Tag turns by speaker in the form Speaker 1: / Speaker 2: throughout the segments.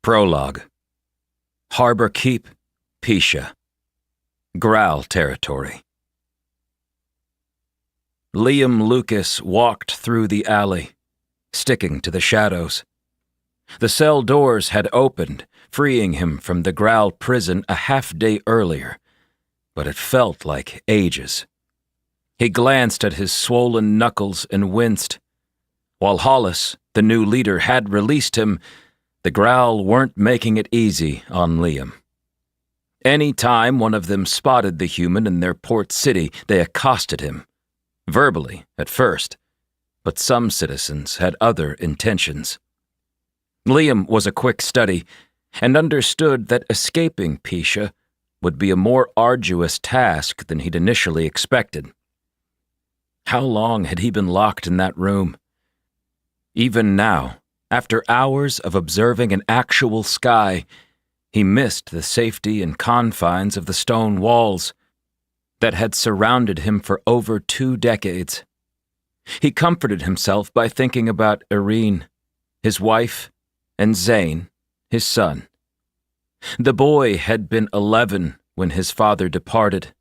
Speaker 1: Prologue. Harbor Keep, Pisha. Growl territory. Liam Lucas walked through the alley, sticking to the shadows. The cell doors had opened, freeing him from the Growl prison a half-day earlier, but it felt like ages. He glanced at his swollen knuckles and winced. While Hollis, the new leader, had released him, the Growl weren't making it easy on Liam. Any time one of them spotted the human in their port city, they accosted him. Verbally, at first, but some citizens had other intentions. Liam was a quick study and understood that escaping Pisha would be a more arduous task than he'd initially expected. How long had he been locked in that room? Even now, after hours of observing an actual sky, he missed the safety and confines of the stone walls that had surrounded him for over 2 decades. He comforted himself by thinking about Irene, his wife, and Zane, his son. The boy had been 11 when his father departed.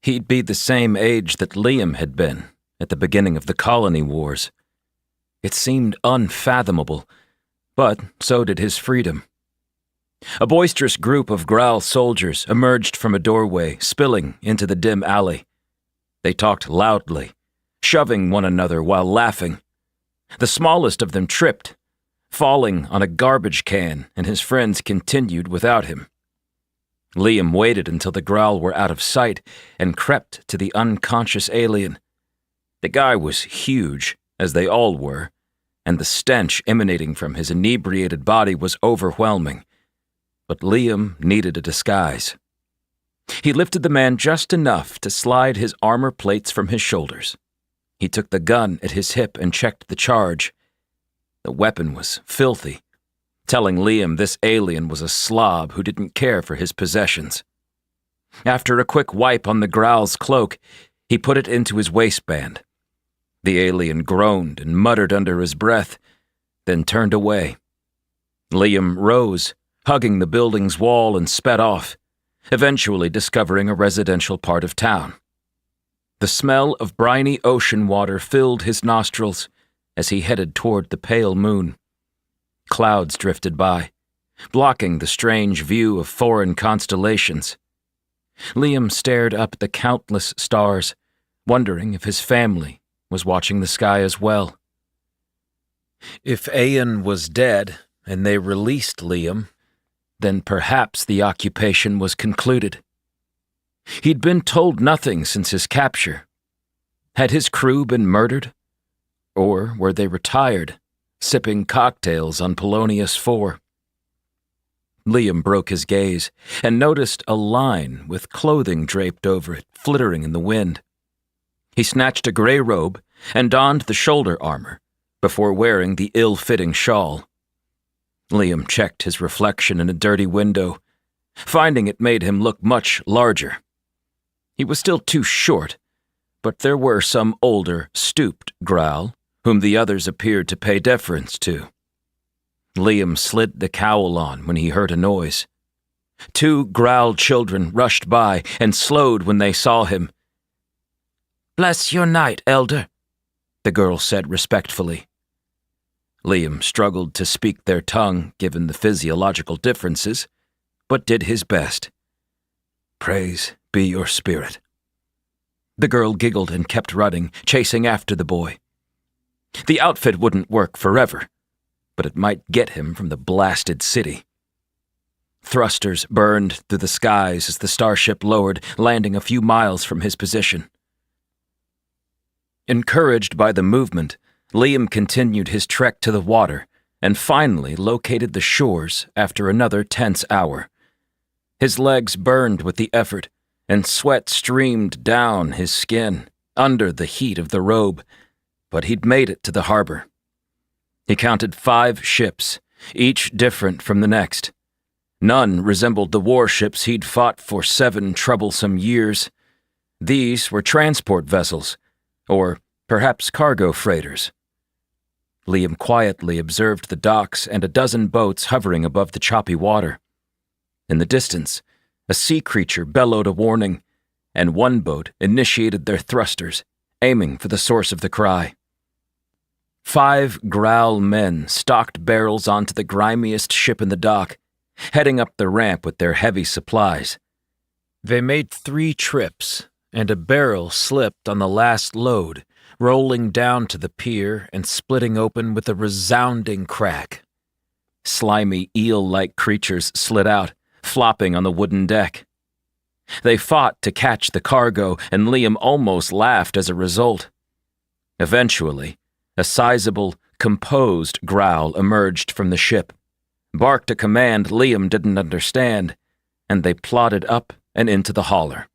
Speaker 1: He'd be the same age that Liam had been at the beginning of the colony wars. It seemed unfathomable, but so did his freedom. A boisterous group of Growl soldiers emerged from a doorway, spilling into the dim alley. They talked loudly, shoving one another while laughing. The smallest of them tripped, falling on a garbage can, and his friends continued without him. Liam waited until the Growl were out of sight and crept to the unconscious alien. The guy was huge, as they all were, and the stench emanating from his inebriated body was overwhelming. But Liam needed a disguise. He lifted the man just enough to slide his armor plates from his shoulders. He took the gun at his hip and checked the charge. The weapon was filthy, telling Liam this alien was a slob who didn't care for his possessions. After a quick wipe on the Growl's cloak, he put it into his waistband. The alien groaned and muttered under his breath, then turned away. Liam rose, hugging the building's wall, and sped off, eventually discovering a residential part of town. The smell of briny ocean water filled his nostrils as he headed toward the pale moon. Clouds drifted by, blocking the strange view of foreign constellations. Liam stared up at the countless stars, wondering if his family was watching the sky as well. If Ayan was dead and they released Liam, then perhaps the occupation was concluded. He'd been told nothing since his capture. Had his crew been murdered? Or were they retired, sipping cocktails on Polonius 4? Liam broke his gaze and noticed a line with clothing draped over it, flittering in the wind. He snatched a gray robe and donned the shoulder armor before wearing the ill-fitting shawl. Liam checked his reflection in a dirty window, finding it made him look much larger. He was still too short, but there were some older, stooped Growl whom the others appeared to pay deference to. Liam slid the cowl on when he heard a noise. 2 Growl children rushed by and slowed when they saw him. "Bless your night, Elder," the girl said respectfully. Liam struggled to speak their tongue given the physiological differences, but did his best. "Praise be your spirit." The girl giggled and kept running, chasing after the boy. The outfit wouldn't work forever, but it might get him from the blasted city. Thrusters burned through the skies as the starship lowered, landing a few miles from his position. Encouraged by the movement, Liam continued his trek to the water and finally located the shores after another tense hour. His legs burned with the effort, and sweat streamed down his skin under the heat of the robe, but he'd made it to the harbor. He counted 5 ships, each different from the next. None resembled the warships he'd fought for 7 troublesome years. These were transport vessels, or perhaps cargo freighters. Liam quietly observed the docks and a dozen boats hovering above the choppy water. In the distance, a sea creature bellowed a warning, and one boat initiated their thrusters, aiming for the source of the cry. 5 growl men stalked barrels onto the grimiest ship in the dock, heading up the ramp with their heavy supplies. They made 3 trips, and a barrel slipped on the last load, rolling down to the pier and splitting open with a resounding crack. Slimy eel-like creatures slid out, flopping on the wooden deck. They fought to catch the cargo, and Liam almost laughed as a result. Eventually, a sizable, composed growl emerged from the ship, barked a command Liam didn't understand, and they plodded up and into the hauler.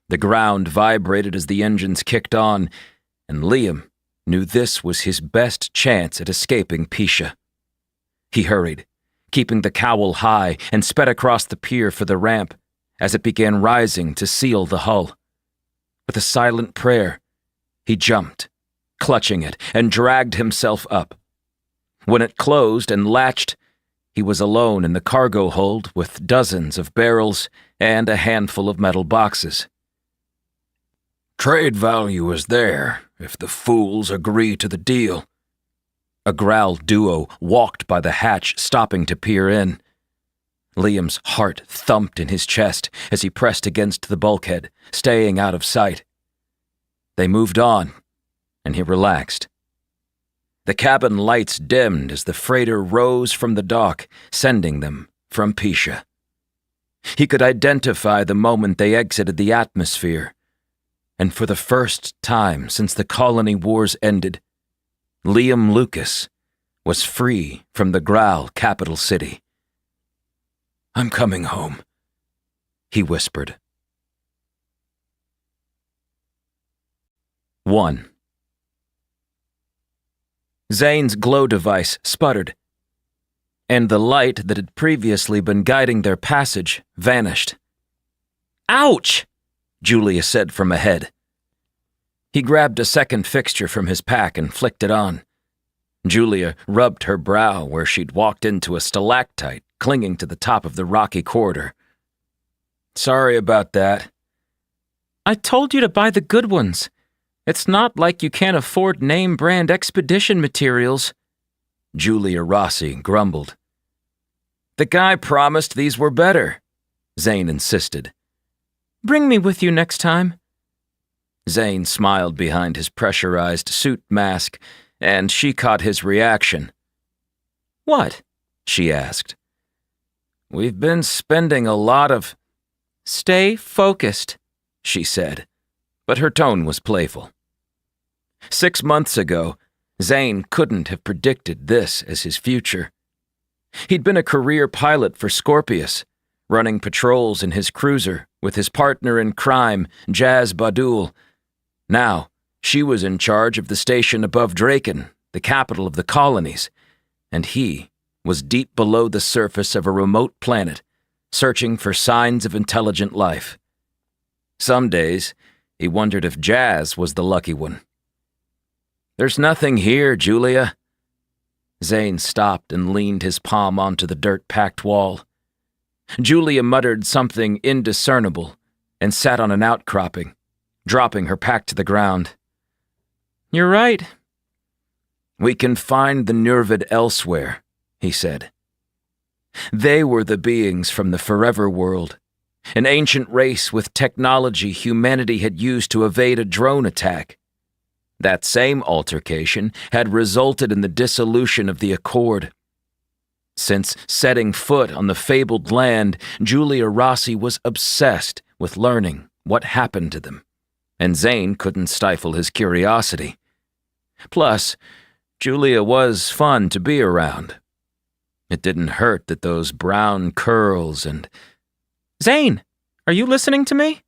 Speaker 1: The ground vibrated as the engines kicked on, and Liam knew this was his best chance at escaping Pisha. He hurried, keeping the cowl high, and sped across the pier for the ramp as it began rising to seal the hull. With a silent prayer, he jumped, clutching it, and dragged himself up. When it closed and latched, he was alone in the cargo hold with dozens of barrels and a handful of metal boxes. "Trade value is there, if the fools agree to the deal." A growl duo walked by the hatch, stopping to peer in. Liam's heart thumped in his chest as he pressed against the bulkhead, staying out of sight. They moved on, and he relaxed. The cabin lights dimmed as the freighter rose from the dock, sending them from Pisha. He could identify the moment they exited the atmosphere, and for the first time since the colony wars ended, Liam Lucas was free from the Growl capital city. "I'm coming home," he whispered. 1. Zane's glow device sputtered, and the light that had previously been guiding their passage vanished. "Ouch!" Julia said from ahead. He grabbed a second fixture from his pack and flicked it on. Julia rubbed her brow where she'd walked into a stalactite clinging to the top of the rocky corridor. "Sorry about that." "I told you to buy the good ones. It's not like you can't afford name-brand expedition materials," Julia Rossi grumbled. "The guy promised these were better," Zane insisted. "Bring me with you next time." Zane smiled behind his pressurized suit mask, and she caught his reaction. "What?" she asked. "We've been spending a lot of—" "Stay focused," she said, but her tone was playful. 6 months ago, Zane couldn't have predicted this as his future. He'd been a career pilot for Scorpius, running patrols in his cruiser with his partner in crime, Jazz Badul. Now, she was in charge of the station above Draken, the capital of the colonies, and he was deep below the surface of a remote planet, searching for signs of intelligent life. Some days, he wondered if Jazz was the lucky one. "There's nothing here, Julia." Zane stopped and leaned his palm onto the dirt-packed wall. Julia muttered something indiscernible and sat on an outcropping, dropping her pack to the ground. "You're right." "We can find the Nurvid elsewhere," he said. They were the beings from the Forever World, an ancient race with technology humanity had used to evade a drone attack. That same altercation had resulted in the dissolution of the Accord. Since setting foot on the fabled land, Julia Rossi was obsessed with learning what happened to them, and Zane couldn't stifle his curiosity. Plus, Julia was fun to be around. It didn't hurt that those brown curls and— "Zane, are you listening to me?"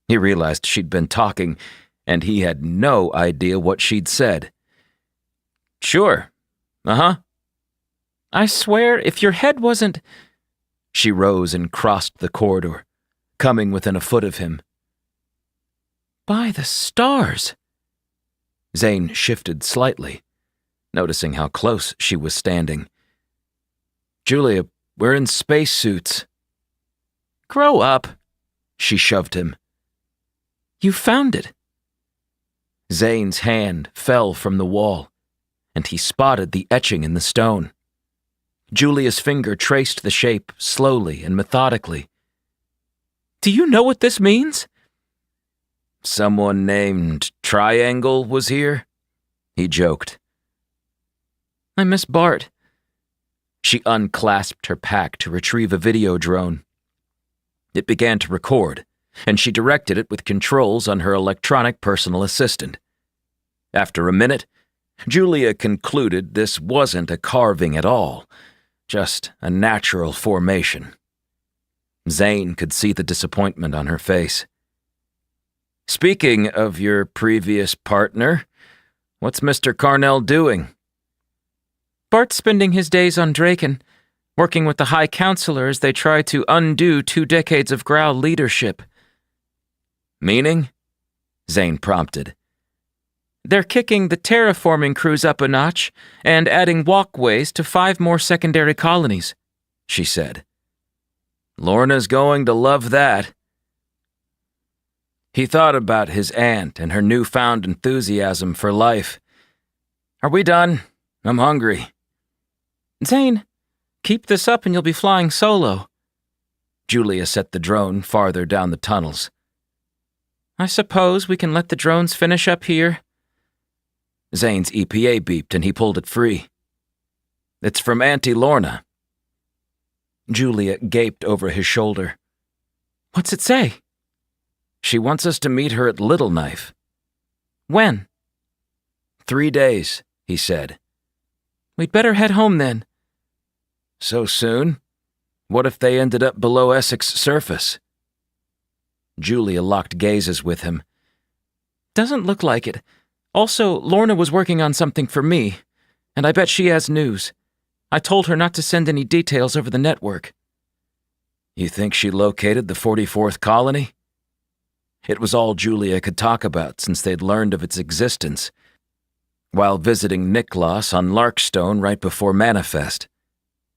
Speaker 1: He realized she'd been talking, and he had no idea what she'd said. "Sure. Uh-huh." "I swear, if your head wasn't—" She rose and crossed the corridor, coming within a foot of him. "By the stars!" Zane shifted slightly, noticing how close she was standing. "Julia, we're in spacesuits." "Grow up," she shoved him. "You found it." Zane's hand fell from the wall, and he spotted the etching in the stone. Julia's finger traced the shape slowly and methodically. "Do you know what this means?" "Someone named Triangle was here," he joked. "I miss Bart." She unclasped her pack to retrieve a video drone. It began to record, and she directed it with controls on her electronic personal assistant. After a minute, Julia concluded this wasn't a carving at all, just a natural formation. Zane could see the disappointment on her face. "Speaking of your previous partner, what's Mr. Carnell doing?" "Bart's spending his days on Draken, working with the High Counselor as they try to undo 2 decades of Growl leadership." "Meaning?" Zane prompted. "They're kicking the terraforming crews up a notch and adding walkways to 5 more secondary colonies," she said. "Lorna's going to love that." He thought about his aunt and her newfound enthusiasm for life. "Are we done? I'm hungry." "Zane, keep this up and you'll be flying solo." Julia set the drone farther down the tunnels. "I suppose we can let the drones finish up here." Zane's EPA beeped and he pulled it free. "It's from Auntie Lorna." Julia gaped over his shoulder. "What's it say?" "She wants us to meet her at Little Knife." "When?" 3 days, he said. "We'd better head home then." "So soon? What if they ended up below Essex surface?" Julia locked gazes with him. "Doesn't look like it. Also, Lorna was working on something for me, and I bet she has news. I told her not to send any details over the network." "You think she located the 44th colony?" It was all Julia could talk about since they'd learned of its existence, while visiting Niklas on Larkstone right before Manifest.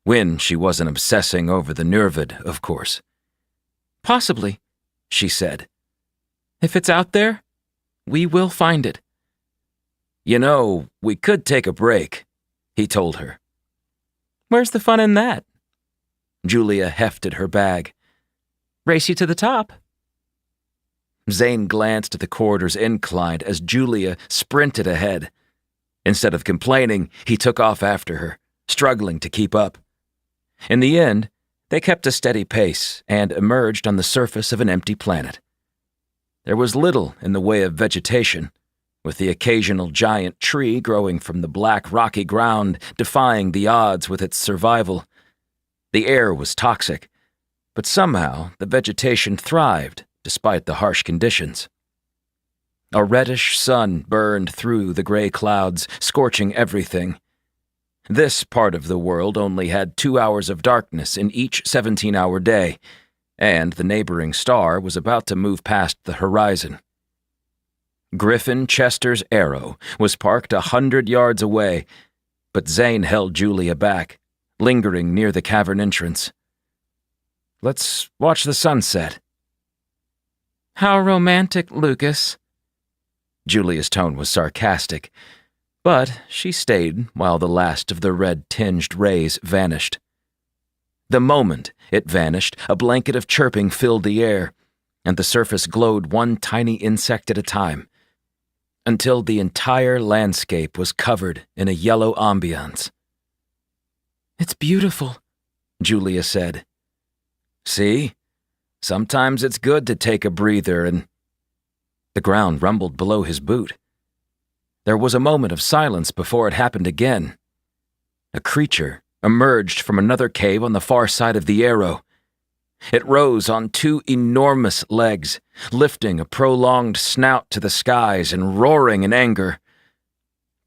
Speaker 1: When she wasn't obsessing over the Nurvid, of course. "Possibly," she said. "If it's out there, we will find it." "You know, we could take a break," he told her. "Where's the fun in that?" Julia hefted her bag. "Race you to the top." Zane glanced at the corridor's incline as Julia sprinted ahead. Instead of complaining, he took off after her, struggling to keep up. In the end, they kept a steady pace and emerged on the surface of an empty planet. There was little in the way of vegetation, with the occasional giant tree growing from the black rocky ground defying the odds with its survival. The air was toxic, but somehow the vegetation thrived despite the harsh conditions. A reddish sun burned through the gray clouds, scorching everything. This part of the world only had 2 hours of darkness in each 17-hour day, and the neighboring star was about to move past the horizon. Griffin Chester's Arrow was parked 100 yards away, but Zane held Julia back, lingering near the cavern entrance. "Let's watch the sunset." "How romantic, Lucas." Julia's tone was sarcastic, but she stayed while the last of the red-tinged rays vanished. The moment it vanished, a blanket of chirping filled the air, and the surface glowed one tiny insect at a time, until the entire landscape was covered in a yellow ambiance. "It's beautiful," Julia said. "See? Sometimes it's good to take a breather and—" The ground rumbled below his boot. There was a moment of silence before it happened again. A creature emerged from another cave on the far side of the arrow. It rose on 2 enormous legs, lifting a prolonged snout to the skies and roaring in anger.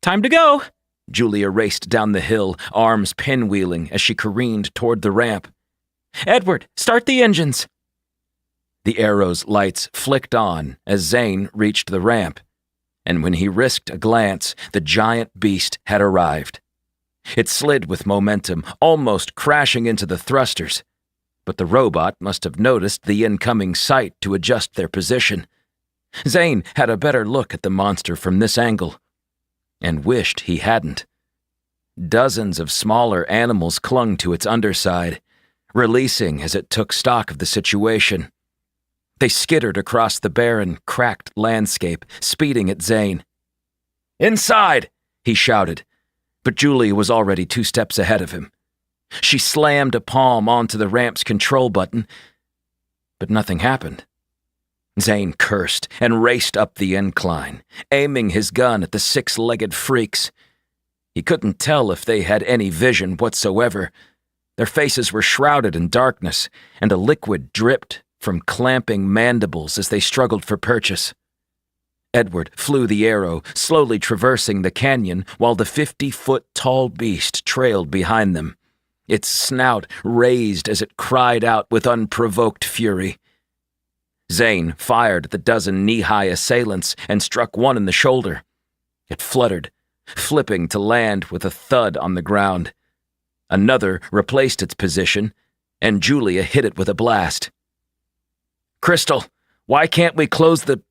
Speaker 1: "Time to go!" Julia raced down the hill, arms pinwheeling as she careened toward the ramp. "Edward, start the engines!" The arrow's lights flicked on as Zane reached the ramp, and when he risked a glance, the giant beast had arrived. It slid with momentum, almost crashing into the thrusters, but the robot must have noticed the incoming sight to adjust their position. Zane had a better look at the monster from this angle, and wished he hadn't. Dozens of smaller animals clung to its underside, releasing as it took stock of the situation. They skittered across the barren, cracked landscape, speeding at Zane. "Inside!" he shouted, but Julia was already 2 steps ahead of him. She slammed a palm onto the ramp's control button, but nothing happened. Zane cursed and raced up the incline, aiming his gun at the 6-legged freaks. He couldn't tell if they had any vision whatsoever. Their faces were shrouded in darkness, and a liquid dripped from clamping mandibles as they struggled for purchase. Edward flew the arrow, slowly traversing the canyon while the 50-foot-tall beast trailed behind them, its snout raised as it cried out with unprovoked fury. Zane fired at the dozen knee-high assailants and struck one in the shoulder. It fluttered, flipping to land with a thud on the ground. Another replaced its position, and Julia hit it with a blast. "Crystal, why can't we close the—"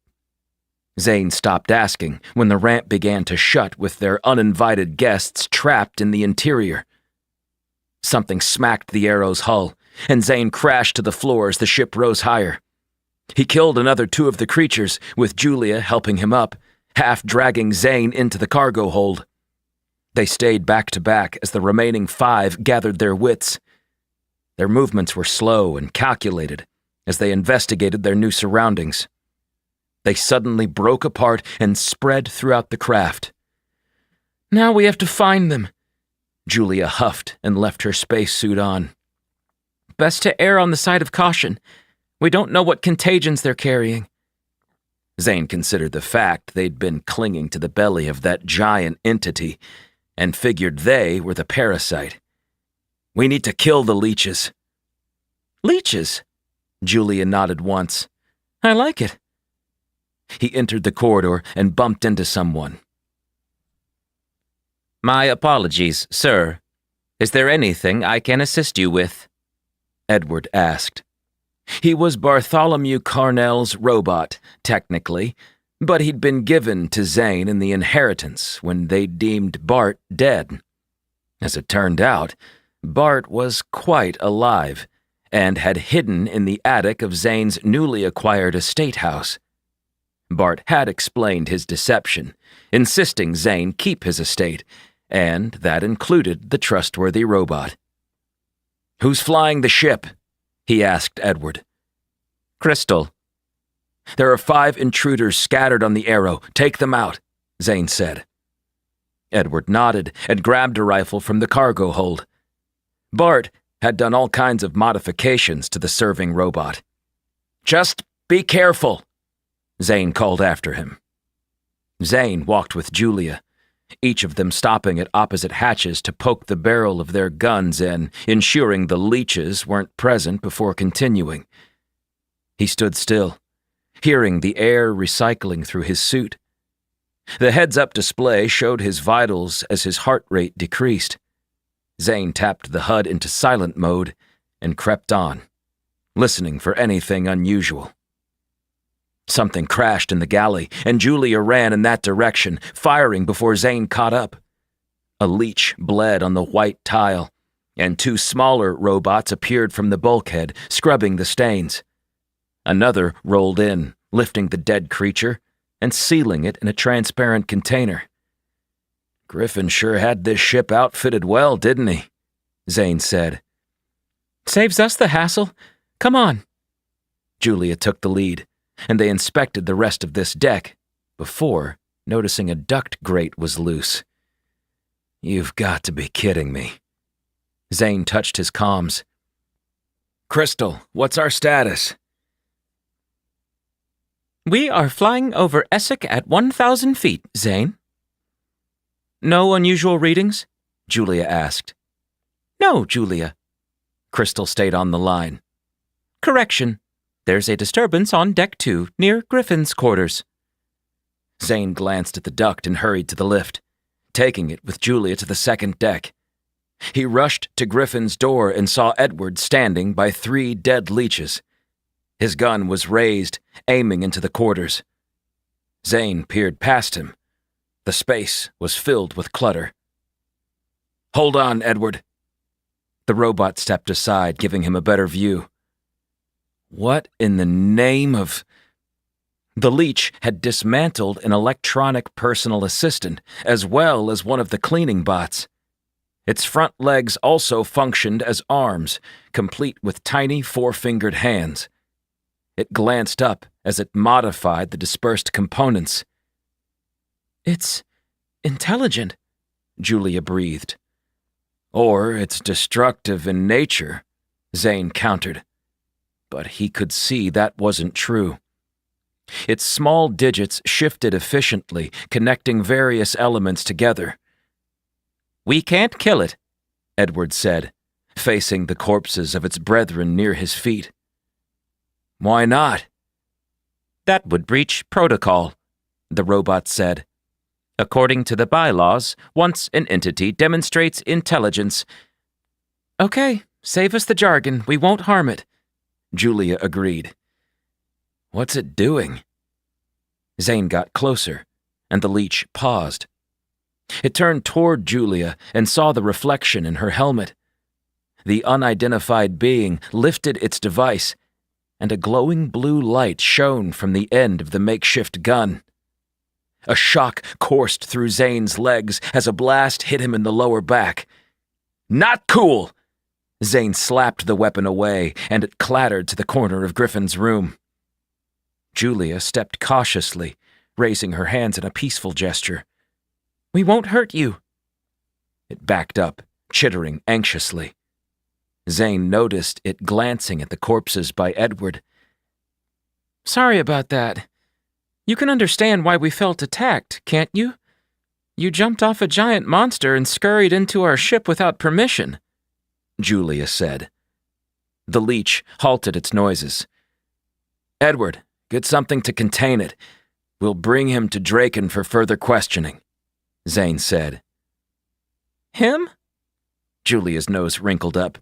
Speaker 1: Zane stopped asking when the ramp began to shut with their uninvited guests trapped in the interior. Something smacked the arrow's hull, and Zane crashed to the floor as the ship rose higher. He killed another 2 of the creatures, with Julia helping him up, half dragging Zane into the cargo hold. They stayed back to back as the remaining 5 gathered their wits. Their movements were slow and calculated as they investigated their new surroundings. They suddenly broke apart and spread throughout the craft. "Now we have to find them," Julia huffed and left her spacesuit on. "Best to err on the side of caution. We don't know what contagions they're carrying." Zane considered the fact they'd been clinging to the belly of that giant entity and figured they were the parasite. "We need to kill the leeches." "Leeches?" Julia nodded once. "I like it." He entered the corridor and bumped into someone.
Speaker 2: "My apologies, sir. Is there anything I can assist you with?"
Speaker 1: Edward asked. He was Bartholomew Carnell's robot, technically, but he'd been given to Zane in the inheritance when they deemed Bart dead. As it turned out, Bart was quite alive and had hidden in the attic of Zane's newly acquired estate house. Bart had explained his deception, insisting Zane keep his estate, and that included the trustworthy robot. "Who's flying the ship?" he asked Edward.
Speaker 2: "Crystal."
Speaker 1: "There are 5 intruders scattered on the arrow. Take them out," Zane said. Edward nodded and grabbed a rifle from the cargo hold. Bart had done all kinds of modifications to the serving robot. "Just be careful," Zane called after him. Zane walked with Julia, each of them stopping at opposite hatches to poke the barrel of their guns in, ensuring the leeches weren't present before continuing. He stood still, hearing the air recycling through his suit. The heads-up display showed his vitals as his heart rate decreased. Zane tapped the HUD into silent mode and crept on, listening for anything unusual. Something crashed in the galley, and Julia ran in that direction, firing before Zane caught up. A leech bled on the white tile, and 2 smaller robots appeared from the bulkhead, scrubbing the stains. Another rolled in, lifting the dead creature and sealing it in a transparent container. "Griffin sure had this ship outfitted well, didn't he?" Zane said. "Saves us the hassle. Come on." Julia took the lead, and they inspected the rest of this deck before noticing a duct grate was loose. "You've got to be kidding me." Zane touched his comms. "Crystal, what's our status?"
Speaker 2: "We are flying over Essex at 1,000 feet, Zane."
Speaker 1: "No unusual readings?" Julia asked.
Speaker 2: "No, Julia."
Speaker 1: Crystal stayed on the line.
Speaker 2: "Correction. There's a disturbance on Deck 2 near Griffin's quarters."
Speaker 1: Zane glanced at the duct and hurried to the lift, taking it with Julia to the second deck. He rushed to Griffin's door and saw Edward standing by 3 dead leeches. His gun was raised, aiming into the quarters. Zane peered past him. The space was filled with clutter. "Hold on, Edward." The robot stepped aside, giving him a better view. What in the name of... The leech had dismantled an electronic personal assistant, as well as one of the cleaning bots. Its front legs also functioned as arms, complete with tiny 4-fingered hands. It glanced up as it modified the dispersed components. "It's intelligent," Julia breathed. "Or it's destructive in nature," Zane countered. But he could see that wasn't true. Its small digits shifted efficiently, connecting various elements together. "We can't kill it," Edward said, facing the corpses of its brethren near his feet. "Why not?" "That would breach protocol," the robot said. "According to the bylaws, once an entity demonstrates intelligence—" "Okay, save us the jargon. We won't harm it," Julia agreed. "What's it doing?" Zane got closer, and the leech paused. It turned toward Julia and saw the reflection in her helmet. The unidentified being lifted its device, and a glowing blue light shone from the end of the makeshift gun. A shock coursed through Zane's legs as a blast hit him in the lower back. "Not cool!" Zane slapped the weapon away, and it clattered to the corner of Griffin's room. Julia stepped cautiously, raising her hands in a peaceful gesture. "We won't hurt you." It backed up, chittering anxiously. Zane noticed it glancing at the corpses by Edward. "Sorry about that. You can understand why we felt attacked, can't you? You jumped off a giant monster and scurried into our ship without permission," Julia said. The leech halted its noises. "Edward, get something to contain it. We'll bring him to Draken for further questioning," Zane said. "Him?" Julia's nose wrinkled up.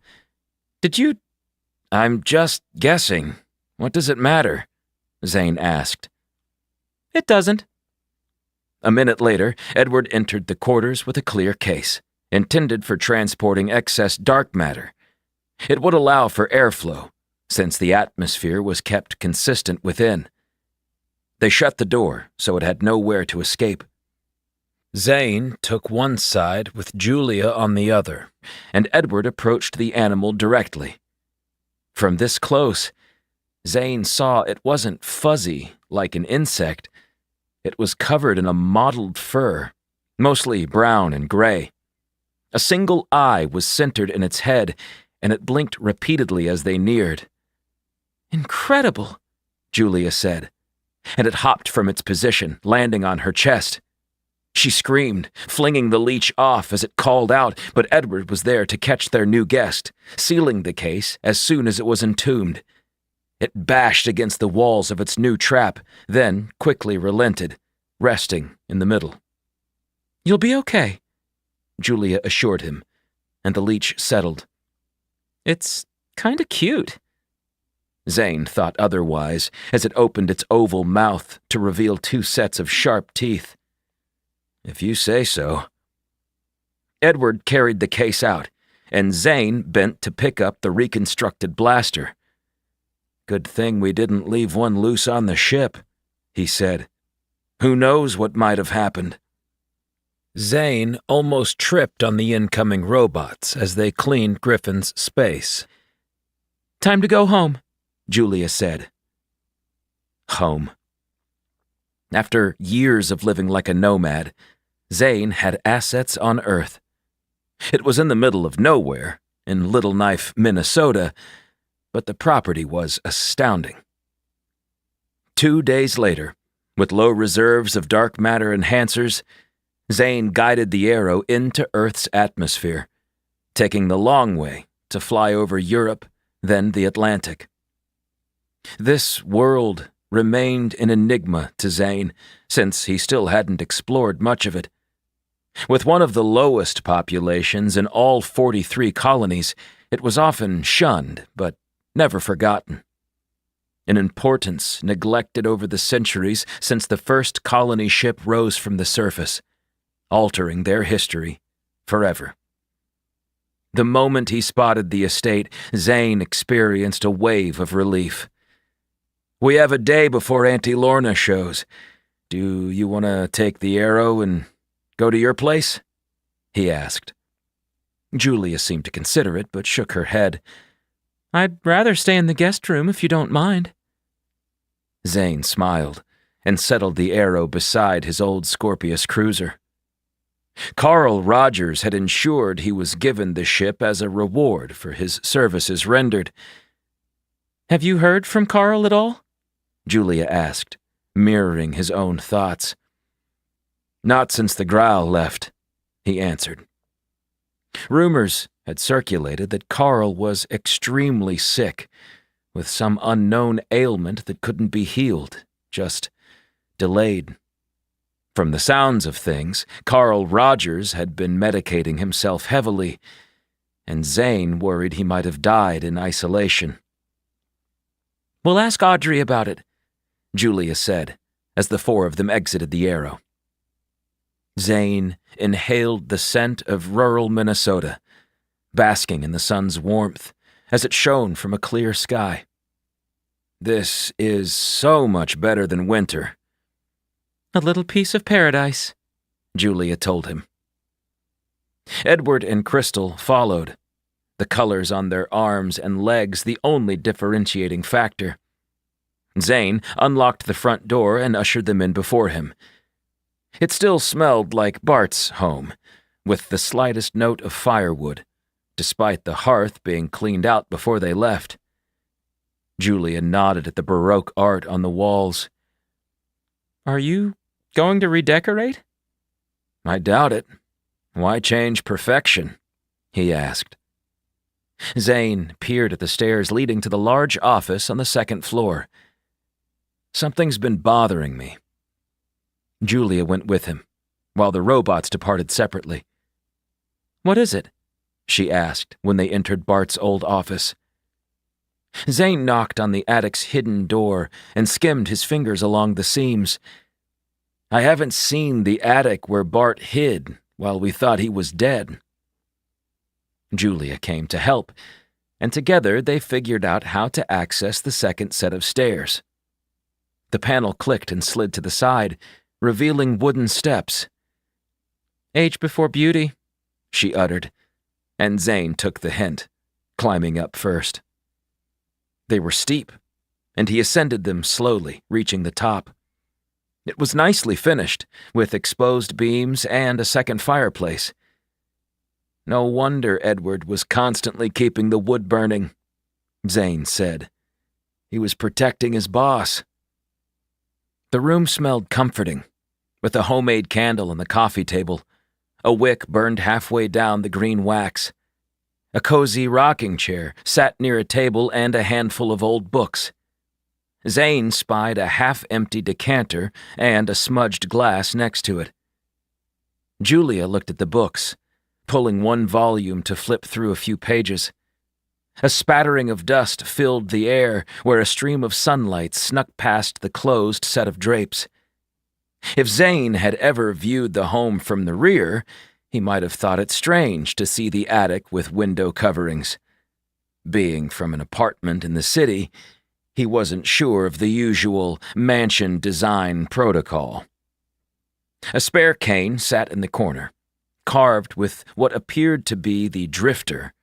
Speaker 1: "Did you—" "I'm just guessing. What does it matter?" Zane asked. "It doesn't." A minute later, Edward entered the quarters with a clear case, intended for transporting excess dark matter. It would allow for airflow, since the atmosphere was kept consistent within. They shut the door so it had nowhere to escape. Zane took one side with Julia on the other, and Edward approached the animal directly. From this close, Zane saw it wasn't fuzzy like an insect. It was covered in a mottled fur, mostly brown and gray. A single eye was centered in its head, and it blinked repeatedly as they neared. "Incredible," Julia said, and it hopped from its position, landing on her chest. She screamed, flinging the leech off as it called out, but Edward was there to catch their new guest, sealing the case as soon as it was entombed. It bashed against the walls of its new trap, then quickly relented, resting in the middle. "You'll be okay," Julia assured him, and the leech settled. "It's kinda cute." Zane thought otherwise as it opened its oval mouth to reveal 2 sets of sharp teeth. "If you say so." Edward carried the case out, and Zane bent to pick up the reconstructed blaster. "Good thing we didn't leave one loose on the ship," he said. "Who knows what might have happened?" Zane almost tripped on the incoming robots as they cleaned Griffin's space. "Time to go home," Julia said. Home. After years of living like a nomad, Zane had assets on Earth. It was in the middle of nowhere, in Little Knife, Minnesota, but the property was astounding. 2 days later, with low reserves of dark matter enhancers, Zane guided the Arrow into Earth's atmosphere, taking the long way to fly over Europe, then the Atlantic. This world remained an enigma to Zane, since he still hadn't explored much of it. With one of the lowest populations in all 43 colonies, it was often shunned, but never forgotten. An importance neglected over the centuries since the first colony ship rose from the surface, altering their history forever. The moment he spotted the estate, Zane experienced a wave of relief. "We have a day before Auntie Lorna shows. Do you want to take the Arrow and go to your place?" he asked. Julia seemed to consider it, but shook her head.
Speaker 2: "I'd rather stay in the guest room if you don't mind."
Speaker 1: Zane smiled and settled the Arrow beside his old Scorpius cruiser. Carl Rogers had ensured he was given the ship as a reward for his services rendered.
Speaker 2: "Have you heard from Carl at all?"
Speaker 1: Julia asked, mirroring his own thoughts. "Not since the Growl left," he answered. Rumors had circulated that Carl was extremely sick, with some unknown ailment that couldn't be healed, just delayed. From the sounds of things, Carl Rogers had been medicating himself heavily, and Zane worried he might have died in isolation.
Speaker 2: "We'll ask Audrey about it,"
Speaker 1: Julia said, as the four of them exited the Arrow. Zane inhaled the scent of rural Minnesota, basking in the sun's warmth as it shone from a clear sky. This is so much better than winter.
Speaker 2: "A little piece of paradise,"
Speaker 1: Julia told him. Edward and Crystal followed, the colors on their arms and legs the only differentiating factor. Zane unlocked the front door and ushered them in before him. It still smelled like Bart's home, with the slightest note of firewood, despite the hearth being cleaned out before they left. Julia nodded at the Baroque art on the walls.
Speaker 2: "Are you going to redecorate?"
Speaker 1: "I doubt it. Why change perfection?" he asked. Zane peered at the stairs leading to the large office on the second floor. "Something's been bothering me." Julia went with him, while the robots departed separately.
Speaker 2: "What is it?"
Speaker 1: she asked when they entered Bart's old office. Zane knocked on the attic's hidden door and skimmed his fingers along the seams. "I haven't seen the attic where Bart hid while we thought he was dead." Julia came to help, and together they figured out how to access the second set of stairs. The panel clicked and slid to the side, revealing wooden steps.
Speaker 2: "Age before beauty,"
Speaker 1: she uttered, and Zane took the hint, climbing up first. They were steep, and he ascended them slowly, reaching the top. It was nicely finished, with exposed beams and a second fireplace. No wonder Edward was constantly keeping the wood burning, Zane said. He was protecting his boss. The room smelled comforting, with a homemade candle on the coffee table, a wick burned halfway down the green wax. A cozy rocking chair sat near a table and a handful of old books. Zane spied a half-empty decanter and a smudged glass next to it. Julia looked at the books, pulling one volume to flip through a few pages. A spattering of dust filled the air where a stream of sunlight snuck past the closed set of drapes. If Zane had ever viewed the home from the rear, he might have thought it strange to see the attic with window coverings. Being from an apartment in the city, he wasn't sure of the usual mansion design protocol. A spare cane sat in the corner, carved with what appeared to be the drifter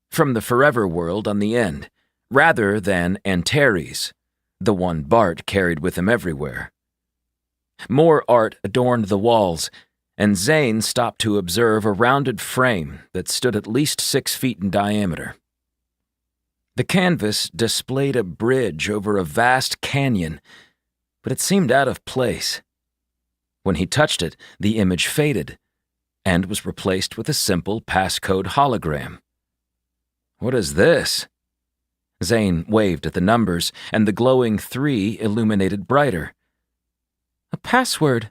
Speaker 1: from the Forever World on the end, rather than Antares, the one Bart carried with him everywhere. More art adorned the walls, and Zane stopped to observe a rounded frame that stood at least 6 feet in diameter. The canvas displayed a bridge over a vast canyon, but it seemed out of place. When he touched it, the image faded, and was replaced with a simple passcode hologram. "What is this?" Zane waved at the numbers, and the glowing 3 illuminated brighter. A password.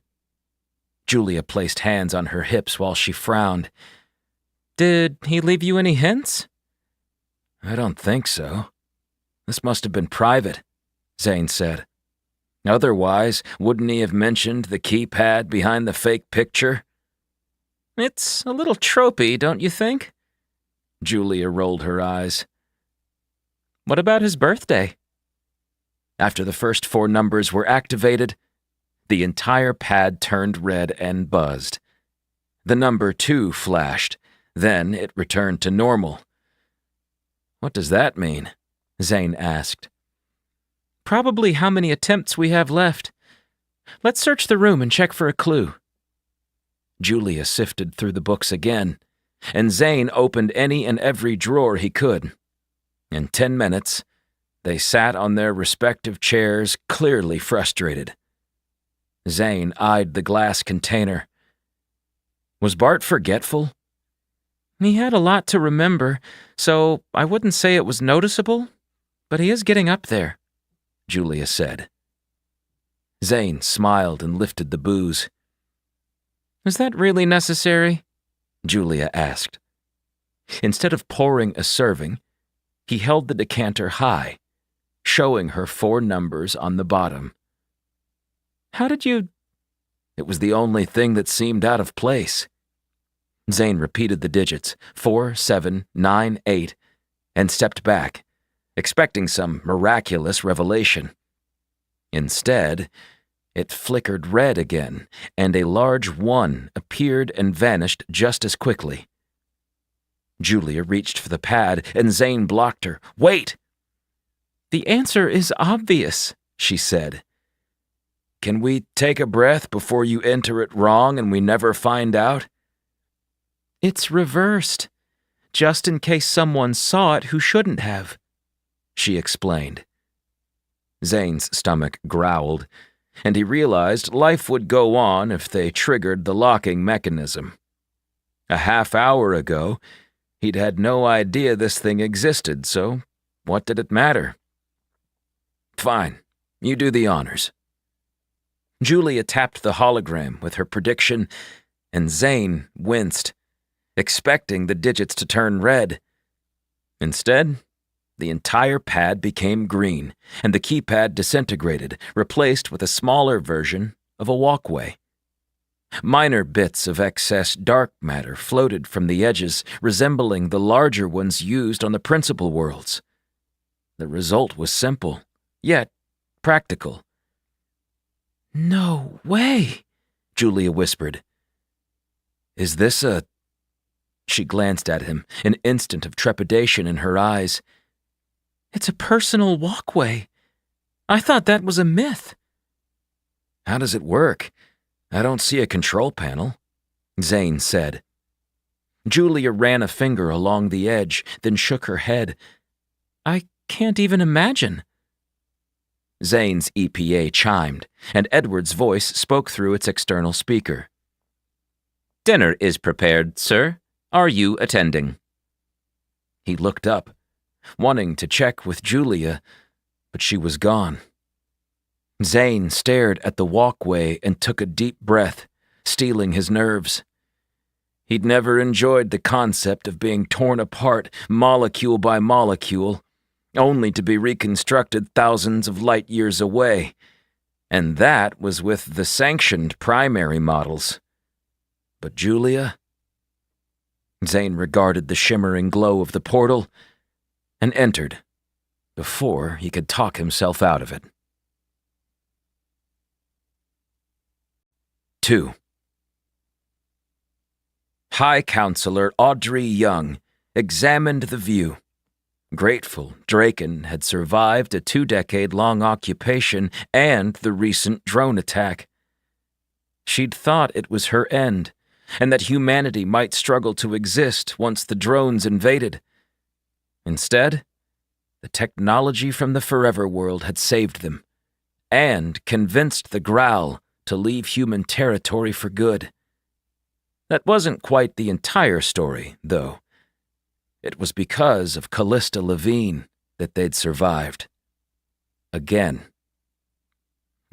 Speaker 1: Julia placed hands on her hips while she frowned. Did he leave you any hints? I don't think so. This must have been private, Zane said. Otherwise, wouldn't he have mentioned the keypad behind the fake picture? It's a little tropey, don't you think? Julia rolled her eyes. What about his birthday? After the first 4 numbers were activated, the entire pad turned red and buzzed. The number 2 flashed, then it returned to normal. What does that mean? Zane asked. Probably how many attempts we have left. Let's search the room and check for a clue. Julia sifted through the books again, and Zane opened any and every drawer he could. In 10 minutes, they sat on their respective chairs, clearly frustrated. Zane eyed the glass container. Was Bart forgetful? He had a lot to remember, so I wouldn't say it was noticeable, but he is getting up there, Julia said. Zane smiled and lifted the booze. Is that really necessary? Julia asked. Instead of pouring a serving, he held the decanter high, showing her 4 numbers on the bottom. How did you... It was the only thing that seemed out of place. Zane repeated the digits, 4, 7, 9, 8, and stepped back, expecting some miraculous revelation. Instead, it flickered red again, and a large 1 appeared and vanished just as quickly. Julia reached for the pad, and Zane blocked her. Wait! The answer is obvious, she said. Can we take a breath before you enter it wrong and we never find out? It's reversed, just in case someone saw it who shouldn't have, she explained. Zane's stomach growled, and he realized life would go on if they triggered the locking mechanism. A half hour ago, he'd had no idea this thing existed, so what did it matter? Fine, you do the honors. Julia tapped the hologram with her prediction, and Zane winced, expecting the digits to turn red. Instead, the entire pad became green, and the keypad disintegrated, replaced with a smaller version of a walkway. Minor bits of excess dark matter floated from the edges, resembling the larger ones used on the principal worlds. The result was simple, yet practical. No way, Julia whispered. Is this a... She glanced at him, an instant of trepidation in her eyes. It's a personal walkway. I thought that was a myth. How does it work? I don't see a control panel, Zane said. Julia ran a finger along the edge, then shook her head. I can't even imagine. Zane's EPA chimed, and Edward's voice spoke through its external speaker. Dinner is prepared, sir. Are you attending? He looked up, wanting to check with Julia, but she was gone. Zane stared at the walkway and took a deep breath, steeling his nerves. He'd never enjoyed the concept of being torn apart molecule by molecule, only to be reconstructed thousands of light years away, and that was with the sanctioned primary models. But Julia? Zane regarded the shimmering glow of the portal and entered before he could talk himself out of it. 2. High Counselor Audrey Young examined the view. Grateful Draken had survived a 2-decade-long occupation and the recent drone attack. She'd thought it was her end, and that humanity might struggle to exist once the drones invaded. Instead, the technology from the Forever World had saved them, and convinced the Growl to leave human territory for good. That wasn't quite the entire story, though. It was because of Callista Levine, that they'd survived. Again.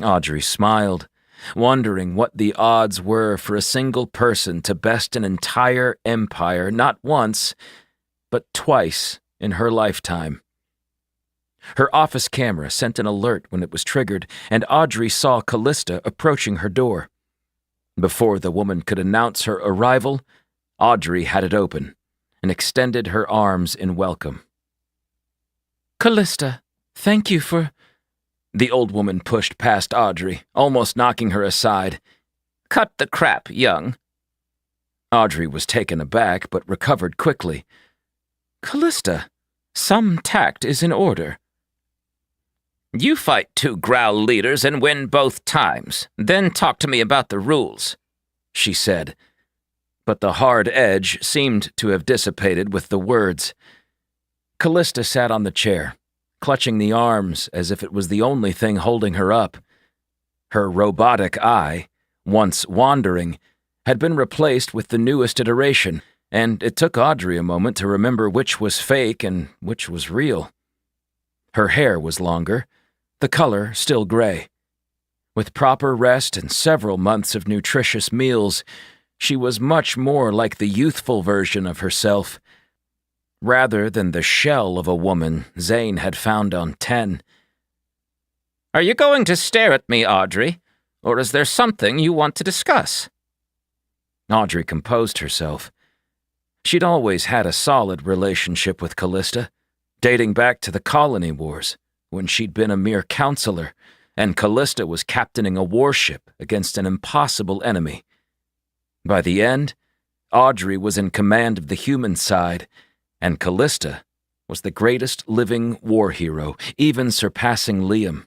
Speaker 1: Audrey smiled, wondering what the odds were for a single person to best an entire empire not once, but twice in her lifetime. Her office camera sent an alert when it was triggered, and Audrey saw Callista approaching her door. Before the woman could announce her arrival, Audrey had it open and extended her arms in welcome. "Callista, thank you for—" The old woman pushed past Audrey, almost knocking her aside.
Speaker 2: "Cut the crap, young."
Speaker 1: Audrey was taken aback, but recovered quickly. "Callista, some tact is in order."
Speaker 2: "You fight 2 growl leaders and win both times. Then talk to me about the rules,"
Speaker 1: she said. But the hard edge seemed to have dissipated with the words. Callista sat on the chair, clutching the arms as if it was the only thing holding her up. Her robotic eye, once wandering, had been replaced with the newest iteration, and it took Audrey a moment to remember which was fake and which was real. Her hair was longer, the color still gray. With proper rest and several months of nutritious meals, she was much more like the youthful version of herself, rather than the shell of a woman Zane had found on 10.
Speaker 2: "Are you going to stare at me, Audrey, or is there something you want to discuss?"
Speaker 1: Audrey composed herself. She'd always had a solid relationship with Callista, dating back to the Colony Wars, when she'd been a mere counselor, and Callista was captaining a warship against an impossible enemy. By the end, Audrey was in command of the human side, and Callista was the greatest living war hero, even surpassing Liam.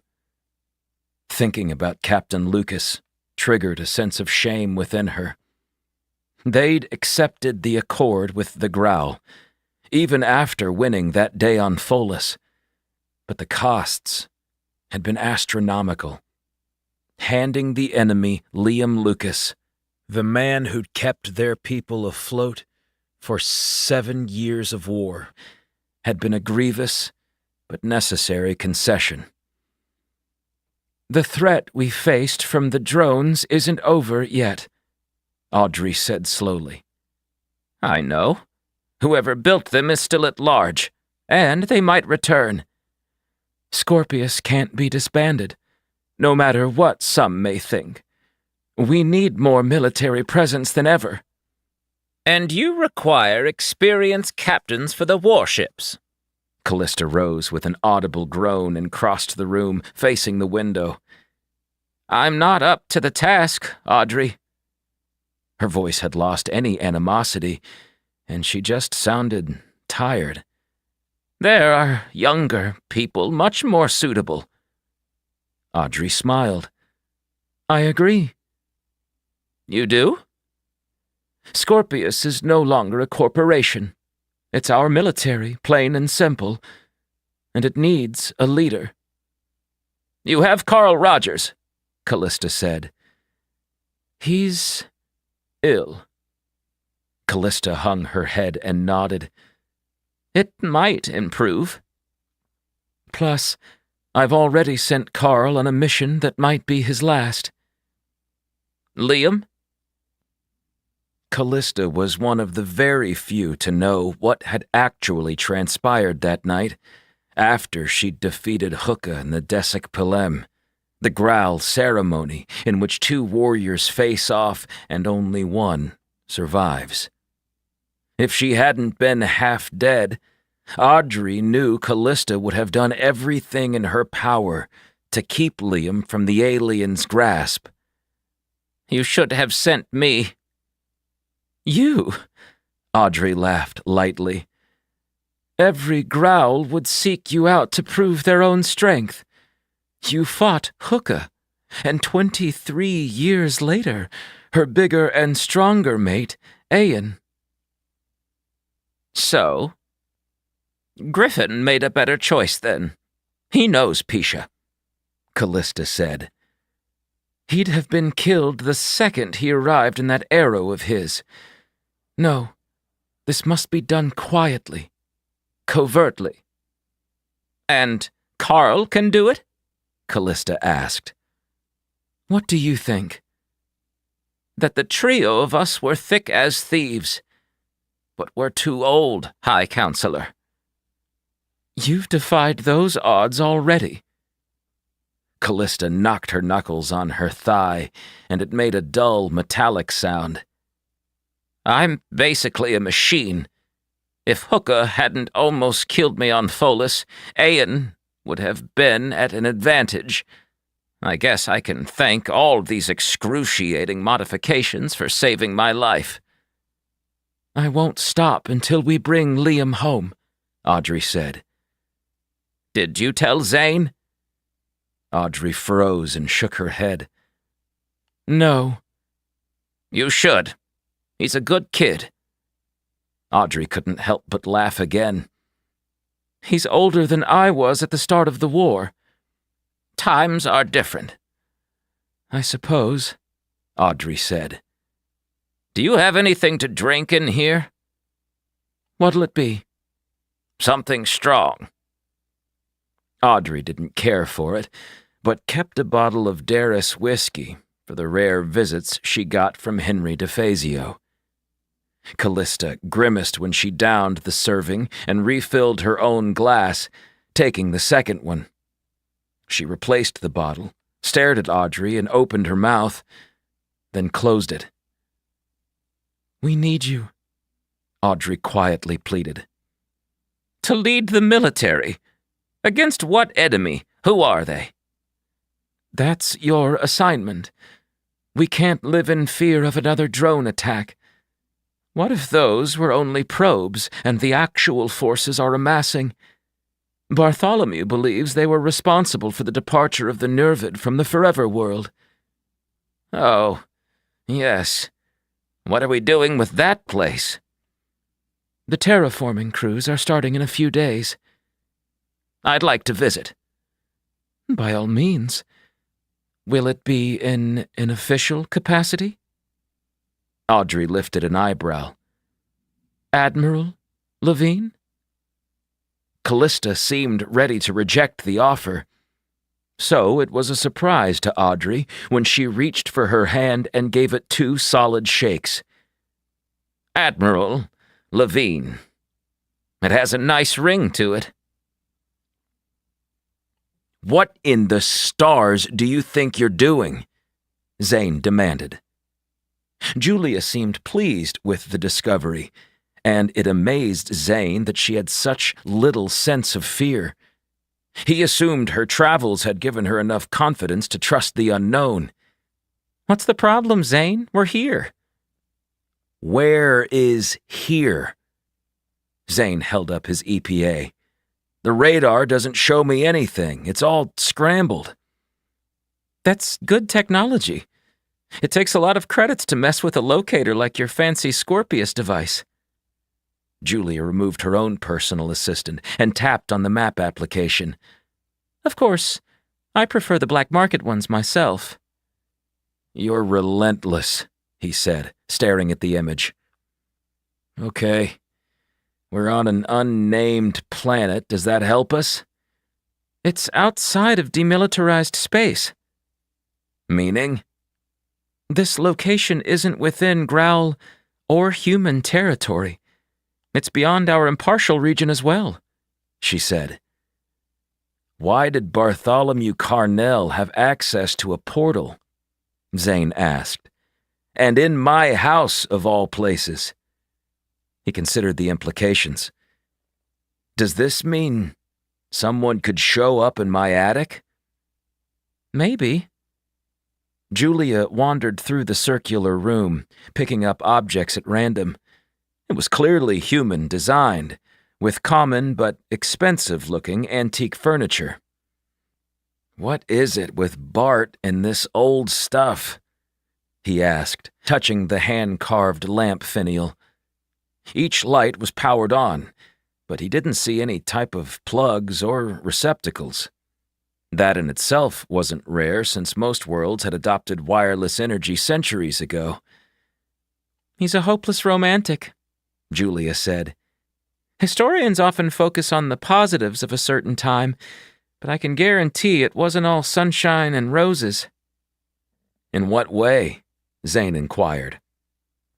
Speaker 1: Thinking about Captain Lucas triggered a sense of shame within her. They'd accepted the accord with the Growl, even after winning that day on Pholus, but the costs had been astronomical. Handing the enemy Liam Lucas, the man who'd kept their people afloat for 7 years of war, had been a grievous but necessary concession. "The threat we faced from the drones isn't over yet," Audrey said slowly.
Speaker 2: "I know. Whoever built them is still at large, and they might return.
Speaker 1: Scorpius can't be disbanded, no matter what some may think. We need more military presence than ever."
Speaker 2: "And you require experienced captains for the warships."
Speaker 1: Callista rose with an audible groan and crossed the room, facing the window.
Speaker 2: "I'm not up to the task, Audrey."
Speaker 1: Her voice had lost any animosity, and she just sounded tired.
Speaker 2: "There are younger people much more suitable."
Speaker 1: Audrey smiled. "I agree."
Speaker 2: "You do?"
Speaker 1: "Scorpius is no longer a corporation. It's our military, plain and simple, and it needs a leader."
Speaker 2: "You have Carl Rogers," Callista said.
Speaker 1: "He's ill." Callista hung her head and nodded.
Speaker 2: "It might improve."
Speaker 1: "Plus, I've already sent Carl on a mission that might be his last."
Speaker 2: "Liam?"
Speaker 1: Callista was one of the very few to know what had actually transpired that night, after she'd defeated Hooka in the Desek Pilem, the Growl ceremony in which 2 warriors face off and only one survives. If she hadn't been half dead, Audrey knew Callista would have done everything in her power to keep Liam from the alien's grasp.
Speaker 2: "You should have sent me."
Speaker 1: "You?" Audrey laughed lightly. "Every Growl would seek you out to prove their own strength. You fought Hooka, and 23 years later, her bigger and stronger mate, Ayan."
Speaker 2: "So? Griffin made a better choice then. He knows Pisha,"
Speaker 1: Callista said. "He'd have been killed the second he arrived in that arrow of his. No, this must be done quietly, covertly."
Speaker 2: And Carl can do it? Callista asked.
Speaker 1: What do you think?
Speaker 2: That the trio of us were thick as thieves. But we're too old, High Counselor.
Speaker 1: You've defied those odds already.
Speaker 2: Callista knocked her knuckles on her thigh, and it made a dull, metallic sound. I'm basically a machine. If Hooka hadn't almost killed me on Pholus, Aeon would have been at an advantage. I guess I can thank all these excruciating modifications for saving my life.
Speaker 1: I won't stop until we bring Liam home, Audrey said.
Speaker 2: Did you tell Zane?
Speaker 1: Audrey froze and shook her head. No.
Speaker 2: You should. He's a good kid.
Speaker 1: Audrey couldn't help but laugh again. He's older than I was at the start of the war.
Speaker 2: Times are different.
Speaker 1: I suppose, Audrey said.
Speaker 2: Do you have anything to drink in here?
Speaker 1: What'll it be?
Speaker 2: Something strong.
Speaker 1: Audrey didn't care for it, but kept a bottle of Darris whiskey for the rare visits she got from Henry DeFazio. Callista grimaced when she downed the serving and refilled her own glass, taking the second one. She replaced the bottle, stared at Audrey, and opened her mouth, then closed it. We need you, Audrey quietly pleaded.
Speaker 2: To lead the military? Against what enemy? Who are they?
Speaker 1: That's your assignment. We can't live in fear of another drone attack. What if those were only probes and the actual forces are amassing? Bartholomew believes they were responsible for the departure of the Nervid from the Forever World.
Speaker 2: Oh, yes. What are we doing with that place?
Speaker 1: The terraforming crews are starting in a few days.
Speaker 2: I'd like to visit.
Speaker 1: By all means. Will it be in an official capacity? Audrey lifted an eyebrow. Admiral Levine? Callista seemed ready to reject the offer. So it was a surprise to Audrey when she reached for her hand and gave it 2 solid shakes.
Speaker 2: Admiral Levine. It has a nice ring to it.
Speaker 1: What in the stars do you think you're doing? Zane demanded. Julia seemed pleased with the discovery, and it amazed Zane that she had such little sense of fear. He assumed her travels had given her enough confidence to trust the unknown.
Speaker 2: What's the problem, Zane? We're here.
Speaker 1: Where is here? Zane held up his EPA. The radar doesn't show me anything. It's all scrambled. That's good technology. It takes a lot of credits to mess with a locator like your fancy Scorpius device. Julia removed her own personal assistant and tapped on the map application. Of course, I prefer the black market ones myself. You're relentless, he said, staring at the image. Okay. We're on an unnamed planet. Does that help us? It's outside of demilitarized space. Meaning? This location isn't within Growl or human territory. It's beyond our impartial region as well, she said. Why did Bartholomew Carnell have access to a portal? Zane asked. And in my house, of all places. He considered the implications. Does this mean someone could show up in my attic? Maybe. Julia wandered through the circular room, picking up objects at random. It was clearly human designed, with common but expensive-looking antique furniture. What is it with Bart and this old stuff? He asked, touching the hand-carved lamp finial. Each light was powered on, but he didn't see any type of plugs or receptacles. That in itself wasn't rare, since most worlds had adopted wireless energy centuries ago. He's a hopeless romantic, Julia said.
Speaker 2: Historians often focus on the positives of a certain time, but I can guarantee it wasn't all sunshine and roses.
Speaker 1: In what way? Zane inquired.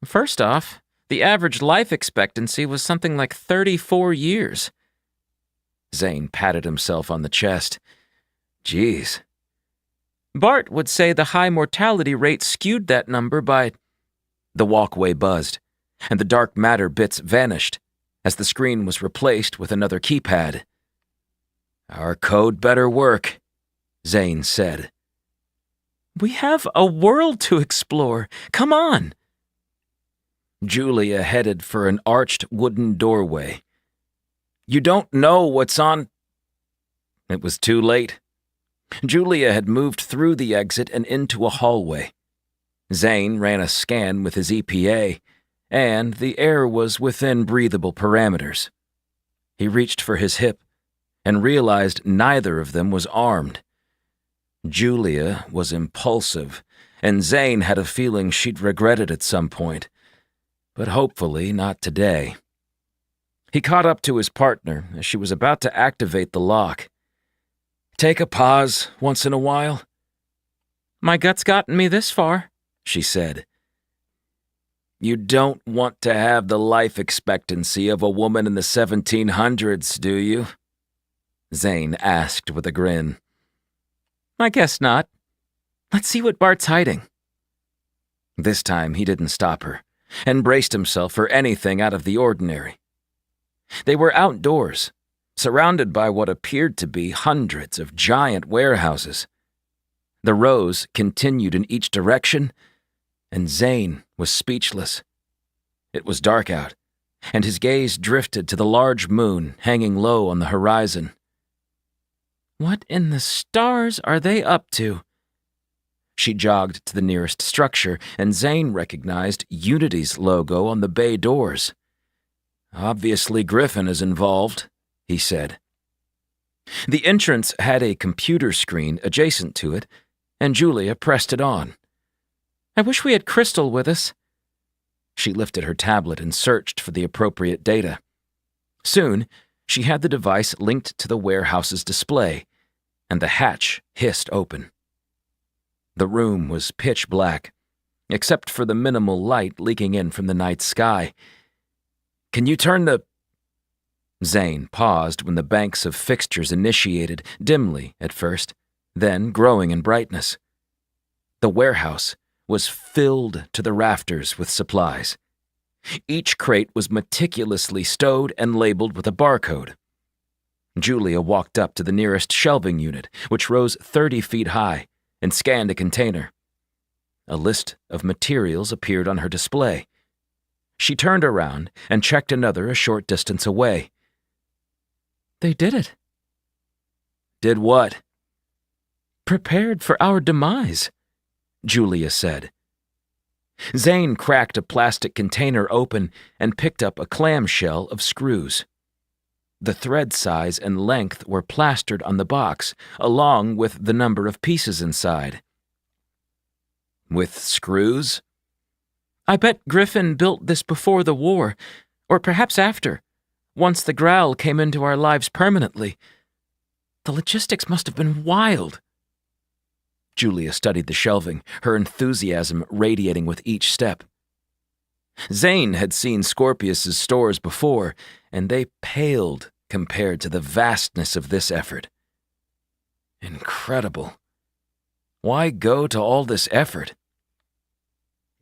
Speaker 2: First off, the average life expectancy was something like 34 years.
Speaker 1: Zane patted himself on the chest. Geez.
Speaker 2: Bart would say the high mortality rate skewed that number by...
Speaker 1: The walkway buzzed, and the dark matter bits vanished as the screen was replaced with another keypad. Our code better work, Zane said.
Speaker 2: We have a world to explore. Come on.
Speaker 1: Julia headed for an arched wooden doorway. You don't know what's on... It was too late. Julia had moved through the exit and into a hallway. Zane ran a scan with his EPA, and the air was within breathable parameters. He reached for his hip and realized neither of them was armed. Julia was impulsive, and Zane had a feeling she'd regret it at some point, but hopefully not today. He caught up to his partner as she was about to activate the lock. Take a pause once in a while.
Speaker 2: My gut's gotten me this far,
Speaker 1: she said. You don't want to have the life expectancy of a woman in the 1700s, do you? Zane asked with a grin.
Speaker 2: I guess not. Let's see what Bart's hiding.
Speaker 1: This time he didn't stop her, and braced himself for anything out of the ordinary. They were outdoors, surrounded by what appeared to be hundreds of giant warehouses. The rows continued in each direction, and Zane was speechless. It was dark out, and his gaze drifted to the large moon hanging low on the horizon.
Speaker 2: What in the stars are they up to?
Speaker 1: She jogged to the nearest structure, and Zane recognized Unity's logo on the bay doors. Obviously Griffin is involved, he said. The entrance had a computer screen adjacent to it, and Julia pressed it on.
Speaker 2: I wish we had Crystal with us.
Speaker 1: She lifted her tablet and searched for the appropriate data. Soon, she had the device linked to the warehouse's display, and the hatch hissed open. The room was pitch black, except for the minimal light leaking in from the night sky. Can you turn the... Zane paused when the banks of fixtures initiated, dimly at first, then growing in brightness. The warehouse was filled to the rafters with supplies. Each crate was meticulously stowed and labeled with a barcode. Julia walked up to the nearest shelving unit, which rose 30 feet high, and scanned a container. A list of materials appeared on her display. She turned around and checked another a short distance away.
Speaker 2: They did it.
Speaker 1: Did what?
Speaker 2: Prepared for our demise, Julia said.
Speaker 1: Zane cracked a plastic container open and picked up a clamshell of screws. The thread size and length were plastered on the box, along with the number of pieces inside. With screws?
Speaker 2: I bet Griffin built this before the war, or perhaps after, once the growl came into our lives permanently. The logistics must have been wild.
Speaker 1: Julia studied the shelving, her enthusiasm radiating with each step. Zane had seen Scorpius's stores before, and they paled compared to the vastness of this effort. Incredible. Why go to all this effort?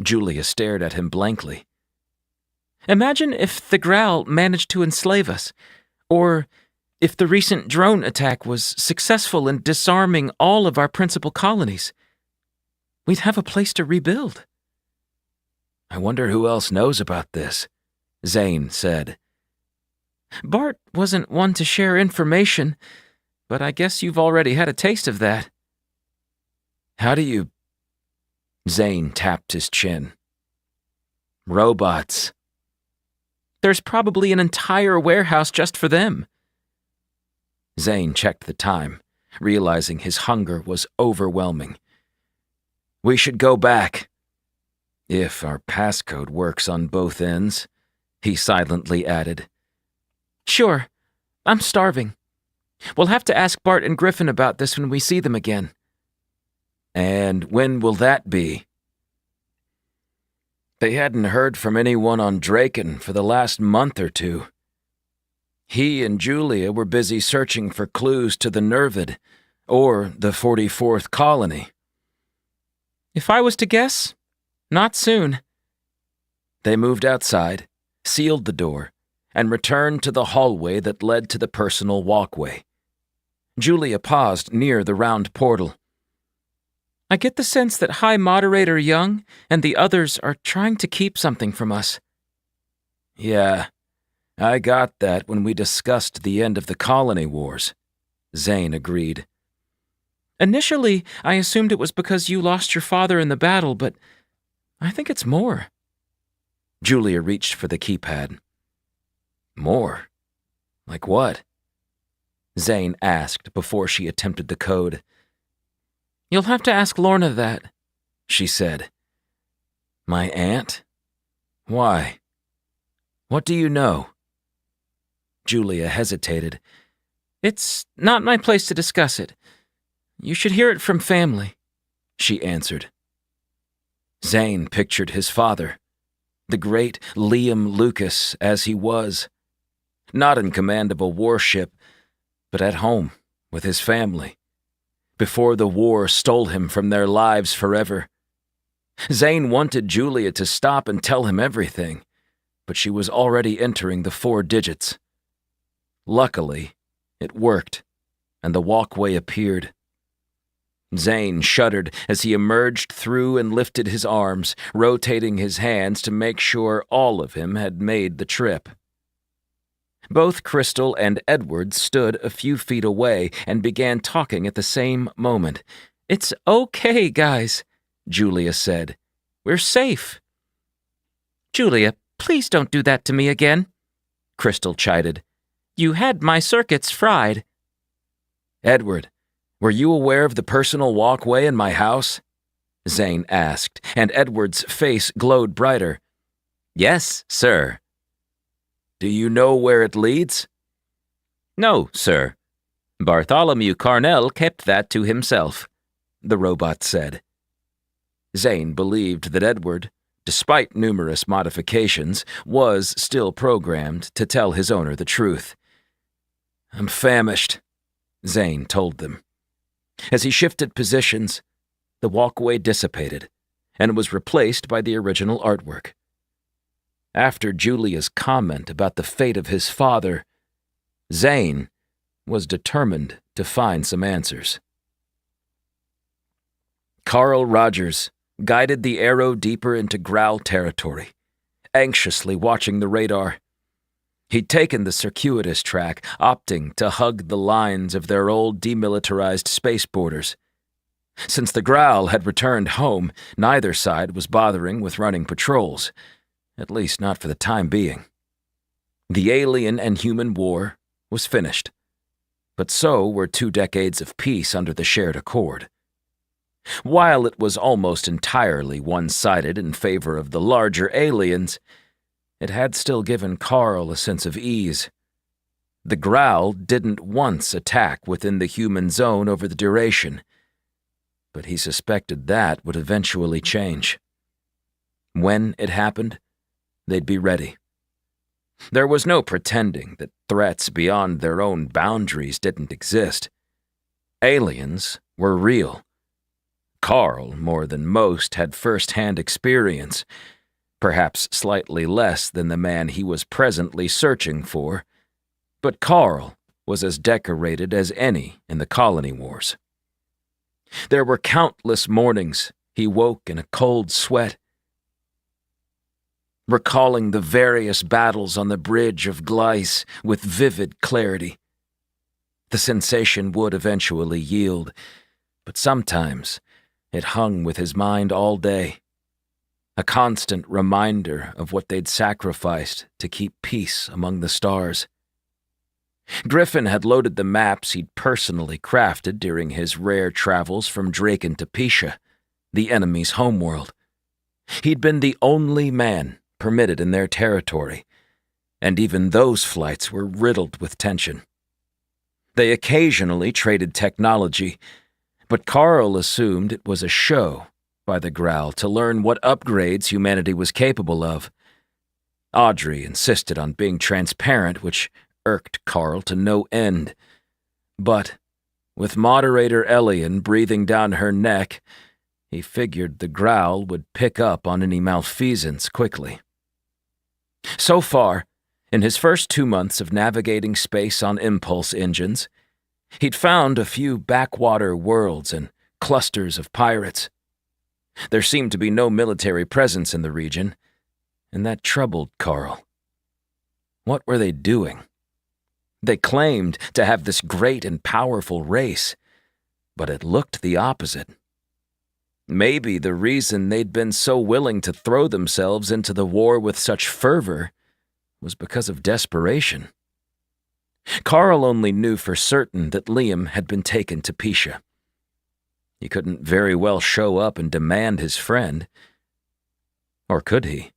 Speaker 1: Julia stared at him blankly.
Speaker 2: Imagine if the growl managed to enslave us, or if the recent drone attack was successful in disarming all of our principal colonies. We'd have a place to rebuild.
Speaker 1: I wonder who else knows about this, Zane said.
Speaker 2: Bart wasn't one to share information, but I guess you've already had a taste of that.
Speaker 1: How do you... Zane tapped his chin. Robots.
Speaker 2: There's probably an entire warehouse just for them.
Speaker 1: Zane checked the time, realizing his hunger was overwhelming. We should go back. If our passcode works on both ends, he silently added.
Speaker 2: Sure. I'm starving. We'll have to ask Bart and Griffin about this when we see them again.
Speaker 1: And when will that be? They hadn't heard from anyone on Draken for the last month or two. He and Julia were busy searching for clues to the Nervid, or the 44th colony.
Speaker 2: If I was to guess, not soon.
Speaker 1: They moved outside, sealed the door, and returned to the hallway that led to the personal walkway. Julia paused near the round portal.
Speaker 2: I get the sense that High Moderator Young and the others are trying to keep something from us.
Speaker 1: Yeah, I got that when we discussed the end of the colony wars, Zane agreed.
Speaker 2: Initially, I assumed it was because you lost your father in the battle, but I think it's more.
Speaker 1: Julia reached for the keypad. More? Like what? Zane asked before she attempted the code.
Speaker 2: You'll have to ask Lorna that,
Speaker 1: she said. My aunt? Why? What do you know? Julia hesitated.
Speaker 2: It's not my place to discuss it. You should hear it from family, she answered.
Speaker 1: Zane pictured his father, the great Liam Lucas as he was, not in command of a warship, but at home with his family, before the war stole him from their lives forever. Zane wanted Julia to stop and tell him everything, but she was already entering the 4 digits. Luckily, it worked, and the walkway appeared. Zane shuddered as he emerged through and lifted his arms, rotating his hands to make sure all of him had made the trip. Both Crystal and Edward stood a few feet away and began talking at the same moment.
Speaker 2: It's okay, guys, Julia said. We're safe. Julia, please don't do that to me again, Crystal chided. You had my circuits fried.
Speaker 1: Edward, were you aware of the personal walkway in my house? Zane asked, and Edward's face glowed brighter.
Speaker 2: Yes, sir.
Speaker 1: Do you know where it leads?
Speaker 2: No, sir. Bartholomew Carnell kept that to himself, the robot said.
Speaker 1: Zane believed that Edward, despite numerous modifications, was still programmed to tell his owner the truth. I'm famished, Zane told them. As he shifted positions, the walkway dissipated and was replaced by the original artwork. After Julia's comment about the fate of his father, Zane was determined to find some answers. Carl Rogers guided the arrow deeper into Growl territory, anxiously watching the radar. He'd taken the circuitous track, opting to hug the lines of their old demilitarized space borders. Since the Growl had returned home, neither side was bothering with running patrols, at least not for the time being. The alien and human war was finished, but so were 2 decades of peace under the shared accord. While it was almost entirely one-sided in favor of the larger aliens, it had still given Carl a sense of ease. The Growl didn't once attack within the human zone over the duration, but he suspected that would eventually change. When it happened, they'd be ready. There was no pretending that threats beyond their own boundaries didn't exist. Aliens were real. Carl, more than most, had first-hand experience, perhaps slightly less than the man he was presently searching for, but Carl was as decorated as any in the colony wars. There were countless mornings he woke in a cold sweat, recalling the various battles on the bridge of Guice with vivid clarity. The sensation would eventually yield, but sometimes it hung with his mind all day, a constant reminder of what they'd sacrificed to keep peace among the stars. Griffin had loaded the maps he'd personally crafted during his rare travels from Draken to Pisha, the enemy's homeworld. He'd been the only man permitted in their territory, and even those flights were riddled with tension. They occasionally traded technology, but Carl assumed it was a show by the Growl to learn what upgrades humanity was capable of. Audrey insisted on being transparent, which irked Carl to no end. But, with moderator Elian breathing down her neck, he figured the Growl would pick up on any malfeasance quickly. So far, in his first 2 months of navigating space on impulse engines, he'd found a few backwater worlds and clusters of pirates. There seemed to be no military presence in the region, and that troubled Carl. What were they doing? They claimed to have this great and powerful race, but it looked the opposite. Maybe the reason they'd been so willing to throw themselves into the war with such fervor was because of desperation. Carl only knew for certain that Liam had been taken to Pisha. He couldn't very well show up and demand his friend. Or could he?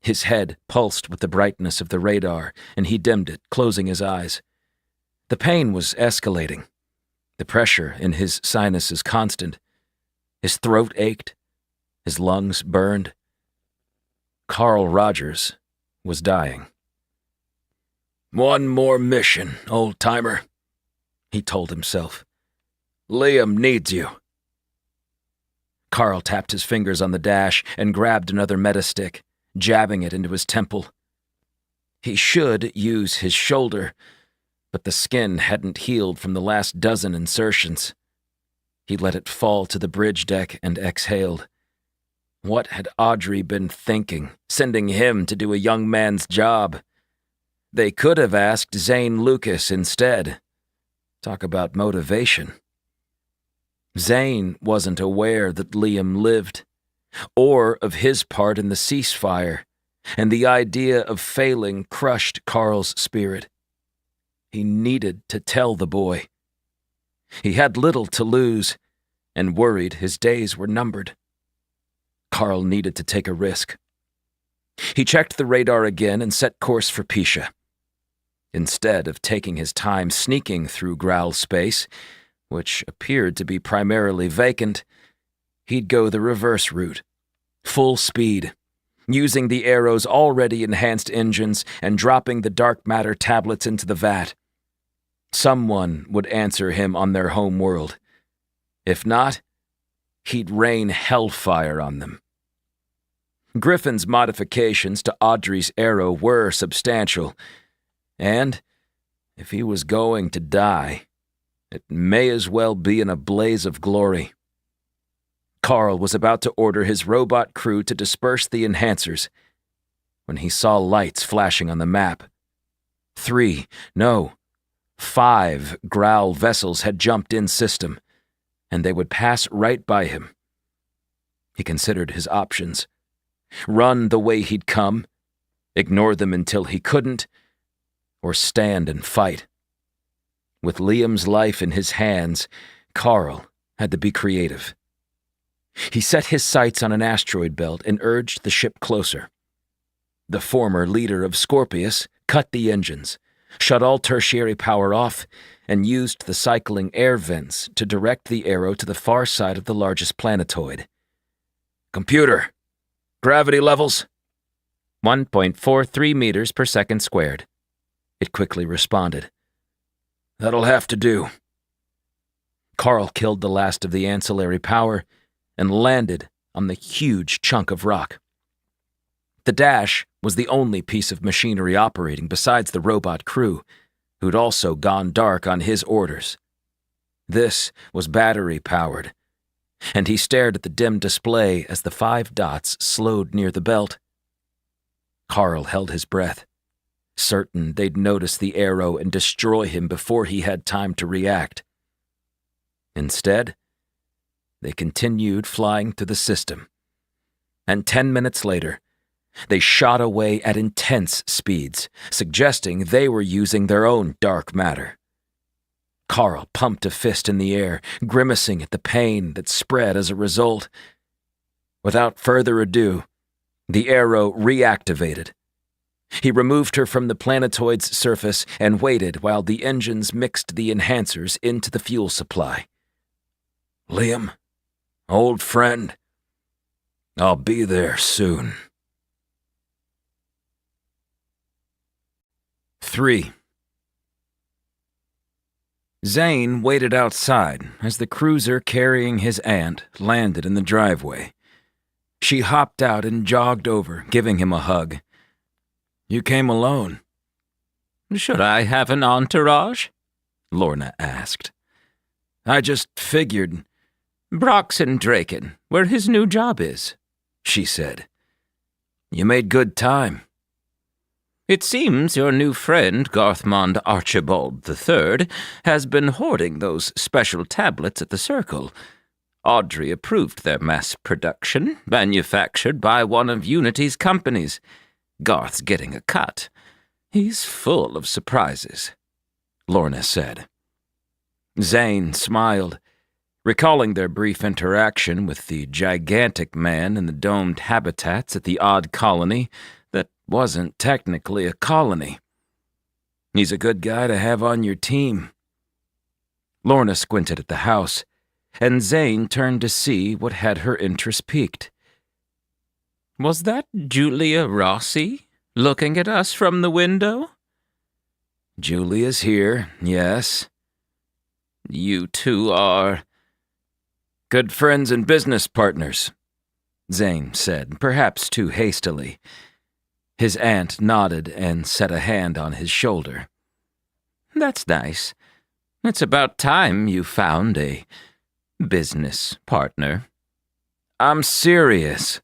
Speaker 1: His head pulsed with the brightness of the radar, and he dimmed it, closing his eyes. The pain was escalating. The pressure in his sinuses constant. His throat ached. His lungs burned. Carl Rogers was dying. "One more mission, old-timer," he told himself. "Liam needs you." Carl tapped his fingers on the dash and grabbed another metastick, jabbing it into his temple. He should use his shoulder, but the skin hadn't healed from the last dozen insertions. He let it fall to the bridge deck and exhaled. What had Audrey been thinking, sending him to do a young man's job? They could have asked Zane Lucas instead. Talk about motivation. Zane wasn't aware that Liam lived, or of his part in the ceasefire, and the idea of failing crushed Carl's spirit. He needed to tell the boy. He had little to lose, and worried his days were numbered. Carl needed to take a risk. He checked the radar again and set course for Pisha. Instead of taking his time sneaking through Growl space, which appeared to be primarily vacant, he'd go the reverse route, full speed, using the Arrow's already enhanced engines and dropping the dark matter tablets into the vat. Someone would answer him on their home world. If not, he'd rain hellfire on them. Griffin's modifications to Audrey's Arrow were substantial, and if he was going to die, it may as well be in a blaze of glory. Carl was about to order his robot crew to disperse the enhancers when he saw lights flashing on the map. 5 Growl vessels had jumped in system, and they would pass right by him. He considered his options. Run the way he'd come, ignore them until he couldn't, or stand and fight. With Liam's life in his hands, Carl had to be creative. He set his sights on an asteroid belt and urged the ship closer. The former leader of Scorpius cut the engines, shut all tertiary power off, and used the cycling air vents to direct the Arrow to the far side of the largest planetoid. "Computer, gravity levels?" 1.43 meters per second squared. It quickly responded. "That'll have to do." Carl killed the last of the ancillary power and landed on the huge chunk of rock. The dash was the only piece of machinery operating besides the robot crew, who'd also gone dark on his orders. This was battery-powered, and he stared at the dim display as the 5 dots slowed near the belt. Carl held his breath, certain they'd notice the Arrow and destroy him before he had time to react. Instead, they continued flying through the system, and 10 minutes later, they shot away at intense speeds, suggesting they were using their own dark matter. Carl pumped a fist in the air, grimacing at the pain that spread as a result. Without further ado, the Arrow reactivated, He removed her from the planetoid's surface and waited while the engines mixed the enhancers into the fuel supply. "Liam, old friend, I'll be there soon." 3. Zane waited outside as the cruiser carrying his aunt landed in the driveway. She hopped out and jogged over, giving him a hug. "You came alone?"
Speaker 2: "Should I have an entourage?" Lorna asked.
Speaker 1: "I just figured—"
Speaker 2: "Brock's in Draken, where his new job is,"
Speaker 1: she said. "You made good time."
Speaker 2: "It seems your new friend, Garthmond Archibald III, has been hoarding those special tablets at the Circle. Audrey approved their mass production, manufactured by one of Unity's companies. Garth's getting a cut. He's full of surprises," Lorna said.
Speaker 1: Zane smiled, recalling their brief interaction with the gigantic man in the domed habitats at the odd colony that wasn't technically a colony. "He's a good guy to have on your team." Lorna squinted at the house, and Zane turned to see what had her interest piqued.
Speaker 2: "Was that Julia Rossi looking at us from the window?"
Speaker 1: "Julia's here, yes."
Speaker 2: "You two are—"
Speaker 1: "Good friends and business partners," Zane said, perhaps too hastily. His aunt nodded and set a hand on his shoulder.
Speaker 2: "That's nice. It's about time you found a business partner."
Speaker 1: "I'm serious,"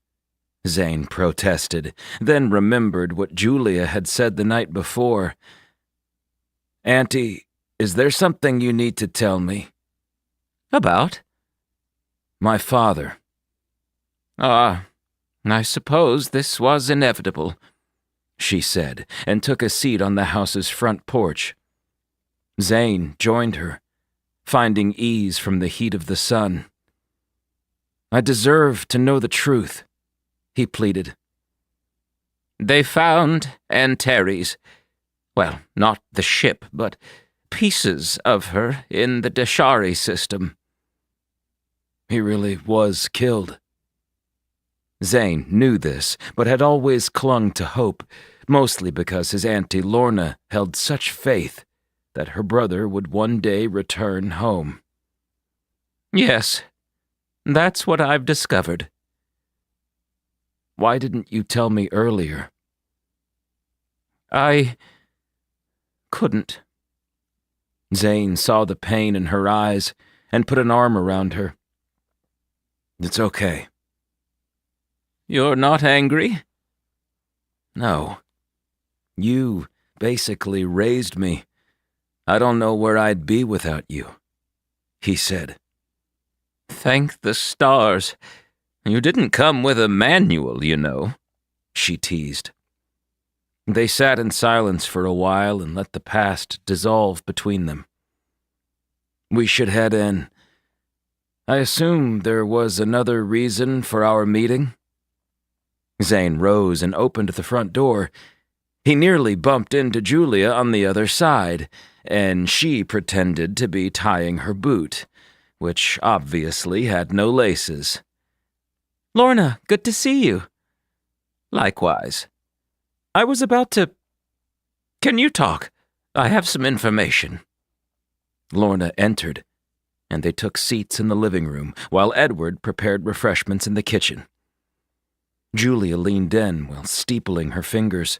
Speaker 1: Zane protested, then remembered what Julia had said the night before. "Auntie, is there something you need to tell me?"
Speaker 2: "About?"
Speaker 1: "My father."
Speaker 2: "I suppose this was inevitable,"
Speaker 1: she said, and took a seat on the house's front porch. Zane joined her, finding ease from the heat of the sun. "I deserve to know the truth," he pleaded.
Speaker 2: "They found Antares. Well, not the ship, but pieces of her in the Dashari system."
Speaker 1: "He really was killed." Zane knew this, but had always clung to hope, mostly because his Auntie Lorna held such faith that her brother would one day return home.
Speaker 2: "Yes, that's what I've discovered."
Speaker 1: "Why didn't you tell me earlier?"
Speaker 2: "I couldn't."
Speaker 1: Zane saw the pain in her eyes and put an arm around her. "It's okay."
Speaker 2: "You're not angry?"
Speaker 1: "No. You basically raised me. I don't know where I'd be without you," he said.
Speaker 2: "Thank the stars. You didn't come with a manual, you know," she teased.
Speaker 1: They sat in silence for a while and let the past dissolve between them. "We should head in. I assume there was another reason for our meeting?" Zane rose and opened the front door. He nearly bumped into Julia on the other side, and she pretended to be tying her boot, which obviously had no laces.
Speaker 2: "Lorna, good to see you." "Likewise. I was about to— Can you talk? I have some information."
Speaker 1: Lorna entered, and they took seats in the living room while Edward prepared refreshments in the kitchen. Julia leaned in while steepling her fingers.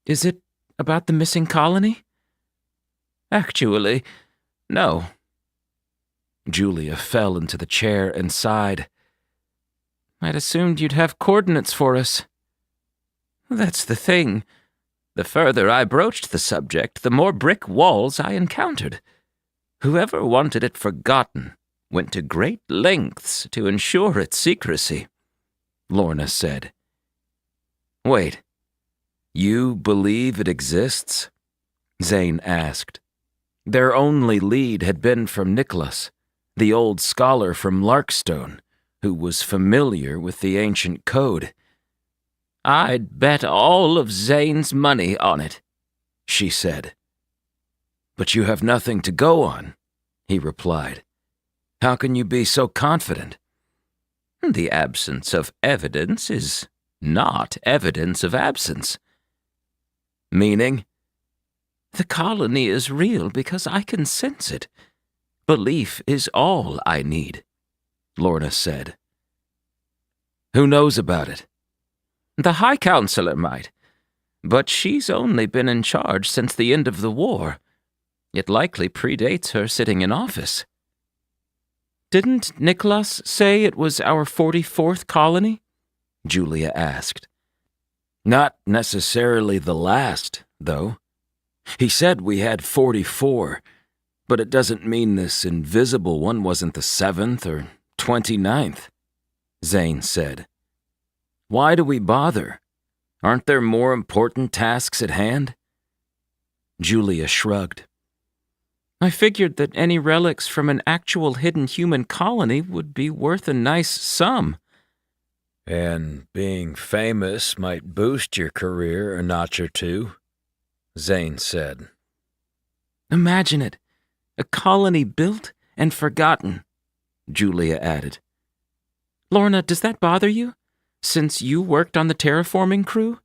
Speaker 2: "Is it about the missing colony?" "Actually, no."
Speaker 1: Julia fell into the chair and sighed.
Speaker 2: "I'd assumed you'd have coordinates for us." "That's the thing. The further I broached the subject, the more brick walls I encountered. Whoever wanted it forgotten went to great lengths to ensure its secrecy," Lorna said.
Speaker 1: "Wait, you believe it exists?" Zane asked. Their only lead had been from Nicholas, the old scholar from Larkstone, who was familiar with the ancient code.
Speaker 2: I'd bet all of Zane's money on it, she said.
Speaker 1: But you have nothing to go on, he replied. How can you be so confident?
Speaker 2: The absence of evidence is not evidence of absence.
Speaker 1: Meaning?
Speaker 2: The colony is real because I can sense it. Belief is all I need, Lorna said.
Speaker 1: Who knows about it?
Speaker 2: The High Counselor might, but she's only been in charge since the end of the war. It likely predates her sitting in office. Didn't Nicholas say it was our 44th colony? Julia asked.
Speaker 1: Not necessarily the last, though. He said we had 44, but it doesn't mean this invisible one wasn't the 7th or 29th, Zane said. Why do we bother? Aren't there more important tasks at hand?
Speaker 2: Julia shrugged. I figured that any relics from an actual hidden human colony would be worth a nice sum.
Speaker 1: And being famous might boost your career a notch or two, Zane said.
Speaker 2: Imagine it, a colony built and forgotten, Julia added. Lorna, does that bother you, since you worked on the terraforming crew?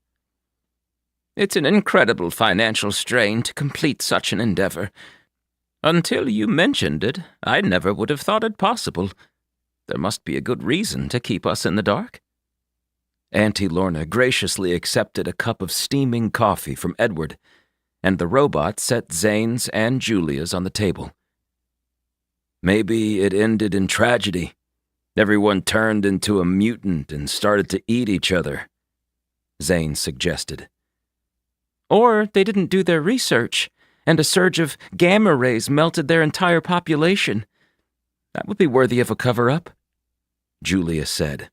Speaker 2: It's an incredible financial strain to complete such an endeavor. Until you mentioned it, I never would have thought it possible. There must be a good reason to keep us in the dark.
Speaker 1: Auntie Lorna graciously accepted a cup of steaming coffee from Edward, and the robot set Zane's and Julia's on the table. Maybe it ended in tragedy. Everyone turned into a mutant and started to eat each other, Zane suggested.
Speaker 2: Or they didn't do their research, and a surge of gamma rays melted their entire population. That would be worthy of a cover-up, Julia said.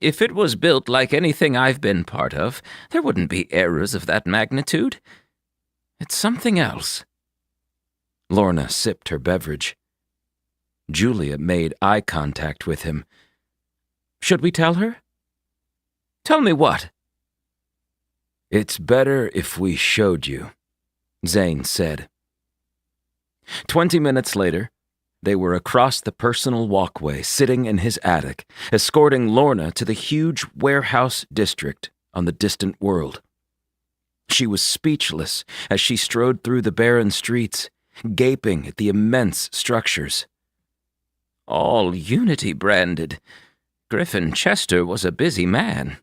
Speaker 2: If it was built like anything I've been part of, there wouldn't be errors of that magnitude. It's something else.
Speaker 1: Lorna sipped her beverage. Julia made eye contact with him.
Speaker 2: Should we tell her? Tell me what?
Speaker 1: It's better if we showed you, Zane said. 20 minutes later, they were across the personal walkway, sitting in his attic, escorting Lorna to the huge warehouse district on the distant world. She was speechless as she strode through the barren streets, gaping at the immense structures. All Unity branded. Griffin Chester was a busy man.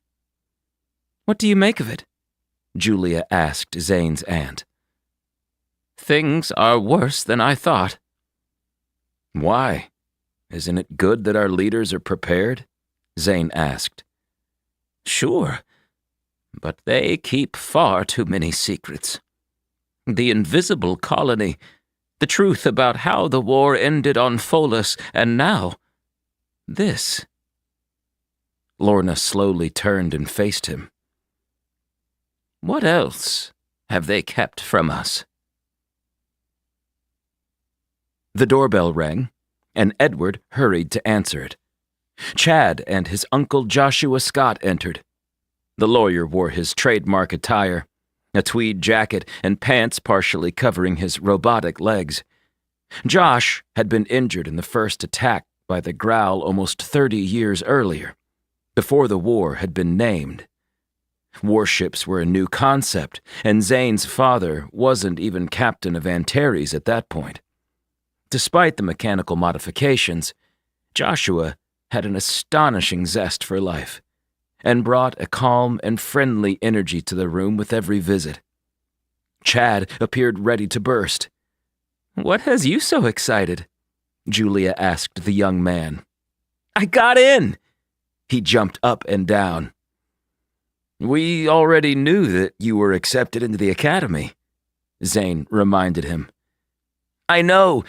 Speaker 1: What do you make of it? Julia asked Zane's aunt. Things are worse than I thought. Why? Isn't it good that our leaders are prepared? Zane asked. Sure, but they keep far too many secrets. The invisible colony, the truth about how the war ended on Pholus, and now, this. Lorna slowly turned and faced him. What else have they kept from us? The doorbell rang, and Edward hurried to answer it. Chad and his uncle Joshua Scott entered. The lawyer wore his trademark attire, a tweed jacket and pants partially covering his robotic legs. Josh had been injured in the first attack by the Growl almost 30 years earlier, before the war had been named. Warships were a new concept, and Zane's father wasn't even captain of Antares at that point. Despite the mechanical modifications, Joshua had an astonishing zest for life, and brought a calm and friendly energy to the room with every visit. Chad appeared ready to burst. What has you so excited? Julia asked the young man. I got in! He jumped up and down. We already knew that you were accepted into the academy, Zane reminded him. I know,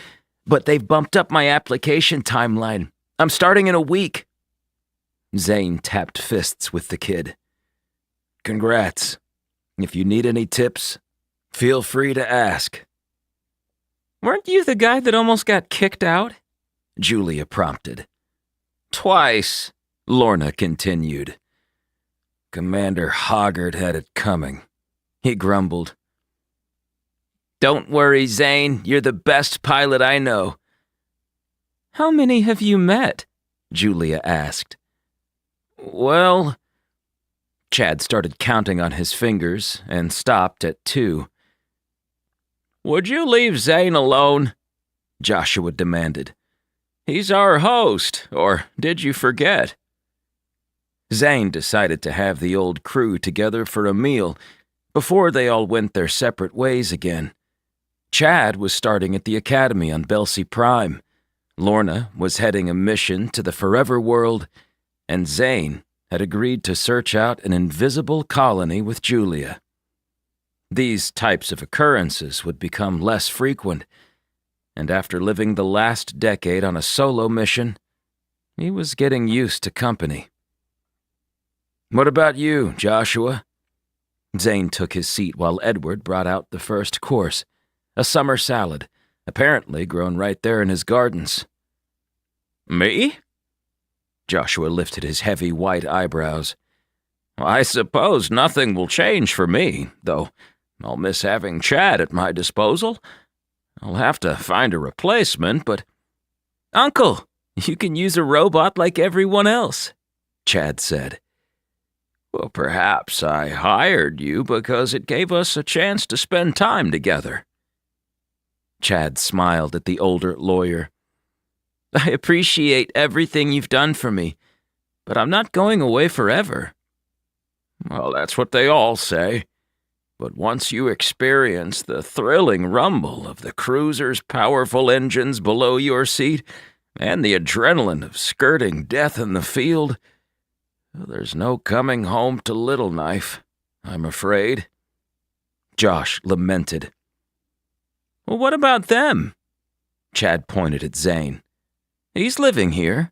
Speaker 1: but they've bumped up my application timeline. I'm starting in a week. Zane tapped fists with the kid. Congrats. If you need any tips, feel free to ask. Weren't you the guy that almost got kicked out? Julia prompted. Twice, Lorna continued. Commander Hoggart had it coming," he grumbled.
Speaker 2: "Don't worry, Zane. You're the best pilot I know." "How many have you met?" Julia asked.
Speaker 1: "Well..." Chad started counting on his fingers and stopped at 2.
Speaker 2: "Would you leave Zane alone?" Joshua demanded. "He's our host, or did you forget?"
Speaker 1: Zane decided to have the old crew together for a meal before they all went their separate ways again. Chad was starting at the academy on Belsey Prime, Lorna was heading a mission to the Forever World, and Zane had agreed to search out an invisible colony with Julia. These types of occurrences would become less frequent, and after living the last decade on a solo mission, he was getting used to company. "What about you, Joshua?" Zane took his seat while Edward brought out the first course, a summer salad, apparently grown right there in his gardens.
Speaker 2: "Me?"
Speaker 1: Joshua lifted his heavy white eyebrows.
Speaker 2: "I suppose nothing will change for me, though I'll miss having Chad at my disposal. I'll have to find a replacement, but—"
Speaker 3: "Uncle, you can use a robot like everyone else," Chad said.
Speaker 2: "Well, perhaps I hired you because it gave us a chance to spend time together."
Speaker 1: Chad smiled at the older lawyer.
Speaker 3: "I appreciate everything you've done for me, but I'm not going away forever."
Speaker 2: "Well, that's what they all say. But once you experience the thrilling rumble of the cruiser's powerful engines below your seat and the adrenaline of skirting death in the field, there's no coming home to Little Knife, I'm afraid."
Speaker 1: Josh lamented.
Speaker 3: "Well, what about them?"
Speaker 1: Chad pointed at Zane.
Speaker 3: "He's living here."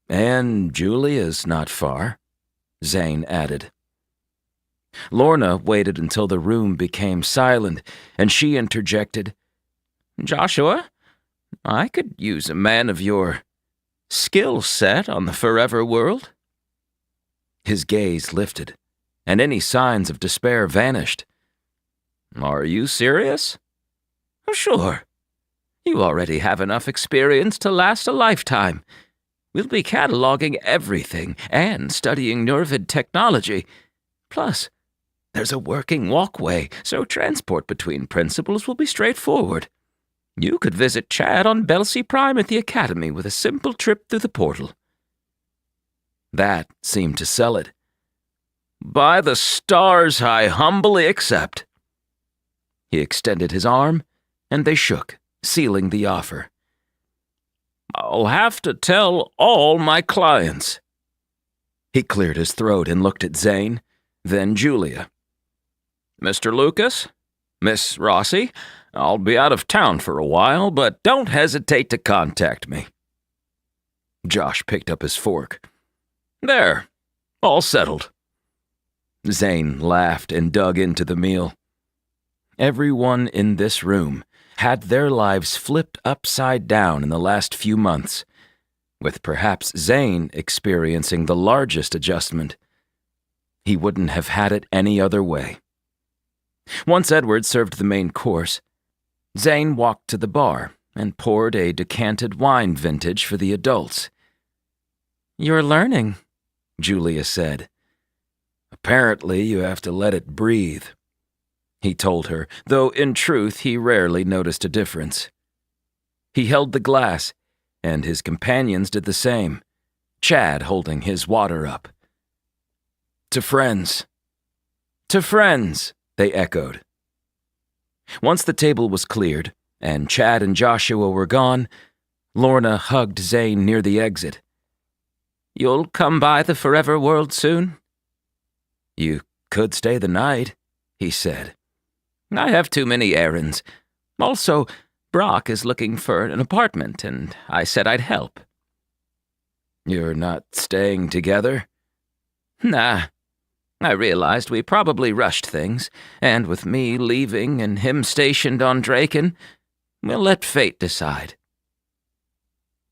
Speaker 1: "And Julia's not far," Zane added. Lorna waited until the room became silent, and she interjected,
Speaker 3: "Joshua, I could use a man of your skill set on the Forever World."
Speaker 1: His gaze lifted, and any signs of despair vanished.
Speaker 2: "Are you serious?"
Speaker 3: "Sure. You already have enough experience to last a lifetime. We'll be cataloging everything and studying Nervid technology. Plus, there's a working walkway, so transport between principals will be straightforward. You could visit Chad on Belsey Prime at the Academy with a simple trip through the portal."
Speaker 1: That seemed to sell it.
Speaker 2: "By the stars, I humbly accept."
Speaker 1: He extended his arm, and they shook, sealing the offer.
Speaker 2: "I'll have to tell all my clients."
Speaker 1: He cleared his throat and looked at Zane, then Julia.
Speaker 2: "Mr. Lucas, Miss Rossi, I'll be out of town for a while, but don't hesitate to contact me."
Speaker 1: Josh picked up his fork.
Speaker 2: "There, all settled."
Speaker 1: Zane laughed and dug into the meal. Everyone in this room had their lives flipped upside down in the last few months, with perhaps Zane experiencing the largest adjustment. He wouldn't have had it any other way. Once Edward served the main course, Zane walked to the bar and poured a decanted wine vintage for the adults.
Speaker 3: "You're learning,"
Speaker 1: Julia said. "Apparently you have to let it breathe," he told her, though in truth he rarely noticed a difference. He held the glass, and his companions did the same, Chad holding his water up. "To friends. To friends," they echoed. Once the table was cleared, and Chad and Joshua were gone, Lorna hugged Zane near the exit.
Speaker 3: "You'll come by the Forever World soon?"
Speaker 1: "You could stay the night," he said.
Speaker 3: "I have too many errands. Also, Brock is looking for an apartment, and I said I'd help."
Speaker 1: "You're not staying together?"
Speaker 3: "Nah. I realized we probably rushed things, and with me leaving and him stationed on Draken, we'll let fate decide."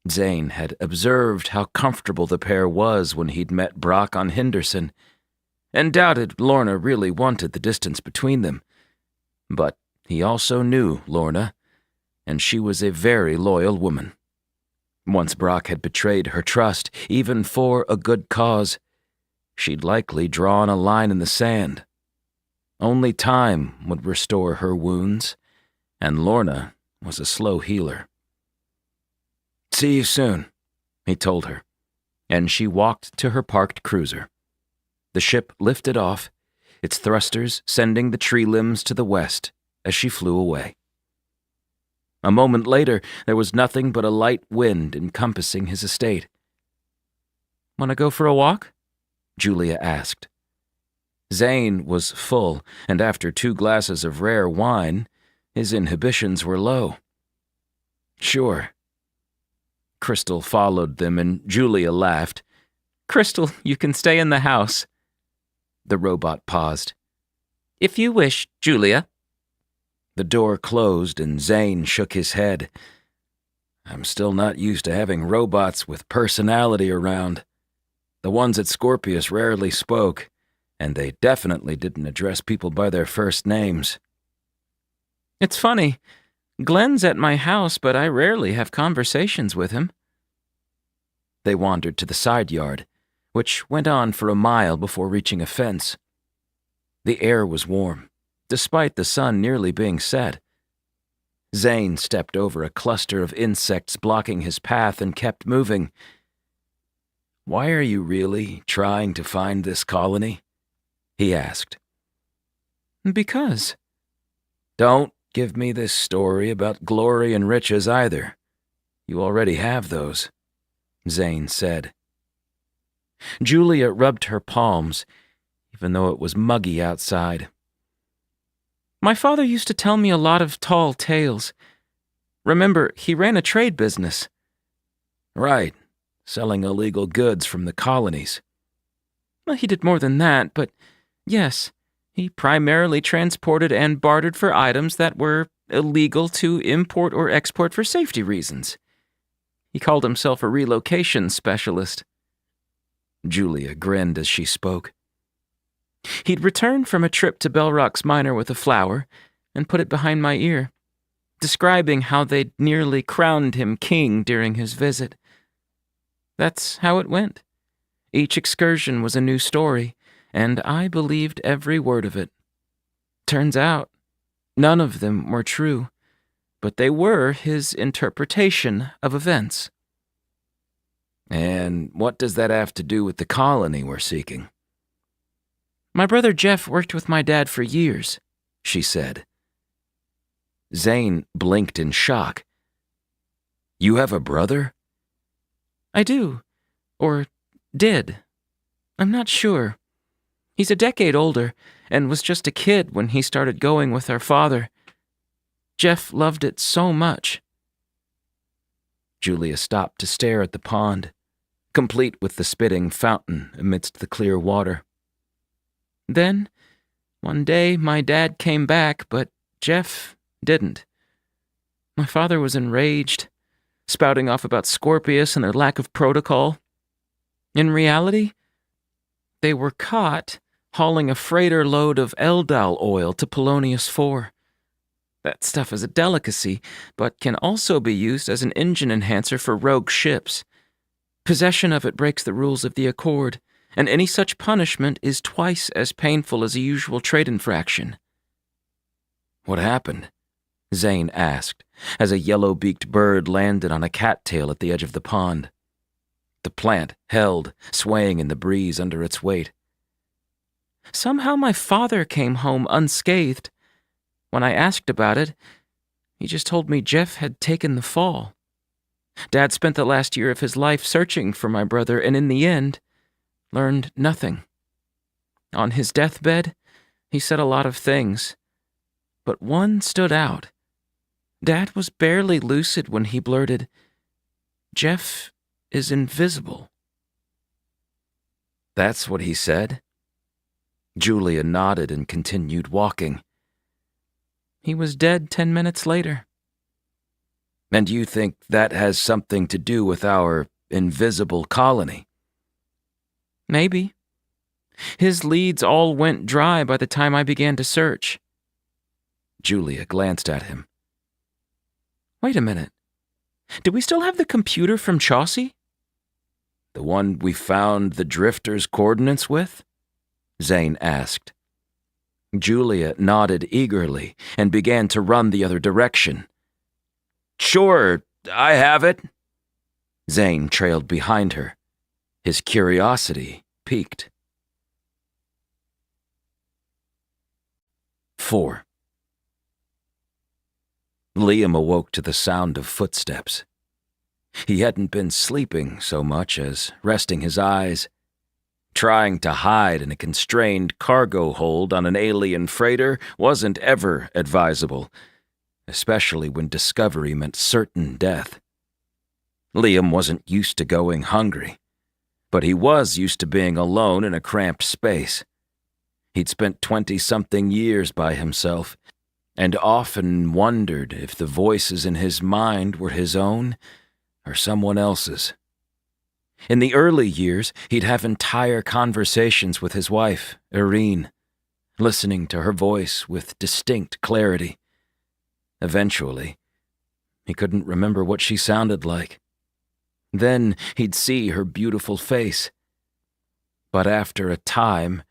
Speaker 1: Zane had observed how comfortable the pair was when he'd met Brock on Henderson, and doubted Lorna really wanted the distance between them. But he also knew Lorna, and she was a very loyal woman. Once Brock had betrayed her trust, even for a good cause, she'd likely drawn a line in the sand. Only time would restore her wounds, and Lorna was a slow healer. "See you soon," he told her, and she walked to her parked cruiser. The ship lifted off, its thrusters sending the tree limbs to the west as she flew away. A moment later, there was nothing but a light wind encompassing his estate. "Want to go for a walk?" Julia asked. Zane was full, and after 2 glasses of rare wine, his inhibitions were low. "Sure." Crystal followed them, and Julia laughed.
Speaker 3: "Crystal, you can stay in the house."
Speaker 1: The robot paused.
Speaker 3: "If you wish, Julia."
Speaker 1: The door closed, and Zane shook his head. "I'm still not used to having robots with personality around. The ones at Scorpius rarely spoke, and they definitely didn't address people by their first names."
Speaker 3: "It's funny. Glenn's at my house, but I rarely have conversations with him."
Speaker 1: They wandered to the side yard, which went on for a mile before reaching a fence. The air was warm, despite the sun nearly being set. Zane stepped over a cluster of insects blocking his path and kept moving. "Why are you really trying to find this colony?" he asked.
Speaker 3: "Because."
Speaker 1: "Don't give me this story about glory and riches either. You already have those," Zane said. Julia rubbed her palms, even though it was muggy outside.
Speaker 3: "My father used to tell me a lot of tall tales. Remember, he ran a trade business."
Speaker 1: "Right, selling illegal goods from the colonies."
Speaker 3: "Well, he did more than that, but yes, he primarily transported and bartered for items that were illegal to import or export for safety reasons. He called himself a relocation specialist."
Speaker 1: Julia grinned as she spoke.
Speaker 3: "He'd returned from a trip to Bellrock's Minor with a flower and put it behind my ear, describing how they'd nearly crowned him king during his visit. That's how it went. Each excursion was a new story, and I believed every word of it. Turns out, none of them were true, but they were his interpretation of events."
Speaker 1: "And what does that have to do with the colony we're seeking?"
Speaker 3: "My brother Jeff worked with my dad for years," she said.
Speaker 1: Zane blinked in shock. "You have a brother?"
Speaker 3: "I do. Or did. I'm not sure. He's a decade older and was just a kid when he started going with our father. Jeff loved it so much."
Speaker 1: Julia stopped to stare at the pond, complete with the spitting fountain amidst the clear water.
Speaker 3: "Then, one day my dad came back, but Jeff didn't. My father was enraged, spouting off about Scorpius and their lack of protocol. In reality, they were caught hauling a freighter load of Eldal oil to Polonius 4. That stuff is a delicacy, but can also be used as an engine enhancer for rogue ships. Possession of it breaks the rules of the Accord, and any such punishment is twice as painful as a usual trade infraction."
Speaker 1: "What happened?" Zane asked, as a yellow-beaked bird landed on a cattail at the edge of the pond. The plant held, swaying in the breeze under its weight.
Speaker 3: "Somehow my father came home unscathed. When I asked about it, he just told me Jeff had taken the fall. Dad spent the last year of his life searching for my brother, and in the end, learned nothing. On his deathbed, he said a lot of things, but one stood out. Dad was barely lucid when he blurted, 'Jeff is invisible.'"
Speaker 1: "That's what he said?" Julia nodded and continued walking.
Speaker 3: "He was dead 10 minutes later."
Speaker 1: "And you think that has something to do with our invisible colony?"
Speaker 3: "Maybe. His leads all went dry by the time I began to search.
Speaker 1: Julia glanced at him.
Speaker 3: Wait a minute. Do we still have the computer from Chaucy?
Speaker 1: The one we found the drifter's coordinates with? Zane asked. Julia nodded eagerly and began to run the other direction. Sure, I have it. Zane trailed behind her. His curiosity piqued. 4. Liam awoke to the sound of footsteps. He hadn't been sleeping so much as resting his eyes. Trying to hide in a constrained cargo hold on an alien freighter wasn't ever advisable, especially when discovery meant certain death. Liam wasn't used to going hungry, but he was used to being alone in a cramped space. He'd spent 20-something years by himself, and often wondered if the voices in his mind were his own or someone else's. In the early years, he'd have entire conversations with his wife, Irene, listening to her voice with distinct clarity. Eventually, he couldn't remember what she sounded like. Then he'd see her beautiful face. But after a time,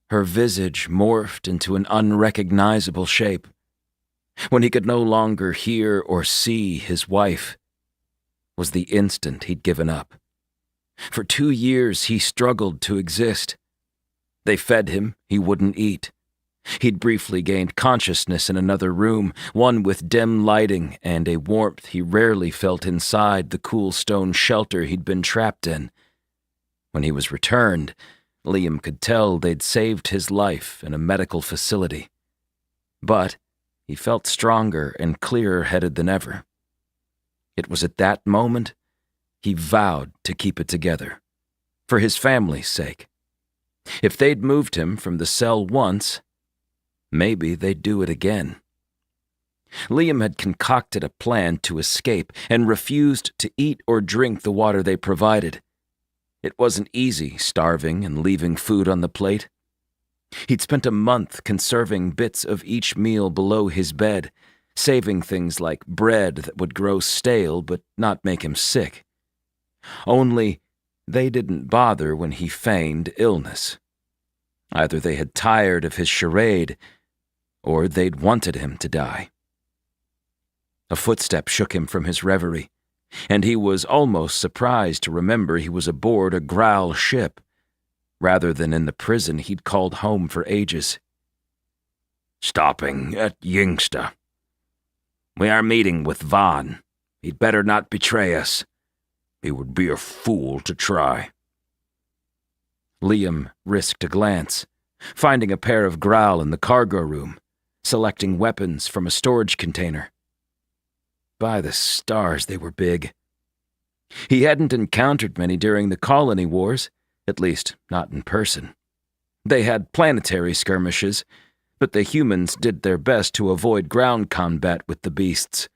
Speaker 1: her visage morphed into an unrecognizable shape. When he could no longer hear or see his wife, was the instant he'd given up. For 2 years he struggled to exist. They fed him, he wouldn't eat. He'd briefly gained consciousness in another room, one with dim lighting and a warmth he rarely felt inside the cool stone shelter he'd been trapped in. When he was returned, Liam could tell they'd saved his life in a medical facility. But he felt stronger and clearer-headed than ever. It was at that moment he vowed to keep it together, for his family's sake. If they'd moved him from the cell once, maybe they'd do it again. Liam had concocted a plan to escape and refused to eat or drink the water they provided. It wasn't easy starving and leaving food on the plate. He'd spent a month conserving bits of each meal below his bed, saving things like bread that would grow stale but not make him sick. Only they didn't bother when he feigned illness. Either they had tired of his charade, or they'd wanted him to die. A footstep shook him from his reverie, and he was almost surprised to remember he was aboard a Growl ship, rather than in the prison he'd called home for ages.
Speaker 2: Stopping at Yingsta. We are meeting with Vaughan. He'd better not betray us. He would be a fool to try.
Speaker 1: Liam risked a glance, finding a pair of Growl in the cargo room, selecting weapons from a storage container. By the stars, they were big. He hadn't encountered many during the colony wars, at least not in person. They had planetary skirmishes, but the humans did their best to avoid ground combat with the beasts.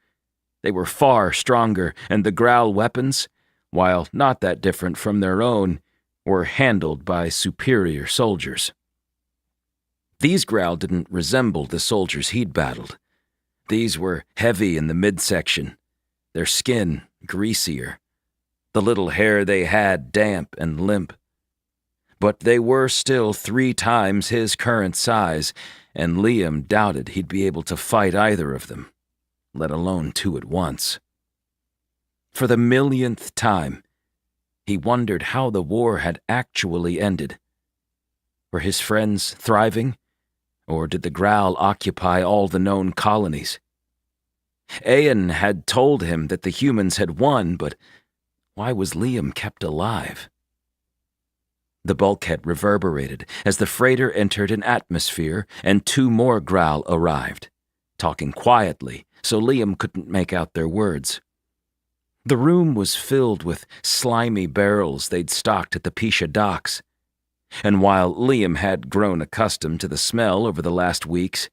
Speaker 1: They were far stronger, and the Growl weapons, while not that different from their own, were handled by superior soldiers. These Growl didn't resemble the soldiers he'd battled. These were heavy in the midsection, their skin greasier, the little hair they had damp and limp. But they were still 3 times his current size, and Liam doubted he'd be able to fight either of them, let alone 2 at once. For the millionth time, he wondered how the war had actually ended. Were his friends thriving, or did the Growl occupy all the known colonies? Ayan had told him that the humans had won, but why was Liam kept alive? The bulkhead reverberated as the freighter entered an atmosphere and 2 more Growl arrived, talking quietly so Liam couldn't make out their words. The room was filled with slimy barrels they'd stocked at the Pisha docks, and while Liam had grown accustomed to the smell over the last weeks,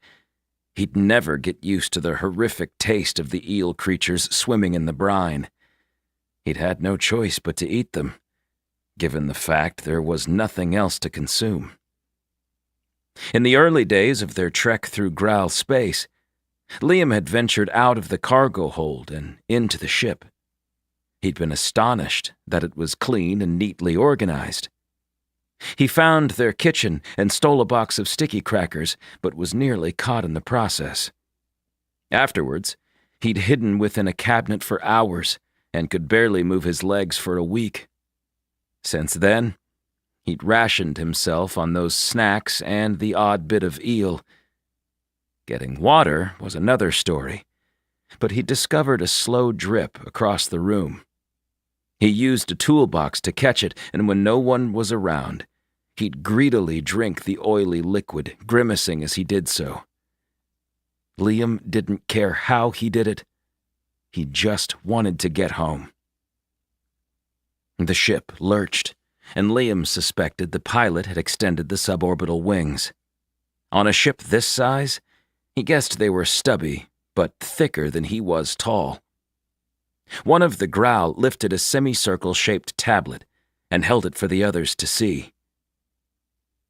Speaker 1: he'd never get used to the horrific taste of the eel creatures swimming in the brine. He'd had no choice but to eat them, given the fact there was nothing else to consume. In the early days of their trek through Graal space, Liam had ventured out of the cargo hold and into the ship. He'd been astonished that it was clean and neatly organized. He found their kitchen and stole a box of sticky crackers, but was nearly caught in the process. Afterwards, he'd hidden within a cabinet for hours and could barely move his legs for a week. Since then, he'd rationed himself on those snacks and the odd bit of eel. Getting water was another story, but he discovered a slow drip across the room. He used a toolbox to catch it, and when no one was around, he'd greedily drink the oily liquid, grimacing as he did so. Liam didn't care how he did it. He just wanted to get home. The ship lurched, and Liam suspected the pilot had extended the suborbital wings. On a ship this size, he guessed they were stubby, but thicker than he was tall. One of the Graal lifted a semicircle-shaped tablet and held it for the others to see.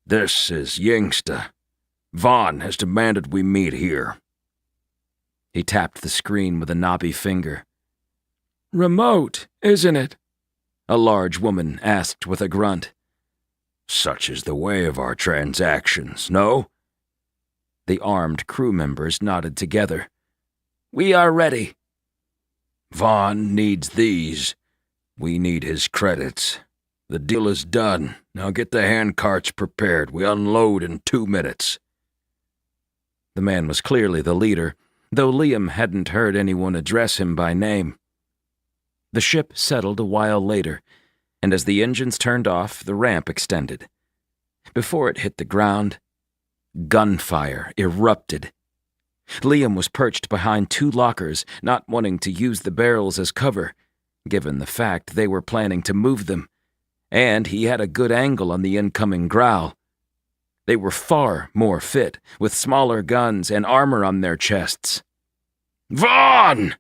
Speaker 2: "This is Yingsta. Vaughan has demanded we meet here."
Speaker 1: He tapped the screen with a knobby finger.
Speaker 4: "Remote, isn't it?"
Speaker 1: A large woman asked with a grunt.
Speaker 2: "Such is the way of our transactions, no?"
Speaker 1: The armed crew members nodded together. "We are ready."
Speaker 2: "Vaughan needs these. We need his credits. The deal is done. Now get the handcarts prepared. We unload in 2 minutes."
Speaker 1: The man was clearly the leader, though Liam hadn't heard anyone address him by name. The ship settled a while later, and as the engines turned off, the ramp extended. Before it hit the ground, gunfire erupted. Liam was perched behind 2 lockers, not wanting to use the barrels as cover, given the fact they were planning to move them, and he had a good angle on the incoming growl. They were far more fit, with smaller guns and armor on their chests.
Speaker 2: "Vaughan!"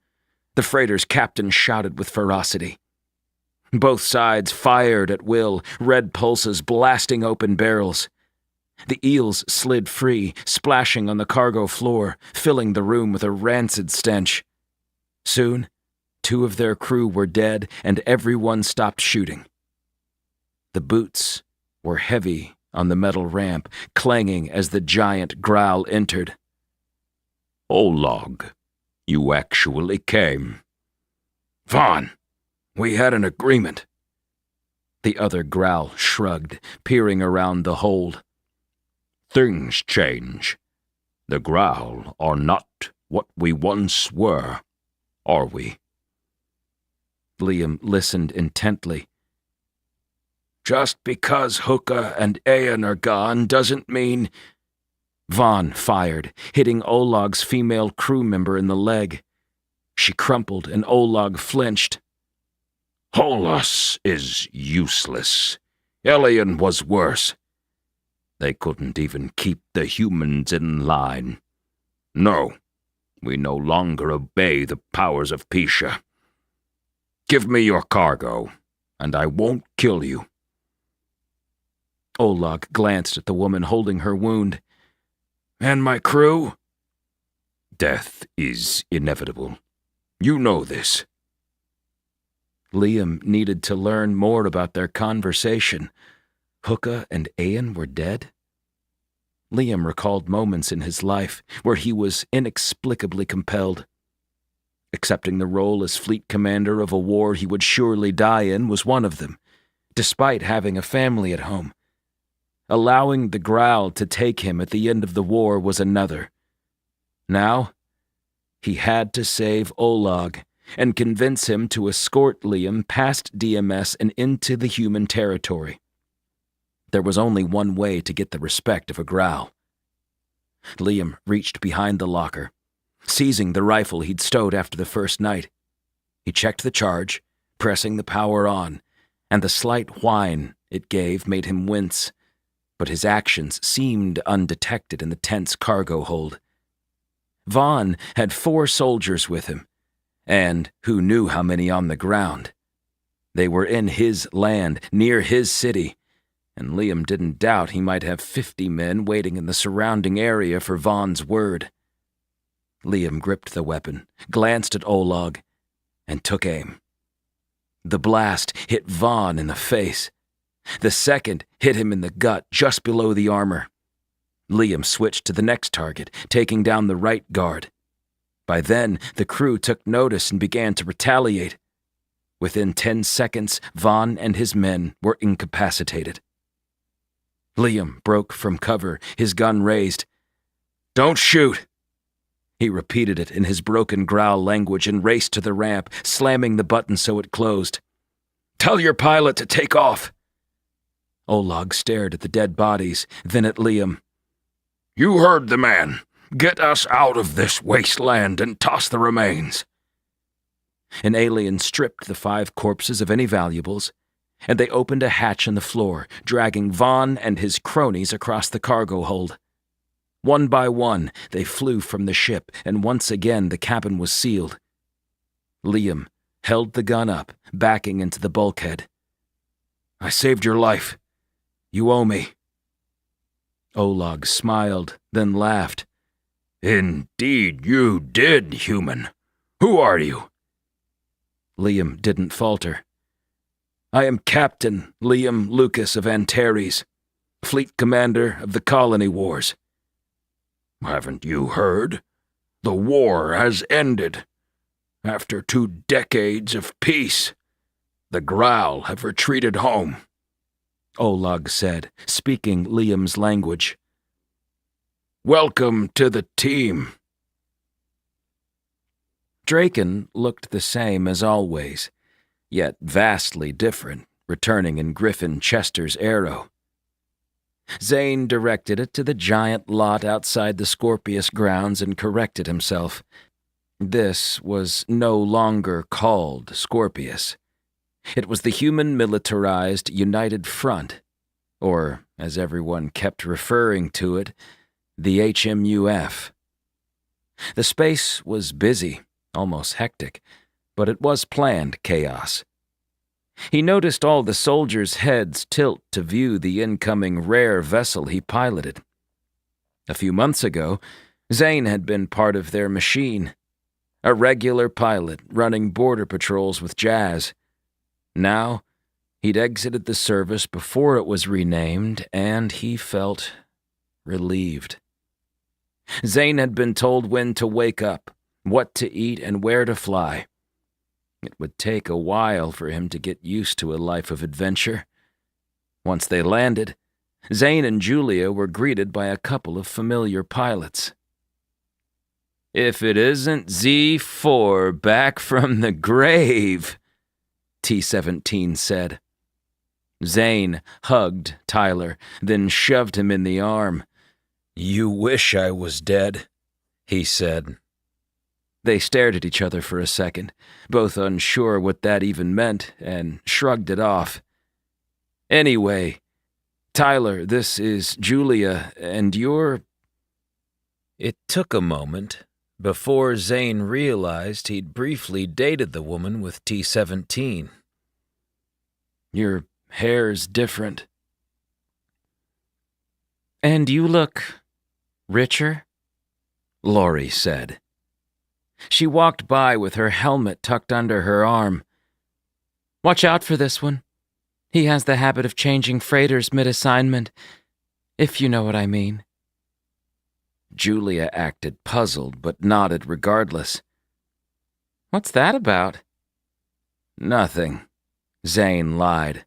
Speaker 1: The freighter's captain shouted with ferocity. Both sides fired at will, red pulses blasting open barrels. The eels slid free, splashing on the cargo floor, filling the room with a rancid stench. Soon, 2 of their crew were dead, and everyone stopped shooting. The boots were heavy on the metal ramp, clanging as the giant growl entered.
Speaker 2: "Olag, you actually came." "Vaughan, we had an agreement."
Speaker 1: The other growl shrugged, peering around the hold.
Speaker 2: "Things change. The Growl are not what we once were, are we?"
Speaker 1: Liam listened intently.
Speaker 2: "Just because Hooka and Ayan are gone doesn't mean—"
Speaker 1: Vaughan fired, hitting Olag's female crew member in the leg. She crumpled and Olag flinched.
Speaker 2: "Holas is useless. Elian was worse. They couldn't even keep the humans in line. No, we no longer obey the powers of Pisha. Give me your cargo, and I won't kill you."
Speaker 1: Olag glanced at the woman holding her wound.
Speaker 2: "And my crew?" "Death is inevitable. You know this."
Speaker 1: Liam needed to learn more about their conversation. Hooka and Ayan were dead? Liam recalled moments in his life where he was inexplicably compelled. Accepting the role as fleet commander of a war he would surely die in was one of them, despite having a family at home. Allowing the Growl to take him at the end of the war was another. Now, he had to save Olag and convince him to escort Liam past DMS and into the human territory. There was only one way to get the respect of a Growl. Liam reached behind the locker, seizing the rifle he'd stowed after the first night. He checked the charge, pressing the power on, and the slight whine it gave made him wince, but his actions seemed undetected in the tense cargo hold. Vaughan had 4 soldiers with him, and who knew how many on the ground. They were in his land, near his city, and Liam didn't doubt he might have 50 men waiting in the surrounding area for Vaughan's word. Liam gripped the weapon, glanced at Olag, and took aim. The blast hit Vaughan in the face. The second hit him in the gut just below the armor. Liam switched to the next target, taking down the right guard. By then, the crew took notice and began to retaliate. Within 10 seconds, Vaughan and his men were incapacitated. Liam broke from cover, his gun raised. "Don't shoot!" He repeated it in his broken growl language and raced to the ramp, slamming the button so it closed. "Tell your pilot to take off!" Olag stared at the dead bodies, then at Liam. "You heard the man. Get us out of this wasteland and toss the remains." An alien stripped the 5 corpses of any valuables, and they opened a hatch in the floor, dragging Vaughan and his cronies across the cargo hold. One by one, they flew from the ship, and once again the cabin was sealed. Liam held the gun up, backing into the bulkhead. "I saved your life. You owe me." Olag smiled, then laughed. "Indeed you did, human. Who are you?" Liam didn't falter. "I am Captain Liam Lucas of Antares, Fleet Commander of the Colony Wars." "Haven't you heard? The war has ended. After 2 decades of peace, the Graal have retreated home," Olag said, speaking Liam's language. "Welcome to the team." Draken looked the same as always, yet vastly different, returning in Griffin Chester's arrow. Zane directed it to the giant lot outside the Scorpius grounds and corrected himself. This was no longer called Scorpius. It was the human militarized United Front, or, as everyone kept referring to it, the HMUF. The space was busy, almost hectic, but it was planned chaos. He noticed all the soldiers' heads tilt to view the incoming rare vessel he piloted. A few months ago, Zane had been part of their machine, a regular pilot running border patrols with Jazz. Now, he'd exited the service before it was renamed, and he felt relieved. Zane had been told when to wake up, what to eat, and where to fly. It would take a while for him to get used to a life of adventure. Once they landed, Zane and Julia were greeted by a couple of familiar pilots. "If it isn't Z4 back from the grave," T-17 said. Zane hugged Tyler, then shoved him in the arm. "You wish I was dead," he said. They stared at each other for a second, both unsure what that even meant, and shrugged it off. "Anyway, Tyler, this is Julia, and you're—" It took a moment before Zane realized he'd briefly dated the woman with T-17. "Your hair's different." "And you look richer," Laurie said. She walked by with her helmet tucked under her arm. "Watch out for this one. He has the habit of changing freighters mid-assignment, if you know what I mean." Julia acted puzzled, but nodded regardless. "What's that about?" "Nothing," Zane lied.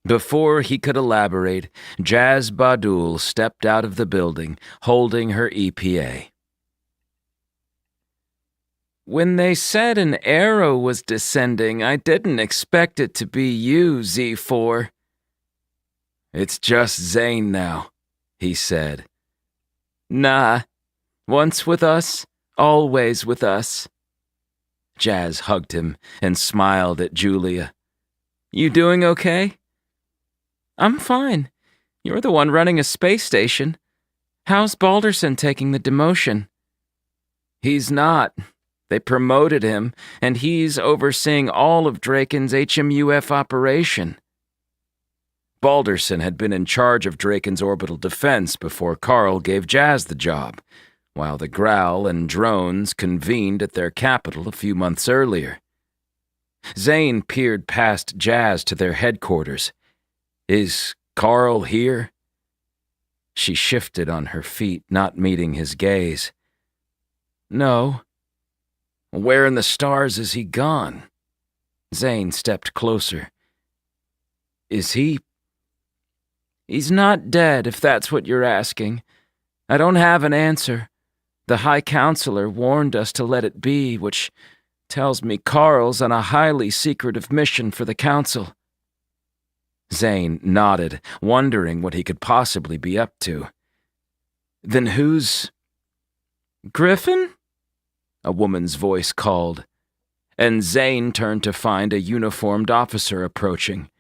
Speaker 1: Before he could elaborate, Jazz Badul stepped out of the building, holding her EPA. "When they said an arrow was descending, I didn't expect it to be you, Z4. "It's just Zane now," he said. "Nah. Once with us, always with us." Jazz hugged him and smiled at Julia. "You doing okay?" "I'm fine. You're the one running a space station. How's Balderson taking the demotion?" "He's not. They promoted him, and he's overseeing all of Draken's HMUF operation." Balderson had been in charge of Draken's orbital defense before Carl gave Jazz the job, while the Growl and drones convened at their capital a few months earlier. Zane peered past Jazz to their headquarters. Is Carl here? She shifted on her feet, not meeting his gaze. No. Where in the stars is he gone? Zane stepped closer. Is he? He's not dead, if that's what you're asking. I don't have an answer. The High Counselor warned us to let it be, which tells me Carl's on a highly secretive mission for the Council. Zane nodded, wondering what he could possibly be up to. Then who's... Griffin? A woman's voice called, and Zane turned to find a uniformed officer approaching.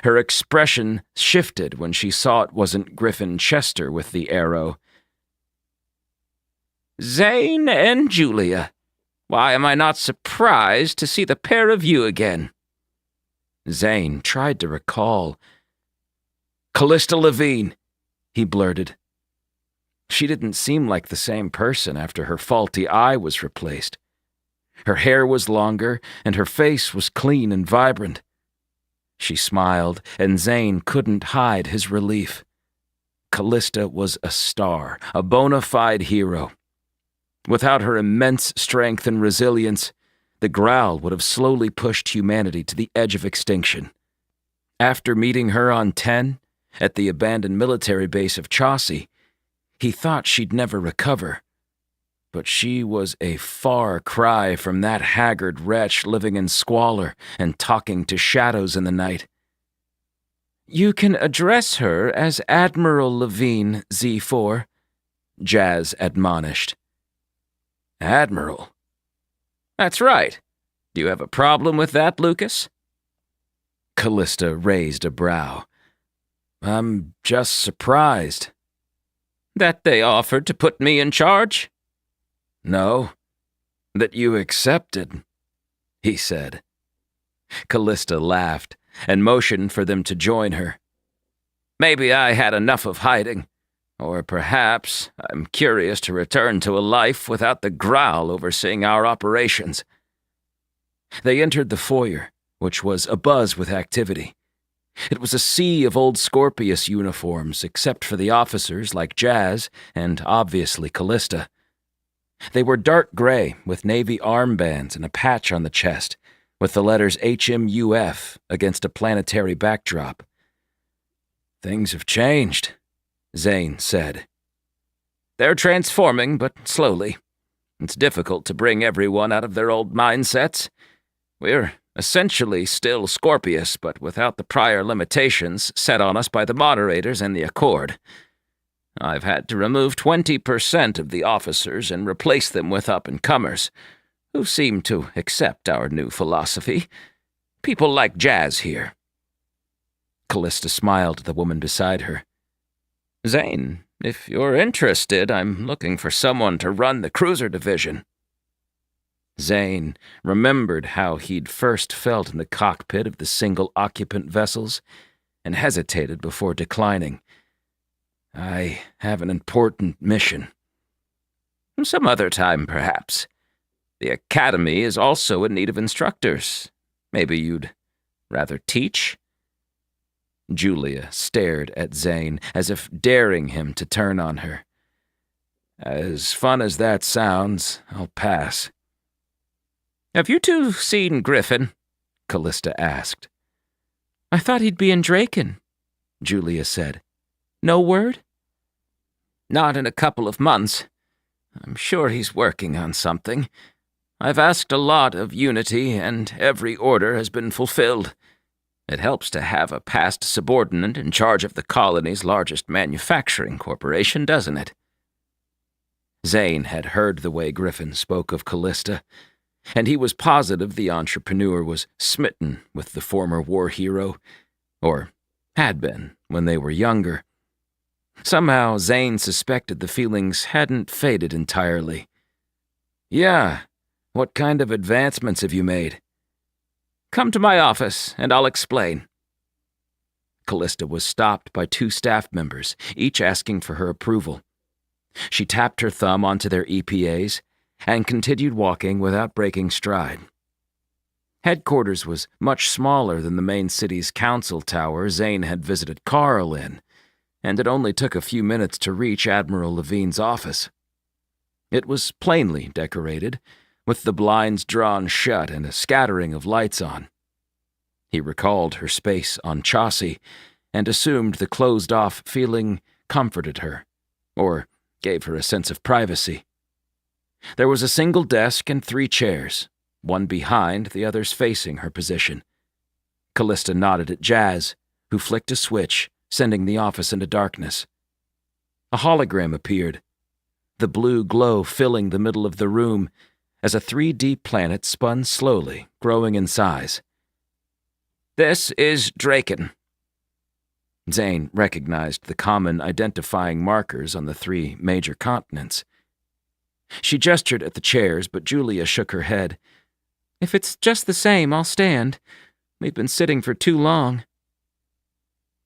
Speaker 1: Her expression shifted when she saw it wasn't Griffin Chester with the arrow.
Speaker 3: Zane and Julia. Why am I not surprised to see the pair of you again?
Speaker 1: Zane tried to recall. Callista Levine, he blurted. She didn't seem like the same person after her faulty eye was replaced. Her hair was longer, and her face was clean and vibrant. She smiled, and Zane couldn't hide his relief. Callista was a star, a bona fide hero. Without her immense strength and resilience, the Growl would have slowly pushed humanity to the edge of extinction. After meeting her on 10, at the abandoned military base of Chaucy, he thought she'd never recover. But she was a far cry from that haggard wretch living in squalor and talking to shadows in the night. You can address her as Admiral Levine, Z4, Jazz admonished. Admiral?
Speaker 3: That's right. Do you have a problem with that, Lucas?
Speaker 1: Callista raised a brow. I'm just surprised.
Speaker 3: That they offered to put me in charge?
Speaker 1: No, that you accepted, he said. Callista laughed and motioned for them to join her.
Speaker 3: Maybe I had enough of hiding, or perhaps I'm curious to return to a life without the Growl overseeing our operations.
Speaker 1: They entered the foyer, which was abuzz with activity. It was a sea of old Scorpius uniforms, except for the officers like Jazz and, obviously, Callista. They were dark gray, with navy armbands and a patch on the chest, with the letters HMUF against a planetary backdrop. Things have changed, Zane said.
Speaker 3: They're transforming, but slowly. It's difficult to bring everyone out of their old mindsets. We're essentially still Scorpius, but without the prior limitations set on us by the moderators and the Accord. I've had to remove 20% of the officers and replace them with up-and-comers, who seem to accept our new philosophy. People like Jazz here.
Speaker 1: Callista smiled at the woman beside her.
Speaker 3: Zane, if you're interested, I'm looking for someone to run the cruiser division.
Speaker 1: Zane remembered how he'd first felt in the cockpit of the single-occupant vessels and hesitated before declining. I have an important mission.
Speaker 3: Some other time, perhaps. The Academy is also in need of instructors. Maybe you'd rather teach?
Speaker 1: Julia stared at Zane as if daring him to turn on her. As fun as that sounds, I'll pass.
Speaker 3: Have you two seen Griffin? Callista asked.
Speaker 2: I thought he'd be in Draken, Julia said. No word?
Speaker 3: Not in a couple of months. I'm sure he's working on something. I've asked a lot of Unity, and every order has been fulfilled. It helps to have a past subordinate in charge of the colony's largest manufacturing corporation, doesn't it?
Speaker 1: Zane had heard the way Griffin spoke of Callista, and he was positive the entrepreneur was smitten with the former war hero, or had been when they were younger. Somehow Zane suspected the feelings hadn't faded entirely. Yeah, what kind of advancements have you made?
Speaker 3: Come to my office, and I'll explain.
Speaker 1: Callista was stopped by 2 staff members, each asking for her approval. She tapped her thumb onto their EPAs and continued walking without breaking stride. Headquarters was much smaller than the main city's council tower Zane had visited Carl in, and it only took a few minutes to reach Admiral Levine's office. It was plainly decorated, with the blinds drawn shut and a scattering of lights on. He recalled her space on Chaucy and assumed the closed-off feeling comforted her, or gave her a sense of privacy. There was a single desk and 3 chairs, one behind, the others facing her position. Callista nodded at Jazz, who flicked a switch, sending the office into darkness. A hologram appeared, the blue glow filling the middle of the room as a 3D planet spun slowly, growing in size.
Speaker 2: This is Draken.
Speaker 1: Zane recognized the common identifying markers on the 3 major continents. She gestured at the chairs, but Julia shook her head.
Speaker 3: If it's just the same, I'll stand. We've been sitting for too long.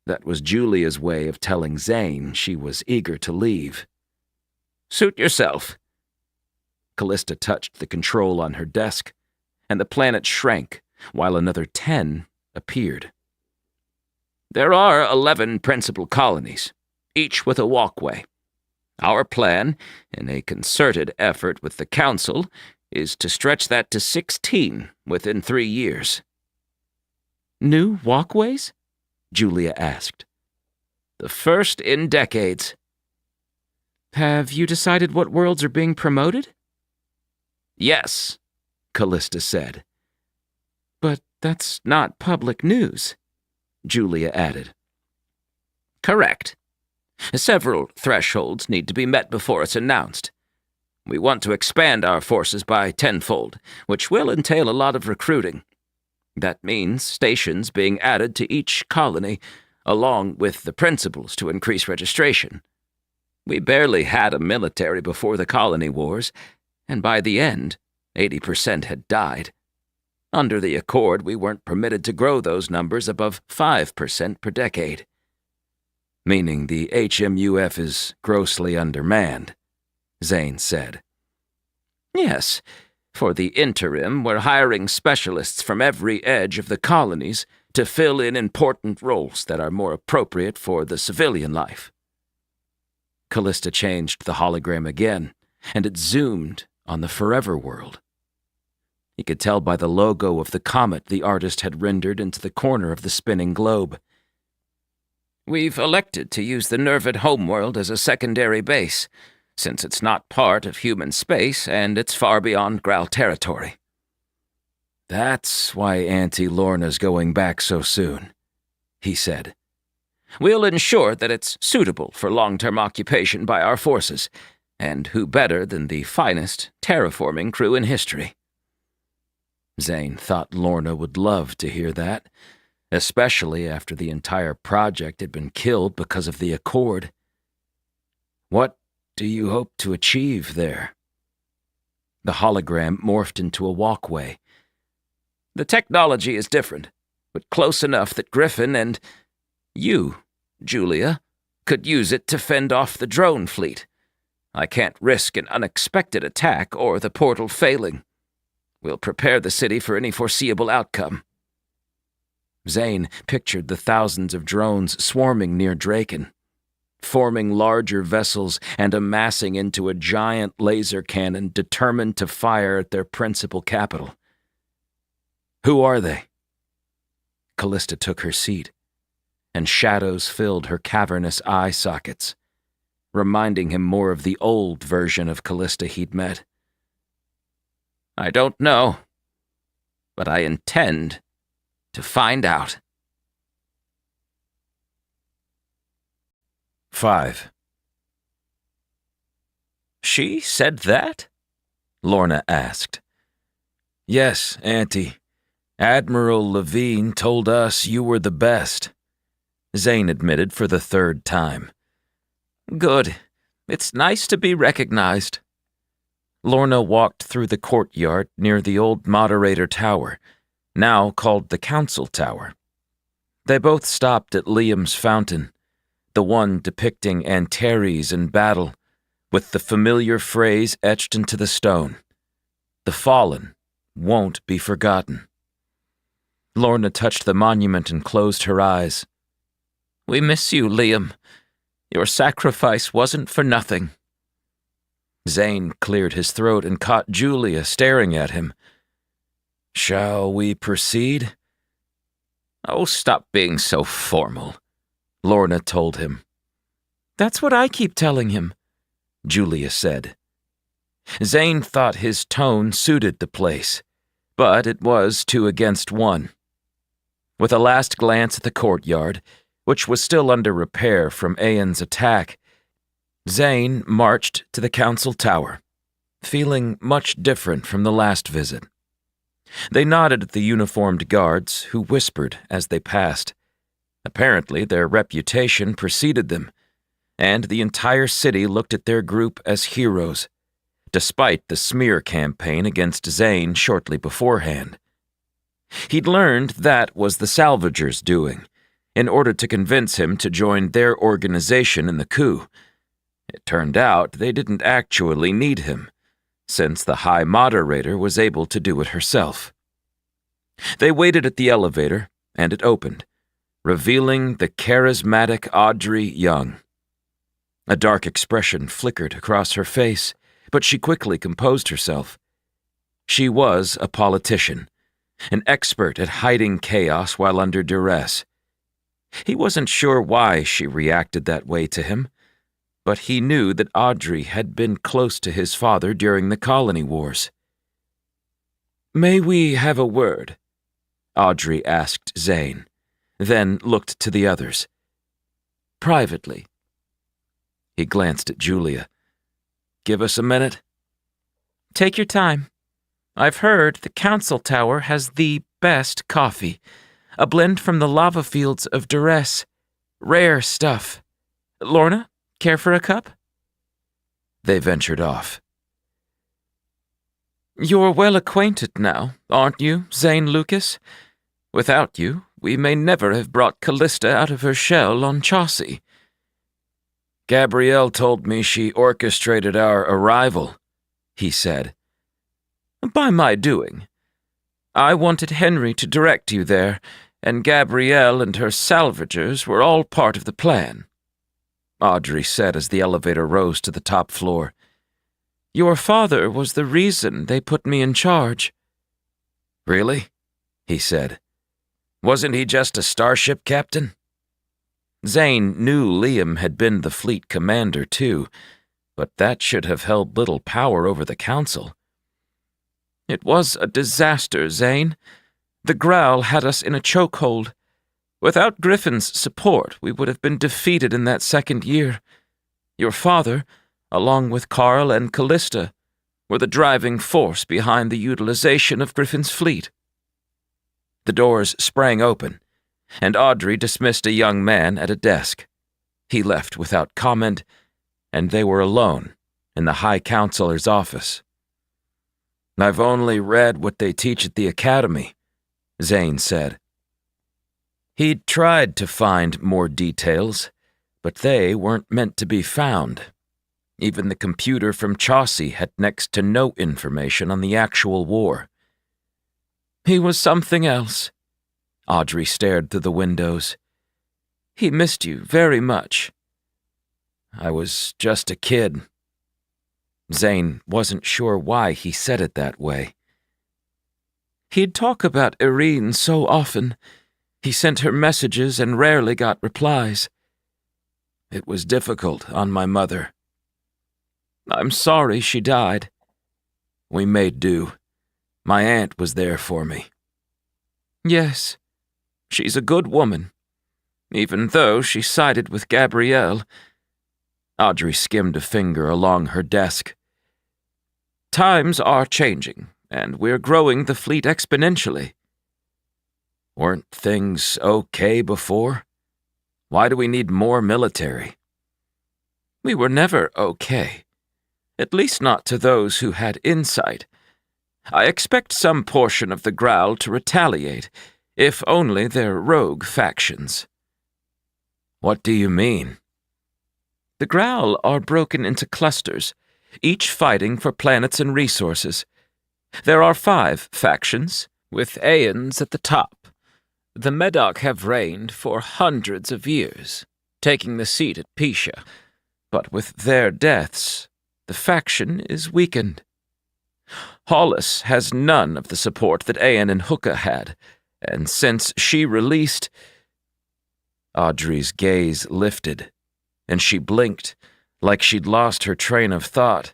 Speaker 1: That was Julia's way of telling Zane she was eager to leave.
Speaker 2: Suit yourself.
Speaker 1: Callista touched the control on her desk, and the planet shrank, while another 10 appeared.
Speaker 2: There are 11 principal colonies, each with a walkway. Our plan, in a concerted effort with the Council, is to stretch that to 16 within 3 years.
Speaker 3: New walkways?
Speaker 1: Julia asked.
Speaker 2: The first in decades.
Speaker 3: Have you decided what worlds are being promoted?
Speaker 2: Yes,
Speaker 1: Callista said.
Speaker 3: But that's not public news,
Speaker 1: Julia added.
Speaker 2: Correct. Several thresholds need to be met before it's announced. We want to expand our forces by 10-fold, which will entail a lot of recruiting. That means stations being added to each colony, along with the principals to increase registration. We barely had a military before the colony wars, and by the end, 80% had died. Under the Accord, we weren't permitted to grow those numbers above 5% per decade.
Speaker 1: Meaning the HMUF is grossly undermanned, Zane said.
Speaker 2: Yes. For the interim, we're hiring specialists from every edge of the colonies to fill in important roles that are more appropriate for the civilian life.
Speaker 1: Callista changed the hologram again, and it zoomed on the Forever world. He could tell by the logo of the comet the artist had rendered into the corner of the spinning globe.
Speaker 2: We've elected to use the Nervid homeworld as a secondary base, since it's not part of human space and it's far beyond Growl territory.
Speaker 1: That's why Auntie Lorna's going back so soon, he said.
Speaker 2: We'll ensure that it's suitable for long-term occupation by our forces, and who better than the finest terraforming crew in history?
Speaker 1: Zane thought Lorna would love to hear that, especially after the entire project had been killed because of the Accord. What do you hope to achieve there? The hologram morphed into a walkway.
Speaker 2: The technology is different, but close enough that Griffin and you, Julia, could use it to fend off the drone fleet. I can't risk an unexpected attack or the portal failing. We'll prepare the city for any foreseeable outcome.
Speaker 1: Zane pictured the thousands of drones swarming near Draken, forming larger vessels and amassing into a giant laser cannon determined to fire at their principal capital. Who are they? Callista took her seat, and shadows filled her cavernous eye sockets, reminding him more of the old version of Callista he'd met.
Speaker 2: I don't know, but I intend to find out.
Speaker 1: 5.
Speaker 2: She said that?
Speaker 1: Lorna asked. Yes, Auntie. Admiral Levine told us you were the best, Zane admitted for the 3rd time.
Speaker 2: Good. It's nice to be recognized.
Speaker 1: Lorna walked through the courtyard near the old moderator tower, now called the Council Tower. They both stopped at Liam's fountain, the one depicting Antares in battle, with the familiar phrase etched into the stone, "The fallen won't be forgotten." Lorna touched the monument and closed her eyes.
Speaker 3: "We miss you, Liam. Your sacrifice wasn't for nothing."
Speaker 1: Zane cleared his throat and caught Julia staring at him. "Shall we proceed?"
Speaker 3: "Oh, stop being so formal,"
Speaker 1: Lorna told him.
Speaker 2: "That's what I keep telling him,"
Speaker 1: Julia said. Zane thought his tone suited the place, but it was 2-against-1. With a last glance at the courtyard, which was still under repair from Aen's attack, Zane marched to the council tower, feeling much different from the last visit. They nodded at the uniformed guards, who whispered as they passed. Apparently, their reputation preceded them, and the entire city looked at their group as heroes, despite the smear campaign against Zane shortly beforehand. He'd learned that was the Salvagers' doing, in order to convince him to join their organization in the coup. It turned out they didn't actually need him, since the High Moderator was able to do it herself. They waited at the elevator, and it opened, revealing the charismatic Audrey Young. A dark expression flickered across her face, but she quickly composed herself. She was a politician, an expert at hiding chaos while under duress. He wasn't sure why she reacted that way to him, but he knew that Audrey had been close to his father during the colony wars.
Speaker 2: "May we have a word?"
Speaker 1: Audrey asked Zane, then looked to the others.
Speaker 2: "Privately."
Speaker 1: He glanced at Julia. "Give us a minute?"
Speaker 2: "Take your time. I've heard the council tower has the best coffee, a blend from the lava fields of duress. Rare stuff. Lorna, care for a cup?"
Speaker 1: They ventured off.
Speaker 2: "You're well acquainted now, aren't you, Zane Lucas? Without you, we may never have brought Callista out of her shell on Chaucy."
Speaker 1: "Gabrielle told me she orchestrated our arrival," he said.
Speaker 2: "By my doing. I wanted Henry to direct you there, and Gabrielle and her salvagers were all part of the plan,"
Speaker 1: Audrey said as the elevator rose to the top floor.
Speaker 2: "Your father was the reason they put me in charge."
Speaker 1: "Really?" he said. "Wasn't he just a starship captain?" Zane knew Liam had been the fleet commander, too, but that should have held little power over the council.
Speaker 2: "It was a disaster, Zane. The growl had us in a chokehold. Without Griffin's support, we would have been defeated in that second year. Your father, along with Carl and Callista, were the driving force behind the utilization of Griffin's fleet."
Speaker 1: The doors sprang open, and Audrey dismissed a young man at a desk. He left without comment, and they were alone in the High Counselor's office. "I've only read what they teach at the academy," Zane said. He'd tried to find more details, but they weren't meant to be found. Even the computer from Chaucy had next to no information on the actual war.
Speaker 2: "He was something else."
Speaker 1: Audrey stared through the windows.
Speaker 2: "He missed you very much."
Speaker 1: "I was just a kid." Zane wasn't sure why he said it that way.
Speaker 2: "He'd talk about Irene so often. He sent her messages and rarely got replies."
Speaker 1: "It was difficult on my mother."
Speaker 2: "I'm sorry she died."
Speaker 1: "We made do. My aunt was there for me."
Speaker 2: "Yes, she's a good woman, even though she sided with Gabrielle."
Speaker 1: Audrey skimmed a finger along her desk.
Speaker 2: "Times are changing, and we're growing the fleet exponentially."
Speaker 1: "Weren't things okay before? Why do we need more military?"
Speaker 2: "We were never okay. At least not to those who had insight. I expect some portion of the Growl to retaliate, if only they're rogue factions.
Speaker 1: What do you mean?
Speaker 2: The Growl are broken into clusters, each fighting for planets and resources. There are 5 factions, with Aeons at the top. The Medoc have reigned for hundreds of years, taking the seat at Pisha. But with their deaths, the faction is weakened. Hollis has none of the support that Aeon and Hooka had, and since she released... Audrey's gaze lifted, and she blinked, like she'd lost her train of thought.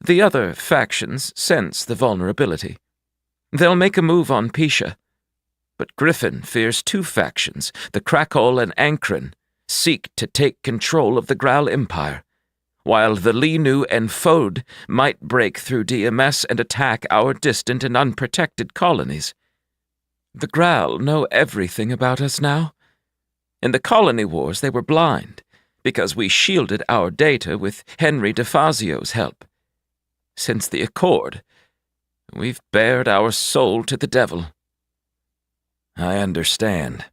Speaker 2: The other factions sense the vulnerability. They'll make a move on Pisha. But Griffin fears 2 factions, the Krakol and Ankren, seek to take control of the Growl Empire, while the Linu and Fode might break through DMS and attack our distant and unprotected colonies. The Growl know everything about us now. In the colony wars they were blind, because we shielded our data with Henry DeFazio's help. Since the Accord, we've bared our soul to the devil.
Speaker 1: I understand.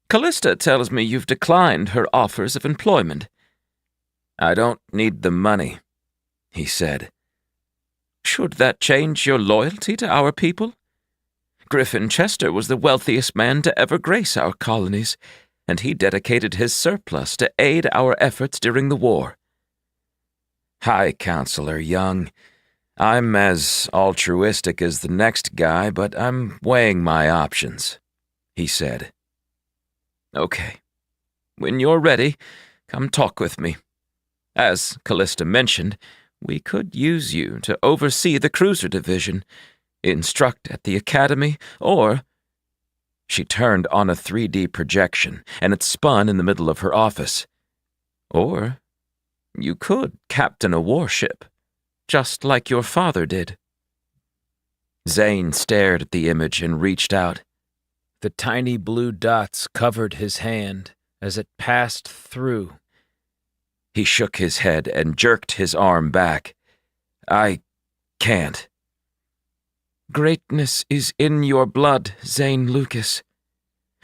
Speaker 2: Callista tells me you've declined her offers of employment.
Speaker 1: I don't need the money, he said.
Speaker 2: Should that change your loyalty to our people? Griffin Chester was the wealthiest man to ever grace our colonies, and he dedicated his surplus to aid our efforts during the war.
Speaker 1: Hi, Counselor Young. I'm as altruistic as the next guy, but I'm weighing my options, he said.
Speaker 2: Okay. When you're ready, come talk with me. As Callista mentioned, we could use you to oversee the cruiser division, instruct at the academy, or...
Speaker 1: She turned on a 3D projection, and it spun in the middle of her office.
Speaker 2: Or you could captain a warship, just like your father did.
Speaker 1: Zane stared at the image and reached out.
Speaker 3: The tiny blue dots covered his hand as it passed through.
Speaker 1: He shook his head and jerked his arm back. I can't.
Speaker 2: Greatness is in your blood, Zane Lucas.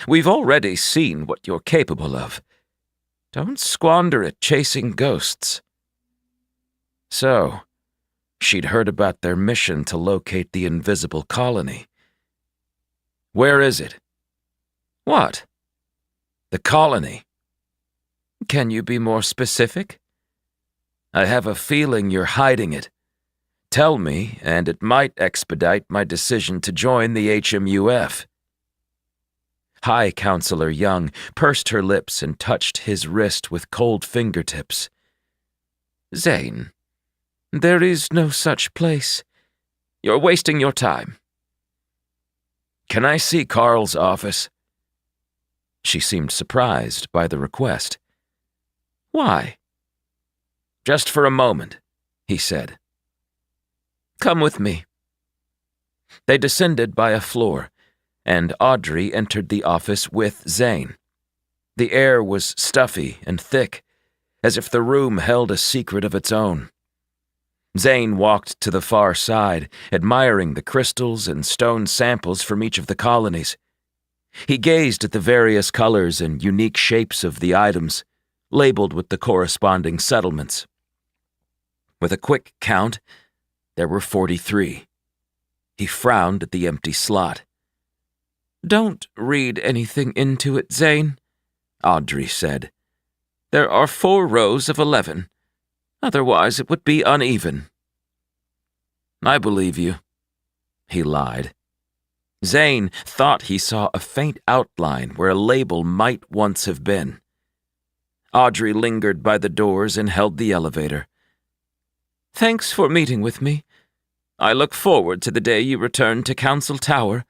Speaker 2: We've already seen what you're capable of. Don't squander it chasing ghosts.
Speaker 1: So, she'd heard about their mission to locate the invisible colony. Where is it?
Speaker 2: What?
Speaker 1: The colony.
Speaker 2: Can you be more specific?
Speaker 1: I have a feeling you're hiding it. Tell me, and it might expedite my decision to join the HMUF. High Counselor Young pursed her lips and touched his wrist with cold fingertips.
Speaker 2: Zane, there is no such place. You're wasting your time.
Speaker 1: Can I see Carl's office? She seemed surprised by the request.
Speaker 2: Why?
Speaker 1: Just for a moment, he said.
Speaker 2: Come with me.
Speaker 1: They descended by a floor, and Audrey entered the office with Zane. The air was stuffy and thick, as if the room held a secret of its own. Zane walked to the far side, admiring the crystals and stone samples from each of the colonies. He gazed at the various colors and unique shapes of the items, labeled with the corresponding settlements. With a quick count, there were 43. He frowned at the empty slot.
Speaker 2: Don't read anything into it, Zane, Audrey said. There are 4 rows of 11. Otherwise it would be uneven.
Speaker 1: I believe you, he lied. Zane thought he saw a faint outline where a label might once have been. Audrey lingered by the doors and held the elevator.
Speaker 2: Thanks for meeting with me. I look forward to the day you return to Council Tower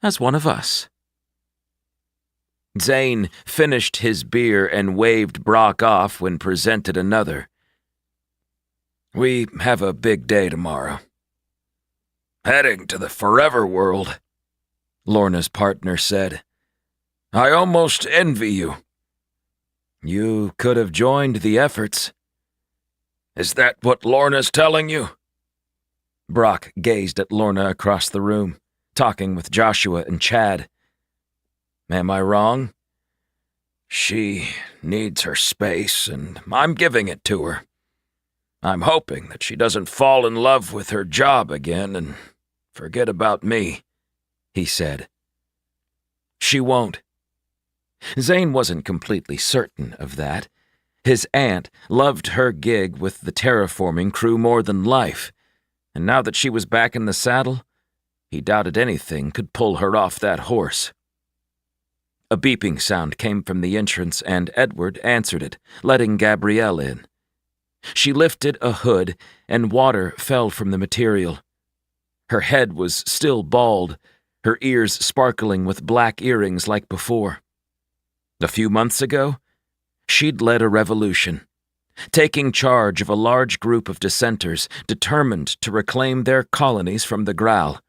Speaker 2: as one of us.
Speaker 1: Zane finished his beer and waved Brock off when presented another. We have a big day tomorrow. Heading to the forever world, Lorna's partner said. I almost envy you. You could have joined the efforts. Is that what Lorna's telling you? Brock gazed at Lorna across the room, talking with Joshua and Chad. Am I wrong? She needs her space, and I'm giving it to her. I'm hoping that she doesn't fall in love with her job again and forget about me, he said. She won't. Zane wasn't completely certain of that. His aunt loved her gig with the terraforming crew more than life, and now that she was back in the saddle, he doubted anything could pull her off that horse. A beeping sound came from the entrance, and Edward answered it, letting Gabrielle in. She lifted a hood, and water fell from the material. Her head was still bald, her ears sparkling with black earrings like before. A few months ago, she'd led a revolution, taking charge of a large group of dissenters determined to reclaim their colonies from the Growl.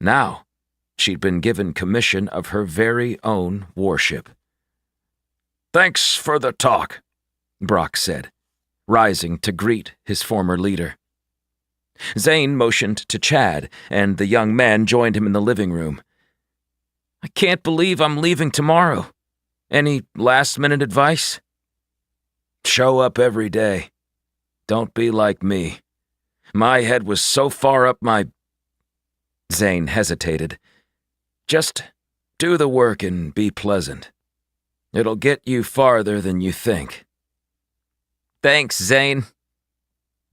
Speaker 1: Now, she'd been given commission of her very own warship. "Thanks for the talk," Brock said, rising to greet his former leader. Zane motioned to Chad, and the young man joined him in the living room. "I can't believe I'm leaving tomorrow. Any last-minute advice?" "Show up every day. Don't be like me. My head was so far up my—" Zane hesitated. "Just do the work and be pleasant. It'll get you farther than you think." "Thanks, Zane."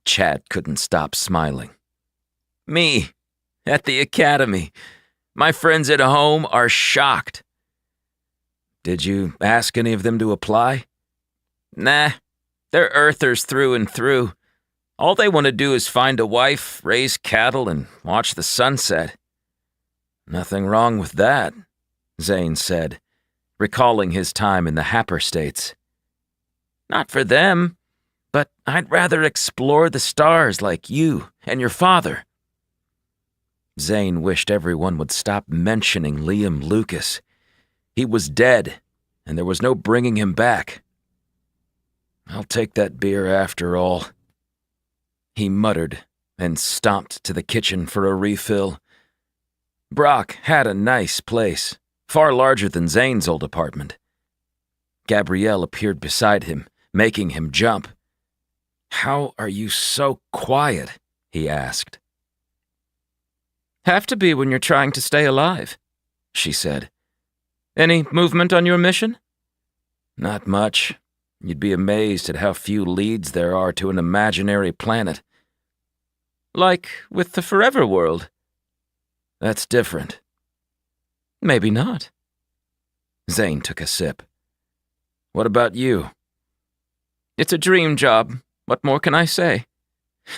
Speaker 1: Chad couldn't stop smiling. "Me, at the academy. My friends at home are shocked." "Did you ask any of them to apply?" "Nah, they're Earthers through and through. All they want to do is find a wife, raise cattle, and watch the sunset." "Nothing wrong with that," Zane said, recalling his time in the Happer States. "Not for them, but I'd rather explore the stars like you and your father." Zane wished everyone would stop mentioning Liam Lucas. He was dead, and there was no bringing him back. "I'll take that beer after all," he muttered and stomped to the kitchen for a refill. Brock had a nice place, far larger than Zane's old apartment. Gabrielle appeared beside him, making him jump. "How are you so quiet?" he asked. "Have to be when you're trying to stay alive," she said. "Any movement on your mission?" "Not much. You'd be amazed at how few leads there are to an imaginary planet." "Like with the Forever World?" "That's different." "Maybe not." Zane took a sip. "What about you?" "It's a dream job. What more can I say?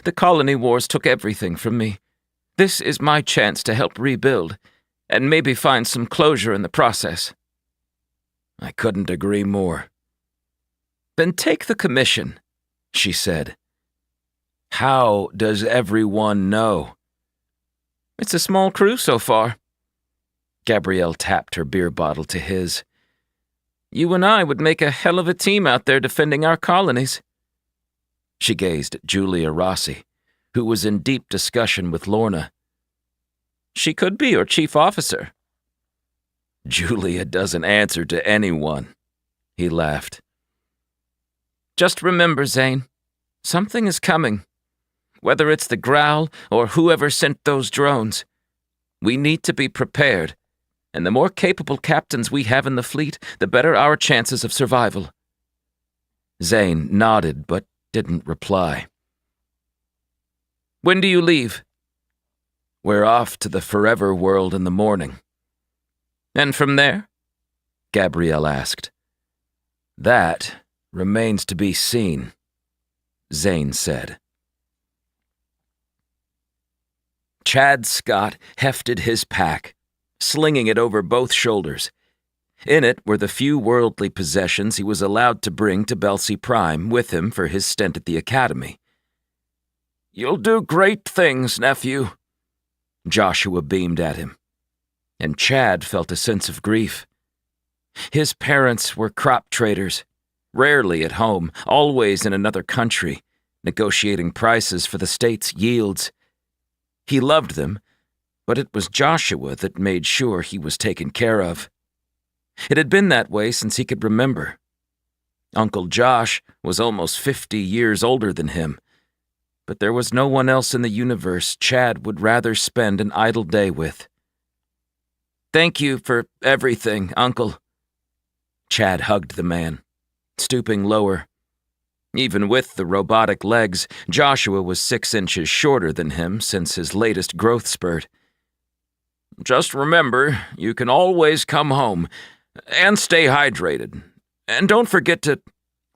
Speaker 1: The colony wars took everything from me. This is my chance to help rebuild, and maybe find some closure in the process." "I couldn't agree more." "Then take the commission," she said. "How does everyone know?" "It's a small crew so far." Gabrielle tapped her beer bottle to his. "You and I would make a hell of a team out there defending our colonies." She gazed at Julia Rossi, who was in deep discussion with Lorna. "She could be your chief officer." "Julia doesn't answer to anyone," he laughed. "Just remember, Zane, something is coming. Whether it's the Growl or whoever sent those drones, we need to be prepared, and the more capable captains we have in the fleet, the better our chances of survival." Zane nodded but didn't reply. "When do you leave?" "We're off to the Forever World in the morning." "And from there?" Gabrielle asked. "That remains to be seen," Zane said. Chad Scott hefted his pack, slinging it over both shoulders. In it were the few worldly possessions he was allowed to bring to Belsey Prime with him for his stint at the academy. "You'll do great things, nephew," Joshua beamed at him, and Chad felt a sense of grief. His parents were crop traders, rarely at home, always in another country, negotiating prices for the state's yields. He loved them, but it was Joshua that made sure he was taken care of. It had been that way since he could remember. Uncle Josh was almost 50 years older than him, but there was no one else in the universe Chad would rather spend an idle day with. "Thank you for everything, Uncle." Chad hugged the man, stooping lower. Even with the robotic legs, Joshua was 6 inches shorter than him since his latest growth spurt. "Just remember, you can always come home, and stay hydrated. And don't forget to—"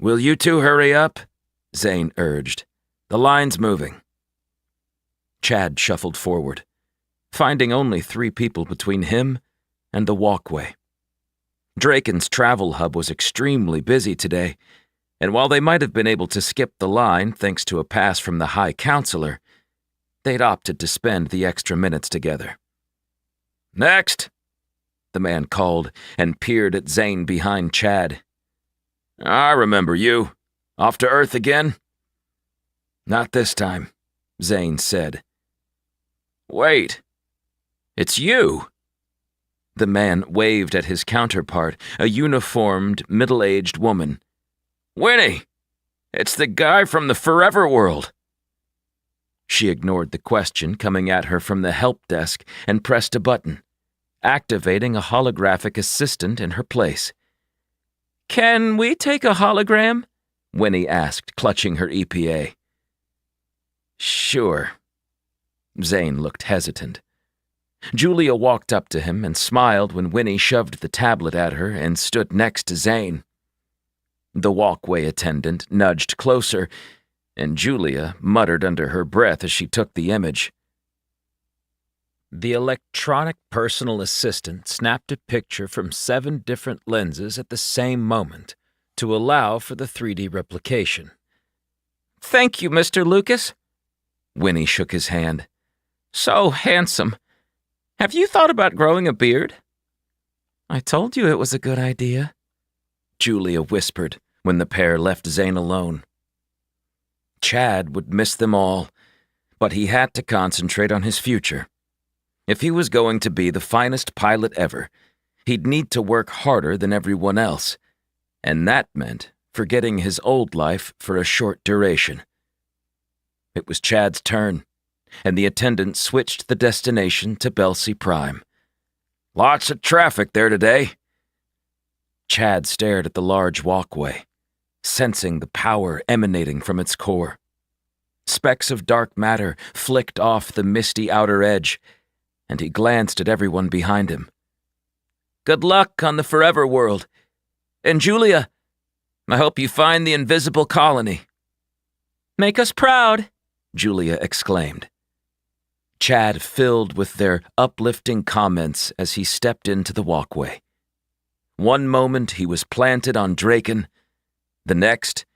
Speaker 1: "Will you two hurry up?" Zane urged. "The line's moving." Chad shuffled forward, finding only 3 people between him and the walkway. Draken's travel hub was extremely busy today, and while they might have been able to skip the line thanks to a pass from the High Counselor, they'd opted to spend the extra minutes together. "Next!" the man called and peered at Zane behind Chad. "I remember you. Off to Earth again?" "Not this time," Zane said. "Wait. It's you!" The man waved at his counterpart, a uniformed, middle-aged woman. "Winnie! It's the guy from the Forever World!" She ignored the question coming at her from the help desk and pressed a button, activating a holographic assistant in her place. "Can we take a hologram?" Winnie asked, clutching her EPA. "Sure." Zane looked hesitant. Julia walked up to him and smiled when Winnie shoved the tablet at her and stood next to Zane. The walkway attendant nudged closer, and Julia muttered under her breath as she took the image. The electronic personal assistant snapped a picture from 7 different lenses at the same moment to allow for the 3D replication. "Thank you, Mr. Lucas." Winnie shook his hand. "So handsome. Have you thought about growing a beard?" "I told you it was a good idea," Julia whispered when the pair left Zane alone. Chad would miss them all, but he had to concentrate on his future. If he was going to be the finest pilot ever, he'd need to work harder than everyone else, and that meant forgetting his old life for a short duration. It was Chad's turn, and the attendant switched the destination to Belsey Prime. "Lots of traffic there today." Chad stared at the large walkway, sensing the power emanating from its core. Specks of dark matter flicked off the misty outer edge, and he glanced at everyone behind him. "Good luck on the Forever World. And Julia, I hope you find the invisible colony." "Make us proud," Julia exclaimed. Chad filled with their uplifting comments as he stepped into the walkway. One moment he was planted on Draken. The next,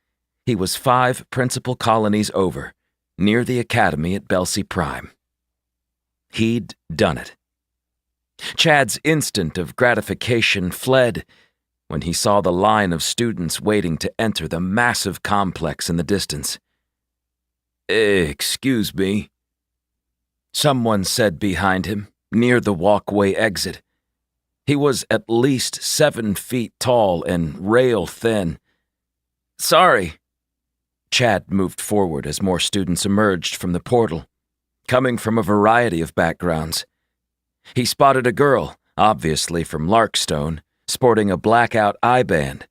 Speaker 1: he was 5 principal colonies over, near the academy at Belsey Prime. He'd done it. Chad's instant of gratification fled when he saw the line of students waiting to enter the massive complex in the distance. "Excuse me," someone said behind him, near the walkway exit. He was at least 7 feet tall and rail thin. "Sorry." Chad moved forward as more students emerged from the portal, coming from a variety of backgrounds. He spotted a girl, obviously from Larkstone, sporting a blackout eye band.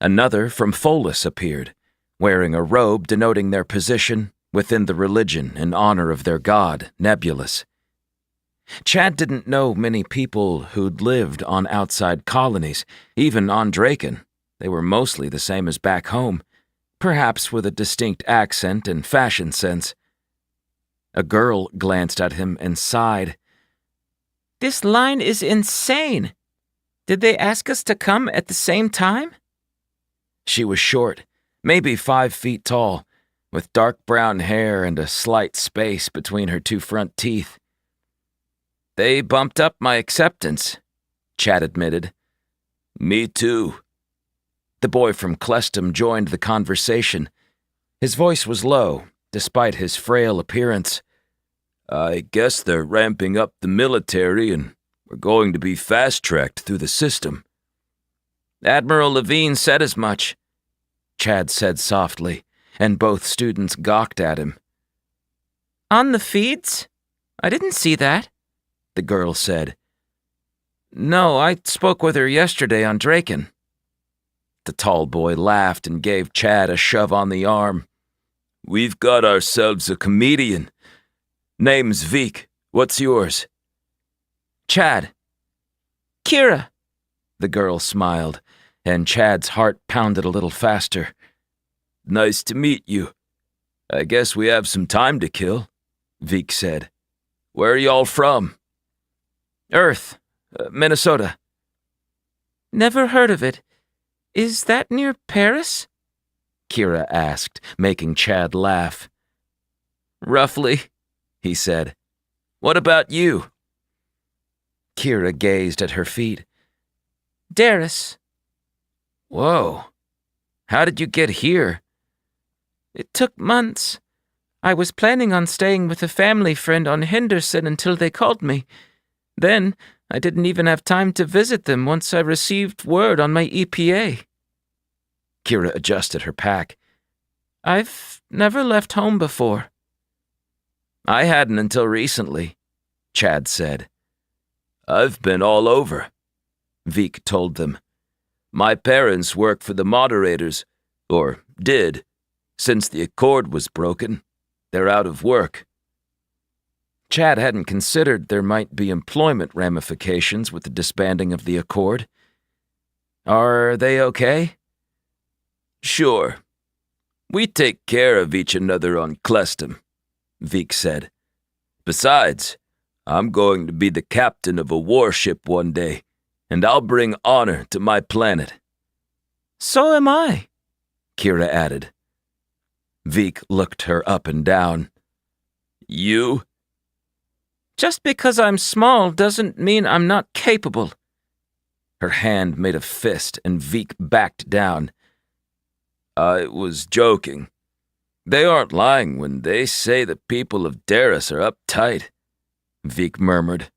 Speaker 1: Another from Folus appeared, wearing a robe denoting their position within the religion in honor of their god, Nebulus. Chad didn't know many people who'd lived on outside colonies, even on Draken. They were mostly the same as back home, perhaps with a distinct accent and fashion sense. A girl glanced at him and sighed. "This line is insane. Did they ask us to come at the same time?" She was short, maybe 5 feet tall, with dark brown hair and a slight space between her 2 front teeth. "They bumped up my acceptance," Chad admitted. "Me too." The boy from Clestum joined the conversation. His voice was low, despite his frail appearance. I guess they're ramping up the military and we're going to be fast-tracked through the system.
Speaker 2: Admiral Levine said as much, Chad said softly, and both students gawked at him. On the feeds? I didn't see that, the girl said. No, I spoke with her yesterday on Draken. The tall boy laughed and gave Chad a shove on the arm.
Speaker 1: We've got ourselves a comedian. Name's Vik. What's yours?
Speaker 2: Chad. Kira. The girl smiled, and Chad's heart pounded a little faster.
Speaker 1: Nice to meet you. I guess we have some time to kill, Vik said. Where are y'all from?
Speaker 2: Earth, Minnesota. Never heard of it. Is that near Paris? Kira asked, making Chad laugh. Roughly, he said. What about you? Kira gazed at her feet. Darris. Whoa. How did you get here? It took months. I was planning on staying with a family friend on Henderson until they called me. Then, I didn't even have time to visit them once I received word on my EPA. Kira adjusted her pack. I've never left home before. I hadn't until recently, Chad said.
Speaker 1: I've been all over, Vik told them. My parents work for the moderators, or did. Since the Accord was broken, they're out of work.
Speaker 2: Chad hadn't considered there might be employment ramifications with the disbanding of the Accord. Are they okay?
Speaker 1: Sure. We take care of each another on Clestum, Vik said. Besides, I'm going to be the captain of a warship one day, and I'll bring honor to my planet.
Speaker 2: So am I, Kira added. Vik looked her up and down.
Speaker 1: You?
Speaker 2: Just because I'm small doesn't mean I'm not capable. Her hand made a fist, and Vik backed down.
Speaker 1: I was joking. They aren't lying when they say the people of Darris are uptight, Vik murmured.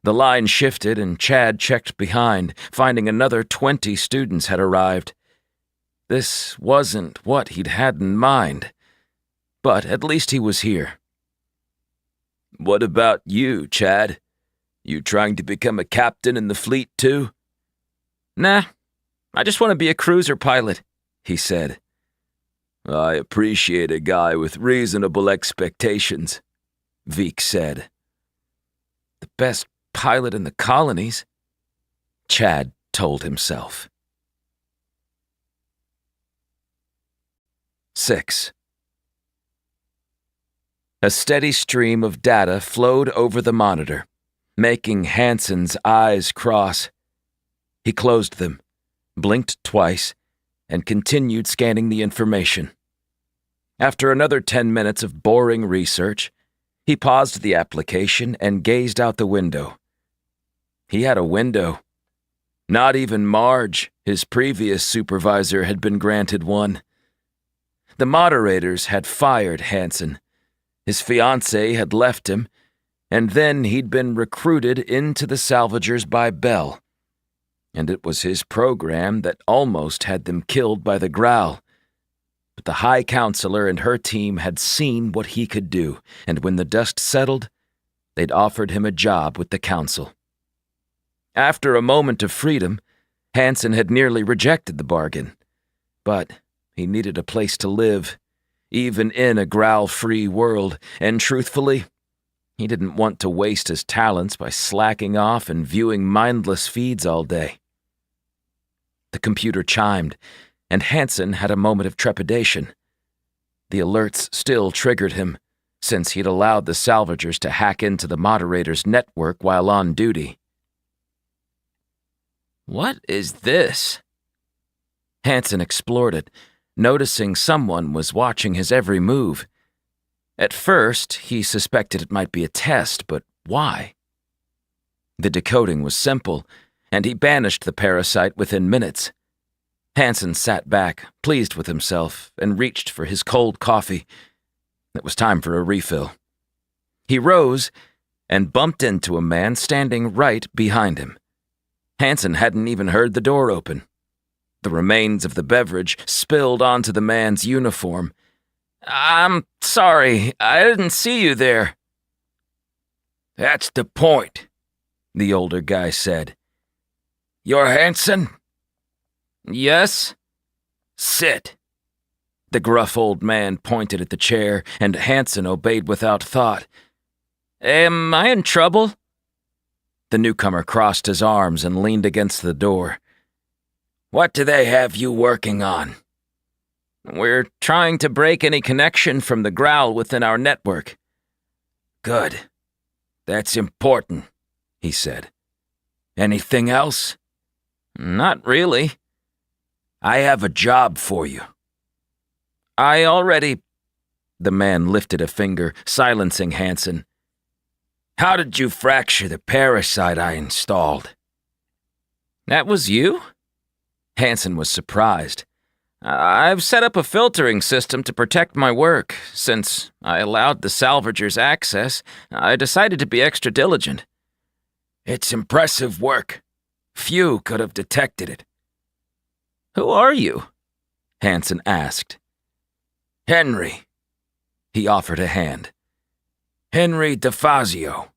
Speaker 2: The line shifted, and Chad checked behind, finding another 20 students had arrived. This wasn't what he'd had in mind, but at least he was here.
Speaker 1: What about you, Chad? You trying to become a captain in the fleet, too?
Speaker 2: Nah, I just want to be a cruiser pilot, he said.
Speaker 1: I appreciate a guy with reasonable expectations, Vik said.
Speaker 2: The best pilot in the colonies, Chad told himself. 6. A steady stream of data flowed over the monitor, making Hansen's eyes cross. He closed them, blinked twice, and continued scanning the information. After another 10 minutes of boring research, he paused the application and gazed out the window. He had a window. Not even Marge, his previous supervisor, had been granted one. The moderators had fired Hansen. His fiancée had left him, and then he'd been recruited into the Salvagers by Bell. And it was his program that almost had them killed by the Growl. But the High Counselor and her team had seen what he could do, and when the dust settled, they'd offered him a job with the Council. After a moment of freedom, Hansen had nearly rejected the bargain. But he needed a place to live, even in a Growl-free world, and truthfully, he didn't want to waste his talents by slacking off and viewing mindless feeds all day. The computer chimed, and Hansen had a moment of trepidation. The alerts still triggered him, since he'd allowed the Salvagers to hack into the moderator's network while on duty. What is this? Hansen explored it, noticing someone was watching his every move. At first, he suspected it might be a test, but why? The decoding was simple, and he banished the parasite within minutes. Hansen sat back, pleased with himself, and reached for his cold coffee. It was time for a refill.
Speaker 1: He rose and bumped into a man standing right behind him. Hansen hadn't even heard the door open. The remains of the beverage spilled onto the man's uniform. "I'm sorry, I didn't see you there." "That's the point," the older guy said. "You're Hansen?" "Yes." "Sit." The gruff old man pointed at the chair, and Hansen obeyed without thought. "Am I in trouble?" The newcomer crossed his arms and leaned against the door. "What do they have you working on?" "We're trying to break any connection from the growl within our network." "Good. That's important," he said. "Anything else?" "Not really." "I have a job for you." "I already—" The man lifted a finger, silencing Hansen. "How did you fracture the parasite I installed?" "That was you?" Hansen was surprised. "I've set up a filtering system to protect my work. Since I allowed the salvagers access, I decided to be extra diligent." "It's impressive work. Few could have detected it." "Who are you?" Hansen asked. "Henry." He offered a hand. "Henry DeFazio."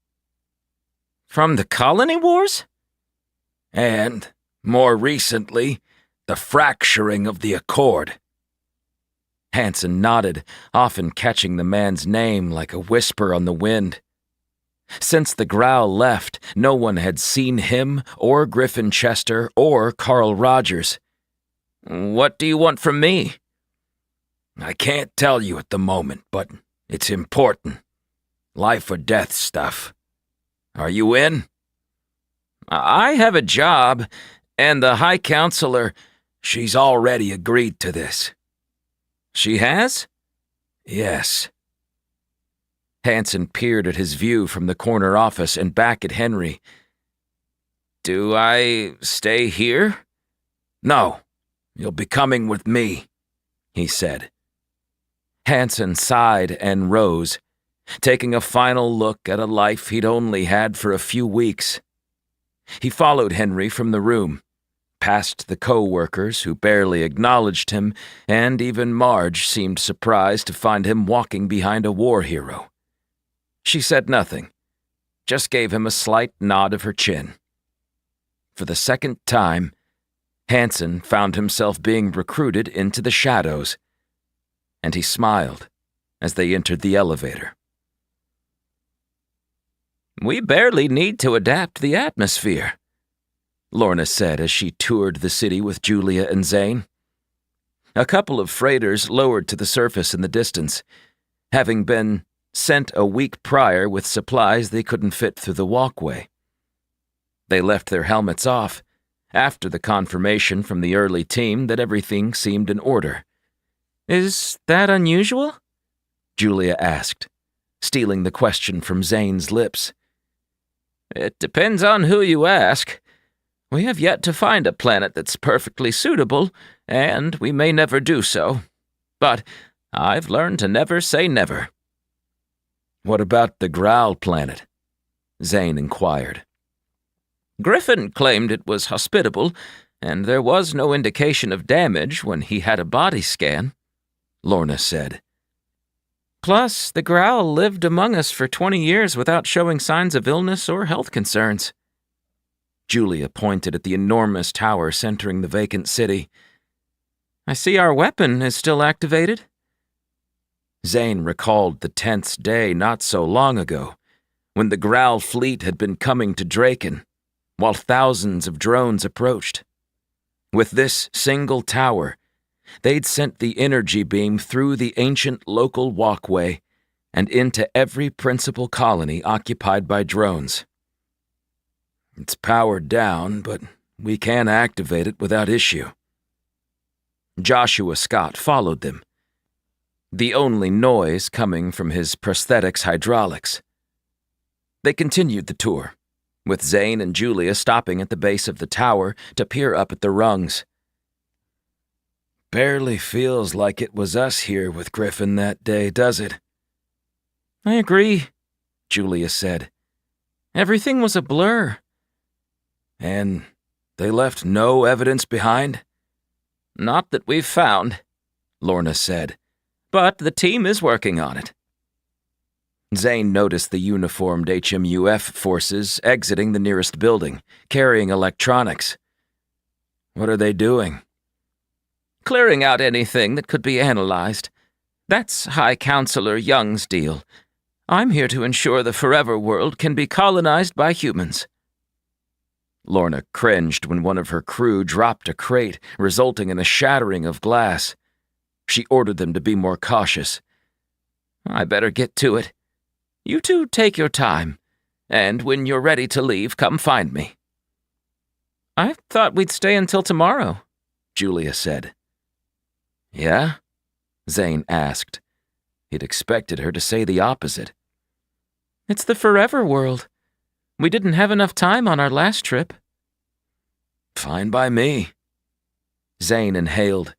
Speaker 1: "From the Colony Wars?" "And, more recently, the fracturing of the Accord." Hansen nodded, often catching the man's name like a whisper on the wind. Since the growl left, no one had seen him or Griffin Chester or Carl Rogers. "What do you want from me?" "I can't tell you at the moment, but it's important. Life or death stuff. Are you in?" "I have a job, and the High Counselor—" "She's already agreed to this." "She has?" "Yes." Hansen peered at his view from the corner office and back at Henry. "Do I stay here?" "No. You'll be coming with me," he said. Hansen sighed and rose, taking a final look at a life he'd only had for a few weeks. He followed Henry from the room, past the co-workers who barely acknowledged him, and even Marge seemed surprised to find him walking behind a war hero. She said nothing, just gave him a slight nod of her chin. For the second time, Hansen found himself being recruited into the shadows, and he smiled as they entered the elevator. "We barely need to adapt the atmosphere," Lorna said as she toured the city with Julia and Zane. A couple of freighters lowered to the surface in the distance, having been sent a week prior with supplies they couldn't fit through the walkway. They left their helmets off, after the confirmation from the early team that everything seemed in order. "Is that unusual?" Julia asked, stealing the question from Zane's lips. "It depends on who you ask. We have yet to find a planet that's perfectly suitable, and we may never do so. But I've learned to never say never." "What about the Growl planet?" Zane inquired. "Griffin claimed it was hospitable, and there was no indication of damage when he had a body scan," Lorna said. "Plus, the Growl lived among us for 20 years without showing signs of illness or health concerns." Julia pointed at the enormous tower centering the vacant city. "I see our weapon is still activated." Zane recalled the tense day not so long ago, when the Growl fleet had been coming to Draken, while thousands of drones approached. With this single tower, they'd sent the energy beam through the ancient local walkway and into every principal colony occupied by drones. "It's powered down, but we can activate it without issue." Joshua Scott followed them, the only noise coming from his prosthetics hydraulics. They continued the tour, with Zane and Julia stopping at the base of the tower to peer up at the rungs. "Barely feels like it was us here with Griffin that day, does it?" "I agree," Julia said.
Speaker 3: Everything was a blur.
Speaker 1: And they left no evidence behind?
Speaker 3: Not that we've found, Lorna said, but the team is working on it.
Speaker 1: Zane noticed the uniformed HMUF forces exiting the nearest building, carrying electronics. What are they doing?
Speaker 3: Clearing out anything that could be analyzed. That's High Counselor Young's deal. I'm here to ensure the forever world can be colonized by humans.
Speaker 1: Lorna cringed when one of her crew dropped a crate, resulting in a shattering of glass. She ordered them to be more cautious.
Speaker 3: I better get to it. You two take your time, and when you're ready to leave, come find me. I thought we'd stay until tomorrow, Julia said.
Speaker 1: Yeah? Zane asked. He'd expected her to say the opposite.
Speaker 3: It's the forever world. We didn't have enough time on our last trip.
Speaker 1: Fine by me. Zane inhaled,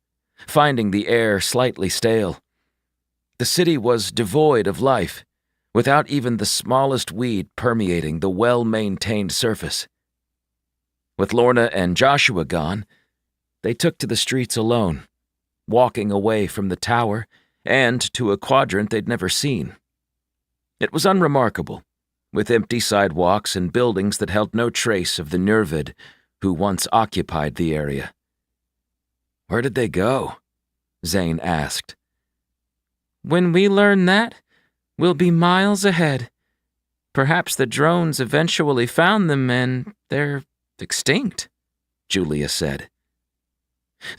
Speaker 1: finding the air slightly stale. The city was devoid of life, without even the smallest weed permeating the well-maintained surface. With Lorna and Joshua gone, they took to the streets alone, walking away from the tower and to a quadrant they'd never seen. It was unremarkable, with empty sidewalks and buildings that held no trace of the Nervid who once occupied the area. Where did they go? Zane asked.
Speaker 3: When we learn that, we'll be miles ahead. Perhaps the drones eventually found them and they're extinct, Julia said.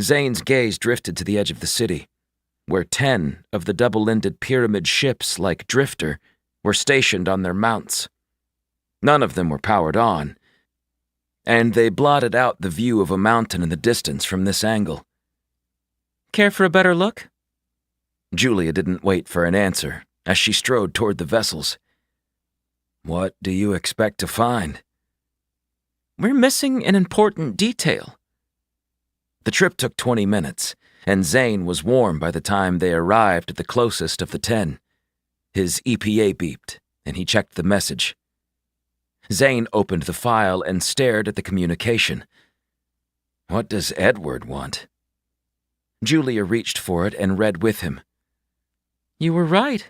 Speaker 1: Zane's gaze drifted to the edge of the city, where 10 of the double-ended pyramid ships like Drifter were stationed on their mounts. None of them were powered on, and they blotted out the view of a mountain in the distance from this angle.
Speaker 3: Care for a better look?
Speaker 1: Julia didn't wait for an answer as she strode toward the vessels. What do you expect to find?
Speaker 3: We're missing an important detail.
Speaker 1: The trip took 20 minutes, and Zane was warm by the time they arrived at the closest of the 10. His EPA beeped, and he checked the message. Zane opened the file and stared at the communication. What does Edward want? Julia reached for it and read with him.
Speaker 3: You were right.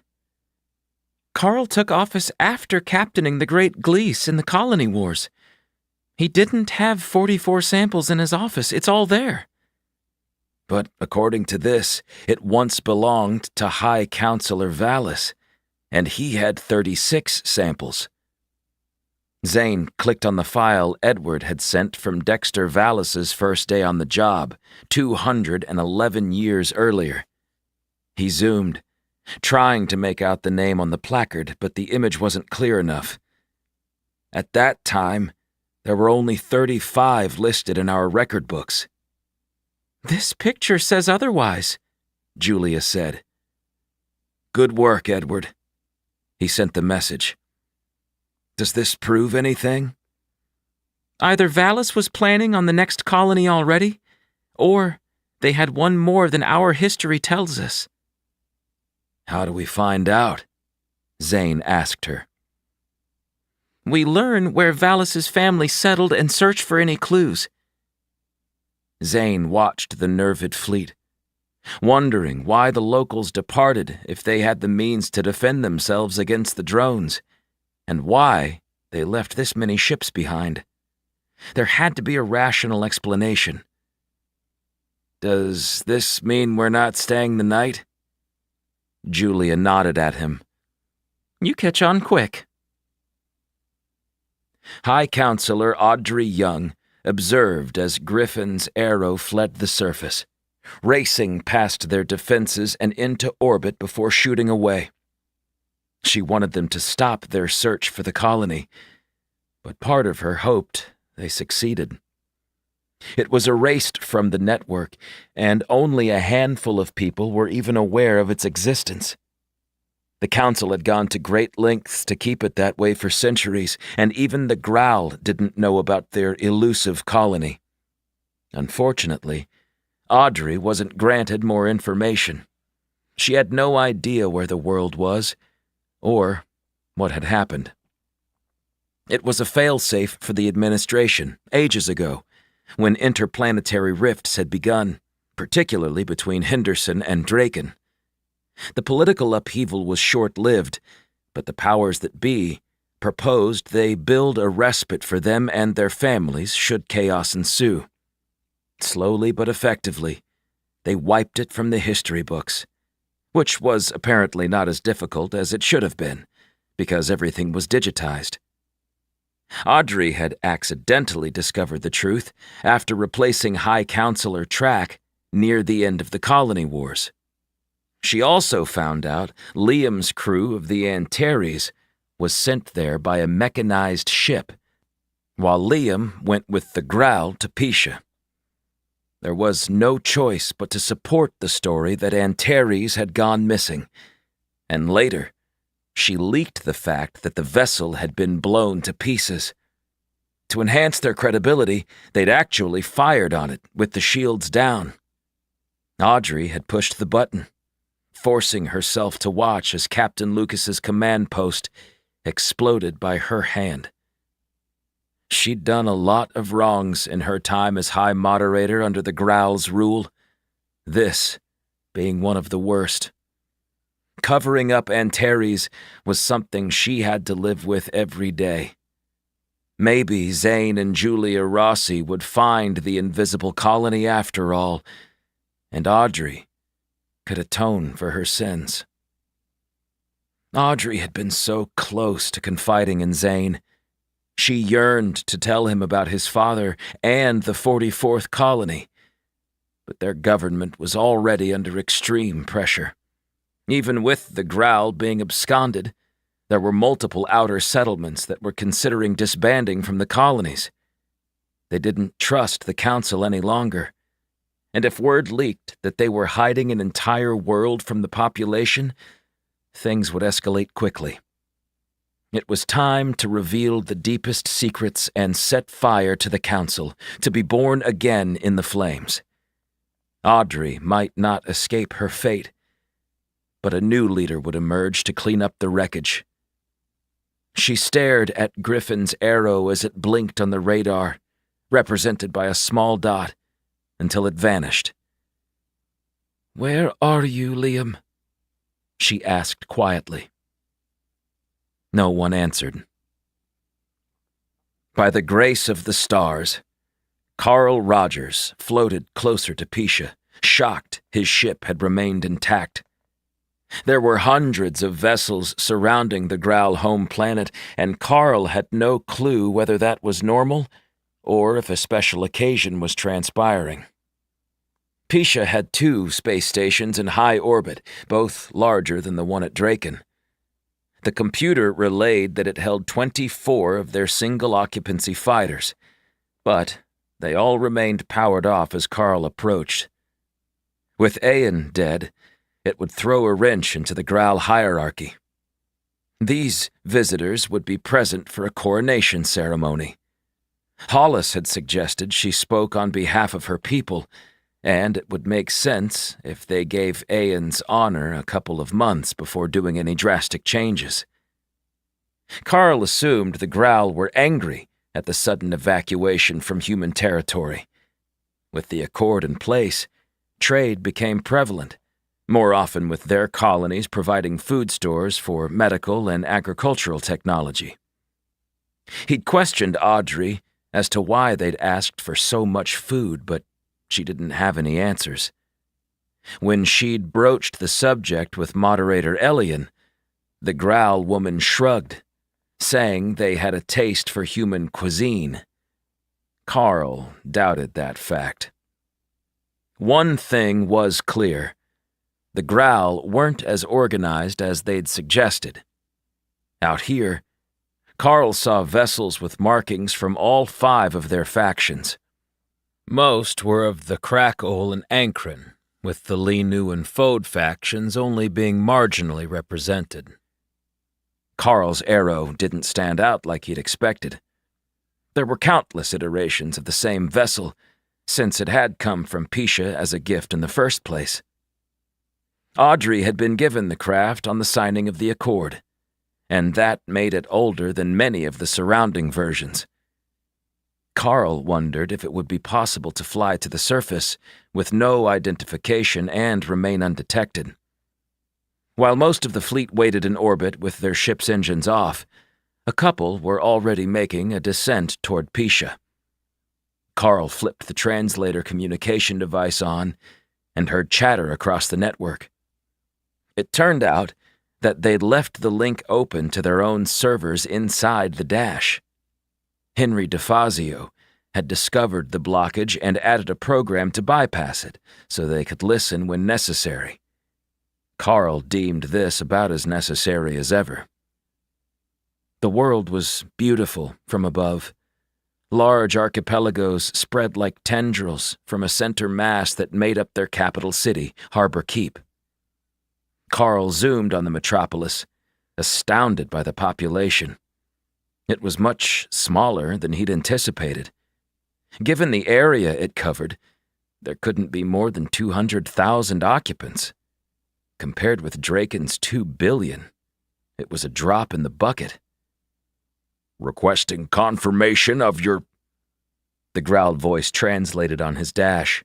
Speaker 3: Carl took office after captaining the Great Guice in the Colony Wars. He didn't have 44 samples in his office. It's all there.
Speaker 1: But according to this, it once belonged to High Counselor Vallis, and he had 36 samples. Zane clicked on the file Edward had sent from Dexter Vallis's first day on the job, 211 years earlier. He zoomed, trying to make out the name on the placard, but the image wasn't clear enough. At that time, there were only 35 listed in our record books.
Speaker 3: This picture says otherwise,
Speaker 1: Julia said. Good work, Edward. He sent the message. Does this prove anything?
Speaker 3: Either Vallis was planning on the next colony already, or they had one more than our history tells us.
Speaker 1: How do we find out? Zane asked her.
Speaker 3: We learn where Vallis's family settled and search for any clues.
Speaker 1: Zane watched the Nervid fleet, wondering why the locals departed if they had the means to defend themselves against the drones, and why they left this many ships behind. There had to be a rational explanation. Does this mean we're not staying the night? Julia nodded at him.
Speaker 3: You catch on quick.
Speaker 1: High Counselor Audrey Young observed as Griffin's arrow fled the surface, racing past their defenses and into orbit before shooting away. She wanted them to stop their search for the colony, but part of her hoped they succeeded. It was erased from the network, and only a handful of people were even aware of its existence. The Council had gone to great lengths to keep it that way for centuries, and even the Growl didn't know about their elusive colony. Unfortunately, Audrey wasn't granted more information. She had no idea where the world was, or what had happened. It was a failsafe for the administration, ages ago, when interplanetary rifts had begun, particularly between Henderson and Draken. The political upheaval was short-lived, but the powers that be proposed they build a respite for them and their families should chaos ensue. Slowly but effectively, they wiped it from the history books, which was apparently not as difficult as it should have been, because everything was digitized. Audrey had accidentally discovered the truth after replacing High Counselor Track near the end of the Colony Wars. She also found out Liam's crew of the Antares was sent there by a mechanized ship, while Liam went with the Growl to Pisha. There was no choice but to support the story that Antares had gone missing, and later, she leaked the fact that the vessel had been blown to pieces. To enhance their credibility, they'd actually fired on it with the shields down. Audrey had pushed the button, forcing herself to watch as Captain Lucas's command post exploded by her hand. She'd done a lot of wrongs in her time as High Moderator under the Growl's rule, this being one of the worst. Covering up Antares was something she had to live with every day. Maybe Zane and Julia Rossi would find the invisible colony after all, and Audrey could atone for her sins. Audrey had been so close to confiding in Zane. She yearned to tell him about his father and the 44th colony, but their government was already under extreme pressure. Even with the Growl being absconded, there were multiple outer settlements that were considering disbanding from the colonies. They didn't trust the Council any longer, and if word leaked that they were hiding an entire world from the population, things would escalate quickly. It was time to reveal the deepest secrets and set fire to the Council, to be born again in the flames. Audrey might not escape her fate, but a new leader would emerge to clean up the wreckage. She stared at Griffin's arrow as it blinked on the radar, represented by a small dot, until it vanished. "Where are you, Liam?" she asked quietly. No one answered. By the grace of the stars, Carl Rogers floated closer to Pisha, shocked his ship had remained intact. There were hundreds of vessels surrounding the Growl home planet, and Carl had no clue whether that was normal or if a special occasion was transpiring. Pisha had 2 space stations in high orbit, both larger than the one at Draken. The computer relayed that it held 24 of their single-occupancy fighters, but they all remained powered off as Carl approached. With Ayan dead, it would throw a wrench into the Growl hierarchy. These visitors would be present for a coronation ceremony. Hollis had suggested she spoke on behalf of her people, and it would make sense if they gave Ayan's honor a couple of months before doing any drastic changes. Carl assumed the Growl were angry at the sudden evacuation from human territory. With the accord in place, trade became prevalent, more often with their colonies providing food stores for medical and agricultural technology. He'd questioned Audrey as to why they'd asked for so much food, but she didn't have any answers. When she'd broached the subject with Moderator Elian, the Growl woman shrugged, saying they had a taste for human cuisine. Carl doubted that fact. One thing was clear. The Growl weren't as organized as they'd suggested. Out here, Carl saw vessels with markings from all 5 of their factions. Most were of the Krakol and Ankren, with the Linu and Fode factions only being marginally represented. Carl's arrow didn't stand out like he'd expected. There were countless iterations of the same vessel, since it had come from Pisha as a gift in the first place. Audrey had been given the craft on the signing of the accord, and that made it older than many of the surrounding versions. Carl wondered if it would be possible to fly to the surface with no identification and remain undetected. While most of the fleet waited in orbit with their ship's engines off, a couple were already making a descent toward Pisha. Carl flipped the translator communication device on and heard chatter across the network. It turned out that they'd left the link open to their own servers inside the Dash. Henry DeFazio had discovered the blockage and added a program to bypass it so they could listen when necessary. Carl deemed this about as necessary as ever. The world was beautiful from above. Large archipelagos spread like tendrils from a center mass that made up their capital city, Harbor Keep. Carl zoomed on the metropolis, astounded by the population. It was much smaller than he'd anticipated. Given the area it covered, there couldn't be more than 200,000 occupants. Compared with Draken's 2 billion, it was a drop in the bucket.
Speaker 2: "Requesting confirmation of your..."
Speaker 1: The growled voice translated on his dash.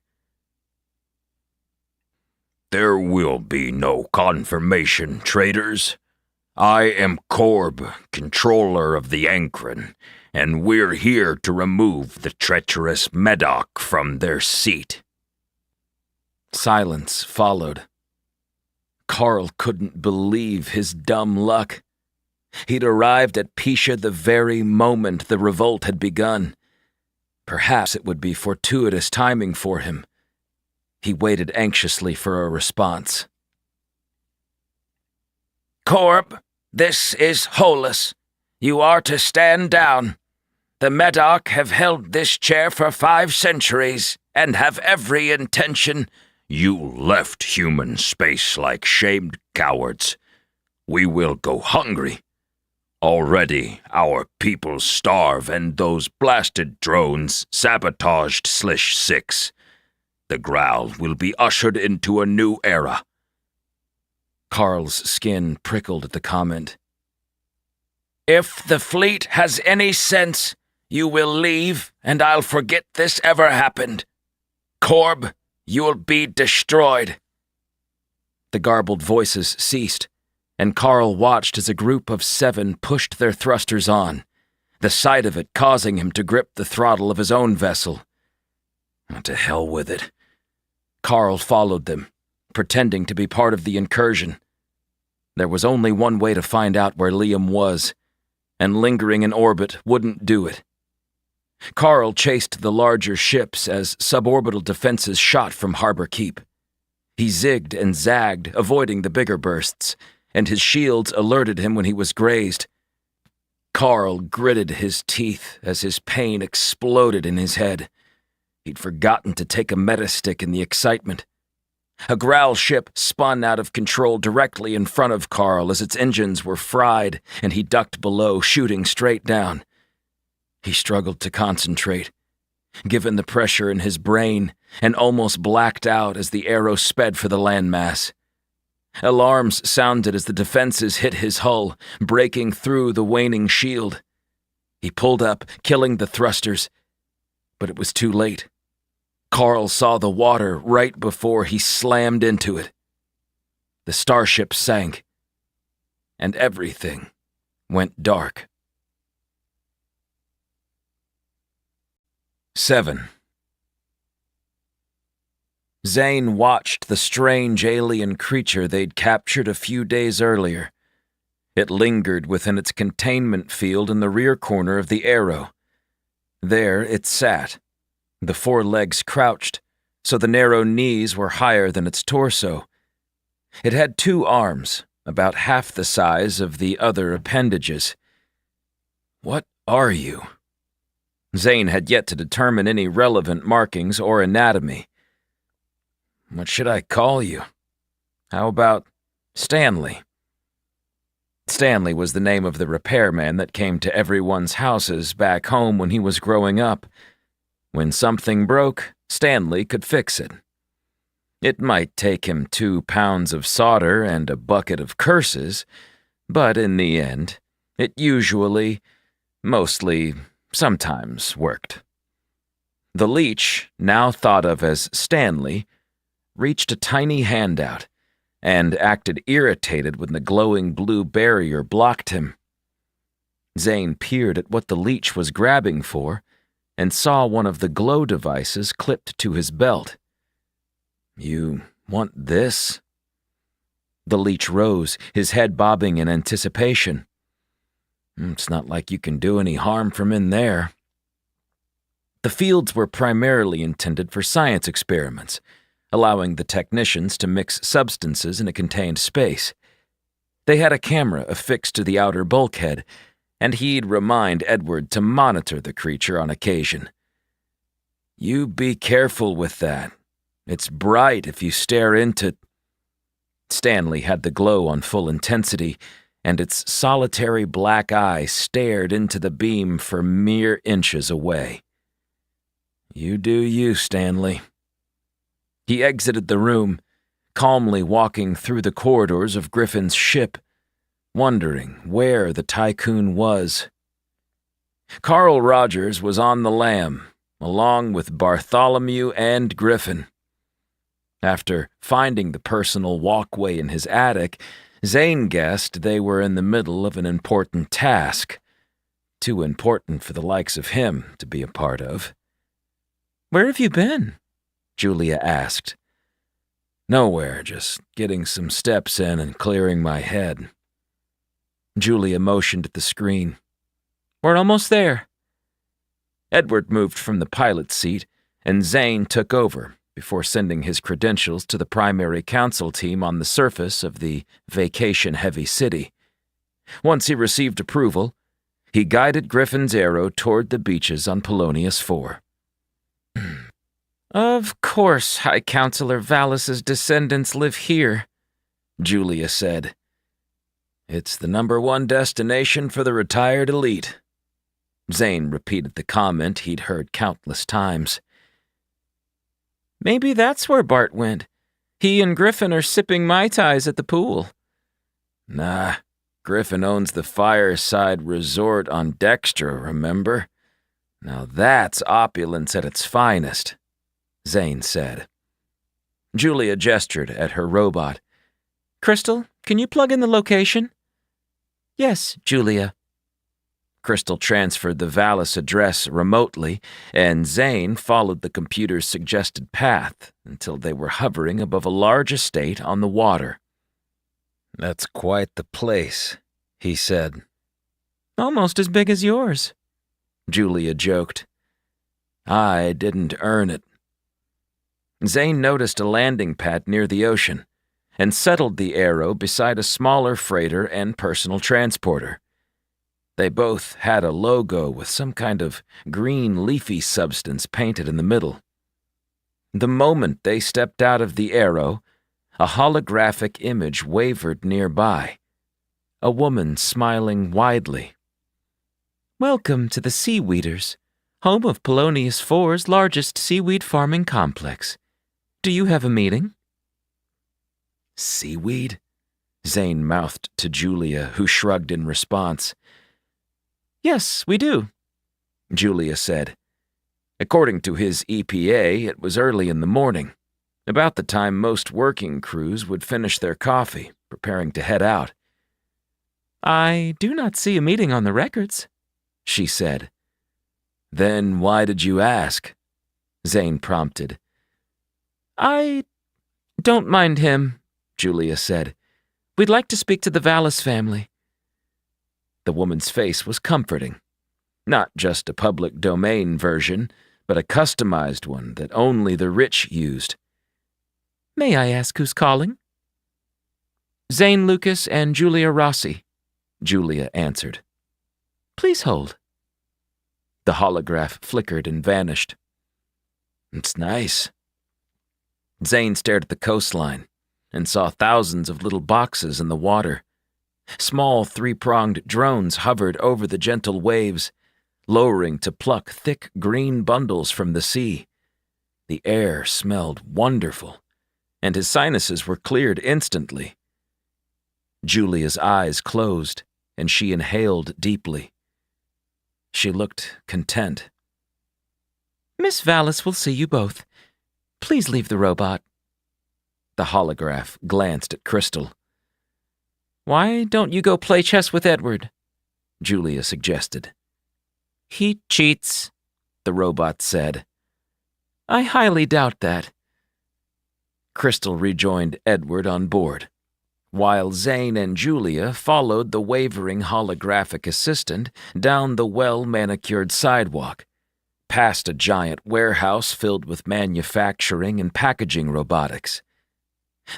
Speaker 2: "There will be no confirmation, traders. I am Korb, controller of the Ankren, and we're here to remove the treacherous Medoc from their seat."
Speaker 1: Silence followed. Carl couldn't believe his dumb luck. He'd arrived at Pisha the very moment the revolt had begun. Perhaps it would be fortuitous timing for him. He waited anxiously for a response.
Speaker 5: "Korb, this is Holus. You are to stand down. The Medoc have held this chair for 5 centuries and have every intention—"
Speaker 2: "You left human space like shamed cowards. We will go hungry. Already our people starve and those blasted drones sabotaged /6. The Growl will be ushered into a new era."
Speaker 1: Carl's skin prickled at the comment.
Speaker 5: "If the fleet has any sense, you will leave and I'll forget this ever happened. Korb, you'll be destroyed."
Speaker 1: The garbled voices ceased, and Carl watched as a group of 7 pushed their thrusters on, the sight of it causing him to grip the throttle of his own vessel. To hell with it. Carl followed them, pretending to be part of the incursion. There was only one way to find out where Liam was, and lingering in orbit wouldn't do it. Carl chased the larger ships as suborbital defenses shot from Harbor Keep. He zigged and zagged, avoiding the bigger bursts, and his shields alerted him when he was grazed. Carl gritted his teeth as his pain exploded in his head. He'd forgotten to take a metastick in the excitement. A Growl ship spun out of control directly in front of Carl as its engines were fried, and he ducked below, shooting straight down. He struggled to concentrate, given the pressure in his brain, and almost blacked out as the arrow sped for the landmass. Alarms sounded as the defenses hit his hull, breaking through the waning shield. He pulled up, killing the thrusters, but it was too late. Carl saw the water right before he slammed into it. The starship sank, and everything went dark. 7. Zane watched the strange alien creature they'd captured a few days earlier. It lingered within its containment field in the rear corner of the Arrow. There it sat, the 4 legs crouched, so the narrow knees were higher than its torso. It had 2 arms, about half the size of the other appendages. What are you? Zane had yet to determine any relevant markings or anatomy. What should I call you? How about Stanley? Stanley was the name of the repairman that came to everyone's houses back home when he was growing up. When something broke, Stanley could fix it. It might take him 2 pounds of solder and a bucket of curses, But in the end, it usually, mostly, sometimes worked. The leech, now thought of as Stanley, reached a tiny hand out and acted irritated when the glowing blue barrier blocked him. Zane peered at what the leech was grabbing for and saw one of the glow devices clipped to his belt. "You want this?" The leech rose, his head bobbing in anticipation. "It's not like you can do any harm from in there." The fields were primarily intended for science experiments, allowing the technicians to mix substances in a contained space. They had a camera affixed to the outer bulkhead, and he'd remind Edward to monitor the creature on occasion. "You be careful with that. It's bright if you stare into—" Stanley had the glow on full intensity, and its solitary black eye stared into the beam for mere inches away. "You do you, Stanley." He exited the room, calmly walking through the corridors of Griffin's ship, wondering where the Tycoon was. Carl Rogers was on the lam, along with Bartholomew and Griffin. After finding the personal walkway in his attic, Zane guessed they were in the middle of an important task, too important for the likes of him to be a part of.
Speaker 3: "Where have you been?"
Speaker 1: Julia asked. "Nowhere, just getting some steps in and clearing my head." Julia motioned at the screen.
Speaker 3: "We're almost there."
Speaker 1: Edward moved from the pilot's seat, and Zane took over before sending his credentials to the primary council team on the surface of the vacation-heavy city. Once he received approval, he guided Griffin's arrow toward the beaches on Polonius 4.
Speaker 3: "Of course High Counselor Valis's descendants live here,"
Speaker 1: Julia said. "It's the #1 destination for the retired elite." Zane repeated the comment he'd heard countless times.
Speaker 3: "Maybe that's where Bart went. He and Griffin are sipping Mai Tais at the pool."
Speaker 1: "Nah, Griffin owns the Fireside Resort on Dextra, remember? Now that's opulence at its finest," Zane said.
Speaker 3: Julia gestured at her robot. "Crystal, can you plug in the location?" "Yes, Julia."
Speaker 1: Crystal transferred the Valis address remotely, and Zane followed the computer's suggested path until they were hovering above a large estate on the water. "That's quite the place," he said.
Speaker 3: "Almost as big as yours,"
Speaker 1: Julia joked. "I didn't earn it." Zane noticed a landing pad near the ocean and settled the arrow beside a smaller freighter and personal transporter. They both had a logo with some kind of green leafy substance painted in the middle. The moment they stepped out of the arrow, a holographic image wavered nearby, a woman smiling widely.
Speaker 3: "Welcome to the Seaweeders, home of Polonius 4's largest seaweed farming complex. Do you have a meeting?"
Speaker 1: "Seaweed?" Zane mouthed to Julia, who shrugged in response.
Speaker 3: "Yes, we do,"
Speaker 1: Julia said. According to his EPA, it was early in the morning, about the time most working crews would finish their coffee, preparing to head out.
Speaker 3: "I do not see a meeting on the records,"
Speaker 1: she said. "Then why did you ask?" Zane prompted.
Speaker 3: "I don't mind him," Julia said. "We'd like to speak to the Valis family."
Speaker 1: The woman's face was comforting. Not just a public domain version, but a customized one that only the rich used.
Speaker 3: "May I ask who's calling?" "Zane Lucas and Julia Rossi," Julia answered. "Please hold."
Speaker 1: The holograph flickered and vanished. "It's nice." Zane stared at the coastline and saw thousands of little boxes in the water. Small three-pronged drones hovered over the gentle waves, lowering to pluck thick green bundles from the sea. The air smelled wonderful, and his sinuses were cleared instantly. Julia's eyes closed, and she inhaled deeply. She looked content.
Speaker 3: Miss Vallis will see you both. Please leave the robot.
Speaker 1: The holograph glanced at Crystal.
Speaker 3: Why don't you go play chess with Edward?
Speaker 1: Julia suggested.
Speaker 3: He cheats,
Speaker 1: the robot said.
Speaker 3: I highly doubt that.
Speaker 1: Crystal rejoined Edward on board, while Zane and Julia followed the wavering holographic assistant down the well-manicured sidewalk, past a giant warehouse filled with manufacturing and packaging robotics.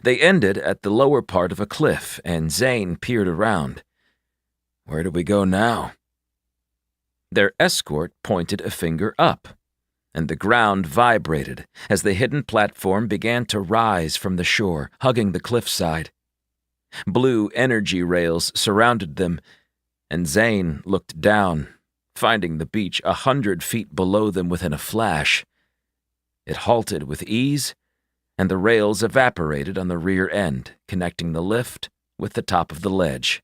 Speaker 1: They ended at the lower part of a cliff, and Zane peered around. Where do we go now? Their escort pointed a finger up, and the ground vibrated as the hidden platform began to rise from the shore, hugging the cliffside. Blue energy rails surrounded them, and Zane looked down, finding the beach 100 feet below them within a flash. It halted with ease, and the rails evaporated on the rear end, connecting the lift with the top of the ledge.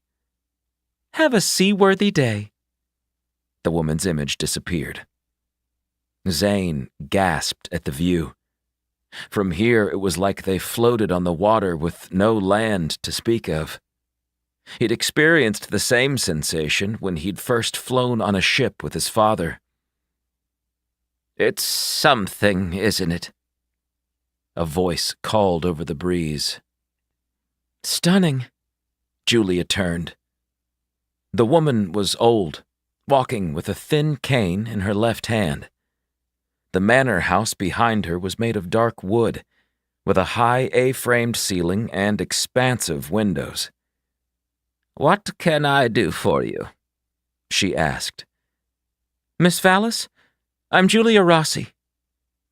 Speaker 3: Have a seaworthy day.
Speaker 1: The woman's image disappeared. Zane gasped at the view. From here, it was like they floated on the water with no land to speak of. He'd experienced the same sensation when he'd first flown on a ship with his father.
Speaker 2: It's something, isn't it?
Speaker 1: A voice called over the breeze.
Speaker 3: Stunning.
Speaker 1: Julia turned. The woman was old, walking with a thin cane in her left hand. The manor house behind her was made of dark wood, with a high A-framed ceiling and expansive windows.
Speaker 2: What can I do for you?
Speaker 1: She asked.
Speaker 3: Miss Vallis, I'm Julia Rossi.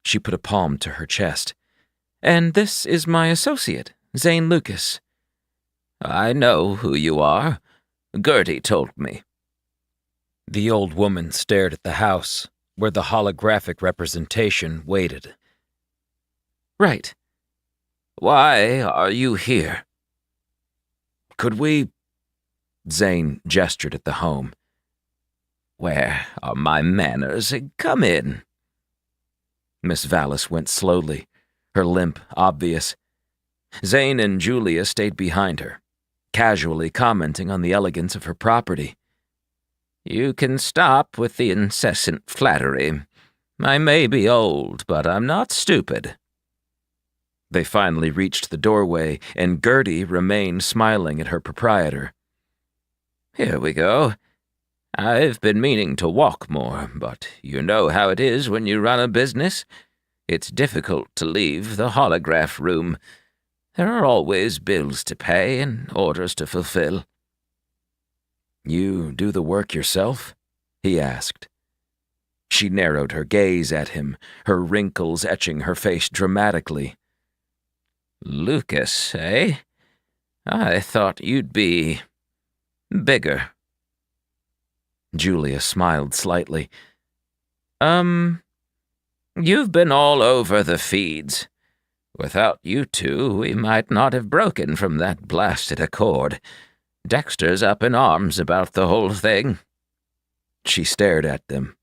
Speaker 1: She put a palm to her chest.
Speaker 3: And this is my associate, Zane Lucas.
Speaker 2: I know who you are. Gertie told me.
Speaker 1: The old woman stared at the house, where the holographic representation waited.
Speaker 3: Right.
Speaker 2: Why are you here?
Speaker 1: Could we... Zane gestured at the home.
Speaker 2: Where are my manners? Come in.
Speaker 1: Miss Vallis went slowly, her limp obvious. Zane and Julia stayed behind her, casually commenting on the elegance of her property.
Speaker 2: You can stop with the incessant flattery. I may be old, but I'm not stupid.
Speaker 1: They finally reached the doorway, and Gertie remained smiling at her proprietor.
Speaker 2: Here we go. I've been meaning to walk more, but you know how it is when you run a business. It's difficult to leave the holograph room. There are always bills to pay and orders to fulfill.
Speaker 1: You do the work yourself? He asked. She narrowed her gaze at him, her wrinkles etching her face dramatically.
Speaker 2: Lucas, eh? I thought you'd be... bigger.
Speaker 1: Julia smiled slightly.
Speaker 2: You've been all over the feeds. Without you two, we might not have broken from that blasted accord. Dexter's up in arms about the whole thing.
Speaker 1: She stared at them.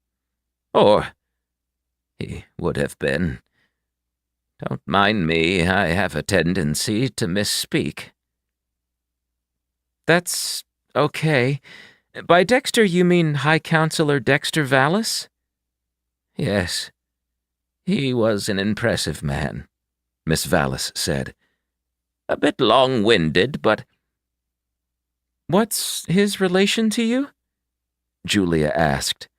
Speaker 2: Or he would have been. Don't mind me, I have a tendency to misspeak.
Speaker 3: That's okay. By Dexter, you mean High Counselor Dexter Vallis?
Speaker 2: Yes. He was an impressive man,
Speaker 1: Miss Vallis said.
Speaker 2: A bit long-winded, but...
Speaker 3: What's his relation to you?
Speaker 1: Julia asked.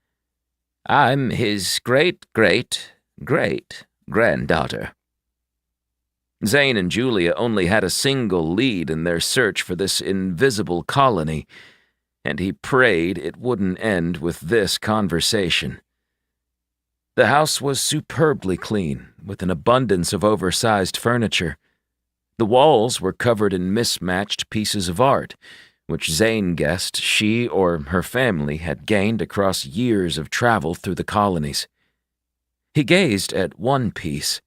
Speaker 2: I'm his great-great-great-granddaughter.
Speaker 1: Zane and Julia only had a single lead in their search for this invisible colony, and he prayed it wouldn't end with this conversation. The house was superbly clean, with an abundance of oversized furniture. The walls were covered in mismatched pieces of art, which Zane guessed she or her family had gained across years of travel through the colonies. He gazed at one piece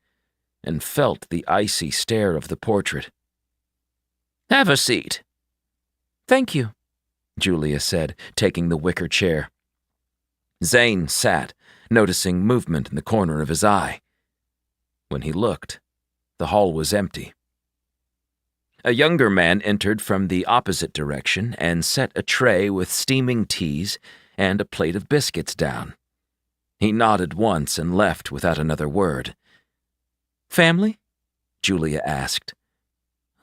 Speaker 1: and felt the icy stare of the portrait.
Speaker 2: Have a seat.
Speaker 3: Thank you,
Speaker 1: Julia said, taking the wicker chair. Zane sat, noticing movement in the corner of his eye. When he looked, the hall was empty. A younger man entered from the opposite direction and set a tray with steaming teas and a plate of biscuits down. He nodded once and left without another word.
Speaker 3: Family?
Speaker 1: Julia asked.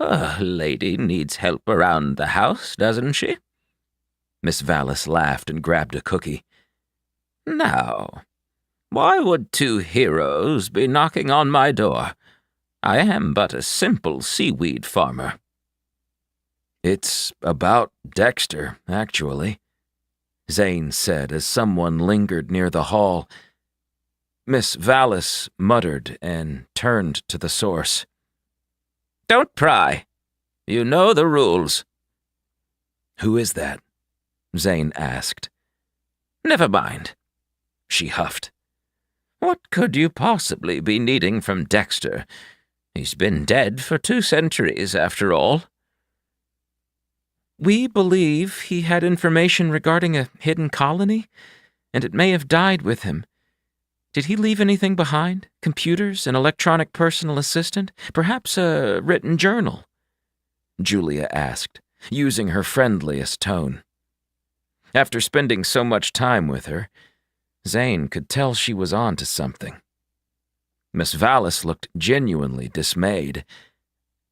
Speaker 2: A lady needs help around the house, doesn't she?
Speaker 1: Miss Vallis laughed and grabbed a cookie.
Speaker 2: Now, why would two heroes be knocking on my door? I am but a simple seaweed farmer.
Speaker 1: It's about Dexter, actually, Zane said as someone lingered near the hall. Miss Vallis muttered and turned to the source.
Speaker 2: Don't pry. You know the rules.
Speaker 1: Who is that? Zane asked.
Speaker 2: Never mind.
Speaker 1: She huffed.
Speaker 2: What could you possibly be needing from Dexter? He's been dead for 2 centuries, after all.
Speaker 3: We believe he had information regarding a hidden colony, and it may have died with him. Did he leave anything behind? Computers, an electronic personal assistant, perhaps a written journal?
Speaker 1: Julia asked, using her friendliest tone. After spending so much time with her, Zane could tell she was on to something. Miss Vallis looked genuinely dismayed.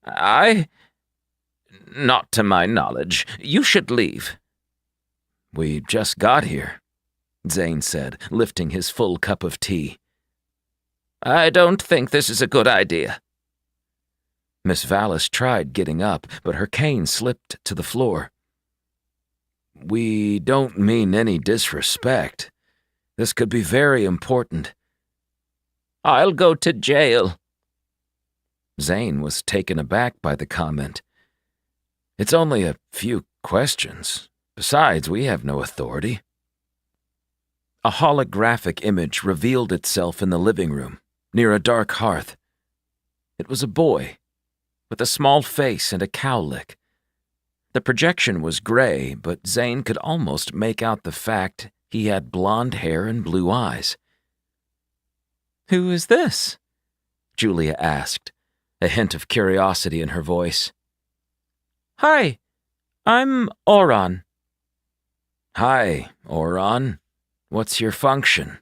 Speaker 2: Not to my knowledge. You should leave.
Speaker 1: We just got here, Zane said, lifting his full cup of tea.
Speaker 2: I don't think this is a good idea.
Speaker 1: Miss Vallis tried getting up, but her cane slipped to the floor. We don't mean any disrespect. This could be very important.
Speaker 2: I'll go to jail.
Speaker 1: Zane was taken aback by the comment. It's only a few questions. Besides, we have no authority. A holographic image revealed itself in the living room, near a dark hearth. It was a boy, with a small face and a cowlick. The projection was gray, but Zane could almost make out the fact he had blonde hair and blue eyes.
Speaker 3: Who is this?
Speaker 1: Julia asked, a hint of curiosity in her voice.
Speaker 3: Hi, I'm Oron.
Speaker 1: Hi, Oron. What's your function?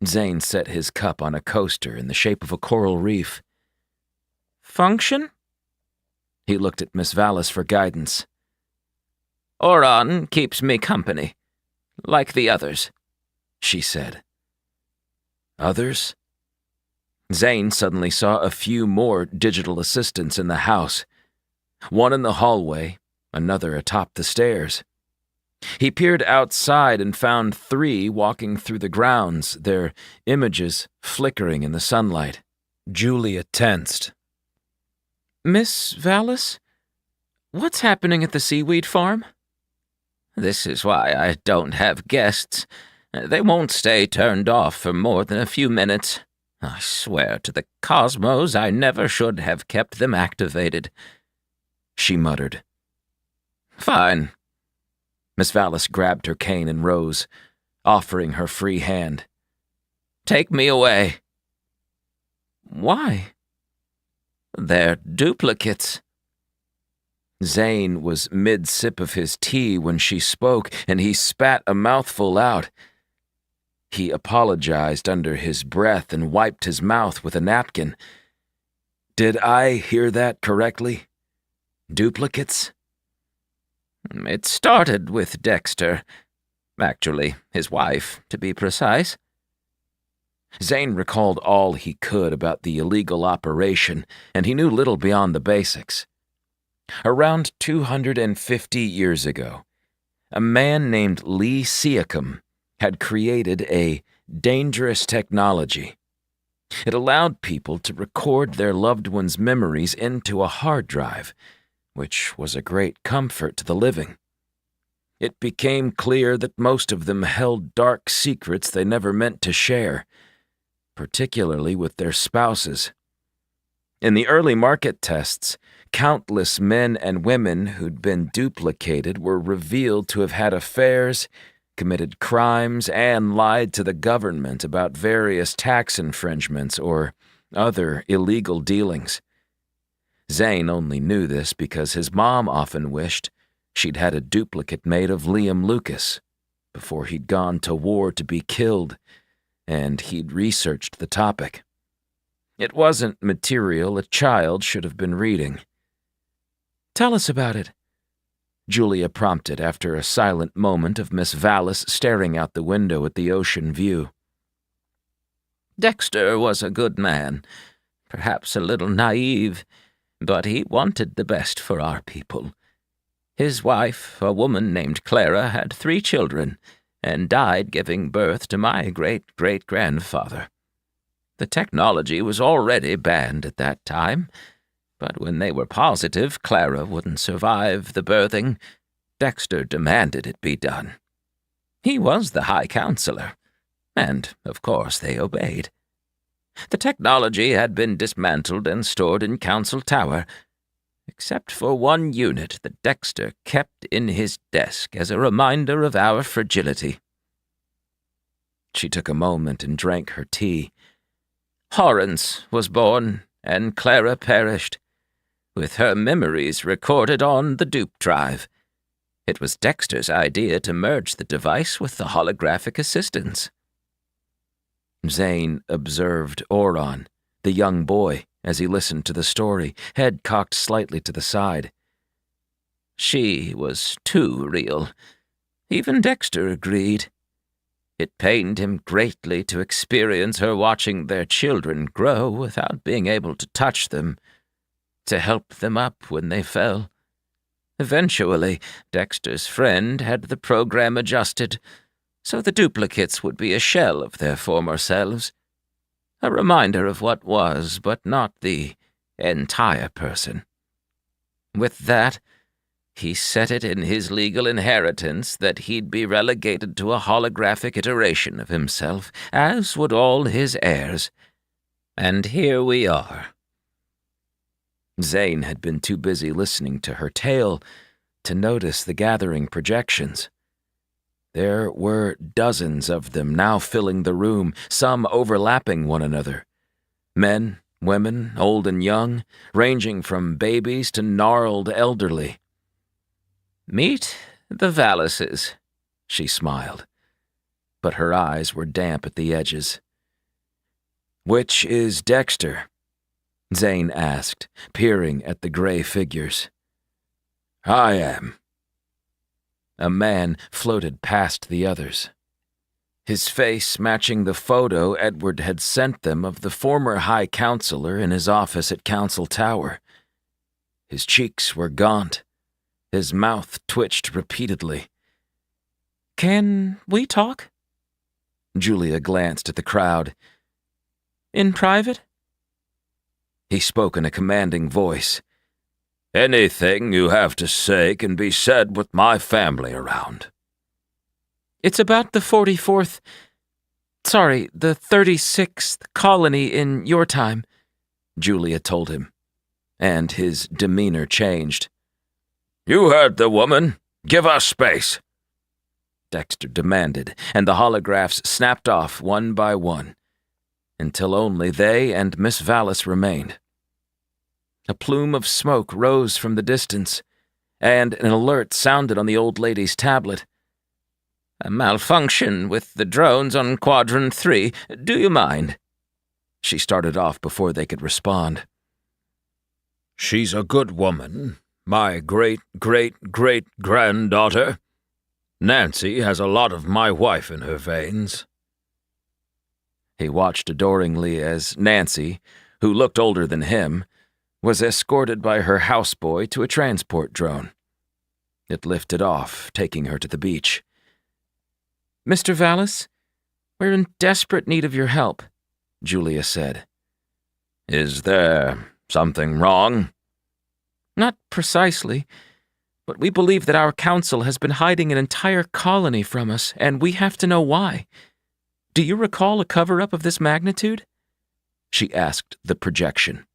Speaker 1: Zane set his cup on a coaster in the shape of a coral reef.
Speaker 3: Function?
Speaker 1: He looked at Miss Vallis for guidance.
Speaker 2: Oron keeps me company, like the others,
Speaker 1: she said. Others? Zane suddenly saw a few more digital assistants in the house. One in the hallway, another atop the stairs. He peered outside and found 3 walking through the grounds, their images flickering in the sunlight. Julia tensed.
Speaker 3: Miss Vallis? What's happening at the seaweed farm?
Speaker 2: This is why I don't have guests. They won't stay turned off for more than a few minutes. I swear to the cosmos I never should have kept them activated.
Speaker 1: She muttered.
Speaker 2: Fine.
Speaker 1: Miss Vallis grabbed her cane and rose, offering her free hand.
Speaker 2: Take me away.
Speaker 3: Why?
Speaker 2: They're duplicates.
Speaker 1: Zane was mid-sip of his tea when she spoke, and he spat a mouthful out. He apologized under his breath and wiped his mouth with a napkin. Did I hear that correctly? Duplicates?
Speaker 2: It started with Dexter. Actually, his wife, to be precise.
Speaker 1: Zane recalled all he could about the illegal operation, and he knew little beyond the basics. Around 250 years ago, a man named Lee Siakam had created a dangerous technology. It allowed people to record their loved ones' memories into a hard drive, which was a great comfort to the living. It became clear that most of them held dark secrets they never meant to share, particularly with their spouses. In the early market tests, countless men and women who'd been duplicated were revealed to have had affairs, committed crimes, and lied to the government about various tax infringements or other illegal dealings. Zane only knew this because his mom often wished she'd had a duplicate made of Liam Lucas before he'd gone to war to be killed, and he'd researched the topic. It wasn't material a child should have been reading. "Tell us about it," Julia prompted after a silent moment of Miss Vallis staring out the window at the ocean view.
Speaker 3: Dexter was a good man, perhaps a little naive, but he wanted the best for our people. His wife, a woman named Clara, had 3 children and died giving birth to my great-great-grandfather. The technology was already banned at that time, but when they were positive Clara wouldn't survive the birthing, Dexter demanded it be done. He was the High Counselor, and, of course, they obeyed. The technology had been dismantled and stored in Council Tower, except for one unit that Dexter kept in his desk as a reminder of our fragility. She took a moment and drank her tea. Horrence was born, and Clara perished, with her memories recorded on the dupe drive. It was Dexter's idea to merge the device with the holographic assistants.
Speaker 1: Zane observed Oron, the young boy, as he listened to the story, head cocked slightly to the side.
Speaker 3: She was too real. Even Dexter agreed. It pained him greatly to experience her watching their children grow without being able to touch them, to help them up when they fell. Eventually, Dexter's friend had the program adjusted, so the duplicates would be a shell of their former selves, a reminder of what was, but not the entire person. With that, he set it in his legal inheritance that he'd be relegated to a holographic iteration of himself, as would all his heirs. And here we are.
Speaker 1: Zane had been too busy listening to her tale to notice the gathering projections. There were dozens of them now filling the room, some overlapping one another. Men, women, old and young, ranging from babies to gnarled elderly.
Speaker 3: "Meet the Vallises,"
Speaker 1: she smiled, but her eyes were damp at the edges. "Which is Dexter?" Zane asked, peering at the gray figures.
Speaker 5: "I am."
Speaker 1: A man floated past the others, his face matching the photo Edward had sent them of the former High Counselor in his office at Council Tower. His cheeks were gaunt. His mouth twitched repeatedly.
Speaker 3: "Can we talk?"
Speaker 1: Julia glanced at the crowd.
Speaker 3: "In private?"
Speaker 1: He spoke in a commanding voice.
Speaker 5: "Anything you have to say can be said with my family around."
Speaker 3: "It's about the 36th colony in your time,"
Speaker 1: Julia told him, and his demeanor changed.
Speaker 5: "You heard the woman. Give us space,"
Speaker 1: Dexter demanded, and the holographs snapped off one by one, until only they and Miss Vallis remained. A plume of smoke rose from the distance, and an alert sounded on the old lady's tablet.
Speaker 3: "A malfunction with the drones on Quadrant 3. Do you mind?"
Speaker 1: She started off before they could respond.
Speaker 5: "She's a good woman. My great-great-great-granddaughter. Nancy has a lot of my wife in her veins."
Speaker 1: He watched adoringly as Nancy, who looked older than him, was escorted by her houseboy to a transport drone. It lifted off, taking her to the beach.
Speaker 3: "Mr. Vallis, we're in desperate need of your help,"
Speaker 1: Julia said.
Speaker 5: "Is there something wrong?"
Speaker 3: "Not precisely, but we believe that our council has been hiding an entire colony from us, and we have to know why. Do you recall a cover-up of this magnitude?"
Speaker 1: She asked the projection.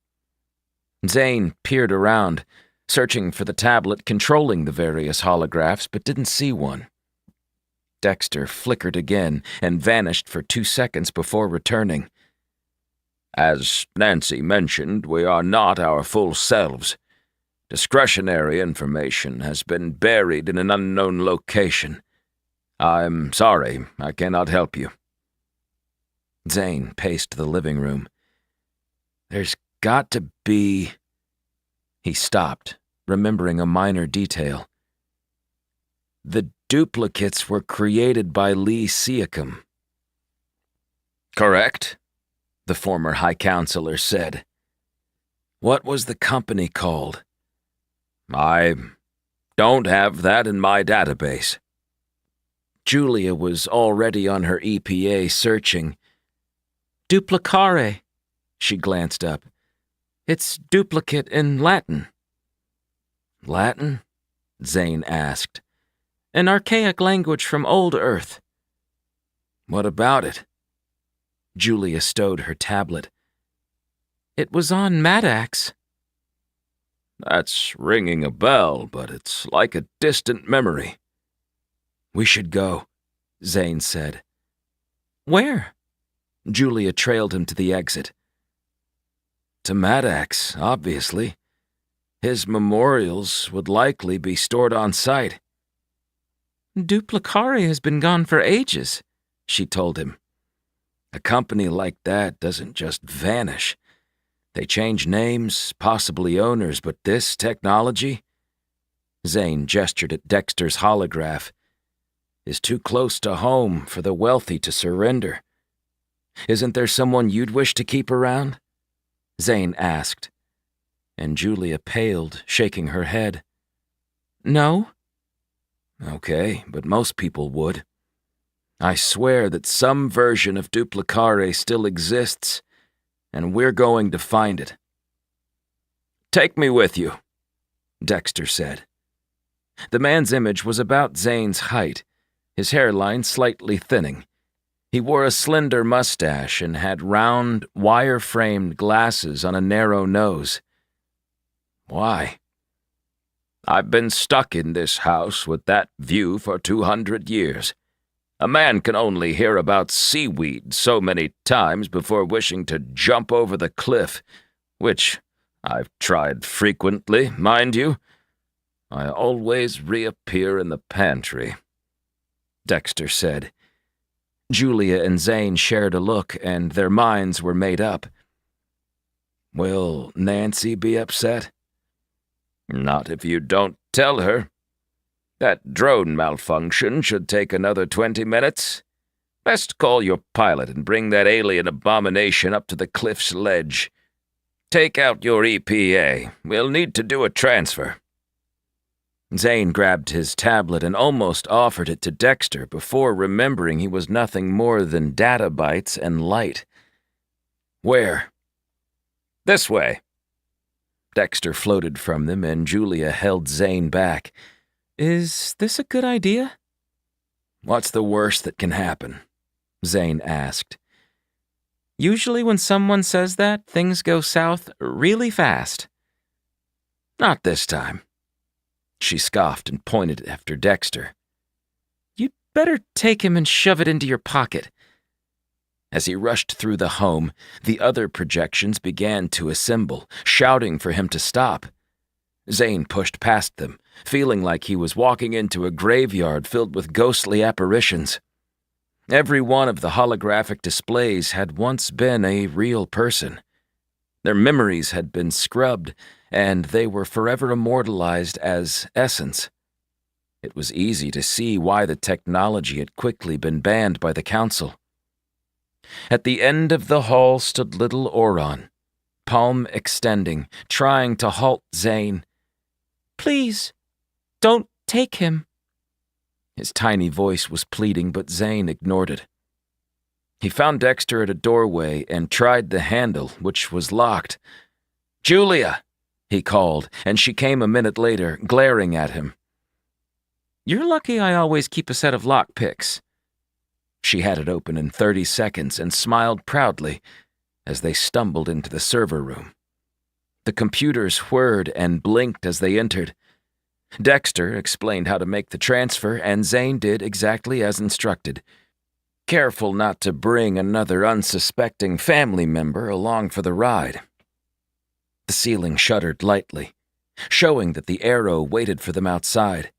Speaker 1: Zane peered around, searching for the tablet controlling the various holographs, but didn't see one. Dexter flickered again and vanished for 2 seconds before returning.
Speaker 2: As Nancy mentioned, we are not our full selves. Discretionary information has been buried in an unknown location. I'm sorry, I cannot help you.
Speaker 1: Zane paced the living room. There's got to be... He stopped, remembering a minor detail. The duplicates were created by Lee Siakam.
Speaker 2: Correct,
Speaker 1: the former High Counselor said. What was the company called?
Speaker 2: I don't have that in my database.
Speaker 1: Julia was already on her EPA searching. Duplicare. She glanced up. It's duplicate in Latin. Latin? Zane asked. An archaic language from old Earth. What about it? Julia stowed her tablet. It was on Maddax.
Speaker 2: That's ringing a bell, but it's like a distant memory.
Speaker 1: We should go, Zane said. Where? Julia trailed him to the exit. To Maddax, obviously. His memorials would likely be stored on site. Duplicare has been gone for ages, she told him. A company like that doesn't just vanish. They change names, possibly owners, but this technology, Zane gestured at Dexter's holograph, is too close to home for the wealthy to surrender. Isn't there someone you'd wish to keep around? Zane asked, and Julia paled, shaking her head. No? Okay, but most people would. I swear that some version of Duplicare still exists, and we're going to find it.
Speaker 2: Take me with you,
Speaker 1: Dexter said. The man's image was about Zane's height, his hairline slightly thinning. He wore a slender mustache and had round, wire-framed glasses on a narrow nose. Why?
Speaker 2: I've been stuck in this house with that view for 200 years. A man can only hear about seaweed so many times before wishing to jump over the cliff, which I've tried frequently, mind you. I always reappear in the pantry,
Speaker 1: Dexter said. Julia and Zane shared a look, and their minds were made up. Will Nancy be upset?
Speaker 2: Not if you don't tell her. That drone malfunction should take another 20 minutes. Best call your pilot and bring that alien abomination up to the cliff's ledge. Take out your EPA. We'll need to do a transfer.
Speaker 1: Zane grabbed his tablet and almost offered it to Dexter before remembering he was nothing more than data bytes and light. Where?
Speaker 2: This way.
Speaker 1: Dexter floated from them, and Julia held Zane back. Is this a good idea? What's the worst that can happen? Zane asked. Usually when someone says that, things go south really fast. Not this time. She scoffed and pointed after Dexter. You'd better take him and shove it into your pocket. As he rushed through the home, the other projections began to assemble, shouting for him to stop. Zane pushed past them, feeling like he was walking into a graveyard filled with ghostly apparitions. Every one of the holographic displays had once been a real person. Their memories had been scrubbed, and they were forever immortalized as essence. It was easy to see why the technology had quickly been banned by the council. At the end of the hall stood little Oron, palm extending, trying to halt Zane. Please, don't take him. His tiny voice was pleading, but Zane ignored it. He found Dexter at a doorway and tried the handle, which was locked. Julia, he called, and she came a minute later, glaring at him. You're lucky I always keep a set of lockpicks. She had it open in 30 seconds and smiled proudly as they stumbled into the server room. The computers whirred and blinked as they entered. Dexter explained how to make the transfer, and Zane did exactly as instructed, careful not to bring another unsuspecting family member along for the ride. The ceiling shuddered lightly, showing that the Arrow waited for them outside.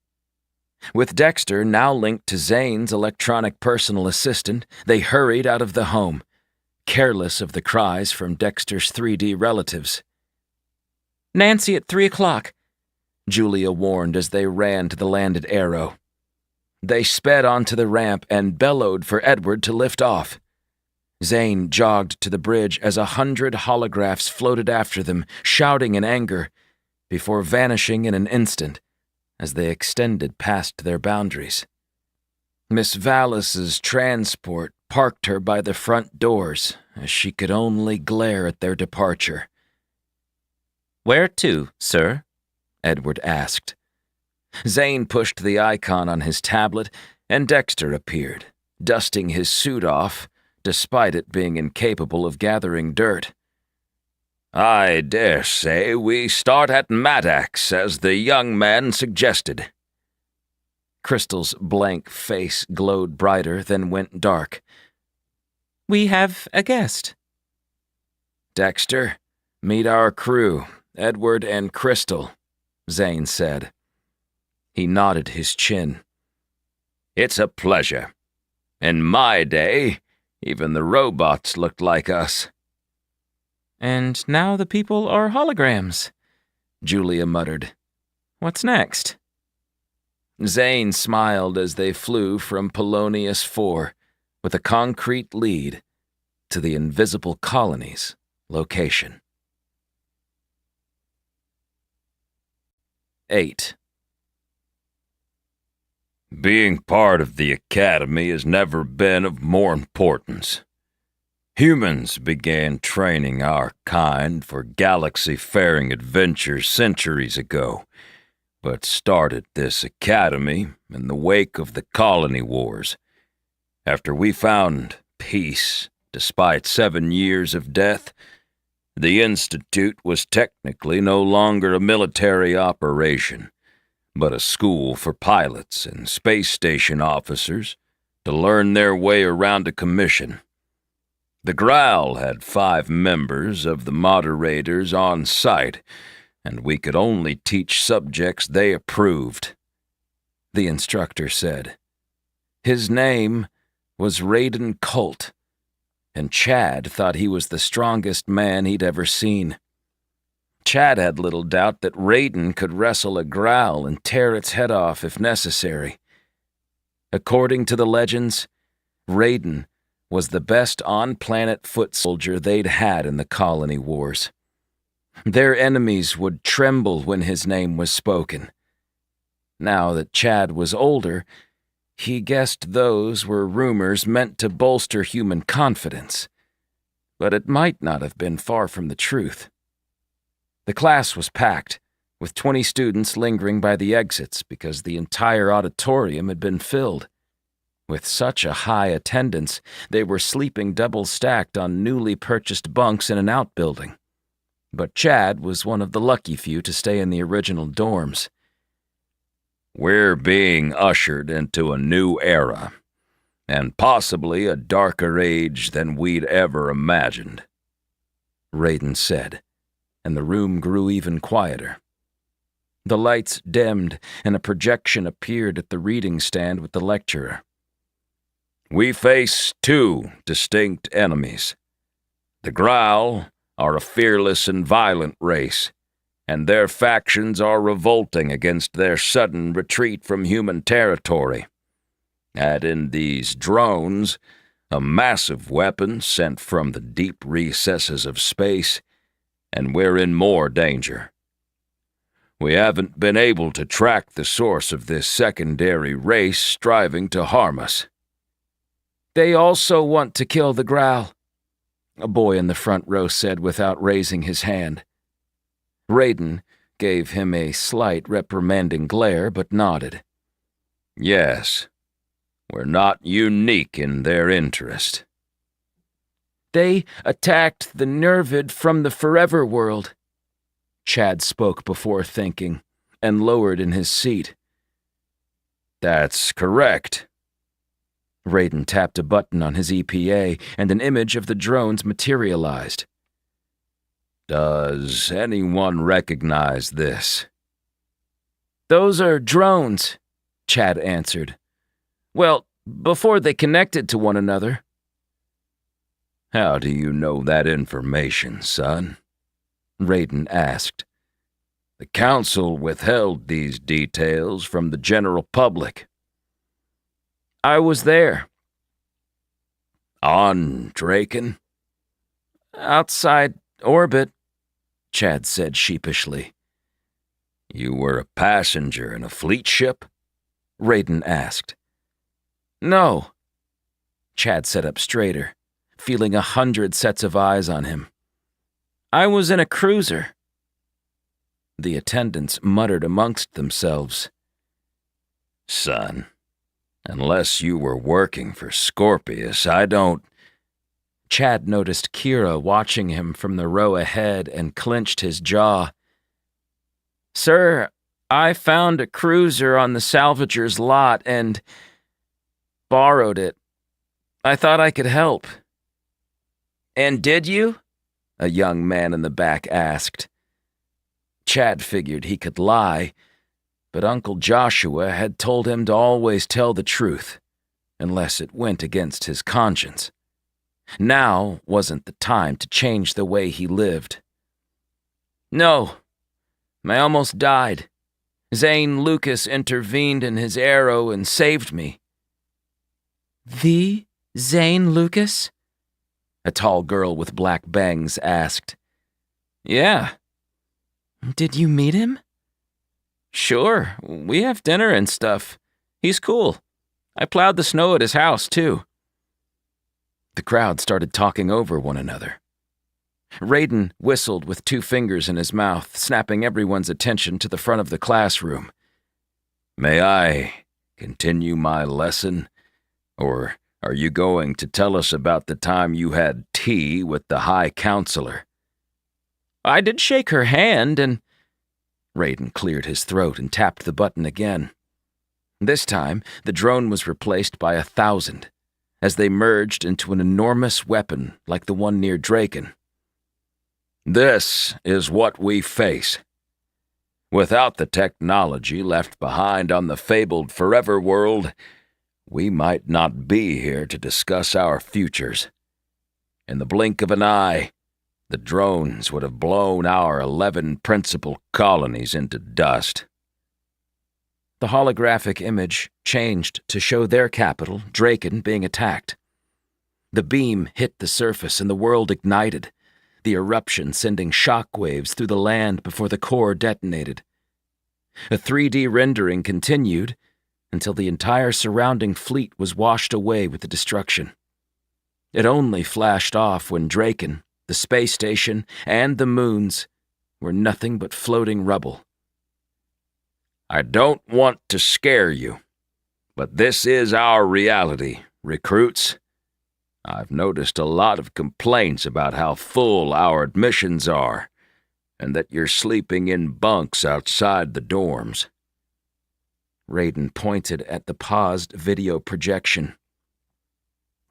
Speaker 1: With Dexter now linked to Zane's electronic personal assistant, they hurried out of the home, careless of the cries from Dexter's 3D relatives.
Speaker 3: "Nancy at 3:00,
Speaker 1: Julia warned as they ran to the landed Arrow. They sped onto the ramp and bellowed for Edward to lift off. Zane jogged to the bridge as 100 holographs floated after them, shouting in anger, before vanishing in an instant as they extended past their boundaries. Miss Vallis's transport parked her by the front doors as she could only glare at their departure.
Speaker 3: "Where to, sir?"
Speaker 1: Edward asked. Zane pushed the icon on his tablet, and Dexter appeared, dusting his suit off, despite it being incapable of gathering dirt.
Speaker 5: "I dare say we start at Maddox, as the young man suggested."
Speaker 1: Crystal's blank face glowed brighter, then went dark.
Speaker 3: "We have a guest."
Speaker 1: "Dexter, meet our crew, Edward and Crystal," Zane said. He nodded his chin.
Speaker 5: "It's a pleasure. In my day, even the robots looked like us."
Speaker 3: "And now the people are holograms,"
Speaker 1: Julia muttered.
Speaker 3: "What's next?"
Speaker 1: Zane smiled as they flew from Polonius 4 with a concrete lead to the Invisible Colony's location. 8.
Speaker 5: Being part of the Academy has never been of more importance. Humans began training our kind for galaxy-faring adventures centuries ago, but started this Academy in the wake of the colony wars. After we found peace, despite 7 years of death, the Institute was technically no longer a military operation, but a school for pilots and space station officers to learn their way around a commission. The Growl had 5 members of the moderators on site, and we could only teach subjects they approved, the instructor said. His name was Raiden Colt, and Chad thought he was the strongest man he'd ever seen. Chad had little doubt that Raiden could wrestle a Growl and tear its head off if necessary. According to the legends, Raiden was the best on-planet foot soldier they'd had in the colony wars. Their enemies would tremble when his name was spoken. Now that Chad was older, he guessed those were rumors meant to bolster human confidence, but it might not have been far from the truth. The class was packed, with 20 students lingering by the exits because the entire auditorium had been filled. With such a high attendance, they were sleeping double-stacked on newly purchased bunks in an outbuilding. But Chad was one of the lucky few to stay in the original dorms. We're being ushered into a new era, and possibly a darker age than we'd ever imagined,
Speaker 1: Raiden said, and the room grew even quieter. The lights dimmed, and a projection appeared at the reading stand with the lecturer.
Speaker 5: We face 2 distinct enemies. The Growl are a fearless and violent race, and their factions are revolting against their sudden retreat from human territory. Add in these drones, a massive weapon sent from the deep recesses of space, and we're in more danger. We haven't been able to track the source of this secondary race striving to harm us.
Speaker 1: They also want to kill the Growl, a boy in the front row said without raising his hand. Raiden gave him a slight reprimanding glare, but nodded.
Speaker 5: Yes, we're not unique in their interest.
Speaker 1: They attacked the Nervid from the Forever World, Chad spoke before thinking, and lowered in his seat.
Speaker 5: That's correct.
Speaker 1: Raiden tapped a button on his EPA, and an image of the drones materialized.
Speaker 5: Does anyone recognize this?
Speaker 1: Those are drones, Chad answered. Well, before they connected to one another.
Speaker 5: How do you know that information, son? Raiden asked. The Council withheld these details from the general public.
Speaker 1: I was there.
Speaker 5: On Draken?
Speaker 1: Outside orbit, Chad said sheepishly.
Speaker 5: You were a passenger in a fleet ship?
Speaker 1: Raiden asked. No. Chad sat up straighter, feeling 100 sets of eyes on him. I was in a cruiser. The attendants muttered amongst themselves.
Speaker 5: Son, unless you were working for Scorpius, I don't...
Speaker 1: Chad noticed Kira watching him from the row ahead and clenched his jaw. Sir, I found a cruiser on the salvager's lot and borrowed it. I thought I could help. And did you? A young man in the back asked. Chad figured he could lie, but Uncle Joshua had told him to always tell the truth, unless it went against his conscience. Now wasn't the time to change the way he lived. No, I almost died. Zane Lucas intervened in his arrow and saved me. The Zane Lucas? A tall girl with black bangs asked. Yeah. Did you meet him? Sure, we have dinner and stuff. He's cool. I plowed the snow at his house, too. The crowd started talking over one another. Raiden whistled with 2 fingers in his mouth, snapping everyone's attention to the front of the classroom.
Speaker 5: May I continue my lesson? Or are you going to tell us about the time you had tea with the High Counselor?
Speaker 1: I did shake her hand and... Raiden cleared his throat and tapped the button again. This time, the drone was replaced by 1,000, as they merged into an enormous weapon like the one near Draken.
Speaker 5: This is what we face. Without the technology left behind on the fabled Forever World, we might not be here to discuss our futures. In the blink of an eye, the drones would have blown our 11 principal colonies into dust.
Speaker 1: The holographic image changed to show their capital, Draken, being attacked. The beam hit the surface and the world ignited, the eruption sending shockwaves through the land before the core detonated. A 3D rendering continued until the entire surrounding fleet was washed away with the destruction. It only flashed off when Draken, the space station, and the moons were nothing but floating rubble.
Speaker 5: I don't want to scare you, but this is our reality, recruits. I've noticed a lot of complaints about how full our admissions are, and that you're sleeping in bunks outside the dorms.
Speaker 1: Raiden pointed at the paused video projection.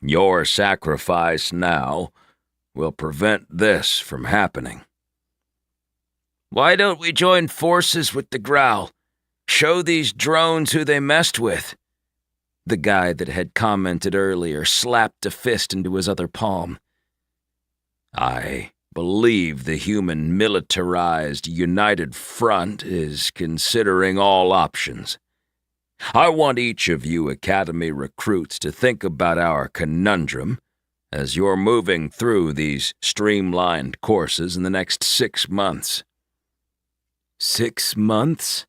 Speaker 5: Your sacrifice now will prevent this from happening.
Speaker 1: Why don't we join forces with the Growl? Show these drones who they messed with. The guy that had commented earlier slapped a fist into his other palm.
Speaker 5: I believe the human militarized United Front is considering all options. I want each of you Academy recruits to think about our conundrum as you're moving through these streamlined courses in the next 6 months.
Speaker 1: 6 months?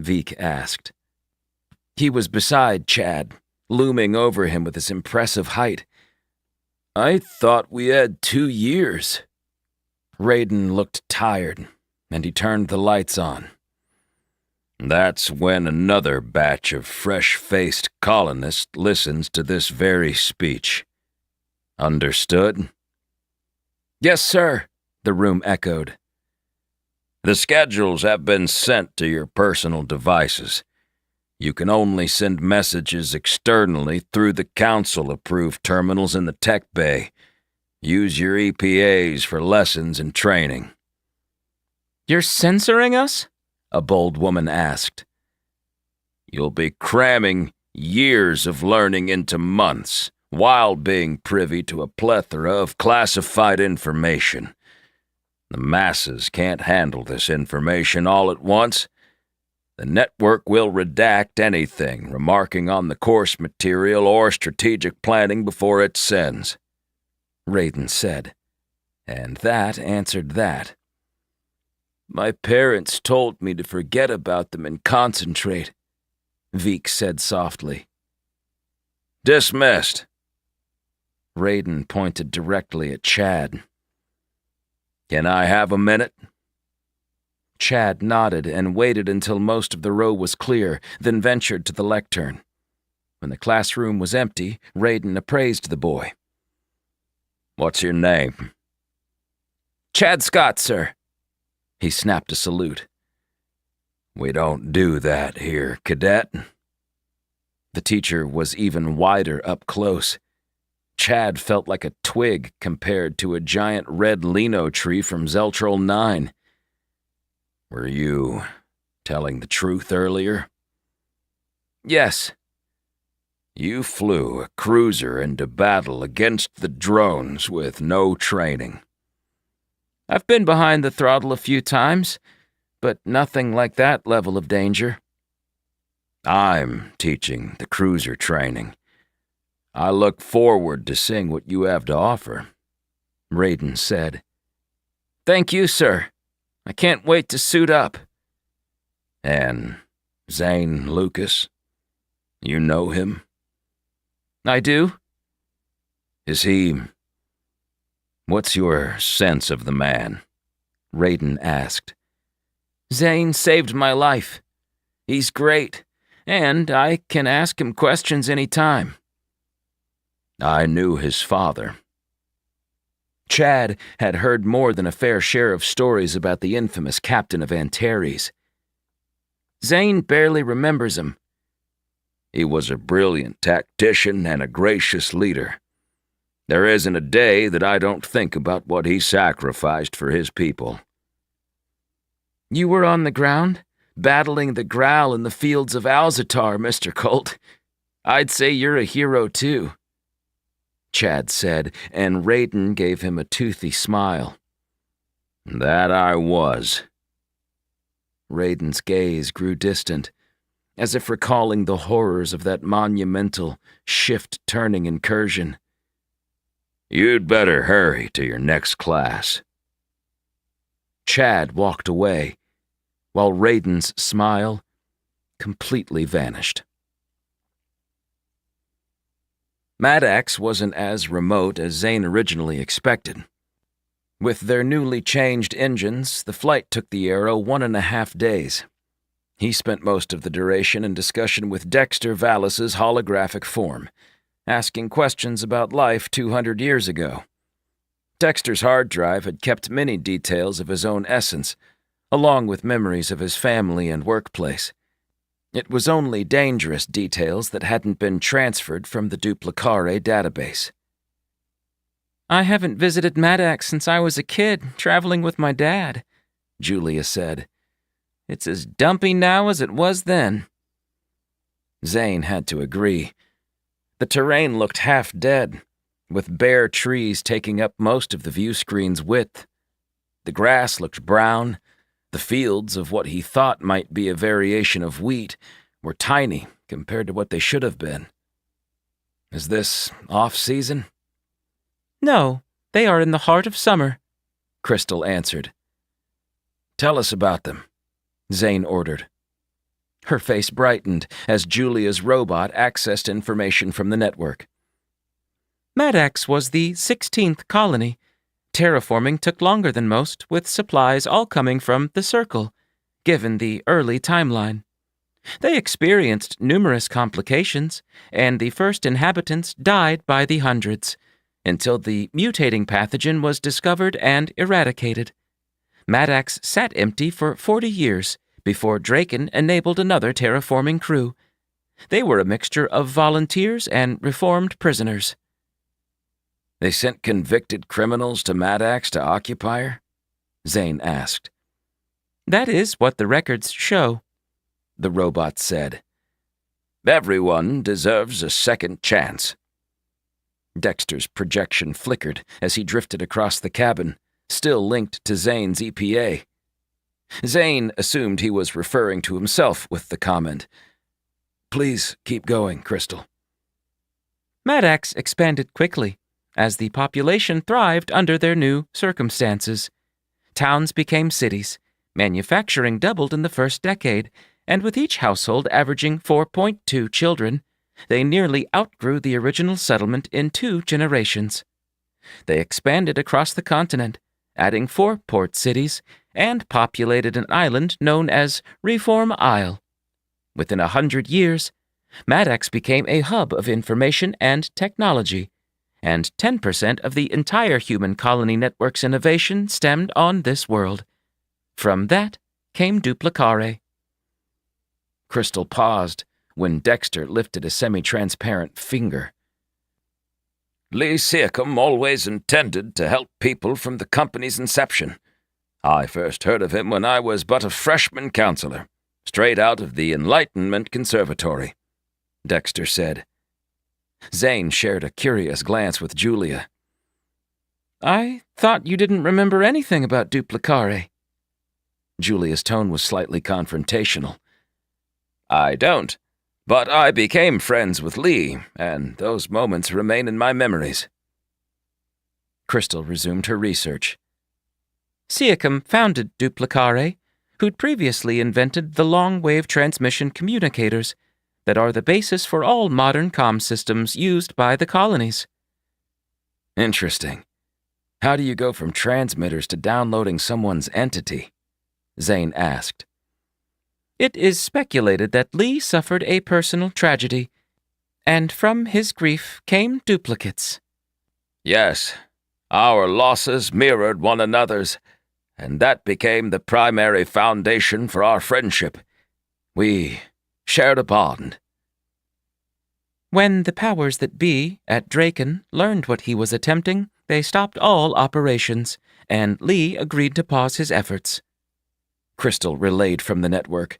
Speaker 1: Veek asked. He was beside Chad, looming over him with his impressive height. I thought we had 2 years. Raiden looked tired, and he turned the lights on.
Speaker 5: That's when another batch of fresh-faced colonists listens to this very speech. Understood?
Speaker 1: Yes, sir, the room echoed.
Speaker 5: The schedules have been sent to your personal devices. You can only send messages externally through the Council-approved terminals in the tech bay. Use your EPAs for lessons and training."
Speaker 3: "You're censoring us?" a bold woman asked.
Speaker 5: "You'll be cramming years of learning into months, while being privy to a plethora of classified information. The masses can't handle this information all at once. The network will redact anything remarking on the course material or strategic planning before it sends," Raiden said. And that answered that. "My parents told me to forget about them and concentrate," Veek said softly. "Dismissed."
Speaker 1: Raiden pointed directly at Chad.
Speaker 5: "Can I have a minute?"
Speaker 1: Chad nodded and waited until most of the row was clear, then ventured to the lectern. When the classroom was empty, Raiden appraised the boy.
Speaker 5: "What's your name?"
Speaker 3: "Chad Scott, sir."
Speaker 1: He snapped a salute.
Speaker 5: "We don't do that here, cadet."
Speaker 1: The teacher was even wider up close. Chad felt like a twig compared to a giant red lino tree from Zeltrol 9.
Speaker 5: "Were you telling the truth earlier?"
Speaker 3: "Yes."
Speaker 5: "You flew a cruiser into battle against the drones with no training."
Speaker 3: "I've been behind the throttle a few times, but nothing like that level of danger."
Speaker 5: "I'm teaching the cruiser training. I look forward to seeing what you have to offer," Raiden said.
Speaker 3: "Thank you, sir. I can't wait to suit up."
Speaker 5: "And Zane Lucas? You know him?"
Speaker 3: "I do."
Speaker 5: "Is he... What's your sense of the man?"
Speaker 1: Raiden asked.
Speaker 3: "Zane saved my life. He's great, and I can ask him questions any time."
Speaker 5: "I knew his father."
Speaker 1: Chad had heard more than a fair share of stories about the infamous captain of Antares.
Speaker 3: "Zane barely remembers him."
Speaker 5: "He was a brilliant tactician and a gracious leader. There isn't a day that I don't think about what he sacrificed for his people."
Speaker 3: "You were on the ground, battling the Growl in the fields of Alzatar, Mr. Colt. I'd say you're a hero, too," Chad said, and Raiden gave him a toothy smile.
Speaker 5: "That I was."
Speaker 1: Raiden's gaze grew distant, as if recalling the horrors of that monumental, shift-turning incursion.
Speaker 5: "You'd better hurry to your next class."
Speaker 1: Chad walked away, while Raiden's smile completely vanished. Maddox wasn't as remote as Zane originally expected. With their newly changed engines, the flight took the Arrow 1.5 days. He spent most of the duration in discussion with Dexter Vallis's holographic form, asking questions about life 200 years ago. Dexter's hard drive had kept many details of his own essence, along with memories of his family and workplace. It was only dangerous details that hadn't been transferred from the Duplicare database.
Speaker 3: "I haven't visited Maddox since I was a kid, traveling with my dad," Julia said. "It's as dumpy now as it was then."
Speaker 1: Zane had to agree. The terrain looked half dead, with bare trees taking up most of the view screen's width. The grass looked brown. The fields of what he thought might be a variation of wheat were tiny compared to what they should have been. Is this off-season?
Speaker 3: "No, they are in the heart of summer,"
Speaker 1: Crystal answered. "Tell us about them," Zane ordered. Her face brightened as Julia's robot accessed information from the network.
Speaker 3: "Maddox was the 16th colony. Terraforming took longer than most, with supplies all coming from the Circle, given the early timeline. They experienced numerous complications, and the first inhabitants died by the hundreds, until the mutating pathogen was discovered and eradicated. Maddox sat empty for 40 years before Draken enabled another terraforming crew. They were a mixture of volunteers and reformed prisoners.
Speaker 1: They sent convicted criminals to Maddox to occupy her? Zane asked.
Speaker 3: That is what the records show,
Speaker 1: the robot said.
Speaker 2: Everyone deserves a second chance.
Speaker 1: Dexter's projection flickered as he drifted across the cabin, still linked to Zane's EPA. Zane assumed he was referring to himself with the comment. Please keep going, Crystal.
Speaker 3: Maddox expanded quickly as the population thrived under their new circumstances. Towns became cities, manufacturing doubled in the first decade, and with each household averaging 4.2 children, they nearly outgrew the original settlement in 2 generations. They expanded across the continent, adding 4 port cities, and populated an island known as Reform Isle. Within 100 years, Maddox became a hub of information and technology, and 10% of the entire human colony network's innovation stemmed on this world. From that came Duplicare.
Speaker 1: Crystal paused when Dexter lifted a semi-transparent finger.
Speaker 2: Lee Seacombe always intended to help people from the company's inception. I first heard of him when I was but a freshman counselor, straight out of the Enlightenment Conservatory, Dexter said.
Speaker 1: Zane shared a curious glance with Julia.
Speaker 3: I thought you didn't remember anything about Duplicare.
Speaker 1: Julia's tone was slightly confrontational.
Speaker 2: I don't, but I became friends with Lee, and those moments remain in my memories.
Speaker 1: Crystal resumed her research.
Speaker 3: Seacombe founded Duplicare, who'd previously invented the long-wave transmission communicators that are the basis for all modern comm systems used by the colonies.
Speaker 1: Interesting. How do you go from transmitters to downloading someone's entity? Zane asked.
Speaker 3: It is speculated that Lee suffered a personal tragedy, and from his grief came duplicates.
Speaker 2: Yes, our losses mirrored one another's, and that became the primary foundation for our friendship. We shared a bond.
Speaker 3: When the powers that be at Draken learned what he was attempting, they stopped all operations, and Lee agreed to pause his efforts.
Speaker 1: Crystal relayed from the network.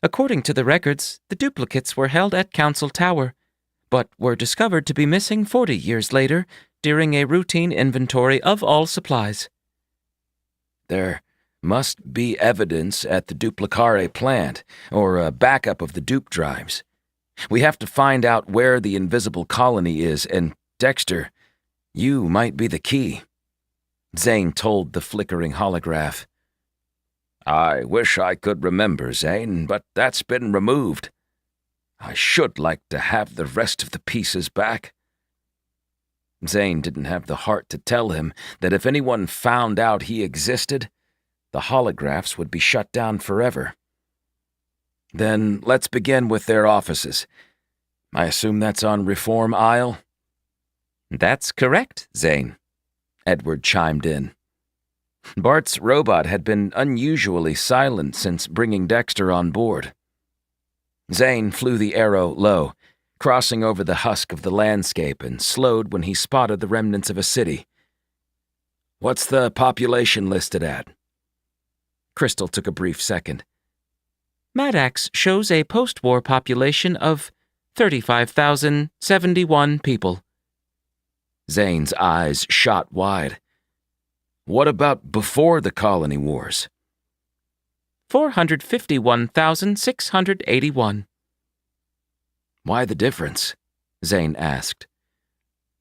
Speaker 3: According to the records, the duplicates were held at Council Tower, but were discovered to be missing 40 years later during a routine inventory of all supplies.
Speaker 1: There must be evidence at the Duplicare plant, or a backup of the dupe drives. We have to find out where the invisible colony is, and Dexter, you might be the key. Zane told the flickering holograph.
Speaker 2: I wish I could remember, Zane, but that's been removed. I should like to have the rest of the pieces back.
Speaker 1: Zane didn't have the heart to tell him that if anyone found out he existed, the holographs would be shut down forever. Then let's begin with their offices. I assume that's on Reform Isle?
Speaker 3: That's correct, Zane,
Speaker 1: Edward chimed in. Bart's robot had been unusually silent since bringing Dexter on board. Zane flew the arrow low, crossing over the husk of the landscape, and slowed when he spotted the remnants of a city. What's the population listed at? Crystal took a brief second.
Speaker 3: Maddox shows a post-war population of 35,071 people.
Speaker 1: Zane's eyes shot wide. What about before the colony wars?
Speaker 3: 451,681.
Speaker 1: Why the difference? Zane asked.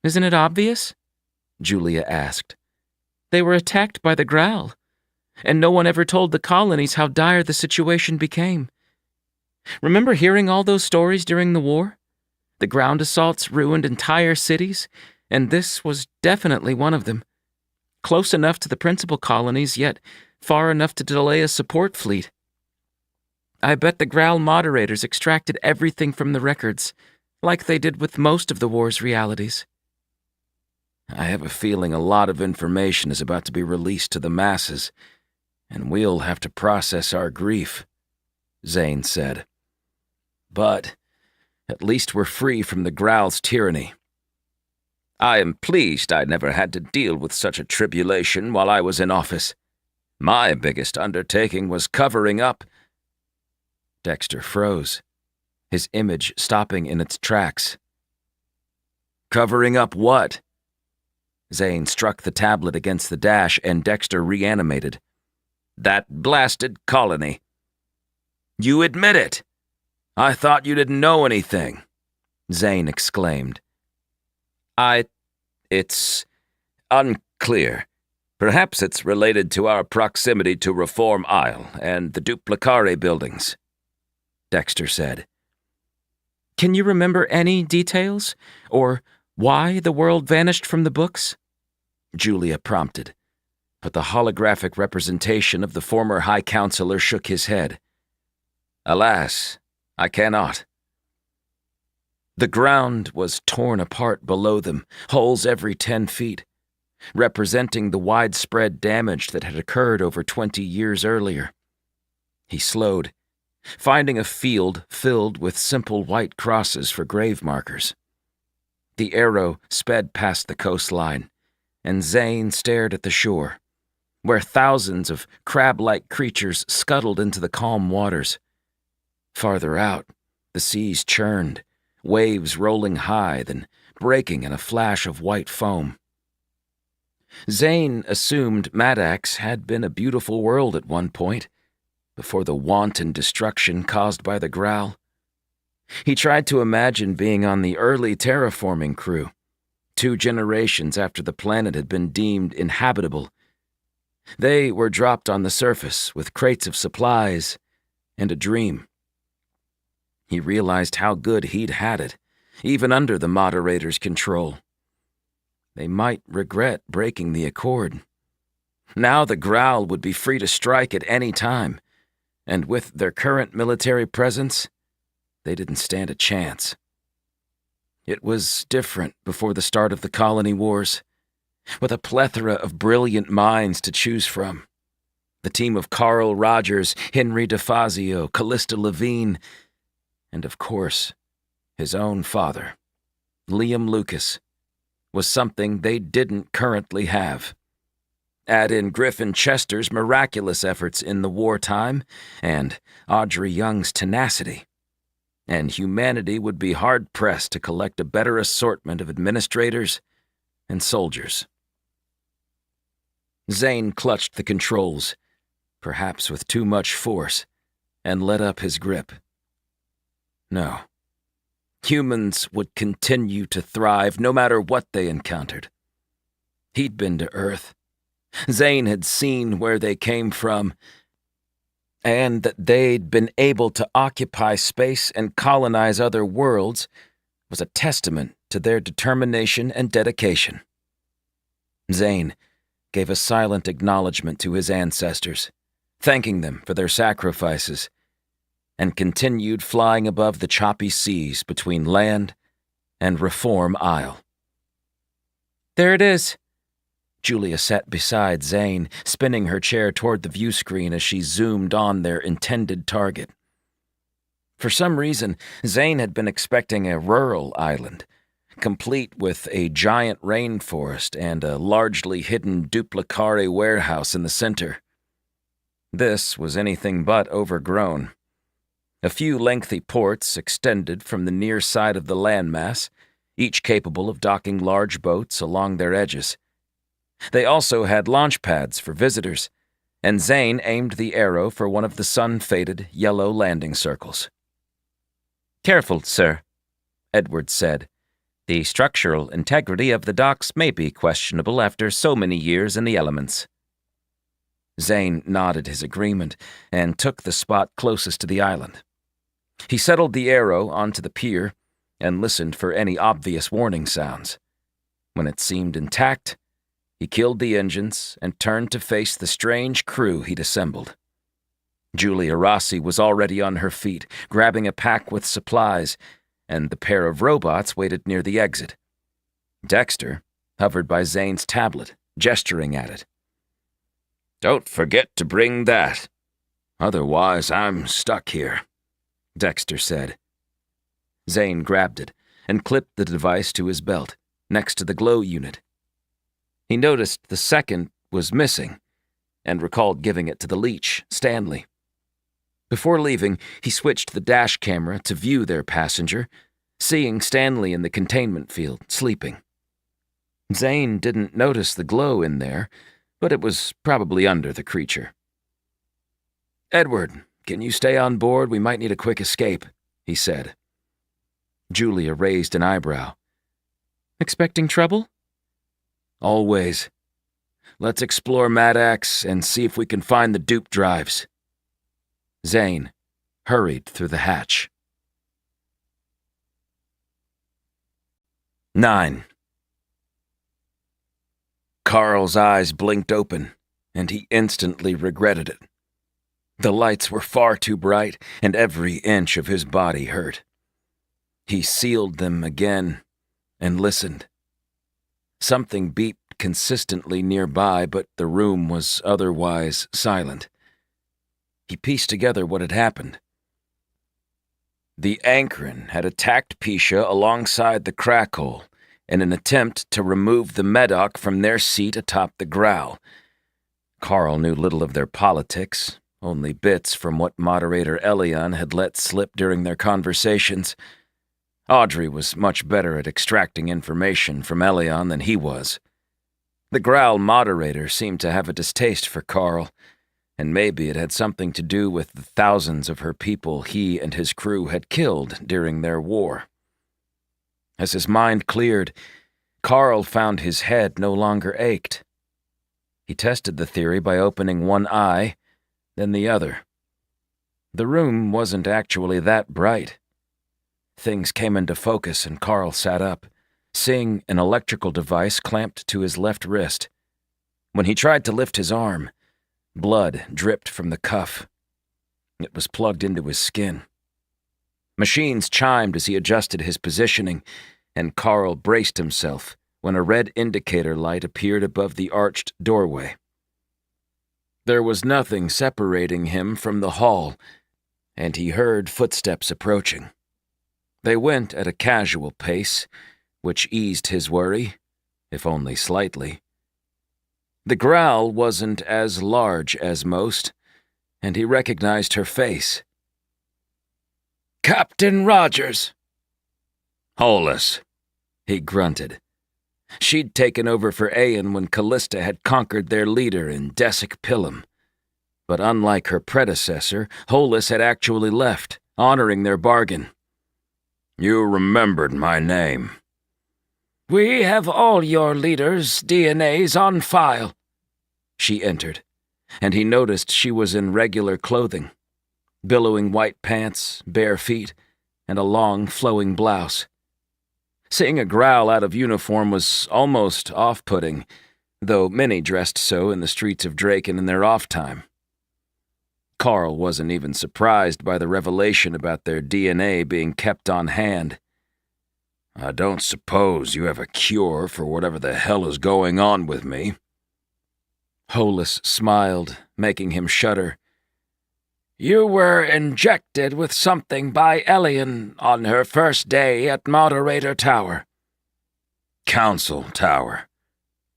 Speaker 3: Isn't it obvious?
Speaker 1: Julia asked.
Speaker 3: They were attacked by the Growl, and no one ever told the colonies how dire the situation became. Remember hearing all those stories during the war? The ground assaults ruined entire cities, and this was definitely one of them. Close enough to the principal colonies, yet far enough to delay a support fleet. I bet the Growl moderators extracted everything from the records, like they did with most of the war's realities.
Speaker 1: I have a feeling a lot of information is about to be released to the masses, And we'll have to process our grief, Zane said. But at least we're free from the Growl's tyranny.
Speaker 2: I am pleased I never had to deal with such a tribulation while I was in office. My biggest undertaking was covering up.
Speaker 1: Dexter froze, his image stopping in its tracks. Covering up what? Zane struck the tablet against the dash and Dexter reanimated.
Speaker 2: That blasted colony.
Speaker 1: You admit it! I thought you didn't know anything, Zane exclaimed.
Speaker 2: It's unclear. Perhaps it's related to our proximity to Reform Isle and the Duplicare buildings, Dexter said.
Speaker 3: Can you remember any details? Or why the world vanished from the books?
Speaker 1: Julia prompted, but the holographic representation of the former High Counselor shook his head.
Speaker 2: Alas, I cannot.
Speaker 1: The ground was torn apart below them, holes every 10 feet, representing the widespread damage that had occurred over 20 years earlier. He slowed, finding a field filled with simple white crosses for grave markers. The arrow sped past the coastline, and Zane stared at the shore, where thousands of crab-like creatures scuttled into the calm waters. Farther out, the seas churned, waves rolling high, then breaking in a flash of white foam. Zane assumed Maddox had been a beautiful world at one point, before the wanton destruction caused by the Growl. He tried to imagine being on the early terraforming crew, 2 generations after the planet had been deemed inhabitable. They were dropped on the surface with crates of supplies and a dream. He realized how good he'd had it, even under the moderator's control. They might regret breaking the accord. Now the Growl would be free to strike at any time, and with their current military presence, they didn't stand a chance. It was different before the start of the colony wars, with a plethora of brilliant minds to choose from. The team of Carl Rogers, Henry DeFazio, Callista Levine, and of course, his own father, Liam Lucas, was something they didn't currently have. Add in Griffin Chester's miraculous efforts in the wartime and Audrey Young's tenacity, and humanity would be hard-pressed to collect a better assortment of administrators and soldiers. Zane clutched the controls, perhaps with too much force, and let up his grip. No. Humans would continue to thrive no matter what they encountered. He'd been to Earth. Zane had seen where they came from, and that they'd been able to occupy space and colonize other worlds was a testament to their determination and dedication. Zane gave a silent acknowledgement to his ancestors, thanking them for their sacrifices, and continued flying above the choppy seas between land and Reform Isle.
Speaker 3: There it is.
Speaker 1: Julia sat beside Zane, spinning her chair toward the view screen as she zoomed on their intended target. For some reason, Zane had been expecting a rural island, complete with a giant rainforest and a largely hidden Duplicare warehouse in the center. This was anything but overgrown. A few lengthy ports extended from the near side of the landmass, each capable of docking large boats along their edges. They also had launch pads for visitors, and Zane aimed the arrow for one of the sun-faded yellow landing circles.
Speaker 3: Careful, sir, Edward said. The structural integrity of the docks may be questionable after so many years in the elements.
Speaker 1: Zane nodded his agreement and took the spot closest to the island. He settled the arrow onto the pier and listened for any obvious warning sounds. When it seemed intact, he killed the engines and turned to face the strange crew he'd assembled. Julia Rossi was already on her feet, grabbing a pack with supplies, and the pair of robots waited near the exit. Dexter hovered by Zane's tablet, gesturing at it.
Speaker 5: Don't forget to bring that. Otherwise, I'm stuck here,
Speaker 1: Dexter said. Zane grabbed it and clipped the device to his belt, next to the glow unit. He noticed the second was missing, and recalled giving it to the leech, Stanley. Before leaving, he switched the dash camera to view their passenger, seeing Stanley in the containment field, sleeping. Zane didn't notice the glow in there, but it was probably under the creature. "Edward, can you stay on board? We might need a quick escape," he said. Julia raised an eyebrow. "Expecting trouble?" "Always. Let's explore Madax and see if we can find the dupe drives." Zane hurried through the hatch. 9. Carl's eyes blinked open, and he instantly regretted it. The lights were far too bright, and every inch of his body hurt. He sealed them again and listened. Something beeped consistently nearby, but the room was otherwise silent. He pieced together what had happened. The Ankren had attacked Pisha alongside the crack hole in an attempt to remove the Medoc from their seat atop the growl. Carl knew little of their politics, only bits from what moderator Elion had let slip during their conversations. Audrey was much better at extracting information from Elion than he was. The growl moderator seemed to have a distaste for Carl, and maybe it had something to do with the thousands of her people he and his crew had killed during their war. As his mind cleared, Carl found his head no longer ached. He tested the theory by opening one eye, then the other. The room wasn't actually that bright. Things came into focus and Carl sat up, seeing an electrical device clamped to his left wrist. When he tried to lift his arm, blood dripped from the cuff. It was plugged into his skin. Machines chimed as he adjusted his positioning, and Carl braced himself when a red indicator light appeared above the arched doorway. There was nothing separating him from the hall, and he heard footsteps approaching. They went at a casual pace, which eased his worry, if only slightly. The growl wasn't as large as most, and he recognized her face. "Captain Rogers!" "Hollis," he grunted. She'd taken over for Aeon when Callista had conquered their leader in Desic Pilum. But unlike her predecessor, Hollis had actually left, honoring their bargain. "You remembered my name." "We have all your leaders' DNAs on file." She entered, and he noticed she was in regular clothing, billowing white pants, bare feet, and a long, flowing blouse. Seeing a growl out of uniform was almost off-putting, though many dressed so in the streets of Draken in their off-time. Carl wasn't even surprised by the revelation about their DNA being kept on hand. "I don't suppose you have a cure for whatever the hell is going on with me." Hollis smiled, making him shudder. "You were injected with something by Elion on her first day at Moderator Tower." "Council Tower,"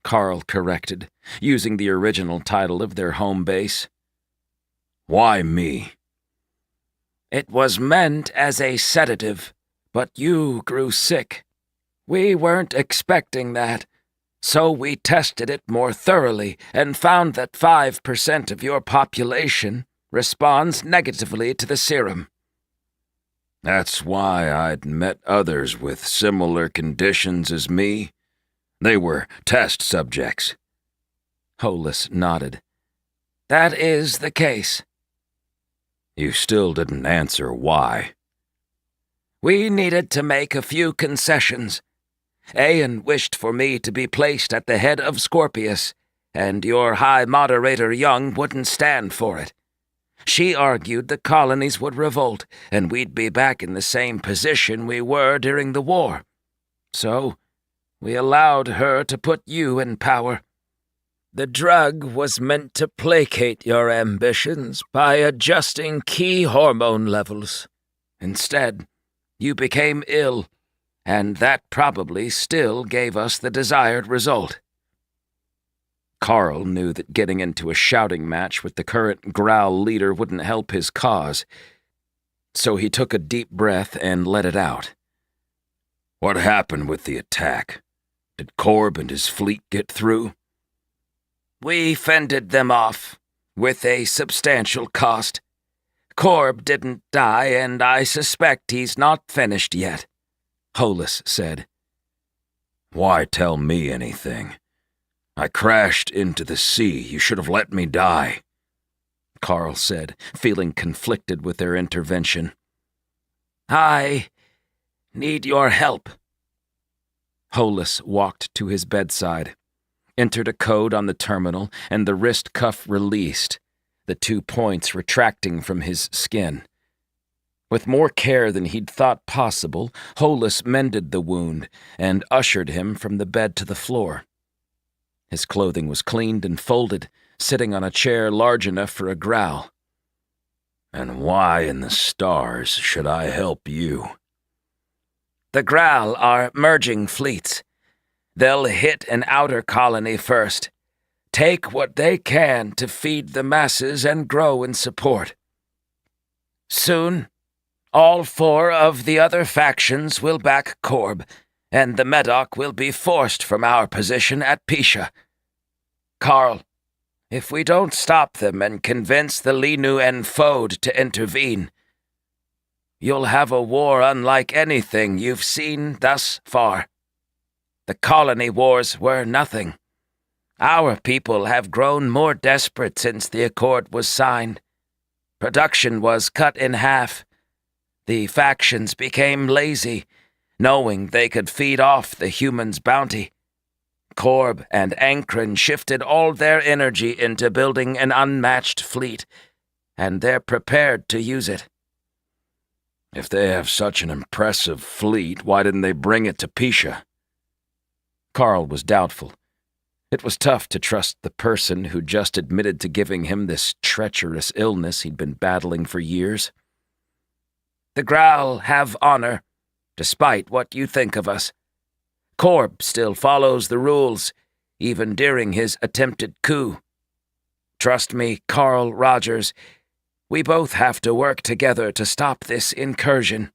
Speaker 1: Carl corrected, using the original title of their home base. "Why me?" "It was meant as a sedative, but you grew sick. We weren't expecting that, so we tested it more thoroughly and found that 5% of your population responds negatively to the serum." "That's why I'd met others with similar conditions as me. They were test subjects." Hollis nodded. "That is the case." "You still didn't answer why." "We needed to make a few concessions. Aeon wished for me to be placed at the head of Scorpius, and your High Moderator Young wouldn't stand for it. She argued the colonies would revolt, and we'd be back in the same position we were during the war. So, we allowed her to put you in power.
Speaker 2: The drug was meant to placate your ambitions by adjusting key hormone levels. Instead, you became ill, and that probably still gave us the desired result."
Speaker 1: Carl knew that getting into a shouting match with the current Growl leader wouldn't help his cause, so he took a deep breath and let it out.
Speaker 5: "What happened with the attack? Did Korb and his fleet get through?"
Speaker 2: "We fended them off, with a substantial cost. Korb didn't die, and I suspect he's not finished yet,"
Speaker 1: Hollis said.
Speaker 5: "Why tell me anything? I crashed into the sea. You should have let me die,"
Speaker 1: Carl said, feeling conflicted with their intervention.
Speaker 2: "I need your help."
Speaker 1: Hollis walked to his bedside, entered a code on the terminal, and the wrist cuff released, the 2 points retracting from his skin. With more care than he'd thought possible, Hollis mended the wound and ushered him from the bed to the floor. His clothing was cleaned and folded, sitting on a chair large enough for a Growl.
Speaker 5: "And why in the stars should I help you?"
Speaker 2: "The Growl are merging fleets. They'll hit an outer colony first, take what they can to feed the masses and grow in support. Soon, all 4 of the other factions will back Korb, and the Medoc will be forced from our position at Pisha. Carl, if we don't stop them and convince the Linu and Fode to intervene, you'll have a war unlike anything you've seen thus far. The colony wars were nothing. Our people have grown more desperate since the accord was signed. Production was cut in half. The factions became lazy, knowing they could feed off the humans' bounty. Korb and Ankren shifted all their energy into building an unmatched fleet, and they're prepared to use it."
Speaker 5: "If they have such an impressive fleet, why didn't they bring it to Pisha?"
Speaker 1: Carl was doubtful. It was tough to trust the person who just admitted to giving him this treacherous illness he'd been battling for years.
Speaker 2: "The Growl have honor, despite what you think of us. Korb still follows the rules, even during his attempted coup. Trust me, Carl Rogers, we both have to work together to stop this incursion.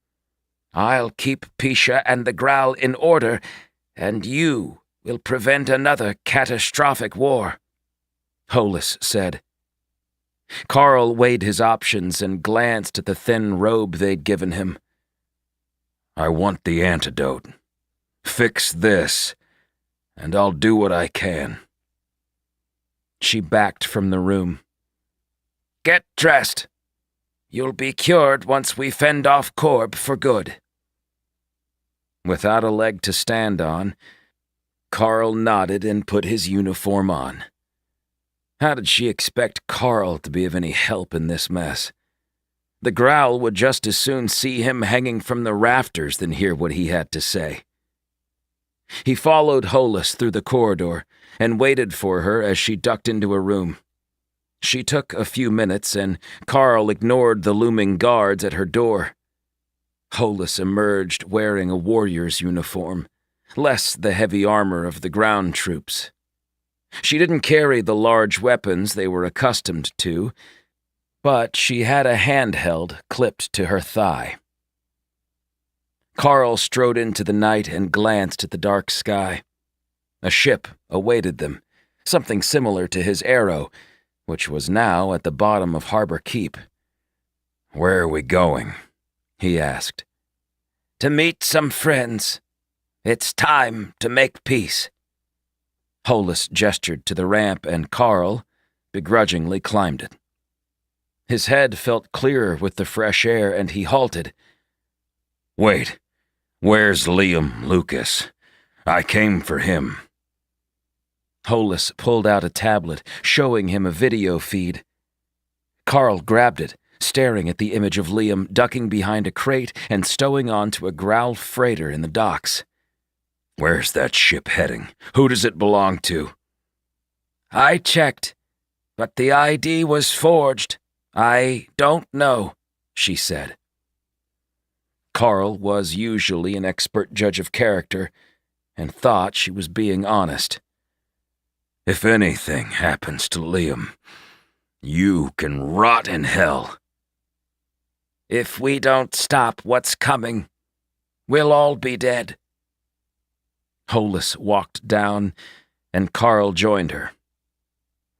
Speaker 2: I'll keep Pisha and the Growl in order, and you will prevent another catastrophic war,"
Speaker 1: Hollis said. Carl weighed his options and glanced at the thin robe they'd given him.
Speaker 5: "I want the antidote. Fix this, and I'll do what I can."
Speaker 1: She backed from the room.
Speaker 2: "Get dressed. You'll be cured once we fend off Korb for good."
Speaker 1: Without a leg to stand on, Carl nodded and put his uniform on. How did she expect Carl to be of any help in this mess? The Growl would just as soon see him hanging from the rafters than hear what he had to say. He followed Hollis through the corridor and waited for her as she ducked into a room. She took a few minutes, and Carl ignored the looming guards at her door. Hollis emerged wearing a warrior's uniform, less the heavy armor of the ground troops. She didn't carry the large weapons they were accustomed to, but she had a handheld clipped to her thigh. Carl strode into the night and glanced at the dark sky. A ship awaited them, something similar to his Arrow, which was now at the bottom of Harbor Keep.
Speaker 5: "Where are we going?"
Speaker 1: he asked.
Speaker 2: "To meet some friends. It's time to make peace."
Speaker 1: Hollis gestured to the ramp, and Carl begrudgingly climbed it. His head felt clearer with the fresh air, and he halted.
Speaker 5: "Wait, where's Liam Lucas? I came for him."
Speaker 1: Hollis pulled out a tablet, showing him a video feed. Carl grabbed it, staring at the image of Liam ducking behind a crate and stowing onto a Growl freighter in the docks.
Speaker 5: "Where's that ship heading? Who does it belong to?"
Speaker 2: I checked, but the ID was forged. I don't know, she said.
Speaker 1: Carl was usually an expert judge of character and thought she was being honest.
Speaker 5: If anything happens to Liam, you can rot in hell.
Speaker 2: If we don't stop what's coming, we'll all be dead.
Speaker 1: Hollis walked down, and Carl joined her.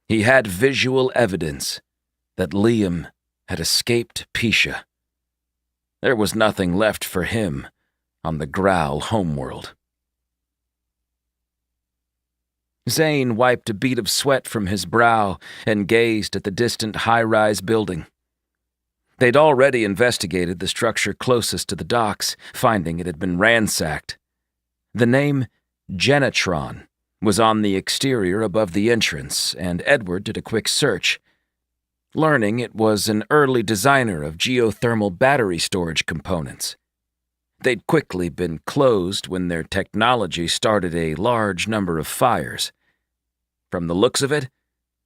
Speaker 1: He had visual evidence that Liam had escaped Pisha. There was nothing left for him on the Growl homeworld. Zane wiped a bead of sweat from his brow and gazed at the distant high-rise building. They'd already investigated the structure closest to the docks, finding it had been ransacked. The name Genetron was on the exterior above the entrance, and Edward did a quick search, learning it was an early designer of geothermal battery storage components. They'd quickly been closed when their technology started a large number of fires. From the looks of it,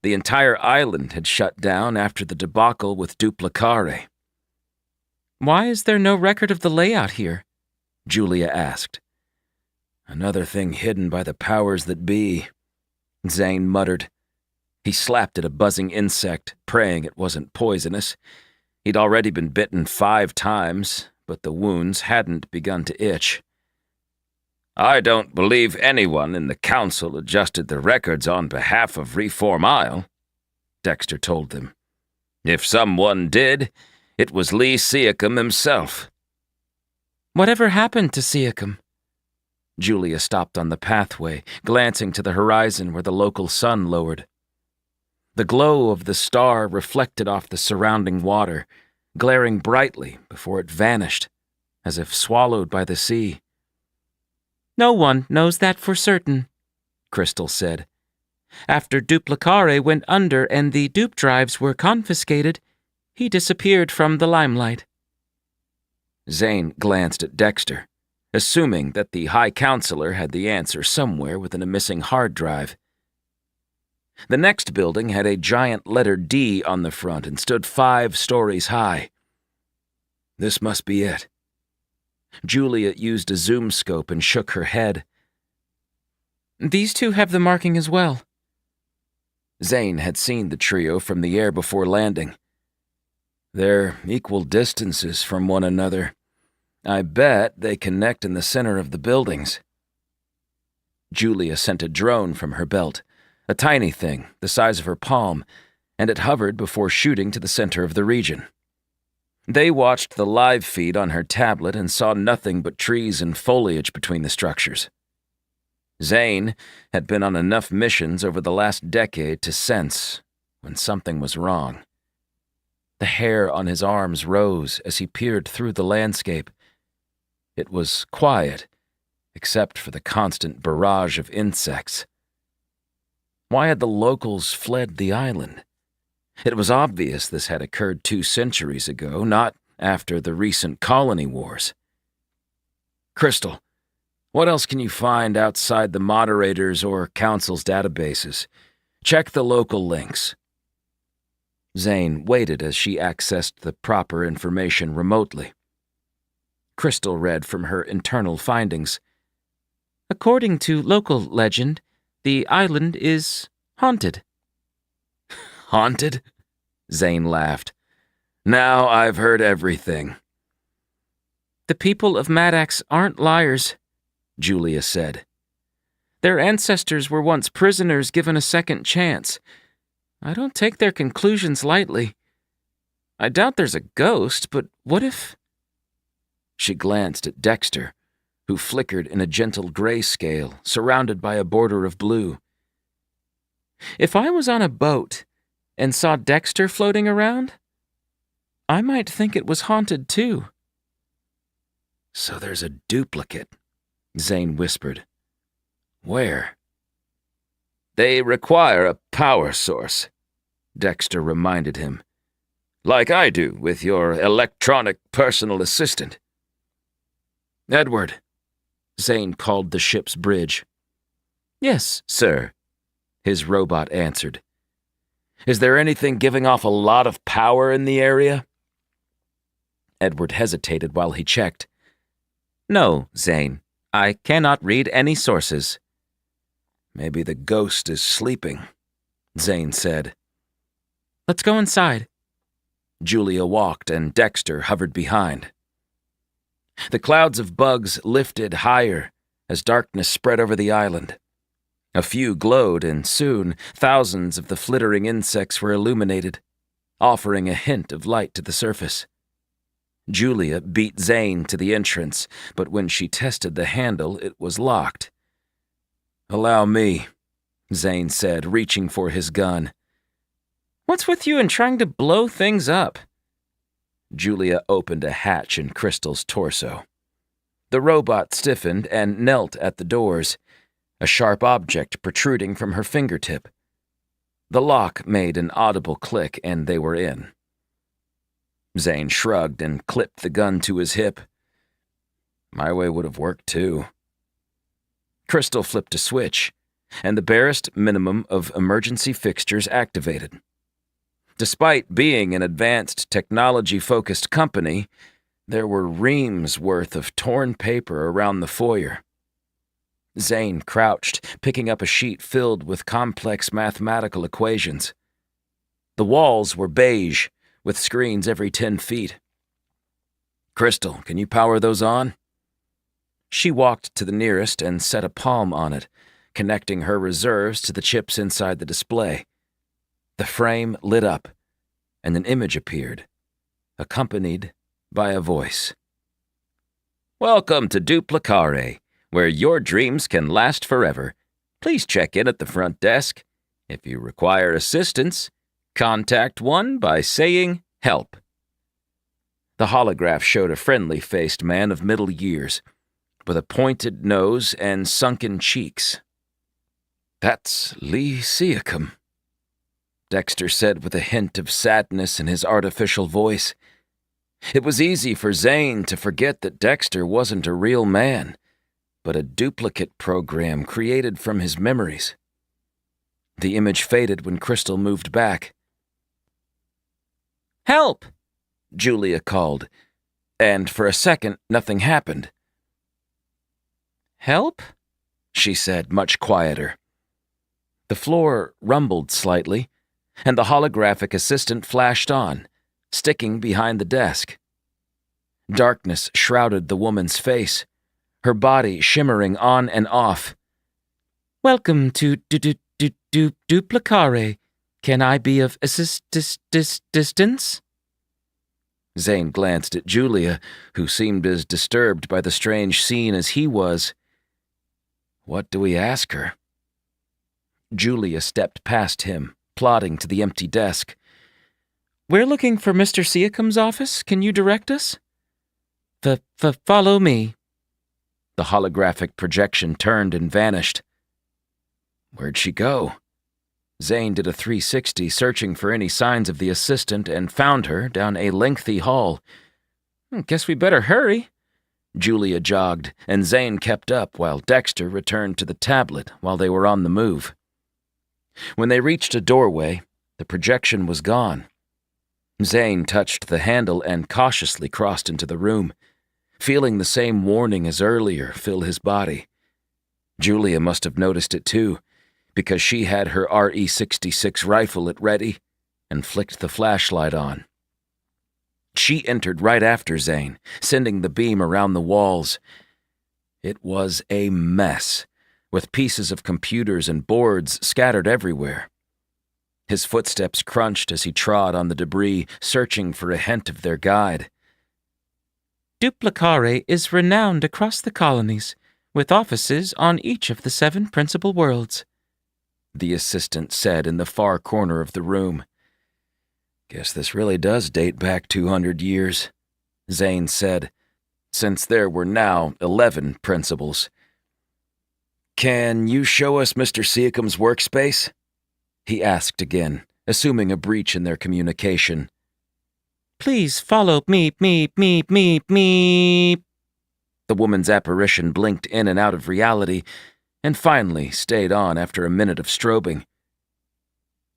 Speaker 1: the entire island had shut down after the debacle with Duplicare.
Speaker 3: Why is there no record of the layout here?
Speaker 1: Julia asked. Another thing hidden by the powers that be, Zane muttered. He slapped at a buzzing insect, praying it wasn't poisonous. He'd already been bitten 5 times, but the wounds hadn't begun to itch.
Speaker 5: I don't believe anyone in the council adjusted the records on behalf of Reform Isle, Dexter told them. If someone did, it was Lee Seacom himself.
Speaker 3: Whatever happened to Seacom?
Speaker 1: Julia stopped on the pathway, glancing to the horizon where the local sun lowered. The glow of the star reflected off the surrounding water, glaring brightly before it vanished, as if swallowed by the sea.
Speaker 3: No one knows that for certain, Crystal said. After Duplicare went under and the dupe drives were confiscated, he disappeared from the limelight.
Speaker 1: Zane glanced at Dexter, assuming that the High Counselor had the answer somewhere within a missing hard drive. The next building had a giant letter D on the front and stood 5 stories high. This must be it. Julia used a zoom scope and shook her head.
Speaker 3: These 2 have the marking as well.
Speaker 1: Zane had seen the trio from the air before landing. They're equal distances from one another. I bet they connect in the center of the buildings. Julia sent a drone from her belt, a tiny thing the size of her palm, and it hovered before shooting to the center of the region. They watched the live feed on her tablet and saw nothing but trees and foliage between the structures. Zane had been on enough missions over the last decade to sense when something was wrong. The hair on his arms rose as he peered through the landscape. It was quiet, except for the constant barrage of insects. Why had the locals fled the island? It was obvious this had occurred 2 centuries ago, not after the recent colony wars. Crystal, what else can you find outside the moderator's or council's databases? Check the local links. Zane waited as she accessed the proper information remotely. Crystal read from her internal findings.
Speaker 3: According to local legend, the island is haunted.
Speaker 1: Haunted? Zane laughed. Now I've heard everything.
Speaker 3: The people of Maddox aren't liars, Julia said. Their ancestors were once prisoners given a second chance. I don't take their conclusions lightly. I doubt there's a ghost, but what if... She glanced at Dexter, who flickered in a gentle grayscale, surrounded by a border of blue. If I was on a boat and saw Dexter floating around, I might think it was haunted too.
Speaker 1: So there's a duplicate, Zane whispered. Where?
Speaker 5: They require a power source, Dexter reminded him. Like I do with your electronic personal assistant.
Speaker 1: Edward, Zane called the ship's bridge.
Speaker 5: Yes, sir.
Speaker 1: his robot answered. Is there anything giving off a lot of power in the area? Edward hesitated while he checked.
Speaker 3: No, Zane. I cannot read any sources.
Speaker 1: Maybe the ghost is sleeping, Zane said.
Speaker 3: Let's go inside.
Speaker 1: Julia walked and Dexter hovered behind. The clouds of bugs lifted higher as darkness spread over the island. A few glowed, and soon thousands of the flittering insects were illuminated, offering a hint of light to the surface. Julia beat Zane to the entrance, but when she tested the handle, it was locked. Allow me, Zane said, reaching for his gun.
Speaker 3: What's with you and trying to blow things up?
Speaker 1: Julia opened a hatch in Crystal's torso. The robot stiffened and knelt at the doors, a sharp object protruding from her fingertip. The lock made an audible click and they were in. Zane shrugged and clipped the gun to his hip. My way would have worked too. Crystal flipped a switch, and the barest minimum of emergency fixtures activated. Despite being an advanced technology-focused company, there were reams worth of torn paper around the foyer. Zane crouched, picking up a sheet filled with complex mathematical equations. The walls were beige, with screens every 10 feet. Crystal, can you power those on? She walked to the nearest and set a palm on it, connecting her reserves to the chips inside the display. The frame lit up, and an image appeared, accompanied by a voice.
Speaker 3: Welcome to Duplicare, where your dreams can last forever. Please check in at the front desk. If you require assistance, contact one by saying help.
Speaker 1: The holograph showed a friendly-faced man of middle years, with a pointed nose and sunken cheeks. That's Lee Seacom, Dexter said with a hint of sadness in his artificial voice. It was easy for Zane to forget that Dexter wasn't a real man, but a duplicate program created from his memories. The image faded when Crystal moved back.
Speaker 3: Help!
Speaker 1: Julia called, and for a second nothing happened.
Speaker 3: Help?
Speaker 1: She said, much quieter. The floor rumbled slightly, and the holographic assistant flashed on, sticking behind the desk. Darkness shrouded the woman's face, her body shimmering on and off.
Speaker 3: Welcome to Duplicare. Can I be of distance?
Speaker 1: Zane glanced at Julia, who seemed as disturbed by the strange scene as he was. What do we ask her? Julia stepped past him, plodding to the empty desk.
Speaker 3: We're looking for Mr. Seacom's office. Can you direct us? Follow me.
Speaker 1: The holographic projection turned and vanished. Where'd she go? Zane did a 360, searching for any signs of the assistant, and found her down a lengthy hall.
Speaker 3: Guess we better hurry.
Speaker 1: Julia jogged, and Zane kept up while Dexter returned to the tablet while they were on the move. When they reached a doorway, the projection was gone. Zane touched the handle and cautiously crossed into the room, feeling the same warning as earlier fill his body. Julia must have noticed it too, because she had her RE-66 rifle at ready and flicked the flashlight on. She entered right after Zane, sending the beam around the walls. It was a mess, with pieces of computers and boards scattered everywhere. His footsteps crunched as he trod on the debris, searching for a hint of their guide.
Speaker 3: Duplicare is renowned across the colonies, with offices on each of the 7 principal worlds,
Speaker 1: the assistant said in the far corner of the room. Guess this really does date back 200 years, Zane said, since there were now 11 principals. Can you show us Mr. Seacom's workspace? He asked again, assuming a breach in their communication.
Speaker 3: Please follow me.
Speaker 1: The woman's apparition blinked in and out of reality, and finally stayed on after a minute of strobing,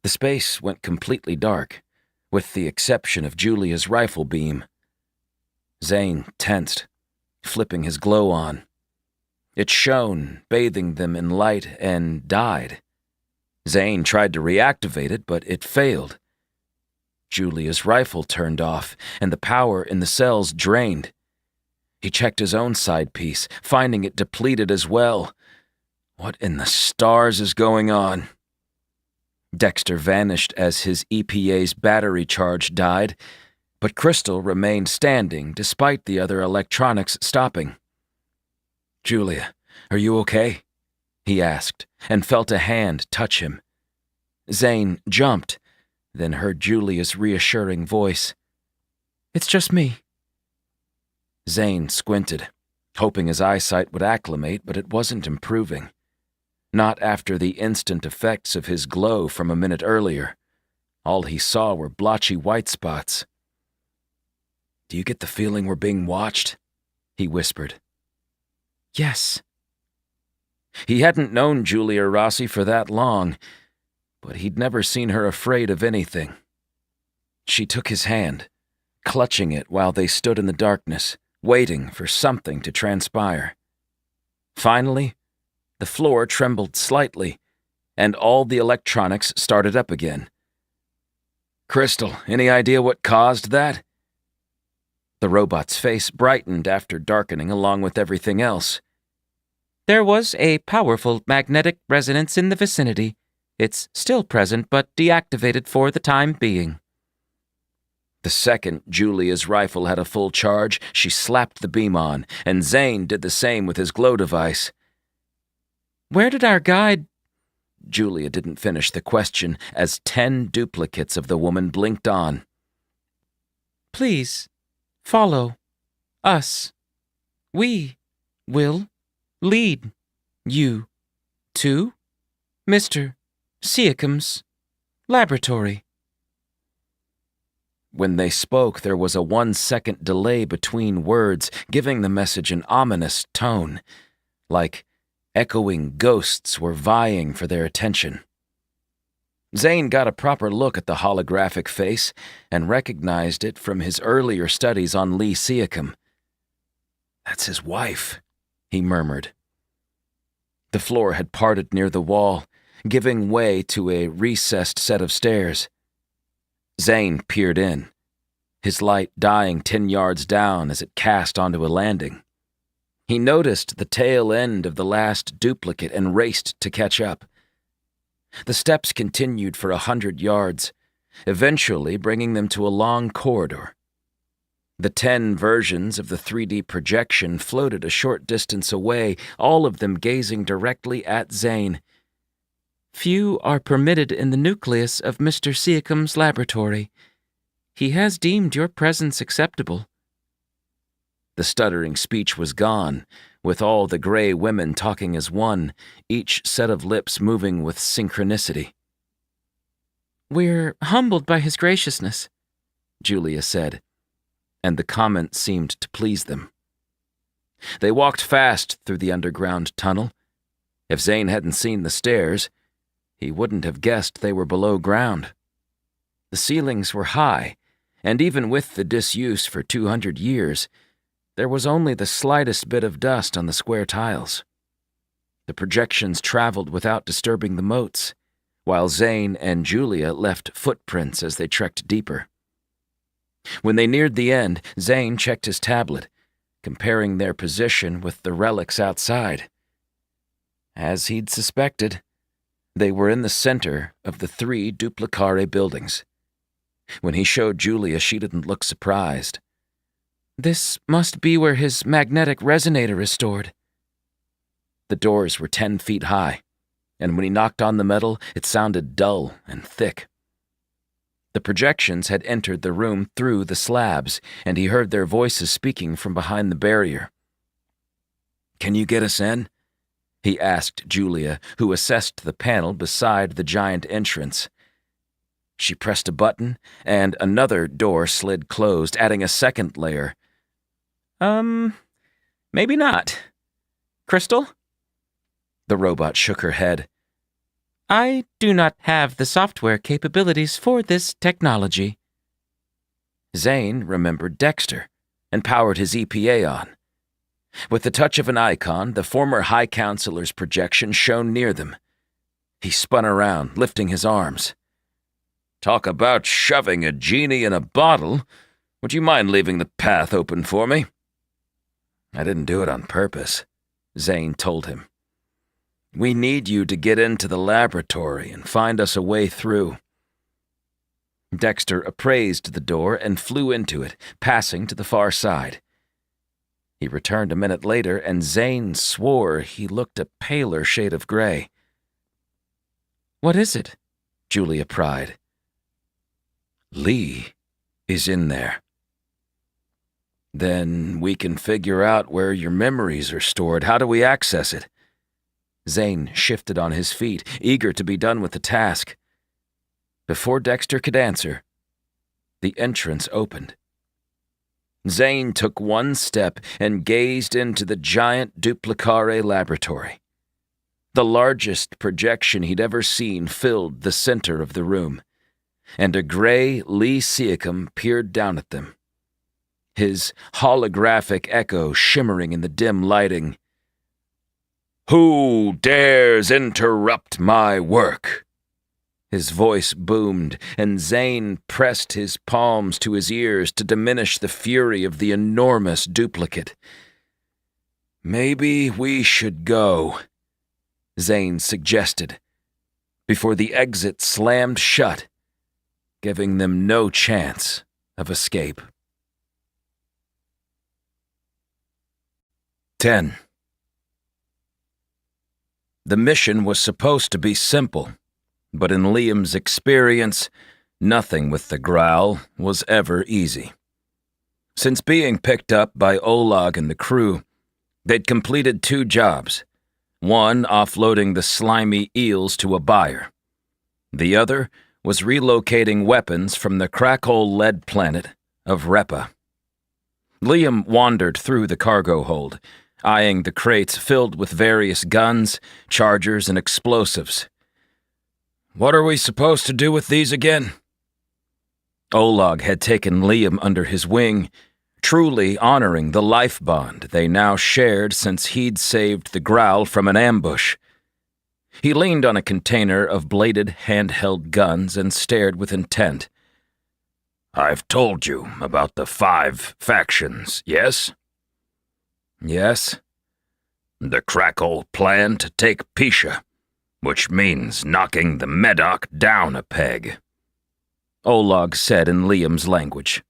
Speaker 1: The space went completely dark, with the exception of Julia's rifle beam. Zane tensed, flipping his glow on. It shone, bathing them in light, and died. Zane tried to reactivate it, but it failed. Julia's rifle turned off, and the power in the cells drained. He checked his own side piece, finding it depleted as well. What in the stars is going on? Dexter vanished as his EPA's battery charge died, but Crystal remained standing despite the other electronics stopping. "Julia, are you okay?" he asked, and felt a hand touch him. Zane jumped, then heard Julia's reassuring voice. "It's just me." Zane squinted, hoping his eyesight would acclimate, but it wasn't improving. Not after the instant effects of his glow from a minute earlier. All he saw were blotchy white spots. "Do you get the feeling we're being watched?" he whispered. "Yes." He hadn't known Julia Rossi for that long, but he'd never seen her afraid of anything. She took his hand, clutching it while they stood in the darkness, waiting for something to transpire. Finally, the floor trembled slightly, and all the electronics started up again. "Crystal, any idea what caused that?" The robot's face brightened after darkening along with everything else.
Speaker 3: There was a powerful magnetic resonance in the vicinity. It's still present, but deactivated for the time being.
Speaker 1: The second Julia's rifle had a full charge, she slapped the beam on, and Zane did the same with his glow device.
Speaker 3: "Where did our guide—"
Speaker 1: Julia didn't finish the question as 10 duplicates of the woman blinked on.
Speaker 3: "Please, follow us. We will lead you to Mr. Seacombe's laboratory."
Speaker 1: When they spoke, there was a 1-second delay between words, giving the message an ominous tone, like echoing ghosts were vying for their attention. Zane got a proper look at the holographic face and recognized it from his earlier studies on Lee Seacombe. "That's his wife," he murmured. The floor had parted near the wall, giving way to a recessed set of stairs. Zane peered in, his light dying 10 yards down as it cast onto a landing. He noticed the tail end of the last duplicate and raced to catch up. The steps continued for 100 yards, eventually bringing them to a long corridor. The 10 versions of the 3D projection floated a short distance away, all of them gazing directly at Zane.
Speaker 3: "Few are permitted in the nucleus of Mr. Seacombe's laboratory. He has deemed your presence acceptable."
Speaker 1: The stuttering speech was gone, with all the gray women talking as one, each set of lips moving with synchronicity.
Speaker 3: "We're humbled by his graciousness,"
Speaker 1: Julia said, and the comment seemed to please them. They walked fast through the underground tunnel. If Zane hadn't seen the stairs, he wouldn't have guessed they were below ground. The ceilings were high, and even with the disuse for 200 years, there was only the slightest bit of dust on the square tiles. The projections traveled without disturbing the moats, while Zane and Julia left footprints as they trekked deeper. When they neared the end, Zane checked his tablet, comparing their position with the relics outside. As he'd suspected, they were in the center of the 3 duplicare buildings. When he showed Julia, she didn't look surprised.
Speaker 3: "This must be where his magnetic resonator is stored."
Speaker 1: The doors were 10 feet high, and when he knocked on the metal, it sounded dull and thick. The projections had entered the room through the slabs, and he heard their voices speaking from behind the barrier. "Can you get us in?" he asked Julia, who assessed the panel beside the giant entrance. She pressed a button, and another door slid closed, adding a second layer.
Speaker 3: Maybe not. Crystal?"
Speaker 1: The robot shook her head.
Speaker 3: I do not have the software capabilities for this technology. Zane remembered Dexter and powered his EPA on. With the touch of an icon, the former High Counselor's projection shone near them. He spun around, lifting his arms.
Speaker 5: Talk about shoving a genie in a bottle. Would you mind leaving the path open for me?
Speaker 1: I didn't do it on purpose, Zane told him. We need you to get into the laboratory and find us a way through. Dexter appraised the door and flew into it, passing to the far side. He returned a minute later, and Zane swore he looked a paler shade of gray. What is it? Julia pried. Lee is in there. Then we can figure out where your memories are stored. How do we access it? Zane shifted on his feet, eager to be done with the task. Before Dexter could answer, the entrance opened. Zane took one step and gazed into the giant duplicare laboratory. The largest projection he'd ever seen filled the center of the room, and a gray Lee Seacom peered down at them, his holographic echo shimmering in the dim lighting. Who dares interrupt my work? His voice boomed, and Zane pressed his palms to his ears to diminish the fury of the enormous duplicate. Maybe we should go, Zane suggested, before the exit slammed shut, giving them no chance of escape. 10. The mission was supposed to be simple, but in Liam's experience, nothing with the growl was ever easy. Since being picked up by Olag and the crew, they'd completed 2 jobs, one offloading the slimy eels to a buyer. The other was relocating weapons from the crack-hole lead planet of Repa. Liam wandered through the cargo hold, eyeing the crates filled with various guns, chargers, and explosives. What are we supposed to do with these again? Olag had taken Liam under his wing, truly honoring the life bond they now shared since he'd saved the growl from an ambush. He leaned on a container of bladed handheld guns and stared with intent. I've told you about the 5 factions, yes? Yes. The Crackle plan to take Pisha, which means knocking the Medoc down a peg, Olag said in Liam's language.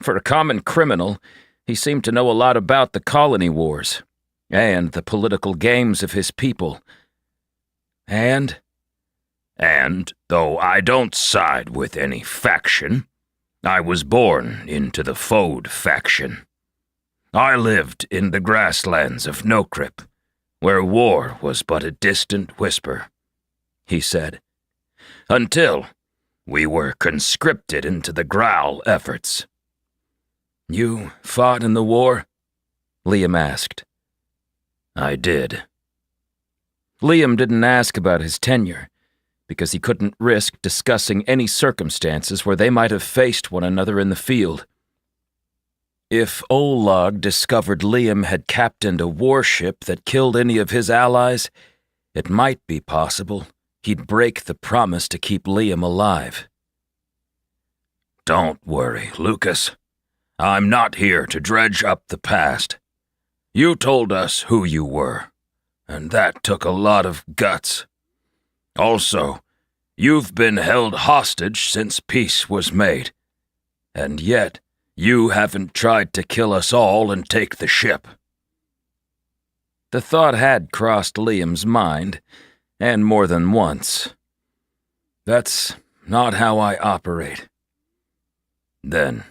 Speaker 1: For a common criminal, he seemed to know a lot about the colony wars and the political games of his people. And though I don't side with any faction, I was born into the Fode faction. I lived in the grasslands of Nokrip, where war was but a distant whisper, he said, until we were conscripted into the Growl efforts. You fought in the war? Liam asked. I did. Liam didn't ask about his tenure, because he couldn't risk discussing any circumstances where they might have faced one another in the field. If Olag discovered Liam had captained a warship that killed any of his allies, it might be possible he'd break the promise to keep Liam alive. Don't worry, Lucas. I'm not here to dredge up the past. You told us who you were, and that took a lot of guts. Also, you've been held hostage since peace was made, and yet you haven't tried to kill us all and take the ship. The thought had crossed Liam's mind, and more than once. That's not how I operate. Then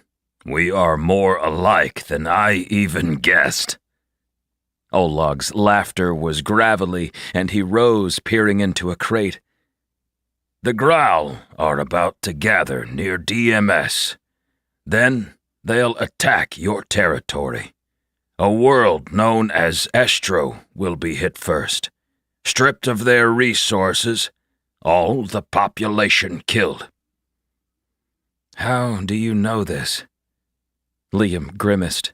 Speaker 1: we are more alike than I even guessed. Olag's laughter was gravelly, and he rose, peering into a crate. The Growl are about to gather near DMS. Then they'll attack your territory. A world known as Estro will be hit first,
Speaker 5: stripped of their resources, all the population killed.
Speaker 1: How do you know this? Liam grimaced,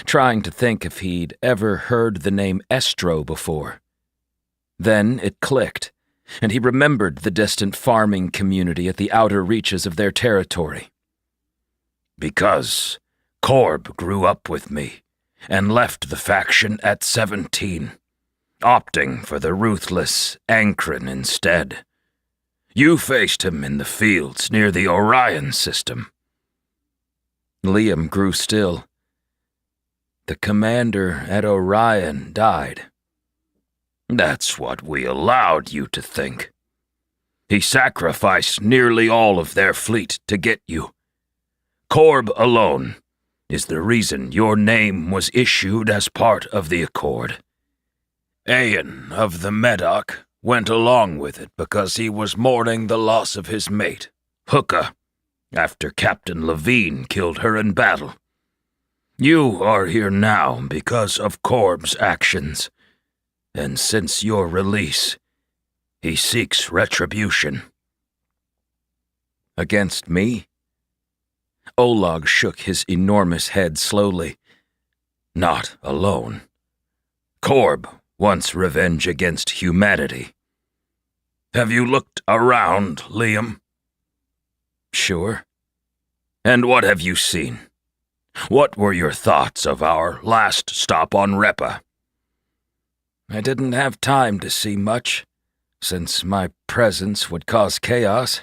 Speaker 1: trying to think if he'd ever heard the name Estro before. Then it clicked, and he remembered the distant farming community at the outer reaches of their territory.
Speaker 5: Because Korb grew up with me and left the faction at 17, opting for the ruthless Ankren instead. You faced him in the fields near the Orion system.
Speaker 1: Liam grew still. The commander at Orion died.
Speaker 5: That's what we allowed you to think. He sacrificed nearly all of their fleet to get you. Korb alone is the reason your name was issued as part of the Accord. Ayan of the Medoc went along with it because he was mourning the loss of his mate, Hooka, after Captain Levine killed her in battle. You are here now because of Korb's actions, and since your release, he seeks retribution.
Speaker 1: Against me? Olag shook his enormous head slowly.
Speaker 5: Not alone. Korb wants revenge against humanity. Have you looked around, Liam?
Speaker 1: Sure.
Speaker 5: And what have you seen? What were your thoughts of our last stop on Repa?
Speaker 1: I didn't have time to see much, since my presence would cause chaos.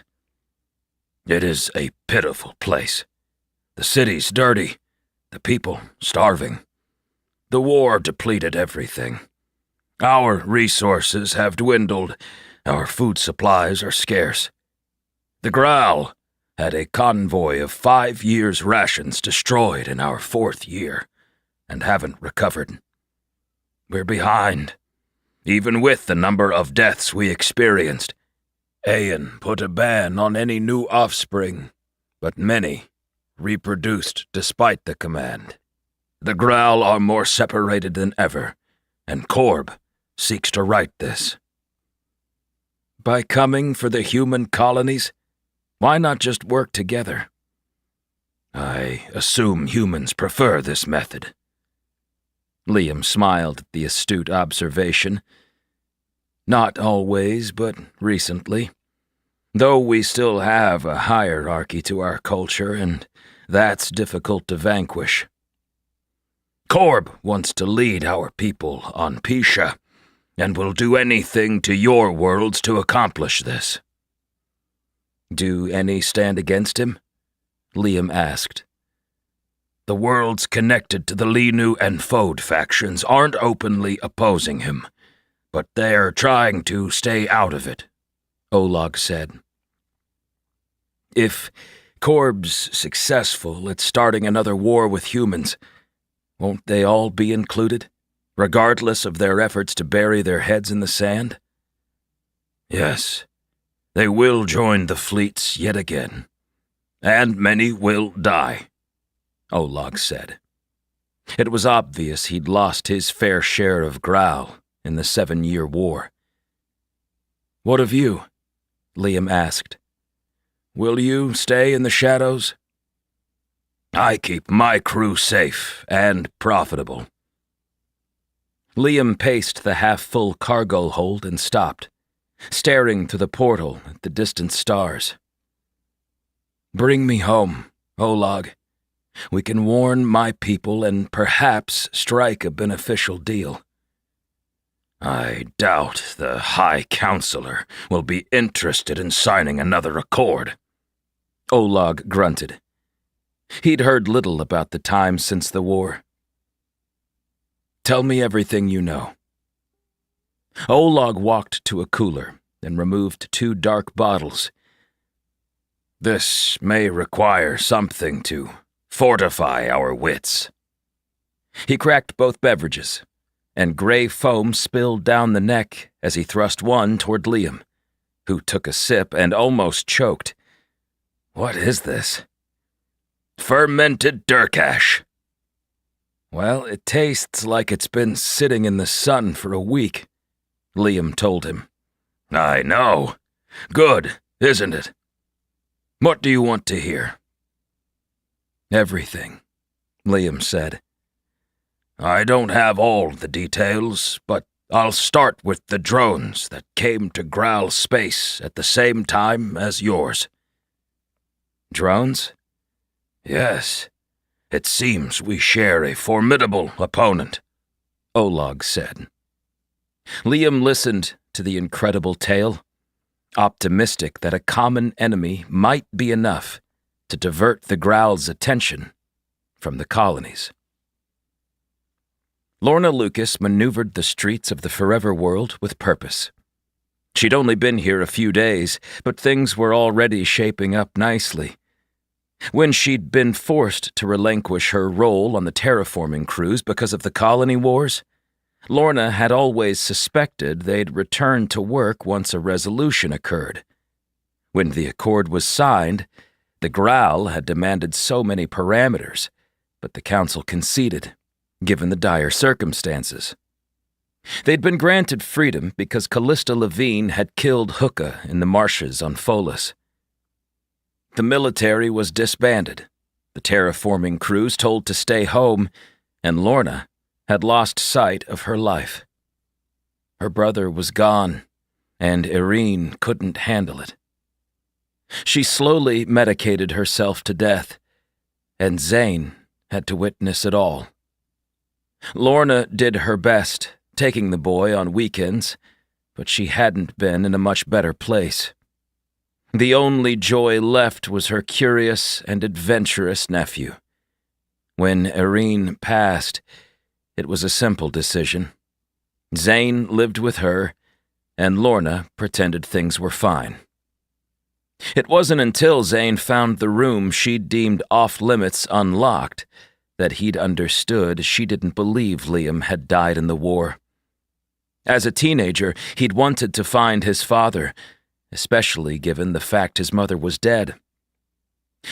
Speaker 5: It is a pitiful place. The city's dirty, the people starving. The war depleted everything. Our resources have dwindled, our food supplies are scarce. The Growl had a convoy of 5 years' rations destroyed in our 4th year, and haven't recovered. We're behind, even with the number of deaths we experienced. Ayan put a ban on any new offspring, but many reproduced despite the command. The Growl are more separated than ever, and Korb seeks to right this.
Speaker 1: By coming for the human colonies, why not just work together?
Speaker 5: I assume humans prefer this method.
Speaker 1: Liam smiled at the astute observation. Not always, but recently. Though we still have a hierarchy to our culture, and that's difficult to vanquish.
Speaker 5: Korb wants to lead our people on Pisha, and will do anything to your worlds to accomplish this.
Speaker 1: Do any stand against him? Liam asked.
Speaker 5: The worlds connected to the Linu and Fode factions aren't openly opposing him, but they're trying to stay out of it,
Speaker 1: Olag said. If Korb's successful at starting another war with humans, won't they all be included, regardless of their efforts to bury their heads in the sand?
Speaker 5: Yes, they will join the fleets yet again, and many will die,
Speaker 1: Olag said. It was obvious he'd lost his fair share of Growl in the 7-year war. What of you? Liam asked. Will you stay in the shadows?
Speaker 5: I keep my crew safe and profitable.
Speaker 1: Liam paced the half-full cargo hold and stopped, staring through the portal at the distant stars. Bring me home, Olag. We can warn my people and perhaps strike a beneficial deal.
Speaker 5: I doubt the High Counselor will be interested in signing another accord,
Speaker 1: Olag grunted. He'd heard little about the time since the war. Tell me everything you know. Olag walked to a cooler and removed 2 dark bottles.
Speaker 5: This may require something to fortify our wits.
Speaker 1: He cracked both beverages, and gray foam spilled down the neck as he thrust one toward Liam, who took a sip and almost choked. What is this?
Speaker 5: Fermented Durkash.
Speaker 1: Well, it tastes like it's been sitting in the sun for a week, Liam told him.
Speaker 5: I know. Good, isn't it? What do you want to hear?
Speaker 1: Everything, Liam said.
Speaker 5: I don't have all the details, but I'll start with the drones that came to Graal space at the same time as yours.
Speaker 1: Drones?
Speaker 5: Yes. It seems we share a formidable opponent,
Speaker 1: Oleg said. Liam listened to the incredible tale, optimistic that a common enemy might be enough to divert the Graal's attention from the colonies. Lorna Lucas maneuvered the streets of the Forever World with purpose. She'd only been here a few days, but things were already shaping up nicely. When she'd been forced to relinquish her role on the terraforming crews because of the colony wars, Lorna had always suspected they'd return to work once a resolution occurred. When the accord was signed, the Graal had demanded so many parameters, but the Council conceded, given the dire circumstances. They'd been granted freedom because Callista Levine had killed Hookah in the marshes on Pholus. The military was disbanded, the terraforming crews told to stay home, and Lorna had lost sight of her life. Her brother was gone, and Irene couldn't handle it. She slowly medicated herself to death, and Zane had to witness it all. Lorna did her best, taking the boy on weekends, but she hadn't been in a much better place. The only joy left was her curious and adventurous nephew. When Irene passed, it was a simple decision. Zane lived with her, and Lorna pretended things were fine. It wasn't until Zane found the room she'd deemed off-limits unlocked that he'd understood she didn't believe Liam had died in the war. As a teenager, he'd wanted to find his father, especially given the fact his mother was dead.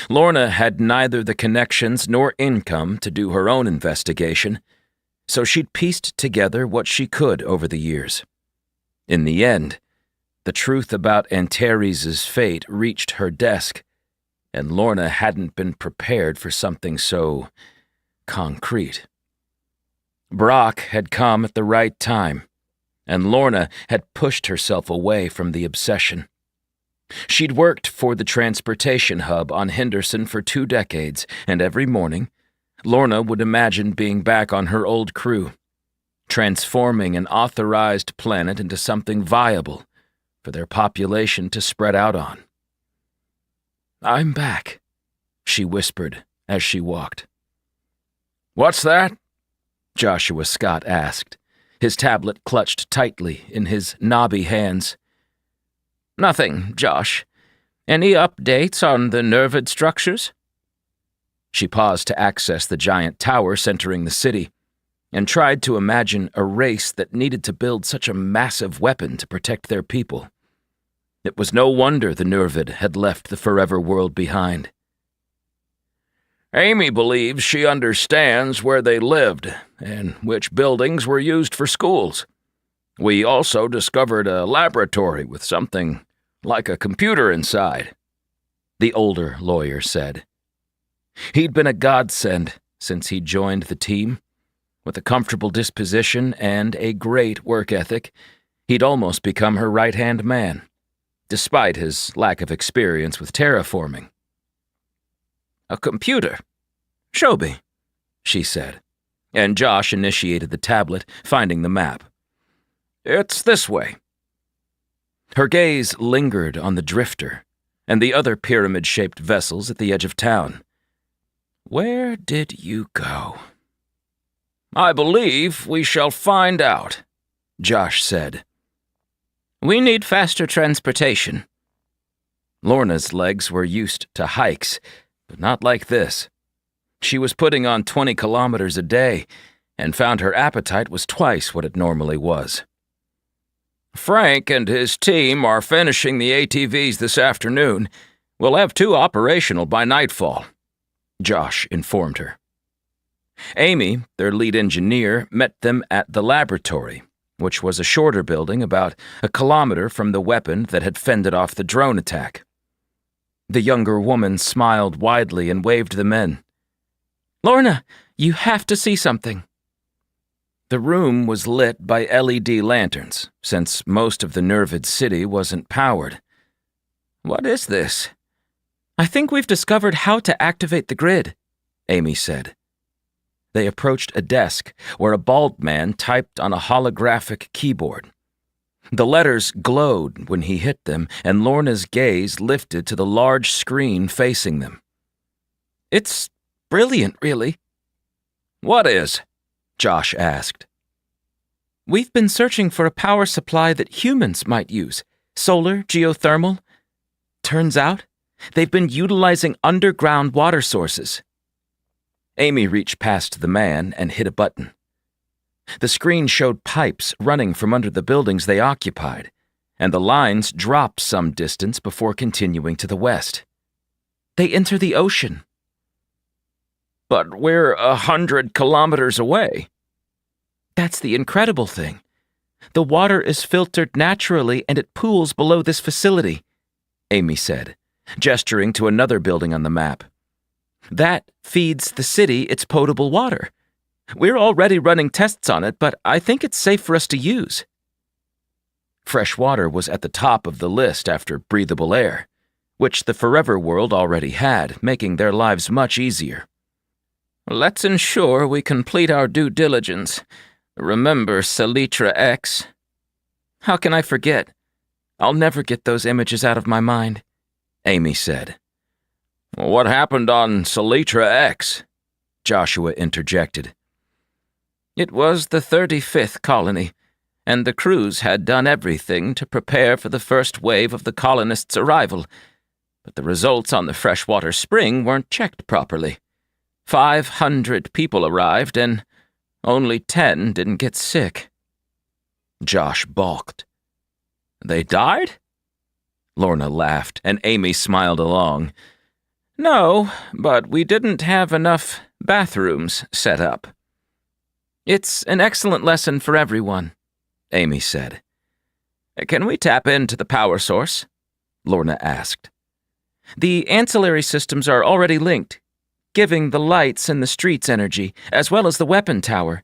Speaker 1: Lorna had neither the connections nor income to do her own investigation, so she'd pieced together what she could over the years. In the end, the truth about Antares' fate reached her desk, and Lorna hadn't been prepared for something so concrete. Brock had come at the right time, and Lorna had pushed herself away from the obsession. She'd worked for the transportation hub on Henderson for 2 decades, and every morning, Lorna would imagine being back on her old crew, transforming an authorized planet into something viable for their population to spread out on. "I'm back," she whispered as she walked.
Speaker 5: What's that?
Speaker 1: Joshua Scott asked, his tablet clutched tightly in his knobby hands.
Speaker 3: Nothing, Josh. Any updates on the nervid structures?
Speaker 1: She paused to access the giant tower centering the city, and tried to imagine a race that needed to build such a massive weapon to protect their people. It was no wonder the Nervid had left the Forever World behind.
Speaker 5: Amy believes she understands where they lived and which buildings were used for schools. We also discovered a laboratory with something like a computer inside,
Speaker 1: the older lawyer said. He'd been a godsend since he joined the team. With a comfortable disposition and a great work ethic, he'd almost become her right-hand man, despite his lack of experience with terraforming.
Speaker 3: A computer? Show me, she said, and Josh initiated the tablet, finding the map.
Speaker 5: It's this way.
Speaker 1: Her gaze lingered on the drifter and the other pyramid-shaped vessels at the edge of town. Where did you go?
Speaker 5: I believe we shall find out, Josh said.
Speaker 3: We need faster transportation.
Speaker 1: Lorna's legs were used to hikes, but not like this. She was putting on 20 kilometers a day and found her appetite was twice what it normally was.
Speaker 5: Frank and his team are finishing the ATVs this afternoon. We'll have 2 operational by nightfall, Josh informed her.
Speaker 1: Amy, their lead engineer, met them at the laboratory, which was a shorter building about a kilometer from the weapon that had fended off the drone attack. The younger woman smiled widely and waved them in.
Speaker 3: "Lorna, you have to see something."
Speaker 1: The room was lit by LED lanterns, since most of the Nervid city wasn't powered.
Speaker 3: "What is this?" "I think we've discovered how to activate the grid,"
Speaker 1: Amy said. They approached a desk where a bald man typed on a holographic keyboard. The letters glowed when he hit them, and Lorna's gaze lifted to the large screen facing them.
Speaker 3: "It's brilliant, really."
Speaker 1: "What is?" Josh asked.
Speaker 3: "We've been searching for a power supply that humans might use. Solar, geothermal. Turns out, they've been utilizing underground water sources."
Speaker 1: Amy reached past the man and hit a button. The screen showed pipes running from under the buildings they occupied, and the lines dropped some distance before continuing to the west.
Speaker 3: "They enter the ocean."
Speaker 1: "But we're 100 kilometers away."
Speaker 3: "That's the incredible thing. The water is filtered naturally and it pools below this facility,"
Speaker 1: Amy said, gesturing to another building on the map.
Speaker 3: "That feeds the city its potable water. We're already running tests on it, but I think it's safe for us to use."
Speaker 1: Fresh water was at the top of the list after breathable air, which the Forever World already had, making their lives much easier.
Speaker 3: "Let's ensure we complete our due diligence. Remember Selitra X?" "How can I forget? I'll never get those images out of my mind,"
Speaker 1: Amy said.
Speaker 5: "What happened on Selitra X?"
Speaker 1: Joshua interjected.
Speaker 3: "It was the 35th colony, and the crews had done everything to prepare for the first wave of the colonists' arrival, but the results on the freshwater spring weren't checked properly. 500 people arrived, and only 10 didn't get sick."
Speaker 1: Josh balked.
Speaker 5: "They died?"
Speaker 1: Lorna laughed, and Amy smiled along.
Speaker 3: "No, but we didn't have enough bathrooms set up." "It's an excellent lesson for everyone,"
Speaker 1: Amy said.
Speaker 3: "Can we tap into the power source?"
Speaker 1: Lorna asked.
Speaker 3: "The ancillary systems are already linked, giving the lights and the streets energy, as well as the weapon tower.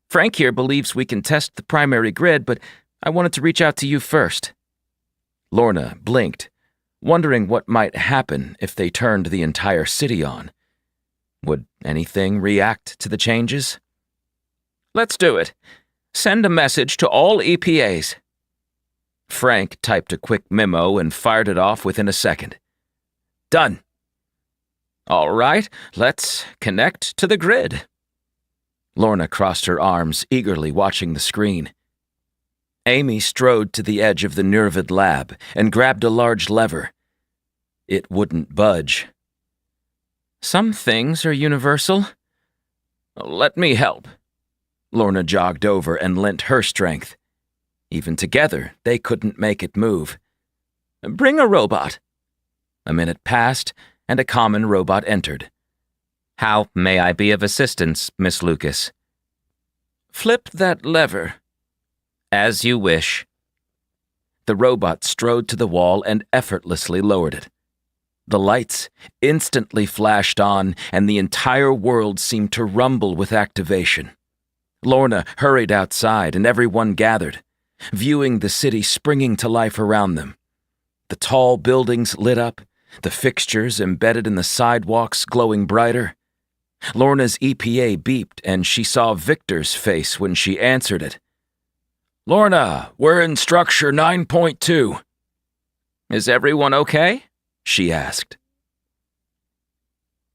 Speaker 3: Frank here believes we can test the primary grid, but I wanted to reach out to you first."
Speaker 1: Lorna blinked, wondering what might happen if they turned the entire city on. Would anything react to the changes?
Speaker 3: "Let's do it. Send a message to all EPAs."
Speaker 1: Frank typed a quick memo and fired it off within a second. "Done."
Speaker 3: "All right, let's connect to the grid."
Speaker 1: Lorna crossed her arms, eagerly watching the screen. Amy strode to the edge of the Nervid lab and grabbed a large lever. It wouldn't budge.
Speaker 3: "Some things are universal."
Speaker 5: "Let me help."
Speaker 1: Lorna jogged over and lent her strength. Even together, they couldn't make it move.
Speaker 3: "Bring a robot."
Speaker 1: A minute passed, and a common robot entered.
Speaker 2: "How may I be of assistance, Miss Lucas?"
Speaker 3: "Flip that lever."
Speaker 2: "As you wish."
Speaker 1: The robot strode to the wall and effortlessly lowered it. The lights instantly flashed on, and the entire world seemed to rumble with activation. Lorna hurried outside, and everyone gathered, viewing the city springing to life around them. The tall buildings lit up, the fixtures embedded in the sidewalks glowing brighter. Lorna's EPA beeped, and she saw Victor's face when she answered it.
Speaker 5: "Lorna, we're in structure 9.2.
Speaker 3: "Is everyone okay?"
Speaker 1: she asked.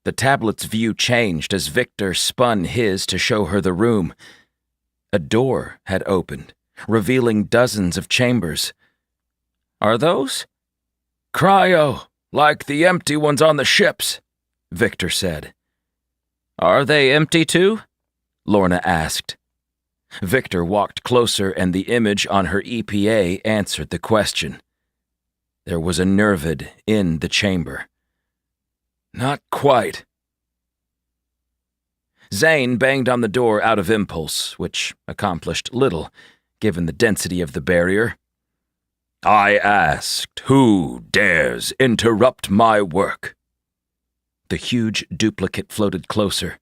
Speaker 1: The tablet's view changed as Victor spun his to show her the room. A door had opened, revealing dozens of chambers.
Speaker 3: "Are those?"
Speaker 5: "Cryo, like the empty ones on the ships,"
Speaker 1: Victor said.
Speaker 3: "Are they empty too?"
Speaker 1: Lorna asked. Victor walked closer, and the image on her EPA answered the question. There was a Nervid in the chamber.
Speaker 5: "Not quite."
Speaker 1: Zane banged on the door out of impulse, which accomplished little, given the density of the barrier.
Speaker 5: I asked, who dares interrupt my work?
Speaker 1: The huge duplicate floated closer.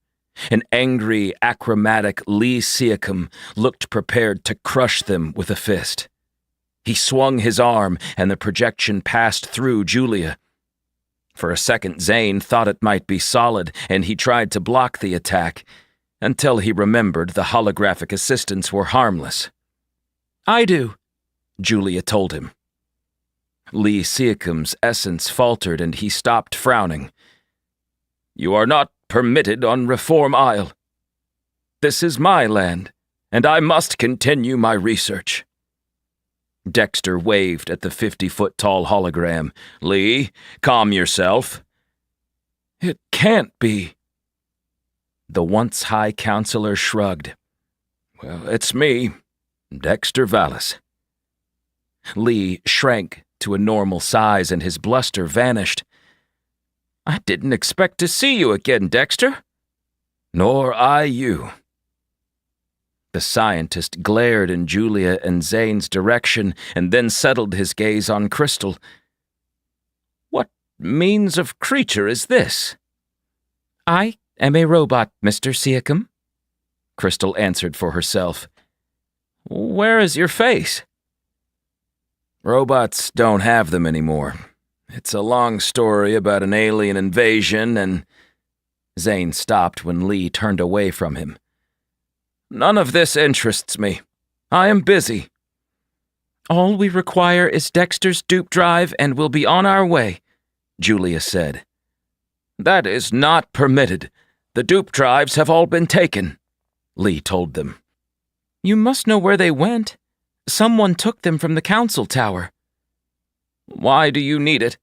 Speaker 1: An angry, achromatic Lee Seacom looked prepared to crush them with a fist. He swung his arm, and the projection passed through Julia. For a second, Zane thought it might be solid, and he tried to block the attack, until he remembered the holographic assistants were harmless.
Speaker 4: I do,
Speaker 1: Julia told him. Lee Seacom's essence faltered, and he stopped frowning.
Speaker 5: You are not permitted on Reform Isle.
Speaker 1: This is my land, and I must continue my research. Dexter waved at the 50-foot-tall hologram.
Speaker 5: Lee, calm yourself.
Speaker 4: It can't be.
Speaker 1: The once High Counselor shrugged.
Speaker 5: Well, it's me, Dexter Vallis.
Speaker 1: Lee shrank to a normal size, and his bluster vanished.
Speaker 2: I didn't expect to see you again, Dexter.
Speaker 5: Nor I you.
Speaker 1: The scientist glared in Julia and Zane's direction and then settled his gaze on Crystal.
Speaker 2: What means of creature is this?
Speaker 3: I am a robot, Mr. Seacom,
Speaker 1: Crystal answered for herself.
Speaker 2: Where is your face?
Speaker 1: Robots don't have them anymore. It's a long story about an alien invasion and... Zane stopped when Lee turned away from him.
Speaker 2: None of this interests me. I am busy.
Speaker 3: All we require is Dexter's dupe drive and we'll be on our way,
Speaker 1: Julia said.
Speaker 2: That is not permitted. The dupe drives have all been taken,
Speaker 1: Lee told them.
Speaker 3: You must know where they went. Someone took them from the council tower.
Speaker 2: Why do you need it?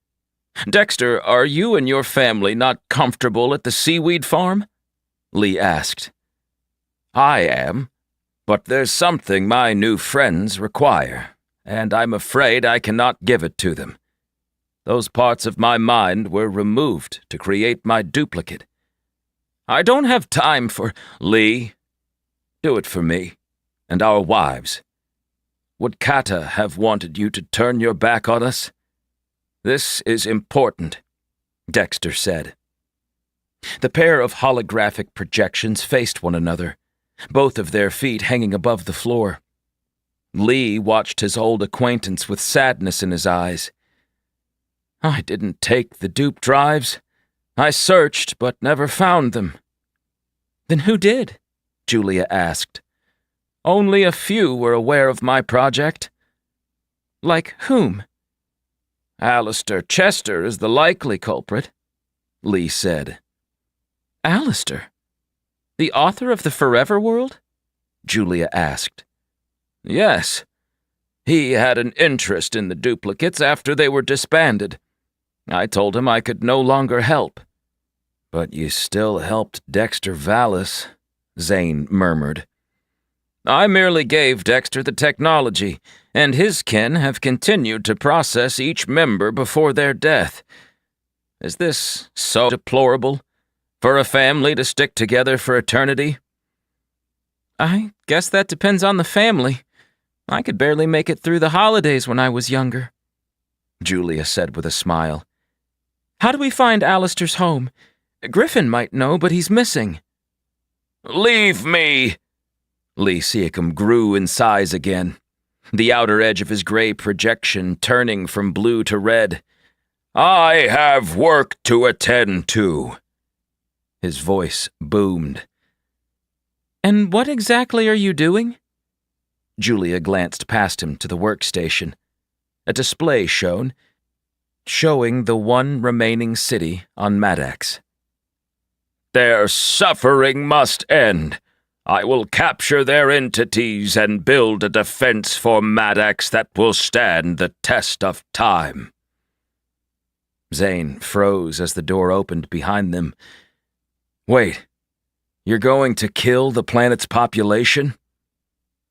Speaker 2: Dexter, are you and your family not comfortable at the seaweed farm?
Speaker 1: Lee asked.
Speaker 5: I am, but there's something my new friends require, and I'm afraid I cannot give it to them. Those parts of my mind were removed to create my duplicate.
Speaker 2: I don't have time for...
Speaker 5: Lee, do it for me, and our wives. Would Kata have wanted you to turn your back on us? This is important, Dexter said.
Speaker 1: The pair of holographic projections faced one another, both of their feet hanging above the floor. Lee watched his old acquaintance with sadness in his eyes.
Speaker 2: I didn't take the dupe drives. I searched, but never found them.
Speaker 3: Then who did?
Speaker 1: Julia asked.
Speaker 2: Only a few were aware of my project.
Speaker 3: Like whom?
Speaker 2: Alistair Chester is the likely culprit,
Speaker 1: Lee said.
Speaker 3: Alistair? The author of the Forever World?
Speaker 1: Julia asked.
Speaker 2: Yes. He had an interest in the duplicates after they were disbanded. I told him I could no longer help.
Speaker 1: But you still helped Dexter Vallis, Zane murmured.
Speaker 2: I merely gave Dexter the technology, and his kin have continued to process each member before their death. Is this so deplorable? For a family to stick together for eternity?
Speaker 3: I guess that depends on the family. I could barely make it through the holidays when I was younger,
Speaker 1: Julia said with a smile.
Speaker 3: How do we find Alistair's home? Griffin might know, but he's missing.
Speaker 5: Leave me!
Speaker 1: Lee Seacom grew in size again, the outer edge of his gray projection turning from blue to red.
Speaker 5: I have work to attend to.
Speaker 1: His voice boomed.
Speaker 3: And what exactly are you doing?
Speaker 1: Julia glanced past him to the workstation. A display showing the one remaining city on Maddox.
Speaker 5: Their suffering must end. I will capture their entities and build a defense for Maddox that will stand the test of time.
Speaker 1: Zane froze as the door opened behind them. Wait, you're going to kill the planet's population?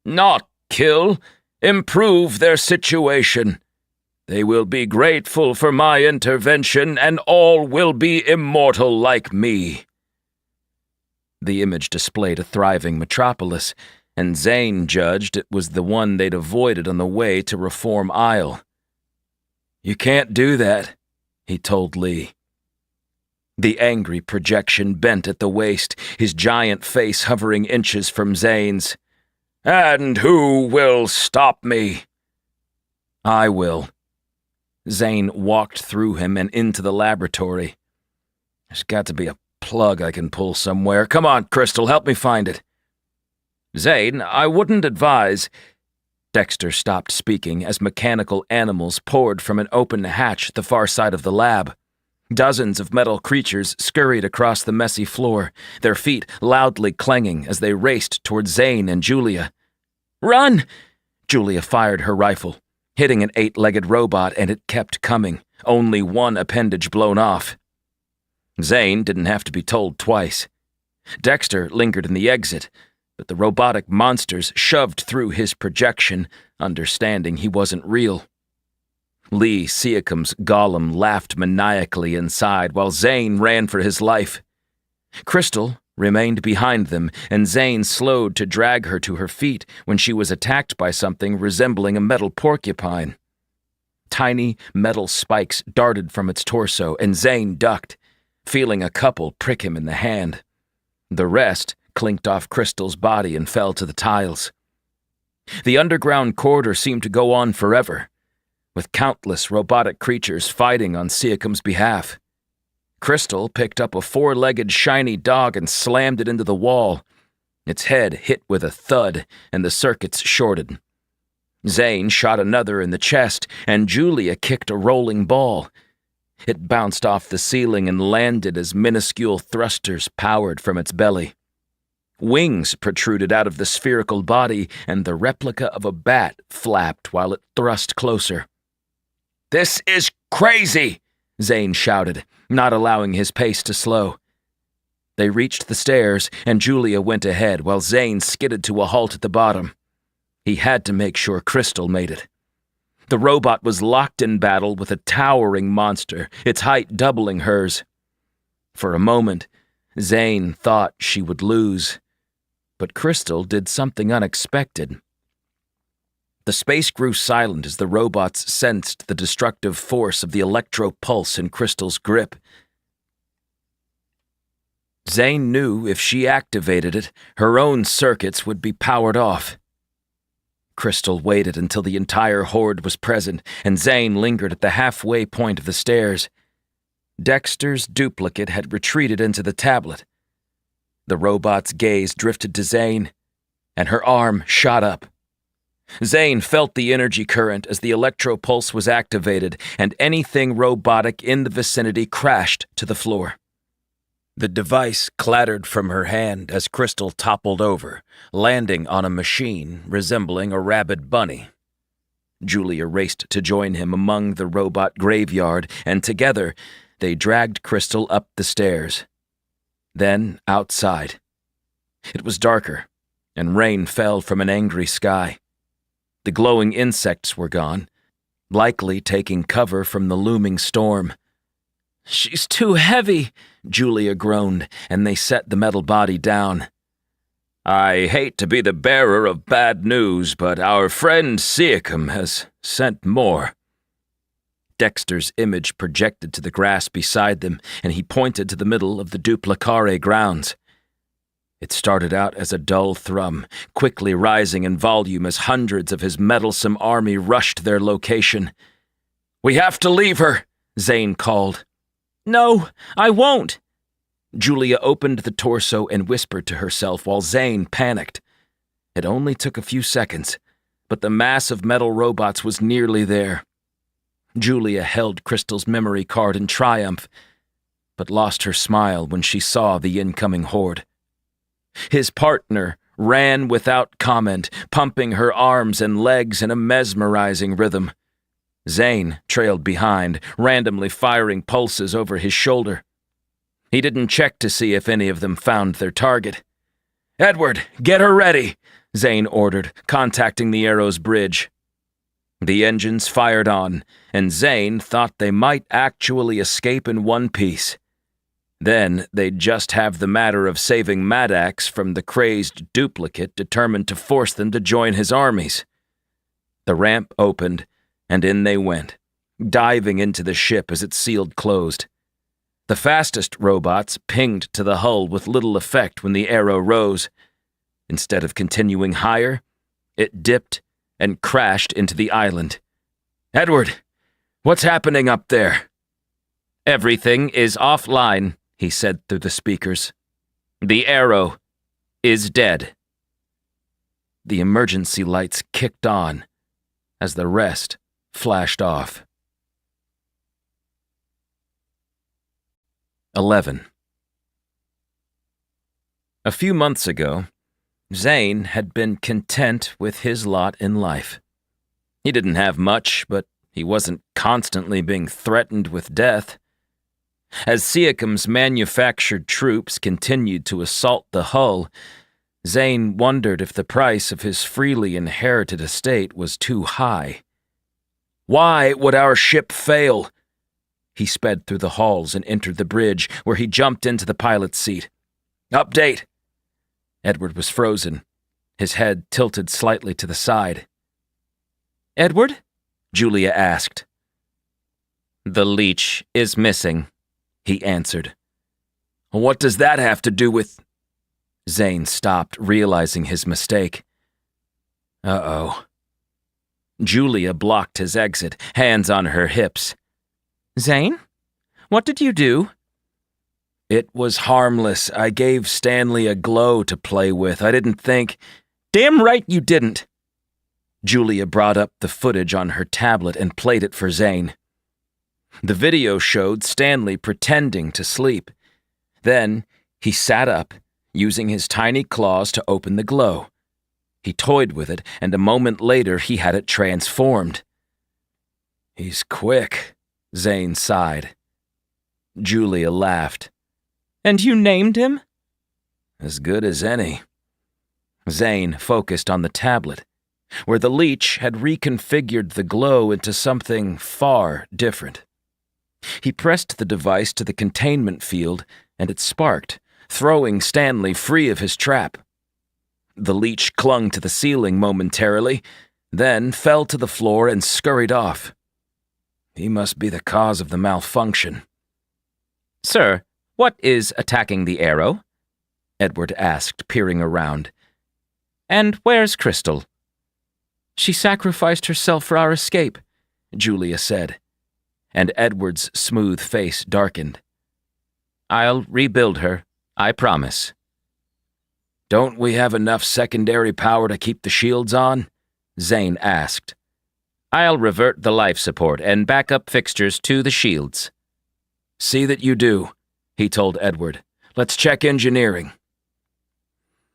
Speaker 5: Not kill, improve their situation. They will be grateful for my intervention, and all will be immortal like me.
Speaker 1: The image displayed a thriving metropolis, and Zane judged it was the one they'd avoided on the way to Reform Isle. "You can't do that," he told Lee. The angry projection bent at the waist, his giant face hovering inches from Zane's. "And who will stop me?" "I will." Zane walked through him and into the laboratory. "There's got to be a plug I can pull somewhere. Come on, Crystal, help me find it." "Zane, I wouldn't advise—" Dexter stopped speaking as mechanical animals poured from an open hatch at the far side of the lab. Dozens of metal creatures scurried across the messy floor, their feet loudly clanging as they raced toward Zane and Julia. "Run!" Julia fired her rifle, hitting an 8-legged robot, and it kept coming, only one appendage blown off. Zane didn't have to be told twice. Dexter lingered in the exit, but the robotic monsters shoved through his projection, understanding he wasn't real. Lee Siakam's golem laughed maniacally inside while Zane ran for his life. Crystal remained behind them, and Zane slowed to drag her to her feet when she was attacked by something resembling a metal porcupine. Tiny metal spikes darted from its torso, and Zane ducked, feeling a couple prick him in the hand. The rest clinked off Crystal's body and fell to the tiles. The underground corridor seemed to go on forever, with countless robotic creatures fighting on Siakam's behalf. Crystal picked up a 4-legged shiny dog and slammed it into the wall. Its head hit with a thud, and the circuits shorted. Zane shot another in the chest, and Julia kicked a rolling ball. It bounced off the ceiling and landed as minuscule thrusters powered from its belly. Wings protruded out of the spherical body, and the replica of a bat flapped while it thrust closer. "This is crazy!" Zane shouted, not allowing his pace to slow. They reached the stairs, and Julia went ahead while Zane skidded to a halt at the bottom. He had to make sure Crystal made it. The robot was locked in battle with a towering monster, its height doubling hers. For a moment, Zane thought she would lose, but Crystal did something unexpected. The space grew silent as the robots sensed the destructive force of the electro-pulse in Crystal's grip. Zane knew if she activated it, her own circuits would be powered off. Crystal waited until the entire horde was present, and Zane lingered at the halfway point of the stairs. Dexter's duplicate had retreated into the tablet. The robot's gaze drifted to Zane, and her arm shot up. Zane felt the energy current as the electropulse was activated, and anything robotic in the vicinity crashed to the floor. The device clattered from her hand as Crystal toppled over, landing on a machine resembling a rabid bunny. Julia raced to join him among the robot graveyard, and together they dragged Crystal up the stairs. Then outside. It was darker, and rain fell from an angry sky. The glowing insects were gone, likely taking cover from the looming storm. "She's too heavy," Julia groaned, and they set the metal body down. "I hate to be the bearer of bad news, but our friend Siakam has sent more." Dexter's image projected to the grass beside them, and he pointed to the middle of the Duplicare grounds. It started out as a dull thrum, quickly rising in volume as hundreds of his meddlesome army rushed their location. "We have to leave her," Zane called. "No, I won't." Julia opened the torso and whispered to herself while Zane panicked. It only took a few seconds, but the mass of metal robots was nearly there. Julia held Crystal's memory card in triumph, but lost her smile when she saw the incoming horde. His partner ran without comment, pumping her arms and legs in a mesmerizing rhythm. Zane trailed behind, randomly firing pulses over his shoulder. He didn't check to see if any of them found their target. "Edward, get her ready," Zane ordered, contacting the Arrow's bridge. The engines fired on, and Zane thought they might actually escape in one piece. Then they'd just have the matter of saving Maddox from the crazed duplicate determined to force them to join his armies. The ramp opened, and in they went, diving into the ship as it sealed closed. The fastest robots pinged to the hull with little effect when the arrow rose. Instead of continuing higher, it dipped and crashed into the island. "Edward, what's happening up there?"
Speaker 2: "Everything is offline," he said through the speakers. "The arrow is dead."
Speaker 1: The emergency lights kicked on as the rest flashed off. 11. A few months ago, Zane had been content with his lot in life. He didn't have much, but he wasn't constantly being threatened with death. As Siakam's manufactured troops continued to assault the hull, Zane wondered if the price of his freely inherited estate was too high. Why would our ship fail? He sped through the halls and entered the bridge, where he jumped into the pilot's seat. "Update!" Edward was frozen, his head tilted slightly to the side.
Speaker 2: "Edward?"
Speaker 1: Julia asked.
Speaker 2: "The leech is missing,"
Speaker 1: he answered. "What does that have to do with—" Zane stopped, realizing his mistake. Uh-oh. Julia blocked his exit, hands on her hips.
Speaker 2: "Zane? What did you do?"
Speaker 1: "It was harmless. I gave Stanley a glow to play with. I didn't think—"
Speaker 2: "Damn right you didn't!"
Speaker 1: Julia brought up the footage on her tablet and played it for Zane. The video showed Stanley pretending to sleep. Then he sat up, using his tiny claws to open the glow. He toyed with it, and a moment later he had it transformed. "He's quick," Zane sighed. Julia laughed.
Speaker 2: "And you named him?"
Speaker 1: "As good as any." Zane focused on the tablet, where the leech had reconfigured the glow into something far different. He pressed the device to the containment field, and it sparked, throwing Stanley free of his trap. The leech clung to the ceiling momentarily, then fell to the floor and scurried off. He must be the cause of the malfunction.
Speaker 2: "Sir, what is attacking the arrow?" Edward asked, peering around. "And where's Crystal?"
Speaker 1: "She sacrificed herself for our escape," Julia said, and Edward's smooth face darkened.
Speaker 2: "I'll rebuild her, I promise."
Speaker 1: "Don't we have enough secondary power to keep the shields on?" Zane asked.
Speaker 2: "I'll revert the life support and backup fixtures to the shields."
Speaker 1: "See that you do," he told Edward. "Let's check engineering."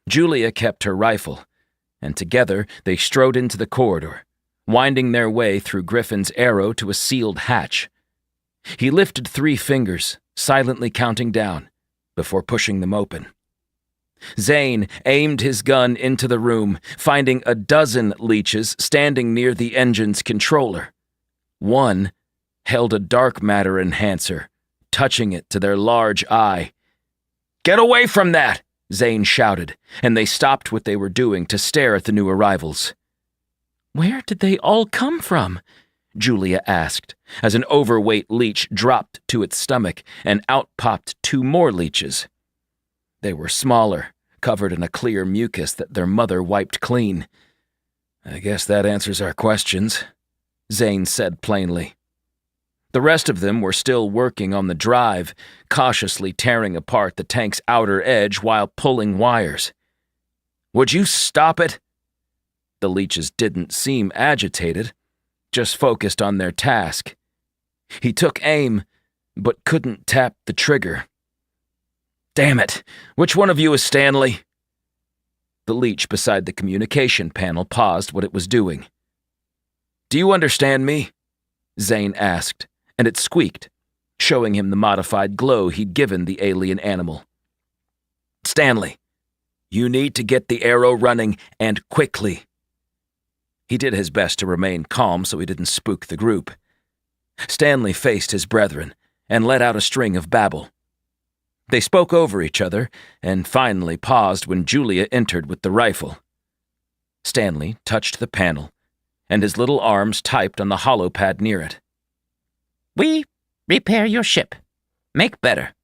Speaker 1: Julia kept her rifle, and together they strode into the corridor, winding their way through Griffin's arrow to a sealed hatch. He lifted 3 fingers, silently counting down, before pushing them open. Zane aimed his gun into the room, finding a dozen leeches standing near the engine's controller. One held a dark matter enhancer, touching it to their large eye. "Get away from that!" Zane shouted, and they stopped what they were doing to stare at the new arrivals.
Speaker 2: "Where did they all come from?"
Speaker 1: Julia asked, as an overweight leech dropped to its stomach, and out popped 2 more leeches. They were smaller, covered in a clear mucus that their mother wiped clean. "I guess that answers our questions," Zane said plainly. The rest of them were still working on the drive, cautiously tearing apart the tank's outer edge while pulling wires. "Would you stop it?" The leeches didn't seem agitated, just focused on their task. He took aim, but couldn't tap the trigger. "Damn it! Which one of you is Stanley?" The leech beside the communication panel paused what it was doing. "Do you understand me?" Zane asked, and it squeaked, showing him the modified glow he'd given the alien animal. "Stanley, you need to get the arrow running, and quickly." He did his best to remain calm so he didn't spook the group. Stanley faced his brethren and let out a string of babble. They spoke over each other and finally paused when Julia entered with the rifle. Stanley touched the panel, and his little arms typed on the hollow pad near it.
Speaker 2: We repair your ship. Make better.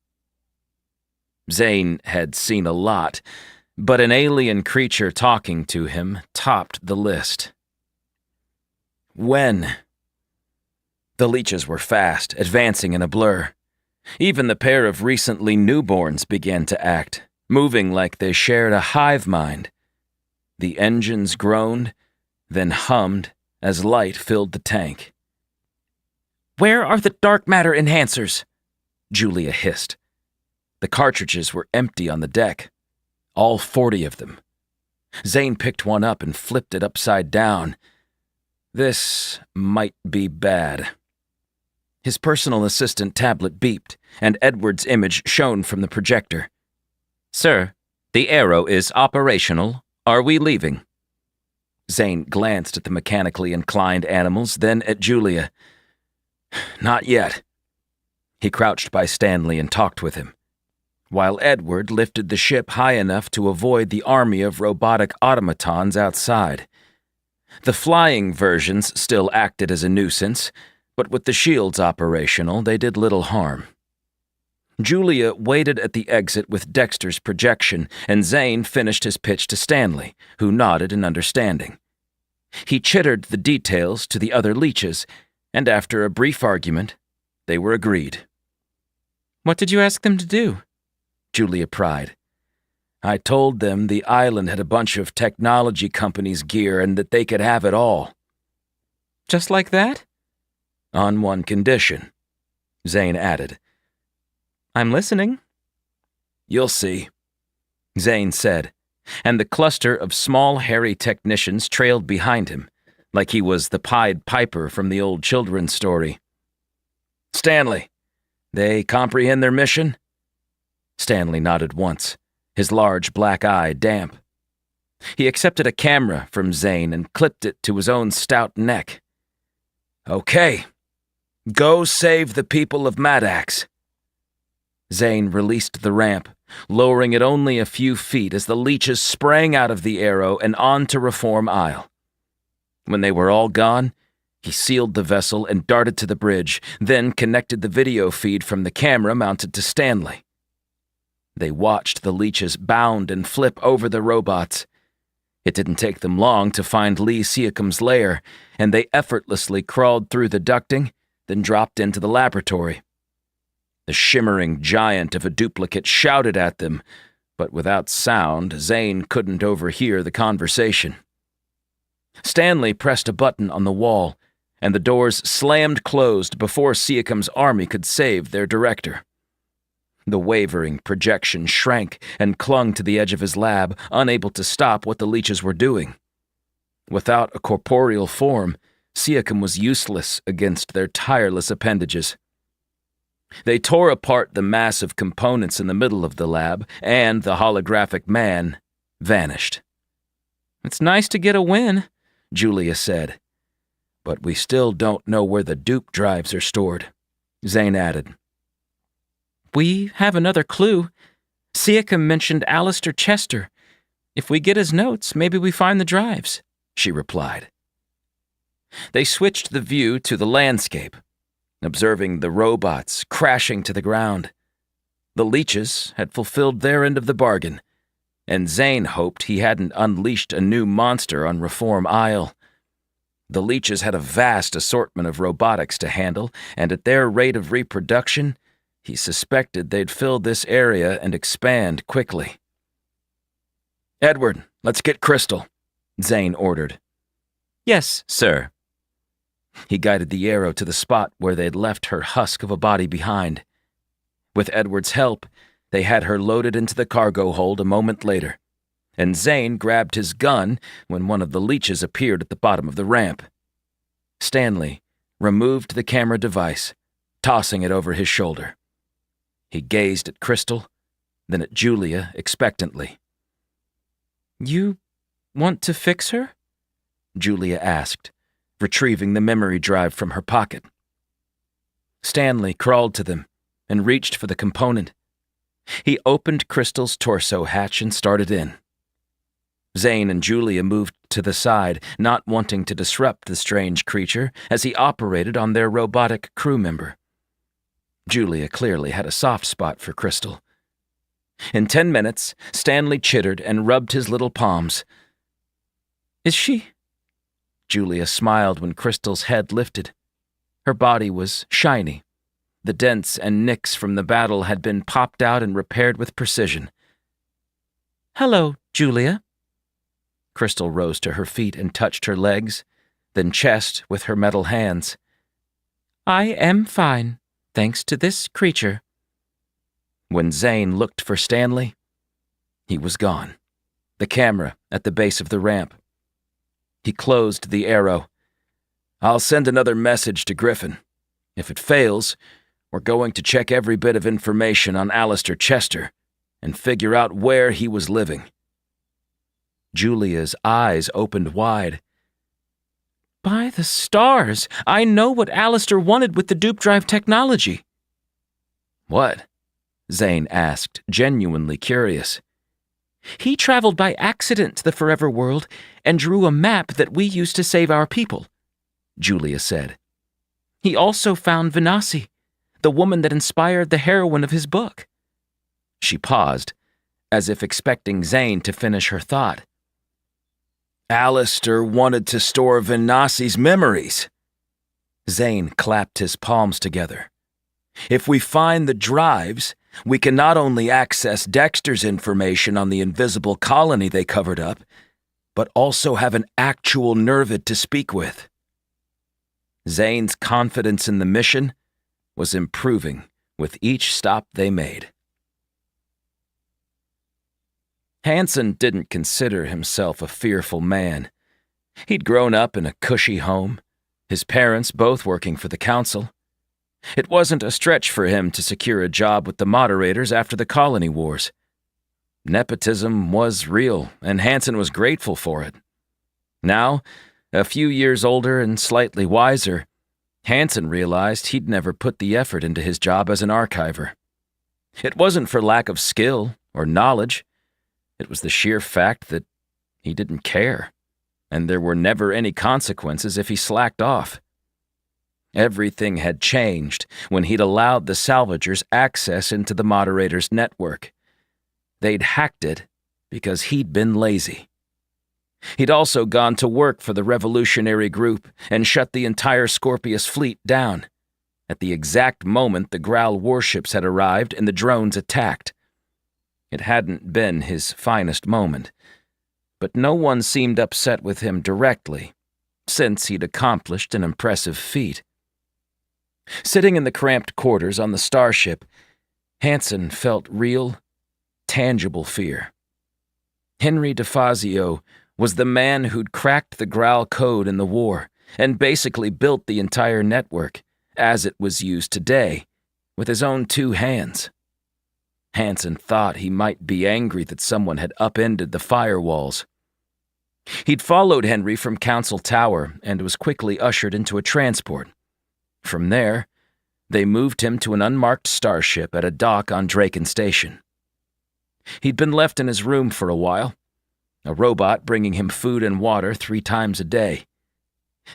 Speaker 1: Zane had seen a lot, but an alien creature talking to him topped the list. When? The leeches were fast, advancing in a blur. Even the pair of recently newborns began to act, moving like they shared a hive mind. The engines groaned, then hummed as light filled the tank.
Speaker 2: Where are the dark matter enhancers?
Speaker 1: Julia hissed. The cartridges were empty on the deck. All 40 of them. Zane picked one up and flipped it upside down. This might be bad. His personal assistant tablet beeped, and Edward's image shone from the projector.
Speaker 2: Sir, the arrow is operational. Are we leaving?
Speaker 1: Zane glanced at the mechanically inclined animals, then at Julia. Not yet. He crouched by Stanley and talked with him, while Edward lifted the ship high enough to avoid the army of robotic automatons outside. The flying versions still acted as a nuisance, but with the shields operational, they did little harm. Julia waited at the exit with Dexter's projection, and Zane finished his pitch to Stanley, who nodded in understanding. He chittered the details to the other leeches, and after a brief argument, they were agreed.
Speaker 3: What did you ask them to do?
Speaker 1: Julia pried. I told them the island had a bunch of technology companies' gear and that they could have it all.
Speaker 3: Just like that?
Speaker 1: On one condition, Zane added.
Speaker 3: I'm listening.
Speaker 1: You'll see, Zane said, and the cluster of small, hairy technicians trailed behind him, like he was the Pied Piper from the old children's story. Stanley, they comprehend their mission? Stanley nodded once, his large black eye damp. He accepted a camera from Zane and clipped it to his own stout neck. Okay, go save the people of Maddax. Zane released the ramp, lowering it only a few feet as the leeches sprang out of the arrow and onto Reform Isle. When they were all gone, he sealed the vessel and darted to the bridge, then connected the video feed from the camera mounted to Stanley. They watched the leeches bound and flip over the robots. It didn't take them long to find Lee Seacombe's lair, and they effortlessly crawled through the ducting, then dropped into the laboratory. The shimmering giant of a duplicate shouted at them, but without sound, Zane couldn't overhear the conversation. Stanley pressed a button on the wall, and the doors slammed closed before Seacombe's army could save their director. The wavering projection shrank and clung to the edge of his lab, unable to stop what the leeches were doing. Without a corporeal form, Seacombe was useless against their tireless appendages. They tore apart the massive components in the middle of the lab, and the holographic man vanished.
Speaker 3: It's nice to get a win,
Speaker 1: Julia said. But we still don't know where the dupe drives are stored, Zane added.
Speaker 3: We have another clue. Seacombe mentioned Alistair Chester. If we get his notes, maybe we find the drives, she replied. They switched the view to the landscape, observing the robots crashing to the ground. The leeches had fulfilled their end of the bargain, and Zane hoped he hadn't unleashed a new monster on Reform Isle. The leeches had a vast assortment of robotics to handle, and at their rate of reproduction, he suspected they'd fill this area and expand quickly. Edward, let's get Crystal, Zane ordered. Yes, sir.
Speaker 1: He guided the arrow to the spot where they'd left her husk of a body behind. With Edward's help, they had her loaded into the cargo hold a moment later, and Zane grabbed his gun when one of the leeches appeared at the bottom of the ramp. Stanley removed the camera device, tossing it over his shoulder. He gazed at Crystal, then at Julia expectantly.
Speaker 3: You want to fix her?
Speaker 1: Julia asked, retrieving the memory drive from her pocket. Stanley crawled to them and reached for the component. He opened Crystal's torso hatch and started in. Zane and Julia moved to the side, not wanting to disrupt the strange creature as he operated on their robotic crew member. Julia clearly had a soft spot for Crystal. In 10 minutes, Stanley chittered and rubbed his little palms. "Is she?" Julia smiled when Crystal's head lifted. Her body was shiny. The dents and nicks from the battle had been popped out and repaired with precision. "Hello, Julia." Crystal rose to her feet and touched her legs, then chest with her metal hands. "I am fine, thanks to this creature." When Zane looked for Stanley, he was gone, the camera at the base of the ramp. He closed the arrow. "I'll send another message to Griffin. If it fails, we're going to check every bit of information on Alistair Chester and figure out where he was living." Julia's eyes opened wide. "By the stars, I know what Alistair wanted with the dupe drive technology." "What?" Zane asked, genuinely curious. "He traveled by accident to the Forever World and drew a map that we used to save our people," Julia said. "He also found Venasi, the woman that inspired the heroine of his book." She paused, as if expecting Zane to finish her thought. "Alistair wanted to store Venasi's memories." Zane clapped his palms together. "If we find the drives, we can not only access Dexter's information on the invisible colony they covered up, but also have an actual Nervid to speak with." Zane's confidence in the mission was improving with each stop they made. Hansen didn't consider himself a fearful man. He'd grown up in a cushy home, his parents both working for the council. It wasn't a stretch for him to secure a job with the moderators after the colony wars. Nepotism was real, and Hansen was grateful for it. Now, a few years older and slightly wiser, Hansen realized he'd never put the effort into his job as an archiver. It wasn't for lack of skill or knowledge. It was the sheer fact that he didn't care, and there were never any consequences if he slacked off. Everything had changed when he'd allowed the salvagers access into the moderator's network. They'd hacked it because he'd been lazy. He'd also gone to work for the revolutionary group and shut the entire Scorpius fleet down, at the exact moment the Growl warships had arrived and the drones attacked. It hadn't been his finest moment, but no one seemed upset with him directly, since he'd accomplished an impressive feat. Sitting in the cramped quarters on the starship, Hansen felt real, tangible fear. Henry DeFazio was the man who'd cracked the Growl code in the war and basically built the entire network, as it was used today, with his own 2 hands. Hansen thought he might be angry that someone had upended the firewalls. He'd followed Henry from Council Tower and was quickly ushered into a transport. From there, they moved him to an unmarked starship at a dock on Draken Station. He'd been left in his room for a while, a robot bringing him food and water 3 times a day.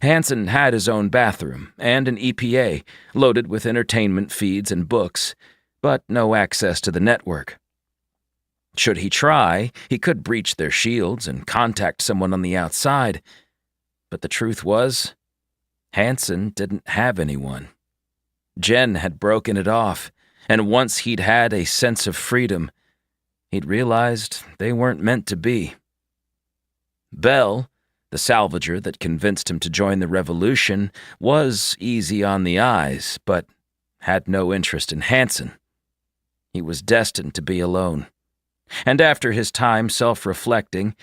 Speaker 1: Hansen had his own bathroom and an EPA loaded with entertainment feeds and books, but no access to the network. Should he try, he could breach their shields and contact someone on the outside, but the truth was, Hansen didn't have anyone. Jen had broken it off, and once he'd had a sense of freedom, he'd realized they weren't meant to be. Bell, the salvager that convinced him to join the revolution, was easy on the eyes, but had no interest in Hansen. He was destined to be alone. And after his time self-reflecting,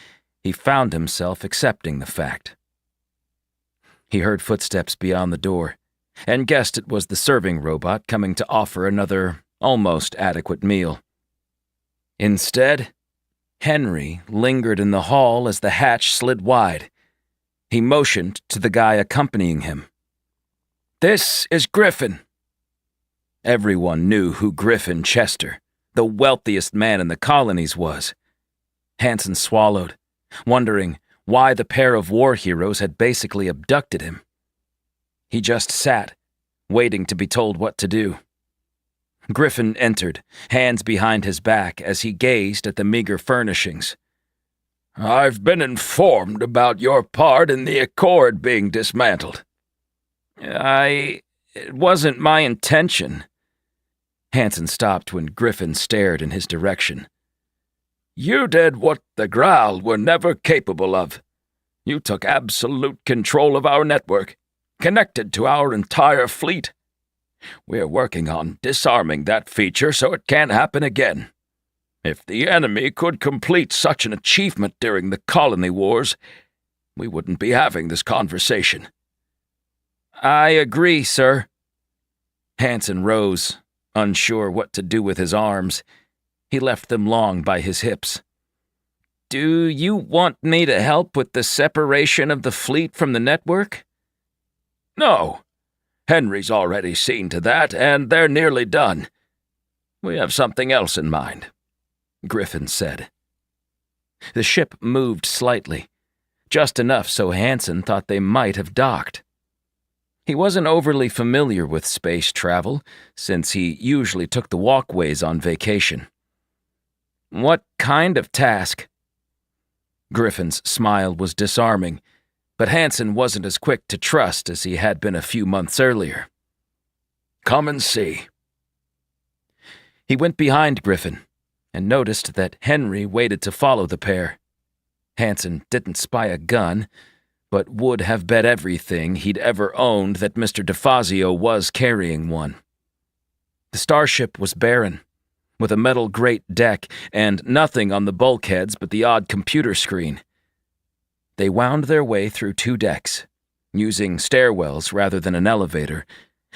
Speaker 1: he found himself accepting the fact. He heard footsteps beyond the door, and guessed it was the serving robot coming to offer another, almost adequate meal. Instead, Henry lingered in the hall as the hatch slid wide. He motioned to the guy accompanying him. "This is Griffin." Everyone knew who Griffin Chester, the wealthiest man in the colonies was. Hansen swallowed, wondering why the pair of war heroes had basically abducted him. He just sat, waiting to be told what to do. Griffin entered, hands behind his back as he gazed at the meager furnishings.
Speaker 5: "I've been informed about your part in the Accord being dismantled."
Speaker 1: It wasn't my intention." Hansen stopped when Griffin stared in his direction.
Speaker 5: "You did what the Graal were never capable of. You took absolute control of our network, connected to our entire fleet. We're working on disarming that feature so it can't happen again. If the enemy could complete such an achievement during the colony wars, we wouldn't be having this conversation."
Speaker 1: "I agree, sir." Hansen rose, unsure what to do with his arms. He left them long by his hips. "Do you want me to help with the separation of the fleet from the network?"
Speaker 5: "No. Henry's already seen to that, and they're nearly done. We have something else in mind," Griffin said.
Speaker 1: The ship moved slightly, just enough so Hansen thought they might have docked. He wasn't overly familiar with space travel, since he usually took the walkways on vacation. "What kind of task?" Griffin's smile was disarming, but Hansen wasn't as quick to trust as he had been a few months earlier.
Speaker 5: "Come and see."
Speaker 1: He went behind Griffin and noticed that Henry waited to follow the pair. Hansen didn't spy a gun, but would have bet everything he'd ever owned that Mr. DeFazio was carrying one. The starship was barren, with a metal grate deck and nothing on the bulkheads but the odd computer screen. They wound their way through 2 decks, using stairwells rather than an elevator,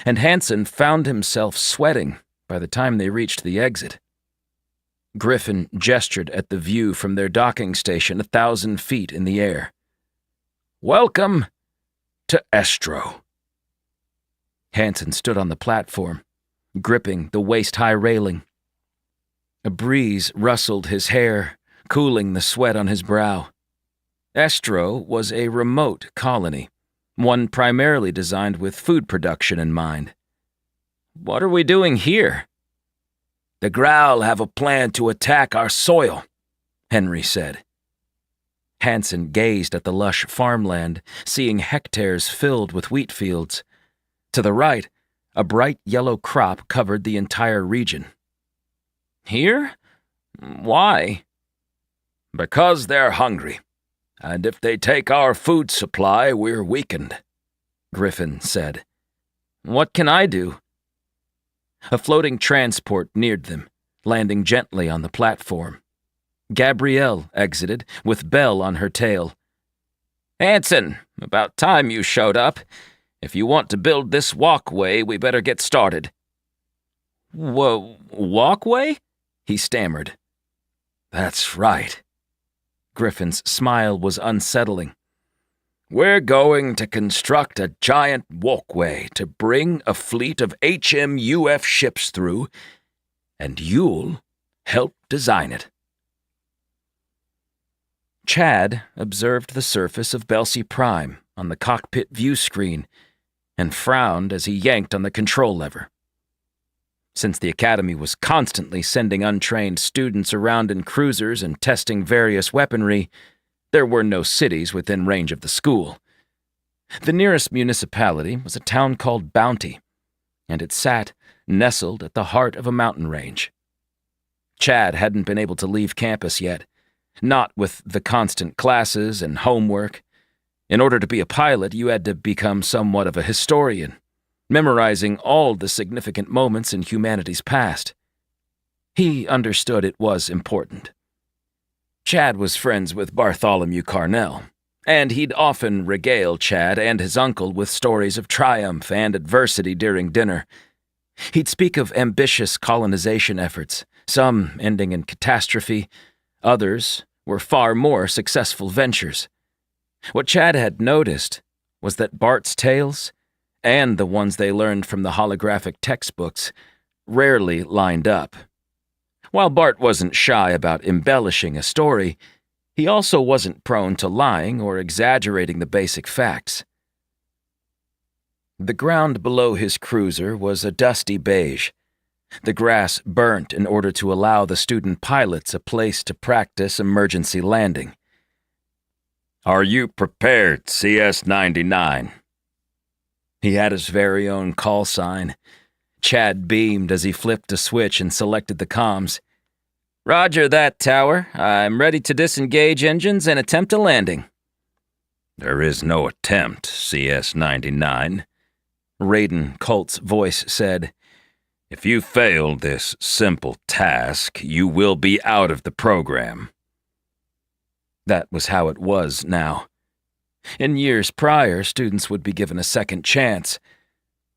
Speaker 1: and Hansen found himself sweating by the time they reached the exit. Griffin gestured at the view from their docking station 1,000 feet in the air.
Speaker 5: "Welcome to Estro."
Speaker 1: Hansen stood on the platform, gripping the waist-high railing. A breeze rustled his hair, cooling the sweat on his brow. Estro was a remote colony, one primarily designed with food production in mind. "What are we doing here?"
Speaker 5: "The Graal have a plan to attack our soil," Henry said.
Speaker 1: Hansen gazed at the lush farmland, seeing hectares filled with wheat fields. To the right, a bright yellow crop covered the entire region. "Here? Why?"
Speaker 5: "Because they're hungry. And if they take our food supply, we're weakened," Griffin said.
Speaker 1: "What can I do?" A floating transport neared them, landing gently on the platform. Gabrielle exited, with Belle on her tail. "Hansen, about time you showed up. If you want to build this walkway, we better get started." Walkway?" he stammered.
Speaker 5: "That's right."
Speaker 1: Griffin's smile was unsettling.
Speaker 5: "We're going to construct a giant walkway to bring a fleet of HMUF ships through, and you'll help design it."
Speaker 1: Chad observed the surface of Belsey Prime on the cockpit view screen and frowned as he yanked on the control lever. Since the Academy was constantly sending untrained students around in cruisers and testing various weaponry, there were no cities within range of the school. The nearest municipality was a town called Bounty, and it sat nestled at the heart of a mountain range. Chad hadn't been able to leave campus yet, not with the constant classes and homework. In order to be a pilot, you had to become somewhat of a historian, memorizing all the significant moments in humanity's past. He understood it was important. Chad was friends with Bartholomew Carnell, and he'd often regale Chad and his uncle with stories of triumph and adversity during dinner. He'd speak of ambitious colonization efforts, some ending in catastrophe, others were far more successful ventures. What Chad had noticed was that Bart's tales, and the ones they learned from the holographic textbooks, rarely lined up. While Bart wasn't shy about embellishing a story, he also wasn't prone to lying or exaggerating the basic facts. The ground below his cruiser was a dusty beige. The grass burnt in order to allow the student pilots a place to practice emergency landing.
Speaker 5: "Are you prepared, CS-99?
Speaker 1: He had his very own call sign. Chad beamed as he flipped a switch and selected the comms. "Roger that, Tower. I'm ready to disengage engines and attempt a landing."
Speaker 5: "There is no attempt, CS-99.
Speaker 1: Raiden Colt's voice said.
Speaker 5: "If you fail this simple task, you will be out of the program."
Speaker 1: That was how it was now. In years prior, students would be given a second chance.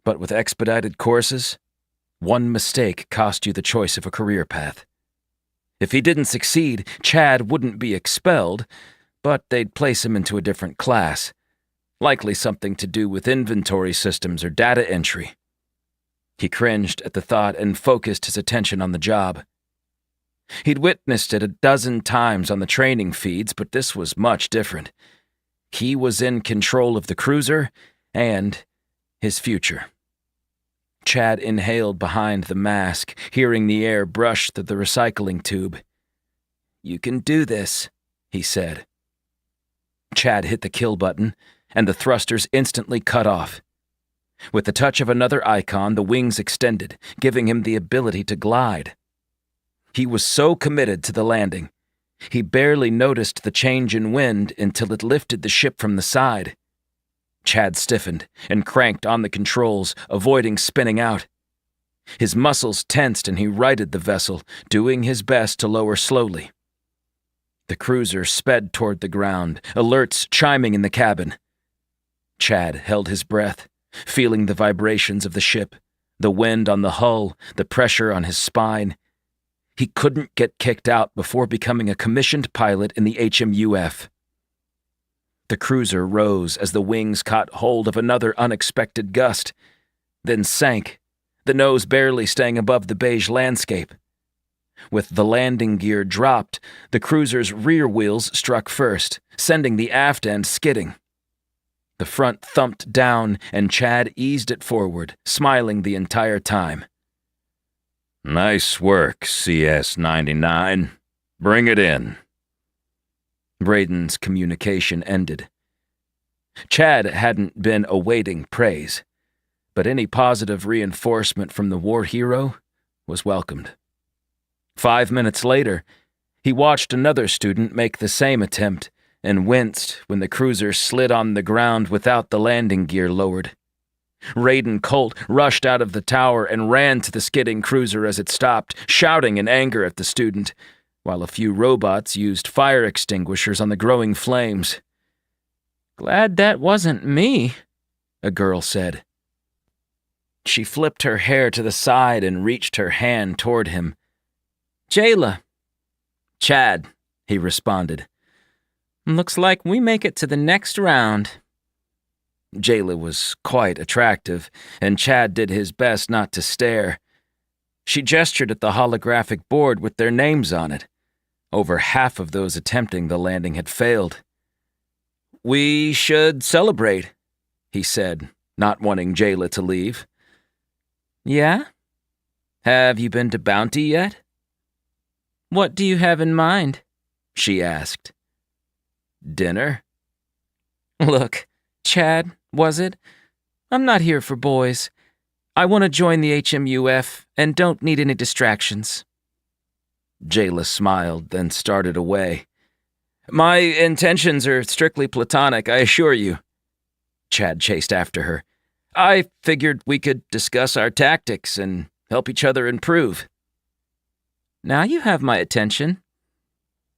Speaker 1: But with expedited courses, one mistake cost you the choice of a career path. If he didn't succeed, Chad wouldn't be expelled, but they'd place him into a different class, likely something to do with inventory systems or data entry. He cringed at the thought and focused his attention on the job. He'd witnessed it a dozen times on the training feeds, but this was much different. He was in control of the cruiser and his future. Chad inhaled behind the mask, hearing the air brush through the recycling tube. "You can do this," he said. Chad hit the kill button, and the thrusters instantly cut off. With the touch of another icon, the wings extended, giving him the ability to glide. He was so committed to the landing, he barely noticed the change in wind until it lifted the ship from the side. Chad stiffened and cranked on the controls, avoiding spinning out. His muscles tensed and he righted the vessel, doing his best to lower slowly. The cruiser sped toward the ground, alerts chiming in the cabin. Chad held his breath, feeling the vibrations of the ship, the wind on the hull, the pressure on his spine. He couldn't get kicked out before becoming a commissioned pilot in the HMUF. The cruiser rose as the wings caught hold of another unexpected gust, then sank, the nose barely staying above the beige landscape. With the landing gear dropped, the cruiser's rear wheels struck first, sending the aft end skidding. The front thumped down, and Chad eased it forward, smiling the entire time.
Speaker 5: "Nice work, CS-99. Bring it in."
Speaker 1: Raiden's communication ended. Chad hadn't been awaiting praise, but any positive reinforcement from the war hero was welcomed. 5 minutes later, he watched another student make the same attempt and winced when the cruiser slid on the ground without the landing gear lowered. Raiden Colt rushed out of the tower and ran to the skidding cruiser as it stopped, shouting in anger at the student, while a few robots used fire extinguishers on the growing flames. "Glad that wasn't me," a girl said. She flipped her hair to the side and reached her hand toward him. "Jayla." "Chad," he responded. "Looks like we make it to the next round." Jayla was quite attractive, and Chad did his best not to stare. She gestured at the holographic board with their names on it. Over half of those attempting the landing had failed. "We should celebrate," he said, not wanting Jayla to leave. "Yeah? Have you been to Bounty yet?" "What do you have in mind?" she asked. "Dinner?" "Look, Chad, was it? I'm not here for boys. I want to join the HMUF and don't need any distractions." Jayla smiled, then started away. "My intentions are strictly platonic, I assure you." Chad chased after her. "I figured we could discuss our tactics and help each other improve." "Now you have my attention.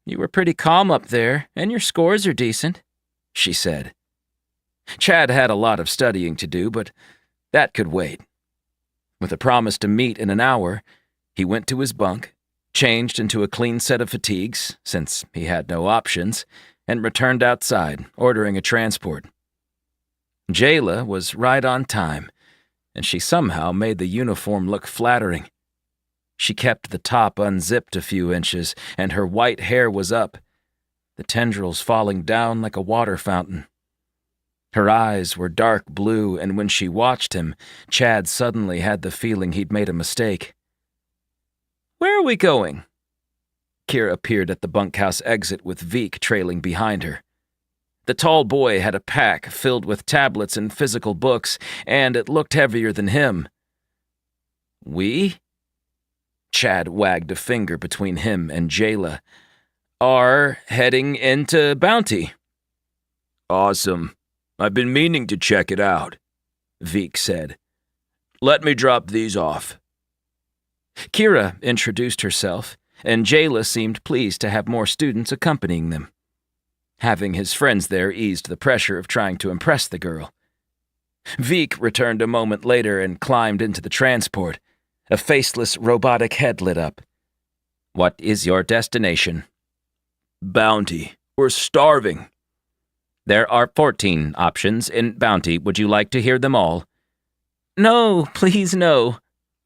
Speaker 1: You were pretty calm up there, and your scores are decent," she said. Chad had a lot of studying to do, but that could wait. With a promise to meet in an hour, he went to his bunk, changed into a clean set of fatigues, since he had no options, and returned outside, ordering a transport. Jayla was right on time, and she somehow made the uniform look flattering. She kept the top unzipped a few inches, and her white hair was up, the tendrils falling down like a water fountain. Her eyes were dark blue, and when she watched him, Chad suddenly had the feeling he'd made a mistake. "Where are we going?" Kira appeared at the bunkhouse exit with Veek trailing behind her. The tall boy had a pack filled with tablets and physical books, and it looked heavier than him. "We?" Chad wagged a finger between him and Jayla. "Are heading into Bounty."
Speaker 5: "Awesome. I've been meaning to check it out," Veek said. "Let me drop these off."
Speaker 1: Kira introduced herself, and Jayla seemed pleased to have more students accompanying them. Having his friends there eased the pressure of trying to impress the girl. Veek returned a moment later and climbed into the transport. A faceless robotic head lit up. "What is your destination?"
Speaker 5: "Bounty. We're starving."
Speaker 1: "There are 14 options in Bounty. Would you like to hear them all?" "No, please no,"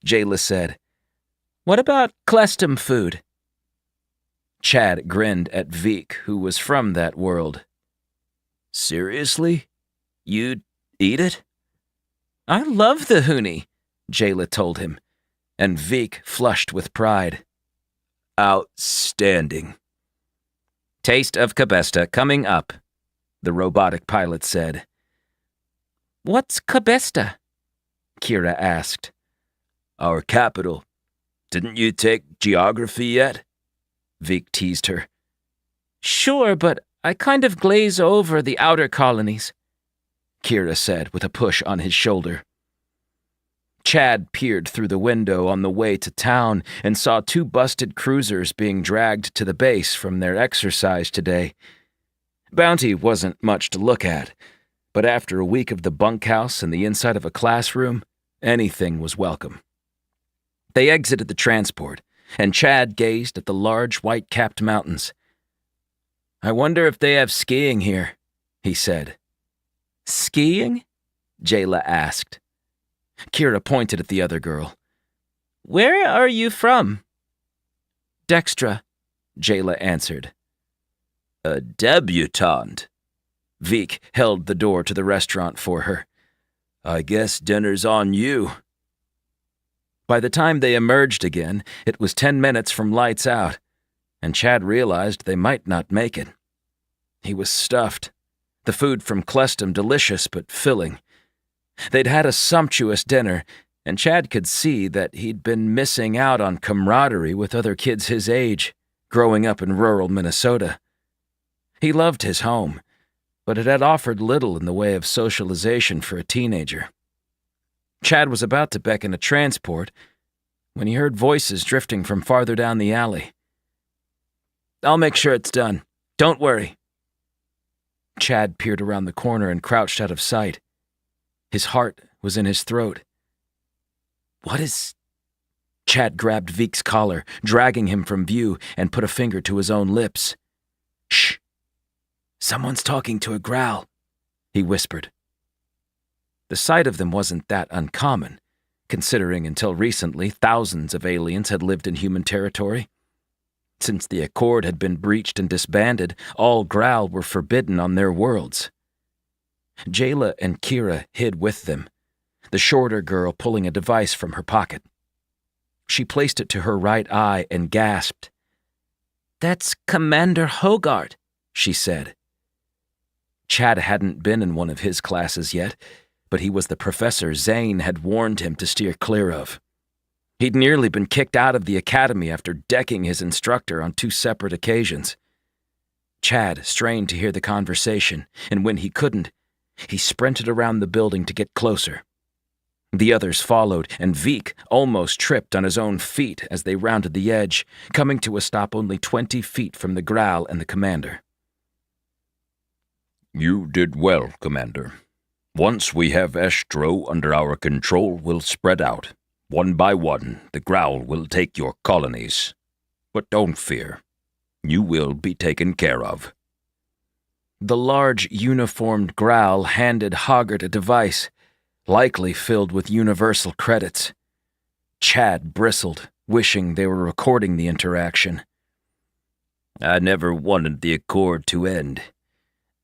Speaker 1: Jayla said. "What about Clestum food?" Chad grinned at Veek, who was from that world.
Speaker 5: "Seriously? You'd eat it?"
Speaker 1: "I love the hoonie," Jayla told him, and Veek flushed with pride.
Speaker 5: "Outstanding."
Speaker 1: "Taste of Cabesta coming up," the robotic pilot said. "What's Cabesta?" Kira asked.
Speaker 5: "Our capital. Didn't you take geography yet?" Veek teased her.
Speaker 1: "Sure, but I kind of glaze over the outer colonies," Kira said with a push on his shoulder. Chad peered through the window on the way to town and saw 2 busted cruisers being dragged to the base from their exercise today. Bounty wasn't much to look at, but after a week of the bunkhouse and the inside of a classroom, anything was welcome. They exited the transport, and Chad gazed at the large white-capped mountains. "I wonder if they have skiing here," he said. "Skiing?" Jayla asked. Kira pointed at the other girl. "Where are you from?" "Dextra," Jayla answered.
Speaker 5: "A debutante."
Speaker 1: Veek held the door to the restaurant for her.
Speaker 5: "I guess dinner's on you."
Speaker 1: By the time they emerged again, it was 10 minutes from lights out, and Chad realized they might not make it. He was stuffed. The food from Clestum delicious but filling. They'd had a sumptuous dinner, and Chad could see that he'd been missing out on camaraderie with other kids his age, growing up in rural Minnesota. He loved his home, but it had offered little in the way of socialization for a teenager. Chad was about to beckon a transport when he heard voices drifting from farther down the alley. "I'll make sure it's done. Don't worry." Chad peered around the corner and crouched out of sight. His heart was in his throat. "What is—" Chad grabbed Veek's collar, dragging him from view, and put a finger to his own lips. "Shh! Someone's talking to a growl," he whispered. The sight of them wasn't that uncommon, considering until recently thousands of aliens had lived in human territory. Since the Accord had been breached and disbanded, all growl were forbidden on their worlds. Jayla and Kira hid with them, the shorter girl pulling a device from her pocket. She placed it to her right eye and gasped. "That's Commander Hogarth," she said. Chad hadn't been in one of his classes yet, but he was the professor Zane had warned him to steer clear of. He'd nearly been kicked out of the academy after decking his instructor on 2 separate occasions. Chad strained to hear the conversation, and when he couldn't, he sprinted around the building to get closer. The others followed, and Veek almost tripped on his own feet as they rounded the edge, coming to a stop only 20 feet from the growl and the commander.
Speaker 5: "You did well, Commander. Once we have Estro under our control, we'll spread out. One by one, the growl will take your colonies. But don't fear. You will be taken care of."
Speaker 1: The large, uniformed growl handed Hoggart a device, likely filled with universal credits. Chad bristled, wishing they were recording the interaction.
Speaker 5: I never wanted the accord to end.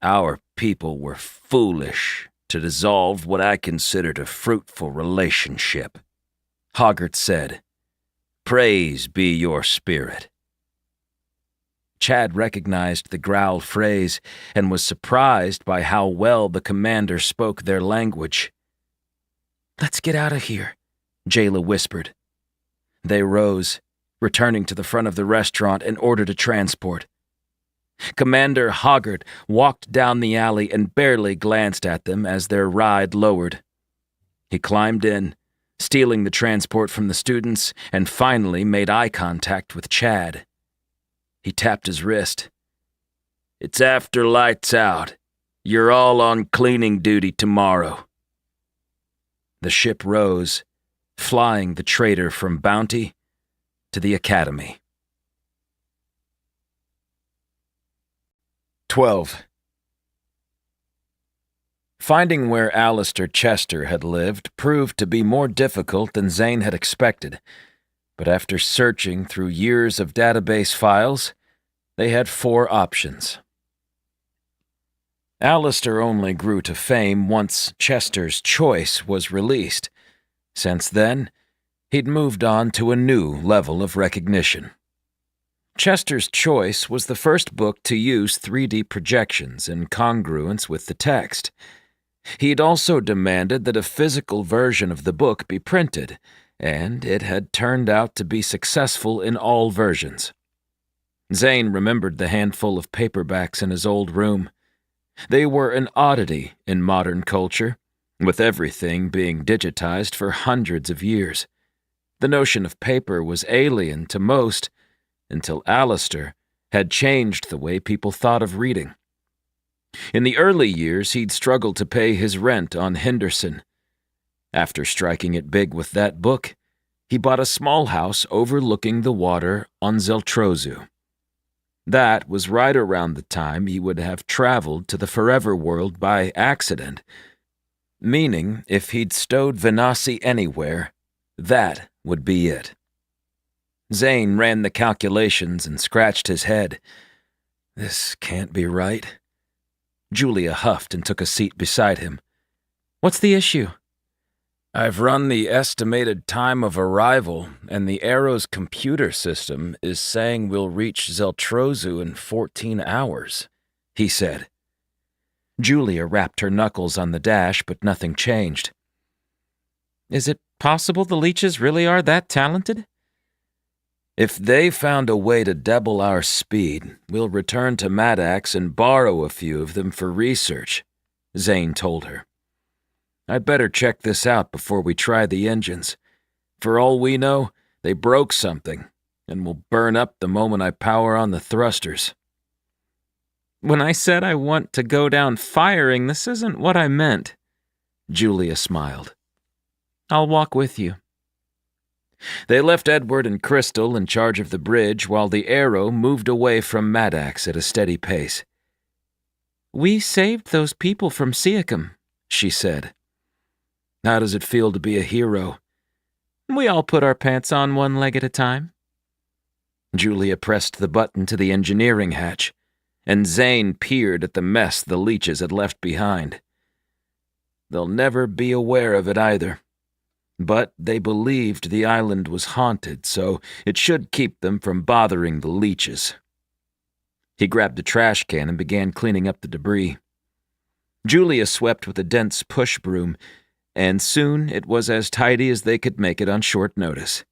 Speaker 5: Our people were foolish to dissolve what I considered a fruitful relationship,
Speaker 1: Hoggart said.
Speaker 5: Praise be your spirit.
Speaker 1: Chad recognized the growl phrase and was surprised by how well the commander spoke their language. "Let's get out of here," Jayla whispered. They rose, returning to the front of the restaurant in order to transport. Commander Hoggart walked down the alley and barely glanced at them as their ride lowered. He climbed in, stealing the transport from the students, and finally made eye contact with Chad. He tapped his wrist.
Speaker 5: "It's after lights out. You're all on cleaning duty tomorrow."
Speaker 1: The ship rose, flying the trader from Bounty to the Academy. 12. Finding where Alistair Chester had lived proved to be more difficult than Zane had expected, but after searching through years of database files, they had 4 options. Alistair only grew to fame once Chester's Choice was released. Since then, he'd moved on to a new level of recognition. Chester's Choice was the first book to use 3D projections in congruence with the text. He'd also demanded that a physical version of the book be printed, and it had turned out to be successful in all versions. Zane remembered the handful of paperbacks in his old room. They were an oddity in modern culture, with everything being digitized for hundreds of years. The notion of paper was alien to most, until Alistair had changed the way people thought of reading. In the early years, he'd struggled to pay his rent on Henderson. After striking it big with that book, he bought a small house overlooking the water on Zeltrozu. That was right around the time he would have traveled to the Forever World by accident, meaning if he'd stowed Venasi anywhere, that would be it. Zane ran the calculations and scratched his head. This can't be right. Julia huffed and took a seat beside him. What's the issue? I've run the estimated time of arrival, and the Arrow's computer system is saying we'll reach Zeltrozu in 14 hours, he said. Julia rapped her knuckles on the dash, but nothing changed. Is it possible the leeches really are that talented? If they found a way to double our speed, we'll return to Maddox and borrow a few of them for research, Zane told her. I'd better check this out before we try the engines. For all we know, they broke something, and will burn up the moment I power on the thrusters. When I said I want to go down firing, this isn't what I meant, Julia smiled. I'll walk with you. They left Edward and Crystal in charge of the bridge while the Arrow moved away from Maddox at a steady pace. We saved those people from Siakam, she said. How does it feel to be a hero? We all put our pants on one leg at a time. Julia pressed the button to the engineering hatch, and Zane peered at the mess the leeches had left behind. They'll never be aware of it either. But they believed the island was haunted, so it should keep them from bothering the leeches. He grabbed a trash can and began cleaning up the debris. Julia swept with a dense push broom, and soon it was as tidy as they could make it on short notice.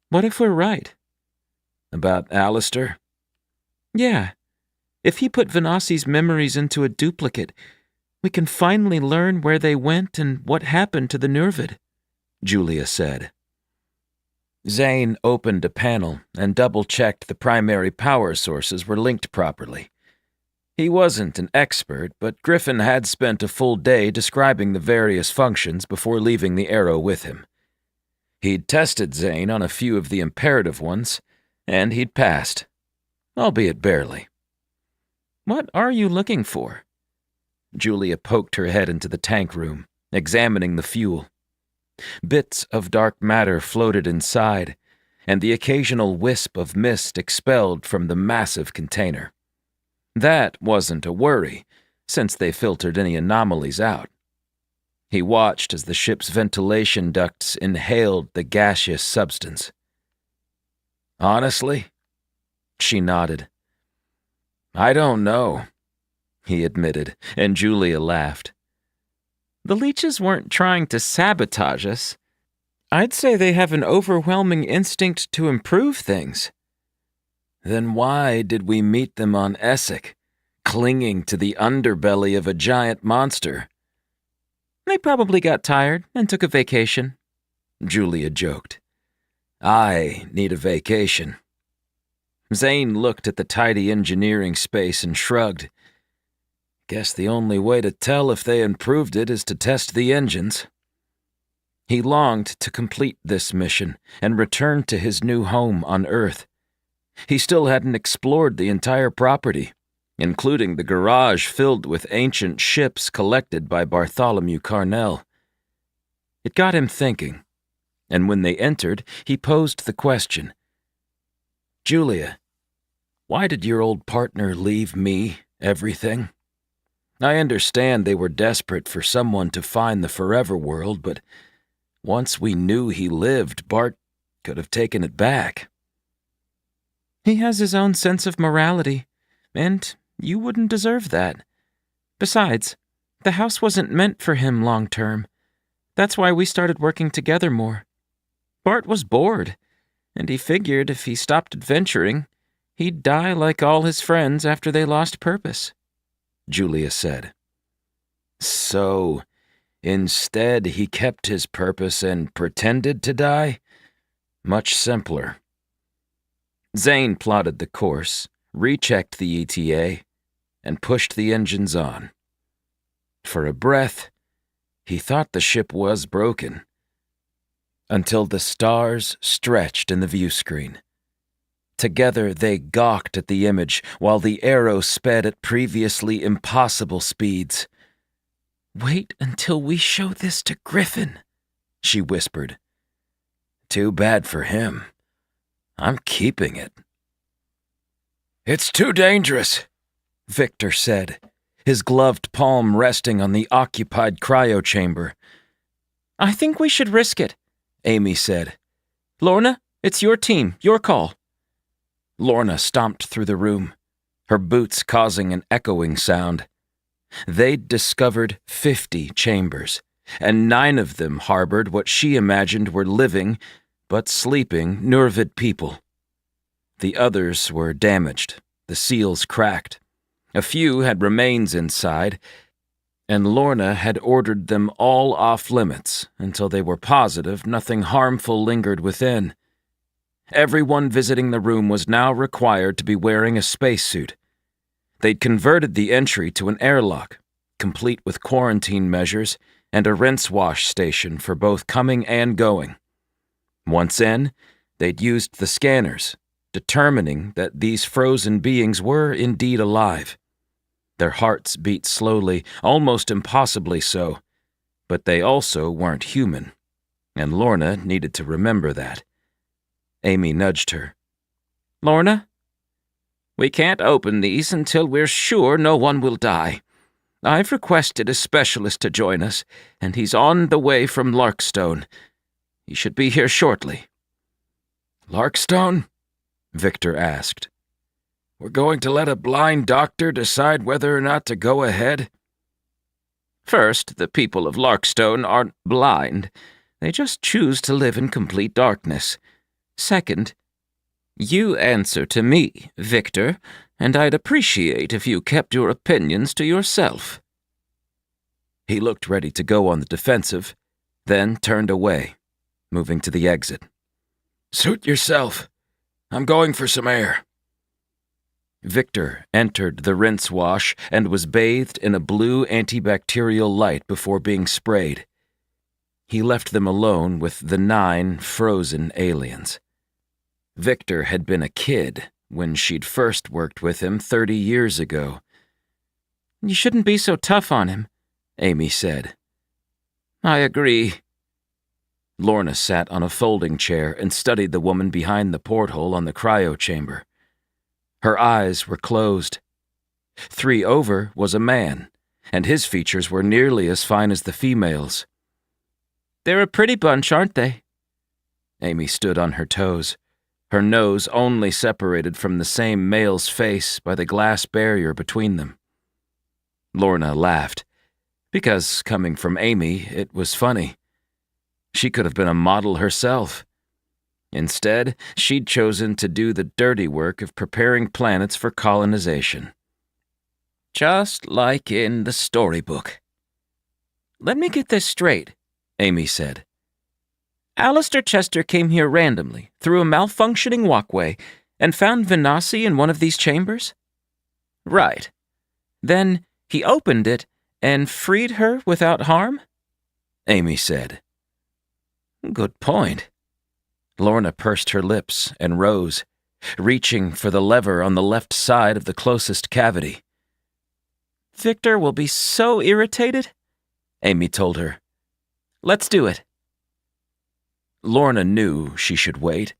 Speaker 1: What if we're right? About Alistair? Yeah. If he put Venasi's memories into a duplicate, we can finally learn where they went and what happened to the Nervid, Julia said. Zane opened a panel and double-checked the primary power sources were linked properly. He wasn't an expert, but Griffin had spent a full day describing the various functions before leaving the Arrow with him. He'd tested Zane on a few of the imperative ones, and he'd passed, albeit barely. What are you looking for? Julia poked her head into the tank room, examining the fuel. Bits of dark matter floated inside, and the occasional wisp of mist expelled from the massive container. That wasn't a worry, since they filtered any anomalies out. He watched as the ship's ventilation ducts inhaled the gaseous substance. "Honestly?" She nodded. "I don't know," he admitted, and Julia laughed. "The leeches weren't trying to sabotage us. I'd say they have an overwhelming instinct to improve things." "Then why did we meet them on Essek, clinging to the underbelly of a giant monster?"
Speaker 3: "They probably got tired and took a vacation,"
Speaker 1: Julia joked. "I need a vacation." Zane looked at the tidy engineering space and shrugged. "Guess the only way to tell if they improved it is to test the engines." He longed to complete this mission and return to his new home on Earth. He still hadn't explored the entire property, including the garage filled with ancient ships collected by Bartholomew Carnell. It got him thinking, and when they entered, he posed the question. "Julia, why did your old partner leave me everything? I understand they were desperate for someone to find the forever world, but once we knew he lived, Bart could have taken it back."
Speaker 3: "He has his own sense of morality, and you wouldn't deserve that. Besides, the house wasn't meant for him long term. That's why we started working together more. Bart was bored, and he figured if he stopped adventuring, he'd die like all his friends after they lost purpose,"
Speaker 1: Julia said. "So, instead he kept his purpose and pretended to die? Much simpler." Zane plotted the course, rechecked the ETA, and pushed the engines on. For a breath, he thought the ship was broken, until the stars stretched in the view screen. Together they gawked at the image while the arrow sped at previously impossible speeds.
Speaker 3: "Wait until we show this to Griffin," she whispered.
Speaker 1: "Too bad for him. I'm keeping it." "It's too dangerous," Victor said, his gloved palm resting on the occupied cryo chamber.
Speaker 3: "I think we should risk it," Amy said. "Lorna, it's your team, your call."
Speaker 1: Lorna stomped through the room, her boots causing an echoing sound. They'd discovered 50 chambers, and 9 of them harbored what she imagined were living but sleeping Nurvid people. The others were damaged, the seals cracked. A few had remains inside, and Lorna had ordered them all off limits until they were positive nothing harmful lingered within. Everyone visiting the room was now required to be wearing a spacesuit. They'd converted the entry to an airlock, complete with quarantine measures and a rinse-wash station for both coming and going. Once in, they'd used the scanners, determining that these frozen beings were indeed alive. Their hearts beat slowly, almost impossibly so, but they also weren't human, and Lorna needed to remember that. Amy nudged her.
Speaker 3: "Lorna? We can't open these until we're sure no one will die. I've requested a specialist to join us, and he's on the way from Larkstone. He should be here shortly."
Speaker 1: "Larkstone?" Victor asked. "We're going to let a blind doctor decide whether or not to go ahead?"
Speaker 3: "First, the people of Larkstone aren't blind. They just choose to live in complete darkness. Second, you answer to me, Victor, and I'd appreciate if you kept your opinions to yourself."
Speaker 1: He looked ready to go on the defensive, then turned away, moving to the exit. "Suit yourself. I'm going for some air." Victor entered the rinse wash and was bathed in a blue antibacterial light before being sprayed. He left them alone with the 9 frozen aliens. Victor had been a kid when she'd first worked with him 30 years ago.
Speaker 3: "You shouldn't be so tough on him," Amy said.
Speaker 1: "I agree. Lorna sat on a folding chair and studied the woman behind the porthole on the cryo chamber. Her eyes were closed. 3 over was a man, and his features were nearly as fine as the female's.
Speaker 3: They're a pretty bunch, aren't they?
Speaker 1: Amy stood on her toes, her nose only separated from the same male's face by the glass barrier between them. Lorna laughed, because, coming from Amy, it was funny. She could have been a model herself. Instead, she'd chosen to do the dirty work of preparing planets for colonization.
Speaker 3: Just like in the storybook. Let me get this straight, Amy said. Alistair Chester came here randomly, through a malfunctioning walkway, and found Venasi in one of these chambers? Right. Then he opened it and freed her without harm?
Speaker 1: Amy said.
Speaker 3: Good point.
Speaker 1: Lorna pursed her lips and rose, reaching for the lever on the left side of the closest cavity.
Speaker 3: Victor will be so irritated, Amy told her. Let's do it.
Speaker 1: Lorna knew she should wait,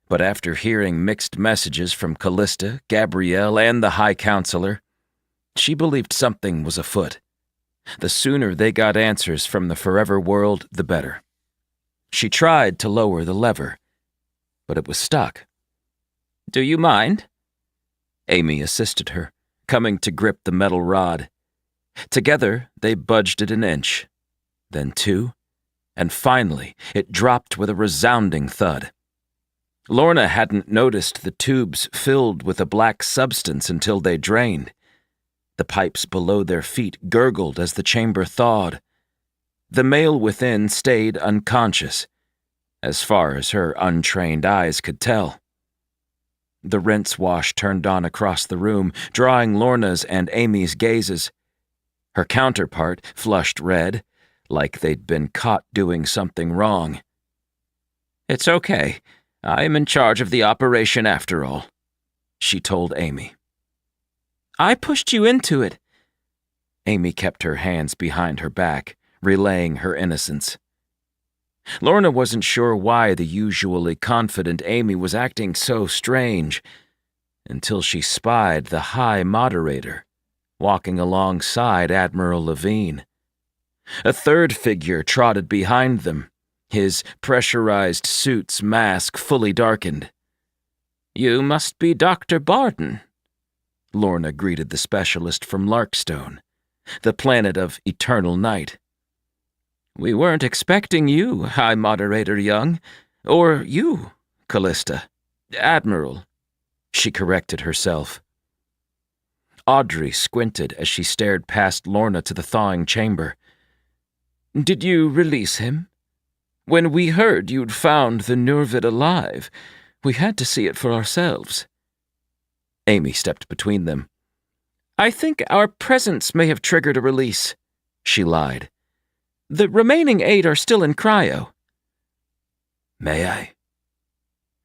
Speaker 1: but after hearing mixed messages from Callista, Gabrielle, and the High Counselor, she believed something was afoot. The sooner they got answers from the forever world, the better. She tried to lower the lever, but it was stuck.
Speaker 3: Do you mind?
Speaker 1: Amy assisted her, coming to grip the metal rod. Together, they budged it an inch, then 2, and finally, it dropped with a resounding thud. Lorna hadn't noticed the tubes filled with a black substance until they drained. The pipes below their feet gurgled as the chamber thawed. The male within stayed unconscious, as far as her untrained eyes could tell. The rinse wash turned on across the room, drawing Lorna's and Amy's gazes. Her counterpart flushed red, like they'd been caught doing something wrong.
Speaker 3: It's okay. I'm in charge of the operation after all, she told Amy. I pushed you into it.
Speaker 1: Amy kept her hands behind her back, relaying her innocence. Lorna wasn't sure why the usually confident Amy was acting so strange, until she spied the High Moderator, walking alongside Admiral Levine. A third figure trotted behind them, his pressurized suit's mask fully darkened.
Speaker 3: You must be Dr. Barton,
Speaker 1: Lorna greeted the specialist from Larkstone, the planet of eternal night.
Speaker 3: We weren't expecting you, High Moderator Young. Or you, Callista. Admiral.
Speaker 1: She corrected herself. Audrey squinted as she stared past Lorna to the thawing chamber.
Speaker 3: Did you release him? When we heard you'd found the Nurvid alive, we had to see it for ourselves.
Speaker 1: Amy stepped between them.
Speaker 3: I think our presence may have triggered a release, she lied. The remaining 8 are still in cryo.
Speaker 1: May I?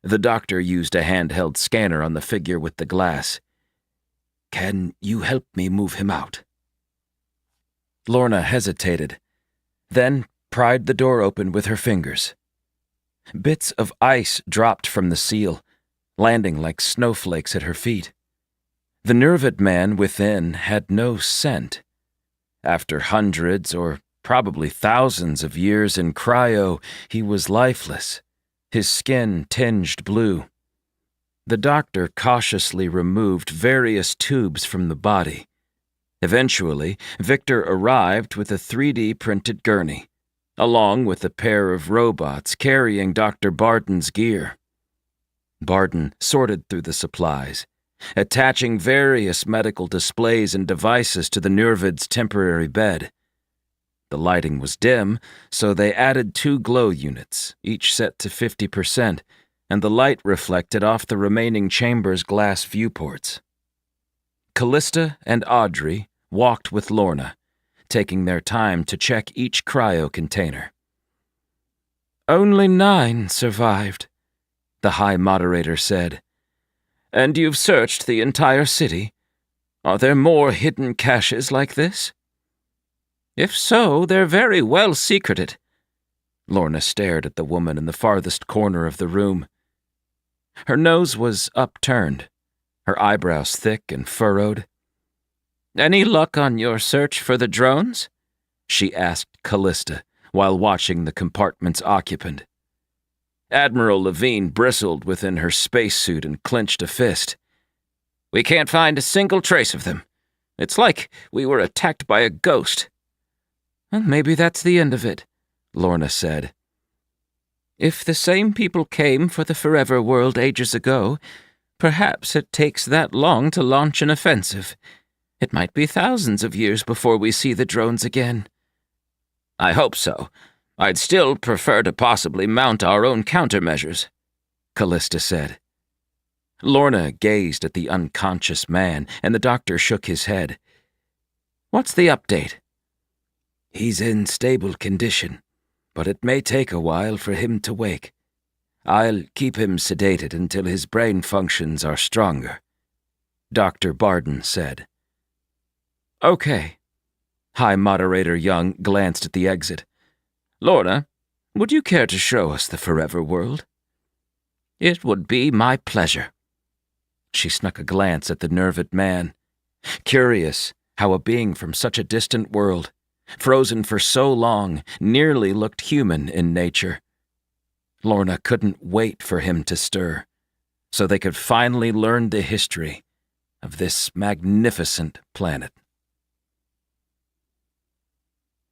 Speaker 1: The doctor used a handheld scanner on the figure with the glass. Can you help me move him out? Lorna hesitated, then pried the door open with her fingers. Bits of ice dropped from the seal, landing like snowflakes at her feet. The Nurvid man within had no scent. After hundreds or probably thousands of years in cryo, he was lifeless, his skin tinged blue. The doctor cautiously removed various tubes from the body. Eventually, Victor arrived with a 3D printed gurney, along with a pair of robots carrying Dr. Barton's gear. Barton sorted through the supplies, attaching various medical displays and devices to the Nurvid's temporary bed. The lighting was dim, so they added 2 glow units, each set to 50%, and the light reflected off the remaining chamber's glass viewports. Callista and Audrey walked with Lorna, taking their time to check each cryo container.
Speaker 3: Only 9 survived, the High Moderator said. And you've searched the entire city? Are there more hidden caches like this? If so, they're very well secreted.
Speaker 1: Lorna stared at the woman in the farthest corner of the room. Her nose was upturned, her eyebrows thick and furrowed.
Speaker 3: "Any luck on your search for the drones?"
Speaker 1: she asked Callista while watching the compartment's occupant. Admiral Levine bristled within her spacesuit and clenched a fist.
Speaker 3: "We can't find a single trace of them. It's like we were attacked by a ghost."
Speaker 1: "Well, maybe that's the end of it," Lorna said.
Speaker 3: "If the same people came for the Forever World ages ago, perhaps it takes that long to launch an offensive. It might be thousands of years before we see the drones again."
Speaker 2: "I hope so. I'd still prefer to possibly mount our own countermeasures,"
Speaker 1: Callista said. Lorna gazed at the unconscious man, and the doctor shook his head.
Speaker 3: "What's the update?"
Speaker 1: "He's in stable condition, but it may take a while for him to wake. I'll keep him sedated until his brain functions are stronger," Dr. Barden said.
Speaker 3: "Okay."
Speaker 1: High Moderator Young glanced at the exit.
Speaker 3: "Lorna, would you care to show us the Forever World?"
Speaker 2: "It would be my pleasure."
Speaker 1: She snuck a glance at the nerved man, curious how a being from such a distant world, frozen for so long, nearly looked human in nature. Lorna couldn't wait for him to stir, so they could finally learn the history of this magnificent planet.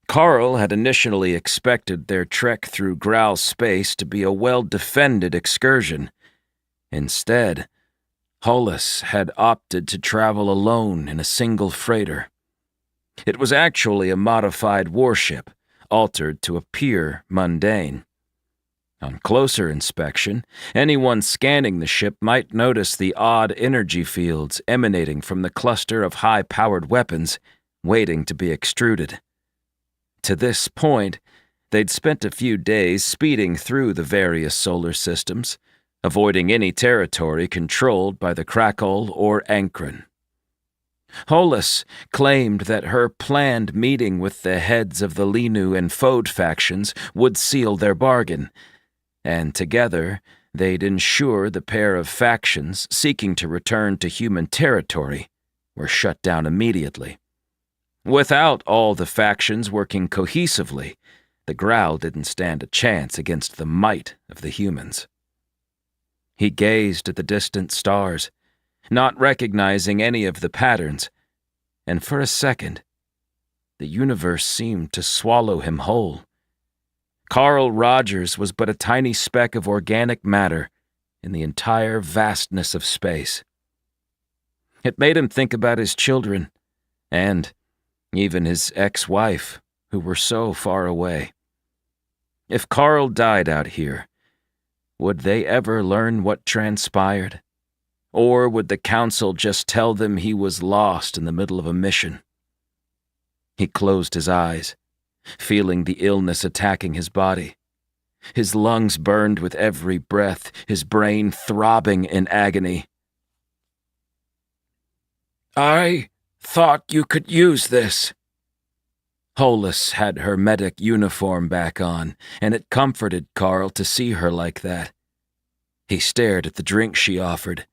Speaker 1: Carl had initially expected their trek through Growl space to be a well-defended excursion. Instead, Hollis had opted to travel alone in a single freighter. It was actually a modified warship, altered to appear mundane. On closer inspection, anyone scanning the ship might notice the odd energy fields emanating from the cluster of high-powered weapons waiting to be extruded. To this point, they'd spent a few days speeding through the various solar systems, avoiding any territory controlled by the Krakol or Ankron. Hollis claimed that her planned meeting with the heads of the Linu and Fode factions would seal their bargain, and together they'd ensure the pair of factions seeking to return to human territory were shut down immediately. Without all the factions working cohesively, the Growl didn't stand a chance against the might of the humans. He gazed at the distant stars, not recognizing any of the patterns, and for a second, the universe seemed to swallow him whole. Carl Rogers was but a tiny speck of organic matter in the entire vastness of space. It made him think about his children, and even his ex-wife, who were so far away. If Carl died out here, would they ever learn what transpired? Or would the council just tell them he was lost in the middle of a mission? He closed his eyes, feeling the illness attacking his body. His lungs burned with every breath, his brain throbbing in agony. "I thought you could use this." Hollis had her medic uniform back on, and it comforted Carl to see her like that. He stared at the drink she offered.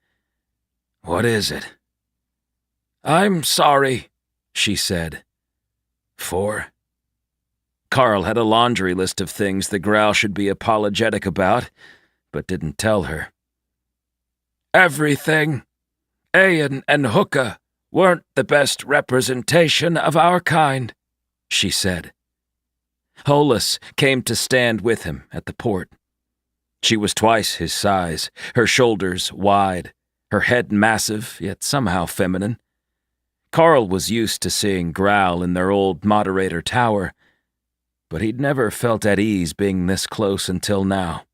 Speaker 1: "What is it?" "I'm sorry," she said. "For?" Carl had a laundry list of things the Growl should be apologetic about, but didn't tell her. "Everything. Ayan and Hookah weren't the best representation of our kind," she said. Hollis came to stand with him at the port. She was twice his size, her shoulders wide, her head massive, yet somehow feminine. Carl was used to seeing Growl in their old moderator tower, but he'd never felt at ease being this close until now.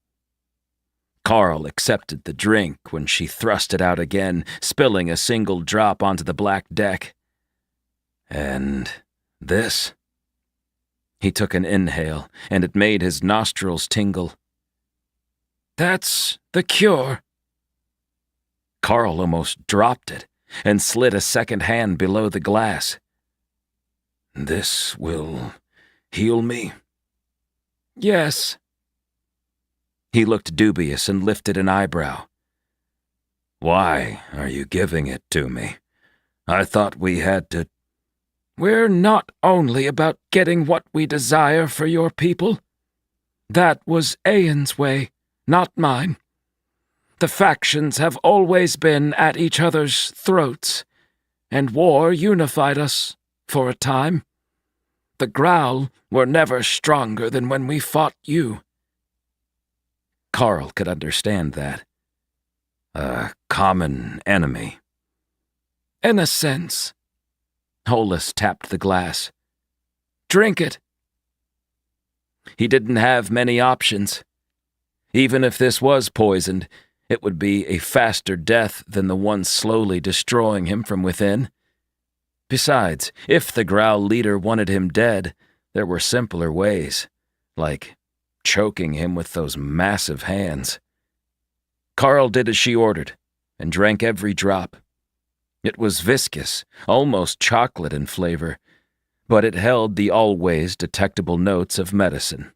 Speaker 1: Carl accepted the drink when she thrust it out again, spilling a single drop onto the black deck. "And this?" He took an inhale, and it made his nostrils tingle. "That's the cure." Carl almost dropped it and slid a second hand below the glass. "This will heal me?"
Speaker 4: Yes.
Speaker 1: He looked dubious and lifted an eyebrow.
Speaker 5: Why are you giving it to me? I thought we had to...
Speaker 4: We're not only about getting what we desire for your people. That was Aen's way, not mine. The factions have always been at each other's throats, and war unified us for a time. The Growl were never stronger than when we fought you.
Speaker 1: Carl could understand that.
Speaker 5: A common enemy.
Speaker 4: In a sense.
Speaker 1: Hollis tapped the glass.
Speaker 4: Drink it.
Speaker 1: He didn't have many options. Even if this was poisoned, it would be a faster death than the one slowly destroying him from within. Besides, if the Growl leader wanted him dead, there were simpler ways, like choking him with those massive hands. Carl did as she ordered, and drank every drop. It was viscous, almost chocolate in flavor, but it held the always detectable notes of medicine.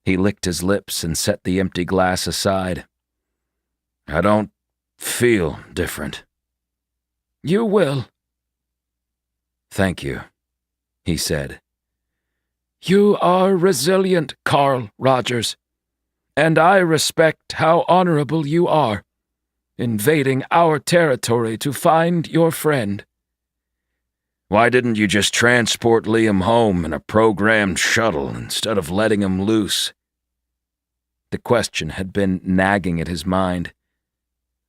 Speaker 1: He licked his lips and set the empty glass aside.
Speaker 5: I don't feel different.
Speaker 4: You will.
Speaker 1: Thank you, he said.
Speaker 4: You are resilient, Carl Rogers, and I respect how honorable you are, invading our territory to find your friend.
Speaker 5: Why didn't you just transport Liam home in a programmed shuttle instead of letting him loose?
Speaker 1: The question had been nagging at his mind.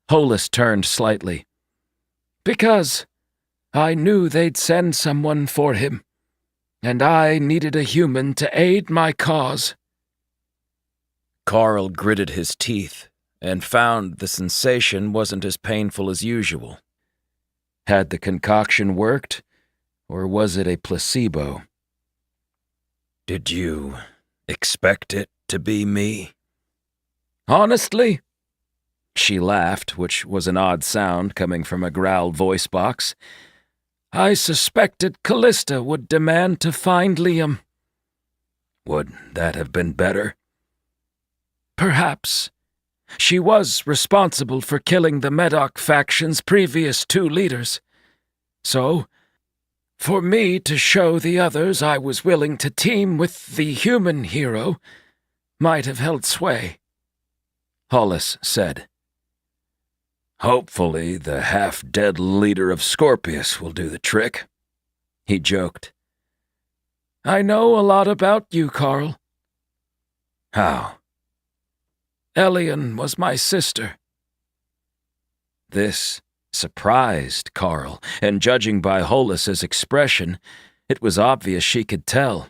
Speaker 1: Hollis turned slightly.
Speaker 4: Because I knew they'd send someone for him, and I needed a human to aid my cause.
Speaker 1: Carl gritted his teeth and found the sensation wasn't as painful as usual. Had the concoction worked, or was it a placebo?
Speaker 5: Did you expect it to be me?
Speaker 4: Honestly?
Speaker 1: She laughed, which was an odd sound coming from a Growl voice box.
Speaker 4: I suspected Callista would demand to find Liam.
Speaker 5: Would that have been better?
Speaker 4: Perhaps. She was responsible for killing the Medoc faction's previous 2 leaders. So, for me to show the others I was willing to team with the human hero might have held sway.
Speaker 1: Hollis said.
Speaker 5: Hopefully the half-dead leader of Scorpius will do the trick, he joked.
Speaker 4: I know a lot about you, Carl.
Speaker 5: How?
Speaker 4: Elian was my sister.
Speaker 1: This surprised Carl, and judging by Hollis's expression, it was obvious she could tell.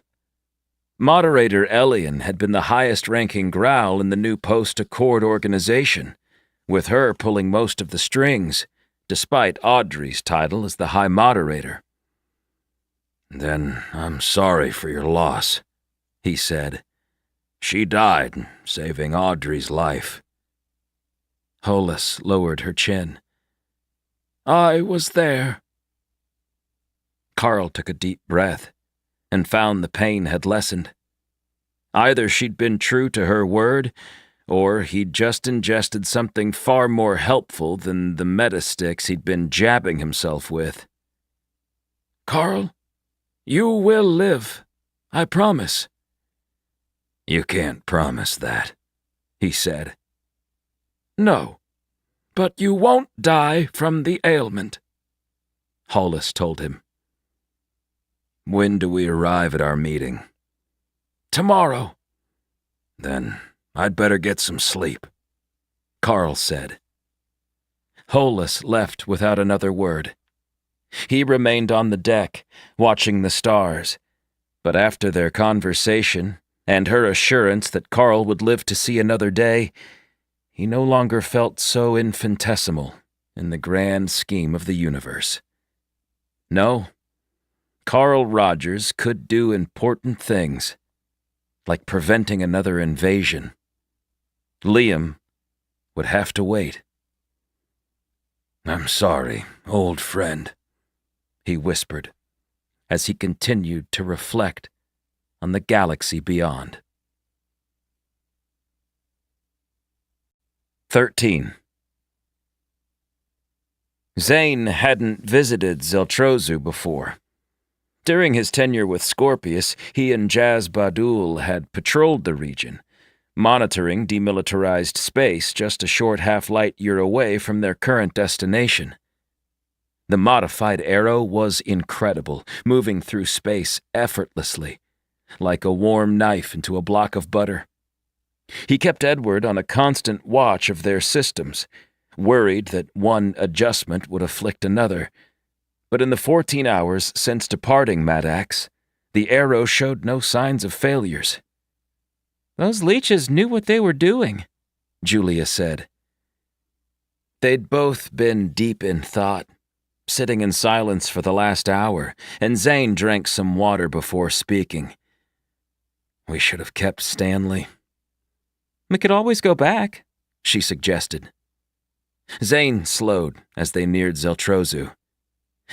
Speaker 1: Moderator Elian had been the highest-ranking Growl in the new post-Accord organization, with her pulling most of the strings, despite Audrey's title as the High Moderator.
Speaker 5: Then I'm sorry for your loss, he said. She died, saving Audrey's life.
Speaker 1: Hollis lowered her chin.
Speaker 4: I was there.
Speaker 1: Carl took a deep breath and found the pain had lessened. Either she'd been true to her word, or he'd just ingested something far more helpful than the metasticks he'd been jabbing himself with.
Speaker 4: Carl, you will live, I promise.
Speaker 5: You can't promise that, he said.
Speaker 4: No, but you won't die from the ailment,
Speaker 1: Hollis told him.
Speaker 5: When do we arrive at our meeting?
Speaker 4: Tomorrow.
Speaker 5: Then I'd better get some sleep,
Speaker 1: Carl said. Hollis left without another word. He remained on the deck, watching the stars, but after their conversation, and her assurance that Carl would live to see another day, he no longer felt so infinitesimal in the grand scheme of the universe. No, Carl Rogers could do important things, like preventing another invasion. Liam would have to wait.
Speaker 5: I'm sorry, old friend,
Speaker 1: he whispered, as he continued to reflect on the galaxy beyond. 13. Zane hadn't visited Zeltrozu before. During his tenure with Scorpius, he and Jaz Badul had patrolled the region, monitoring demilitarized space just a short half-light year away from their current destination. The modified Arrow was incredible, moving through space effortlessly, like a warm knife into a block of butter. He kept Edward on a constant watch of their systems, worried that one adjustment would afflict another. But in the 14 hours since departing Madax, the Arrow showed no signs of failures.
Speaker 3: "Those leeches knew what they were doing,"
Speaker 1: Julia said. They'd both been deep in thought, sitting in silence for the last hour, and Zane drank some water before speaking. We should have kept Stanley.
Speaker 3: "We could always go back,"
Speaker 1: she suggested. Zane slowed as they neared Zeltrozu.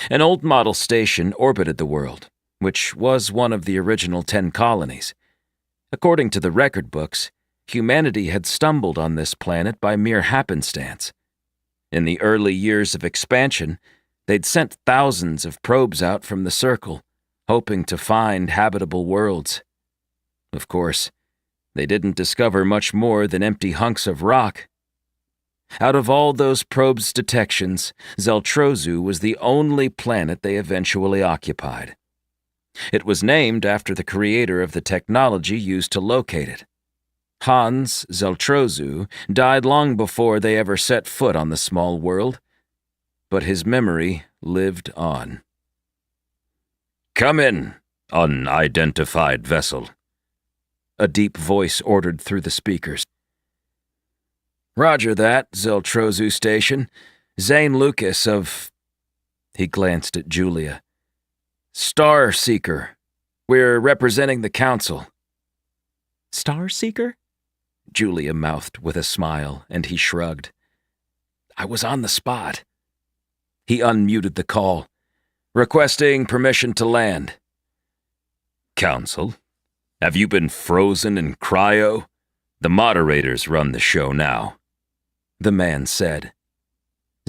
Speaker 1: An old model station orbited the world, which was one of the original 10 colonies. According to the record books, humanity had stumbled on this planet by mere happenstance. In the early years of expansion, they'd sent thousands of probes out from the Circle, hoping to find habitable worlds. Of course, they didn't discover much more than empty hunks of rock. Out of all those probes' detections, Zeltrozu was the only planet they eventually occupied. It was named after the creator of the technology used to locate it. Hans Zeltrozu died long before they ever set foot on the small world, but his memory lived on.
Speaker 5: "Come in, unidentified vessel,"
Speaker 1: a deep voice ordered through the speakers. Roger that, Zeltrozu Station. Zane Lucas of... He glanced at Julia. Star Seeker. We're representing the Council.
Speaker 3: "Star Seeker?"
Speaker 1: Julia mouthed with a smile, and he shrugged. I was on the spot. He unmuted the call. Requesting permission to land.
Speaker 5: Council? Have you been frozen in cryo? The moderators run the show now,
Speaker 1: the man said.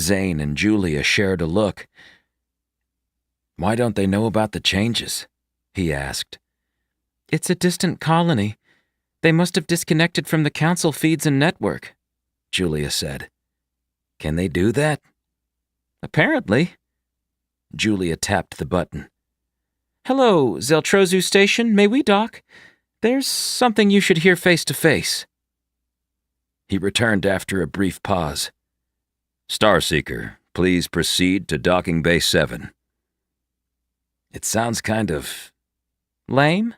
Speaker 1: Zane and Julia shared a look. Why don't they know about the changes? He asked.
Speaker 3: "It's a distant colony. They must have disconnected from the council feeds and network,"
Speaker 1: Julia said. Can they do that?
Speaker 3: "Apparently."
Speaker 1: Julia tapped the button.
Speaker 3: "Hello, Zeltrozu Station. May we dock? There's something you should hear face to face."
Speaker 1: He returned after a brief pause.
Speaker 5: Starseeker, please proceed to docking bay 7.
Speaker 1: It sounds kind of...
Speaker 3: lame?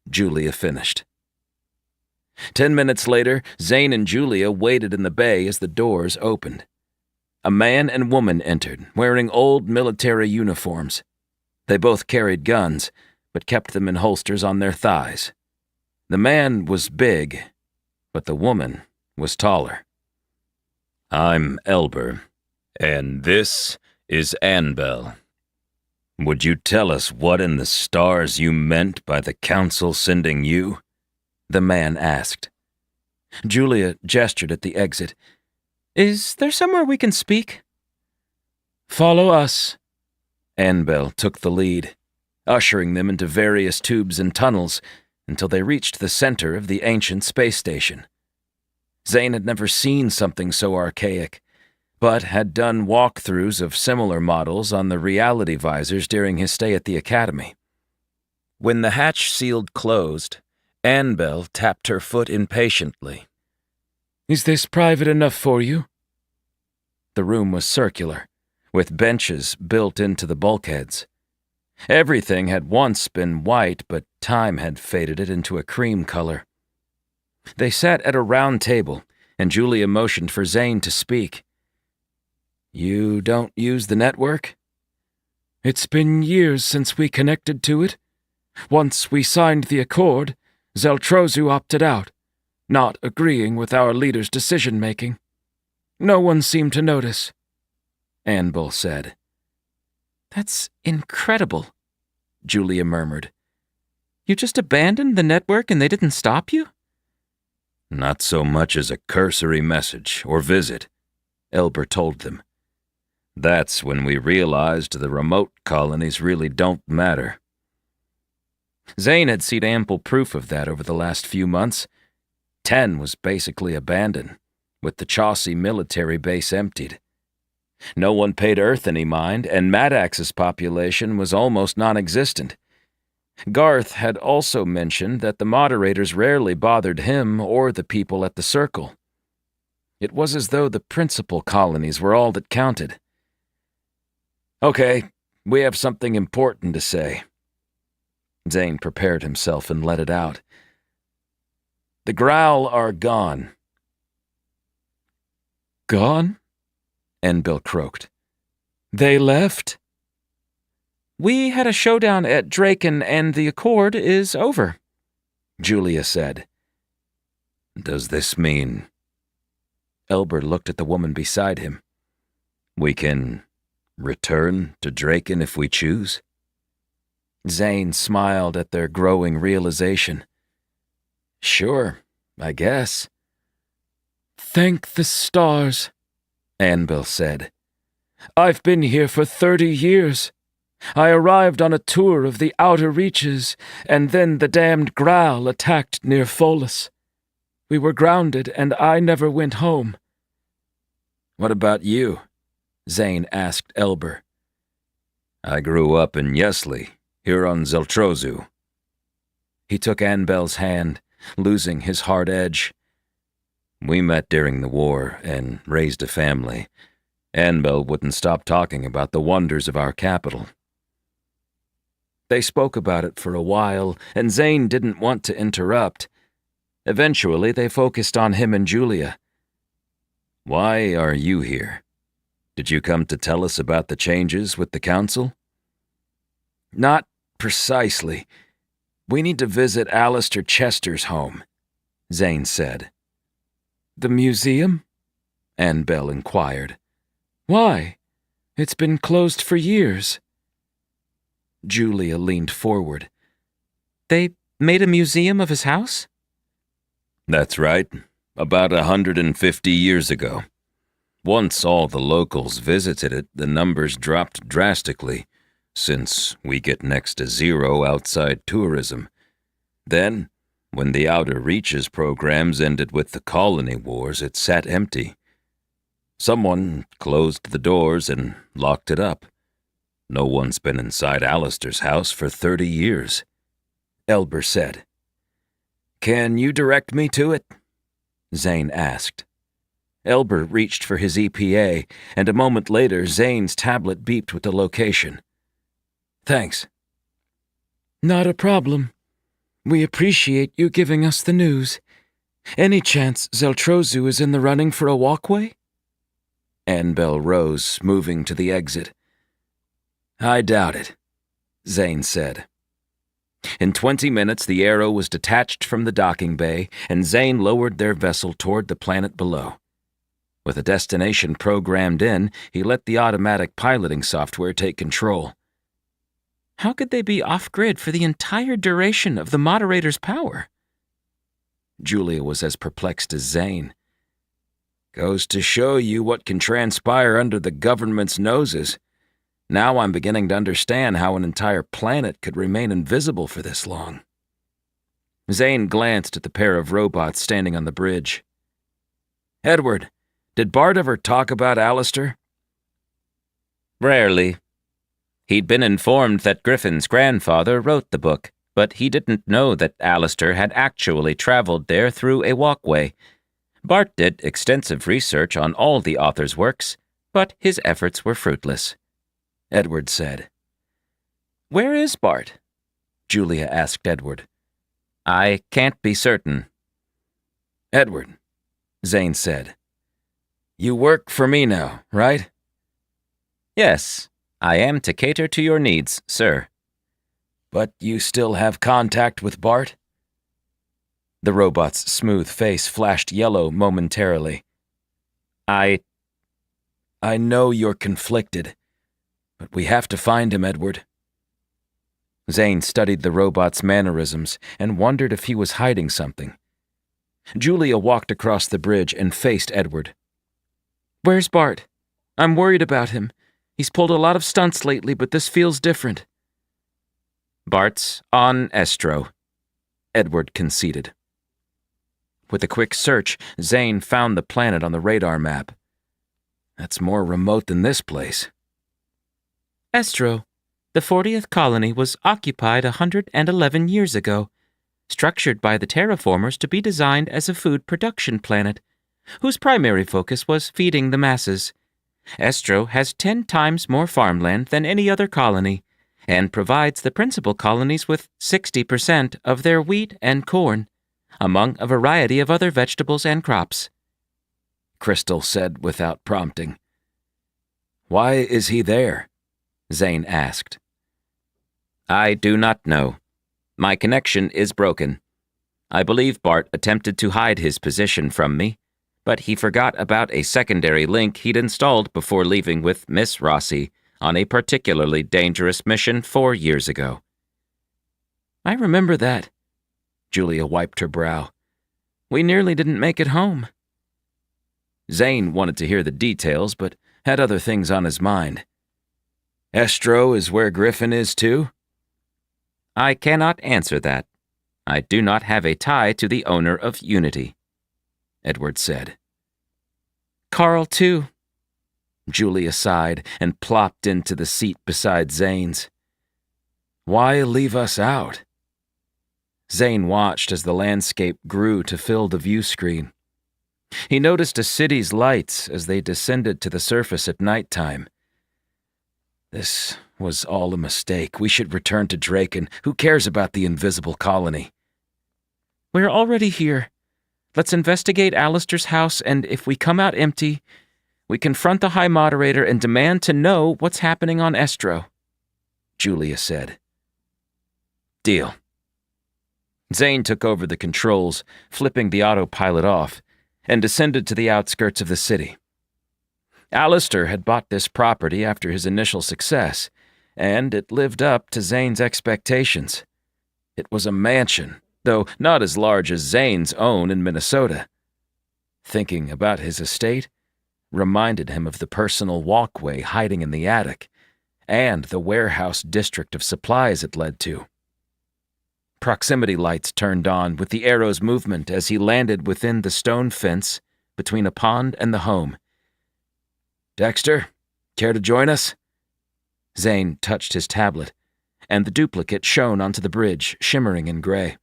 Speaker 1: Julia finished. 10 minutes later, Zane and Julia waited in the bay as the doors opened. A man and woman entered, wearing old military uniforms. They both carried guns, but kept them in holsters on their thighs. The man was big, but the woman was taller.
Speaker 5: I'm Elber, and this is Anbel. Would you tell us what in the stars you meant by the council sending you?
Speaker 1: The man asked. Julia gestured at the exit.
Speaker 3: Is there somewhere we can speak?
Speaker 4: Follow us.
Speaker 1: Anbel took the lead, ushering them into various tubes and tunnels until they reached the center of the ancient space station. Zane had never seen something so archaic, but had done walkthroughs of similar models on the reality visors during his stay at the academy. When the hatch sealed closed, Anbel tapped her foot impatiently.
Speaker 4: Is this private enough for you?
Speaker 1: The room was circular, with benches built into the bulkheads. Everything had once been white, but time had faded it into a cream color. They sat at a round table, and Julia motioned for Zane to speak. You don't use the network?
Speaker 4: It's been years since we connected to it. Once we signed the accord, Zeltrozu opted out, not agreeing with our leader's decision-making. No one seemed to notice, Anbel said.
Speaker 3: That's incredible, Julia murmured. You just abandoned the network and they didn't stop you?
Speaker 5: Not so much as a cursory message or visit, Elber told them. That's when we realized the remote colonies really don't matter.
Speaker 1: Zane had seen ample proof of that over the last few months. 10 was basically abandoned, with the Chaucy military base emptied. No one paid Earth any mind, and Maddox's population was almost non-existent. Garth had also mentioned that the moderators rarely bothered him or the people at the Circle. It was as though the principal colonies were all that counted. Okay, we have something important to say. Zane prepared himself and let it out. The Growl are gone.
Speaker 4: Gone? Enbill croaked. They left?
Speaker 1: We had a showdown at Draken and the accord is over, Julia said.
Speaker 5: Does this mean...
Speaker 1: Elber looked at the woman beside him.
Speaker 5: We can return to Draken if we choose?
Speaker 1: Zane smiled at their growing realization. Sure, I guess.
Speaker 4: Thank the stars,
Speaker 1: Anvil said.
Speaker 4: I've been here for 30 years. I arrived on a tour of the outer reaches, and then the damned Growl attacked near Folus. We were grounded, and I never went home.
Speaker 1: What about you? Zane asked Elber.
Speaker 5: I grew up in Yesley, here on Zeltrozu.
Speaker 1: He took Anbel's hand, losing his hard edge.
Speaker 5: We met during the war and raised a family. Anbel wouldn't stop talking about the wonders of our capital.
Speaker 1: They spoke about it for a while, and Zane didn't want to interrupt. Eventually, they focused on him and Julia.
Speaker 5: Why are you here? Did you come to tell us about the changes with the council?
Speaker 1: Not precisely. We need to visit Alistair Chester's home, Zane said.
Speaker 4: The museum?
Speaker 1: Anbel inquired.
Speaker 4: Why? It's been closed for years.
Speaker 1: Julia leaned forward.
Speaker 3: They made a museum of his house?
Speaker 5: That's right. About 150 years ago. Once all the locals visited it, the numbers dropped drastically, since we get next to zero outside tourism. Then, when the Outer Reaches programs ended with the colony wars, it sat empty. Someone closed the doors and locked it up. No one's been inside Alistair's house for 30 years,
Speaker 1: Elber said. Can you direct me to it? Zane asked. Elber reached for his EPA, and a moment later Zane's tablet beeped with the location. Thanks.
Speaker 4: Not a problem. We appreciate you giving us the news. Any chance Zeltrozu is in the running for a walkway?
Speaker 1: Anbel rose, moving to the exit. I doubt it, Zane said. In 20 minutes, the Arrow was detached from the docking bay, and Zane lowered their vessel toward the planet below. With a destination programmed in, he let the automatic piloting software take control.
Speaker 3: How could they be off-grid for the entire duration of the moderator's power?
Speaker 1: Julia was as perplexed as Zane. Goes to show you what can transpire under the government's noses. Now I'm beginning to understand how an entire planet could remain invisible for this long. Zane glanced at the pair of robots standing on the bridge. Edward, did Bart ever talk about Alistair?
Speaker 3: Rarely. He'd been informed that Griffin's grandfather wrote the book, but he didn't know that Alistair had actually traveled there through a walkway. Bart did extensive research on all the author's works, but his efforts were fruitless.
Speaker 1: Edward said.
Speaker 3: Where is Bart?
Speaker 1: Julia asked Edward.
Speaker 3: I can't be certain.
Speaker 1: Edward, Zane said. You work for me now, right?
Speaker 3: Yes, I am to cater to your needs, sir.
Speaker 1: But you still have contact with Bart? The robot's smooth face flashed yellow momentarily. I know you're conflicted. But we have to find him, Edward. Zane studied the robot's mannerisms and wondered if he was hiding something. Julia walked across the bridge and faced Edward.
Speaker 4: "Where's Bart? I'm worried about him. He's pulled a lot of stunts lately, but this feels different."
Speaker 1: "Bart's on Estro," Edward conceded. With a quick search, Zane found the planet on the radar map. That's more remote than this place.
Speaker 3: Estro, the 40th colony, was occupied 111 years ago, structured by the terraformers to be designed as a food production planet, whose primary focus was feeding the masses. Estro has 10 times more farmland than any other colony, and provides the principal colonies with 60% of their wheat and corn, among a variety of other vegetables and crops,"
Speaker 1: Crystal said without prompting. "Why is he there?" Zane asked.
Speaker 3: "I do not know. My connection is broken. I believe Bart attempted to hide his position from me, but he forgot about a secondary link he'd installed before leaving with Miss Rossi on a particularly dangerous mission 4 years ago."
Speaker 4: "I remember that."
Speaker 1: Julia wiped her brow.
Speaker 4: "We nearly didn't make it home."
Speaker 1: Zane wanted to hear the details, but had other things on his mind. "Estro is where Griffin is, too?"
Speaker 3: "I cannot answer that. I do not have a tie to the owner of Unity," Edward said.
Speaker 4: "Carl, too."
Speaker 1: Julia sighed and plopped into the seat beside Zane's. "Why leave us out?" Zane watched as the landscape grew to fill the view screen. He noticed a city's lights as they descended to the surface at nighttime. This was all a mistake. We should return to Draken. Who cares about the invisible colony?
Speaker 4: "We're already here. Let's investigate Alistair's house, and if we come out empty, we confront the High Moderator and demand to know what's happening on Estro,"
Speaker 1: Julia said. "Deal." Zane took over the controls, flipping the autopilot off, and descended to the outskirts of the city. Alistair had bought this property after his initial success, and it lived up to Zane's expectations. It was a mansion, though not as large as Zane's own in Minnesota. Thinking about his estate reminded him of the personal walkway hiding in the attic, and the warehouse district of supplies it led to. Proximity lights turned on with the arrow's movement as he landed within the stone fence between a pond and the home. "Dexter, care to join us?" Zane touched his tablet, and the duplicate shone onto the bridge, shimmering in gray.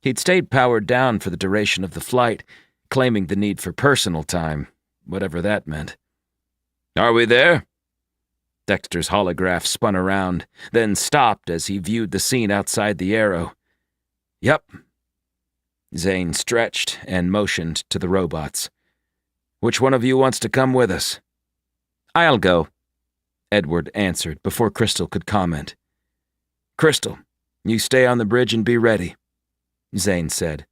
Speaker 1: He'd stayed powered down for the duration of the flight, claiming the need for personal time, whatever that meant. "Are we there?" Dexter's holograph spun around, then stopped as he viewed the scene outside the arrow. "Yep." Zane stretched and motioned to the robots. "Which one of you wants to come with us?"
Speaker 3: "I'll go,"
Speaker 1: Edward answered before Crystal could comment. "Crystal, you stay on the bridge and be ready," Zane said.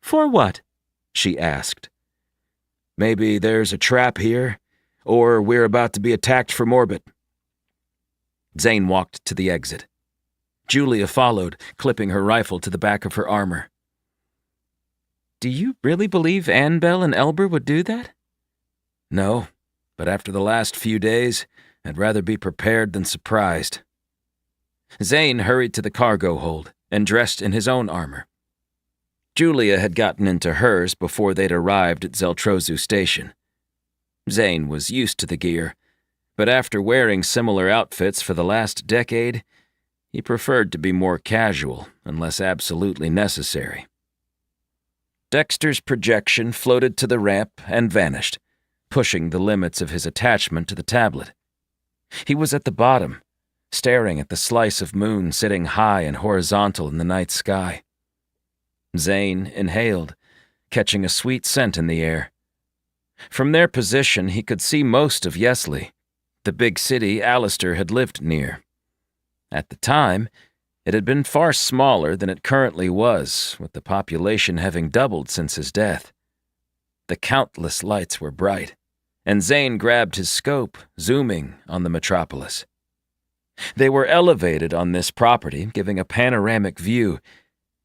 Speaker 3: "For what?"
Speaker 1: she asked. "Maybe there's a trap here, or we're about to be attacked from orbit." Zane walked to the exit. Julia followed, clipping her rifle to the back of her armor.
Speaker 4: "Do you really believe Annabelle and Elber would do that?"
Speaker 1: "No, but after the last few days, I'd rather be prepared than surprised." Zane hurried to the cargo hold and dressed in his own armor. Julia had gotten into hers before they'd arrived at Zeltrozu Station. Zane was used to the gear, but after wearing similar outfits for the last decade, he preferred to be more casual unless absolutely necessary. Dexter's projection floated to the ramp and vanished, pushing the limits of his attachment to the tablet. He was at the bottom, staring at the slice of moon sitting high and horizontal in the night sky. Zane inhaled, catching a sweet scent in the air. From their position, he could see most of Yesley, the big city Alistair had lived near. At the time, it had been far smaller than it currently was, with the population having doubled since his death. The countless lights were bright, and Zane grabbed his scope, zooming on the metropolis. They were elevated on this property, giving a panoramic view,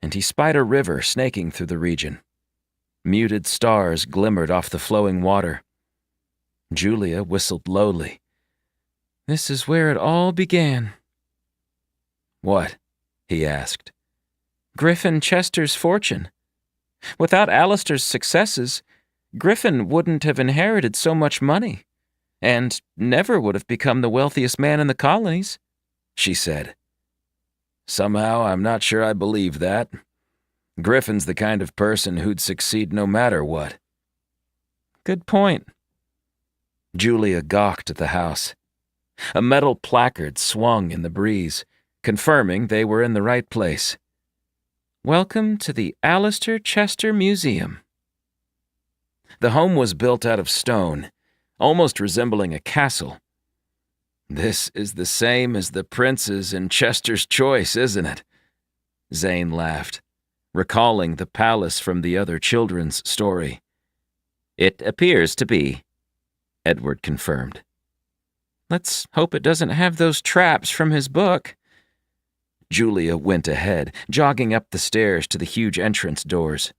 Speaker 1: and he spied a river snaking through the region. Muted stars glimmered off the flowing water. Julia whistled lowly.
Speaker 4: This is where it all began.
Speaker 1: What? He asked.
Speaker 4: Griffin Chester's fortune. Without Alistair's successes, Griffin wouldn't have inherited so much money, and never would have become the wealthiest man in the colonies, she said.
Speaker 1: Somehow I'm not sure I believe that. Griffin's the kind of person who'd succeed no matter what.
Speaker 4: Good point.
Speaker 1: Julia gawked at the house. A metal placard swung in the breeze, confirming they were in the right place.
Speaker 4: Welcome to the Alistair Chester Museum.
Speaker 1: The home was built out of stone, almost resembling a castle. This is the same as the prince's in Chester's Choice, isn't it? Zane laughed, recalling the palace from the other children's story.
Speaker 2: It appears to be, Edward confirmed.
Speaker 4: Let's hope it doesn't have those traps from his book.
Speaker 1: Julia went ahead, jogging up the stairs to the huge entrance doors.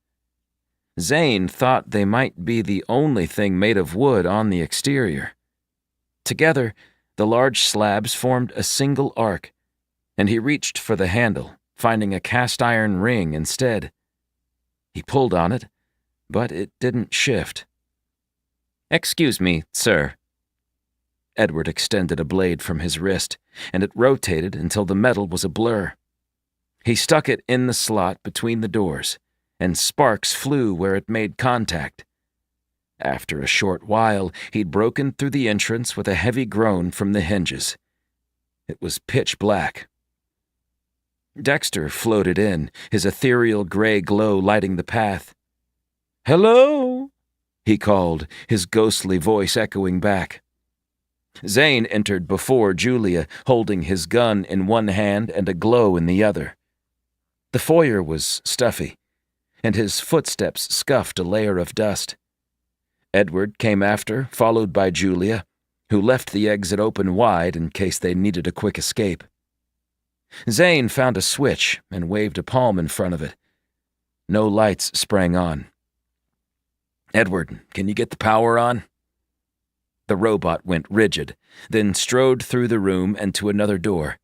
Speaker 1: Zane thought they might be the only thing made of wood on the exterior. Together, the large slabs formed a single arc, and he reached for the handle, finding a cast-iron ring instead. He pulled on it, but it didn't shift.
Speaker 2: Excuse me, sir.
Speaker 1: Edward extended a blade from his wrist, and it rotated until the metal was a blur. He stuck it in the slot between the doors, and sparks flew where it made contact. After a short while, he'd broken through the entrance with a heavy groan from the hinges. It was pitch black. Dexter floated in, his ethereal gray glow lighting the path. "Hello?" he called, his ghostly voice echoing back. Zane entered before Julia, holding his gun in one hand and a glow in the other. The foyer was stuffy, and his footsteps scuffed a layer of dust. Edward came after, followed by Julia, who left the exit open wide in case they needed a quick escape. Zane found a switch and waved a palm in front of it. No lights sprang on. "Edward, can you get the power on?" The robot went rigid, then strode through the room and to another door.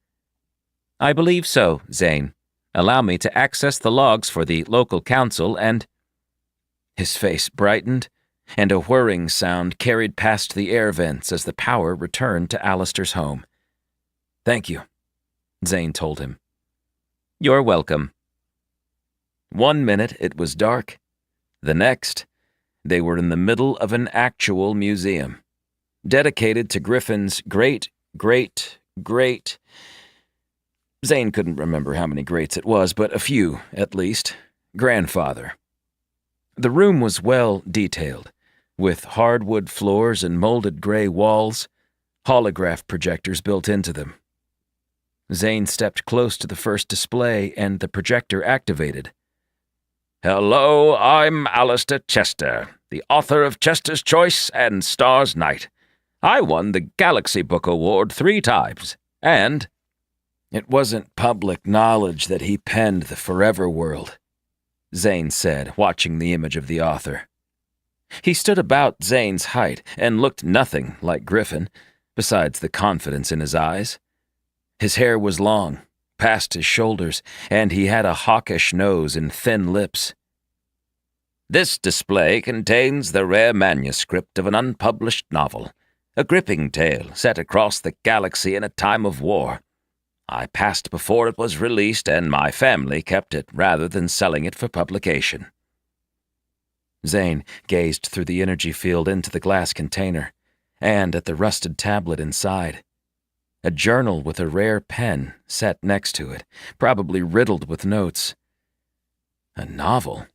Speaker 2: I believe so, Zane. Allow me to access the logs for the local council and...
Speaker 1: His face brightened, and a whirring sound carried past the air vents as the power returned to Alistair's home. "Thank you," Zane told him.
Speaker 2: "You're welcome."
Speaker 1: 1 minute it was dark. The next, they were in the middle of an actual museum, dedicated to Griffin's great... Zane couldn't remember how many greats it was, but a few, at least, grandfather. The room was well detailed, with hardwood floors and molded gray walls, holograph projectors built into them. Zane stepped close to the first display, and the projector activated.
Speaker 5: "Hello, I'm Alistair Chester, the author of Chester's Choice and Star's Night. I won the Galaxy Book Award 3 times, and..."
Speaker 1: "It wasn't public knowledge that he penned The Forever World," Zane said, watching the image of the author. He stood about Zane's height and looked nothing like Griffin, besides the confidence in his eyes. His hair was long, past his shoulders, and he had a hawkish nose and thin lips.
Speaker 5: "This display contains the rare manuscript of an unpublished novel, a gripping tale set across the galaxy in a time of war. I passed before it was released, and my family kept it rather than selling it for publication."
Speaker 1: Zane gazed through the energy field into the glass container, and at the rusted tablet inside. A journal with a rare pen sat next to it, probably riddled with notes. A novel?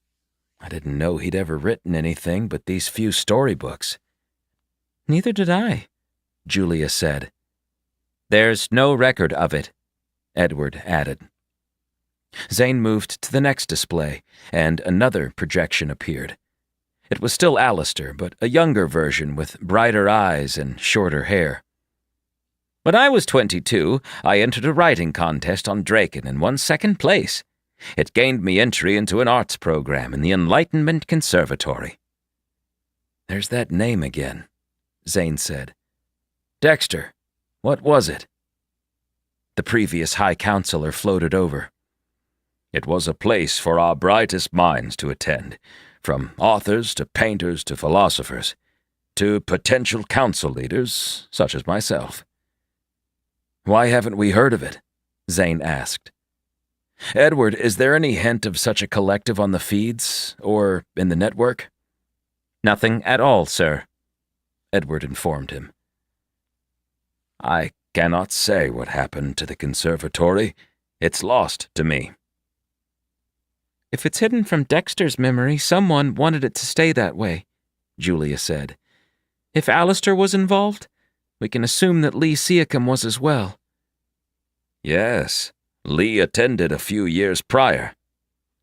Speaker 1: I didn't know he'd ever written anything but these few storybooks.
Speaker 4: "Neither did I,"
Speaker 1: Julia said.
Speaker 2: "There's no record of it,"
Speaker 1: Edward added. Zane moved to the next display, and another projection appeared. It was still Alistair, but a younger version with brighter eyes and shorter hair.
Speaker 2: "When I was 22, I entered a writing contest on Draken and won second place. It gained me entry into an arts program in the Enlightenment Conservatory."
Speaker 1: "There's that name again," Zane said. "Dexter, what was it?"
Speaker 2: The previous High Counselor floated over.
Speaker 5: "It was a place for our brightest minds to attend, from authors to painters to philosophers, to potential council leaders such as myself."
Speaker 1: "Why haven't we heard of it?" Zane asked. "Edward, is there any hint of such a collective on the feeds, or in the network?"
Speaker 2: "Nothing at all, sir,"
Speaker 1: Edward informed him.
Speaker 5: "I cannot say what happened to the conservatory. It's lost to me."
Speaker 3: "If it's hidden from Dexter's memory, someone wanted it to stay that way," Julia said. "If Alistair was involved, we can assume that Lee Seacom was as well."
Speaker 5: "Yes, Lee attended a few years prior,"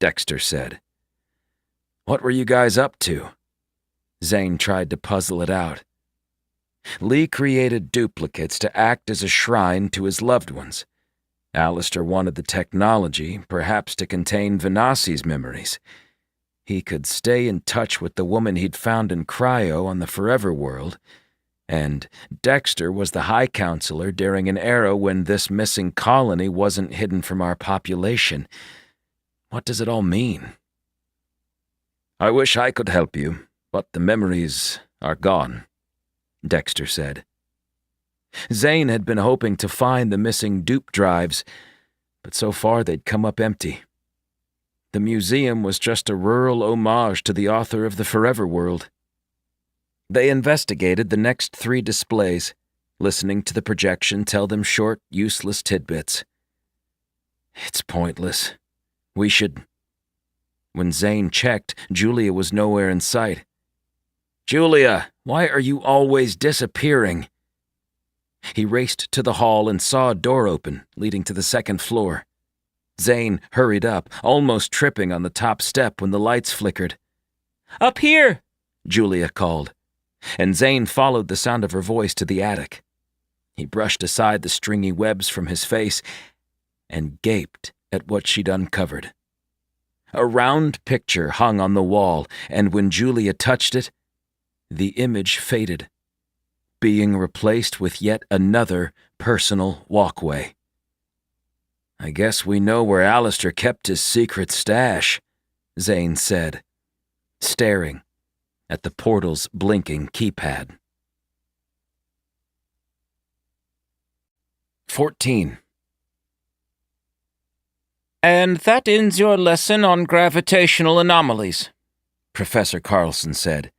Speaker 5: Dexter said.
Speaker 1: "What were you guys up to?" Zane tried to puzzle it out. Lee created duplicates to act as a shrine to his loved ones. Alistair wanted the technology, perhaps to contain Venasi's memories. He could stay in touch with the woman he'd found in cryo on the Forever World, and Dexter was the High Counselor during an era when this missing colony wasn't hidden from our population. What does it all mean?
Speaker 5: "I wish I could help you, but the memories are gone," Dexter said.
Speaker 1: Zane had been hoping to find the missing dupe drives, but so far they'd come up empty. The museum was just a rural homage to the author of the Forever World. They investigated the next 3 displays, listening to the projection tell them short, useless tidbits. "It's pointless. We should—" When Zane checked, Julia was nowhere in sight. "Julia, why are you always disappearing?" He raced to the hall and saw a door open, leading to the 2nd floor. Zane hurried up, almost tripping on the top step when the lights flickered.
Speaker 3: "Up here!"
Speaker 1: Julia called, and Zane followed the sound of her voice to the attic. He brushed aside the stringy webs from his face and gaped at what she'd uncovered. A round picture hung on the wall, and when Julia touched it, the image faded, being replaced with yet another personal walkway. "I guess we know where Alistair kept his secret stash," Zane said, staring at the portal's blinking keypad. 14.
Speaker 3: "And that ends your lesson on gravitational anomalies,"
Speaker 1: Professor Carlson said.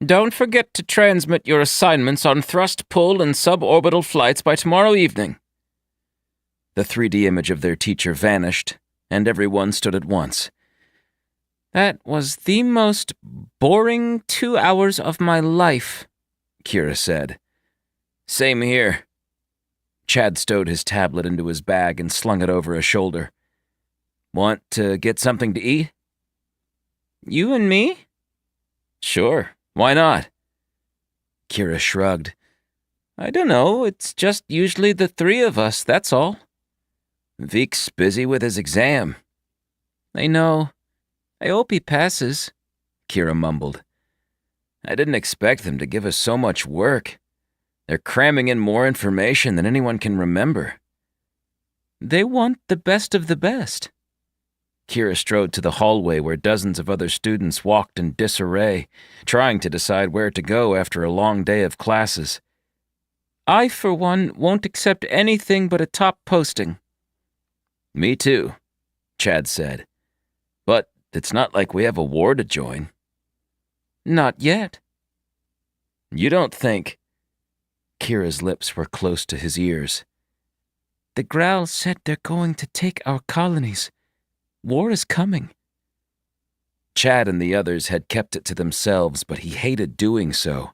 Speaker 3: "Don't forget to transmit your assignments on thrust, pull, and suborbital flights by tomorrow evening."
Speaker 1: The 3D image of their teacher vanished, and everyone stood at once.
Speaker 3: "That was the most boring 2 hours of my life,"
Speaker 1: Kira said. "Same here." Chad stowed his tablet into his bag and slung it over a shoulder. "Want to get something to eat?"
Speaker 3: "You and me?"
Speaker 1: "Sure, why not?" Kira shrugged.
Speaker 3: "I don't know, it's just usually the 3 of us, that's all."
Speaker 1: "Veek's busy with his exam."
Speaker 3: "I know. I hope he passes,"
Speaker 1: Kira mumbled. "I didn't expect them to give us so much work. They're cramming in more information than anyone can remember."
Speaker 3: "They want the best of the best."
Speaker 1: Kira strode to the hallway where dozens of other students walked in disarray, trying to decide where to go after a long day of classes.
Speaker 3: "I, for one, won't accept anything but a top posting."
Speaker 1: "Me too," Chad said. "But it's not like we have a war to join."
Speaker 3: "Not yet."
Speaker 1: "You don't think—" Kira's lips were close to his ears.
Speaker 3: "The Growl said they're going to take our colonies. War is coming."
Speaker 1: Chad and the others had kept it to themselves, but he hated doing so.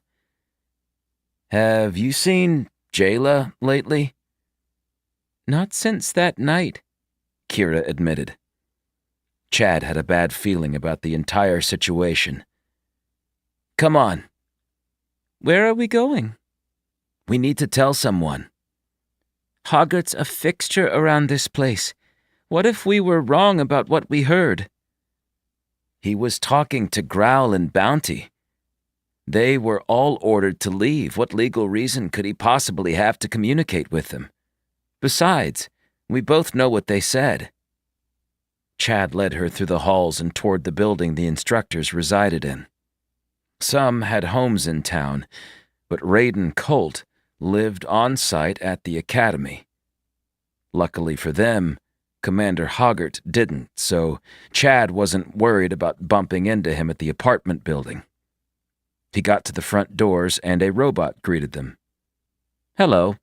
Speaker 1: "Have you seen Jayla lately?"
Speaker 3: "Not since that night,"
Speaker 1: Kira admitted. Chad had a bad feeling about the entire situation. "Come on."
Speaker 3: "Where are we going?"
Speaker 1: "We need to tell someone."
Speaker 3: "Hoggart's a fixture around this place. What if we were wrong about what we heard?
Speaker 1: He was talking to Growl and Bounty. They were all ordered to leave. What legal reason could he possibly have to communicate with them? Besides, we both know what they said. Chad led her through the halls and toward the building the instructors resided in. Some had homes in town, but Raiden Colt lived on-site at the academy. Luckily for them, Commander Hoggart didn't, so Chad wasn't worried about bumping into him at the apartment building. He got to the front doors and a robot greeted them. "Hello."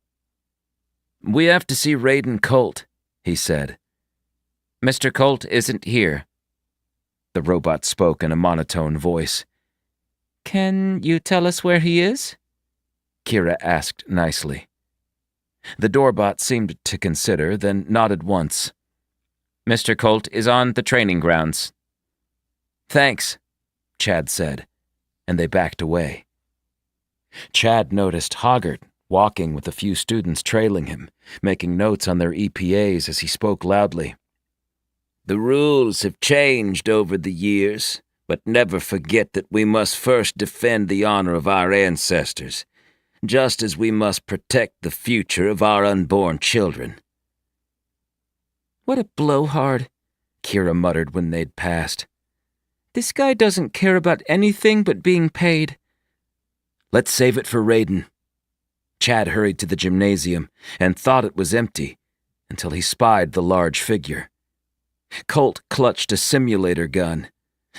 Speaker 1: "We have to see Raiden Colt," he said.
Speaker 3: "Mr. Colt isn't here,"
Speaker 1: the robot spoke in a monotone voice.
Speaker 3: "Can you tell us where he is?"
Speaker 1: Kira asked nicely. The doorbot seemed to consider, then nodded once.
Speaker 3: "Mr. Colt is on the training grounds."
Speaker 1: "Thanks," Chad said, and they backed away. Chad noticed Hoggart walking with a few students trailing him, making notes on their EPAs as he spoke loudly. "The rules have changed over the years, but never forget that we must first defend the honor of our ancestors, just as we must protect the future of our unborn children."
Speaker 3: "What a blowhard," Kira muttered when they'd passed. "This guy doesn't care about anything but being paid."
Speaker 1: "Let's save it for Raiden." Chad hurried to the gymnasium and thought it was empty until he spied the large figure. Colt clutched a simulator gun,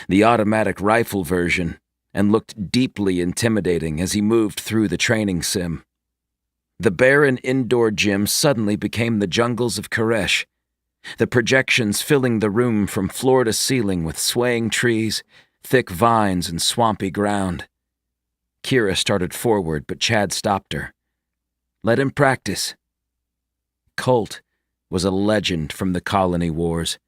Speaker 1: the automatic rifle version, and looked deeply intimidating as he moved through the training sim. The barren indoor gym suddenly became the jungles of Koresh, the projections filling the room from floor to ceiling with swaying trees, thick vines, and swampy ground. Kira started forward, but Chad stopped her. "Let him practice." Colt was a legend from the Colony Wars,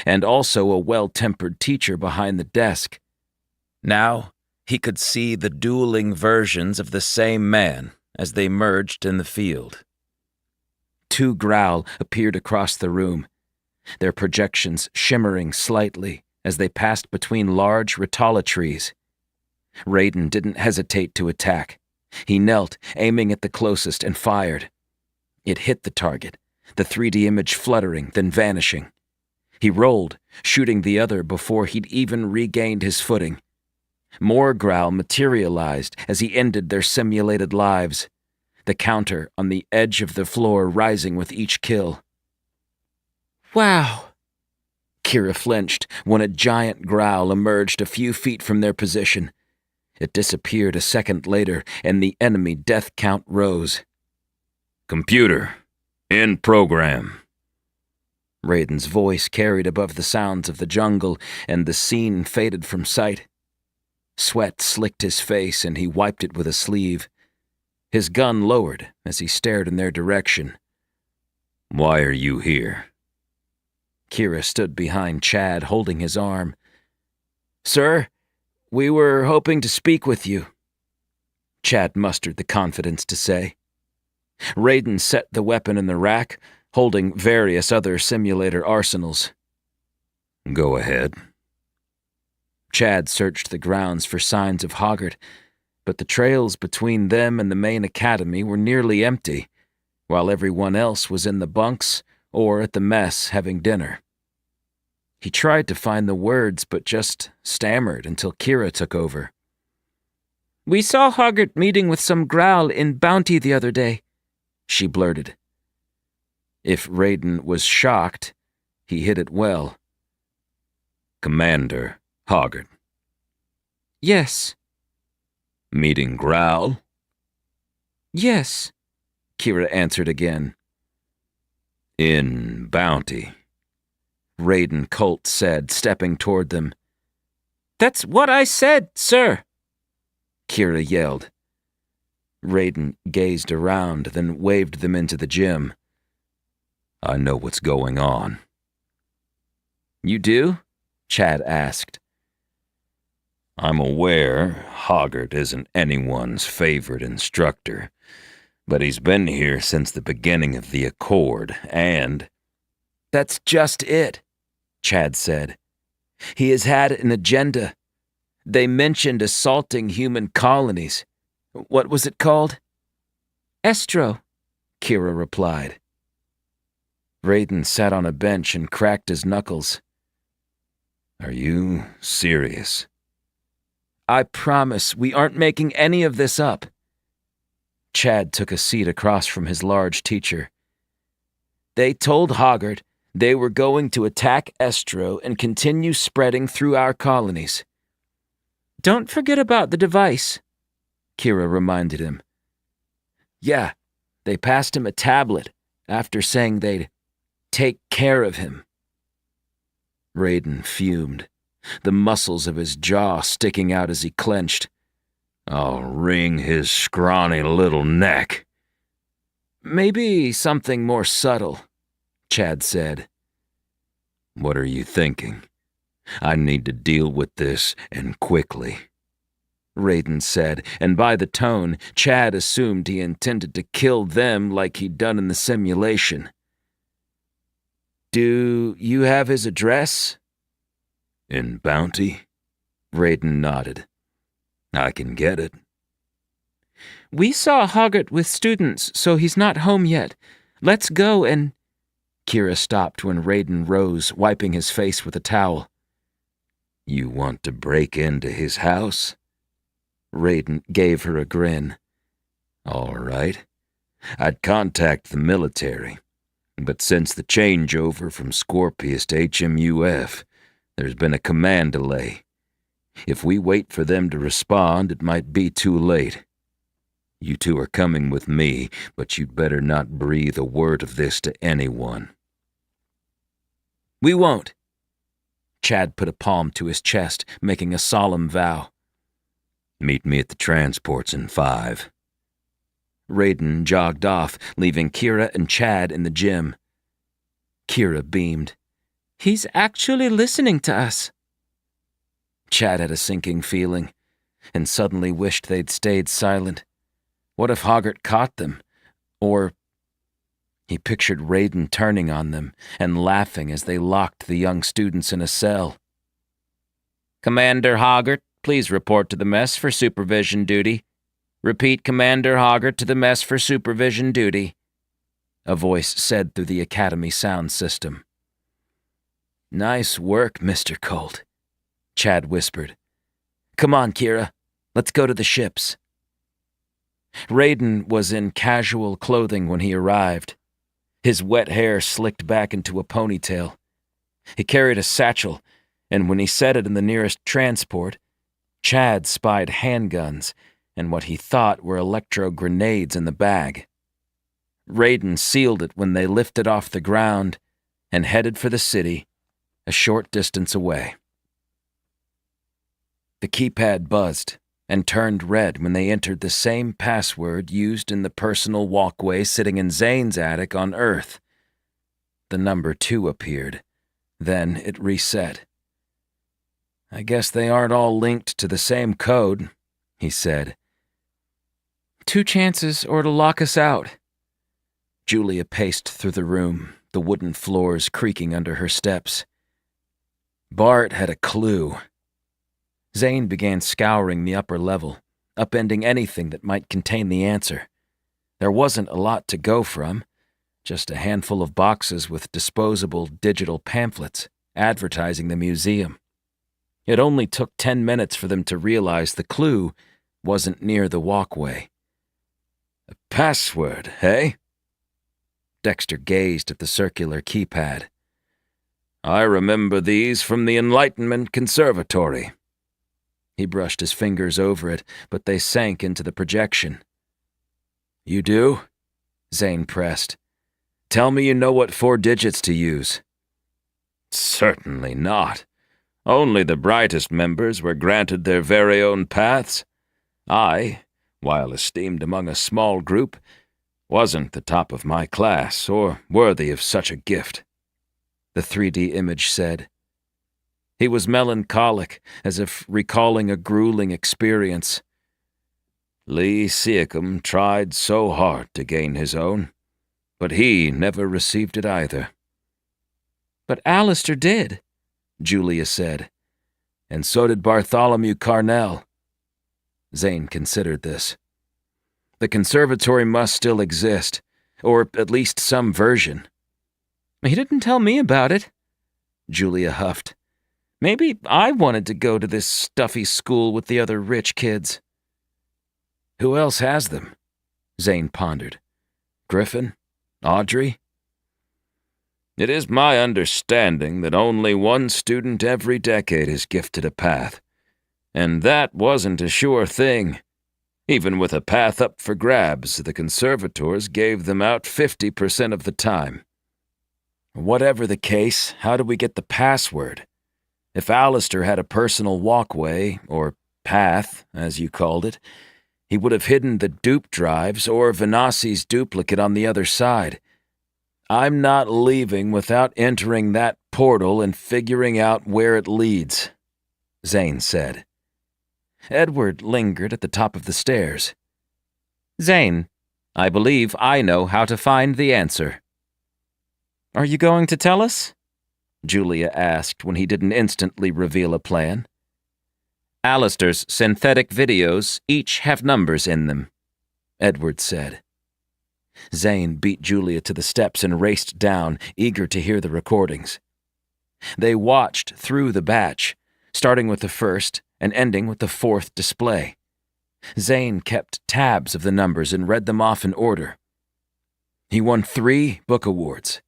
Speaker 1: and also a well-tempered teacher behind the desk. Now, he could see the dueling versions of the same man as they merged in the field. Two Growl appeared across the room, their projections shimmering slightly as they passed between large Ritala trees. Raiden didn't hesitate to attack. He knelt, aiming at the closest, and fired. It hit the target, the 3D image fluttering, then vanishing. He rolled, shooting the other before he'd even regained his footing. More Growl materialized as he ended their simulated lives, the counter on the edge of the floor rising with each kill.
Speaker 3: "Wow."
Speaker 1: Kira flinched when a giant Growl emerged a few feet from their position. It disappeared a second later, and the enemy death count rose.
Speaker 5: "Computer, in program."
Speaker 1: Raiden's voice carried above the sounds of the jungle, and the scene faded from sight. Sweat slicked his face, and he wiped it with a sleeve. His gun lowered as he stared in their direction.
Speaker 5: "Why are you here?"
Speaker 1: Kira stood behind Chad, holding his arm. "Sir, we were hoping to speak with you," Chad mustered the confidence to say. Raiden set the weapon in the rack, holding various other simulator arsenals.
Speaker 5: "Go ahead."
Speaker 1: Chad searched the grounds for signs of Hoggart, but the trails between them and the main academy were nearly empty, while everyone else was in the bunks or at the mess having dinner. He tried to find the words, but just stammered until Kira took over.
Speaker 3: "We saw Hoggart meeting with some Growl in Bounty the other day," she blurted.
Speaker 1: If Raiden was shocked, he hid it well.
Speaker 5: "Commander Hoggart."
Speaker 3: "Yes."
Speaker 5: "Meeting Growl?"
Speaker 3: "Yes,"
Speaker 1: Kira answered again.
Speaker 5: "In Bounty,"
Speaker 1: Raiden Colt said, stepping toward them.
Speaker 3: "That's what I said, sir,"
Speaker 1: Kira yelled. Raiden gazed around, then waved them into the gym.
Speaker 5: "I know what's going on."
Speaker 1: "You do?" Chad asked.
Speaker 5: "I'm aware Hoggart isn't anyone's favorite instructor, but he's been here since the beginning of the Accord, and..."
Speaker 1: That's just it, Chad said. He has had an agenda. They mentioned assaulting human colonies. What was it called?
Speaker 3: Estro,
Speaker 1: Kira replied. Raiden sat on a bench and cracked his knuckles.
Speaker 5: Are you serious?
Speaker 1: I promise we aren't making any of this up. Chad took a seat across from his large teacher. They told Hoggart they were going to attack Estro and continue spreading through our colonies.
Speaker 3: Don't forget about the device,
Speaker 1: Kira reminded him. Yeah, they passed him a tablet after saying they'd take care of him. Raiden fumed, the muscles of his jaw sticking out as he clenched.
Speaker 5: I'll wring his scrawny little neck.
Speaker 1: Maybe something more subtle, Chad said.
Speaker 5: What are you thinking? I need to deal with this, and quickly.
Speaker 1: Raiden said, and by the tone, Chad assumed he intended to kill them like he'd done in the simulation. Do you have his address?
Speaker 5: In Bounty?
Speaker 1: Raiden nodded.
Speaker 5: I can get it.
Speaker 3: We saw Hoggart with students, so he's not home yet. Let's go and...
Speaker 1: Kira stopped when Raiden rose, wiping his face with a towel.
Speaker 5: You want to break into his house?
Speaker 1: Raiden gave her a grin.
Speaker 5: All right. I'd contact the military, but since the changeover from Scorpius to HMUF, there's been a command delay. If we wait for them to respond, it might be too late. You two are coming with me, but you'd better not breathe a word of this to anyone.
Speaker 1: We won't. Chad put a palm to his chest, making a solemn vow.
Speaker 5: Meet me at the transports in 5.
Speaker 1: Raiden jogged off, leaving Kira and Chad in the gym. Kira beamed.
Speaker 3: He's actually listening to us.
Speaker 1: Chad had a sinking feeling, and suddenly wished they'd stayed silent. What if Hoggart caught them? Or... He pictured Raiden turning on them and laughing as they locked the young students in a cell.
Speaker 2: Commander Hoggart, please report to the mess for supervision duty. Repeat, Commander Hoggart to the mess for supervision duty, a voice said through the Academy sound system.
Speaker 1: Nice work, Mr. Colt, Chad whispered. Come on, Kira. Let's go to the ships. Raiden was in casual clothing when he arrived. His wet hair slicked back into a ponytail. He carried a satchel, and when he set it in the nearest transport, Chad spied handguns and what he thought were electro-grenades in the bag. Raiden sealed it when they lifted off the ground and headed for the city, a short distance away. The keypad buzzed and turned red when they entered the same password used in the personal walkway sitting in Zane's attic on Earth. The number 2 appeared. Then it reset. I guess they aren't all linked to the same code, he said.
Speaker 3: 2 chances or to lock us out.
Speaker 1: Julia paced through the room, the wooden floors creaking under her steps. Bart had a clue. Zane began scouring the upper level, upending anything that might contain the answer. There wasn't a lot to go from, just a handful of boxes with disposable digital pamphlets advertising the museum. It only took 10 minutes for them to realize the clue wasn't near the walkway.
Speaker 5: A password, hey?
Speaker 1: Dexter gazed at the circular keypad.
Speaker 5: I remember these from the Enlightenment Conservatory.
Speaker 1: He brushed his fingers over it, but they sank into the projection. You do? Zane pressed. Tell me you know what 4 digits to use.
Speaker 5: Certainly not. Only the brightest members were granted their very own paths. I, while esteemed among a small group, wasn't the top of my class or worthy of such a gift, the 3D image said. He was melancholic, as if recalling a grueling experience. Lee Seacombe tried so hard to gain his own, but he never received it either.
Speaker 3: But Alistair did, Julia said.
Speaker 1: And so did Bartholomew Carnell. Zane considered this. The conservatory must still exist, or at least some version.
Speaker 3: He didn't tell me about it, Julia huffed. Maybe I wanted to go to this stuffy school with the other rich kids.
Speaker 1: Who else has them? Zane pondered. Griffin? Audrey?
Speaker 5: It is my understanding that only one student every decade is gifted a path. And that wasn't a sure thing. Even with a path up for grabs, the conservators gave them out 50% of the time.
Speaker 1: Whatever the case, how do we get the password? If Alistair had a personal walkway, or path, as you called it, he would have hidden the dupe drives or Venassi's duplicate on the other side. I'm not leaving without entering that portal and figuring out where it leads, Zane said. Edward lingered at the top of the stairs.
Speaker 3: Zane, I believe I know how to find the answer. Are you going to tell us? Julia asked when he didn't instantly reveal a plan. Alistair's synthetic videos each have numbers in them, Edward said.
Speaker 1: Zane beat Julia to the steps and raced down, eager to hear the recordings. They watched through the batch, starting with the first and ending with the fourth display. Zane kept tabs of the numbers and read them off in order. He won 3 book awards.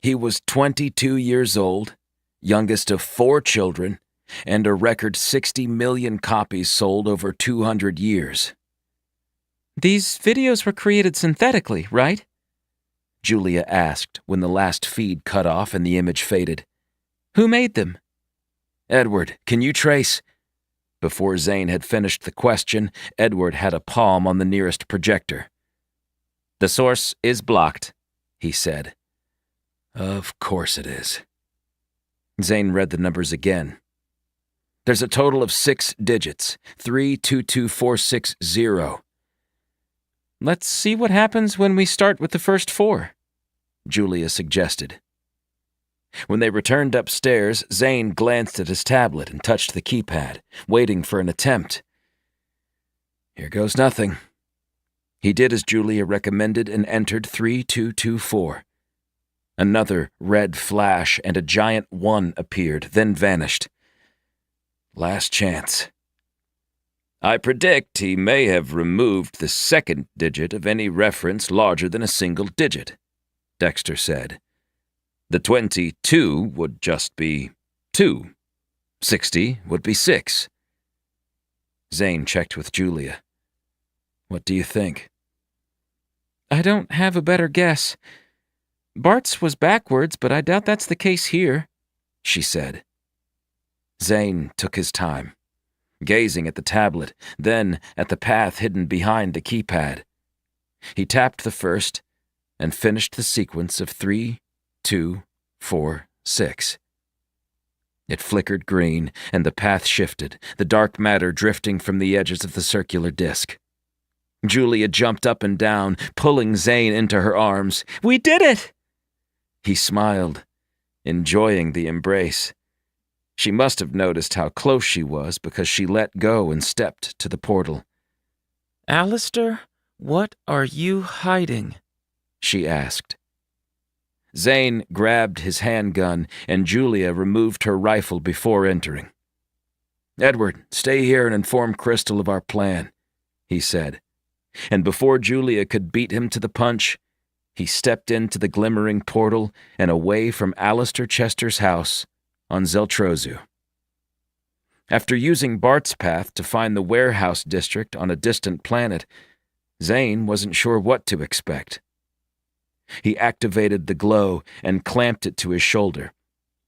Speaker 1: He was 22 years old, youngest of 4 children, and a record 60 million copies sold over 200 years.
Speaker 3: These videos were created synthetically, right?
Speaker 1: Julia asked when the last feed cut off and the image faded.
Speaker 3: Who made them?
Speaker 1: Edward, can you trace? Before Zane had finished the question, Edward had a palm on the nearest projector.
Speaker 3: The source is blocked, he said.
Speaker 1: Of course it is. Zane read the numbers again. There's a total of 6 digits, 322460.
Speaker 3: Let's see what happens when we start with the first 4, Julia suggested.
Speaker 1: When they returned upstairs, Zane glanced at his tablet and touched the keypad, waiting for an attempt. Here goes nothing. He did as Julia recommended and entered 3224. Another red flash and a giant 1 appeared, then vanished. Last chance.
Speaker 5: I predict he may have removed the second digit of any reference larger than a single digit, Dexter said. The 22 would just be 2. 60 would be 6.
Speaker 1: Zane checked with Julia. What do you think?
Speaker 3: I don't have a better guess. Bart's was backwards, but I doubt that's the case here, she said.
Speaker 1: Zane took his time, gazing at the tablet, then at the path hidden behind the keypad. He tapped the first and finished the sequence of 3, 2, 4, 6. It flickered green, and the path shifted, the dark matter drifting from the edges of the circular disc. Julia jumped up and down, pulling Zane into her arms.
Speaker 3: We did it!
Speaker 1: He smiled, enjoying the embrace. She must have noticed how close she was because she let go and stepped to the portal.
Speaker 3: Alistair, what are you hiding?
Speaker 1: She asked. Zane grabbed his handgun, and Julia removed her rifle before entering. Edward, stay here and inform Crystal of our plan, he said. And before Julia could beat him to the punch, he stepped into the glimmering portal and away from Alistair Chester's house on Zeltrozu. After using Bart's path to find the warehouse district on a distant planet, Zane wasn't sure what to expect. He activated the glow and clamped it to his shoulder,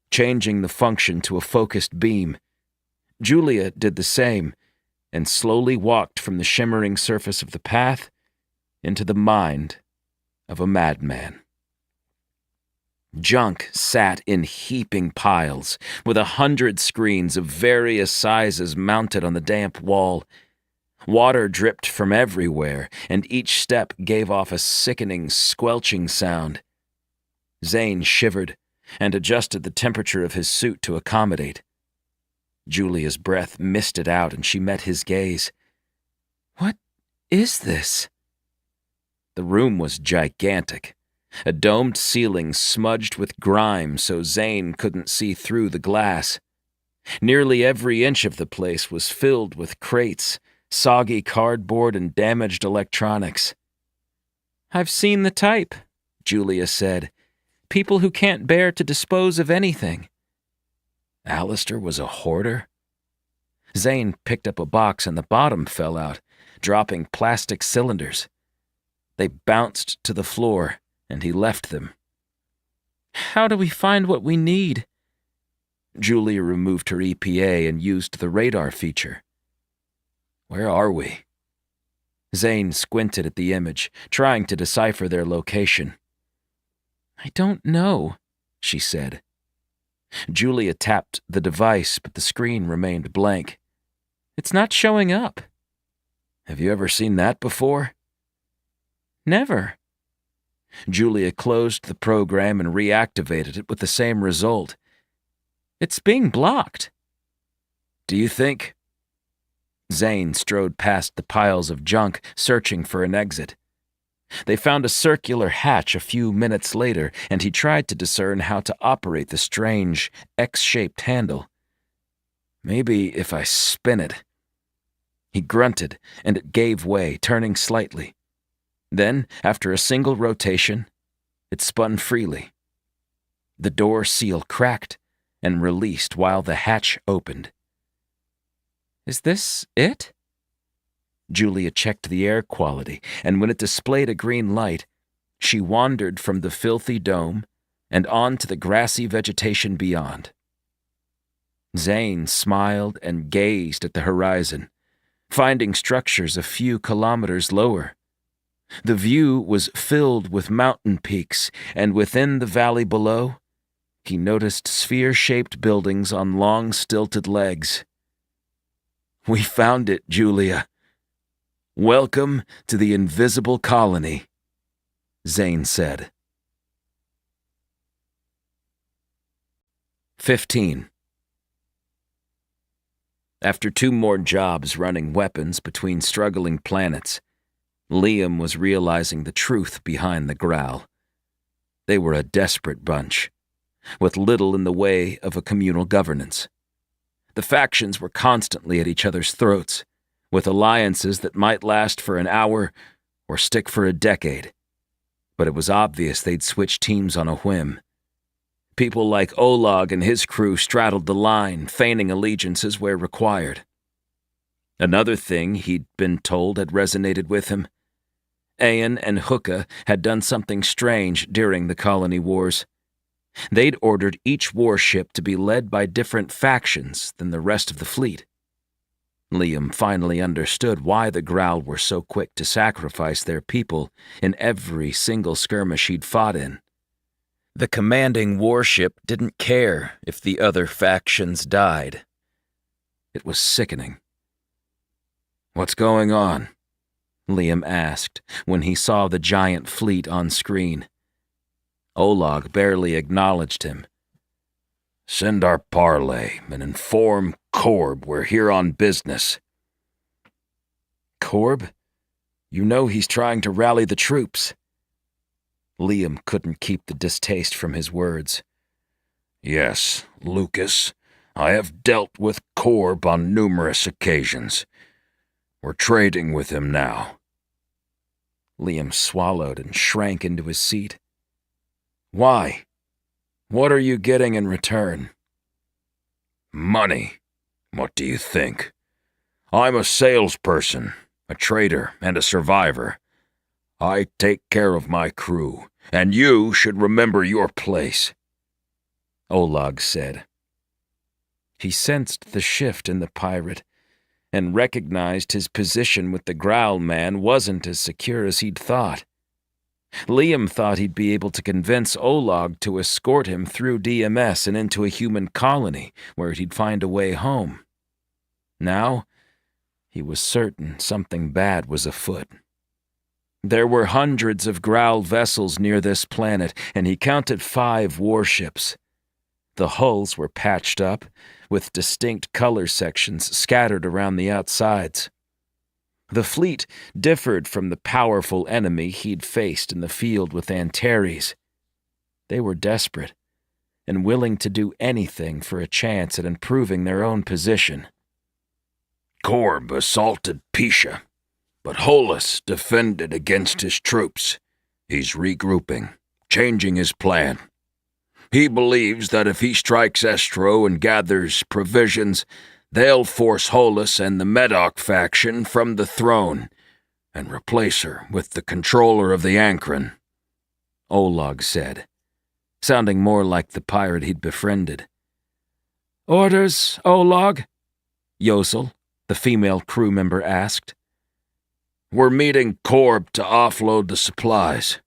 Speaker 1: changing the function to a focused beam. Julia did the same and slowly walked from the shimmering surface of the path into the mind of a madman. Junk sat in heaping piles, with 100 screens of various sizes mounted on the damp wall. Water dripped from everywhere, and each step gave off a sickening, squelching sound. Zane shivered, and adjusted the temperature of his suit to accommodate. Julia's breath misted out and she met his gaze.
Speaker 3: What is this?
Speaker 1: The room was gigantic, a domed ceiling smudged with grime so Zane couldn't see through the glass. Nearly every inch of the place was filled with crates, soggy cardboard, and damaged electronics.
Speaker 3: I've seen the type, Julia said. People who can't bear to dispose of anything.
Speaker 1: Alistair was a hoarder? Zane picked up a box and the bottom fell out, dropping plastic cylinders. They bounced to the floor, and he left them.
Speaker 3: How do we find what we need?
Speaker 1: Julia removed her EPA and used the radar feature. Where are we? Zane squinted at the image, trying to decipher their location.
Speaker 3: I don't know, she said.
Speaker 1: Julia tapped the device, but the screen remained blank.
Speaker 3: It's not showing up.
Speaker 1: Have you ever seen that before?
Speaker 3: Never.
Speaker 1: Julia closed the program and reactivated it with the same result.
Speaker 3: It's being blocked.
Speaker 1: Do you think? Zane strode past the piles of junk, searching for an exit. They found a circular hatch a few minutes later, and he tried to discern how to operate the strange, X-shaped handle. Maybe if I spin it. He grunted, and it gave way, turning slightly. Then, after a single rotation, it spun freely. The door seal cracked and released while the hatch opened.
Speaker 3: Is this it?
Speaker 1: Julia checked the air quality, and when it displayed a green light, she wandered from the filthy dome and on to the grassy vegetation beyond. Zane smiled and gazed at the horizon, finding structures a few kilometers lower. The view was filled with mountain peaks, and within the valley below, he noticed sphere-shaped buildings on long, stilted legs. We found it, Julia. Welcome to the invisible colony, Zane said. 15. After 2 more jobs running weapons between struggling planets, Liam was realizing the truth behind the growl. They were a desperate bunch, with little in the way of a communal governance. The factions were constantly at each other's throats, with alliances that might last for an hour or stick for a decade. But it was obvious they'd switch teams on a whim. People like Olag and his crew straddled the line, feigning allegiances where required. Another thing he'd been told had resonated with him. Ayan and Hooka had done something strange during the colony wars. They'd ordered each warship to be led by different factions than the rest of the fleet. Liam finally understood why the Growl were so quick to sacrifice their people in every single skirmish he'd fought in. The commanding warship didn't care if the other factions died. It was sickening. "What's going on?" Liam asked when he saw the giant fleet on screen. Olag barely acknowledged him. "Send our parlay and inform Korb we're here on business." "Korb? You know he's trying to rally the troops." Liam couldn't keep the distaste from his words. "Yes, Lucas. I have dealt with Korb on numerous occasions. We're trading with him now." Liam swallowed and shrank into his seat. "Why? What are you getting in return?" "Money. What do you think? I'm a salesperson, a trader, and a survivor. I take care of my crew, and you should remember your place," Olag said. He sensed the shift in the pirate and recognized his position with the Growl man wasn't as secure as he'd thought. Liam thought he'd be able to convince Olag to escort him through DMS and into a human colony where he'd find a way home. Now, he was certain something bad was afoot. There were hundreds of Growl vessels near this planet, and he counted 5 warships. The hulls were patched up, with distinct color sections scattered around the outsides. The fleet differed from the powerful enemy he'd faced in the field with Antares. They were desperate, and willing to do anything for a chance at improving their own position.
Speaker 5: Korb assaulted Pisha, but Hollis defended against his troops. He's regrouping, changing his plan. He believes that if he strikes Estro and gathers provisions, they'll force Hollis and the Medoc faction from the throne and replace her with the controller of the Ankron,
Speaker 1: Olag said, sounding more like the pirate he'd befriended.
Speaker 4: Orders, Olag?
Speaker 1: Yosel, the female crew member, asked.
Speaker 5: We're meeting Korb to offload the supplies.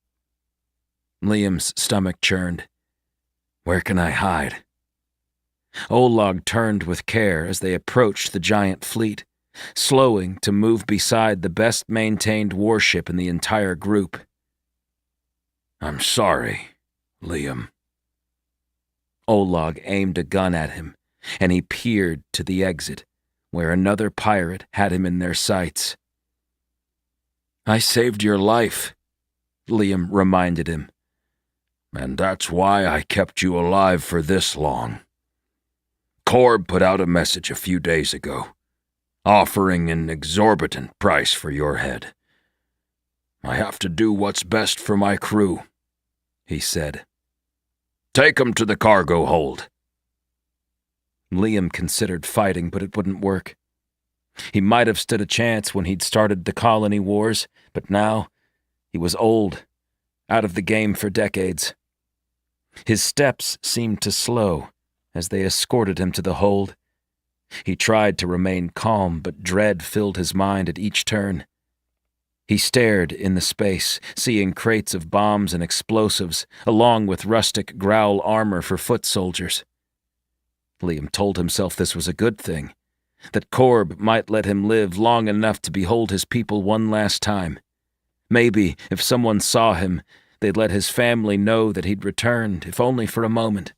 Speaker 1: Liam's stomach churned. Where can I hide? Olag turned with care as they approached the giant fleet, slowing to move beside the best-maintained warship in the entire group.
Speaker 5: I'm sorry, Liam.
Speaker 1: Olag aimed a gun at him, and he peered to the exit, where another pirate had him in their sights. I saved your life, Liam reminded him.
Speaker 5: And that's why I kept you alive for this long. Korb put out a message a few days ago, offering an exorbitant price for your head. I have to do what's best for my crew, he said. Take 'em to the cargo hold.
Speaker 1: Liam considered fighting, but it wouldn't work. He might have stood a chance when he'd started the colony wars, but now he was old, out of the game for decades. His steps seemed to slow as they escorted him to the hold. He tried to remain calm, but dread filled his mind at each turn. He stared in the space, seeing crates of bombs and explosives, along with rustic Growl armor for foot soldiers. Liam told himself this was a good thing, that Korb might let him live long enough to behold his people one last time. Maybe, if someone saw him, they'd let his family know that he'd returned, if only for a moment.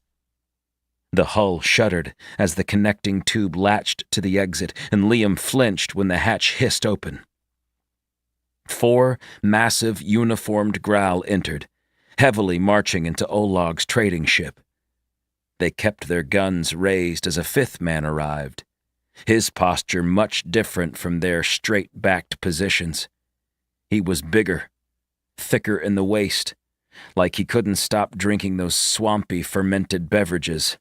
Speaker 1: The hull shuddered as the connecting tube latched to the exit, and Liam flinched when the hatch hissed open. 4 massive, uniformed Growl entered, heavily marching into Olag's trading ship. They kept their guns raised as a 5th man arrived, his posture much different from their straight-backed positions. He was bigger, thicker in the waist, like he couldn't stop drinking those swampy fermented beverages.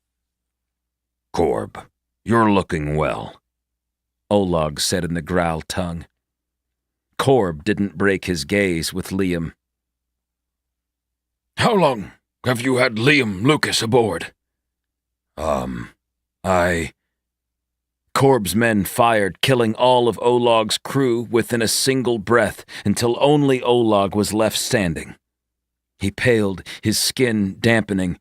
Speaker 5: Korb, you're looking well,
Speaker 1: Olag said in the Growl tongue. Korb didn't break his gaze with Liam.
Speaker 5: How long have you had Liam Lucas aboard?
Speaker 1: Korb's men fired, killing all of Olag's crew within a single breath until only Olag was left standing. He paled, his skin dampening.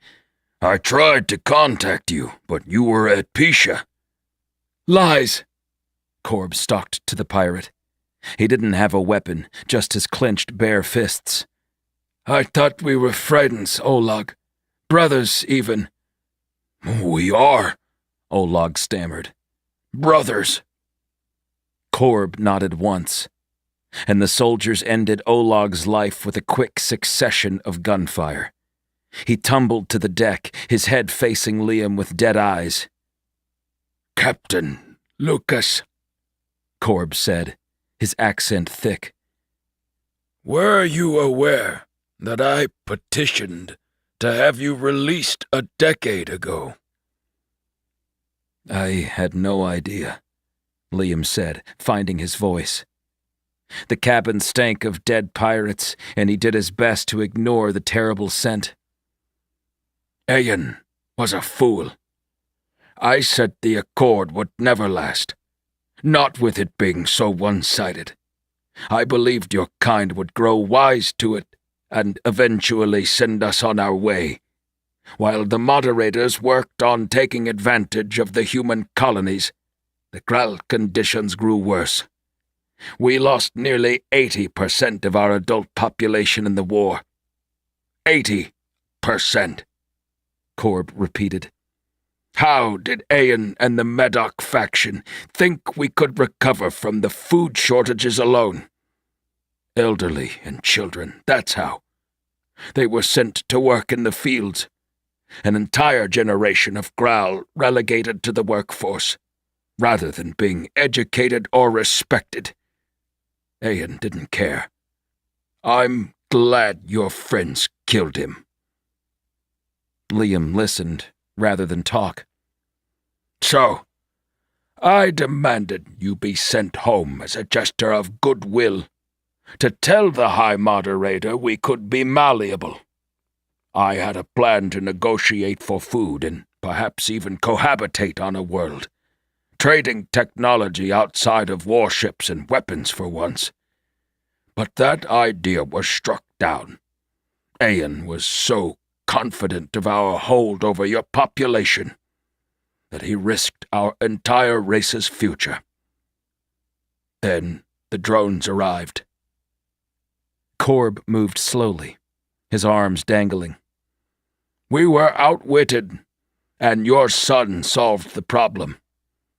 Speaker 5: I tried to contact you, but you were at Pisha.
Speaker 4: Lies!
Speaker 1: Korb stalked to the pirate. He didn't have a weapon, just his clenched bare fists.
Speaker 4: I thought we were friends, Olag. Brothers, even.
Speaker 5: We are,
Speaker 1: Olag stammered.
Speaker 5: Brothers.
Speaker 1: Korb nodded once, and the soldiers ended Olag's life with a quick succession of gunfire. He tumbled to the deck, his head facing Liam with dead eyes.
Speaker 4: Captain Lucas,
Speaker 1: Korb said, his accent thick.
Speaker 4: Were you aware that I petitioned to have you released a decade ago?
Speaker 1: I had no idea, Liam said, finding his voice. The cabin stank of dead pirates, and he did his best to ignore the terrible scent.
Speaker 4: Ayan was a fool. I said the accord would never last, not with it being so one-sided. I believed your kind would grow wise to it and eventually send us on our way, while the moderators worked on taking advantage of the human colonies. The Graal conditions grew worse. We lost nearly 80% of our adult population in the war. 80%, Korb repeated. How did Ayan and the Medoc faction think we could recover from the food shortages alone? Elderly and children, that's how. They were sent to work in the fields. An entire generation of Graal relegated to the workforce, rather than being educated or respected. Ayan didn't care. I'm glad your friends killed him.
Speaker 1: Liam listened, rather than talk.
Speaker 4: So, I demanded you be sent home as a gesture of goodwill, to tell the High Moderator we could be malleable. I had a plan to negotiate for food and perhaps even cohabitate on a world, trading technology outside of warships and weapons for once. But that idea was struck down. Ayan was so confident of our hold over your population that he risked our entire race's future. Then the drones arrived.
Speaker 1: Korb moved slowly, his arms dangling.
Speaker 4: We were outwitted, and your son solved the problem,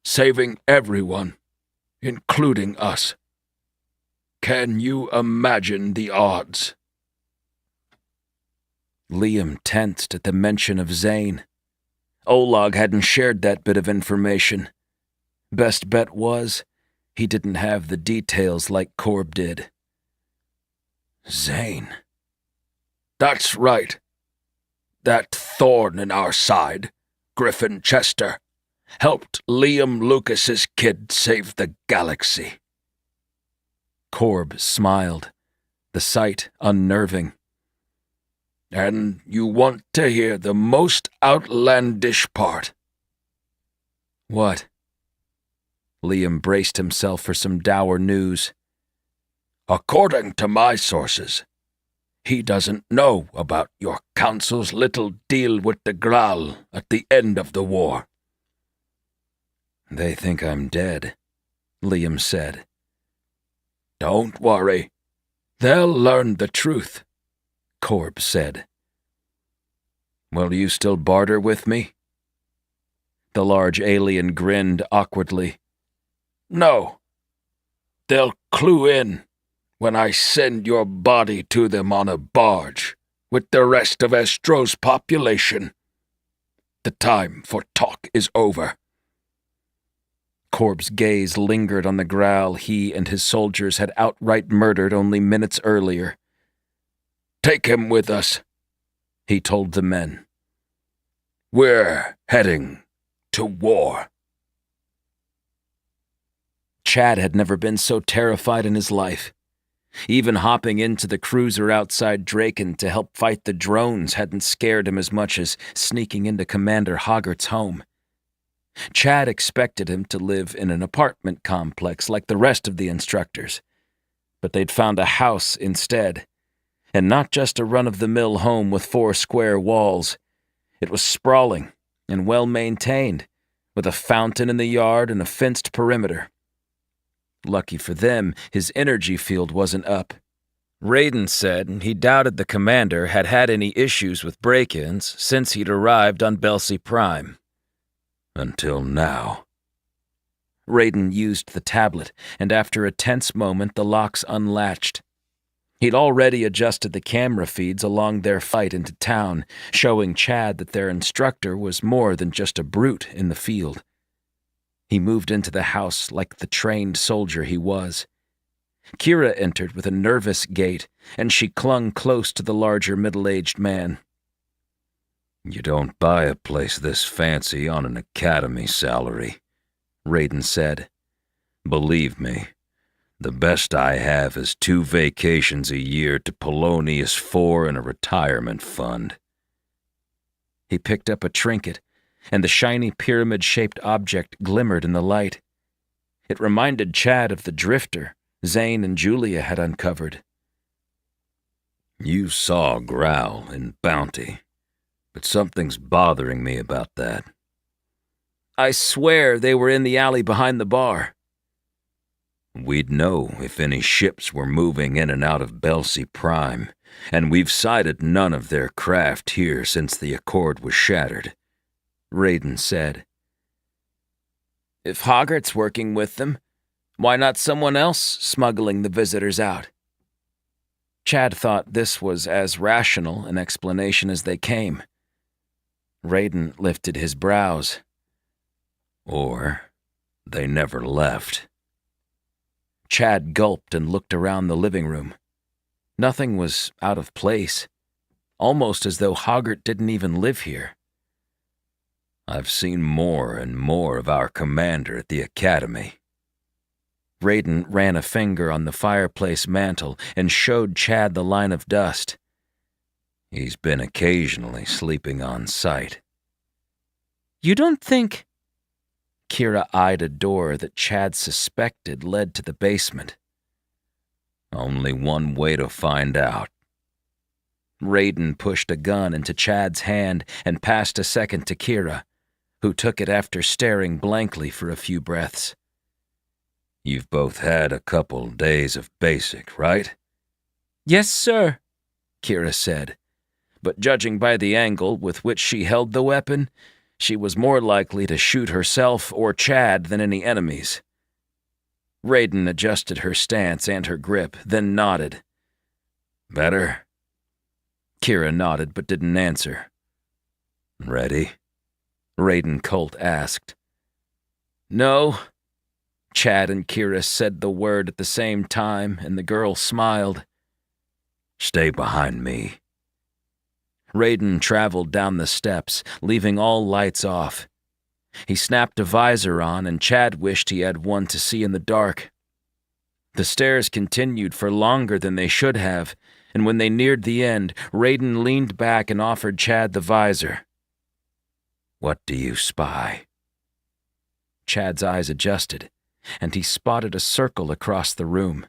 Speaker 4: saving everyone, including us. Can you imagine the odds?
Speaker 1: Liam tensed at the mention of Zane. Olag hadn't shared that bit of information. Best bet was, he didn't have the details like Korb did.
Speaker 4: Zane. That's right. That thorn in our side, Griffin Chester, helped Liam Lucas's kid save the galaxy.
Speaker 1: Korb smiled, the sight unnerving.
Speaker 4: And you want to hear the most outlandish part?
Speaker 1: What? Liam braced himself for some dour news.
Speaker 4: According to my sources, he doesn't know about your council's little deal with the Graal at the end of the war.
Speaker 1: They think I'm dead, Liam said.
Speaker 4: Don't worry. They'll learn the truth, Korb said.
Speaker 1: Will you still barter with me? The large alien grinned awkwardly.
Speaker 4: No. They'll clue in when I send your body to them on a barge with the rest of Estro's population. The time for talk is over.
Speaker 1: Korb's gaze lingered on the Graal he and his soldiers had outright murdered only minutes earlier.
Speaker 4: Take him with us, he told the men. We're heading to war.
Speaker 1: Chad had never been so terrified in his life. Even hopping into the cruiser outside Draken to help fight the drones hadn't scared him as much as sneaking into Commander Hoggart's home. Chad expected him to live in an apartment complex like the rest of the instructors, but they'd found a house instead, and not just a run-of-the-mill home with 4 square walls. It was sprawling and well-maintained, with a fountain in the yard and a fenced perimeter. Lucky for them, his energy field wasn't up. Raiden said he doubted the commander had had any issues with break-ins since he'd arrived on Belsey Prime.
Speaker 5: Until now.
Speaker 1: Raiden used the tablet, and after a tense moment the locks unlatched. He'd already adjusted the camera feeds along their flight into town, showing Chad that their instructor was more than just a brute in the field. He moved into the house like the trained soldier he was. Kira entered with a nervous gait, and she clung close to the larger middle-aged man.
Speaker 5: You don't buy a place this fancy on an academy salary, Raiden said. Believe me, the best I have is 2 vacations a year to Polonius 4 and a retirement fund.
Speaker 1: He picked up a trinket, and the shiny pyramid-shaped object glimmered in the light. It reminded Chad of the drifter Zane and Julia had uncovered.
Speaker 5: You saw Growl in Bounty, but something's bothering me about that.
Speaker 1: I swear they were in the alley behind the bar.
Speaker 5: we'd know if any ships were moving in and out of Belsey Prime, and we've sighted none of their craft here since the Accord was shattered," Raiden said.
Speaker 2: "If Hoggart's working with them, why not someone else smuggling the visitors out?" Chad thought this was as rational an explanation as they came. Raiden lifted his brows.
Speaker 5: "Or they never left."
Speaker 2: Chad gulped and looked around the living room. Nothing was out of place, almost as though Hoggart didn't even live here.
Speaker 5: "I've seen more and more of our commander at the Academy."
Speaker 2: Raiden ran a finger on the fireplace mantel and showed Chad the line of dust.
Speaker 5: "He's been occasionally sleeping on site."
Speaker 2: "You don't think—" Kira eyed a door that Chad suspected led to the basement.
Speaker 5: "Only one way to find out."
Speaker 2: Raiden pushed a gun into Chad's hand and passed a second to Kira, who took it after staring blankly for a few breaths.
Speaker 5: "You've both had a couple days of basic, right?"
Speaker 2: "Yes, sir," Kira said, but judging by the angle with which she held the weapon, she was more likely to shoot herself or Chad than any enemies. Raiden adjusted her stance and her grip, then nodded.
Speaker 5: "Better?"
Speaker 2: Kira nodded but didn't answer.
Speaker 5: "Ready?"
Speaker 2: Raiden Colt asked. "No." Chad and Kira said the word at the same time, and the girl smiled.
Speaker 5: "Stay behind me."
Speaker 2: Raiden traveled down the steps, leaving all lights off. He snapped a visor on, and Chad wished he had one to see in the dark. The stairs continued for longer than they should have, and when they neared the end, Raiden leaned back and offered Chad the visor.
Speaker 5: "What do you spy?"
Speaker 2: Chad's eyes adjusted, and he spotted a circle across the room.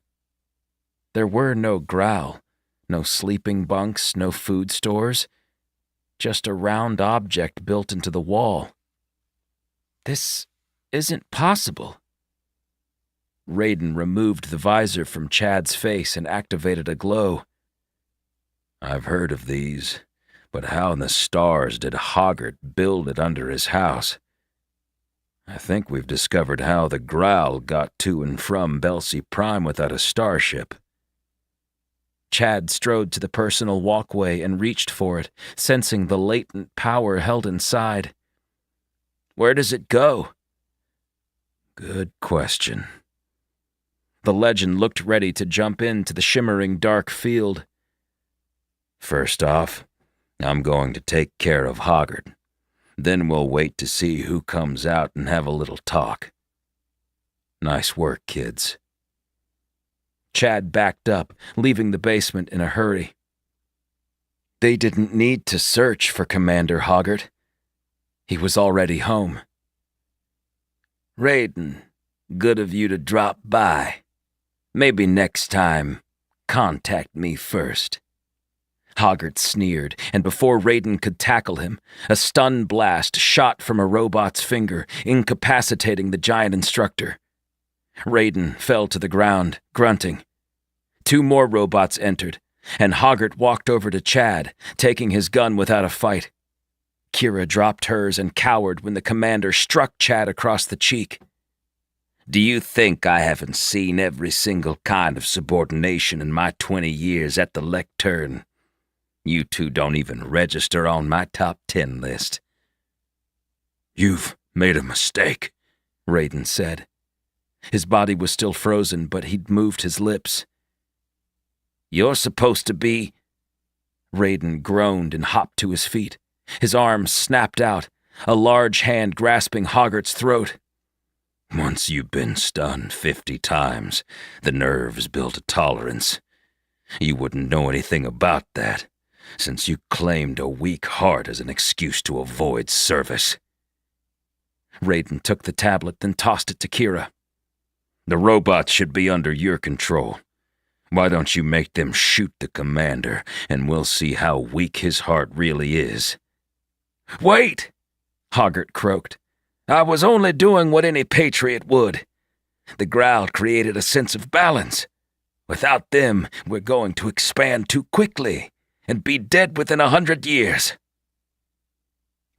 Speaker 2: There were no growl, no sleeping bunks, no food stores, just a round object built into the wall. "This isn't possible." Raiden removed the visor from Chad's face and activated a glow.
Speaker 5: "I've heard of these, but how in the stars did Hoggart build it under his house? I think we've discovered how the Growl got to and from Belsey Prime without a starship."
Speaker 2: Chad strode to the personal walkway and reached for it, sensing the latent power held inside. "Where does it go?"
Speaker 5: "Good question."
Speaker 2: The legend looked ready to jump into the shimmering dark field.
Speaker 5: "First off, I'm going to take care of Hoggart. Then we'll wait to see who comes out and have a little talk. Nice work, kids."
Speaker 2: Chad backed up, leaving the basement in a hurry. They didn't need to search for Commander Hoggart. He was already home. "Raiden, good of you to drop by. Maybe next time, contact me first." Hoggart sneered, and before Raiden could tackle him, a stun blast shot from a robot's finger, incapacitating the giant instructor. Raiden fell to the ground, grunting. 2 more robots entered, and Hoggart walked over to Chad, taking his gun without a fight. Kira dropped hers and cowered when the commander struck Chad across the cheek. "Do you think I haven't seen every single kind of subordination in my 20 years at the lectern? You two don't even register on my top 10 list."
Speaker 5: "You've made a mistake,"
Speaker 2: Raiden said. His body was still frozen, but he'd moved his lips. "You're supposed to be—" Raiden groaned and hopped to his feet. His arms snapped out, a large hand grasping Hoggart's throat.
Speaker 5: "Once you've been stunned 50 times, the nerves build a tolerance. You wouldn't know anything about that, since you claimed a weak heart as an excuse to avoid service."
Speaker 2: Raiden took the tablet, then tossed it to Kira.
Speaker 5: "The robots should be under your control. Why don't you make them shoot the commander, and we'll see how weak his heart really is."
Speaker 2: "Wait!" Hoggart croaked. "I was only doing what any patriot would. The growl created a sense of balance. Without them, we're going to expand too quickly and be dead within 100 years.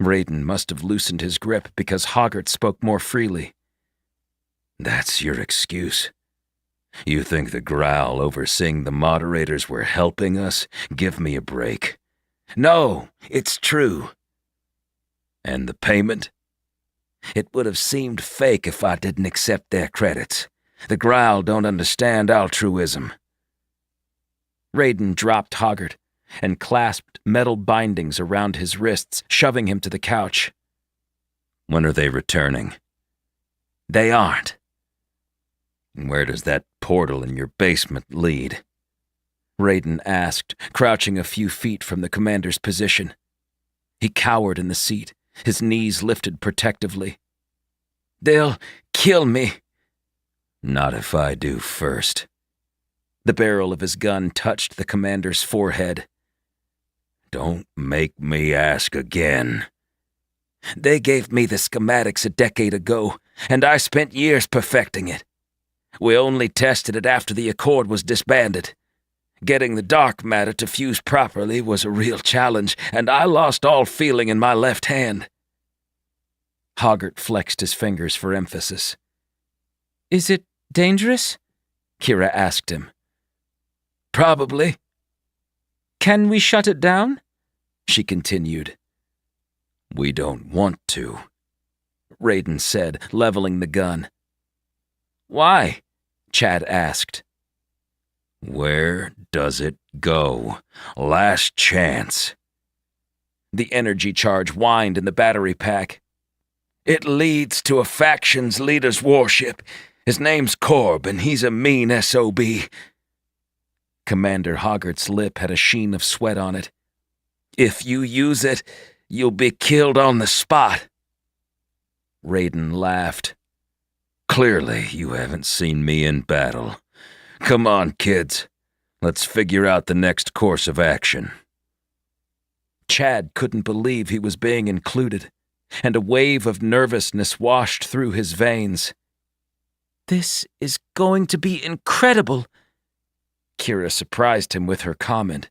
Speaker 1: Raiden must have loosened his grip because Hoggart spoke more freely.
Speaker 5: That's your excuse? You think the growl overseeing the moderators were helping us? Give me a break.
Speaker 2: No, it's true.
Speaker 5: And the payment?
Speaker 2: It would have seemed fake if I didn't accept their credits. The growl don't understand altruism.
Speaker 1: Raiden dropped Hoggart and clasped metal bindings around his wrists, shoving him to the couch.
Speaker 5: When are they returning?
Speaker 2: They aren't.
Speaker 5: Where does that portal in your basement lead?
Speaker 1: Raiden asked, crouching a few feet from the commander's position. He cowered in the seat, his knees lifted protectively.
Speaker 2: They'll kill me.
Speaker 5: Not if I do first.
Speaker 1: The barrel of his gun touched the commander's forehead.
Speaker 5: Don't make me ask again.
Speaker 2: They gave me the schematics a decade ago, and I spent years perfecting it. We only tested it after the Accord was disbanded. Getting the dark matter to fuse properly was a real challenge, and I lost all feeling in my left hand.
Speaker 1: Hoggart flexed his fingers for emphasis.
Speaker 3: Is it dangerous?
Speaker 1: Kira asked him.
Speaker 2: Probably.
Speaker 3: Can we shut it down?
Speaker 1: She continued.
Speaker 5: We don't want to,
Speaker 1: Raiden said, leveling the gun.
Speaker 2: Why?
Speaker 1: Chad asked.
Speaker 5: Where does it go? Last chance.
Speaker 1: The energy charge whined in the battery pack.
Speaker 2: It leads to a faction's leader's warship. His name's Korb, and he's a mean SOB.
Speaker 1: Commander Hoggart's lip had a sheen of sweat on it.
Speaker 2: If you use it, you'll be killed on the spot.
Speaker 1: Raiden laughed.
Speaker 5: Clearly, you haven't seen me in battle. Come on, kids. Let's figure out the next course of action.
Speaker 1: Chad couldn't believe he was being included, and a wave of nervousness washed through his veins.
Speaker 3: This is going to be incredible.
Speaker 1: Kira surprised him with her comment,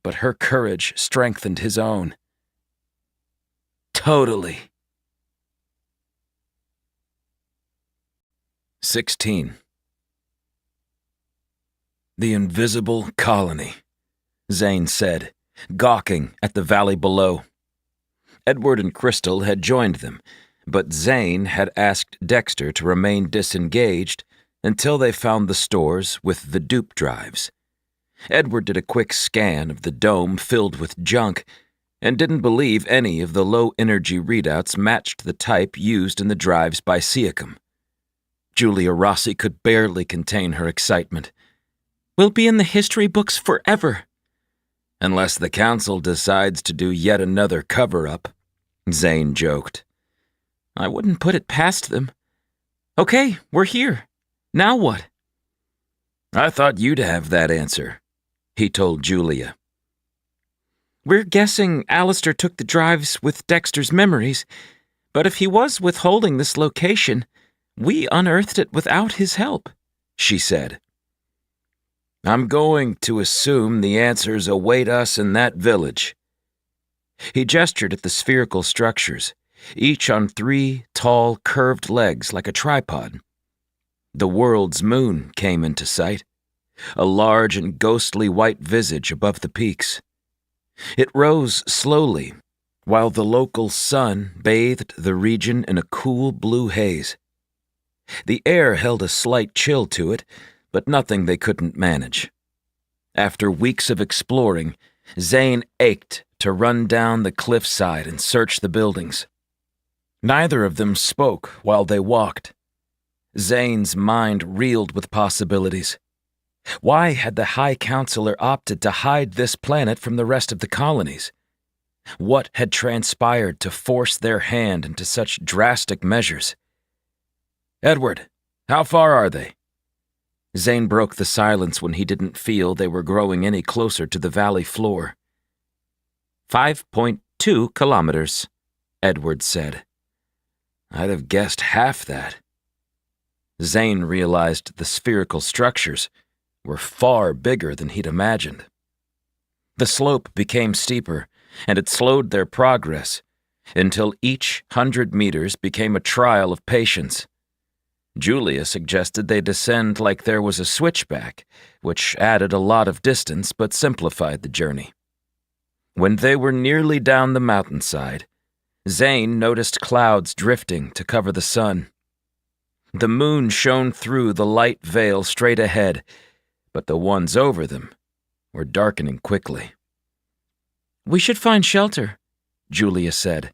Speaker 1: but her courage strengthened his own.
Speaker 2: Totally.
Speaker 1: 16. The invisible colony, Zane said, gawking at the valley below. Edward and Crystal had joined them, but Zane had asked Dexter to remain disengaged until they found the stores with the dupe drives. Edward did a quick scan of the dome filled with junk and didn't believe any of the low-energy readouts matched the type used in the drives by Siakam. Julia Rossi could barely contain her excitement.
Speaker 3: We'll be in the history books forever.
Speaker 1: Unless the council decides to do yet another cover-up, Zane joked.
Speaker 3: I wouldn't put it past them. Okay, we're here. Now what?
Speaker 1: I thought you'd have that answer, he told Julia.
Speaker 3: We're guessing Alistair took the drives with Dexter's memories, but if he was withholding this location, we unearthed it without his help, she said.
Speaker 1: I'm going to assume the answers await us in that village. He gestured at the spherical structures, each on 3 tall, curved legs like a tripod. The world's moon came into sight, a large and ghostly white visage above the peaks. It rose slowly, while the local sun bathed the region in a cool blue haze. The air held a slight chill to it, but nothing they couldn't manage. After weeks of exploring, Zane ached to run down the cliffside and search the buildings. Neither of them spoke while they walked. Zane's mind reeled with possibilities. Why had the High Counselor opted to hide this planet from the rest of the colonies? What had transpired to force their hand into such drastic measures? Edward, how far are they? Zane broke the silence when he didn't feel they were growing any closer to the valley floor.
Speaker 3: 5.2 kilometers, Edward said.
Speaker 1: I'd have guessed half that. Zane realized the spherical structures were far bigger than he'd imagined. The slope became steeper, and it slowed their progress until each 100 meters became a trial of patience. Julia suggested they descend like there was a switchback, which added a lot of distance but simplified the journey. When they were nearly down the mountainside, Zane noticed clouds drifting to cover the sun. The moon shone through the light veil straight ahead, but the ones over them were darkening quickly.
Speaker 3: "We should find shelter," Julia said.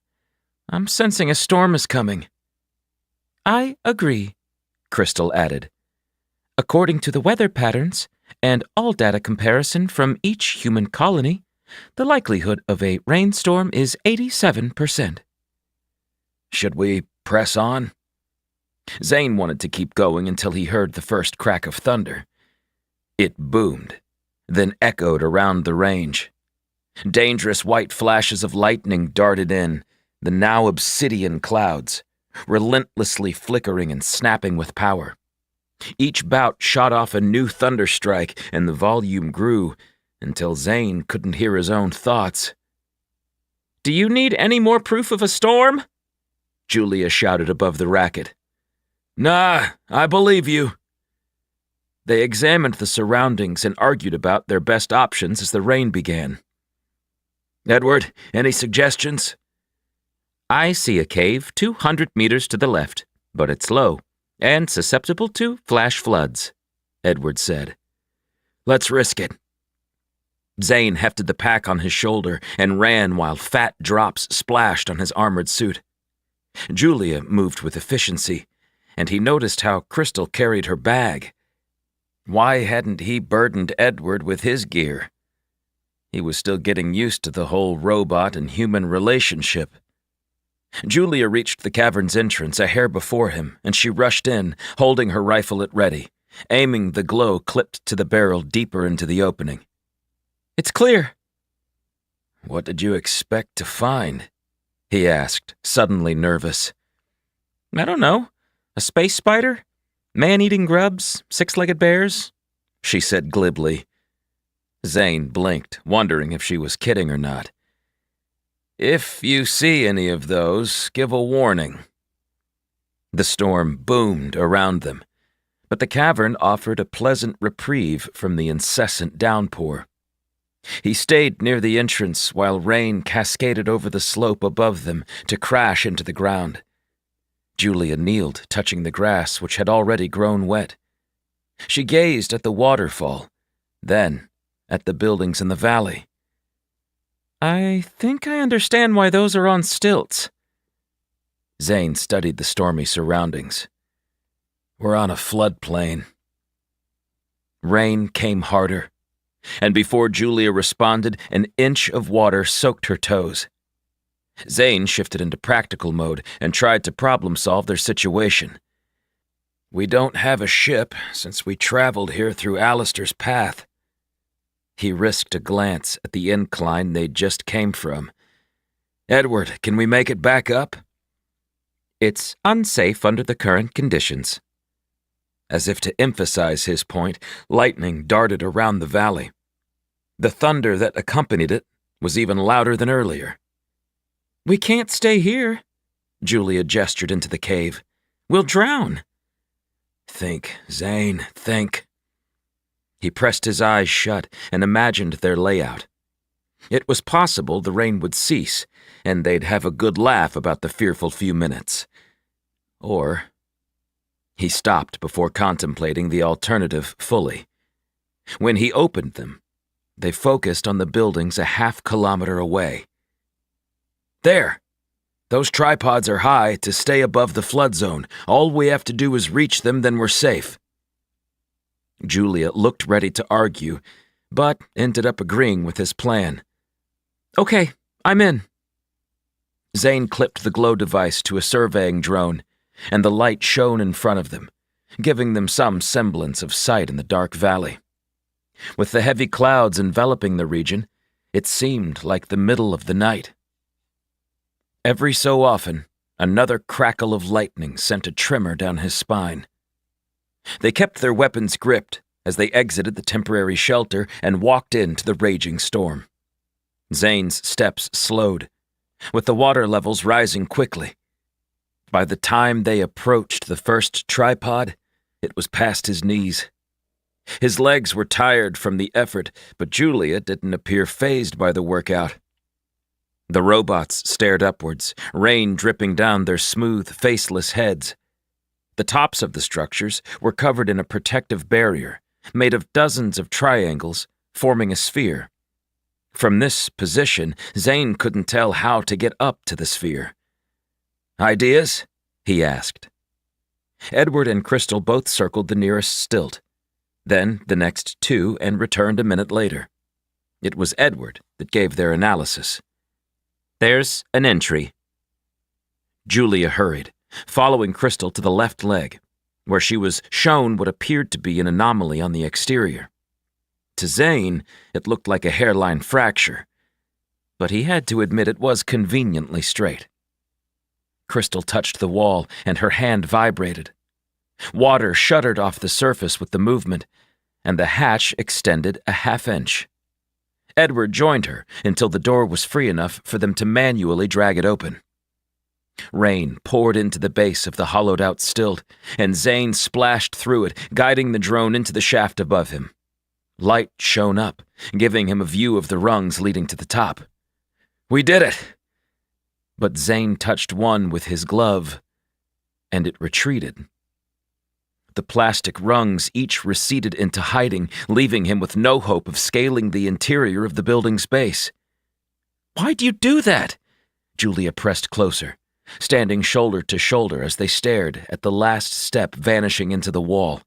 Speaker 3: "I'm sensing a storm is coming." "I agree," Crystal added. "According to the weather patterns and all data comparison from each human colony, the likelihood of a rainstorm is 87%.
Speaker 1: Should we press on? Zane wanted to keep going until he heard the first crack of thunder. It boomed, then echoed around the range. Dangerous white flashes of lightning darted in, the now obsidian clouds, relentlessly flickering and snapping with power. Each bout shot off a new thunderstrike, and the volume grew until Zane couldn't hear his own thoughts.
Speaker 3: "Do you need any more proof of a storm?"
Speaker 1: Julia shouted above the racket. "Nah, I believe you." They examined the surroundings and argued about their best options as the rain began. "Edward, any suggestions?"
Speaker 3: "I see a cave 200 meters to the left, but it's low and susceptible to flash floods," Edward said.
Speaker 1: "Let's risk it." Zane hefted the pack on his shoulder and ran while fat drops splashed on his armored suit. Julia moved with efficiency, and he noticed how Crystal carried her bag. Why hadn't he burdened Edward with his gear? He was still getting used to the whole robot and human relationship. Julia reached the cavern's entrance a hair before him, and she rushed in, holding her rifle at ready, aiming the glow clipped to the barrel deeper into the opening.
Speaker 3: "It's clear."
Speaker 1: "What did you expect to find?" he asked, suddenly nervous.
Speaker 3: "I don't know. A space spider? Man-eating grubs? Six-legged bears?"
Speaker 1: she said glibly. Zane blinked, wondering if she was kidding or not. "If you see any of those, give a warning." The storm boomed around them, but the cavern offered a pleasant reprieve from the incessant downpour. He stayed near the entrance while rain cascaded over the slope above them to crash into the ground. Julia kneeled, touching the grass, which had already grown wet. She gazed at the waterfall, then at the buildings in the valley.
Speaker 3: "I think I understand why those are on stilts."
Speaker 1: Zane studied the stormy surroundings. "We're on a floodplain." Rain came harder, and before Julia responded, an inch of water soaked her toes. Zane shifted into practical mode and tried to problem-solve their situation. "We don't have a ship since we traveled here through Alistair's path." He risked a glance at the incline they just came from. "Edward, can we make it back up?"
Speaker 3: "It's unsafe under the current conditions."
Speaker 1: As if to emphasize his point, lightning darted around the valley. The thunder that accompanied it was even louder than earlier.
Speaker 3: "We can't stay here,"
Speaker 1: Julia gestured into the cave.
Speaker 3: "We'll drown."
Speaker 1: "Think, Zane, think." He pressed his eyes shut and imagined their layout. It was possible the rain would cease, and they'd have a good laugh about the fearful few minutes. Or... He stopped before contemplating the alternative fully. When he opened them, they focused on the buildings a half-kilometer away. "There! Those tripods are high to stay above the flood zone. All we have to do is reach them, then we're safe." Julia looked ready to argue, but ended up agreeing with his plan.
Speaker 3: "Okay, I'm in."
Speaker 1: Zane clipped the glow device to a surveying drone, and the light shone in front of them, giving them some semblance of sight in the dark valley. With the heavy clouds enveloping the region, it seemed like the middle of the night. Every so often, another crackle of lightning sent a tremor down his spine. They kept their weapons gripped as they exited the temporary shelter and walked into the raging storm. Zane's steps slowed, with the water levels rising quickly. By the time they approached the first tripod, it was past his knees. His legs were tired from the effort, but Julia didn't appear fazed by the workout. The robots stared upwards, rain dripping down their smooth, faceless heads. The tops of the structures were covered in a protective barrier, made of dozens of triangles, forming a sphere. From this position, Zane couldn't tell how to get up to the sphere. "Ideas?" he asked. Edward and Crystal both circled the nearest stilt, then the next two, and returned a minute later. It was Edward that gave their analysis. "There's an entry." Julia hurried, following Crystal to the left leg, where she was shown what appeared to be an anomaly on the exterior. To Zane, it looked like a hairline fracture, but he had to admit it was conveniently straight. Crystal touched the wall, and her hand vibrated. Water shuddered off the surface with the movement, and the hatch extended a half-inch. Edward joined her until the door was free enough for them to manually drag it open. Rain poured into the base of the hollowed-out stilt, and Zane splashed through it, guiding the drone into the shaft above him. Light shone up, giving him a view of the rungs leading to the top. "We did it!" But Zane touched one with his glove, and it retreated. The plastic rungs each receded into hiding, leaving him with no hope of scaling the interior of the building's base. "Why'd you do that?" Julia pressed closer, standing shoulder to shoulder as they stared at the last step vanishing into the wall.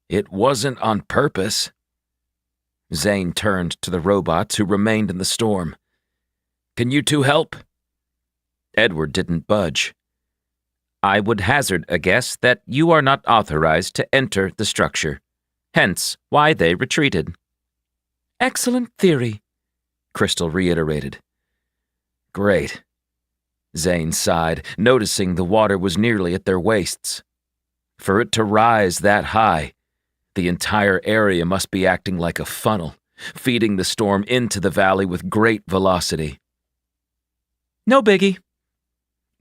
Speaker 1: "It wasn't on purpose." Zane turned to the robots who remained in the storm. "Can you two help?" Edward didn't budge. "I would hazard a guess that you are not authorized to enter the structure, hence why they retreated." "Excellent theory," Crystal reiterated. "Great." Zane sighed, noticing the water was nearly at their waists. For it to rise that high, the entire area must be acting like a funnel, feeding the storm into the valley with great velocity. "No biggie."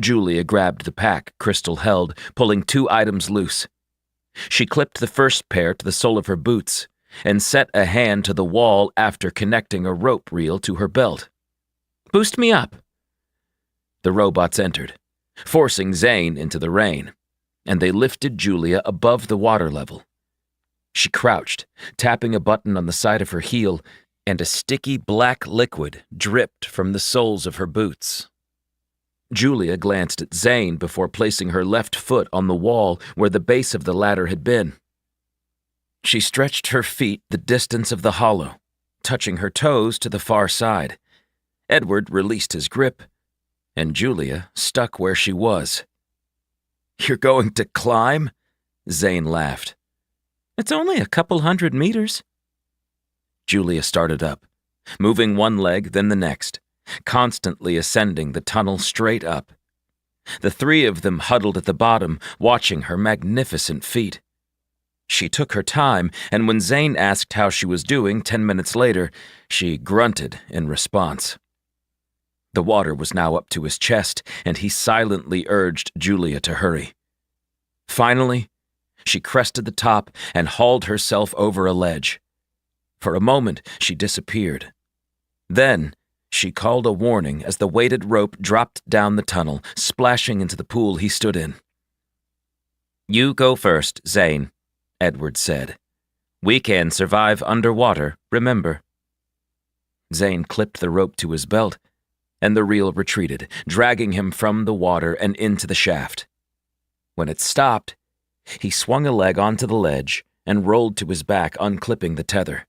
Speaker 1: Julia grabbed the pack Crystal held, pulling two items loose. She clipped the first pair to the sole of her boots and set a hand to the wall after connecting a rope reel to her belt. "Boost me up." The robots entered, forcing Zane into the rain, and they lifted Julia above the water level. She crouched, tapping a button on the side of her heel, and a sticky black liquid dripped from the soles of her boots. Julia glanced at Zane before placing her left foot on the wall where the base of the ladder had been. She stretched her feet the distance of the hollow, touching her toes to the far side. Edward released his grip, and Julia stuck where she was. "You're going to climb?" Zane laughed. "It's only a couple 100 meters." Julia started up, moving one leg then the next, constantly ascending the tunnel straight up. The three of them huddled at the bottom, watching her magnificent feat. She took her time, and when Zane asked how she was doing 10 minutes later, she grunted in response. The water was now up to his chest, and he silently urged Julia to hurry. Finally, she crested the top and hauled herself over a ledge. For a moment, she disappeared. Then, she called a warning as the weighted rope dropped down the tunnel, splashing into the pool he stood in. "You go first, Zane," Edward said. "We can survive underwater, remember." Zane clipped the rope to his belt, and the reel retreated, dragging him from the water and into the shaft. When it stopped, he swung a leg onto the ledge and rolled to his back, unclipping the tether.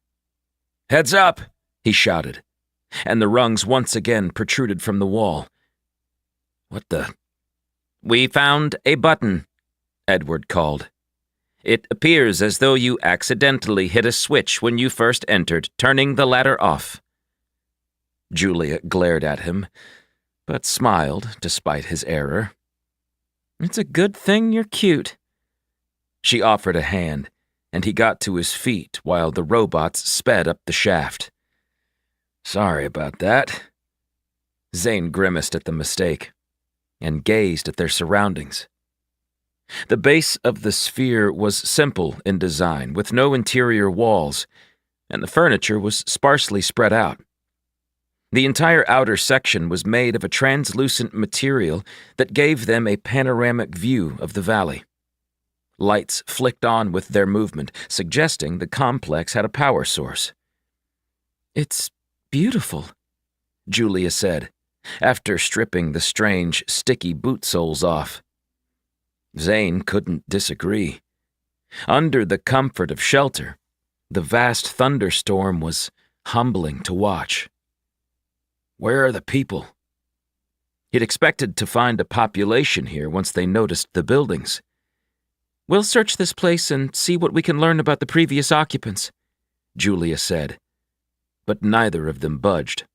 Speaker 1: "Heads up!" he shouted, and the rungs once again protruded from the wall. "What the—" "We found a button," Edward called. "It appears as though you accidentally hit a switch when you first entered, turning the ladder off." Julia glared at him, but smiled despite his error. "It's a good thing you're cute." She offered a hand, and he got to his feet while the robots sped up the shaft. Sorry about that. Zane grimaced at the mistake and gazed at their surroundings. The base of the sphere was simple in design, with no interior walls, and the furniture was sparsely spread out. The entire outer section was made of a translucent material that gave them a panoramic view of the valley. Lights flicked on with their movement, suggesting the complex had a power source. "It's beautiful," Julia said, after stripping the strange, sticky boot soles off. Zane couldn't disagree. Under the comfort of shelter, the vast thunderstorm was humbling to watch. Where are the people? He'd expected to find a population here once they noticed the buildings. "We'll search this place and see what we can learn about the previous occupants," Julia said, but neither of them budged.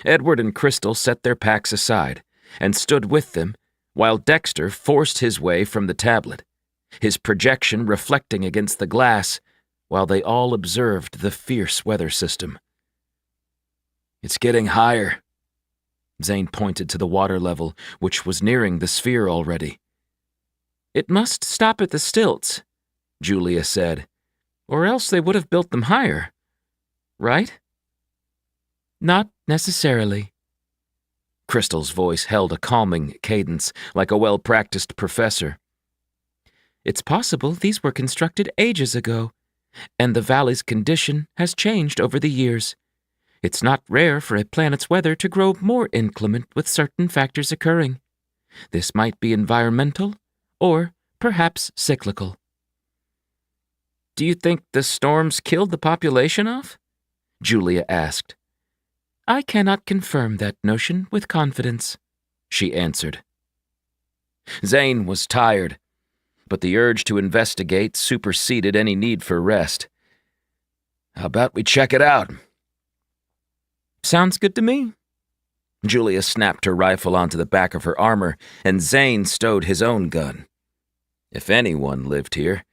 Speaker 1: Edward and Crystal set their packs aside and stood with them while Dexter forced his way from the tablet, his projection reflecting against the glass while they all observed the fierce weather system. "It's getting higher." Zane pointed to the water level, which was nearing the sphere already. "It must stop at the stilts," Julia said, "or else they would have built them higher. Right?" "Not necessarily." Crystal's voice held a calming cadence, like a well-practiced professor. "It's possible these were constructed ages ago, and the valley's condition has changed over the years. It's not rare for a planet's weather to grow more inclement with certain factors occurring. This might be environmental, or perhaps cyclical." "Do you think the storms killed the population off?" Julia asked. "I cannot confirm that notion with confidence," she answered. Zane was tired, but the urge to investigate superseded any need for rest. "How about we check it out?" "Sounds good to me." Julia snapped her rifle onto the back of her armor, and Zane stowed his own gun. If anyone lived here,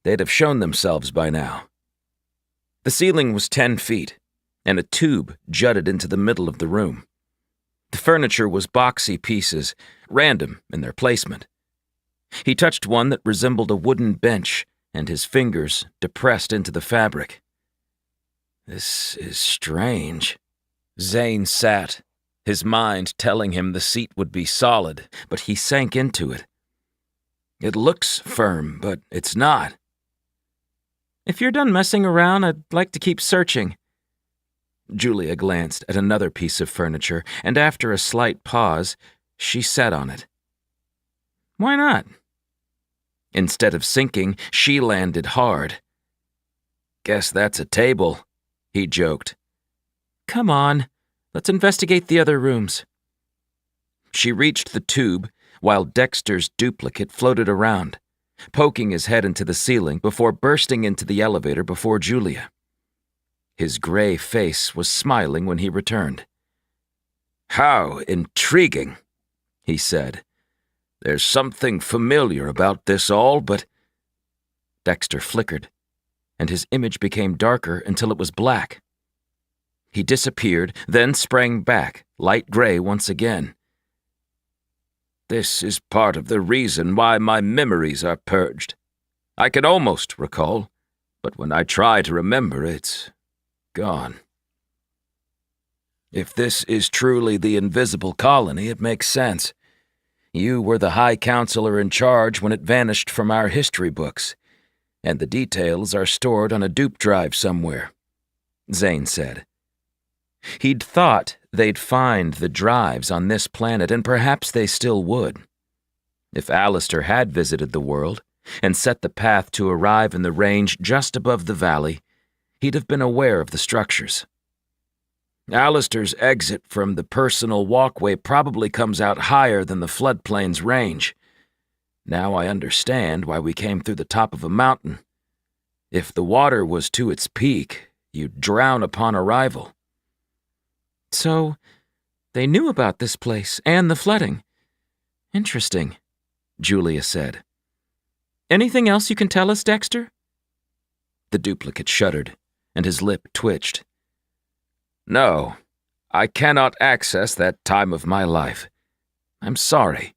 Speaker 1: they'd have shown themselves by now. The ceiling was 10 feet, and a tube jutted into the middle of the room. The furniture was boxy pieces, random in their placement. He touched one that resembled a wooden bench, and his fingers depressed into the fabric. "This is strange." Zane sat, his mind telling him the seat would be solid, but he sank into it. "It looks firm, but it's not." "If you're done messing around, I'd like to keep searching." Julia glanced at another piece of furniture, and after a slight pause, she sat on it. "Why not?" Instead of sinking, she landed hard. "Guess that's a table," he joked. "Come on, let's investigate the other rooms." She reached the tube while Dexter's duplicate floated around, poking his head into the ceiling before bursting into the elevator before Julia. His gray face was smiling when he returned. "How intriguing," he said. "There's something familiar about this all, but—" Dexter flickered, and his image became darker until it was black. He disappeared, then sprang back, light gray once again. "This is part of the reason why my memories are purged. I can almost recall, but when I try to remember, it's gone. If this is truly the invisible colony, it makes sense. You were the High Counselor in charge when it vanished from our history books, and the details are stored on a dupe drive somewhere," Zane said. He'd thought they'd find the drives on this planet, and perhaps they still would. If Alistair had visited the world and set the path to arrive in the range just above the valley, he'd have been aware of the structures. Alistair's exit from the personal walkway probably comes out higher than the floodplain's range. Now I understand why we came through the top of a mountain. If the water was to its peak, you'd drown upon arrival. "So, they knew about this place and the flooding. Interesting," Julia said.
Speaker 2: Anything else you can tell us, Dexter? The duplicate shuddered, and his lip twitched.
Speaker 1: No, I cannot access that time of my life. I'm sorry.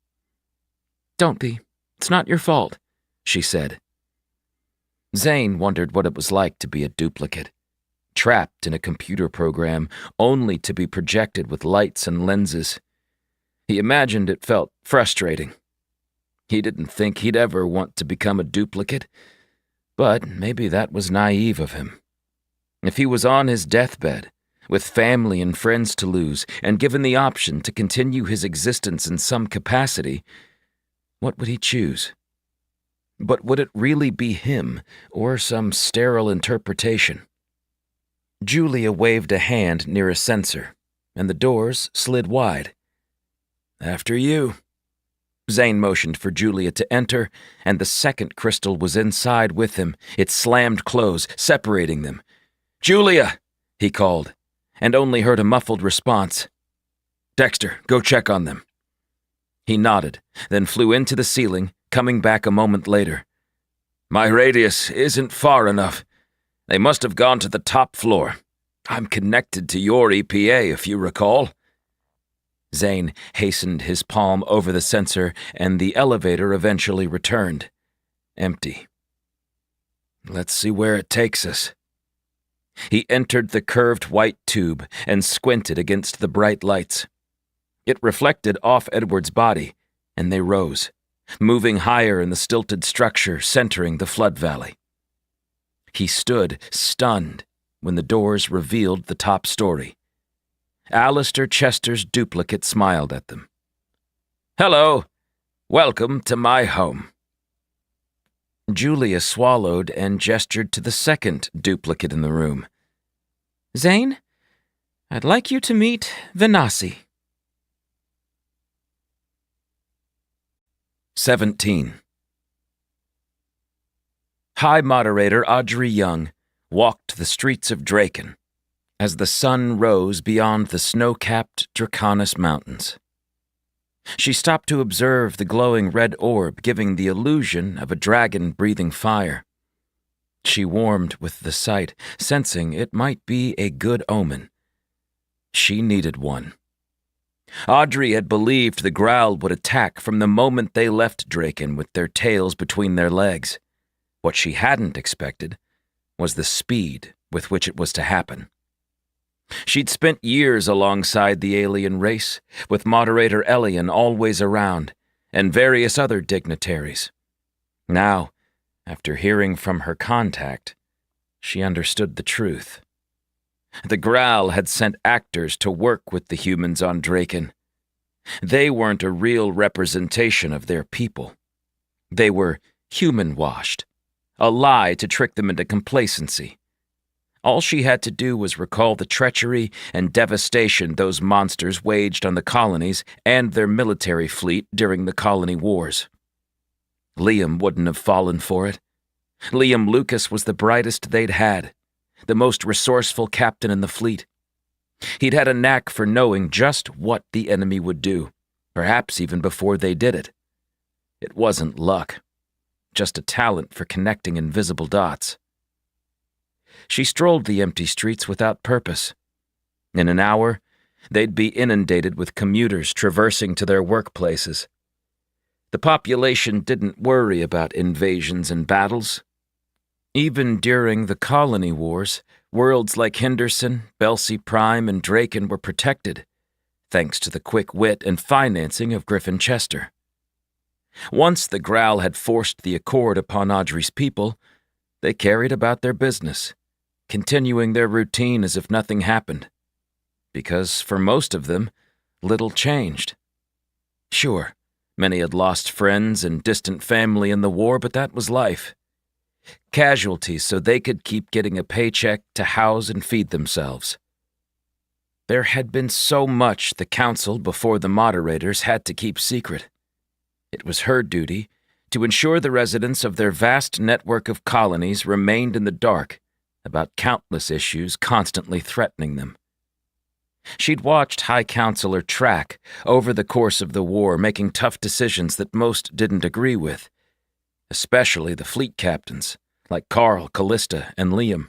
Speaker 2: Don't be. It's not your fault, she said.
Speaker 1: Zane wondered what it was like to be a duplicate, trapped in a computer program only to be projected with lights and lenses. He imagined it felt frustrating. He didn't think he'd ever want to become a duplicate, but maybe that was naive of him. If he was on his deathbed, with family and friends to lose, and given the option to continue his existence in some capacity, what would he choose? But would it really be him, or some sterile interpretation? Julia waved a hand near a sensor, and the doors slid wide. After you. Zane motioned for Julia to enter, and the second crystal was inside with him. It slammed close, separating them. "Julia!" he called, and only heard a muffled response. "Dexter, go check on them." He nodded, then flew into the ceiling, coming back a moment later. "My radius isn't far enough. They must have gone to the top floor. I'm connected to your EPA, if you recall." Zane hastened his palm over the sensor, and the elevator eventually returned. Empty. Let's see where it takes us. He entered the curved white tube and squinted against the bright lights. It reflected off Edward's body, and they rose, moving higher in the stilted structure centering the flood valley. He stood, stunned, when the doors revealed the top story. Alistair Chester's duplicate smiled at them. "Hello. Welcome to my home." Julia swallowed and gestured to the second duplicate in the room.
Speaker 2: "Zane, I'd like you to meet Venasi."
Speaker 1: 17. High Moderator Audrey Young walked the streets of Draken as the sun rose beyond the snow-capped Draconis Mountains. She stopped to observe the glowing red orb giving the illusion of a dragon breathing fire. She warmed with the sight, sensing it might be a good omen. She needed one. Audrey had believed the Growl would attack from the moment they left Draken with their tails between their legs. What she hadn't expected was the speed with which it was to happen. She'd spent years alongside the alien race, with Moderator Elian always around, and various other dignitaries. Now, after hearing from her contact, she understood the truth. The Growl had sent actors to work with the humans on Draken. They weren't a real representation of their people. They were human-washed, a lie to trick them into complacency. All she had to do was recall the treachery and devastation those monsters waged on the colonies and their military fleet during the colony wars. Liam wouldn't have fallen for it. Liam Lucas was the brightest they'd had, the most resourceful captain in the fleet. He'd had a knack for knowing just what the enemy would do, perhaps even before they did it. It wasn't luck, just a talent for connecting invisible dots. She strolled the empty streets without purpose. In an hour, they'd be inundated with commuters traversing to their workplaces. The population didn't worry about invasions and battles. Even during the colony wars, worlds like Henderson, Belsey Prime, and Draken were protected, thanks to the quick wit and financing of Griffin Chester. Once the Growl had forced the accord upon Audrey's people, they carried about their business, continuing their routine as if nothing happened. Because for most of them, little changed. Sure, many had lost friends and distant family in the war, but that was life. Casualties so they could keep getting a paycheck to house and feed themselves. There had been so much the council before the moderators had to keep secret. It was her duty to ensure the residents of their vast network of colonies remained in the dark about countless issues constantly threatening them. She'd watched High Counselor Track over the course of the war, making tough decisions that most didn't agree with, especially the fleet captains, like Carl, Callista, and Liam.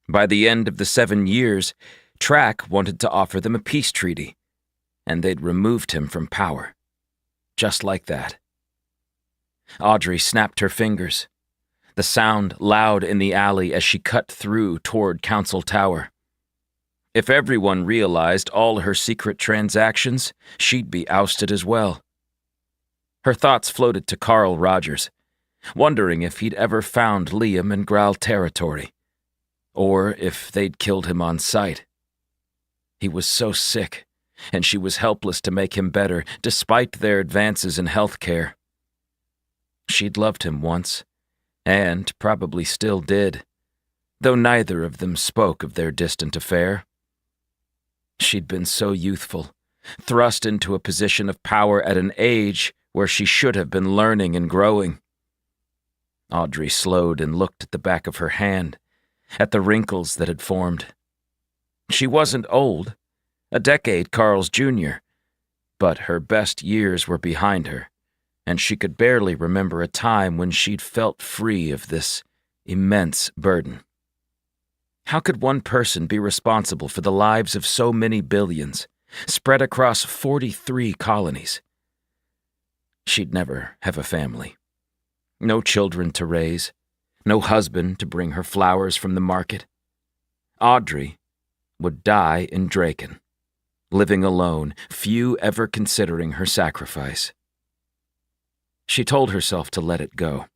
Speaker 1: By the end of the 7 years, Track wanted to offer them a peace treaty, and they'd removed him from power. Just like that. Audrey snapped her fingers, the sound loud in the alley as she cut through toward Council Tower. If everyone realized all her secret transactions, she'd be ousted as well. Her thoughts floated to Carl Rogers, wondering if he'd ever found Liam in Graal territory, or if they'd killed him on sight. He was so sick, and she was helpless to make him better, despite their advances in health care. She'd loved him once, and probably still did, though neither of them spoke of their distant affair. She'd been so youthful, thrust into a position of power at an age where she should have been learning and growing. Audrey slowed and looked at the back of her hand, at the wrinkles that had formed. She wasn't old, a decade Carl's junior, but her best years were behind her, and she could barely remember a time when she'd felt free of this immense burden. How could one person be responsible for the lives of so many billions, spread across 43 colonies? She'd never have a family. No children to raise, no husband to bring her flowers from the market. Audrey would die in Draken, living alone, few ever considering her sacrifice. She told herself to let it go.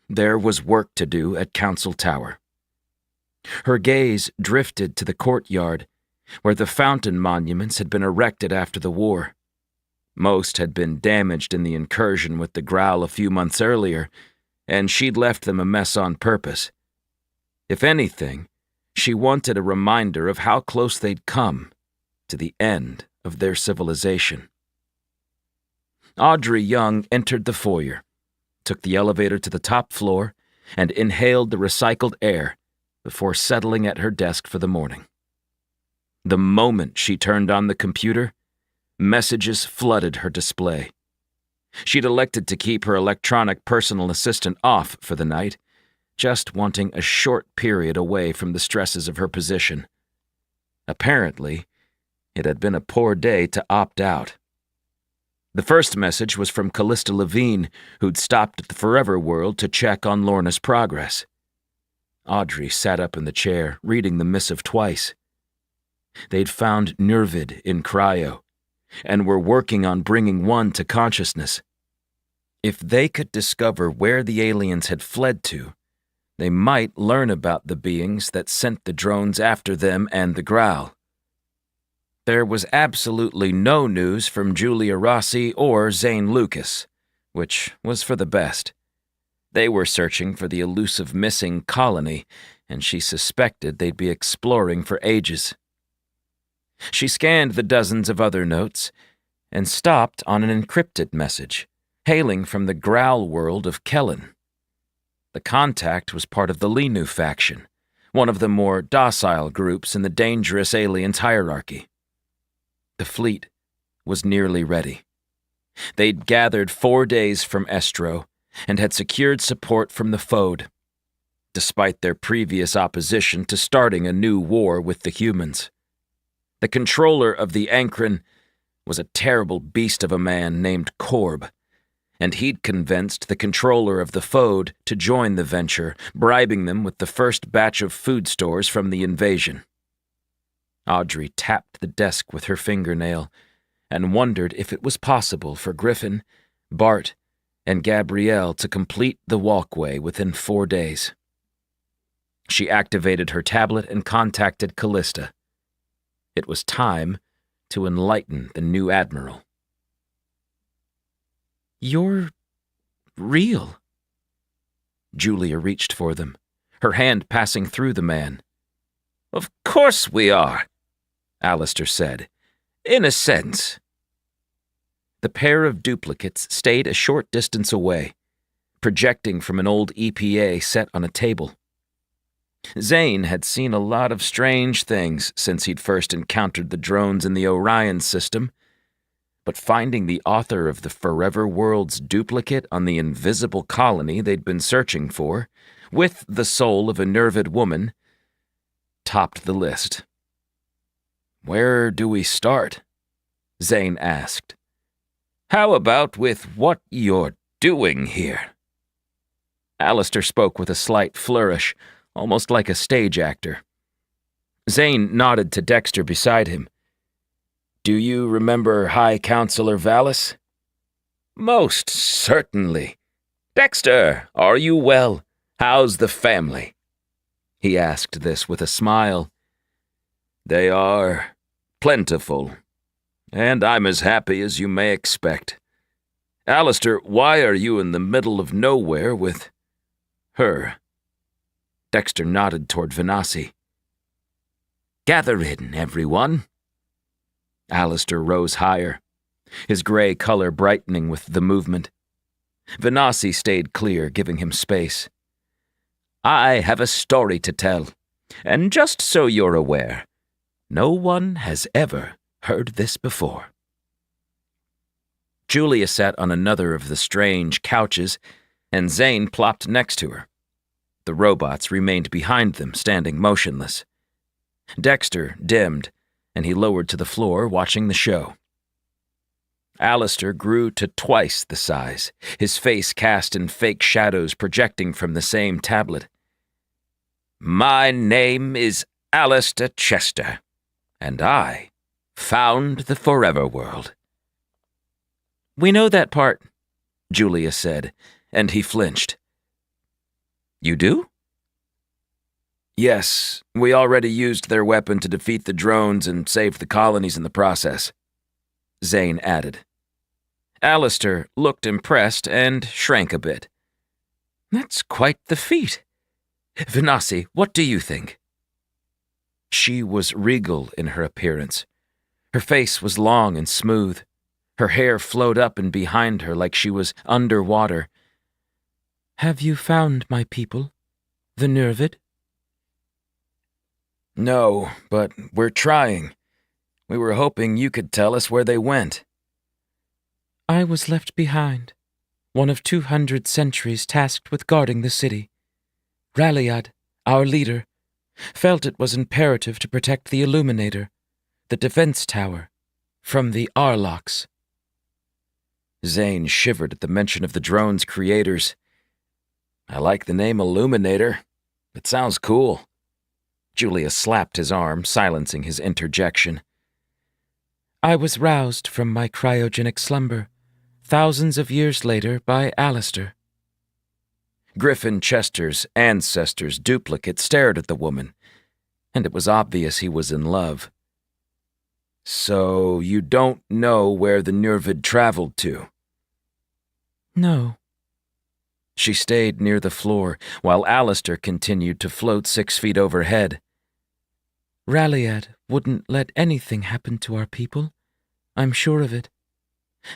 Speaker 1: There was work to do at Council Tower. Her gaze drifted to the courtyard, where the fountain monuments had been erected after the war. Most had been damaged in the incursion with the Graal a few months earlier, and she'd left them a mess on purpose. If anything, she wanted a reminder of how close they'd come to the end of their civilization. Audrey Young entered the foyer, took the elevator to the top floor, and inhaled the recycled air before settling at her desk for the morning. The moment she turned on the computer, messages flooded her display. She'd elected to keep her electronic personal assistant off for the night, just wanting a short period away from the stresses of her position. Apparently, it had been a poor day to opt out. The first message was from Callista Levine, who'd stopped at the Forever World to check on Lorna's progress. Audrey sat up in the chair, reading the missive twice. They'd found Nurvid in cryo, and were working on bringing one to consciousness. If they could discover where the aliens had fled to, they might learn about the beings that sent the drones after them and the Graal. There was absolutely no news from Julia Rossi or Zane Lucas, which was for the best. They were searching for the elusive missing colony, and she suspected they'd be exploring for ages. She scanned the dozens of other notes and stopped on an encrypted message, hailing from the Graal world of Kellen. The contact was part of the Linu faction, one of the more docile groups in the dangerous aliens hierarchy. The fleet was nearly ready. They'd gathered 4 days from Estro and had secured support from the Fode, despite their previous opposition to starting a new war with the humans. The controller of the Ankren was a terrible beast of a man named Korb, and he'd convinced the controller of the Fode to join the venture, bribing them with the first batch of food stores from the invasion. Audrey tapped the desk with her fingernail and wondered if it was possible for Griffin, Bart, and Gabrielle to complete the walkway within 4 days. She activated her tablet and contacted Callista. It was time to enlighten the new admiral. "You're real." Julia reached for them, her hand passing through the man.
Speaker 2: "Of course we are," Alistair said. "In a sense."
Speaker 1: The pair of duplicates stayed a short distance away, projecting from an old EPA set on a table. Zane had seen a lot of strange things since he'd first encountered the drones in the Orion system, but finding the author of the Forever World's duplicate on the invisible colony they'd been searching for, with the soul of a nervid woman, topped the list. "Where do we start?" Zane asked.
Speaker 2: "How about with what you're doing here?"
Speaker 1: Alistair spoke with a slight flourish, almost like a stage actor. Zane nodded to Dexter beside him. "Do you remember High Counselor Vallis?"
Speaker 2: "Most certainly. Dexter, are you well? How's the family?"
Speaker 1: He asked this with a smile.
Speaker 5: "They are plentiful, and I'm as happy as you may expect. Alistair, why are you in the middle of nowhere with her?"
Speaker 1: Dexter nodded toward Venasi.
Speaker 2: "Gather in, everyone."
Speaker 1: Alistair rose higher, his gray color brightening with the movement. Venasi stayed clear, giving him space.
Speaker 2: "I have a story to tell, and just so you're aware, no one has ever heard this before."
Speaker 1: Julia sat on another of the strange couches, and Zane plopped next to her. The robots remained behind them, standing motionless. Dexter dimmed, and he lowered to the floor, watching the show. Alistair grew to twice the size, his face cast in fake shadows projecting from the same tablet.
Speaker 2: "My name is Alistair Chester, and I found the Forever World."
Speaker 1: "We know that part," Julia said, and he flinched.
Speaker 2: "You do?"
Speaker 1: "Yes, we already used their weapon to defeat the drones and save the colonies in the process," Zane added. Alistair looked impressed and shrank a bit. "That's quite the feat. Venasi, what do you think?" She was regal in her appearance. Her face was long and smooth. Her hair flowed up and behind her like she was underwater. "Have you found my people, the Nervid?" "No, but we're trying. We were hoping you could tell us where they went." "I was left behind, one of 200 sentries tasked with guarding the city. Raliad, our leader, felt it was imperative to protect the Illuminator, the defense tower, from the Arlocks." Zane shivered at the mention of the drone's creators. "I like the name Illuminator. It sounds cool." Julia slapped his arm, silencing his interjection. "I was roused from my cryogenic slumber, thousands of years later, by Alistair." Griffin Chester's ancestor's duplicate stared at the woman, and it was obvious he was in love. "So you don't know where the Nervid traveled to?" "No." She stayed near the floor, while Alistair continued to float 6 feet overhead. "Raliad wouldn't let anything happen to our people. I'm sure of it.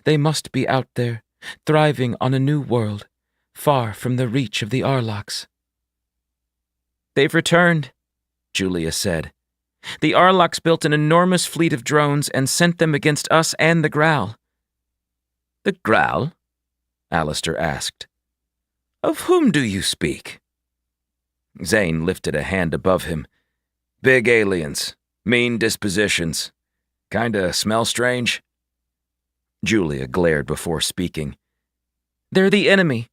Speaker 1: They must be out there, thriving on a new world, far from the reach of the Arlocks." "They've returned," Julia said. "The Arlocks built an enormous fleet of drones and sent them against us and the Growl."
Speaker 2: "The Growl?"
Speaker 1: Alistair asked.
Speaker 2: "Of whom do you speak?"
Speaker 1: Zane lifted a hand above him. "Big aliens, mean dispositions. Kinda smell strange?" Julia glared before speaking. "They're the enemy.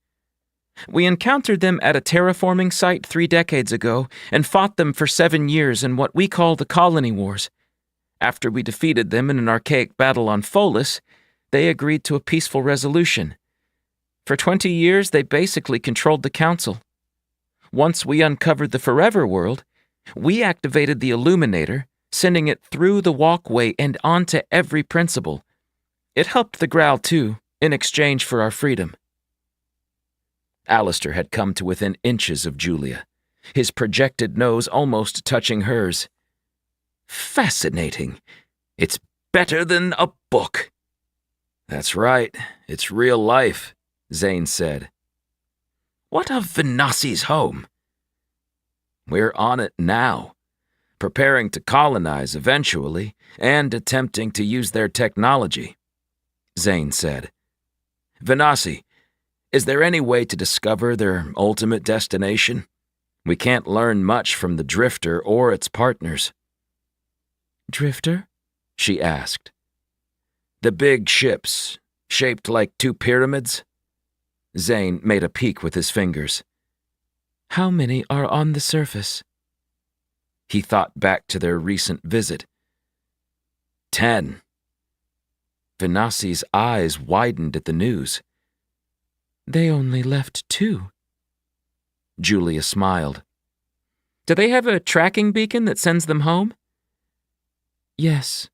Speaker 1: We encountered them at a terraforming site 3 decades ago and fought them for 7 years in what we call the Colony Wars. After we defeated them in an archaic battle on Pholus, they agreed to a peaceful resolution. For 20 years, they basically controlled the Council. Once we uncovered the Forever World, we activated the Illuminator, sending it through the walkway and onto every principle. It helped the Growl too, in exchange for our freedom." Alistair had come to within inches of Julia, his projected nose almost touching hers.
Speaker 2: "Fascinating. It's better than a book."
Speaker 1: "That's right. It's real life," Zane said.
Speaker 2: "What of Venasi's home?"
Speaker 1: "We're on it now, preparing to colonize eventually and attempting to use their technology. Zane said. Venasi, is there any way to discover their ultimate destination? We can't learn much from the Drifter or its partners.
Speaker 3: Drifter?
Speaker 1: She asked. The big ships, shaped like two pyramids? Zane made a peek with his fingers.
Speaker 3: How many are on the surface?
Speaker 1: He thought back to their recent visit. 10.
Speaker 3: Venasi's eyes widened at the news. They only left 2.
Speaker 1: Julia smiled.
Speaker 3: Do they have a tracking beacon that sends them home? Yes.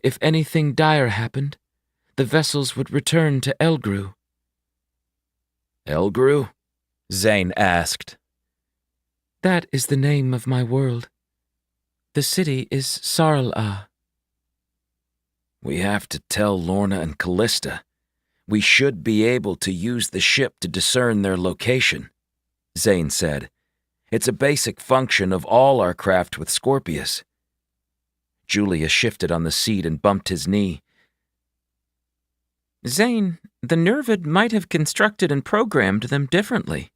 Speaker 3: If anything dire happened, the vessels would return to Elgru.
Speaker 1: Elgru? Zane asked.
Speaker 3: That is the name of my world. The city is Sarl-A.
Speaker 1: We have to tell Lorna and Callista. We should be able to use the ship to discern their location, Zane said. It's a basic function of all our craft with Scorpius. Julia shifted on the seat and bumped his knee.
Speaker 3: Zane, the Nervid might have constructed and programmed them differently.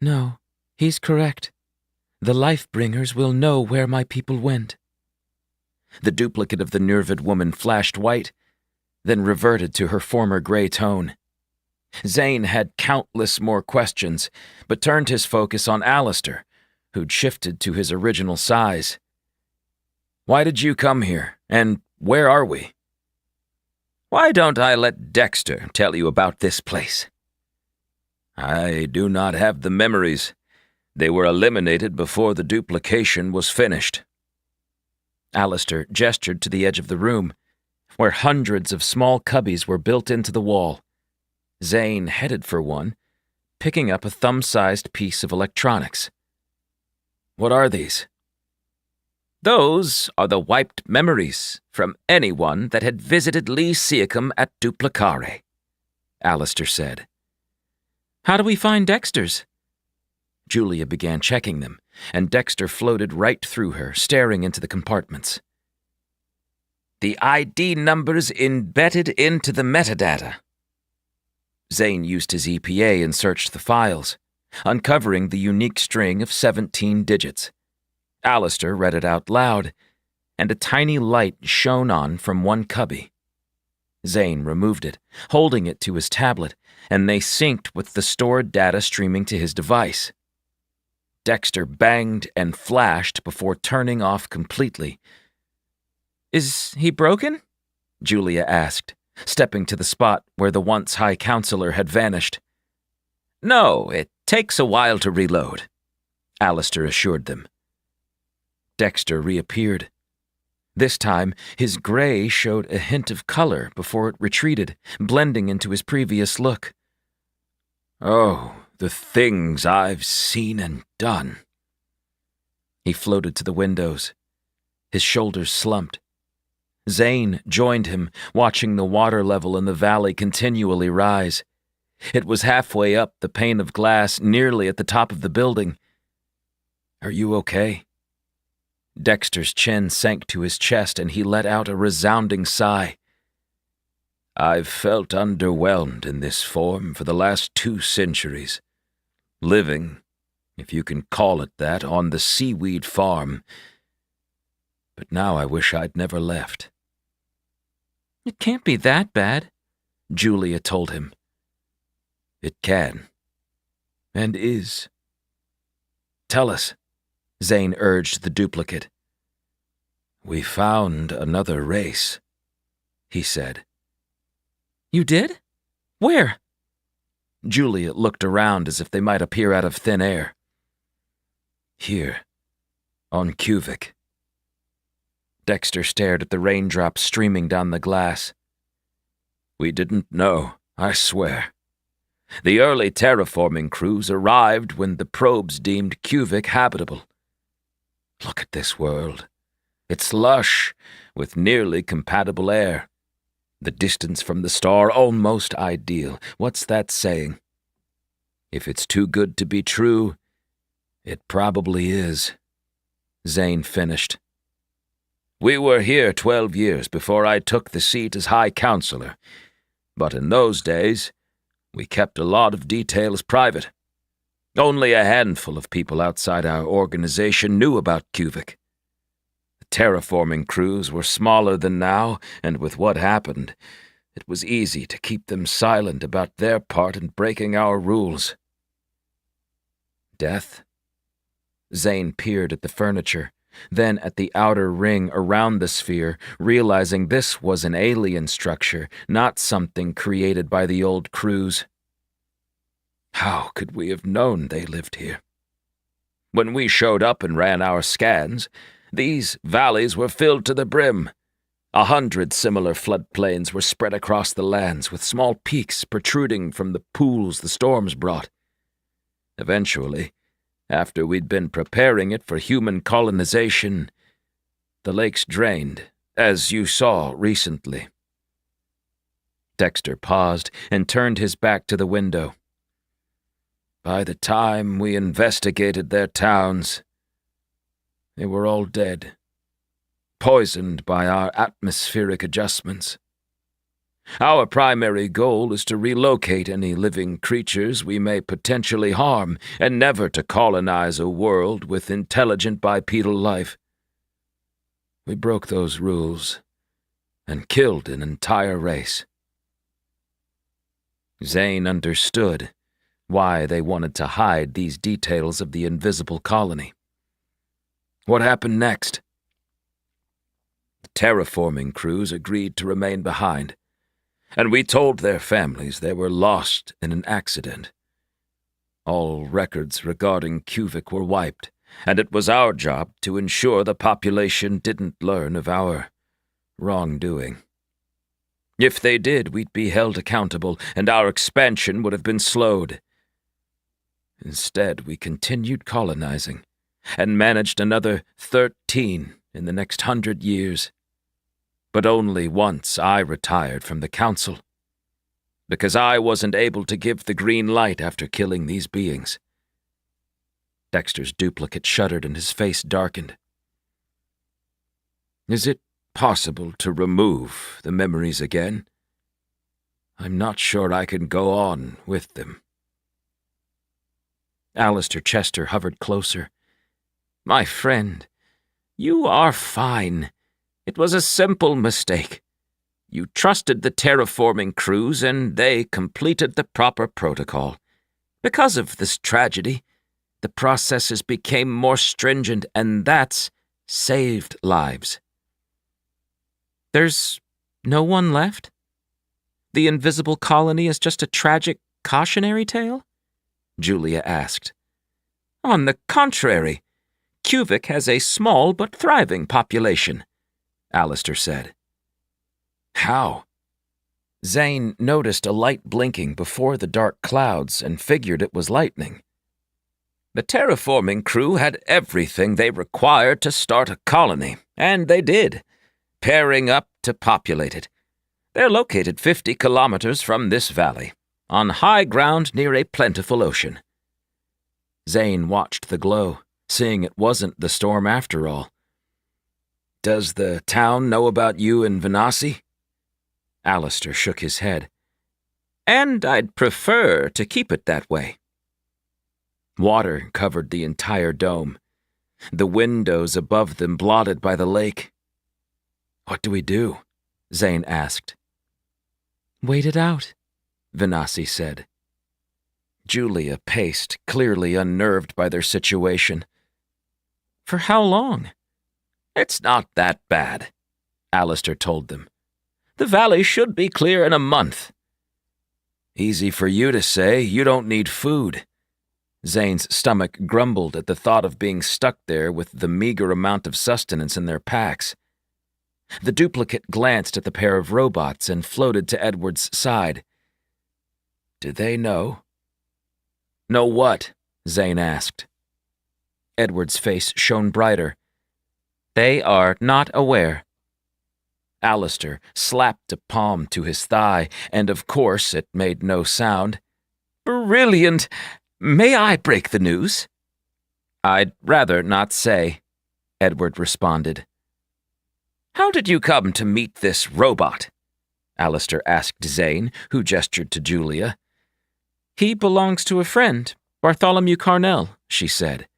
Speaker 3: No, he's correct. The Lifebringers will know where my people went.
Speaker 1: The duplicate of the Nervid woman flashed white, then reverted to her former gray tone. Zane had countless more questions, but turned his focus on Alistair, who'd shifted to his original size. Why did you come here, and where are we?
Speaker 2: Why don't I let Dexter tell you about this place?
Speaker 5: I do not have the memories. They were eliminated before the duplication was finished.
Speaker 1: Alistair gestured to the edge of the room, where hundreds of small cubbies were built into the wall. Zane headed for one, picking up a thumb-sized piece of electronics. What are these?
Speaker 2: Those are the wiped memories from anyone that had visited Lyceum at Duplicare,
Speaker 1: Alistair said.
Speaker 3: How do we find Dexter's?
Speaker 1: Julia began checking them, and Dexter floated right through her, staring into the compartments.
Speaker 2: The ID numbers embedded into the metadata.
Speaker 1: Zane used his EPA and searched the files, uncovering the unique string of 17 digits. Alistair read it out loud, and a tiny light shone on from one cubby. Zane removed it, holding it to his tablet, and they synced with the stored data streaming to his device. Dexter banged and flashed before turning off completely.
Speaker 3: Is he broken?
Speaker 1: Julia asked, stepping to the spot where the once High Counselor had vanished.
Speaker 2: No, it takes a while to reload,
Speaker 1: Alistair assured them. Dexter reappeared. This time, his gray showed a hint of color before it retreated, blending into his previous look.
Speaker 5: Oh, the things I've seen and done.
Speaker 1: He floated to the windows. His shoulders slumped. Zane joined him, watching the water level in the valley continually rise. It was halfway up the pane of glass, nearly at the top of the building. Are you okay? Dexter's chin sank to his chest, and he let out a resounding sigh.
Speaker 5: I've felt underwhelmed in this form for the last 2 centuries. Living, if you can call it that, on the seaweed farm. But now I wish I'd never left.
Speaker 3: It can't be that bad,
Speaker 1: Julia told him.
Speaker 5: It can. And is.
Speaker 1: Tell us, Zane urged the duplicate.
Speaker 5: We found another race, he said.
Speaker 3: You did? Where?
Speaker 1: Julia looked around as if they might appear out of thin air.
Speaker 5: Here, on Xueting.
Speaker 1: Dexter stared at the raindrops streaming down the glass.
Speaker 5: We didn't know, I swear. The early terraforming crews arrived when the probes deemed Xueting habitable. Look at this world. It's lush, with nearly compatible air. The distance from the star almost ideal. What's that saying? If it's too good to be true, it probably is, Zane finished.
Speaker 2: We were here 12 years before I took the seat as High Counselor, but in those days, we kept a lot of details private. Only a handful of people outside our organization knew about Xueting. The terraforming crews were smaller than now, and with what happened, it was easy to keep them silent about their part in breaking our rules. Death? Zane peered at the furniture, then at the outer ring around the sphere, realizing this was an alien structure, not something created by the old crews. How could we have known they lived here? When we showed up and ran our scans, these valleys were filled to the brim. 100 similar floodplains were spread across the lands, with small peaks protruding from the pools the storms brought. Eventually, after we'd been preparing it for human colonization, the lakes drained, as you saw recently. Dexter paused and turned his back to the window. By the time we investigated their towns, they were all dead, poisoned by our atmospheric adjustments. Our primary goal is to relocate any living creatures we may potentially harm, and never to colonize a world with intelligent bipedal life. We broke those rules and killed an entire race. Zane understood why they wanted to hide these details of the invisible colony. What happened next? The terraforming crews agreed to remain behind, and we told their families they were lost in an accident. All records regarding Xueting were wiped, and it was our job to ensure the population didn't learn of our wrongdoing. If they did, we'd be held accountable, and our expansion would have been slowed. Instead, we continued colonizing, and managed another 13 in the next 100 years. But only once I retired from the council, because I wasn't able to give the green light after killing these beings. Dexter's duplicate shuddered and his face darkened. Is it possible to remove the memories again? I'm not sure I can go on with them. Alistair Chester hovered closer. My friend, you are fine. It was a simple mistake. You trusted the terraforming crews, and they completed the proper protocol. Because of this tragedy, the processes became more stringent, and that's saved lives. There's no one left? The invisible colony is just a tragic cautionary tale? Julia asked. On the contrary, Xueting has a small but thriving population, Alistair said. How? Zane noticed a light blinking before the dark clouds and figured it was lightning. The terraforming crew had everything they required to start a colony, and they did, pairing up to populate it. They're located 50 kilometers from this valley, on high ground near a plentiful ocean. Zane watched the glow, seeing it wasn't the storm after all. Does the town know about you and Venasi? Alistair shook his head. And I'd prefer to keep it that way. Water covered the entire dome, the windows above them blotted by the lake. What do we do? Zane asked. Wait it out, Venasi said. Julia paced, clearly unnerved by their situation. For how long? It's not that bad, Alistair told them. The valley should be clear in a month. Easy for you to say. You don't need food. Zane's stomach grumbled at the thought of being stuck there with the meager amount of sustenance in their packs. The duplicate glanced at the pair of robots and floated to Edward's side. Do they know? Know what? Zane asked. Edward's face shone brighter. They are not aware. Alistair slapped a palm to his thigh, and of course it made no sound. Brilliant! May I break the news? I'd rather not say, Edward responded. How did you come to meet this robot? Alistair asked Zane, who gestured to Julia.
Speaker 3: He belongs to a friend, Bartholomew Carnell, she said.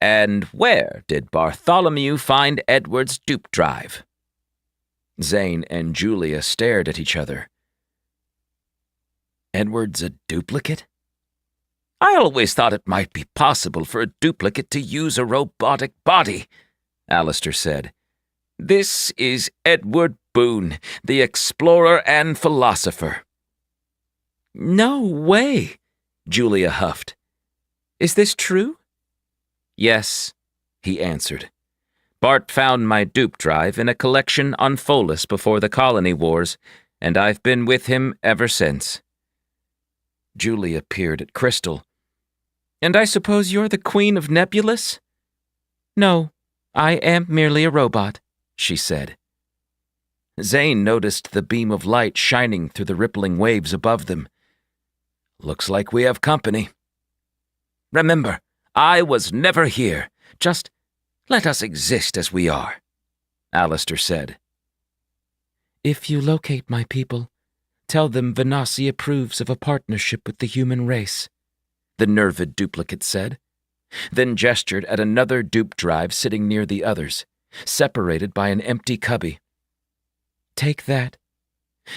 Speaker 2: And where did Bartholomew find Edward's dupe drive?
Speaker 1: Zane and Julia stared at each other. Edward's a duplicate?
Speaker 2: I always thought it might be possible for a duplicate to use a robotic body, Alistair said. This is Edward Boone, the explorer and philosopher.
Speaker 3: No way, Julia huffed. Is this true?
Speaker 2: Yes, he answered. Bart found my dupe drive in a collection on Pholus before the Colony Wars, and I've been with him ever since.
Speaker 1: Julia peered at Crystal.
Speaker 3: And I suppose you're the Queen of Nebulous? No, I am merely a robot, she said.
Speaker 1: Zane noticed the beam of light shining through the rippling waves above them. Looks like we have company.
Speaker 2: Remember, I was never here. Just let us exist as we are, Alistair said.
Speaker 3: If you locate my people, tell them Venasi approves of a partnership with the human race, the nervid duplicate said, then gestured at another dupe drive sitting near the others, separated by an empty cubby. Take that.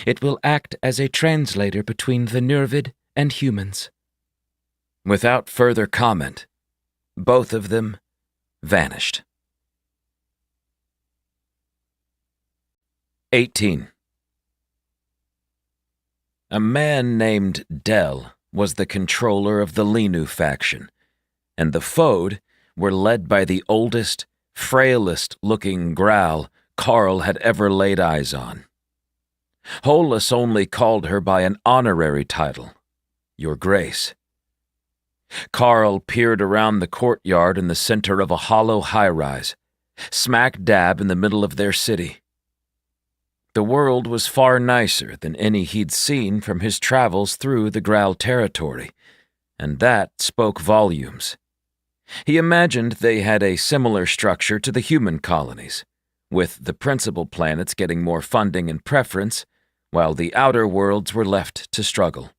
Speaker 3: It will act as a translator between the nervid and humans.
Speaker 1: Without further comment, both of them vanished. 18. A man named Dell was the controller of the Linu faction, and the Fode were led by the oldest, frailest-looking Growl Carl had ever laid eyes on. Hollis only called her by an honorary title, Your Grace. Carl peered around the courtyard in the center of a hollow high-rise, smack dab in the middle of their city. The world was far nicer than any he'd seen from his travels through the Growl territory, and that spoke volumes. He imagined they had a similar structure to the human colonies, with the principal planets getting more funding and preference, while the outer worlds were left to struggle.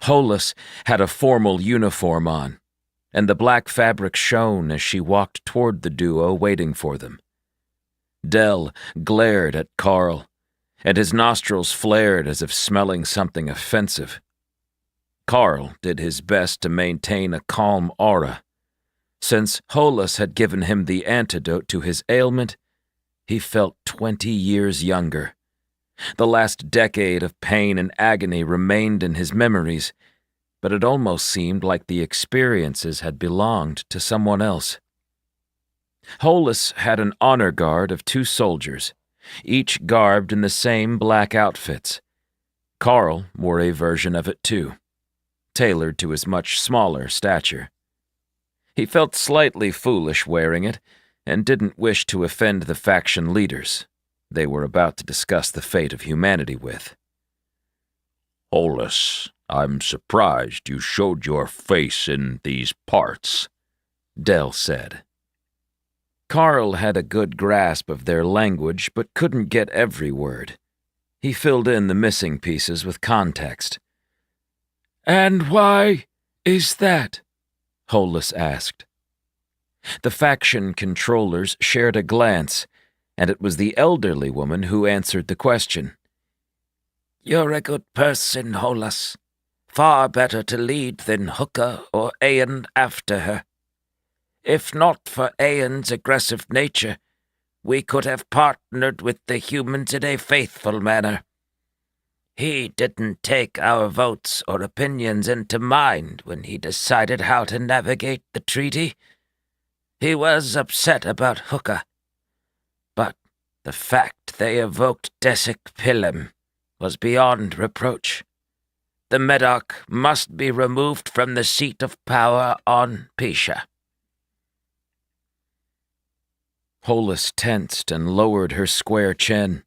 Speaker 1: Hollis had a formal uniform on, and the black fabric shone as she walked toward the duo waiting for them. Dell glared at Carl, and his nostrils flared as if smelling something offensive. Carl did his best to maintain a calm aura. Since Hollis had given him the antidote to his ailment, he felt 20 years younger. The last decade of pain and agony remained in his memories, but it almost seemed like the experiences had belonged to someone else. Hollis had an honor guard of 2 soldiers, each garbed in the same black outfits. Carl wore a version of it too, tailored to his much smaller stature. He felt slightly foolish wearing it, and didn't wish to offend the faction leaders they were about to discuss the fate of humanity with.
Speaker 5: Hollis, I'm surprised you showed your face in these parts,
Speaker 1: Dell said. Carl had a good grasp of their language, but couldn't get every word. He filled in the missing pieces with context.
Speaker 4: And why is that?
Speaker 1: Hollis asked. The faction controllers shared a glance, and it was the elderly woman who answered the question.
Speaker 2: You're a good person, Hollis. Far better to lead than Hooker or Aeon after her. If not for Aeon's aggressive nature, we could have partnered with the humans in a faithful manner. He didn't take our votes or opinions into mind when he decided how to navigate the treaty. He was upset about Hooker, but the fact they evoked Desik Pilem was beyond reproach. The Medoc must be removed from the seat of power on Pisha.
Speaker 1: Hollis tensed and lowered her square chin.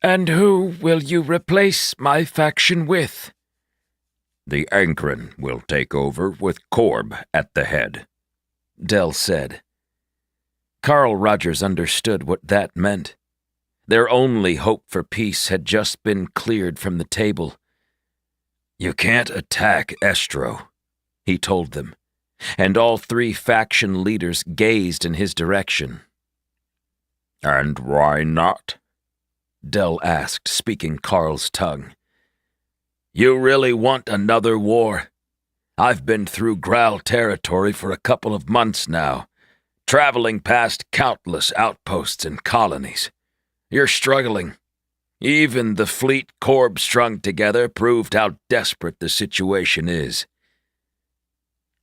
Speaker 4: And who will you replace my faction with?
Speaker 5: The Ankren will take over with Korb at the head,
Speaker 1: Dell said. Carl Rogers understood what that meant. Their only hope for peace had just been cleared from the table.
Speaker 5: "You can't attack Estro,"
Speaker 1: he told them, and all three faction leaders gazed in his direction.
Speaker 5: "And why not?"
Speaker 1: Dell asked, speaking Carl's tongue.
Speaker 5: "You really want another war? I've been through Growl territory for a couple of months now, traveling past countless outposts and colonies. You're struggling. Even the fleet Korb strung together proved how desperate the situation is."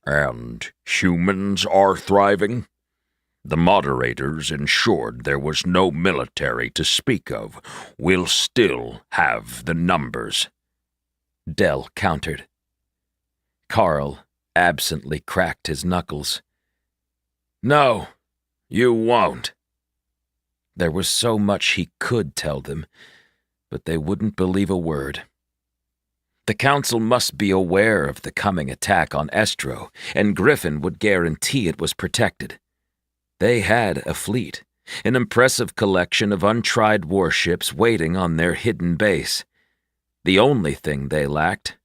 Speaker 5: "And humans are thriving? The moderators ensured there was no military to speak of. We'll still have the numbers,"
Speaker 1: Dell countered. Carl absently cracked his knuckles.
Speaker 5: "No, you won't."
Speaker 1: There was so much he could tell them, but they wouldn't believe a word. The Council must be aware of the coming attack on Estro, and Griffin would guarantee it was protected. They had a fleet, an impressive collection of untried warships waiting on their hidden base. The only thing they lacked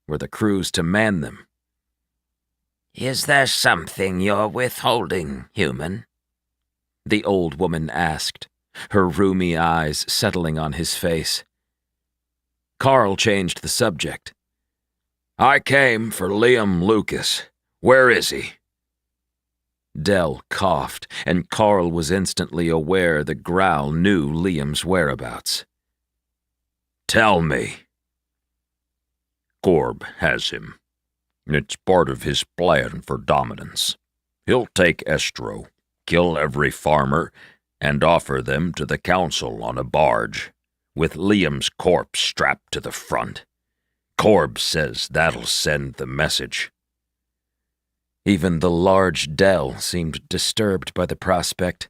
Speaker 1: were the crews to man them.
Speaker 2: "Is there something you're withholding, human?"
Speaker 1: the old woman asked, her rheumy eyes settling on his face. Carl changed the subject.
Speaker 5: "I came for Liam Lucas. Where is he?"
Speaker 1: Dell coughed, and Carl was instantly aware the Growl knew Liam's whereabouts.
Speaker 5: "Tell me." "Korb has him. It's part of his plan for dominance. He'll take Estro, kill every farmer, and offer them to the Council on a barge, with Liam's corpse strapped to the front. Korb says that'll send the message."
Speaker 1: Even the large Dell seemed disturbed by the prospect.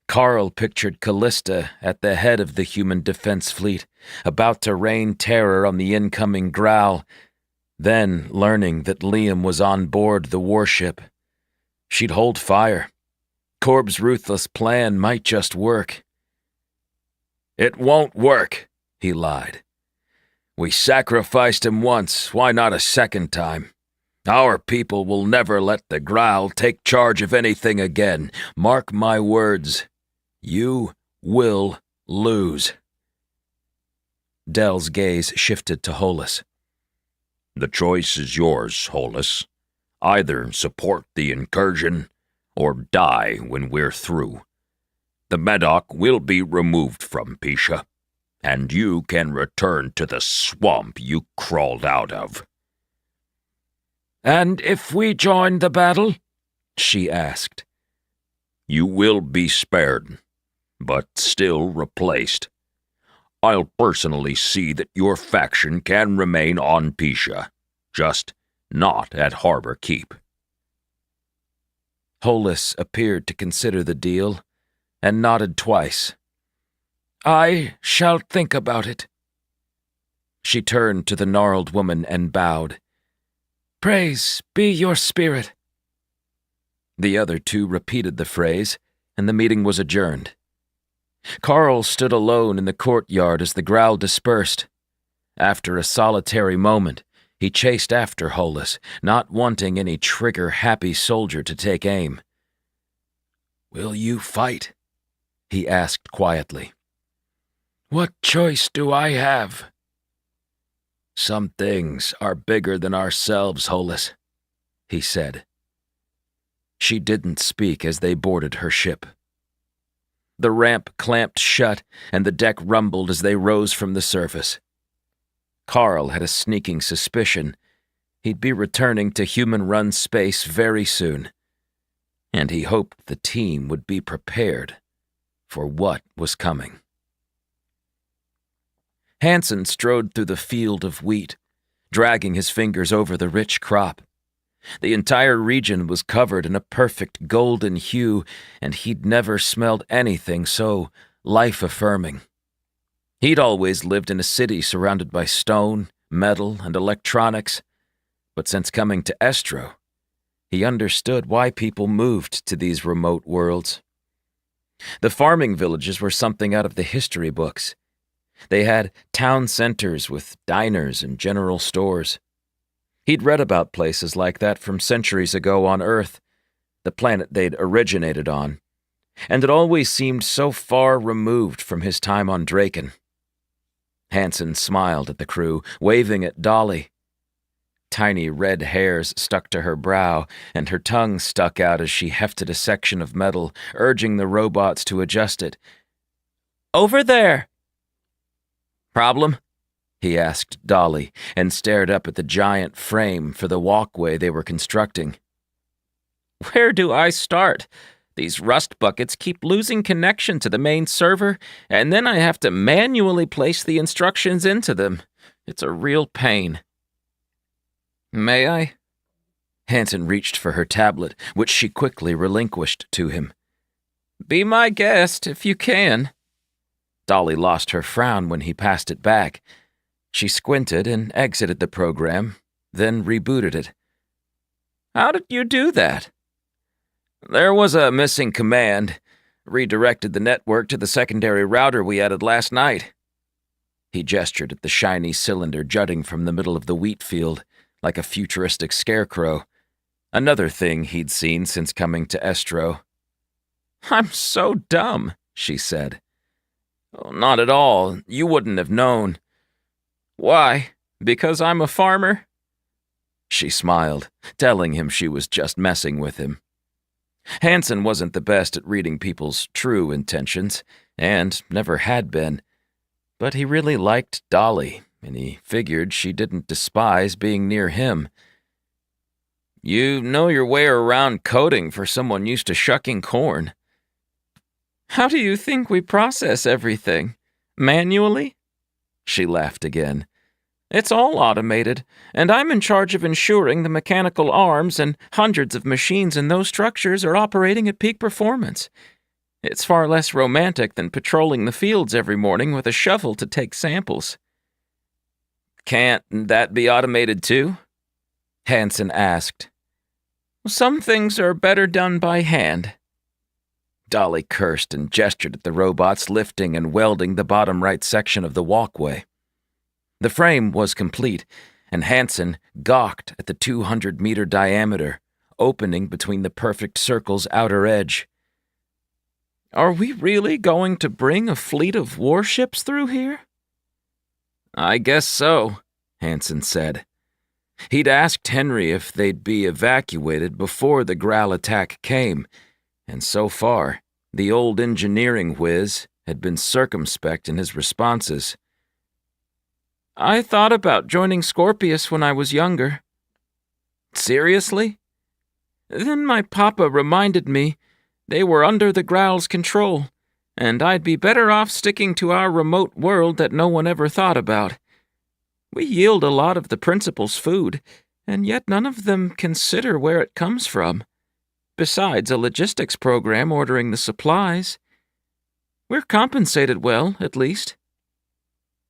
Speaker 1: Carl pictured Callista at the head of the human defense fleet, about to rain terror on the incoming Growl. Then, learning that Liam was on board the warship, she'd hold fire. Korb's ruthless plan might just work.
Speaker 5: "It won't work," he lied. "We sacrificed him once, why not a second time? Our people will never let the Growl take charge of anything again. Mark my words. You will lose."
Speaker 1: Dell's gaze shifted to Hollis.
Speaker 5: "The choice is yours, Hollis. Either support the incursion, or die when we're through. The Medoc will be removed from Pisha, and you can return to the swamp you crawled out of."
Speaker 4: "And if we join the battle?"
Speaker 1: she asked.
Speaker 5: "You will be spared, but still replaced. I'll personally see that your faction can remain on Pisha, just not at Harbor Keep."
Speaker 1: Hollis appeared to consider the deal, and nodded twice.
Speaker 4: "I shall think about it."
Speaker 1: She turned to the gnarled woman and bowed.
Speaker 4: "Praise be your spirit."
Speaker 1: The other two repeated the phrase, and the meeting was adjourned. Carl stood alone in the courtyard as the Growl dispersed. After a solitary moment, he chased after Hollis, not wanting any trigger-happy soldier to take aim.
Speaker 5: "Will you fight?"
Speaker 1: he asked quietly.
Speaker 4: "What choice do I have?"
Speaker 1: "Some things are bigger than ourselves, Hollis," he said. She didn't speak as they boarded her ship. The ramp clamped shut, and the deck rumbled as they rose from the surface. Carl had a sneaking suspicion he'd be returning to human-run space very soon, and he hoped the team would be prepared for what was coming. Hansen strode through the field of wheat, dragging his fingers over the rich crop. The entire region was covered in a perfect golden hue, and he'd never smelled anything so life-affirming. He'd always lived in a city surrounded by stone, metal, and electronics, but since coming to Estro, He understood why people moved to these remote worlds. The farming villages were something out of the history books. They had town centers with diners and general stores. He'd read about places like that from centuries ago on Earth, the planet they'd originated on, and it always seemed so far removed from his time on Draken. Hansen smiled at the crew, waving at Dolly. Tiny red hairs stuck to her brow, and her tongue stuck out as she hefted a section of metal, urging the robots to adjust it. "Over there!" "Problem?" he asked Dolly, and stared up at the giant frame for the walkway they were constructing. "Where do I start? These rust buckets keep losing connection to the main server, and then I have to manually place the instructions into them. It's a real pain." "May I?" Hansen reached for her tablet, which she quickly relinquished to him. "Be my guest, if you can." Dolly lost her frown when he passed it back. She squinted and exited the program, then rebooted it. "How did you do that?" "There was a missing command. Redirected the network to the secondary router we added last night." He gestured at the shiny cylinder jutting from the middle of the wheat field, like a futuristic scarecrow. Another thing he'd seen since coming to Estro. "I'm so dumb," she said. "Oh, not at all. You wouldn't have known." "Why? Because I'm a farmer?" She smiled, telling him she was just messing with him. Hansen wasn't the best at reading people's true intentions, and never had been. But he really liked Dolly, and he figured she didn't despise being near him. "You know your way around coding for someone used to shucking corn." "How do you think we process everything? Manually?" She laughed again. "It's all automated, and I'm in charge of ensuring the mechanical arms and hundreds of machines in those structures are operating at peak performance. It's far less romantic than patrolling the fields every morning with a shovel to take samples." "Can't that be automated too?" Hansen asked. "Some things are better done by hand." Dolly cursed and gestured at the robots lifting and welding the bottom right section of the walkway. The frame was complete, and Hansen gawked at the 200-meter diameter, opening between the perfect circle's outer edge. "Are we really going to bring a fleet of warships through here?" "I guess so," Hansen said. He'd asked Henry if they'd be evacuated before the Graal attack came, and so far, the old engineering whiz had been circumspect in his responses. "I thought about joining Scorpius when I was younger." "Seriously?" "Then my papa reminded me they were under the Graal's control, and I'd be better off sticking to our remote world that no one ever thought about. We yield a lot of the principal's food, and yet none of them consider where it comes from. Besides a logistics program ordering the supplies. We're compensated well, at least."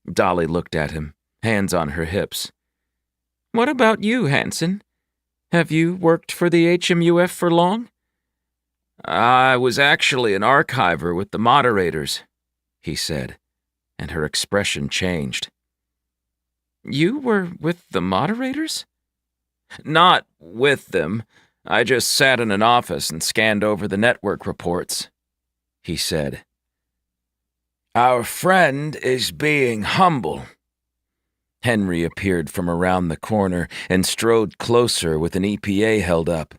Speaker 1: Dolly looked at him, hands on her hips. "What about you, Hansen? Have you worked for the HMUF for long?" "I was actually an archiver with the moderators," he said, and her expression changed. "You were with the moderators?" "Not with them. I just sat in an office and scanned over the network reports," he said. "Our friend is being humble." Henry appeared from around the corner and strode closer with an EPA held up.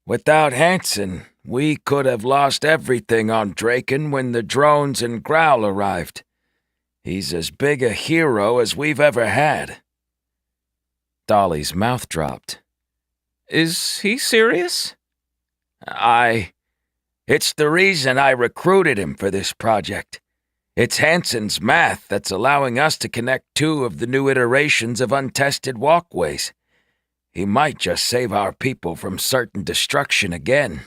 Speaker 1: "Without Hansen, we could have lost everything on Draken when the drones and Growl arrived. He's as big a hero as we've ever had." Dolly's mouth dropped. "Is he serious?" It's the reason I recruited him for this project. It's Hansen's math that's allowing us to connect 2 of the new iterations of untested walkways. He might just save our people from certain destruction again."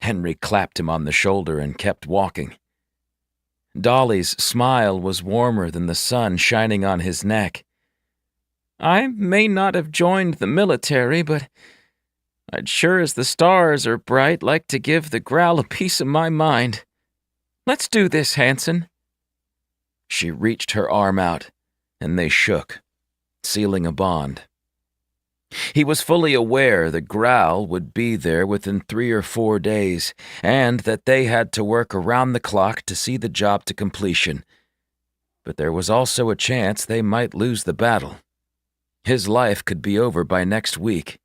Speaker 1: Henry clapped him on the shoulder and kept walking. Dolly's smile was warmer than the sun shining on his neck. "I may not have joined the military, but
Speaker 3: I'd sure as the stars are bright like to give the growl a piece of my mind. Let's do this, Hansen."
Speaker 1: She reached her arm out, and they shook, sealing a bond. He was fully aware the growl would be there within 3 or 4 days, and that they had to work around the clock to see the job to completion. But there was also a chance they might lose the battle. His life could be over by next week.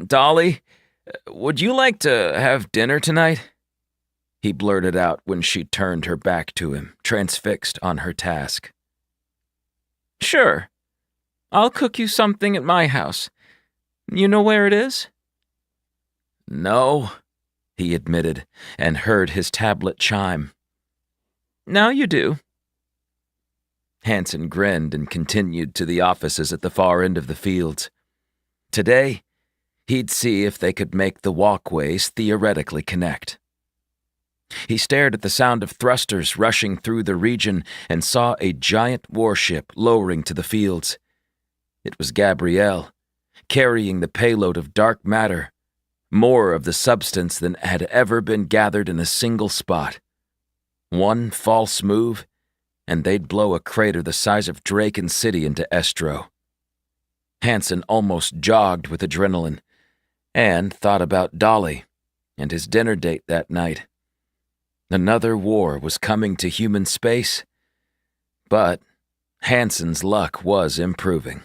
Speaker 3: "Dolly, would you like to have dinner tonight?"
Speaker 1: He blurted out when she turned her back to him, transfixed on her task.
Speaker 3: "Sure. I'll cook you something at my house. You know where it is?"
Speaker 1: "No," he admitted, and heard his tablet chime.
Speaker 3: "Now you do."
Speaker 1: Hansen grinned and continued to the offices at the far end of the fields. Today, he'd see if they could make the walkways theoretically connect. He stared at the sound of thrusters rushing through the region and saw a giant warship lowering to the fields. It was Gabrielle, carrying the payload of dark matter, more of the substance than had ever been gathered in a single spot. One false move, and they'd blow a crater the size of Draken City into Estro. Hansen almost jogged with adrenaline, and thought about Dolly and his dinner date that night. Another war was coming to human space, but Hansen's luck was improving.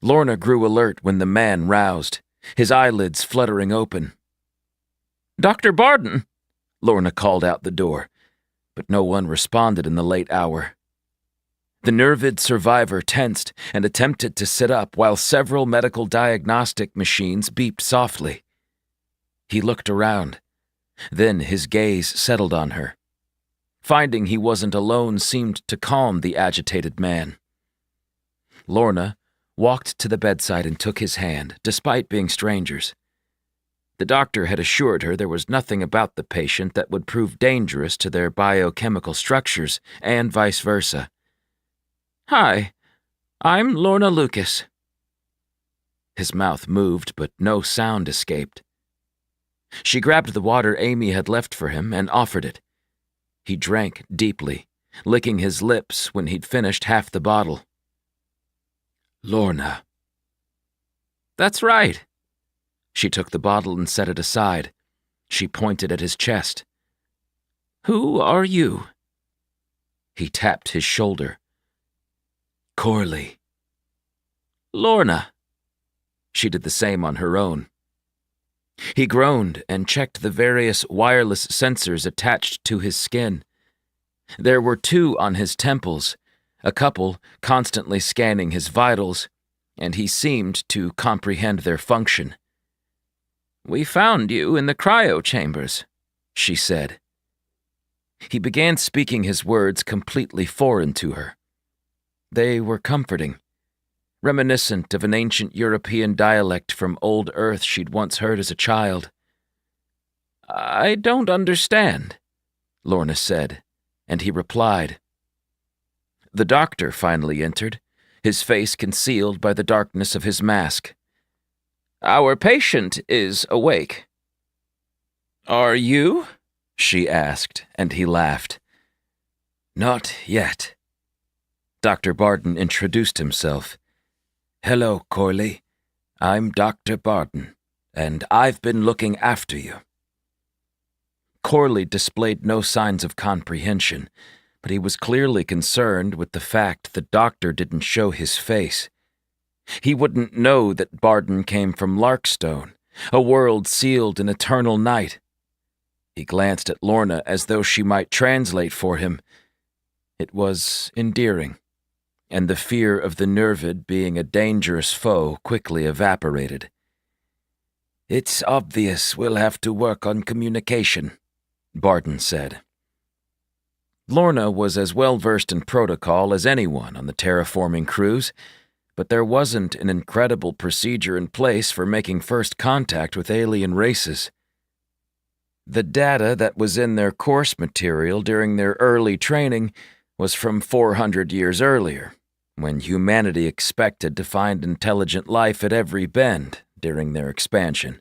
Speaker 1: Lorna grew alert when the man roused, his eyelids fluttering open.
Speaker 3: "Dr. Barden!"
Speaker 1: Lorna called out the door, but no one responded in the late hour. The nervid survivor tensed and attempted to sit up while several medical diagnostic machines beeped softly. He looked around. Then his gaze settled on her. Finding he wasn't alone seemed to calm the agitated man. Lorna walked to the bedside and took his hand, despite being strangers. The doctor had assured her there was nothing about the patient that would prove dangerous to their biochemical structures, and vice versa.
Speaker 3: "Hi, I'm Lorna Lucas."
Speaker 1: His mouth moved, but no sound escaped. She grabbed the water Amy had left for him and offered it. He drank deeply, licking his lips when he'd finished half the bottle. "Lorna."
Speaker 3: "That's right."
Speaker 1: She took the bottle and set it aside. She pointed at his chest.
Speaker 3: "Who are you?"
Speaker 1: He tapped his shoulder. "Corley."
Speaker 3: "Lorna."
Speaker 1: She did the same on her own. He groaned and checked the various wireless sensors attached to his skin. There were 2 on his temples, a couple constantly scanning his vitals, and he seemed to comprehend their function.
Speaker 3: "We found you in the cryo chambers,"
Speaker 1: she said. He began speaking his words completely foreign to her. They were comforting, reminiscent of an ancient European dialect from old Earth she'd once heard as a child.
Speaker 3: "I don't understand,"
Speaker 1: Lorna said, and he replied. The doctor finally entered, his face concealed by the darkness of his mask.
Speaker 3: "Our patient is awake." "Are you?"
Speaker 1: she asked, and he laughed. "Not yet." Dr. Barden introduced himself. "Hello, Corley. I'm Dr. Barden, and I've been looking after you." Corley displayed no signs of comprehension, but he was clearly concerned with the fact the doctor didn't show his face. He wouldn't know that Barden came from Larkstone, a world sealed in eternal night. He glanced at Lorna as though she might translate for him. It was endearing, and the fear of the nervid being a dangerous foe quickly evaporated. "It's obvious we'll have to work on communication," Barden said. Lorna was as well versed in protocol as anyone on the terraforming crews, but there wasn't an incredible procedure in place for making first contact with alien races. The data that was in their course material during their early training was from 400 years earlier, when humanity expected to find intelligent life at every bend during their expansion.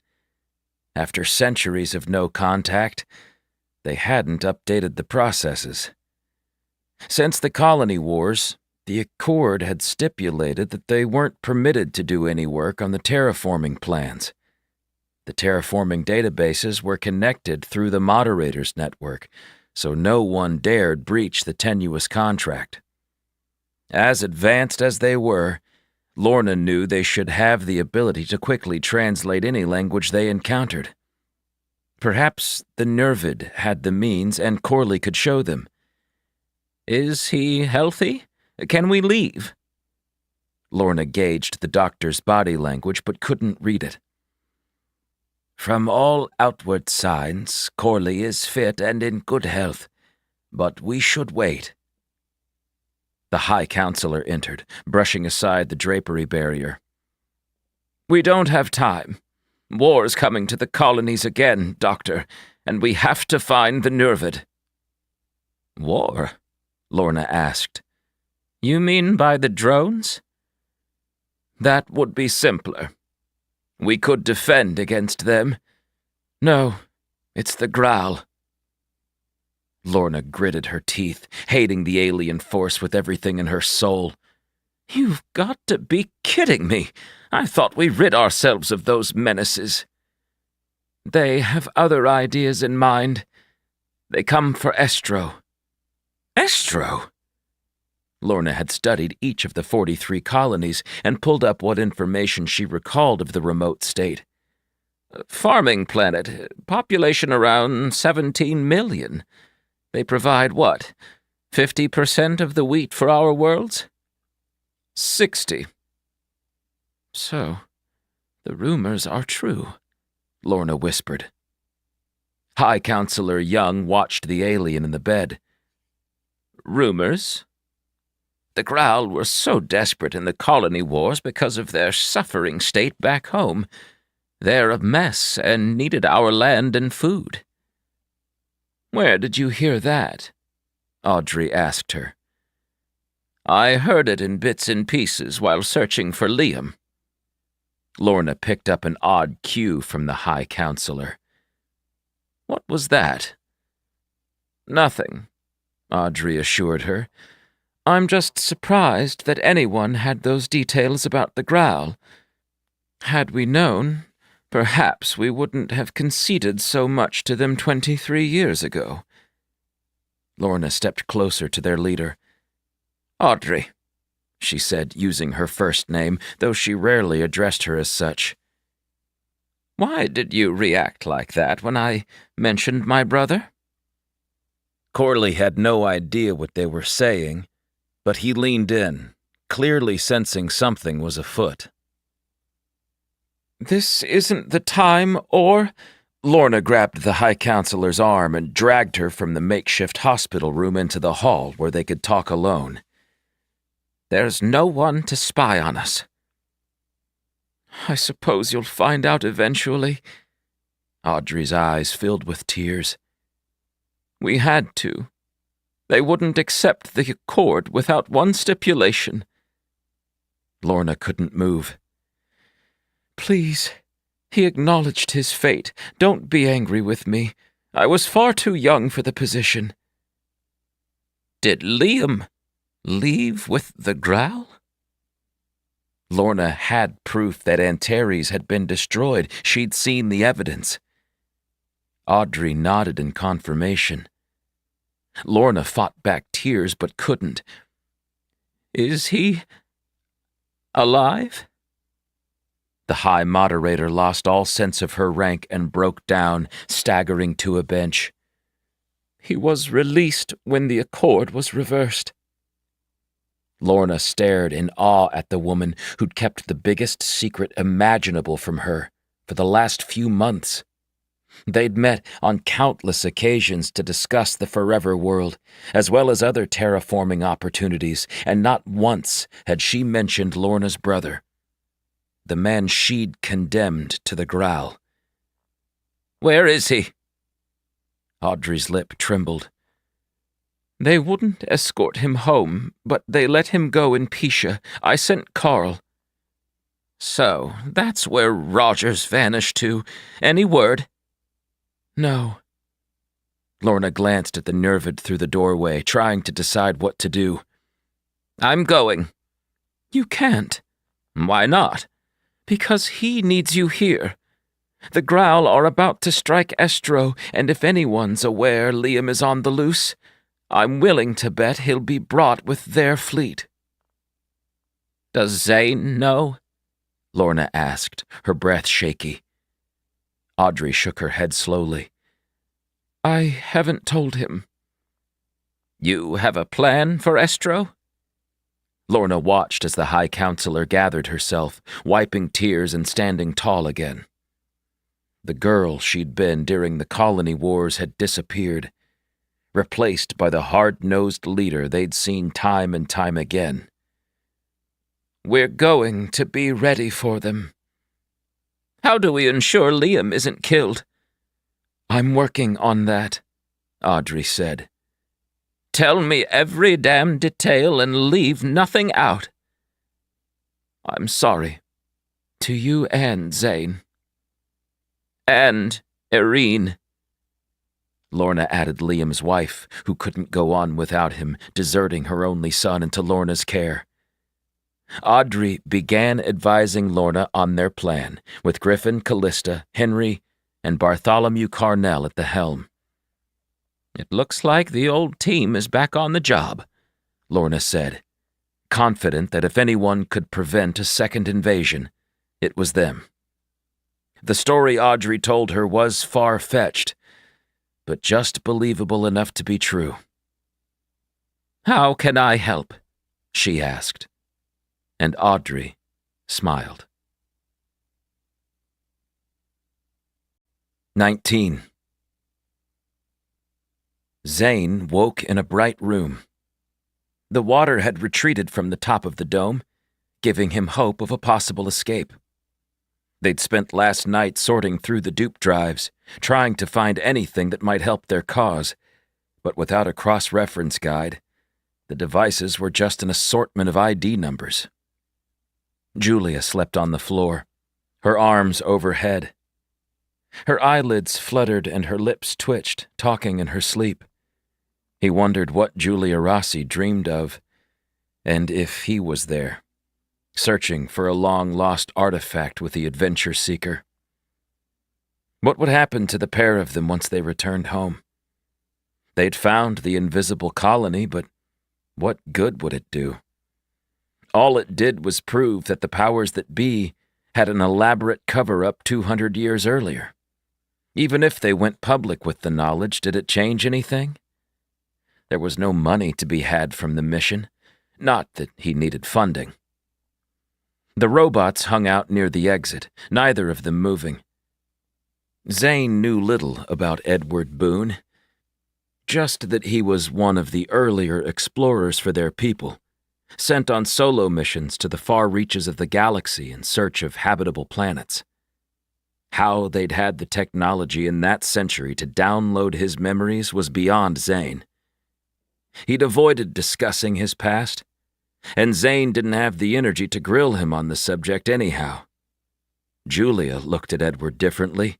Speaker 1: After centuries of no contact, they hadn't updated the processes. Since the colony wars, the Accord had stipulated that they weren't permitted to do any work on the terraforming plans. The terraforming databases were connected through the Moderator's network, so no one dared breach the tenuous contract. As advanced as they were, Lorna knew they should have the ability to quickly translate any language they encountered. Perhaps the Nervid had the means and Corley could show them.
Speaker 3: Is he healthy? Can we leave?
Speaker 1: Lorna gauged the doctor's body language but couldn't read it. From all outward signs, Corley is fit and in good health, but we should wait. The High Counselor entered, brushing aside the drapery barrier.
Speaker 3: We don't have time. War's coming to the colonies again, Doctor, and we have to find the Nervid.
Speaker 1: War? Lorna asked.
Speaker 3: You mean by the drones? That would be simpler. We could defend against them. No, it's the Growl.
Speaker 1: Lorna gritted her teeth, hating the alien force with everything in her soul.
Speaker 3: You've got to be kidding me. I thought we rid ourselves of those menaces. They have other ideas in mind. They come for Estro.
Speaker 1: Estro? Lorna had studied each of the 43 colonies and pulled up what information she recalled of the remote state.
Speaker 3: Farming planet, population around 17 million. They provide what, 50% of the wheat for our worlds? 60.
Speaker 1: So, the rumors are true, Lorna whispered. High Counselor Young watched the alien in the bed.
Speaker 3: Rumors? The Growl were so desperate in the colony wars because of their suffering state back home. They're a mess and needed our land and food.
Speaker 1: Where did you hear that? Audrey asked her.
Speaker 3: I heard it in bits and pieces while searching for Liam.
Speaker 1: Lorna picked up an odd cue from the High Counselor.
Speaker 3: What was that?
Speaker 1: Nothing, Audrey assured her. I'm just surprised that anyone had those details about the Growl. Had we known, perhaps we wouldn't have conceded so much to them 23 years ago. Lorna stepped closer to their leader.
Speaker 3: Audrey,
Speaker 1: she said, using her first name, though she rarely addressed her as such.
Speaker 3: Why did you react like that when I mentioned my brother?
Speaker 1: Corley had no idea what they were saying, but he leaned in, clearly sensing something was afoot.
Speaker 3: This isn't the time, or...
Speaker 1: Lorna grabbed the High Counselor's arm and dragged her from the makeshift hospital room into the hall where they could talk alone.
Speaker 3: There's no one to spy on us.
Speaker 1: I suppose you'll find out eventually. Audrey's eyes filled with tears.
Speaker 3: We had to. They wouldn't accept the Accord without one stipulation.
Speaker 1: Lorna couldn't move. Please, he acknowledged his fate. Don't be angry with me. I was far too young for the position.
Speaker 3: Did Liam leave with the Growl?
Speaker 1: Lorna had proof that Antares had been destroyed. She'd seen the evidence. Audrey nodded in confirmation. Lorna fought back tears but couldn't.
Speaker 3: Is he alive?
Speaker 1: The High Moderator lost all sense of her rank and broke down, staggering to a bench.
Speaker 3: He was released when the Accord was reversed.
Speaker 1: Lorna stared in awe at the woman who'd kept the biggest secret imaginable from her for the last few months. They'd met on countless occasions to discuss the Forever World, as well as other terraforming opportunities, and not once had she mentioned Lorna's brother, the man she'd condemned to the Growl.
Speaker 3: Where is he?
Speaker 1: Audrey's lip trembled.
Speaker 3: They wouldn't escort him home, but they let him go in Pisha. I sent Carl. So, that's where Rogers vanished to. Any word?
Speaker 1: No. Lorna glanced at the Nervid through the doorway, trying to decide what to do.
Speaker 3: I'm going.
Speaker 1: You can't.
Speaker 3: Why not?
Speaker 1: Because he needs you here. The Growl are about to strike Estro, and if anyone's aware Liam is on the loose, I'm willing to bet he'll be brought with their fleet.
Speaker 3: Does Zane know?
Speaker 1: Lorna asked, her breath shaky. Audrey shook her head slowly. I haven't told him.
Speaker 3: You have a plan for Estro?
Speaker 1: Lorna watched as the High Counselor gathered herself, wiping tears and standing tall again. The girl she'd been during the colony wars had disappeared, replaced by the hard-nosed leader they'd seen time and time again.
Speaker 3: We're going to be ready for them. How do we ensure Liam isn't killed?
Speaker 1: I'm working on that, Audrey said.
Speaker 3: Tell me every damn detail and leave nothing out.
Speaker 1: I'm sorry. To you and Zane.
Speaker 3: And Irene.
Speaker 1: Lorna added Liam's wife, who couldn't go on without him, deserting her only son into Lorna's care. Audrey began advising Lorna on their plan, with Griffin, Callista, Henry, and Bartholomew Carnell at the helm.
Speaker 3: It looks like the old team is back on the job,
Speaker 1: Lorna said, confident that if anyone could prevent a second invasion, it was them. The story Audrey told her was far-fetched, but just believable enough to be true.
Speaker 3: How can I help?
Speaker 1: She asked, and Audrey smiled. 19. Zane woke in a bright room. The water had retreated from the top of the dome, giving him hope of a possible escape. They'd spent last night sorting through the dupe drives, trying to find anything that might help their cause, but without a cross-reference guide, the devices were just an assortment of ID numbers. Julia slept on the floor, her arms overhead. Her eyelids fluttered and her lips twitched, talking in her sleep. He wondered what Julia Rossi dreamed of, and if he was there, searching for a long-lost artifact with the adventure seeker. What would happen to the pair of them once they returned home? They'd found the invisible colony, but what good would it do? All it did was prove that the powers that be had an elaborate cover-up 200 years earlier. Even if they went public with the knowledge, did it change anything? There was no money to be had from the mission, not that he needed funding. The robots hung out near the exit, neither of them moving. Zane knew little about Edward Boone, just that he was one of the earlier explorers for their people, sent on solo missions to the far reaches of the galaxy in search of habitable planets. How they'd had the technology in that century to download his memories was beyond Zane. He'd avoided discussing his past, and Zane didn't have the energy to grill him on the subject anyhow. Julia looked at Edward differently,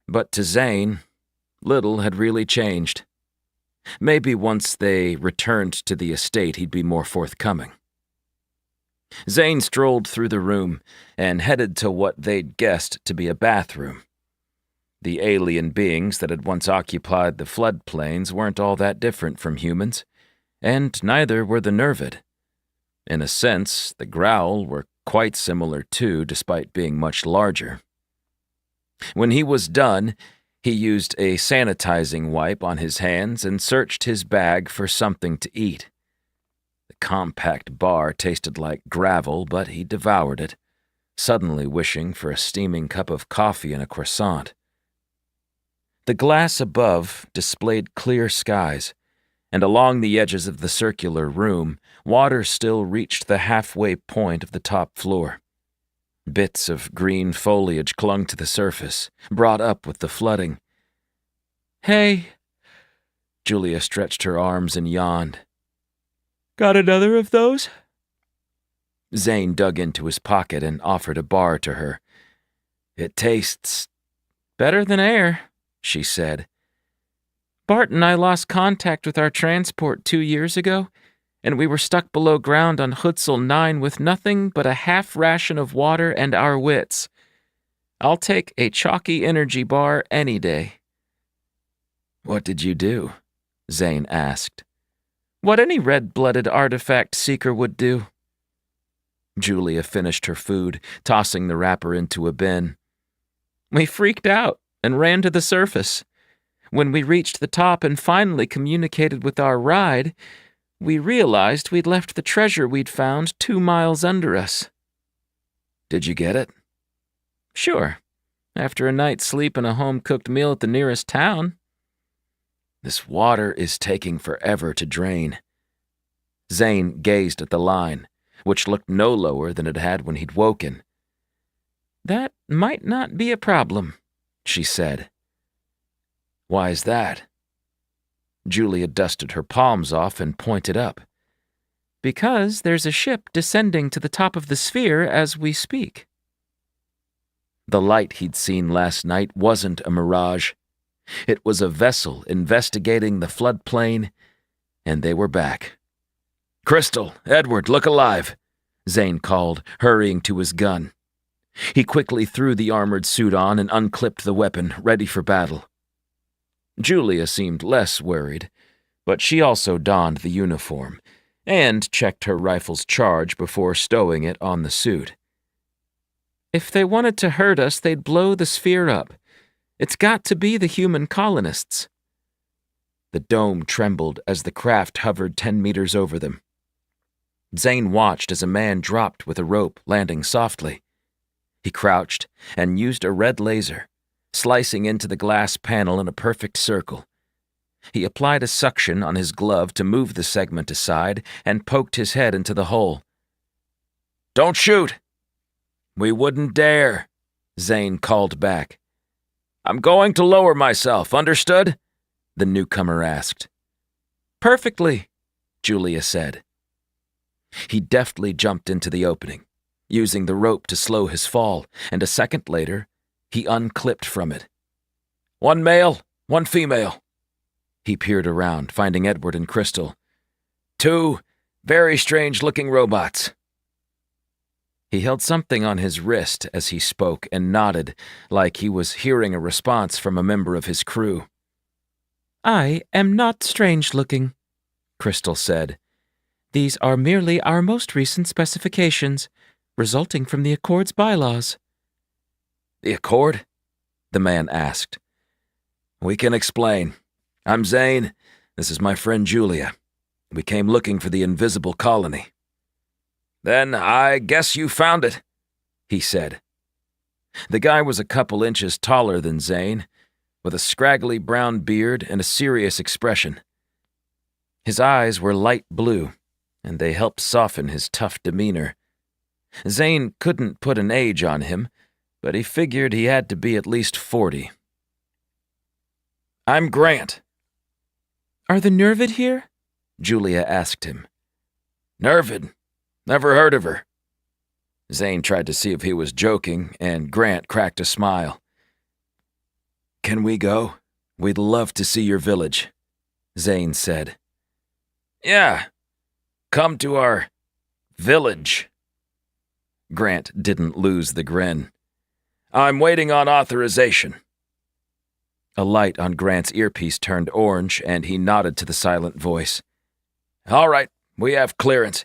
Speaker 1: but to Zane, little had really changed. Maybe once they returned to the estate he'd be more forthcoming. Zane strolled through the room and headed to what they'd guessed to be a bathroom. The alien beings that had once occupied the floodplains weren't all that different from humans, and neither were the Nervid. In a sense, the Growl were quite similar too, despite being much larger. When he was done, he used a sanitizing wipe on his hands and searched his bag for something to eat. The compact bar tasted like gravel, but he devoured it, suddenly wishing for a steaming cup of coffee and a croissant. The glass above displayed clear skies, and along the edges of the circular room, water still reached the halfway point of the top floor. Bits of green foliage clung to the surface, brought up with the flooding.
Speaker 4: Hey,
Speaker 1: Julia stretched her arms and yawned.
Speaker 3: Got another of those?
Speaker 1: Zane dug into his pocket and offered a bar to her. It tastes
Speaker 3: better than air, she said. Bart and I lost contact with our transport 2 years ago, and we were stuck below ground on Hutzel 9 with nothing but a half ration of water and our wits. I'll take a chalky energy bar any day.
Speaker 1: What did you do? Zane asked.
Speaker 3: What any red-blooded artifact seeker would do.
Speaker 1: Julia finished her food, tossing the wrapper into a bin.
Speaker 3: We freaked out and ran to the surface. When we reached the top and finally communicated with our ride, we realized we'd left the treasure we'd found 2 miles under us.
Speaker 1: Did you get it?
Speaker 3: Sure. After a night's sleep and a home-cooked meal at the nearest town.
Speaker 1: This water is taking forever to drain. Zane gazed at the line, which looked no lower than it had when he'd woken.
Speaker 3: That might not be a problem, she said.
Speaker 1: Why is that? Julia dusted her palms off and pointed up.
Speaker 3: Because there's a ship descending to the top of the sphere as we speak.
Speaker 1: The light he'd seen last night wasn't a mirage. It was a vessel investigating the floodplain, and they were back. Crystal, Edward, look alive, Zane called, hurrying to his gun. He quickly threw the armored suit on and unclipped the weapon, ready for battle. Julia seemed less worried, but she also donned the uniform and checked her rifle's charge before stowing it on the suit.
Speaker 3: If they wanted to hurt us, they'd blow the sphere up. It's got to be the human colonists.
Speaker 1: The dome trembled as the craft hovered 10 meters over them. Zane watched as a man dropped with a rope, landing softly. He crouched and used a red laser, slicing into the glass panel in a perfect circle. He applied a suction on his glove to move the segment aside and poked his head into the hole. "Don't shoot!" "We wouldn't dare," Zane called back. "I'm going to lower myself, understood?" the newcomer asked.
Speaker 3: "Perfectly,"
Speaker 1: Julia said. He deftly jumped into the opening, using the rope to slow his fall, and a second later, he unclipped from it. "One male, one female." He peered around, finding Edward and Crystal. "Two very strange-looking robots." He held something on his wrist as he spoke and nodded, like he was hearing a response from a member of his crew.
Speaker 3: "I am not strange-looking," Crystal said. "These are merely our most recent specifications, resulting from the Accord's bylaws."
Speaker 1: "The Accord?" the man asked. "We can explain. I'm Zane. This is my friend Julia. We came looking for the invisible colony." "Then I guess you found it," he said. The guy was a couple inches taller than Zane, with a scraggly brown beard and a serious expression. His eyes were light blue, and they helped soften his tough demeanor. Zane couldn't put an age on him, but he figured he had to be at least 40. "I'm Grant."
Speaker 3: "Are the Nervid here?"
Speaker 1: Julia asked him. "Nervid? Never heard of her." Zane tried to see if he was joking, and Grant cracked a smile. "Can we go? We'd love to see your village," Zane said. "Yeah, come to our village." Grant didn't lose the grin. "I'm waiting on authorization." A light on Grant's earpiece turned orange, and he nodded to the silent voice. "All right, we have clearance.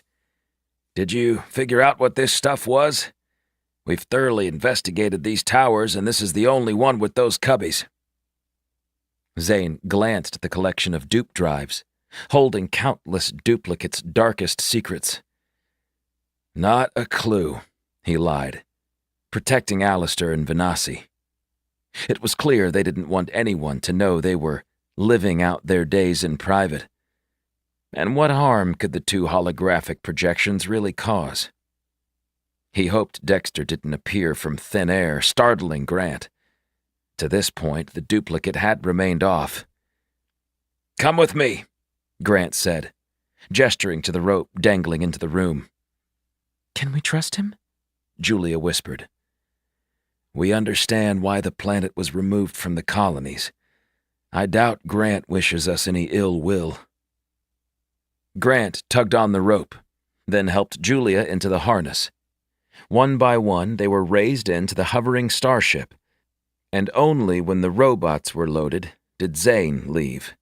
Speaker 1: Did you figure out what this stuff was? We've thoroughly investigated these towers, and this is the only one with those cubbies." Zane glanced at the collection of dupe drives, holding countless duplicates' darkest secrets. "Not a clue," he lied, protecting Alistair and Venasi. It was clear they didn't want anyone to know they were living out their days in private. And what harm could the two holographic projections really cause? He hoped Dexter didn't appear from thin air, startling Grant. To this point, the duplicate had remained off. Come with me, Grant said, gesturing to the rope dangling into the room.
Speaker 3: Can we trust him?
Speaker 1: Julia whispered. We understand why the planet was removed from the colonies. I doubt Grant wishes us any ill will. Grant tugged on the rope, then helped Julia into the harness. One by one, they were raised into the hovering starship, and only when the robots were loaded did Zane leave.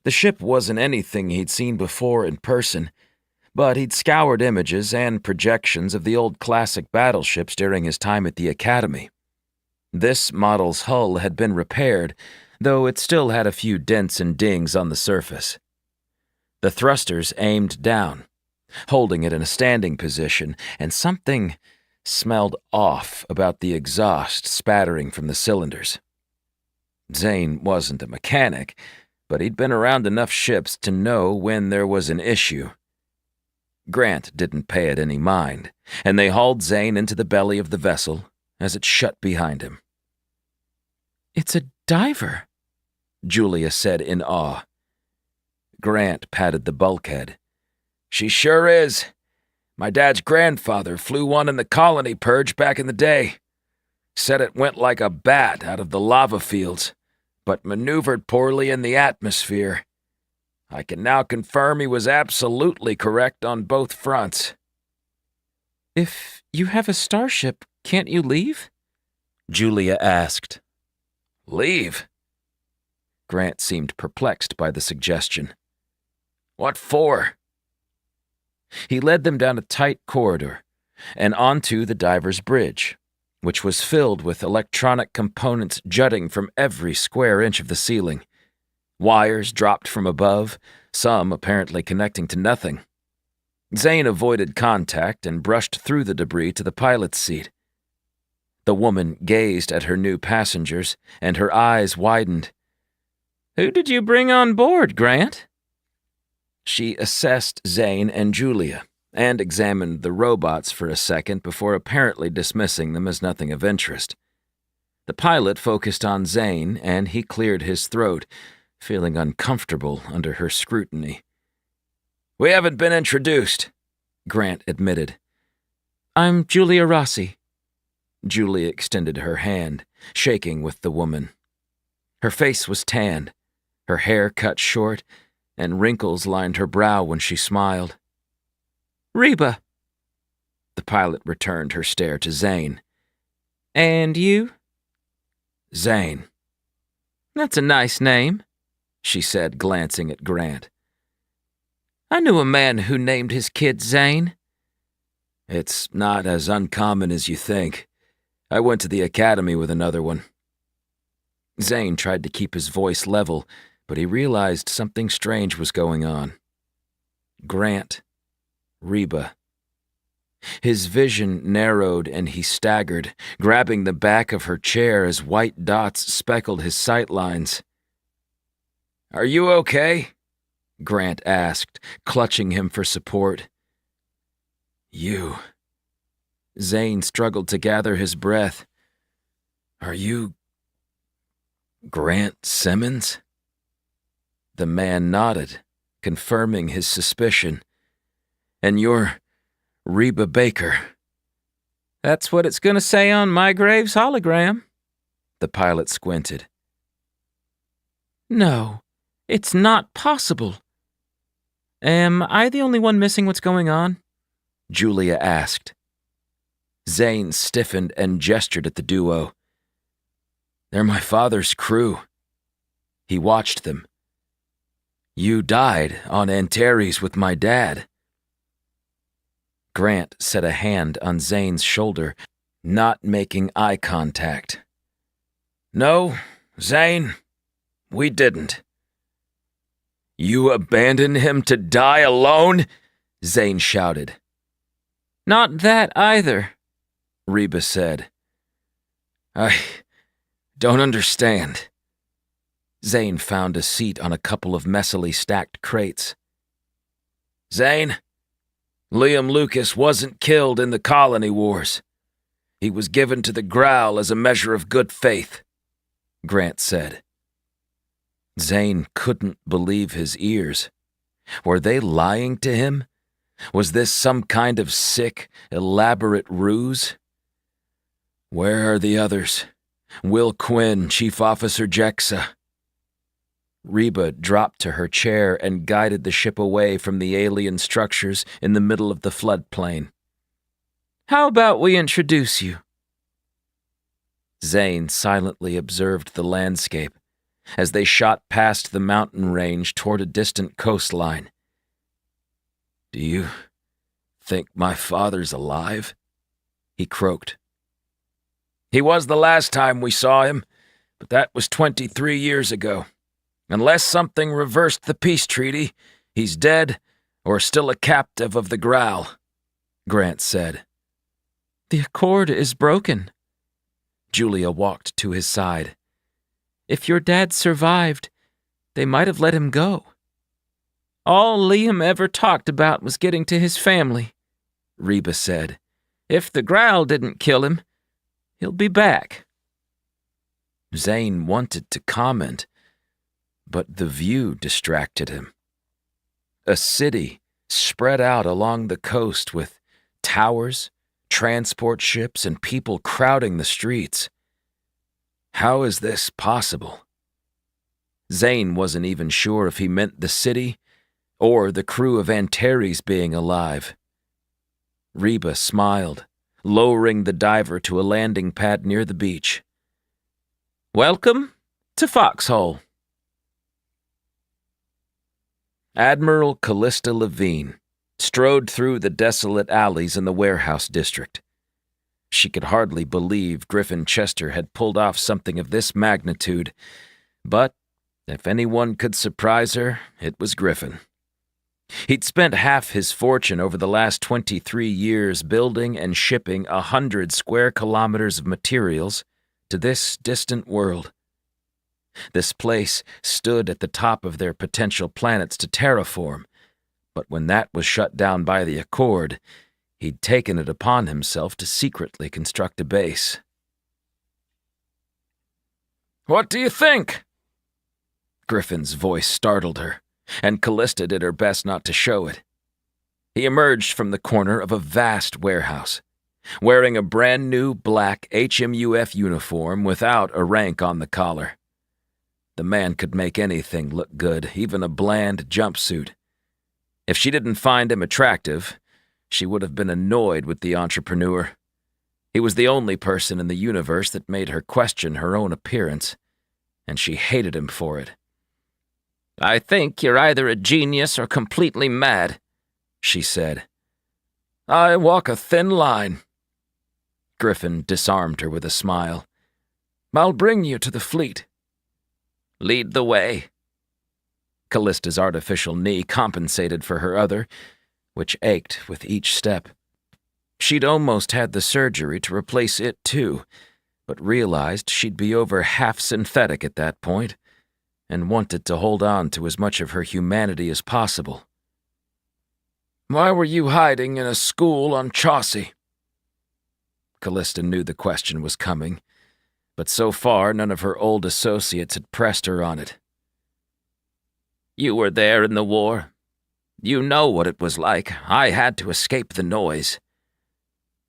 Speaker 1: The ship wasn't anything he'd seen before in person, but he'd scoured images and projections of the old classic battleships during his time at the Academy. This model's hull had been repaired, though it still had a few dents and dings on the surface. The thrusters aimed down, holding it in a standing position, and something smelled off about the exhaust spattering from the cylinders. Zane wasn't a mechanic, but he'd been around enough ships to know when there was an issue. Grant didn't pay it any mind, and they hauled Zane into the belly of the vessel as it shut behind him.
Speaker 3: It's a diver,
Speaker 1: Julia said in awe. Grant patted the bulkhead. She sure is. My dad's grandfather flew one in the colony purge back in the day. Said it went like a bat out of the lava fields, but maneuvered poorly in the atmosphere. I can now confirm he was absolutely correct on both fronts.
Speaker 3: If you have a starship, can't you leave?
Speaker 1: Julia asked. Leave? Grant seemed perplexed by the suggestion. What for? He led them down a tight corridor and onto the diver's bridge, which was filled with electronic components jutting from every square inch of the ceiling. Wires dropped from above, some apparently connecting to nothing. Zane avoided contact and brushed through the debris to the pilot's seat. The woman gazed at her new passengers, and her eyes widened.
Speaker 3: Who did you bring on board, Grant?
Speaker 1: She assessed Zane and Julia, and examined the robots for a second before apparently dismissing them as nothing of interest. The pilot focused on Zane, and he cleared his throat, feeling uncomfortable under her scrutiny. We haven't been introduced, Grant admitted.
Speaker 3: I'm Julia Rossi.
Speaker 1: Julia extended her hand, shaking with the woman. Her face was tanned, her hair cut short, and wrinkles lined her brow when she smiled.
Speaker 3: Reba.
Speaker 1: The pilot returned her stare to Zane.
Speaker 3: And you?
Speaker 1: Zane.
Speaker 3: That's a nice name,
Speaker 1: she said, glancing at Grant.
Speaker 3: I knew a man who named his kid Zane.
Speaker 1: It's not as uncommon as you think. I went to the academy with another one. Zane tried to keep his voice level, but he realized something strange was going on. Grant. Reba. His vision narrowed and he staggered, grabbing the back of her chair as white dots speckled his sightlines. Are you okay? Grant asked, clutching him for support. You. Zane struggled to gather his breath. Are you Grant Simmons? The man nodded, confirming his suspicion. And you're Reba Baker.
Speaker 3: That's what it's going to say on my grave's hologram.
Speaker 1: The pilot squinted.
Speaker 3: No, it's not possible. Am I the only one missing what's going on?
Speaker 1: Julia asked. Zane stiffened and gestured at the duo. They're my father's crew. He watched them. You died on Antares with my dad. Grant set a hand on Zane's shoulder, not making eye contact. No, Zane, we didn't. You abandoned him to die alone? Zane shouted.
Speaker 3: Not that either,
Speaker 1: Reba said. I don't understand. Zane found a seat on a couple of messily stacked crates. Zane, Liam Lucas wasn't killed in the colony wars. He was given to the Growl as a measure of good faith, Grant said. Zane couldn't believe his ears. Were they lying to him? Was this some kind of sick, elaborate ruse? Where are the others? Will Quinn, Chief Officer Jexa. Reba dropped to her chair and guided the ship away from the alien structures in the middle of the floodplain.
Speaker 3: How about we introduce you?
Speaker 1: Zane silently observed the landscape as they shot past the mountain range toward a distant coastline. Do you think my father's alive? He croaked. He was the last time we saw him, but that was 23 years ago. Unless something reversed the peace treaty, he's dead or still a captive of the Growl, Grant said.
Speaker 3: The accord is broken.
Speaker 1: Julia walked to his side.
Speaker 3: If your dad survived, they might have let him go. All Liam ever talked about was getting to his family, Reba said. If the Growl didn't kill him, he'll be back.
Speaker 1: Zane wanted to comment, but the view distracted him. A city spread out along the coast with towers, transport ships, and people crowding the streets. How is this possible? Zane wasn't even sure if he meant the city or the crew of Antares being alive. Reba smiled, lowering the diver to a landing pad near the beach.
Speaker 3: Welcome to Foxhole.
Speaker 1: Admiral Callista Levine strode through the desolate alleys in the warehouse district. She could hardly believe Griffin Chester had pulled off something of this magnitude, but if anyone could surprise her, it was Griffin. He'd spent half his fortune over the last 23 years building and shipping 100 square kilometers of materials to this distant world. This place stood at the top of their potential planets to terraform, but when that was shut down by the Accord, he'd taken it upon himself to secretly construct a base.
Speaker 4: What do you think?
Speaker 1: Griffin's voice startled her, and Callista did her best not to show it. He emerged from the corner of a vast warehouse, wearing a brand-new black HMUF uniform without a rank on the collar. The man could make anything look good, even a bland jumpsuit. If she didn't find him attractive, she would have been annoyed with the entrepreneur. He was the only person in the universe that made her question her own appearance, and she hated him for it.
Speaker 3: I think you're either a genius or completely mad,
Speaker 1: she said.
Speaker 4: I walk a thin line.
Speaker 1: Griffin disarmed her with a smile.
Speaker 4: I'll bring you to the fleet.
Speaker 3: Lead the way.
Speaker 1: Callista's artificial knee compensated for her other, which ached with each step. She'd almost had the surgery to replace it too, but realized she'd be over half synthetic at that point, and wanted to hold on to as much of her humanity as possible.
Speaker 4: Why were you hiding in a school on Chaucy?
Speaker 1: Callista knew the question was coming, but so far none of her old associates had pressed her on it.
Speaker 3: You were there in the war. You know what it was like. I had to escape the noise.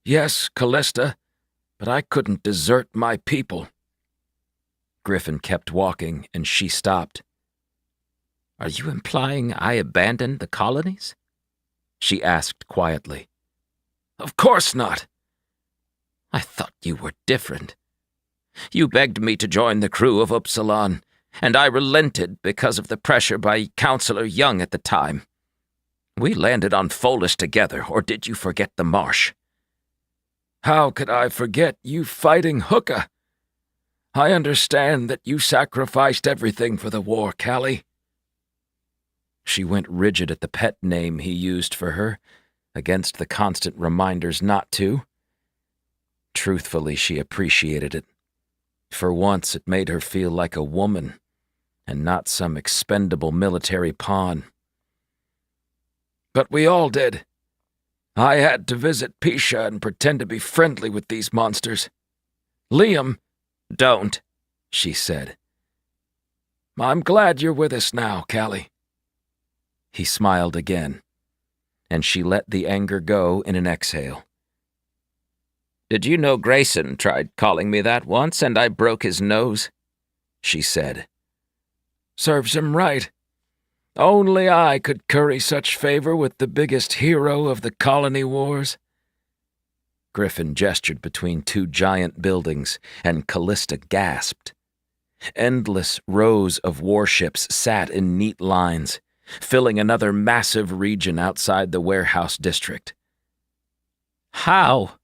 Speaker 4: Yes, Callista, but I couldn't desert my people.
Speaker 1: Griffin kept walking, and she stopped.
Speaker 3: Are you implying I abandoned the colonies?
Speaker 1: She asked quietly.
Speaker 4: Of course not.
Speaker 3: I thought you were different. You begged me to join the crew of Upsilon, and I relented because of the pressure by Counselor Young at the time. We landed on Folis together, or did you forget the marsh?
Speaker 4: How could I forget you fighting Hooker? I understand that you sacrificed everything for the war, Callie.
Speaker 1: She went rigid at the pet name he used for her, against the constant reminders not to. Truthfully, she appreciated it. For once, it made her feel like a woman, and not some expendable military pawn.
Speaker 4: But we all did. I had to visit Pisha and pretend to be friendly with these monsters. Liam...
Speaker 3: Don't,
Speaker 1: she said.
Speaker 4: I'm glad you're with us now, Callie."
Speaker 1: He smiled again, and she let the anger go in an exhale.
Speaker 3: "Did you know Grayson tried calling me that once and I broke his nose?" she said.
Speaker 4: "Serves him right. Only I could curry such favor with the biggest hero of the colony wars."
Speaker 1: Griffin gestured between two giant buildings, and Callista gasped. Endless rows of warships sat in neat lines, filling another massive region outside the warehouse district.
Speaker 3: "How?"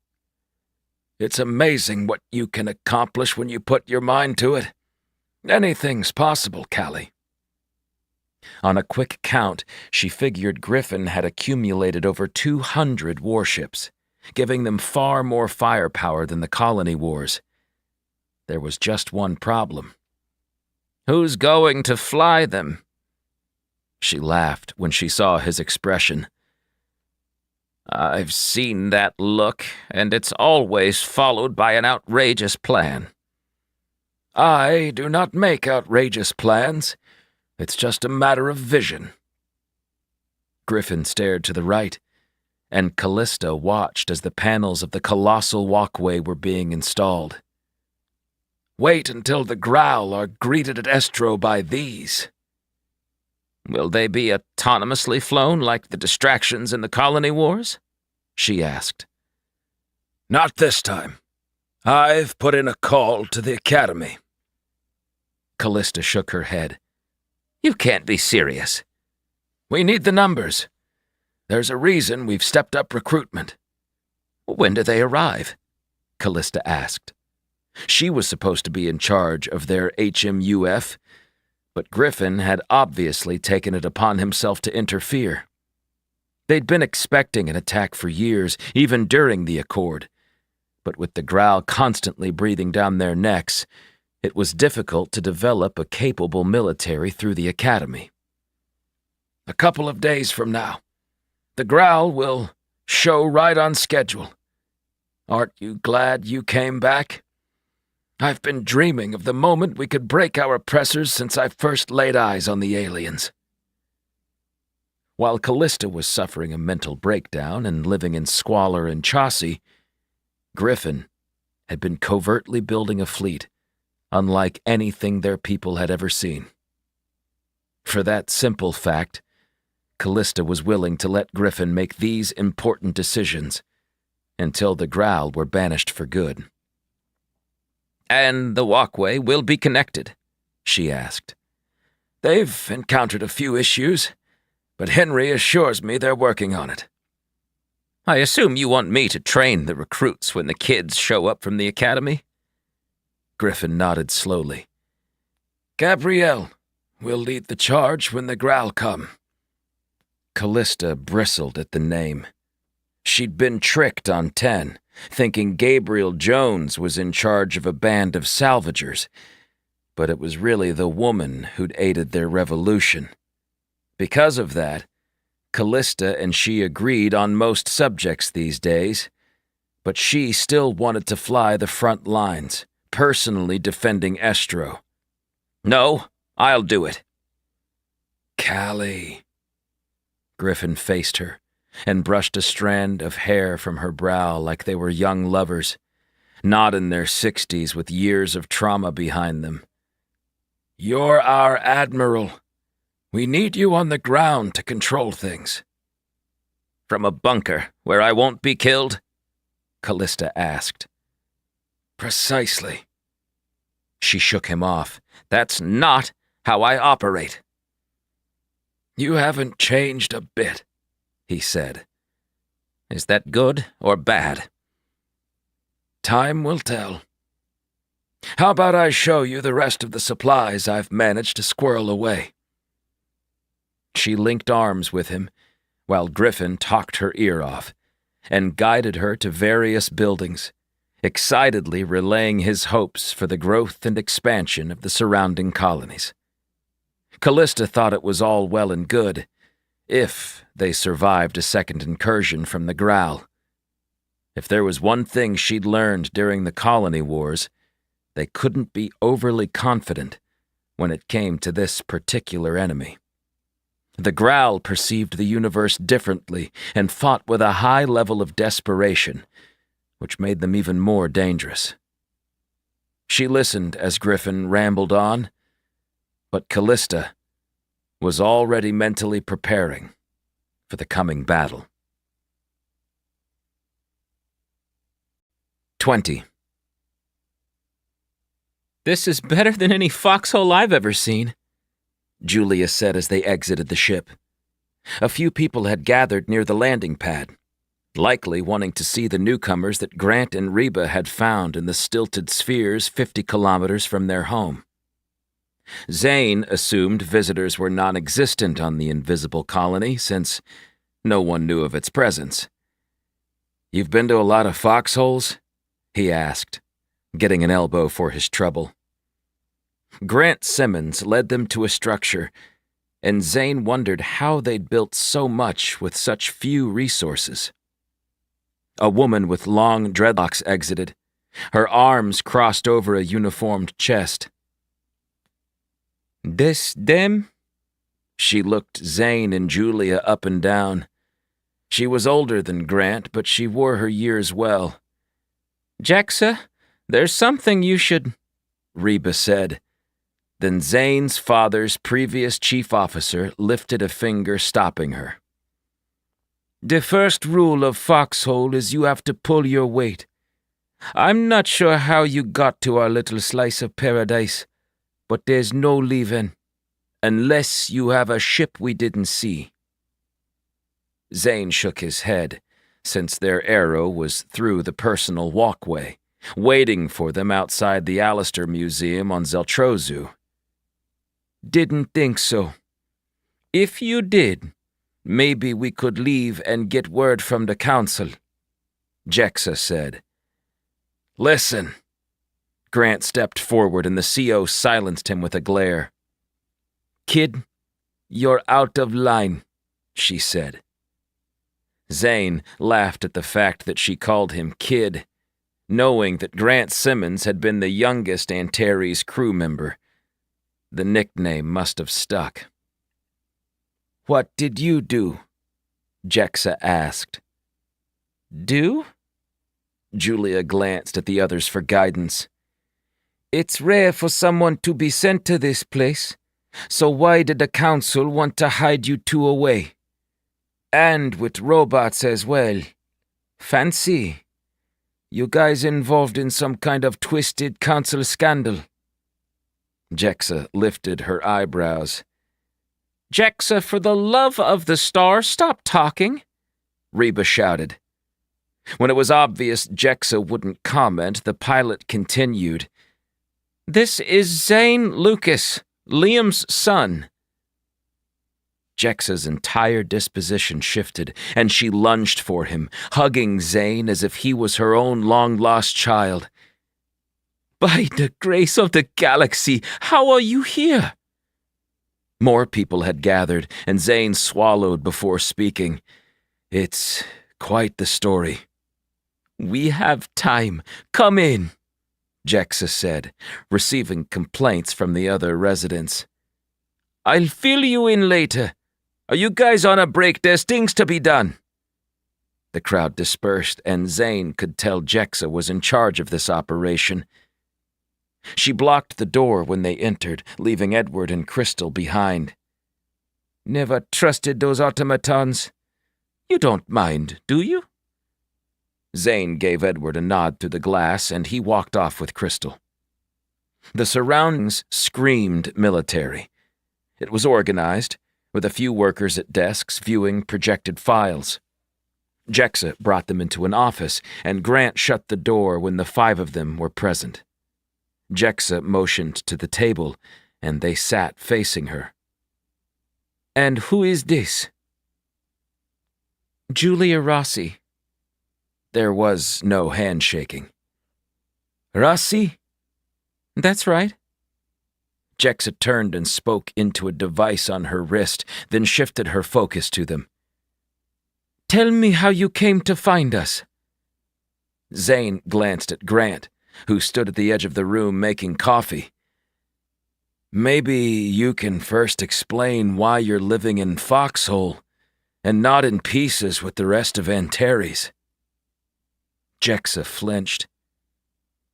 Speaker 4: "It's amazing what you can accomplish when you put your mind to it. Anything's possible, Callie."
Speaker 1: On a quick count, she figured Griffin had accumulated over 200 warships, giving them far more firepower than the colony wars. There was just one problem.
Speaker 3: "Who's going to fly them?"
Speaker 1: She laughed when she saw his expression.
Speaker 3: "I've seen that look, and it's always followed by an outrageous plan."
Speaker 4: "I do not make outrageous plans. It's just a matter of vision."
Speaker 1: Griffin stared to the right, and Callista watched as the panels of the colossal walkway were being installed.
Speaker 4: "Wait until the Growl are greeted at Estro by these."
Speaker 3: "Will they be autonomously flown like the distractions in the colony wars?" she asked.
Speaker 4: "Not this time. I've put in a call to the Academy."
Speaker 1: Callista shook her head.
Speaker 3: "You can't be serious."
Speaker 4: "We need the numbers. There's a reason we've stepped up recruitment."
Speaker 3: "When do they arrive?"
Speaker 1: Callista asked. She was supposed to be in charge of their HMUF, but Griffin had obviously taken it upon himself to interfere. They'd been expecting an attack for years, even during the Accord, but with the Growl constantly breathing down their necks, it was difficult to develop a capable military through the Academy.
Speaker 4: "A couple of days from now, the Growl will show right on schedule. Aren't you glad you came back? I've been dreaming of the moment we could break our oppressors since I first laid eyes on the aliens."
Speaker 1: While Callista was suffering a mental breakdown and living in squalor and Chaucy, Griffin had been covertly building a fleet unlike anything their people had ever seen. For that simple fact, Callista was willing to let Griffin make these important decisions until the Growl were banished for good.
Speaker 3: "And the walkway will be connected?" she asked.
Speaker 4: "They've encountered a few issues, but Henry assures me they're working on it."
Speaker 3: "I assume you want me to train the recruits when the kids show up from the Academy?"
Speaker 1: Griffin nodded slowly.
Speaker 4: "Gabrielle will lead the charge when the Growl come."
Speaker 1: Callista bristled at the name. She'd been tricked on 10, thinking Gabriel Jones was in charge of a band of salvagers, but it was really the woman who'd aided their revolution. Because of that, Callista and she agreed on most subjects these days, but she still wanted to fly the front lines, personally defending Estro.
Speaker 3: "No, I'll do it."
Speaker 4: "Callie."
Speaker 1: Griffin faced her and brushed a strand of hair from her brow like they were young lovers, not in their 60s with years of trauma behind them.
Speaker 4: "You're our admiral. We need you on the ground to control things."
Speaker 3: "From a bunker where I won't be killed?"
Speaker 1: Callista asked.
Speaker 4: "Precisely."
Speaker 1: She shook him off.
Speaker 3: "That's not how I operate."
Speaker 4: "You haven't changed a bit,"
Speaker 1: he said.
Speaker 3: "Is that good or bad?"
Speaker 4: "Time will tell. How about I show you the rest of the supplies I've managed to squirrel away?"
Speaker 1: She linked arms with him, while Griffin talked her ear off, and guided her to various buildings, excitedly relaying his hopes for the growth and expansion of the surrounding colonies. Callista thought it was all well and good, if they survived a second incursion from the Growl. If there was one thing she'd learned during the colony wars, they couldn't be overly confident when it came to this particular enemy. The Growl perceived the universe differently and fought with a high level of desperation, which made them even more dangerous. She listened as Griffin rambled on, but Callista was already mentally preparing for the coming battle. 20.
Speaker 3: This is better than any foxhole I've ever seen,
Speaker 1: Julia said as they exited the ship. A few people had gathered near the landing pad, likely wanting to see the newcomers that Grant and Reba had found in the stilted spheres 50 kilometers from their home. Zane assumed visitors were non-existent on the invisible colony since no one knew of its presence. "You've been to a lot of foxholes?" he asked, getting an elbow for his trouble. Grant Simmons led them to a structure, and Zane wondered how they'd built so much with such few resources. A woman with long dreadlocks exited, her arms crossed over a uniformed chest.
Speaker 3: "This them?"
Speaker 1: She looked Zane and Julia up and down. She was older than Grant, but she wore her years well.
Speaker 3: "Jexa, there's something you should,"
Speaker 1: Reba said. Then Zane's father's previous chief officer lifted a finger, stopping her.
Speaker 3: "The first rule of foxhole is you have to pull your weight. I'm not sure how you got to our little slice of paradise, but there's no leaving, unless you have a ship we didn't see."
Speaker 1: Zane shook his head, since their arrow was through the personal walkway, waiting for them outside the Alistair Museum on Zeltrozu.
Speaker 3: "Didn't think so. If you did, maybe we could leave and get word from the council,"
Speaker 1: Jexa said. "Listen." Grant stepped forward and the CO silenced him with a glare.
Speaker 3: "Kid, you're out of line," she said.
Speaker 1: Zane laughed at the fact that she called him Kid, knowing that Grant Simmons had been the youngest Antares crew member. The nickname must have stuck.
Speaker 3: "What did you do?"
Speaker 1: Jexa asked.
Speaker 3: "Do?"
Speaker 1: Julia glanced at the others for guidance.
Speaker 3: "It's rare for someone to be sent to this place, so why did the council want to hide you two away? And with robots as well. Fancy. You guys involved in some kind of twisted council scandal?"
Speaker 1: Jexa lifted her eyebrows.
Speaker 3: "Jexa, for the love of the stars, stop talking,"
Speaker 1: Reba shouted. When it was obvious Jexa wouldn't comment, the pilot continued.
Speaker 3: "This is Zane Lucas, Liam's son."
Speaker 1: Jexa's entire disposition shifted, and she lunged for him, hugging Zane as if he was her own long-lost child.
Speaker 3: "By the grace of the galaxy, how are you here?"
Speaker 1: More people had gathered, and Zane swallowed before speaking. "It's quite the story."
Speaker 3: "We have time. Come in,"
Speaker 1: Jexa said, receiving complaints from the other residents.
Speaker 3: "I'll fill you in later. Are you guys on a break? There's things to be done."
Speaker 1: The crowd dispersed, and Zane could tell Jexa was in charge of this operation. She blocked the door when they entered, leaving Edward and Crystal behind.
Speaker 3: "Never trusted those automatons. You don't mind, do you?"
Speaker 1: Zane gave Edward a nod through the glass, and he walked off with Crystal. The surroundings screamed military. It was organized, with a few workers at desks viewing projected files. Jexa brought them into an office, and Grant shut the door when the 5 of them were present. Jexa motioned to the table, and they sat facing her.
Speaker 3: "And who is this?"
Speaker 1: "Julia Rossi." There was no handshaking.
Speaker 3: "Rossi?"
Speaker 1: "That's right." Jexa turned and spoke into a device on her wrist, then shifted her focus to them.
Speaker 3: "Tell me how you came to find us."
Speaker 1: Zane glanced at Grant, who stood at the edge of the room making coffee. Maybe you can first explain why you're living in Foxhole and not in pieces with the rest of Antares.
Speaker 4: Jexa flinched.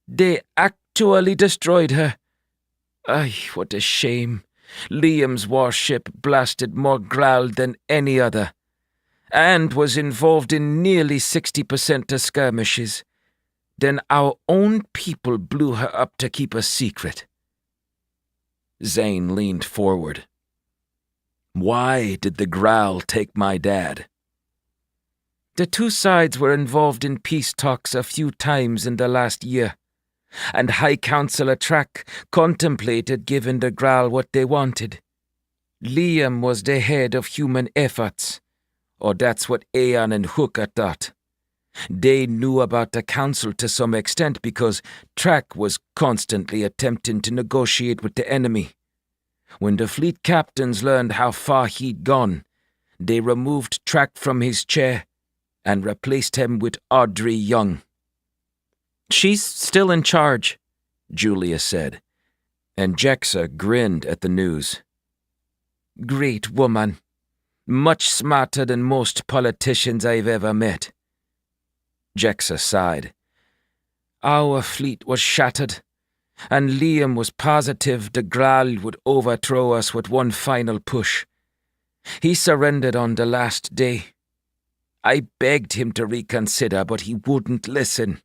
Speaker 4: They actually destroyed her. Ay, what a shame. Liam's warship blasted more growl than any other, and was involved in nearly 60% of skirmishes. Then our own people blew her up to keep a secret.
Speaker 1: Zane leaned forward. Why did the growl take my dad?
Speaker 4: The two sides were involved in peace talks a few times in the last year, and High Counselor Track contemplated giving the growl what they wanted. Liam was the head of human efforts, or that's what Aeon and Hooker thought. They knew about the council to some extent because Track was constantly attempting to negotiate with the enemy. When the fleet captains learned how far he'd gone, they removed Track from his chair and replaced him with Audrey Young.
Speaker 3: She's still in charge,
Speaker 1: Julia said, and Jexa grinned at the news.
Speaker 4: Great woman. Much smarter than most politicians I've ever met.
Speaker 1: Jexa sighed.
Speaker 4: Our fleet was shattered, and Liam was positive the Graal would overthrow us with one final push. He surrendered on the last day. I begged him to reconsider, but he wouldn't listen.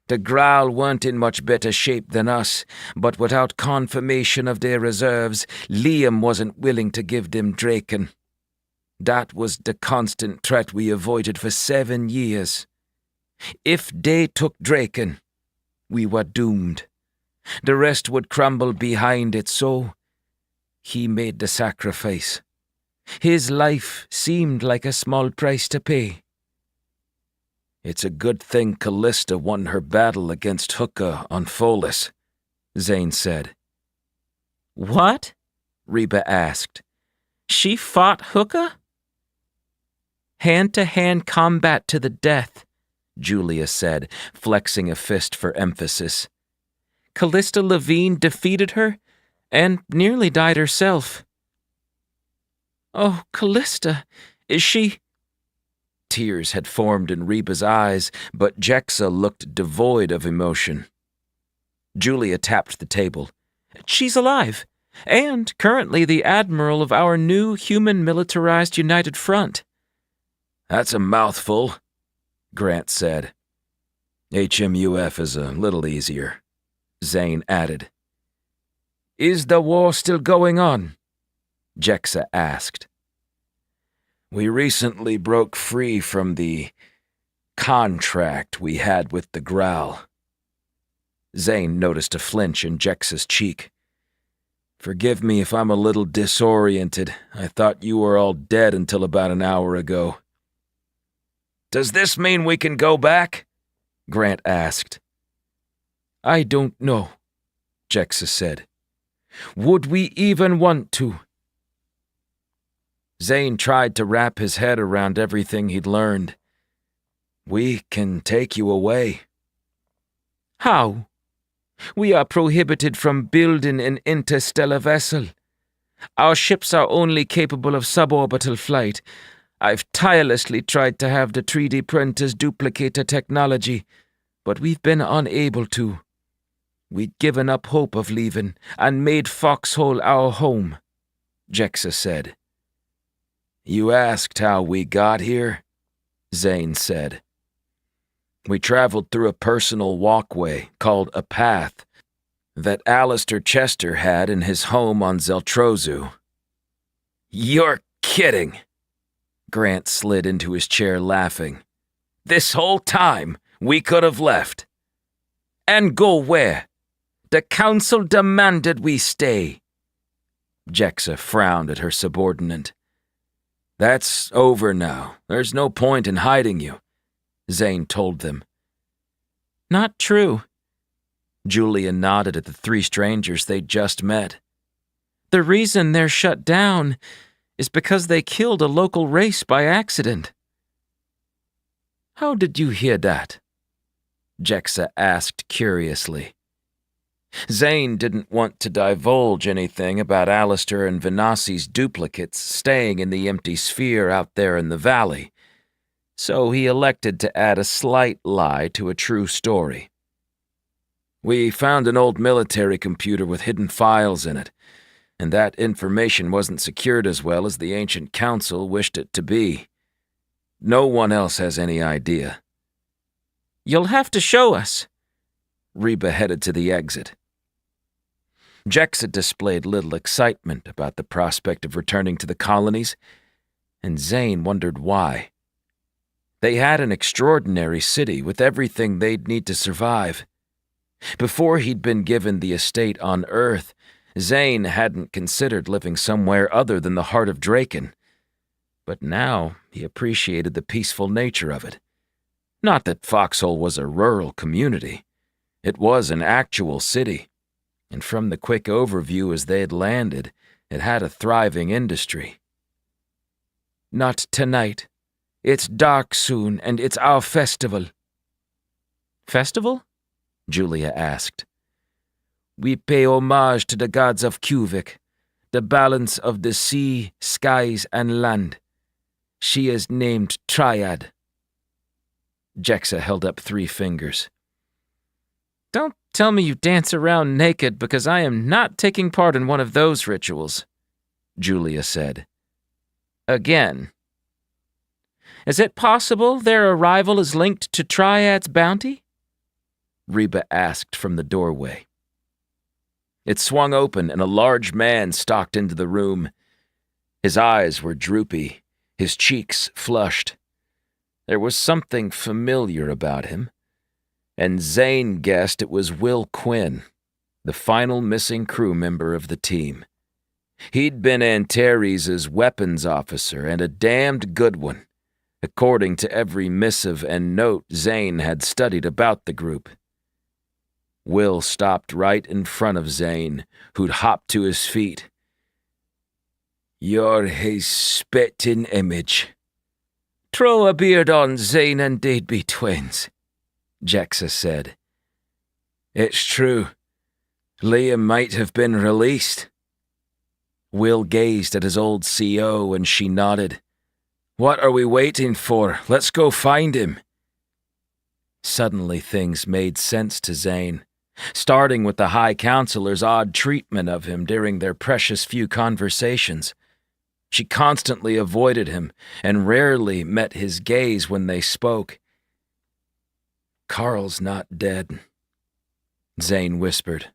Speaker 4: The Graal weren't in much better shape than us, but without confirmation of their reserves, Liam wasn't willing to give them Draken. That was the constant threat we avoided for 7 years. If they took Draken, we were doomed. The rest would crumble behind it, so he made the sacrifice. His life seemed like a small price to pay.
Speaker 1: It's a good thing Callista won her battle against Hooker on Folis, Zane said.
Speaker 3: What?
Speaker 1: Reba asked.
Speaker 3: She fought Hooker? Hand-to-hand combat to the death, Julia said, flexing a fist for emphasis. Callista Levine defeated her and nearly died herself. Oh, Callista, is she...
Speaker 1: Tears had formed in Reba's eyes, but Jexa looked devoid of emotion. Julia tapped the table.
Speaker 3: She's alive, and currently the admiral of our new human militarized United Front.
Speaker 1: That's a mouthful, Grant said. HMUF is a little easier, Zane added.
Speaker 4: Is the war still going on?
Speaker 1: Jexa asked. We recently broke free from the contract we had with the Growl. Zane noticed a flinch in Jexa's cheek. Forgive me if I'm a little disoriented. I thought you were all dead until about an hour ago.
Speaker 2: Does this mean we can go back?
Speaker 1: Grant asked.
Speaker 4: I don't know, Jexa said. Would we even want to?
Speaker 1: Zane tried to wrap his head around everything he'd learned. We can take you away.
Speaker 4: How? We are prohibited from building an interstellar vessel. Our ships are only capable of suborbital flight. I've tirelessly tried to have the 3D printers duplicate the technology, but we've been unable to. We'd given up hope of leaving and made Foxhole our home, Jexa said.
Speaker 1: You asked how we got here? Zane said. We traveled through a personal walkway called a path that Alistair Chester had in his home on Zeltrozu.
Speaker 2: You're kidding.
Speaker 1: Grant slid into his chair laughing.
Speaker 2: This whole time, we could have left. And go where? The council demanded we stay.
Speaker 1: Jexa frowned at her subordinate. That's over now. There's no point in hiding you, Zane told them.
Speaker 3: Not true.
Speaker 1: Julia nodded at the 3 strangers they'd just met.
Speaker 3: The reason they're shut down is because they killed a local race by accident.
Speaker 1: How did you hear that? Jexa asked curiously. Zane didn't want to divulge anything about Alistair and Venassi's duplicates staying in the empty sphere out there in the valley, so he elected to add a slight lie to a true story. We found an old military computer with hidden files in it, and that information wasn't secured as well as the ancient council wished it to be. No one else has any idea.
Speaker 2: You'll have to show us.
Speaker 1: Reba headed to the exit. Jexa displayed little excitement about the prospect of returning to the colonies, and Zane wondered why. They had an extraordinary city with everything they'd need to survive. Before he'd been given the estate on Earth, Zane hadn't considered living somewhere other than the heart of Draken. But now he appreciated the peaceful nature of it. Not that Foxhole was a rural community. It was an actual city, and from the quick overview as they had landed, it had a thriving industry.
Speaker 4: Not tonight. It's dark soon, and it's our festival.
Speaker 2: Festival?
Speaker 1: Julia asked.
Speaker 4: We pay homage to the gods of Kuvik, the balance of the sea, skies, and land. She is named Triad.
Speaker 1: Jexa held up 3 fingers.
Speaker 2: Don't tell me you dance around naked, because I am not taking part in one of those rituals,
Speaker 1: Julia said.
Speaker 2: Again. Is it possible their arrival is linked to Triad's bounty?
Speaker 1: Reba asked from the doorway. It swung open and a large man stalked into the room. His eyes were droopy, his cheeks flushed. There was something familiar about him, and Zane guessed it was Will Quinn, the final missing crew member of the team. He'd been Antares' weapons officer, and a damned good one, according to every missive and note Zane had studied about the group. Will stopped right in front of Zane, who'd hopped to his feet.
Speaker 4: You're his spitting image. Throw a beard on Zane and they'd be twins, Jexa said. It's true. Liam might have been released.
Speaker 1: Will gazed at his old CO and she nodded.
Speaker 4: What are we waiting for? Let's go find him.
Speaker 1: Suddenly things made sense to Zane, starting with the High Counselor's odd treatment of him during their precious few conversations. She constantly avoided him and rarely met his gaze when they spoke.
Speaker 4: Carl's not dead,
Speaker 1: Zane whispered.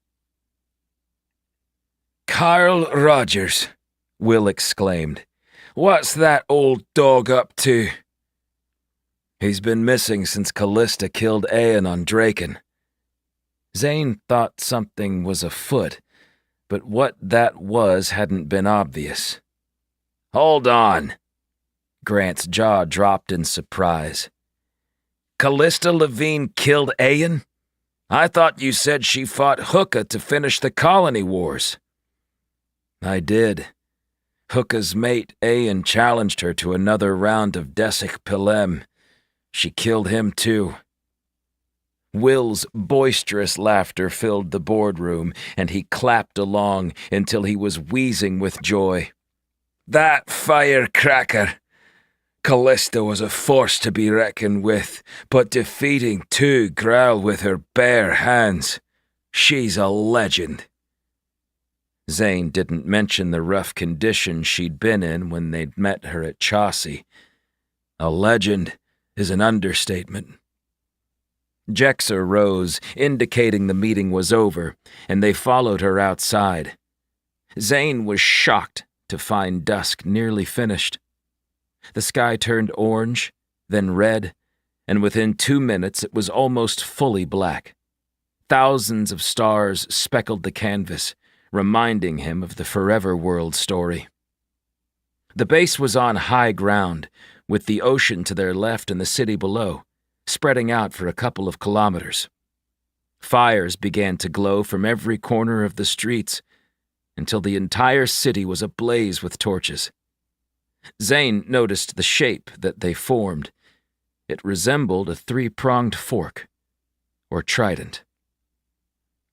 Speaker 4: Carl Rogers, Will exclaimed. What's that old dog up to?
Speaker 1: He's been missing since Callista killed Aeon on Draken. Zane thought something was afoot, but what that was hadn't been obvious.
Speaker 4: Hold on.
Speaker 1: Grant's jaw dropped in surprise.
Speaker 4: Callista Levine killed Aeon? I thought you said she fought Hookah to finish the colony wars.
Speaker 1: I did. Hookah's mate Aeon challenged her to another round of Desik Pilem. She killed him too. Will's boisterous laughter filled the boardroom, and he clapped along until he was wheezing with joy.
Speaker 4: That firecracker! Callista was a force to be reckoned with, but defeating 2 Growl with her bare hands. She's a legend.
Speaker 1: Zane didn't mention the rough condition she'd been in when they'd met her at Chaucy. A legend is an understatement. Jexa rose, indicating the meeting was over, and they followed her outside. Zane was shocked to find dusk nearly finished. The sky turned orange, then red, and within 2 minutes it was almost fully black. Thousands of stars speckled the canvas, reminding him of the Forever World story. The base was on high ground, with the ocean to their left and the city below, spreading out for a couple of kilometers. Fires began to glow from every corner of the streets, until the entire city was ablaze with torches. Zane noticed the shape that they formed. It resembled a 3-pronged fork, or trident.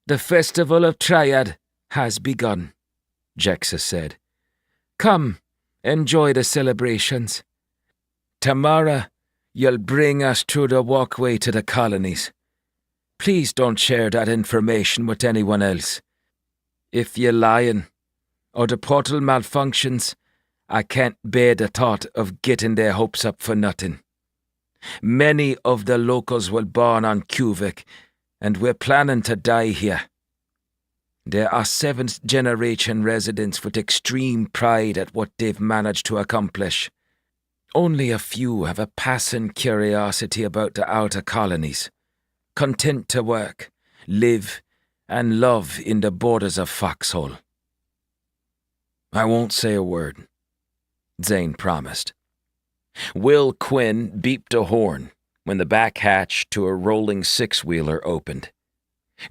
Speaker 4: The festival of Triad has begun, Jexa said. Come, enjoy the celebrations. Tomorrow, you'll bring us through the walkway to the colonies. Please don't share that information with anyone else. If you're lying, or the portal malfunctions, I can't bear the thought of getting their hopes up for nothing. Many of the locals were born on Quvik, and we're planning to die here. There are 7th-generation residents with extreme pride at what they've managed to accomplish. Only a few have a passing curiosity about the outer colonies, content to work, live, and love in the borders of Foxhole.
Speaker 1: I won't say a word, Zane promised. Will Quinn beeped a horn when the back hatch to a rolling six-wheeler opened.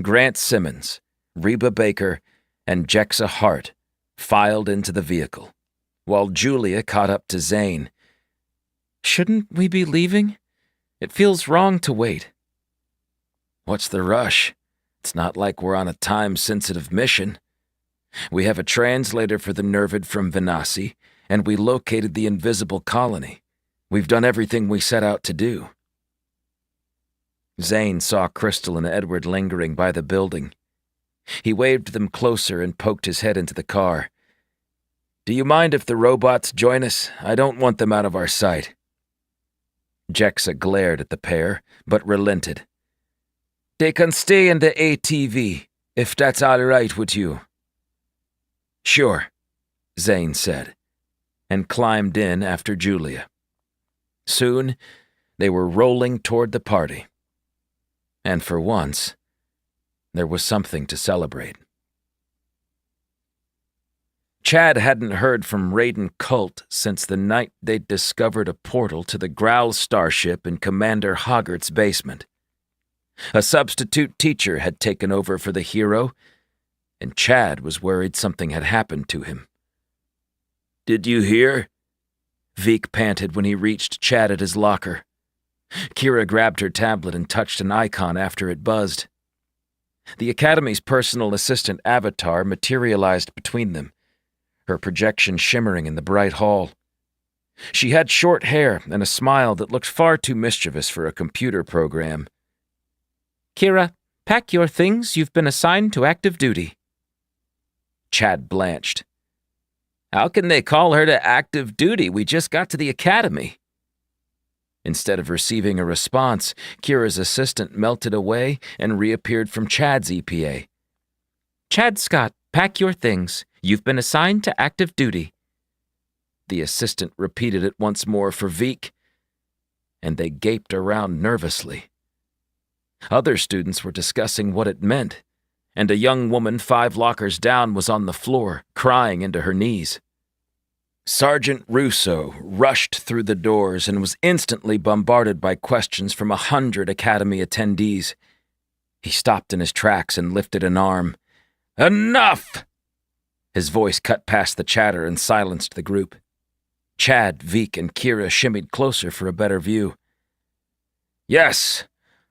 Speaker 1: Grant Simmons, Reba Baker, and Jexa Hart filed into the vehicle, while Julia caught up to Zane.
Speaker 3: Shouldn't we be leaving? It feels wrong to wait.
Speaker 1: What's the rush? It's not like we're on a time-sensitive mission. We have a translator for the Nervid from Venasi, and we located the invisible colony. We've done everything we set out to do. Zane saw Crystal and Edward lingering by the building. He waved them closer and poked his head into the car. Do you mind if the robots join us? I don't want them out of our sight. Jexa glared at the pair, but relented. They can stay in the ATV, if that's all right with you. Sure, Zane said, and climbed in after Julia. Soon, they were rolling toward the party. And for once, there was something to celebrate. Chad hadn't heard from Raiden Cult since the night they'd discovered a portal to the Growl starship in Commander Hoggart's basement. A substitute teacher had taken over for the hero, and Chad was worried something had happened to him. Did you hear? Veek panted when he reached Chad at his locker. Kira grabbed her tablet and touched an icon after it buzzed. The Academy's personal assistant avatar materialized between them, her projection shimmering in the bright hall. She had short hair and a smile that looked far too mischievous for a computer program.
Speaker 3: Kira, pack your things. You've been assigned to active duty.
Speaker 1: Chad blanched.
Speaker 3: How can they call her to active duty? We just got to the Academy.
Speaker 1: Instead of receiving a response, Kira's assistant melted away and reappeared from Chad's EPA.
Speaker 3: Chad Scott, pack your things. You've been assigned to active duty.
Speaker 1: The assistant repeated it once more for Veek, and they gaped around nervously. Other students were discussing what it meant, and a young woman 5 lockers down was on the floor, crying into her knees. Sergeant Russo rushed through the doors and was instantly bombarded by questions from 100 Academy attendees. He stopped in his tracks and lifted an arm. Enough! His voice cut past the chatter and silenced the group. Chad, Veek, and Kira shimmied closer for a better view. Yes,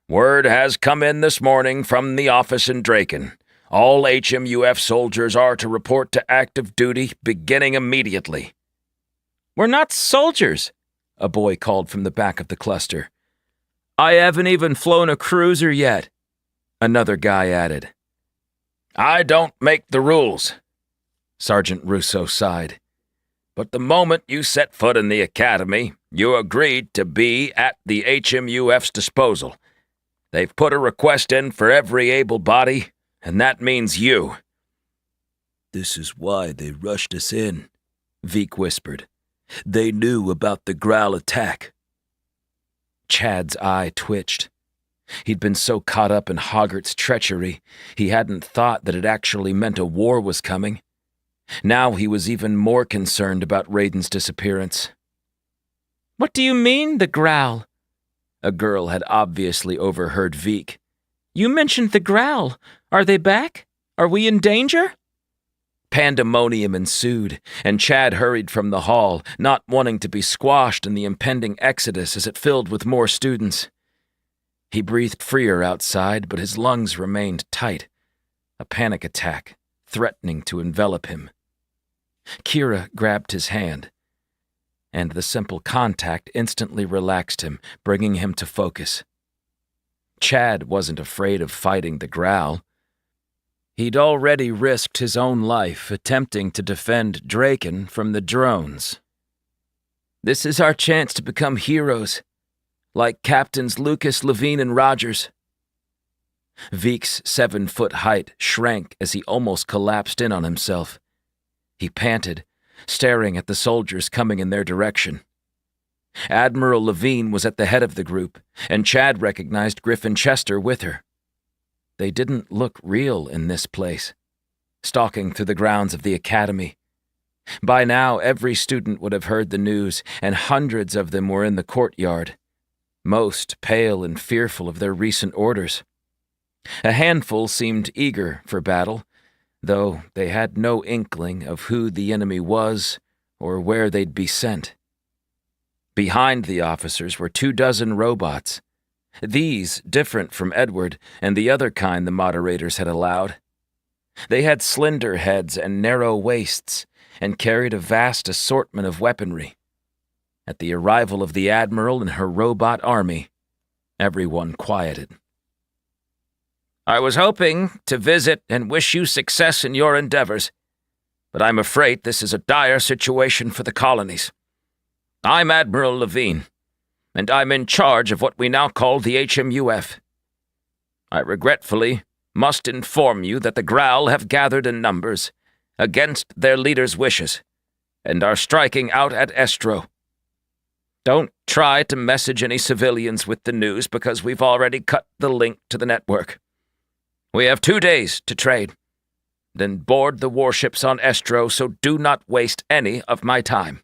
Speaker 1: word has come in this morning from the office in Draken. All HMUF soldiers are to report to active duty beginning immediately.
Speaker 3: We're not soldiers,
Speaker 1: a boy called from the back of the cluster. I haven't even flown a cruiser yet, another guy added. I don't make the rules, Sergeant Russo sighed. But the moment you set foot in the Academy, you agreed to be at the HMUF's disposal. They've put a request in for every able body, and that means you. This is why they rushed us in, Veek whispered. They knew about the Growl attack. Chad's eye twitched. He'd been so caught up in Hoggart's treachery, he hadn't thought that it actually meant a war was coming. Now he was even more concerned about Raiden's disappearance.
Speaker 3: What do you mean, the Growl?
Speaker 1: A girl had obviously overheard Veek.
Speaker 3: You mentioned the Growl. Are they back? Are we in danger?
Speaker 1: Pandemonium ensued, and Chad hurried from the hall, not wanting to be squashed in the impending exodus as it filled with more students. He breathed freer outside, but his lungs remained tight. a panic attack threatening to envelop him. Kira grabbed his hand, and the simple contact instantly relaxed him, bringing him to focus. Chad wasn't afraid of fighting the Growl. He'd already risked his own life attempting to defend Draken from the drones. This is our chance to become heroes, like Captains Lucas, Levine, and Rogers. Veek's 7-foot height shrank as he almost collapsed in on himself. He panted, staring at the soldiers coming in their direction. Admiral Levine was at the head of the group, and Chad recognized Griffin Chester with her. They didn't look real in this place, stalking through the grounds of the academy. By now, every student would have heard the news, and hundreds of them were in the courtyard, most pale and fearful of their recent orders. A handful seemed eager for battle, though they had no inkling of who the enemy was or where they'd be sent. Behind the officers were 24 robots. These different from Edward and the other kind the moderators had allowed. They had slender heads and narrow waists, and carried a vast assortment of weaponry. At the arrival of the Admiral and her robot army, everyone quieted.
Speaker 2: I was hoping to visit and wish you success in your endeavors, but I'm afraid this is a dire situation for the colonies. I'm Admiral Levine, and I'm in charge of what we now call the HMUF. I regretfully must inform you that the Growl have gathered in numbers against their leader's wishes and are striking out at Estro. Don't try to message any civilians with the news because we've already cut the link to the network. We have 2 days to trade, then board the warships on Estro, so do not waste any of my time.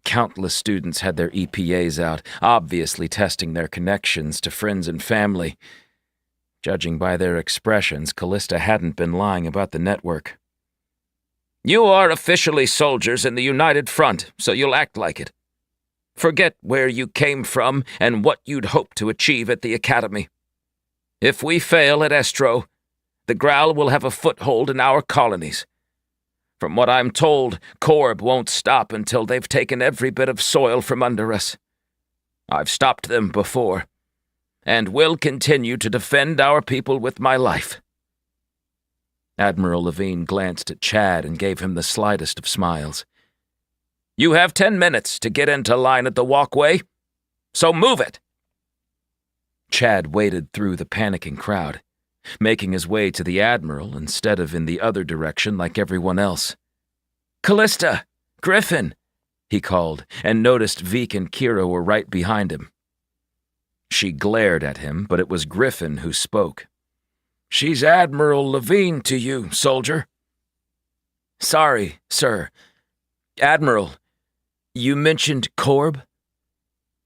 Speaker 1: Countless students had their EPAs out, obviously testing their connections to friends and family. Judging by their expressions, Callista hadn't been lying about the network.
Speaker 2: You are officially soldiers in the United Front, so you'll act like it. Forget where you came from and what you'd hoped to achieve at the Academy. If we fail at Estro, the Growl will have a foothold in our colonies. From what I'm told, Korb won't stop until they've taken every bit of soil from under us. I've stopped them before, and will continue to defend our people with my life.
Speaker 1: Admiral Levine glanced at Chad and gave him the slightest of smiles.
Speaker 2: You have 10 minutes to get into line at the walkway, so move it.
Speaker 1: Chad waded through the panicking crowd, making his way to the Admiral instead of in the other direction like everyone else. "Callista! Griffin!" he called, and noticed Veek and Kira were right behind him. She glared at him, but it was Griffin who spoke. "She's Admiral Levine to you, soldier." "Sorry, sir. Admiral, you mentioned Korb?"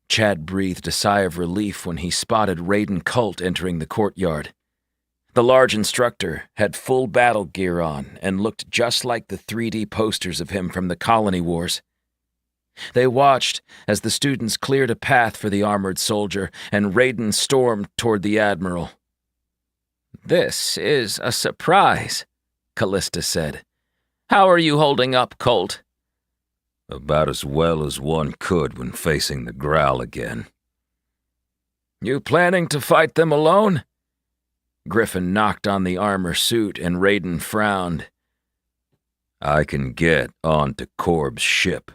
Speaker 1: Chad breathed a sigh of relief when he spotted Raiden Colt entering the courtyard. The large instructor had full battle gear on and looked just like the 3D posters of him from the Colony Wars. They watched as the students cleared a path for the armored soldier and Raiden stormed toward the Admiral.
Speaker 2: "This is a surprise," Callista said. "How are you holding up, Colt?"
Speaker 5: About as well as one could when facing the Growl again.
Speaker 1: "You planning to fight them alone?" Griffin knocked on the armor suit and Raiden frowned.
Speaker 5: "I can get onto Korb's ship."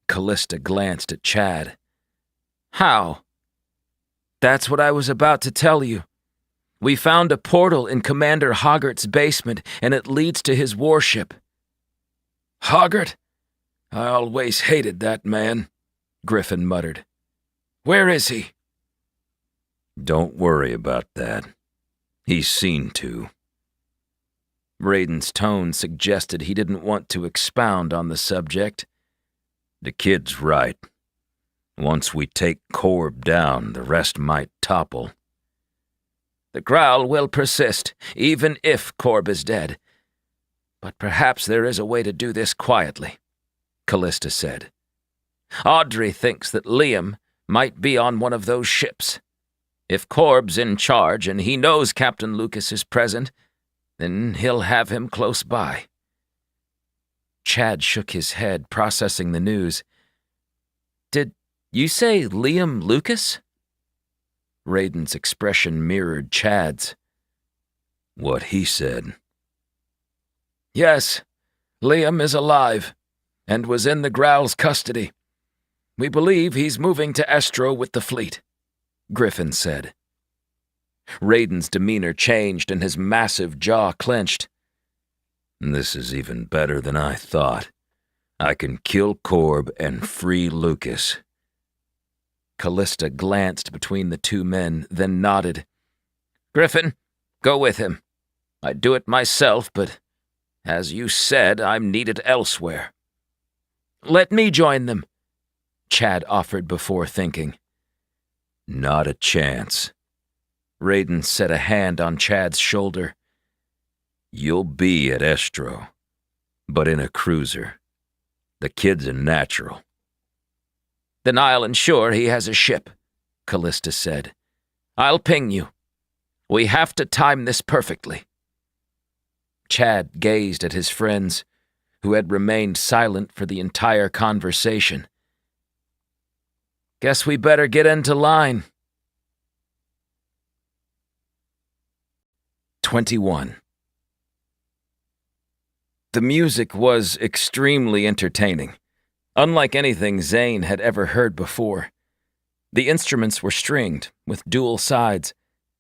Speaker 1: Callista glanced at Chad.
Speaker 2: "How?"
Speaker 1: "That's what I was about to tell you. We found a portal in Commander Hoggart's basement, and it leads to his warship." "Hoggart? I always hated that man," Griffin muttered. "Where is he?"
Speaker 5: "Don't worry about that. He's seen to."
Speaker 1: Raiden's tone suggested he didn't want to expound on the subject.
Speaker 5: "The kid's right. Once we take Korb down, the rest might topple."
Speaker 2: "The Growl will persist, even if Korb is dead. But perhaps there is a way to do this quietly," Callista said. "Audrey thinks that Liam might be on one of those ships. If Corb's in charge and he knows Captain Lucas is present, then he'll have him close by.
Speaker 1: Chad shook his head, processing the news.
Speaker 2: Did you say Liam Lucas?
Speaker 1: Raiden's expression mirrored Chad's.
Speaker 5: What he said.
Speaker 4: Yes, Liam is alive, and was in the Growl's custody. We believe he's moving to Estro with the fleet, Griffin said.
Speaker 1: Raiden's demeanor changed and his massive jaw clenched.
Speaker 5: This is even better than I thought. I can kill Corb and free Lucas.
Speaker 1: Callista glanced between the two men, then nodded.
Speaker 2: Griffin, go with him. I'd do it myself, but as you said, I'm needed elsewhere.
Speaker 4: Let me join them,
Speaker 1: Chad offered before thinking.
Speaker 5: Not a chance.
Speaker 1: Raiden set a hand on Chad's shoulder.
Speaker 5: You'll be at Estro, but in a cruiser. The kid's a natural.
Speaker 2: Then I'll ensure he has a ship, Callista said. I'll ping you. We have to time this perfectly.
Speaker 1: Chad gazed at his friends, who had remained silent for the entire conversation.
Speaker 4: Guess we better get into line.
Speaker 1: 21. The music was extremely entertaining, unlike anything Zane had ever heard before. The instruments were stringed, with dual sides,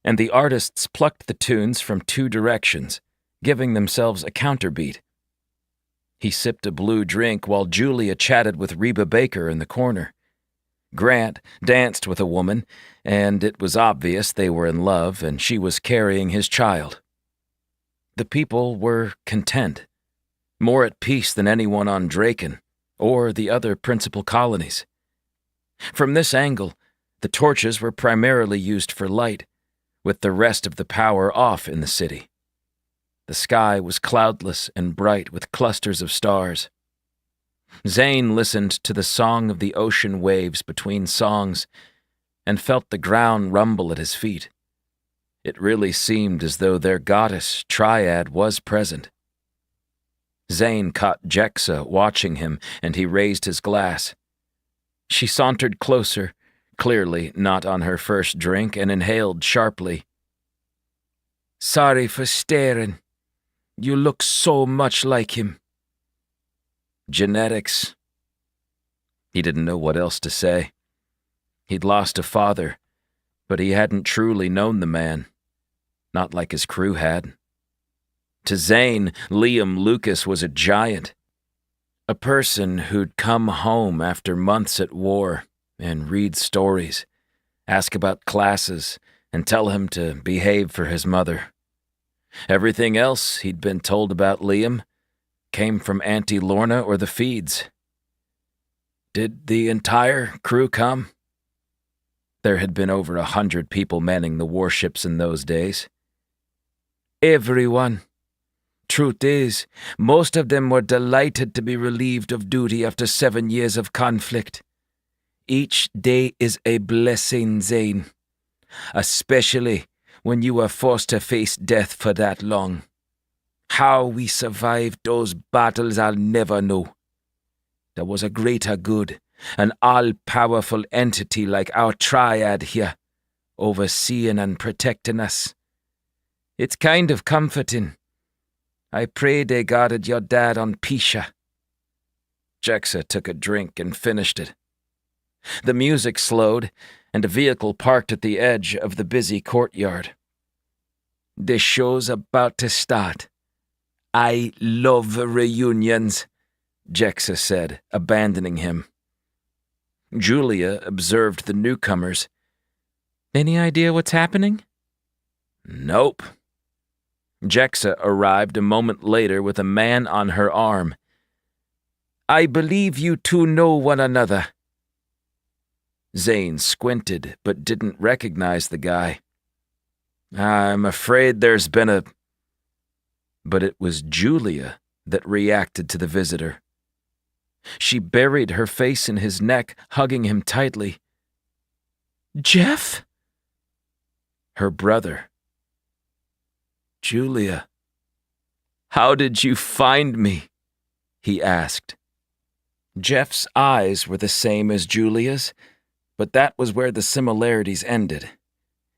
Speaker 1: and the artists plucked the tunes from two directions, giving themselves a counterbeat. He sipped a blue drink while Julia chatted with Reba Baker in the corner. Grant danced with a woman, and it was obvious they were in love and she was carrying his child. The people were content, more at peace than anyone on Draken or the other principal colonies. From this angle, the torches were primarily used for light, with the rest of the power off in the city. The sky was cloudless and bright with clusters of stars. Zane listened to the song of the ocean waves between songs and felt the ground rumble at his feet. It really seemed as though their goddess, Triad, was present. Zane caught Jexa watching him, and he raised his glass. She sauntered closer, clearly not on her first drink, and inhaled sharply.
Speaker 4: Sorry for staring. You look so much like him.
Speaker 1: Genetics. He didn't know what else to say. He'd lost a father, but he hadn't truly known the man. Not like his crew had. To Zane, Liam Lucas was a giant. A person who'd come home after months at war and read stories, ask about classes, and tell him to behave for his mother. Everything else he'd been told about Liam came from Auntie Lorna or the feeds. Did the entire crew come? There had been over 100 people manning the warships in those days.
Speaker 4: Everyone. Truth is, most of them were delighted to be relieved of duty after 7 years of conflict. Each day is a blessing, Zane, especially when you are forced to face death for that long. How we survived those battles I'll never know. There was a greater good, an all-powerful entity like our Triad here, overseeing and protecting us. It's kind of comforting. I pray they guarded your dad on Pisha.
Speaker 1: Jexa took a drink and finished it. The music slowed, and a vehicle parked at the edge of the busy courtyard.
Speaker 4: The show's about to start. I love reunions,
Speaker 1: Jexa said, abandoning him. Julia observed the newcomers.
Speaker 3: Any idea what's happening?
Speaker 1: Nope. Jexa arrived a moment later with a man on her arm.
Speaker 4: I believe you two know one another.
Speaker 1: Zane squinted but didn't recognize the guy. I'm afraid there's been a... But it was Julia that reacted to the visitor. She buried her face in his neck, hugging him tightly.
Speaker 3: Jeff?
Speaker 1: Her brother. Julia. How did you find me? He asked. Jeff's eyes were the same as Julia's, but that was where the similarities ended.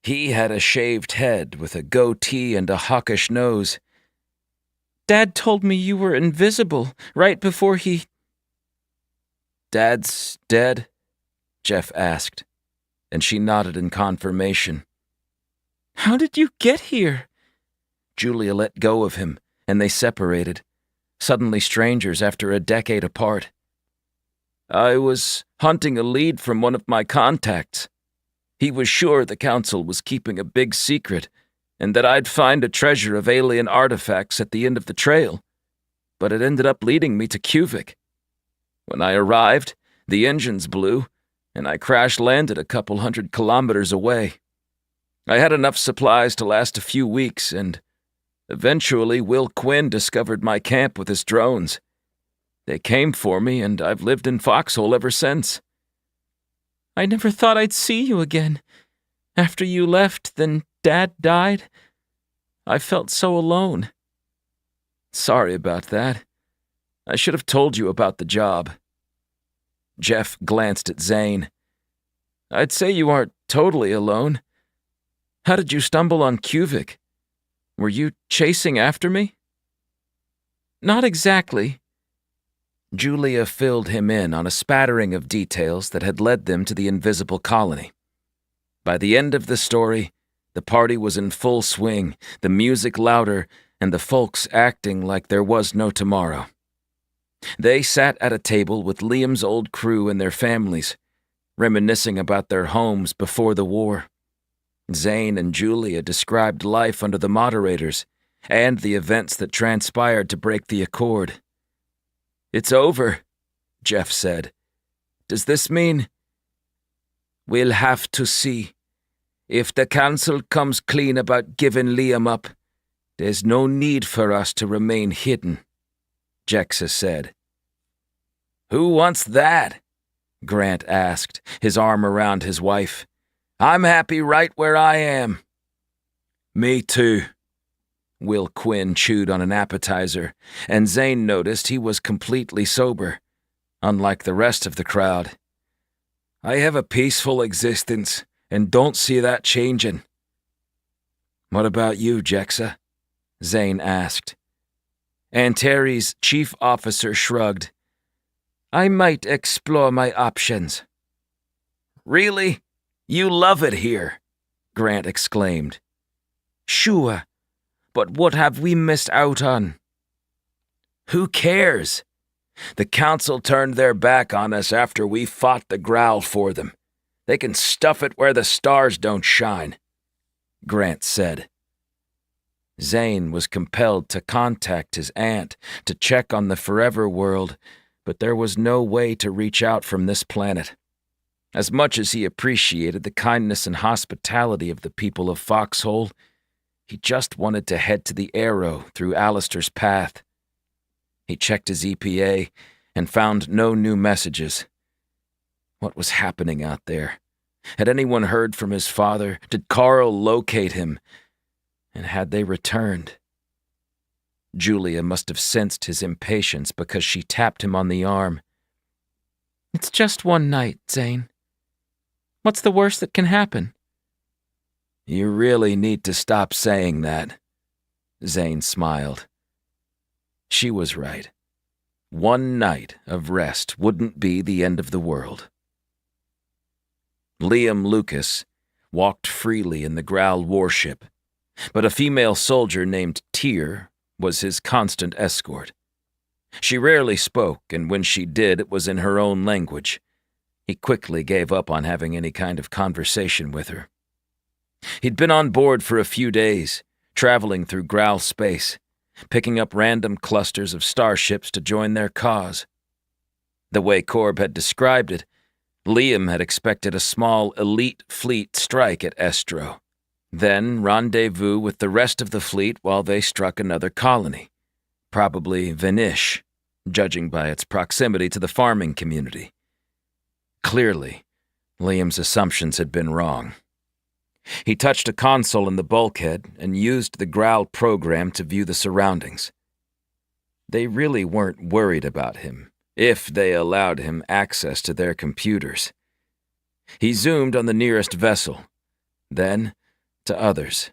Speaker 1: He had a shaved head with a goatee and a hawkish nose. Dad told me you were invisible right before he... Dad's dead? Jeff asked, and she nodded in confirmation. How did you get here? Julia let go of him, and they separated, suddenly strangers after a decade apart. I was hunting a lead from one of my contacts. He was sure the council was keeping a big secret, and that I'd find a treasure of alien artifacts at the end of the trail, but it ended up leading me to Xueting. When I arrived, the engines blew, and I crash-landed a couple 100 kilometers away. I had enough supplies to last a few weeks, and eventually Will Quinn discovered my camp with his drones. They came for me, and I've lived in Foxhole ever since. I never thought I'd see you again. After you left, then Dad died. I felt so alone. Sorry about that. I should have told you about the job. Jeff glanced at Zane. I'd say you aren't totally alone. How did you stumble on Xueting? Were you chasing after me? Not exactly. Julia filled him in on a spattering of details that had led them to the invisible colony. By the end of the story, the party was in full swing, the music louder, and the folks acting like there was no tomorrow. They sat at a table with Liam's old crew and their families, reminiscing about their homes before the war. Zane and Julia described life under the moderators and the events that transpired to break the accord. It's over, Jeff said. Does this mean... We'll have to see. If the council comes clean about giving Liam up, there's no need for us to remain hidden, Jexa said. Who wants that? Grant asked, his arm around his wife. I'm happy right where I am. Me too. Will Quinn chewed on an appetizer, and Zane noticed he was completely sober, unlike the rest of the crowd. I have a peaceful existence, and don't see that changing. What about you, Jexa? Zane asked. Antares' chief officer shrugged. I might explore my options. Really? You love it here, Grant exclaimed. Sure, but what have we missed out on? Who cares? The council turned their back on us after we fought the growl for them. They can stuff it where the stars don't shine, Grant said. Zane was compelled to contact his aunt to check on the Forever World, but there was no way to reach out from this planet. As much as he appreciated the kindness and hospitality of the people of Foxhole, he just wanted to head to the Arrow through Alistair's path. He checked his EPA and found no new messages. What was happening out there? Had anyone heard from his father? Did Carl locate him? And had they returned? Julia must have sensed his impatience because she tapped him on the arm. It's just one night, Zane. What's the worst that can happen? You really need to stop saying that, Zane smiled. She was right. One night of rest wouldn't be the end of the world. Liam Lucas walked freely in the Growl warship, but a female soldier named Tyr was his constant escort. She rarely spoke, and when she did, it was in her own language. He quickly gave up on having any kind of conversation with her. He'd been on board for a few days, traveling through Growl space, picking up random clusters of starships to join their cause. The way Corb had described it, Liam had expected a small elite fleet strike at Estro, then rendezvous with the rest of the fleet while they struck another colony, probably Venish, judging by its proximity to the farming community. Clearly, Liam's assumptions had been wrong. He touched a console in the bulkhead and used the Growl program to view the surroundings. They really weren't worried about him, if they allowed him access to their computers. He zoomed on the nearest vessel, then to others,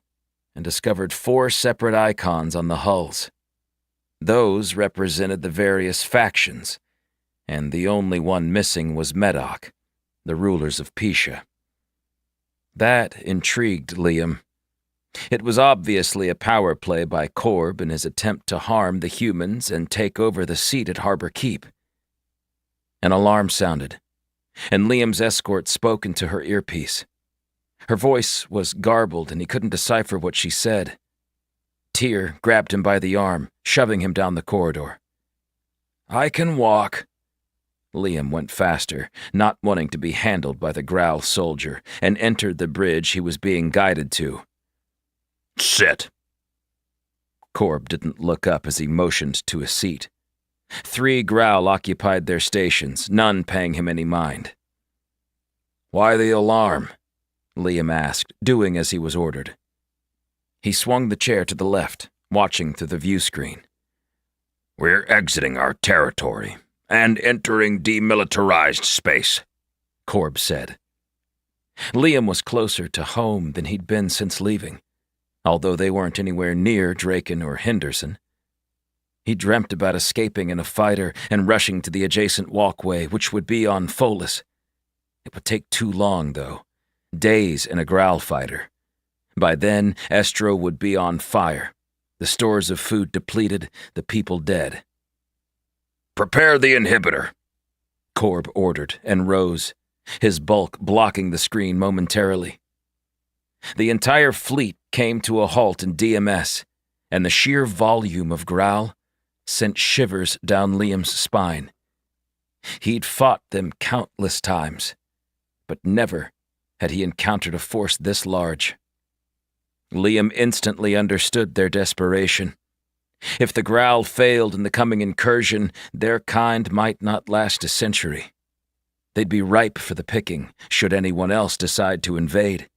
Speaker 1: and discovered 4 separate icons on the hulls. Those represented the various factions, and the only one missing was Medoc, the rulers of Pisha. That intrigued Liam. It was obviously a power play by Korb in his attempt to harm the humans and take over the seat at Harbor Keep. An alarm sounded, and Liam's escort spoke into her earpiece. Her voice was garbled and he couldn't decipher what she said. Tyr grabbed him by the arm, shoving him down the corridor. "I can walk." Liam went faster, not wanting to be handled by the Growl soldier, and entered the bridge he was being guided to.
Speaker 5: "Sit."
Speaker 1: Korb didn't look up as he motioned to a seat. 3 Growl occupied their stations, none paying him any mind.
Speaker 5: "Why the alarm?"
Speaker 1: Liam asked, doing as he was ordered. He swung the chair to the left, watching through the view screen.
Speaker 5: "We're exiting our territory and entering demilitarized space,"
Speaker 1: Korb said. Liam was closer to home than he'd been since leaving, although they weren't anywhere near Draken or Henderson. He dreamt about escaping in a fighter and rushing to the adjacent walkway, which would be on Folis. It would take too long, though. Days in a Growl fighter. By then, Estro would be on fire, the stores of food depleted, the people dead.
Speaker 5: "Prepare the inhibitor,"
Speaker 1: Korb ordered and rose, his bulk blocking the screen momentarily. The entire fleet came to a halt in DMS, and the sheer volume of Growl sent shivers down Liam's spine. He'd fought them countless times, but never had he encountered a force this large. Liam instantly understood their desperation. If the Growl failed in the coming incursion, their kind might not last a century. They'd be ripe for the picking, should anyone else decide to invade.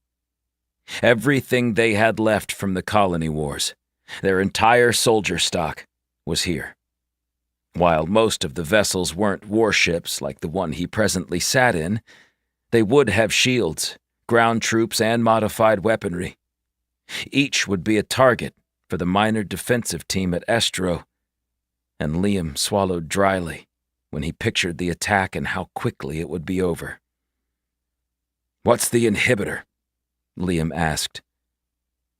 Speaker 1: Everything they had left from the colony wars, their entire soldier stock, was here. While most of the vessels weren't warships like the one he presently sat in, they would have shields, ground troops, and modified weaponry. Each would be a target for the minor defensive team at Estro, and Liam swallowed dryly when he pictured the attack and how quickly it would be over.
Speaker 5: "What's the inhibitor?"
Speaker 1: Liam asked.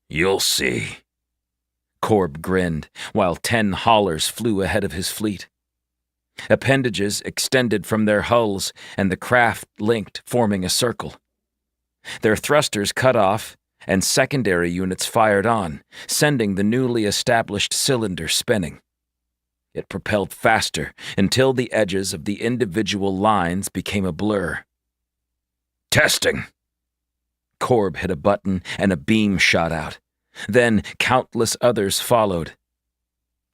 Speaker 5: "You'll see."
Speaker 1: Korb grinned, while 10 haulers flew ahead of his fleet. Appendages extended from their hulls, and the craft linked, forming a circle. Their thrusters cut off, and secondary units fired on, sending the newly established cylinder spinning. It propelled faster until the edges of the individual lines became a blur.
Speaker 5: "Testing."
Speaker 1: Korb hit a button and a beam shot out. Then countless others followed.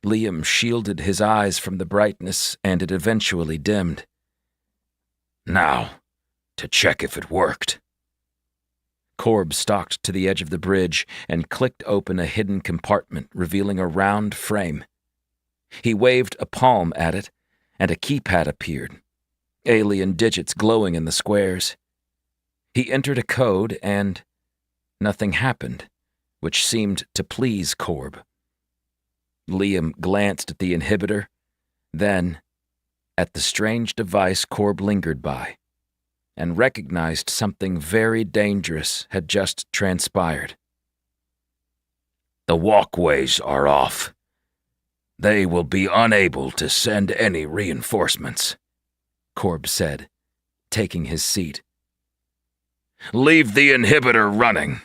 Speaker 1: Liam shielded his eyes from the brightness, and it eventually dimmed.
Speaker 5: "Now, to check if it worked."
Speaker 1: Korb stalked to the edge of the bridge and clicked open a hidden compartment, revealing a round frame. He waved a palm at it, and a keypad appeared, alien digits glowing in the squares. He entered a code, and nothing happened, which seemed to please Korb. Liam glanced at the inhibitor, then at the strange device Korb lingered by, and recognized something very dangerous had just transpired.
Speaker 5: "The walkways are off. They will be unable to send any reinforcements,"
Speaker 1: Korb said, taking his seat.
Speaker 5: "Leave the inhibitor running."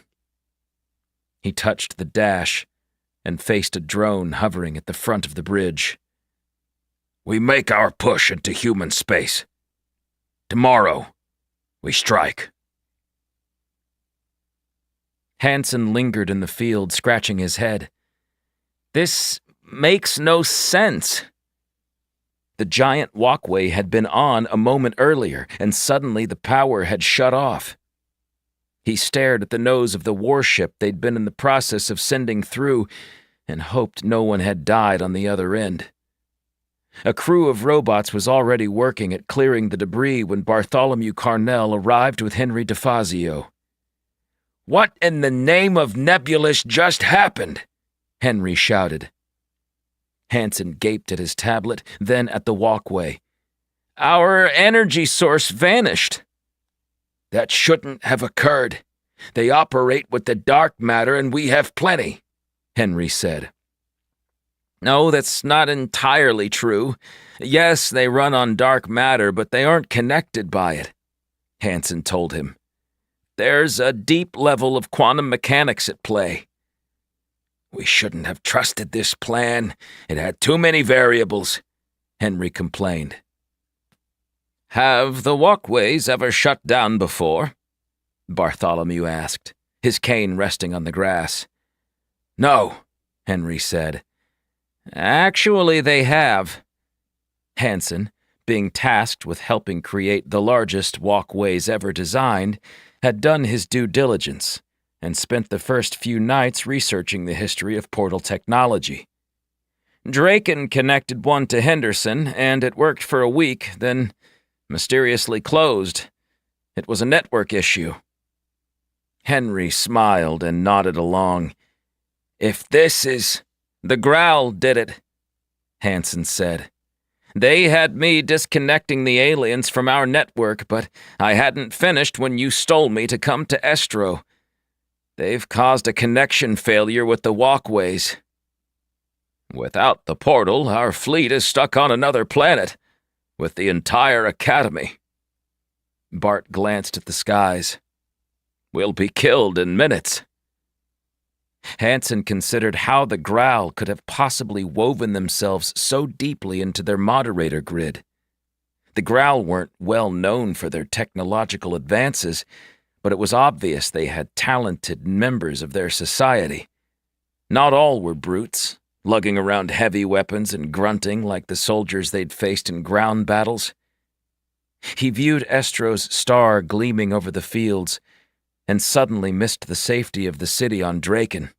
Speaker 1: He touched the dash and faced a drone hovering at the front of the bridge.
Speaker 5: "We make our push into human space. Tomorrow, we strike."
Speaker 1: Hansen lingered in the field, scratching his head. This makes no sense. The giant walkway had been on a moment earlier, and suddenly the power had shut off. He stared at the nose of the warship they'd been in the process of sending through and hoped no one had died on the other end. A crew of robots was already working at clearing the debris when Bartholomew Carnell arrived with Henry DeFazio. "What in the name of Nebulous just happened?" Henry shouted. Hansen gaped at his tablet, then at the walkway. "Our energy source vanished." "That shouldn't have occurred. They operate with the dark matter and we have plenty," Henry said. "No, that's not entirely true. Yes, they run on dark matter, but they aren't connected by it," Hansen told him. "There's a deep level of quantum mechanics at play." "We shouldn't have trusted this plan. It had too many variables," Henry complained. "Have the walkways ever shut down before?" Bartholomew asked, his cane resting on the grass. "No," Henry said. "Actually, they have." Hansen, being tasked with helping create the largest walkways ever designed, had done his due diligence and spent the first few nights researching the history of portal technology. Draken connected one to Henderson, and it worked for a week, then mysteriously closed. It was a network issue. Henry smiled and nodded along. "If this is—" "The Growl did it," Hansen said. "They had me disconnecting the aliens from our network, but I hadn't finished when you stole me to come to Estro. They've caused a connection failure with the walkways. Without the portal, our fleet is stuck on another planet, with the entire Academy." Bart glanced at the skies. "We'll be killed in minutes." Hansen considered how the Growl could have possibly woven themselves so deeply into their moderator grid. The Growl weren't well known for their technological advances, but it was obvious they had talented members of their society. Not all were brutes, lugging around heavy weapons and grunting like the soldiers they'd faced in ground battles. He viewed Estro's star gleaming over the fields and suddenly missed the safety of the city on Draken.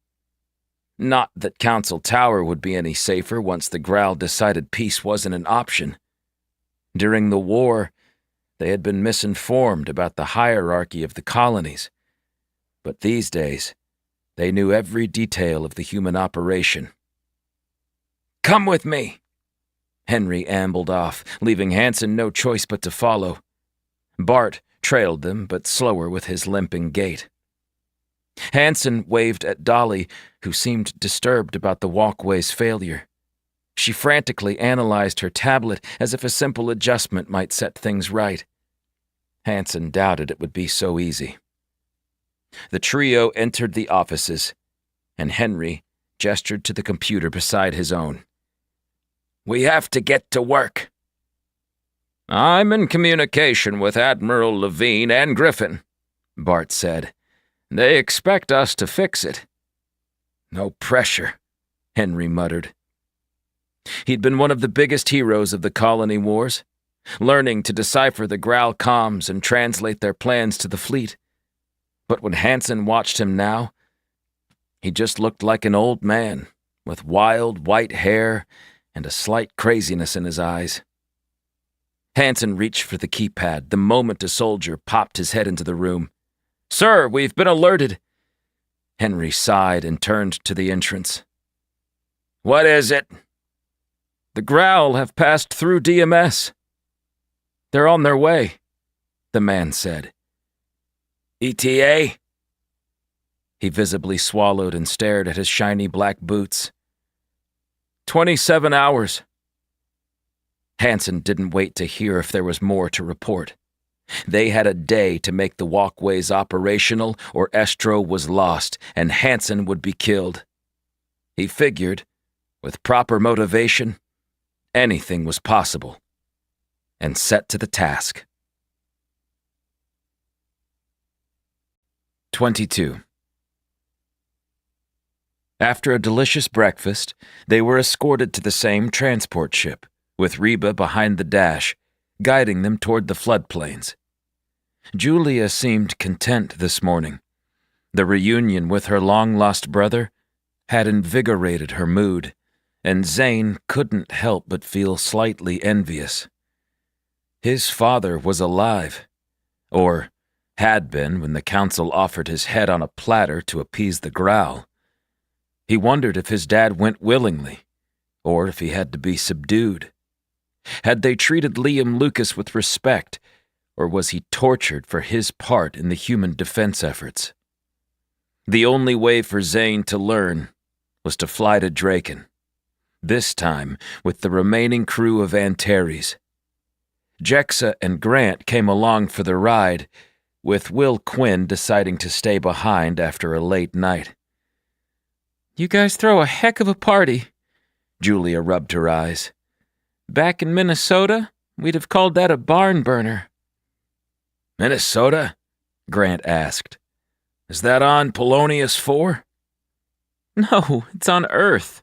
Speaker 1: Not that Council Tower would be any safer once the Growl decided peace wasn't an option. During the war, they had been misinformed about the hierarchy of the colonies, but these days, they knew every detail of the human operation. "Come with me!" Henry ambled off, leaving Hansen no choice but to follow. Bart trailed them, but slower with his limping gait. Hansen waved at Dolly, who seemed disturbed about the walkway's failure. She frantically analyzed her tablet as if a simple adjustment might set things right. Hansen doubted it would be so easy. The trio entered the offices, and Henry gestured to the computer beside his own. "We have to get to work." "I'm in communication with Admiral Levine and Griffin," Bart said. "They expect us to fix it." "No pressure," Henry muttered. He'd been one of the biggest heroes of the colony wars, learning to decipher the Growl comms and translate their plans to the fleet. But when Hansen watched him now, he just looked like an old man, with wild white hair and a slight craziness in his eyes. Hansen reached for the keypad the moment a soldier popped his head into the room. "Sir, we've been alerted." Henry sighed and turned to the entrance. "What is it?" "The Growl have passed through DMS. They're on their way," the man said. "ETA?" He visibly swallowed and stared at his shiny black boots. 27 hours. Hansen didn't wait to hear if there was more to report. They had a day to make the walkways operational, or Estro was lost, and Hansen would be killed. He figured, with proper motivation, anything was possible, and set to the task. 22. After a delicious breakfast, they were escorted to the same transport ship, with Reba behind the dash, guiding them toward the floodplains. Julia seemed content this morning. The reunion with her long-lost brother had invigorated her mood, and Zane couldn't help but feel slightly envious. His father was alive, or had been when the council offered his head on a platter to appease the growl. He wondered if his dad went willingly, or if he had to be subdued. Had they treated Liam Lucas with respect, or was he tortured for his part in the human defense efforts? The only way for Zane to learn was to fly to Draken, this time with the remaining crew of Antares. Jexa and Grant came along for the ride, with Will Quinn deciding to stay behind after a late night.
Speaker 3: You guys throw a heck of a party, Julia rubbed her eyes. Back in Minnesota, we'd have called that a barn burner.
Speaker 1: Minnesota? Grant asked. Is that on Polonius 4?
Speaker 3: No, it's on Earth.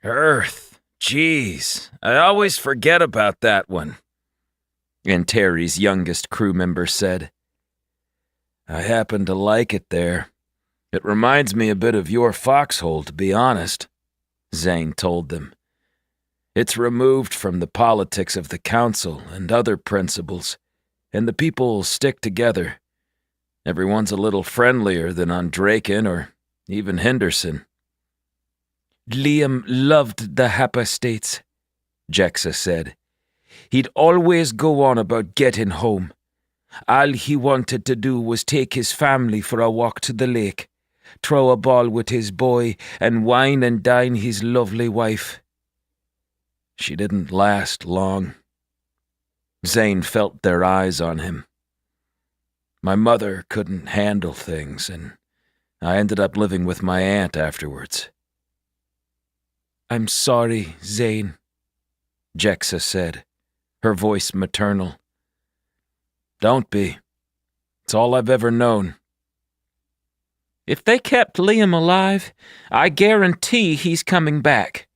Speaker 1: Earth. Jeez, I always forget about that one, Antares' youngest crew member said. I happen to like it there. It reminds me a bit of your foxhole, to be honest, Zane told them. It's removed from the politics of the council and other principles, and the people stick together. Everyone's a little friendlier than on Draken or even Henderson.
Speaker 4: Liam loved the Hapa States, Jexa said. He'd always go on about getting home. All he wanted to do was take his family for a walk to the lake, throw a ball with his boy, and wine and dine his lovely wife.
Speaker 1: She didn't last long. Zane felt their eyes on him. My mother couldn't handle things, and I ended up living with my aunt afterwards.
Speaker 4: I'm sorry, Zane, Jexa said, her voice maternal.
Speaker 1: Don't be. It's all I've ever known.
Speaker 3: If they kept Liam alive, I guarantee he's coming back,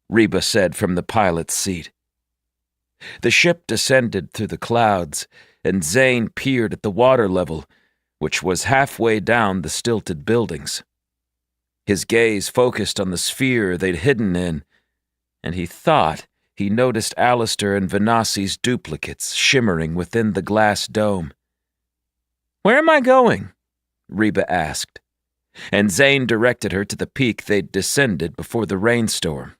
Speaker 3: Reba said from the pilot's seat.
Speaker 1: The ship descended through the clouds, and Zane peered at the water level, which was halfway down the stilted buildings. His gaze focused on the sphere they'd hidden in, and he thought he noticed Alistair and Venassi's duplicates shimmering within the glass dome.
Speaker 3: Where am I going?
Speaker 1: Reba asked, and Zane directed her to the peak they'd descended before the rainstorm.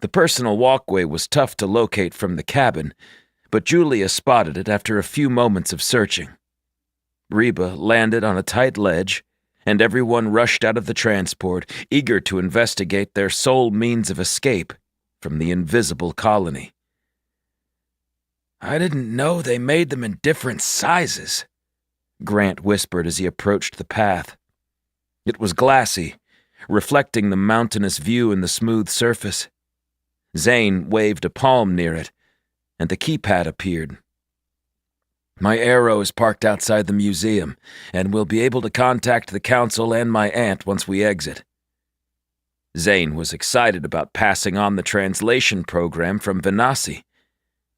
Speaker 1: The personal walkway was tough to locate from the cabin, but Julia spotted it after a few moments of searching. Reba landed on a tight ledge, and everyone rushed out of the transport, eager to investigate their sole means of escape from the invisible colony.
Speaker 4: I didn't know they made them in different sizes,
Speaker 1: Grant whispered as he approached the path. It was glassy, reflecting the mountainous view in the smooth surface. Zane waved a palm near it, and the keypad appeared. My arrow is parked outside the museum, and we'll be able to contact the council and my aunt once we exit. Zane was excited about passing on the translation program from Venassi.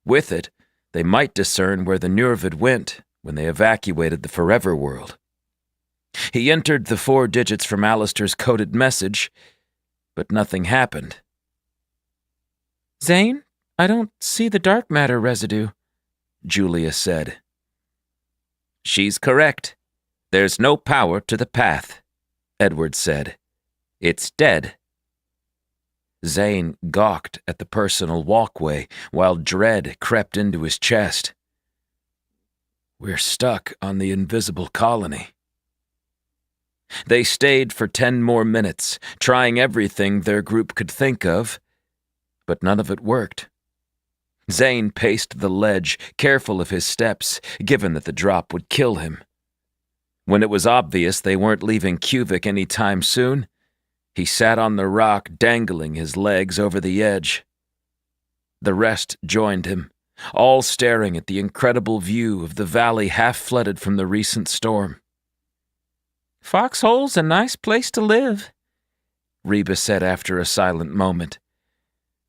Speaker 1: With it, they might discern where the Nurvid went when they evacuated the Forever World. He entered the 4 digits from Alistair's coded message, but nothing happened.
Speaker 3: Zane, I don't see the dark matter residue, Julia said.
Speaker 2: She's correct. There's no power to the path, Edward said. It's dead.
Speaker 1: Zane gawked at the personal walkway while dread crept into his chest. We're stuck on the invisible colony. They stayed for 10 more minutes, trying everything their group could think of, but none of it worked. Zane paced the ledge, careful of his steps, given that the drop would kill him. When it was obvious they weren't leaving Cuvic any time soon, he sat on the rock, dangling his legs over the edge. The rest joined him, all staring at the incredible view of the valley half-flooded from the recent storm.
Speaker 3: Foxhole's a nice place to live,
Speaker 1: Reba said after a silent moment.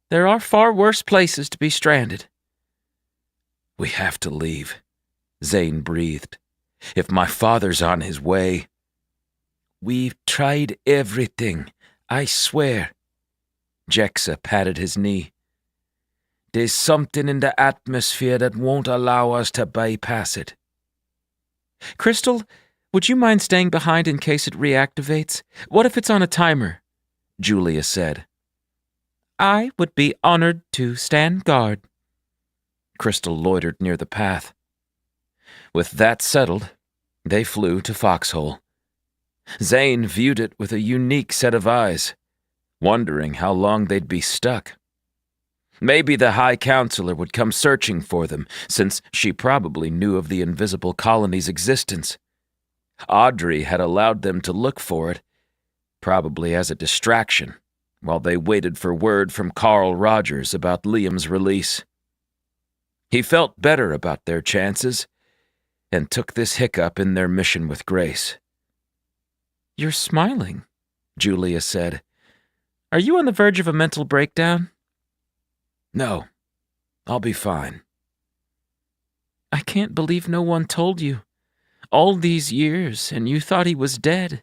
Speaker 3: There are far worse places to be stranded.
Speaker 1: We have to leave, Zane breathed. If my father's on his way. We've tried everything, I swear. Jexa patted his knee. There's something in the atmosphere that won't allow us to bypass it.
Speaker 3: Crystal, would you mind staying behind in case it reactivates? What if it's on a timer? Julia said. I would be honored to stand guard.
Speaker 1: Crystal loitered near the path. With that settled, they flew to Foxhole. Zane viewed it with a unique set of eyes, wondering how long they'd be stuck. Maybe the High Counselor would come searching for them, since she probably knew of the invisible colony's existence. Audrey had allowed them to look for it, probably as a distraction, while they waited for word from Carl Rogers about Liam's release. He felt better about their chances, and took this hiccup in their mission with grace.
Speaker 3: You're smiling, Julia said. Are you on the verge of a mental breakdown?
Speaker 1: No, I'll be fine.
Speaker 3: I can't believe no one told you. All these years, and you thought he was dead.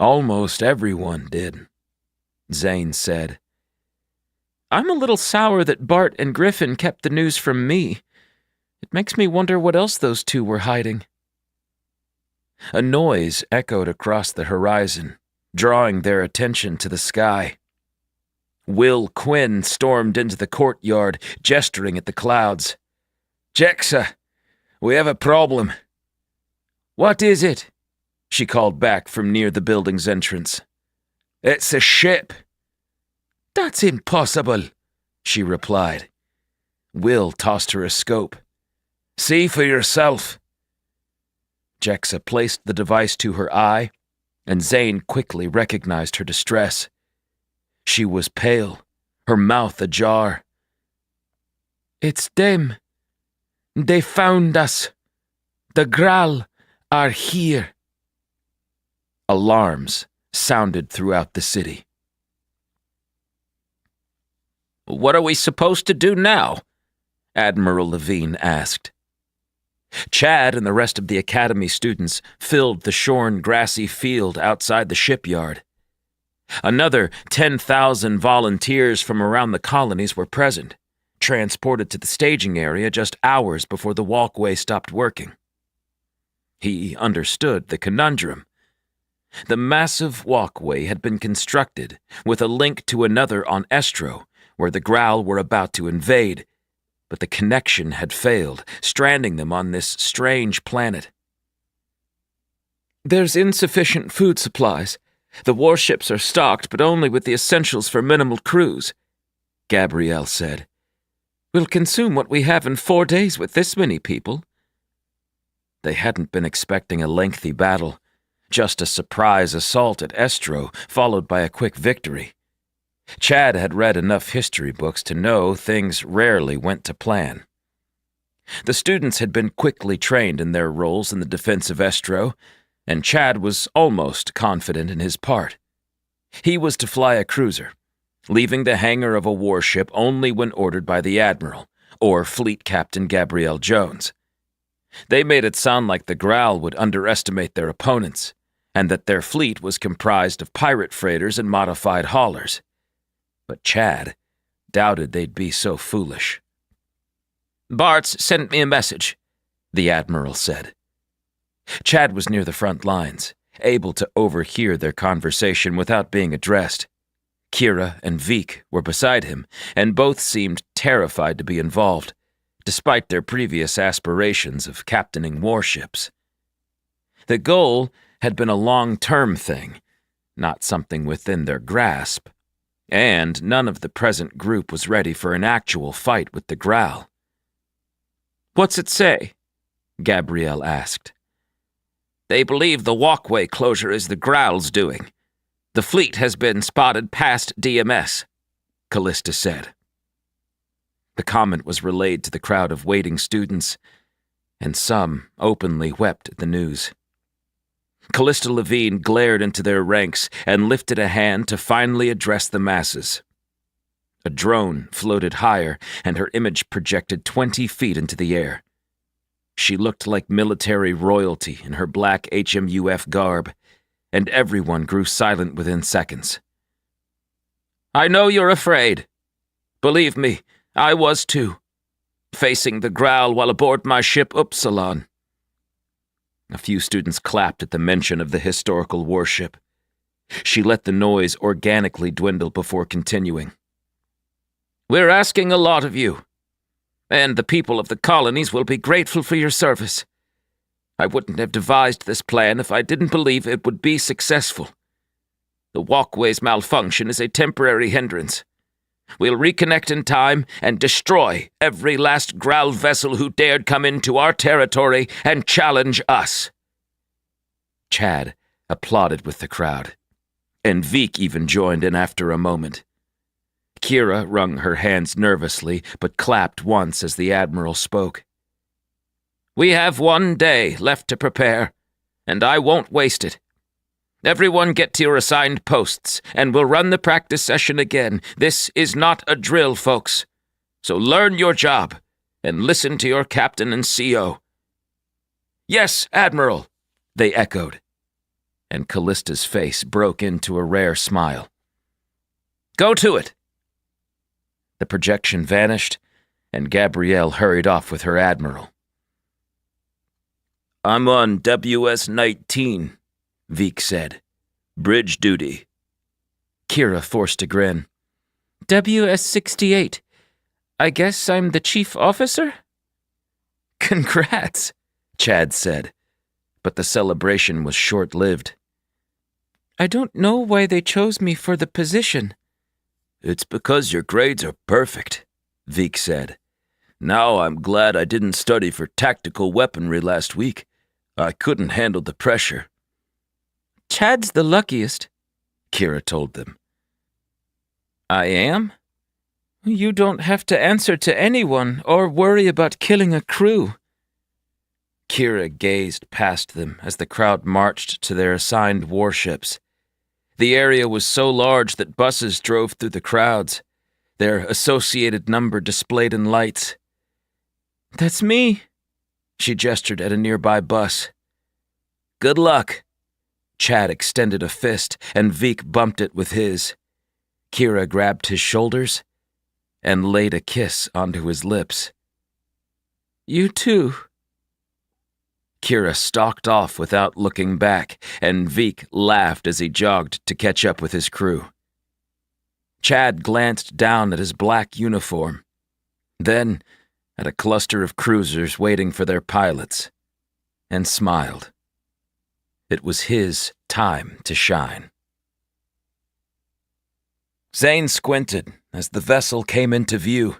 Speaker 1: Almost everyone did, Zane said.
Speaker 3: I'm a little sour that Bart and Griffin kept the news from me. It makes me wonder what else those two were hiding.
Speaker 1: A noise echoed across the horizon, drawing their attention to the sky. Will Quinn stormed into the courtyard, gesturing at the clouds. Jexa, we have a problem. What is it? She called back from near the building's entrance. It's a ship. That's impossible, she replied. Will tossed her a scope. See for yourself. Jexa placed the device to her eye, and Zane quickly recognized her distress. She was pale, her mouth ajar. It's them. They found us. The Graal are here. Alarms sounded throughout the city.
Speaker 2: What are we supposed to do now?
Speaker 1: Admiral Levine asked. Chad and the rest of the Academy students filled the shorn, grassy field outside the shipyard. Another 10,000 volunteers from around the colonies were present, transported to the staging area just hours before the walkway stopped working. He understood the conundrum. The massive walkway had been constructed with a link to another on Estro, where the Graal were about to invade, but the connection had failed, stranding them on this strange planet.
Speaker 3: There's insufficient food supplies. The warships are stocked, but only with the essentials for minimal crews, Gabrielle said. We'll consume what we have in 4 days with this many people.
Speaker 1: They hadn't been expecting a lengthy battle, just a surprise assault at Estro, followed by a quick victory. Chad had read enough history books to know things rarely went to plan. The students had been quickly trained in their roles in the defense of Estro, and Chad was almost confident in his part. He was to fly a cruiser, leaving the hangar of a warship only when ordered by the Admiral, or Fleet Captain Gabrielle Jones. They made it sound like the Graal would underestimate their opponents, and that their fleet was comprised of pirate freighters and modified haulers. But Chad doubted they'd be so foolish.
Speaker 2: Bart's sent me a message,
Speaker 1: the Admiral said. Chad was near the front lines, able to overhear their conversation without being addressed. Kira and Veek were beside him, and both seemed terrified to be involved, despite their previous aspirations of captaining warships. The goal had been a long-term thing, not something within their grasp, and none of the present group was ready for an actual fight with the Graal.
Speaker 3: What's it say?
Speaker 1: Gabrielle asked.
Speaker 2: They believe the walkway closure is the Graal's doing. The fleet has been spotted past DMS,
Speaker 1: Callista said. The comment was relayed to the crowd of waiting students, and some openly wept at the news. Callista Levine glared into their ranks and lifted a hand to finally address the masses. A drone floated higher, and her image projected 20 feet into the air. She looked like military royalty in her black HMUF garb, and everyone grew silent within seconds. "I know you're afraid. Believe me, I was too, facing the growl while aboard my ship Upsilon." A few students clapped at the mention of the historical warship. She let the noise organically dwindle before continuing. "We're asking a lot of you, and the people of the colonies will be grateful for your service. I wouldn't have devised this plan if I didn't believe it would be successful. The walkway's malfunction is a temporary hindrance. We'll reconnect in time and destroy every last Growl vessel who dared come into our territory and challenge us." Chad applauded with the crowd, and Veek even joined in after a moment. Kira wrung her hands nervously, but clapped once as the Admiral spoke. "We have 1 day left to prepare, and I won't waste it. Everyone get to your assigned posts, and we'll run the practice session again. This is not a drill, folks. So learn your job, and listen to your captain and CO. "Yes, Admiral," they echoed, and Callista's face broke into a rare smile. "Go to it." The projection vanished, and Gabrielle hurried off with her Admiral. "I'm on WS-19, Veek said. "Bridge duty." Kira forced a grin. "WS-68. I guess I'm the chief officer?" "Congrats," Chad said, but the celebration was short-lived. "I don't know why they chose me for the position." "It's because your grades are perfect," Veek said. "Now I'm glad I didn't study for tactical weaponry last week. I couldn't handle the pressure." "Chad's the luckiest," Kira told them. "I am? You don't have to answer to anyone or worry about killing a crew." Kira gazed past them as the crowd marched to their assigned warships. The area was so large that buses drove through the crowds, their associated number displayed in lights. "That's me," she gestured at a nearby bus. "Good luck." Chad extended a fist, and Veek bumped it with his. Kira grabbed his shoulders and laid a kiss onto his lips. "You too." Kira stalked off without looking back, and Veek laughed as he jogged to catch up with his crew. Chad glanced down at his black uniform, then at a cluster of cruisers waiting for their pilots, and smiled. It was his time to shine. Zane squinted as the vessel came into view.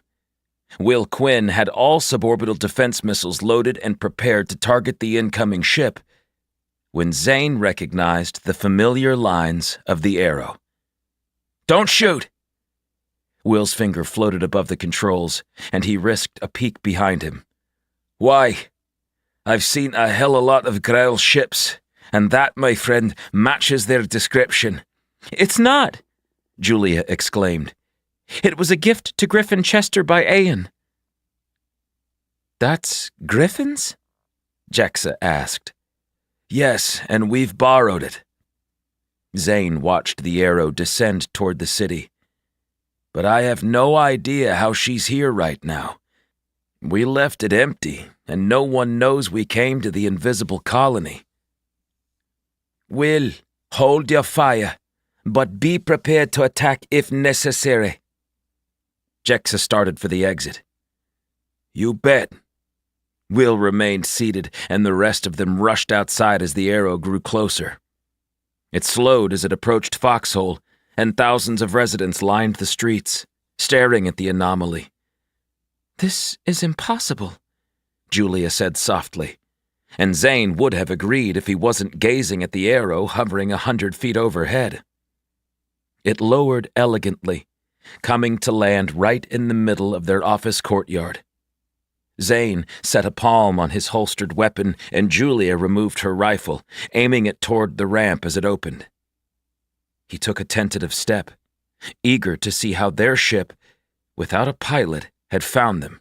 Speaker 1: Will Quinn had all suborbital defense missiles loaded and prepared to target the incoming ship when Zane recognized the familiar lines of the arrow. "Don't shoot!" Will's finger floated above the controls, and he risked a peek behind him. "Why? I've seen a hell of a lot of Grail ships, and that, my friend, matches their description." "It's not!" Julia exclaimed. "It was a gift to Griffin Chester by Ayan." "That's Griffin's?" Jexa asked. "Yes, and we've borrowed it." Zane watched the arrow descend toward the city. "But I have no idea how she's here right now. We left it empty, and no one knows we came to the invisible colony." "Will, hold your fire, but be prepared to attack if necessary." Jexa started for the exit. "You bet." Will remained seated, and the rest of them rushed outside as the arrow grew closer. It slowed as it approached Foxhole, and thousands of residents lined the streets, staring at the anomaly. "This is impossible," Julia said softly, and Zane would have agreed if he wasn't gazing at the arrow hovering 100 feet overhead. It lowered elegantly, coming to land right in the middle of their office courtyard. Zane set a palm on his holstered weapon, and Julia removed her rifle, aiming it toward the ramp as it opened. He took a tentative step, eager to see how their ship, without a pilot, had found them.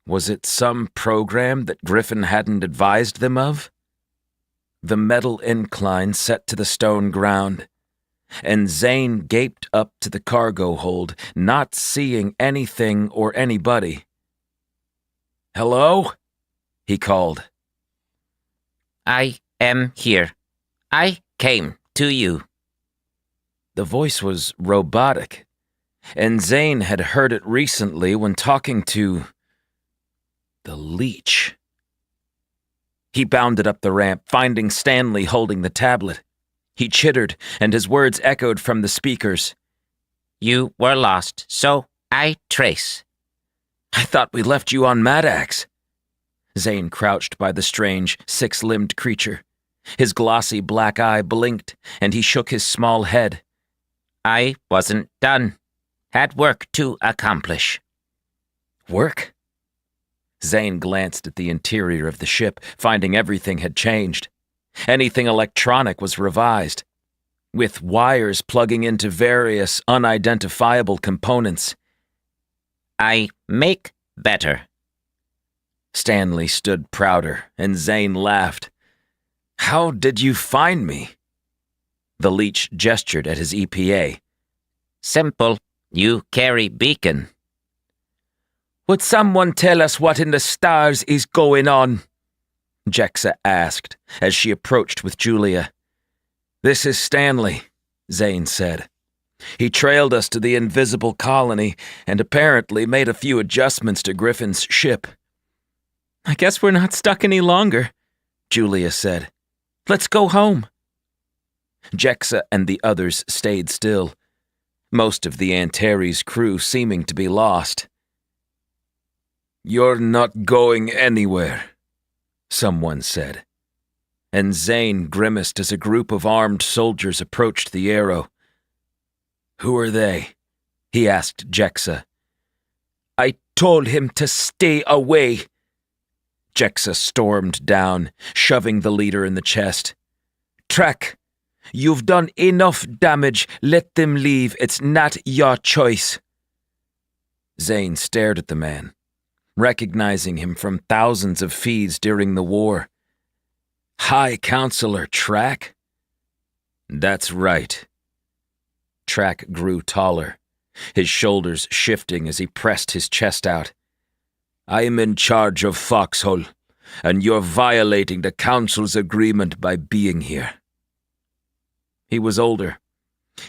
Speaker 1: Was it some program that Griffin hadn't advised them of? The metal incline set to the stone ground, and Zane gaped up to the cargo hold, not seeing anything or anybody. "Hello?" he called.
Speaker 2: "I am here. I came to you."
Speaker 1: The voice was robotic, and Zane had heard it recently when talking to the leech. He bounded up the ramp, finding Stanley holding the tablet. He chittered, and his words echoed from the speakers.
Speaker 2: "You were lost, so I trace."
Speaker 1: "I thought we left you on Maddox." Zane crouched by the strange, six-limbed creature. His glossy black eye blinked, and he shook his small head.
Speaker 2: "I wasn't done. Had work to accomplish."
Speaker 1: "Work?" Zane glanced at the interior of the ship, finding everything had changed. Anything electronic was revised, with wires plugging into various unidentifiable components.
Speaker 2: "I make better."
Speaker 1: Stanley stood prouder, and Zane laughed. "How did you find me?" The leech gestured at his EPA.
Speaker 2: "Simple. You carry beacon."
Speaker 1: "Would someone tell us what in the stars is going on?" Jexa asked as she approached with Julia. "This is Stanley," Zane said. "He trailed us to the invisible colony and apparently made a few adjustments to Griffin's ship." "I guess we're not stuck any longer," Julia said. "Let's go home." Jexa and the others stayed still, most of the Antares crew seeming to be lost. "You're not going anywhere," someone said, and Zane grimaced as a group of armed soldiers approached the Arrow. "Who are they?" he asked Jexa. "I told him to stay away." Jexa stormed down, shoving the leader in the chest. "Track, you've done enough damage. Let them leave. It's not your choice." Zane stared at the man, recognizing him from thousands of feeds during the war. "High Counselor Track?" "That's right." Track grew taller, his shoulders shifting as he pressed his chest out. "I'm in charge of Foxhole, and you're violating the Council's agreement by being here." He was older,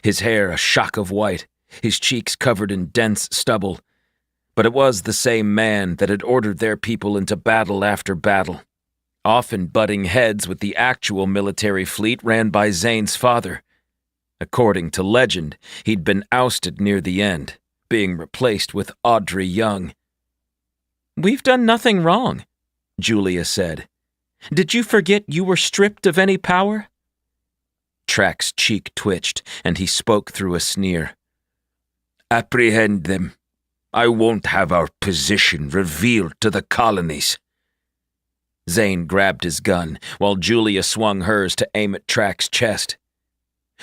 Speaker 1: his hair a shock of white, his cheeks covered in dense stubble, but it was the same man that had ordered their people into battle after battle, often butting heads with the actual military fleet ran by Zane's father. According to legend, he'd been ousted near the end, being replaced with Audrey Young. "We've done nothing wrong," Julia said. "Did you forget you were stripped of any power?" Track's cheek twitched, and he spoke through a sneer. "Apprehend them. I won't have our position revealed to the colonies." Zane grabbed his gun, while Julia swung hers to aim at Track's chest.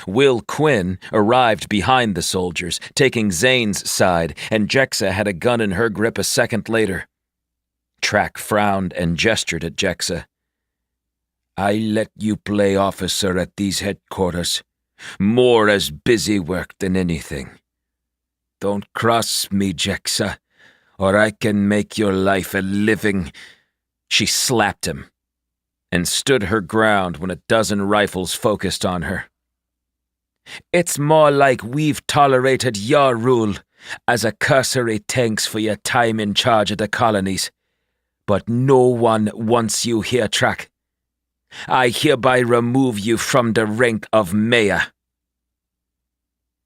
Speaker 1: Will Quinn arrived behind the soldiers, taking Zane's side, and Jexa had a gun in her grip a second later. Track frowned and gestured at Jexa. "I let you play officer at these headquarters, more as busy work than anything. Don't cross me, Jexa, or I can make your life a living." She slapped him and stood her ground when a dozen rifles focused on her. "It's more like we've tolerated your rule as a cursory thanks for your time in charge of the colonies. But no one wants you here, Track. I hereby remove you from the rank of mayor."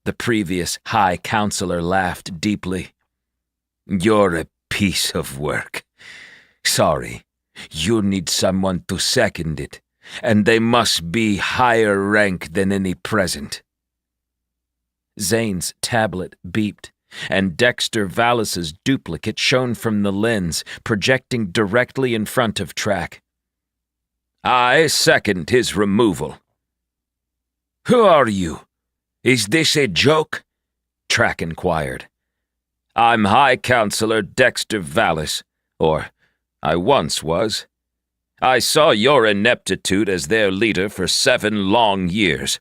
Speaker 1: The previous High Counselor laughed deeply. "You're a piece of work. Sorry, you need someone to second it, and they must be higher rank than any present." Zane's tablet beeped, and Dexter Vallis's duplicate shone from the lens, projecting directly in front of Track. "I second his removal." "Who are you? Is this a joke?" Track inquired. "I'm High Counselor Dexter Vallis,
Speaker 2: Or, I once was. I saw your ineptitude as their leader for 7 long years.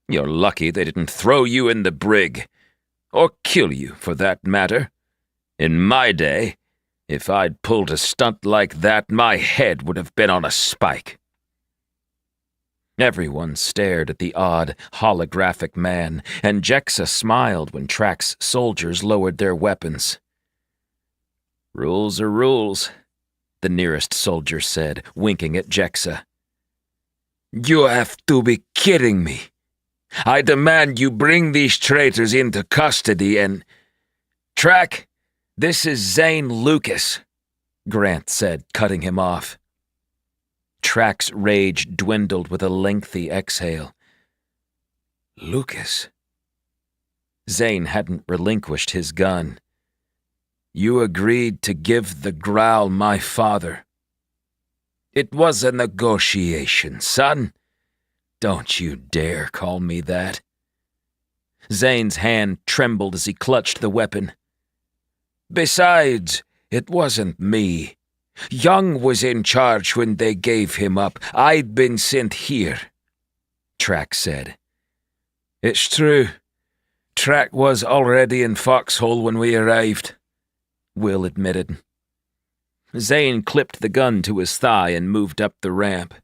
Speaker 2: You're lucky they didn't throw you in the brig. Or kill you, for that matter. In my day, if I'd pulled a stunt like that, my head would have been on a spike. Everyone stared at the odd, holographic man, and Jexa smiled when Track's soldiers lowered their weapons. Rules are rules, the nearest soldier said, winking at Jexa. You have to be kidding me. I demand you bring these traitors into custody and— Track, this is Zane Lucas, Grant said, cutting him off. Track's rage dwindled with a lengthy exhale. Lucas? Zane hadn't relinquished his gun. You agreed to give the growl my father. It was a negotiation, son. Don't you dare call me that. Zane's hand trembled as he clutched the weapon. Besides, it wasn't me. Young was in charge when they gave him up. I'd been sent here, Track said. It's true. Track was already in Foxhole when we arrived, Will admitted. Zane clipped the gun to his thigh and moved up the ramp.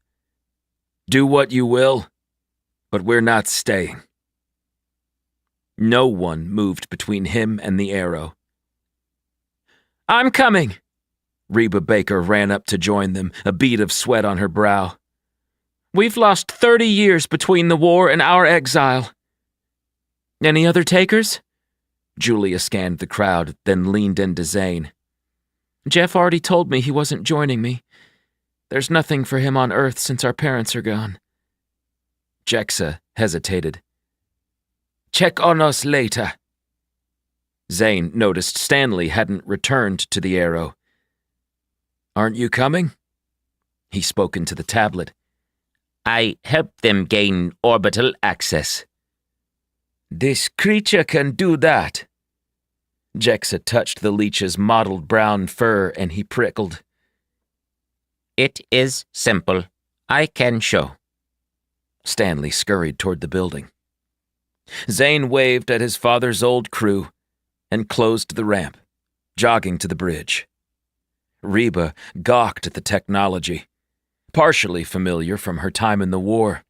Speaker 2: Do what you will, but we're not staying. No one moved between him and the arrow. I'm coming! Reba Baker ran up to join them, a bead of sweat on her brow. We've lost 30 years between the war and our exile. Any other takers? Julia scanned the crowd, then leaned into Zane. Jeff already told me he wasn't joining me. There's nothing for him on Earth since our parents are gone. Jexa hesitated. Check on us later. Zane noticed Stanley hadn't returned to the arrow. Aren't you coming? He spoke into the tablet. I helped them gain orbital access. This creature can do that. Jexa touched the leech's mottled brown fur and he prickled. It is simple. I can show. Stanley scurried toward the building. Zane waved at his father's old crew and closed the ramp, jogging to the bridge. Reba gawked at the technology, partially familiar from her time in the war.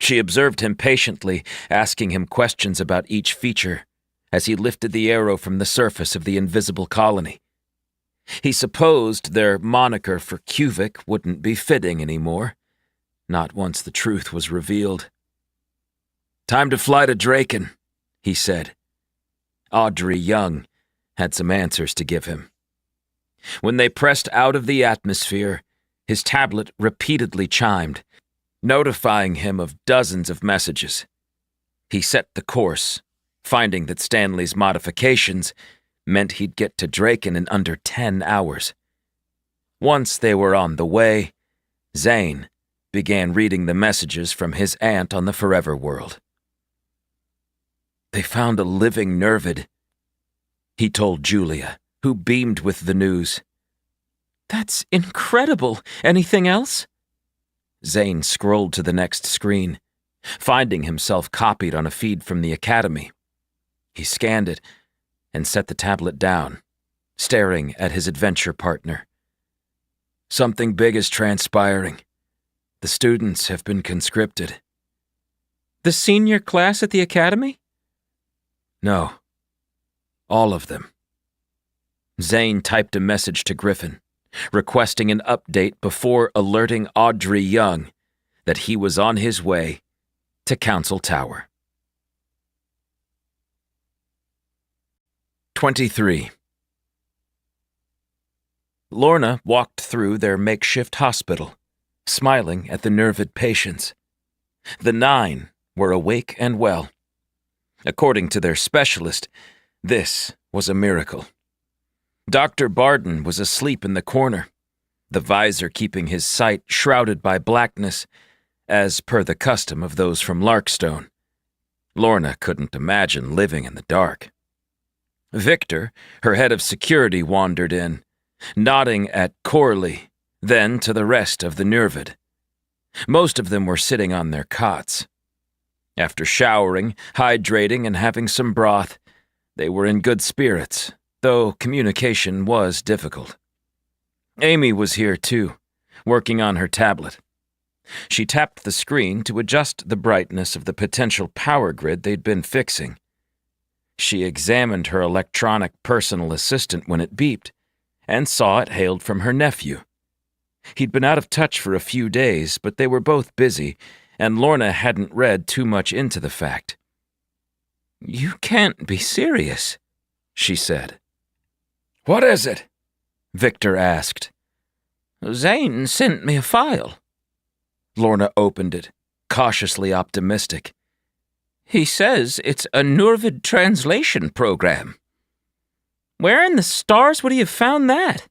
Speaker 2: She observed him patiently, asking him questions about each feature as he lifted the arrow from the surface of the invisible colony. He supposed their moniker for Cuvic wouldn't be fitting anymore, not once the truth was revealed. Time to fly to Draken, he said. Audrey Young had some answers to give him. When they pressed out of the atmosphere, his tablet repeatedly chimed, notifying him of dozens of messages. He set the course, finding that Stanley's modifications meant he'd get to Draken in under 10 hours. Once they were on the way, Zane began reading the messages from his aunt on the Forever World. They found a living Nervid, he told Julia, who beamed with the news. That's incredible. Anything else? Zane scrolled to the next screen, finding himself copied on a feed from the Academy. He scanned it and set the tablet down, staring at his adventure partner. Something big is transpiring. The students have been conscripted. The senior class at the Academy? No. All of them. Zane typed a message to Griffin, requesting an update before alerting Audrey Young that he was on his way to Council Tower. 23. Lorna walked through their makeshift hospital, smiling at the nervid patients. The 9 were awake and well. According to their specialist, this was a miracle. Dr. Barden was asleep in the corner, the visor keeping his sight shrouded by blackness, as per the custom of those from Larkstone. Lorna couldn't imagine living in the dark. Victor, her head of security, wandered in,
Speaker 1: nodding at Corley, then to the rest of the Nervid. Most of them were sitting on their cots. After showering, hydrating, and having some broth, they were in good spirits, though communication was difficult. Amy was here too, working on her tablet. She tapped the screen to adjust the brightness of the potential power grid they'd been fixing. She examined her electronic personal assistant when it beeped, and saw it hailed from her nephew. He'd been out of touch for a few days, but they were both busy, and Lorna hadn't read too much into the fact.
Speaker 3: "You can't be serious," she said.
Speaker 4: "What is it?"
Speaker 1: Victor asked.
Speaker 3: "Zane sent me a file."
Speaker 1: Lorna opened it, cautiously optimistic.
Speaker 3: "He says it's a Nervid translation program." "Where in the stars would he have found that?"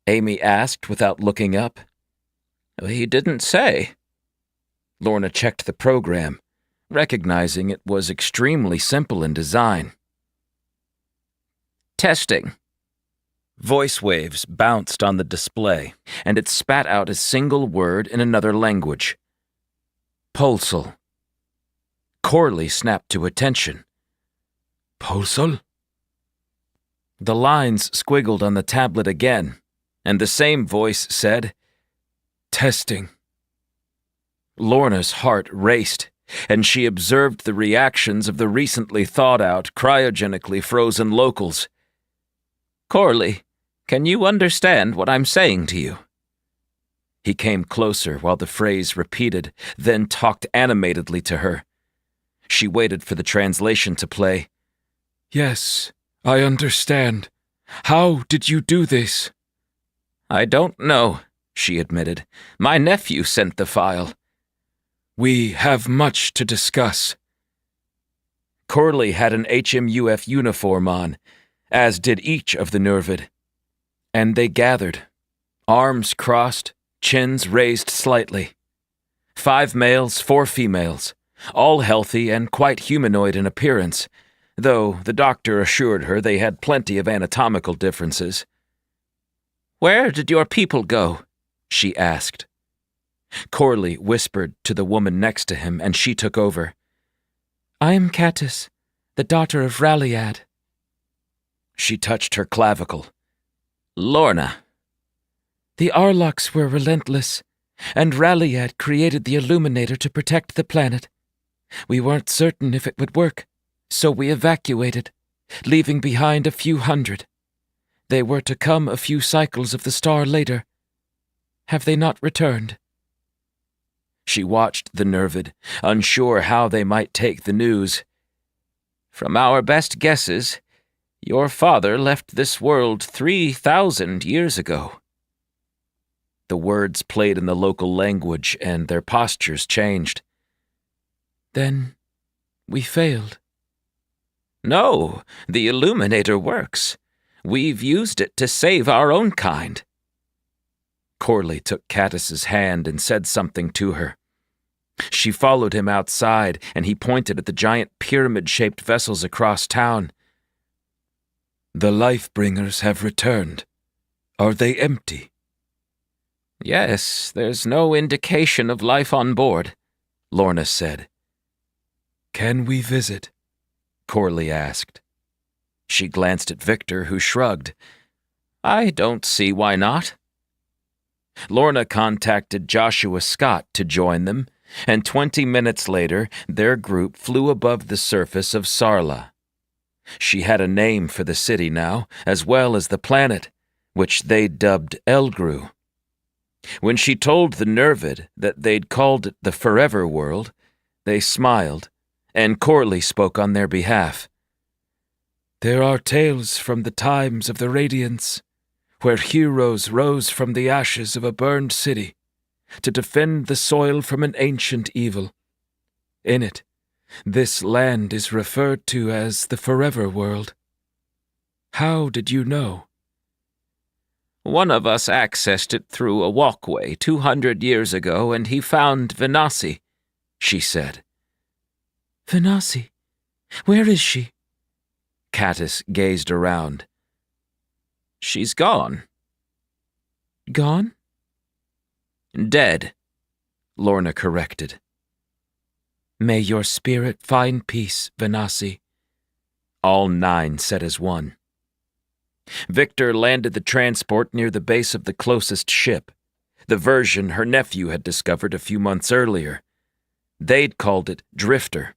Speaker 1: Amy asked without looking up.
Speaker 3: "He didn't say."
Speaker 1: Lorna checked the program, recognizing it was extremely simple in design.
Speaker 3: "Testing."
Speaker 1: Voice waves bounced on the display, and it spat out a single word in another language. Pulsal. Corley snapped to attention.
Speaker 4: "Pulsal?"
Speaker 1: The lines squiggled on the tablet again, and the same voice said, "Testing." Lorna's heart raced, and she observed the reactions of the recently thawed-out, cryogenically frozen locals.
Speaker 3: "Corley, can you understand what I'm saying to you?"
Speaker 1: He came closer while the phrase repeated, then talked animatedly to her. She waited for the translation to play.
Speaker 4: "Yes, I understand. How did you do this?"
Speaker 3: "I don't know," she admitted. "My nephew sent the file."
Speaker 4: "We have much to discuss."
Speaker 1: Corley had an HMUF uniform on, as did each of the Nervid. And they gathered, arms crossed, chins raised slightly. 5 males, 4 females, all healthy and quite humanoid in appearance, though the doctor assured her they had plenty of anatomical differences.
Speaker 3: "Where did your people go?"
Speaker 1: she asked. Corley whispered to the woman next to him, and she took over.
Speaker 4: "I am Kurtis, the daughter of Ralliad."
Speaker 1: She touched her clavicle.
Speaker 3: "Lorna."
Speaker 4: "The Arlocks were relentless, and Ralliad created the Illuminator to protect the planet. We weren't certain if it would work, so we evacuated, leaving behind a few hundred. They were to come a few cycles of the star later. Have they not returned?"
Speaker 1: She watched the Nervid, unsure how they might take the news.
Speaker 3: "From our best guesses, your father left this world 3,000 years ago."
Speaker 1: The words played in the local language, and their postures changed.
Speaker 4: "Then we failed."
Speaker 3: "No, the Illuminator works. We've used it to save our own kind."
Speaker 1: Corley took Kurtis's hand and said something to her. She followed him outside, and he pointed at the giant pyramid-shaped vessels across town. "The Lifebringers have returned. Are they empty?"
Speaker 3: "Yes, there's no indication of life on board,"
Speaker 1: Lorna said.
Speaker 4: "Can we visit?"
Speaker 1: Corley asked. She glanced at Victor, who shrugged.
Speaker 3: "I don't see why not."
Speaker 1: Lorna contacted Joshua Scott to join them, and 20 minutes later, their group flew above the surface of Sarla. She had a name for the city now, as well as the planet, which they dubbed Elgru. When she told the Nervid that they'd called it the Forever World, they smiled, and Corley spoke on their behalf.
Speaker 4: "There are tales from the times of the Radiance, where heroes rose from the ashes of a burned city to defend the soil from an ancient evil. In it, this land is referred to as the Forever World. How did you know?"
Speaker 3: "One of us accessed it through a walkway 200 years ago, and he found Venasi," she said.
Speaker 4: "Venasi? Where is she?"
Speaker 1: Kurtis gazed around.
Speaker 3: "She's gone," gone?
Speaker 2: Dead, Lorna corrected.
Speaker 4: May your spirit find peace, Venasi.
Speaker 1: All 9 said as one. Victor landed the transport near the base of the closest ship, the version her nephew had discovered a few months earlier. They'd called it Drifter.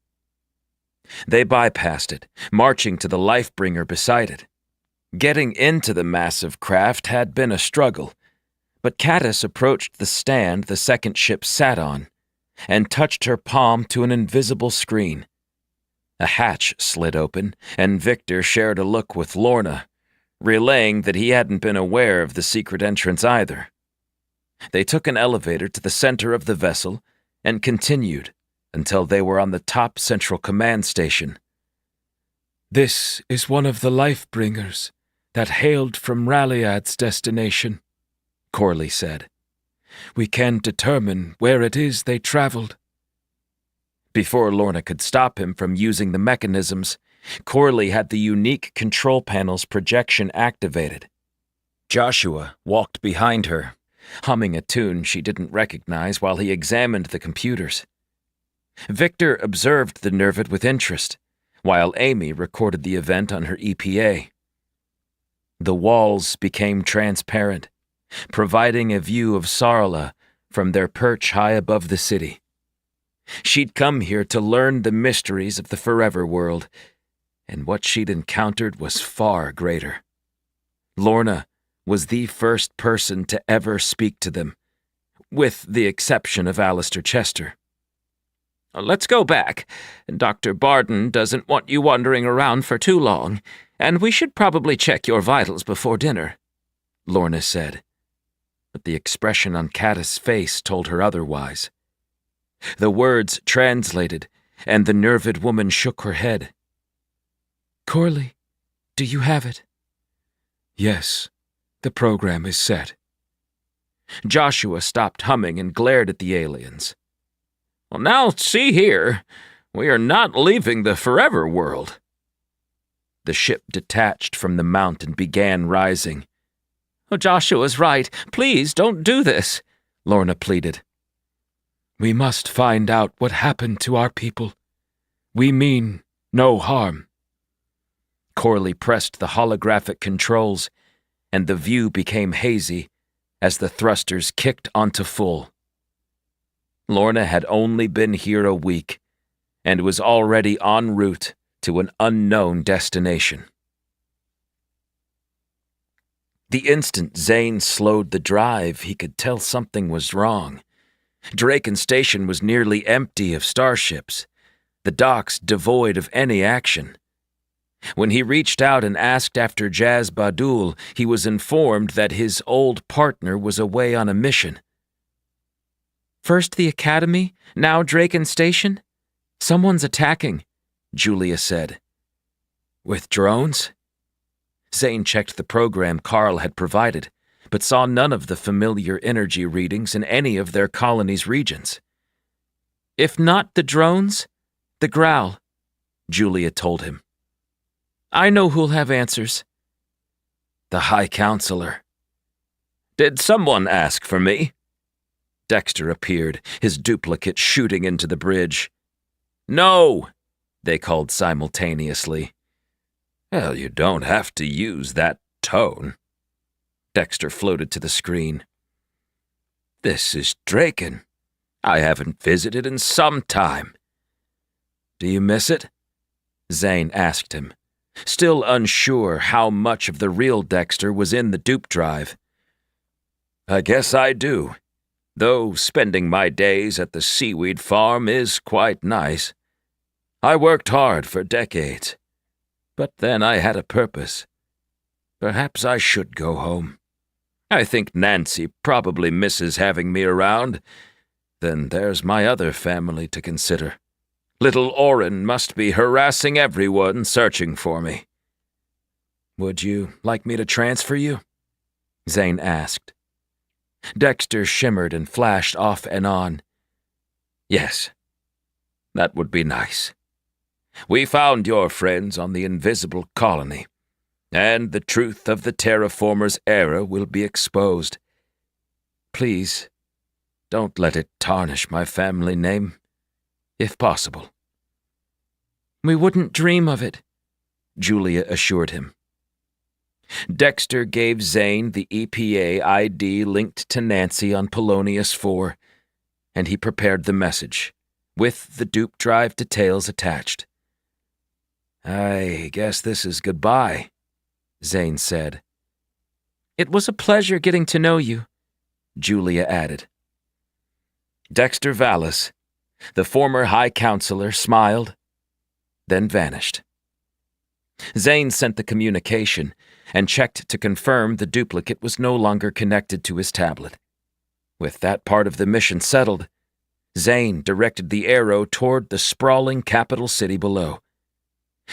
Speaker 1: They bypassed it, marching to the lifebringer beside it. Getting into the massive craft had been a struggle, but Caddis approached the stand the second ship sat on and touched her palm to an invisible screen. A hatch slid open, and Victor shared a look with Lorna, relaying that he hadn't been aware of the secret entrance either. They took an elevator to the center of the vessel and continued until they were on the top central command station.
Speaker 4: This is one of the lifebringers that hailed from Raliad's destination, Corley said. We can determine where it is they traveled.
Speaker 1: Before Lorna could stop him from using the mechanisms, Corley had the unique control panel's projection activated. Joshua walked behind her, humming a tune she didn't recognize while he examined the computers. Victor observed the Nervid with interest, while Amy recorded the event on her EPA. The walls became transparent, providing a view of Sarla from their perch high above the city. She'd come here to learn the mysteries of the Forever World, and what she'd encountered was far greater. Lorna was the first person to ever speak to them, with the exception of Alistair Chester.
Speaker 3: Let's go back. Dr. Barden doesn't want you wandering around for too long, and we should probably check your vitals before dinner,
Speaker 1: Lorna said. But the expression on Caddis' face told her otherwise. The words translated, and the Nervid woman shook her head.
Speaker 4: Corley, do you have it?
Speaker 1: Yes, the program is set. Joshua stopped humming and glared at the aliens.
Speaker 2: Well, now, see here. We are not leaving the Forever World.
Speaker 1: The ship detached from the mount and began rising.
Speaker 3: Oh, Joshua's right. Please don't do this,
Speaker 1: Lorna pleaded.
Speaker 4: We must find out what happened to our people. We mean no harm.
Speaker 1: Corley pressed the holographic controls, and the view became hazy as the thrusters kicked onto full. Lorna had only been here a week, and was already en route to an unknown destination. The instant Zane slowed the drive, he could tell something was wrong. Draken Station was nearly empty of starships, the docks devoid of any action. When he reached out and asked after Jaz Badul, he was informed that his old partner was away on a mission.
Speaker 3: First the Academy, now Draken Station? Someone's attacking, Julia said.
Speaker 1: With drones? Zane checked the program Carl had provided, but saw none of the familiar energy readings in any of their colony's regions.
Speaker 3: If not the drones, the growl,
Speaker 1: Julia told him.
Speaker 3: I know who'll have answers.
Speaker 1: The High Counselor.
Speaker 2: Did someone ask for me?
Speaker 1: Dexter appeared, his duplicate shooting into the bridge.
Speaker 2: No,
Speaker 1: they called simultaneously.
Speaker 2: Well, you don't have to use that tone.
Speaker 1: Dexter floated to the screen.
Speaker 2: This is Draken. I haven't visited in some time.
Speaker 1: Do you miss it? Zane asked him, still unsure how much of the real Dexter was in the dupe drive.
Speaker 2: I guess I do, though spending my days at the seaweed farm is quite nice. I worked hard for decades, but then I had a purpose. Perhaps I should go home. I think Nancy probably misses having me around. Then there's my other family to consider. Little Orin must be harassing everyone searching for me.
Speaker 1: Would you like me to transfer you? Zane asked. Dexter shimmered and flashed off and on.
Speaker 2: Yes, that would be nice. We found your friends on the invisible colony, and the truth of the terraformers' era will be exposed.
Speaker 1: Please, don't let it tarnish my family name, if possible."
Speaker 4: "We wouldn't dream of it,"
Speaker 1: Julia assured him. Dexter gave Zane the EPA ID linked to Nancy on Polonius 4, and he prepared the message, with the dupe drive details attached. "I guess this is goodbye," Zane said.
Speaker 4: "It was a pleasure getting to know you,"
Speaker 1: Julia added. Dexter Vallis, the former High Counselor, smiled, then vanished. Zane sent the communication and checked to confirm the duplicate was no longer connected to his tablet. With that part of the mission settled, Zane directed the arrow toward the sprawling capital city below.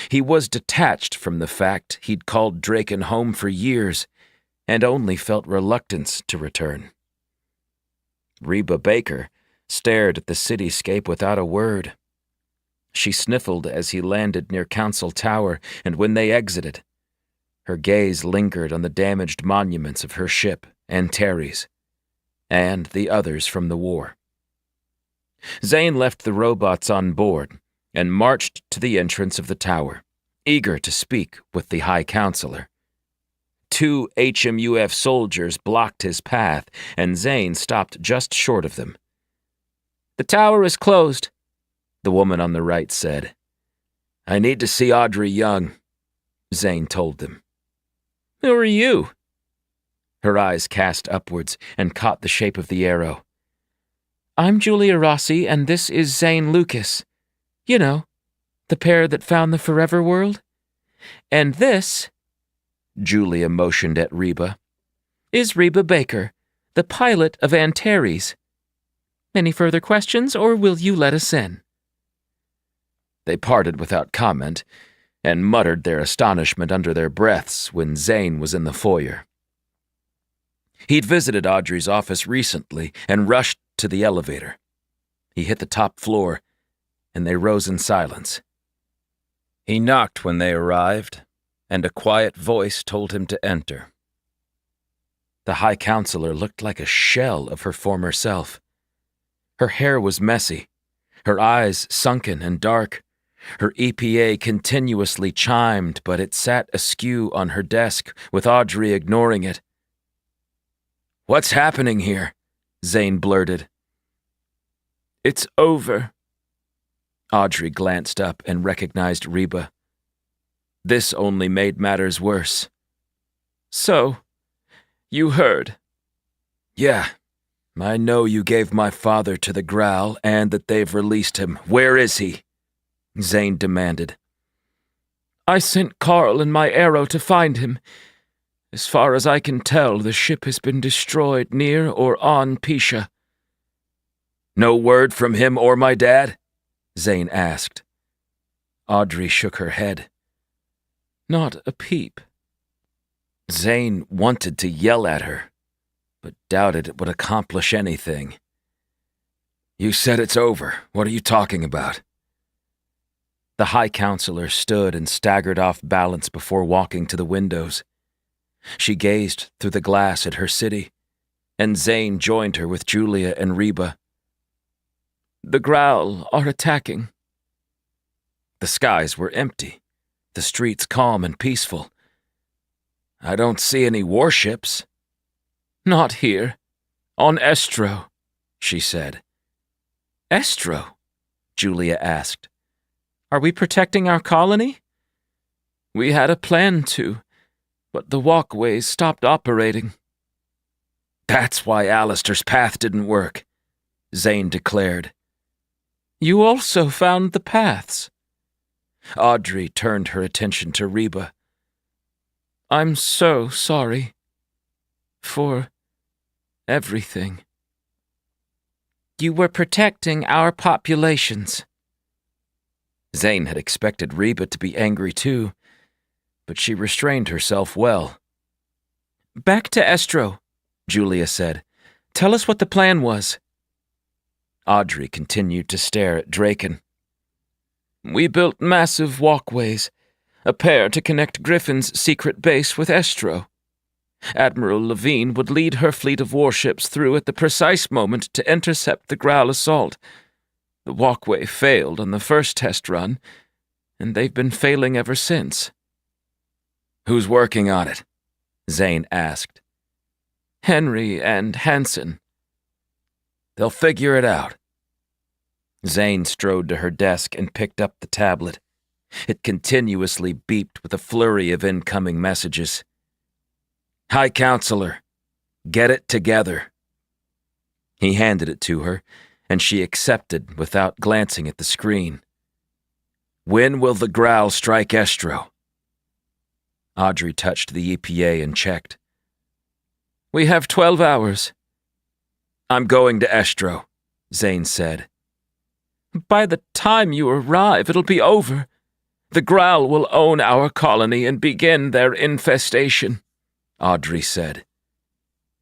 Speaker 1: He was detached from the fact he'd called Draken home for years and only felt reluctance to return. Reba Baker stared at the cityscape without a word. She sniffled as he landed near Council Tower, and when they exited, her gaze lingered on the damaged monuments of her ship, Antares, and the others from the war. Zane left the robots on board and marched to the entrance of the tower, eager to speak with the High Counselor. 2 HMUF soldiers blocked his path, and Zane stopped just short of them.
Speaker 4: "The tower is closed,"
Speaker 1: the woman on the right said. "I need to see Audrey Young," Zane told them.
Speaker 4: "Who are you?"
Speaker 1: Her eyes cast upwards and caught the shape of the arrow.
Speaker 4: "I'm Julia Rossi, and this is Zane Lucas. You know, the pair that found the Forever World. And this,"
Speaker 1: Julia motioned at Reba,
Speaker 4: "is Reba Baker, the pilot of Antares. Any further questions, or will you let us in?"
Speaker 1: They parted without comment and muttered their astonishment under their breaths when Zane was in the foyer. He'd visited Audrey's office recently and rushed to the elevator. He hit the top floor, and they rose in silence. He knocked when they arrived, and a quiet voice told him to enter. The High Counselor looked like a shell of her former self. Her hair was messy, her eyes sunken and dark. Her EPA continuously chimed, but it sat askew on her desk, with Audrey ignoring it. "What's happening here?" Zane blurted.
Speaker 4: "It's over."
Speaker 1: Audrey glanced up and recognized Reba. This only made matters worse.
Speaker 4: "So, you heard?"
Speaker 1: "Yeah. I know you gave my father to the Growl and that they've released him. Where is he?" Zane demanded.
Speaker 4: "I sent Carl and my arrow to find him. As far as I can tell, the ship has been destroyed near or on Pisha."
Speaker 1: "No word from him or my dad?" Zane asked. Audrey shook her head.
Speaker 4: "Not a peep."
Speaker 1: Zane wanted to yell at her, but doubted it would accomplish anything. "You said it's over. What are you talking about?" The High Counselor stood and staggered off balance before walking to the windows. She gazed through the glass at her city, and Zane joined her with Julia and Reba.
Speaker 4: "The Growl are attacking."
Speaker 1: The skies were empty, the streets calm and peaceful. "I don't see any warships."
Speaker 4: "Not here. On Estro,"
Speaker 1: she said.
Speaker 4: "Estro?"
Speaker 1: Julia asked.
Speaker 4: "Are we protecting our colony?" "We had a plan to, but the walkways stopped operating."
Speaker 1: "That's why Alistair's path didn't work," Zane declared.
Speaker 4: "You also found the paths."
Speaker 1: Audrey turned her attention to Reba.
Speaker 4: "I'm so sorry. For everything." "You were protecting our populations."
Speaker 1: Zane had expected Reba to be angry too, but she restrained herself well.
Speaker 4: "Back to Estro," Julia said. "Tell us what the plan was."
Speaker 1: Audrey continued to stare at Draken.
Speaker 4: "We built massive walkways, a pair to connect Griffin's secret base with Estro.
Speaker 3: Admiral Levine would lead her fleet of warships through at the precise moment to intercept the Growl assault. The walkway failed on the first test run, and they've been failing ever since.
Speaker 1: Who's working on it? Zane asked.
Speaker 3: Henry and Hansen.
Speaker 1: They'll figure it out.
Speaker 2: Zane strode to her desk and picked up the tablet. It continuously beeped with a flurry of incoming messages.
Speaker 1: High Counselor, get it together.
Speaker 2: He handed it to her, and she accepted without glancing at the screen.
Speaker 1: When will the Growl strike Estro?
Speaker 2: Audrey touched the EPA and checked.
Speaker 3: We have 12 hours.
Speaker 1: I'm going to Estro, Zane said.
Speaker 3: By the time you arrive, it'll be over. The Growl will own our colony and begin their infestation,
Speaker 1: Audrey said.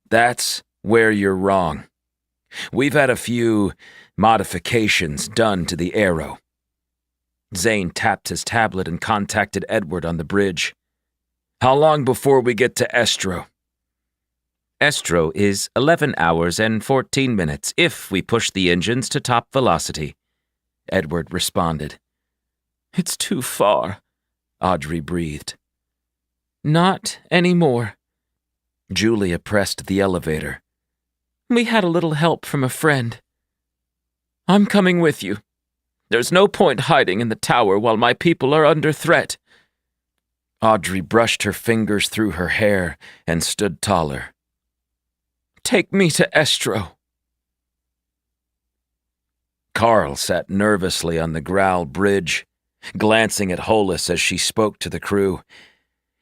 Speaker 1: That's where you're wrong. We've had a few modifications done to the Arrow.
Speaker 2: Zane tapped his tablet and contacted Edward on the bridge.
Speaker 1: How long before we get to Estro?
Speaker 2: Estro is 11 hours and 14 minutes if we push the engines to top velocity, Edward responded.
Speaker 3: It's too far,
Speaker 1: Audrey breathed.
Speaker 3: Not anymore.
Speaker 2: Julia pressed the elevator.
Speaker 3: We had a little help from a friend. I'm coming with you. There's no point hiding in the tower while my people are under threat.
Speaker 1: Audrey brushed her fingers through her hair and stood taller.
Speaker 3: Take me to Estro.
Speaker 1: Carl sat nervously on the Growl bridge, glancing at Hollis as she spoke to the crew.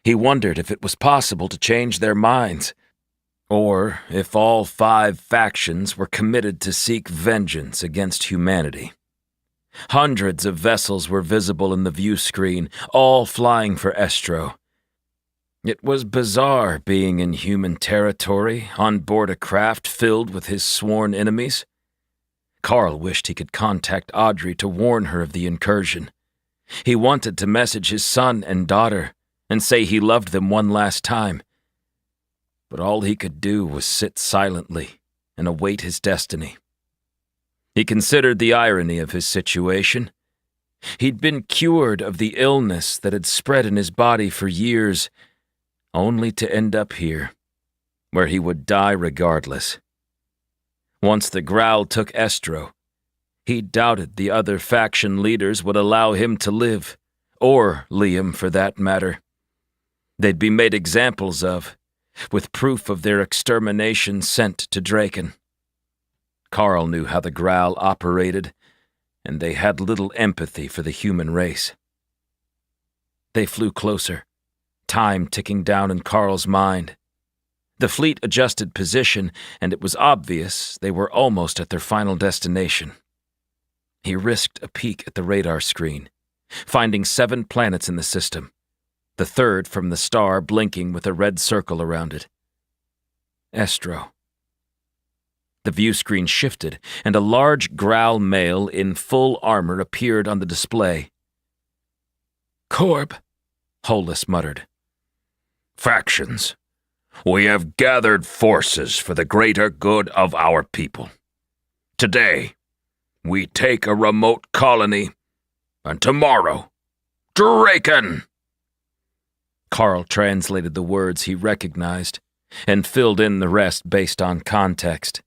Speaker 1: He wondered if it was possible to change their minds, or if all 5 factions were committed to seek vengeance against humanity. Hundreds of vessels were visible in the view screen, all flying for Estro. It was bizarre being in human territory on board a craft filled with his sworn enemies. Carl wished he could contact Audrey to warn her of the incursion. He wanted to message his son and daughter and say he loved them one last time. But all he could do was sit silently and await his destiny. He considered the irony of his situation. He'd been cured of the illness that had spread in his body for years, only to end up here, where he would die regardless. Once the Growl took Estro, he doubted the other faction leaders would allow him to live, or Liam for that matter. They'd be made examples of, with proof of their extermination sent to Draken. Carl knew how the Growl operated, and they had little empathy for the human race. They flew closer, time ticking down in Carl's mind. The fleet adjusted position, and it was obvious they were almost at their final destination. He risked a peek at the radar screen, finding 7 planets in the system, the 3rd from the star blinking with a red circle around it. Estro. The view screen shifted, and a large Growl male in full armor appeared on the display.
Speaker 4: Corb,
Speaker 1: Hollis muttered.
Speaker 5: Factions. We have gathered forces for the greater good of our people. Today, we take a remote colony, and tomorrow, Draken!
Speaker 1: Carl translated the words he recognized and filled in the rest based on context.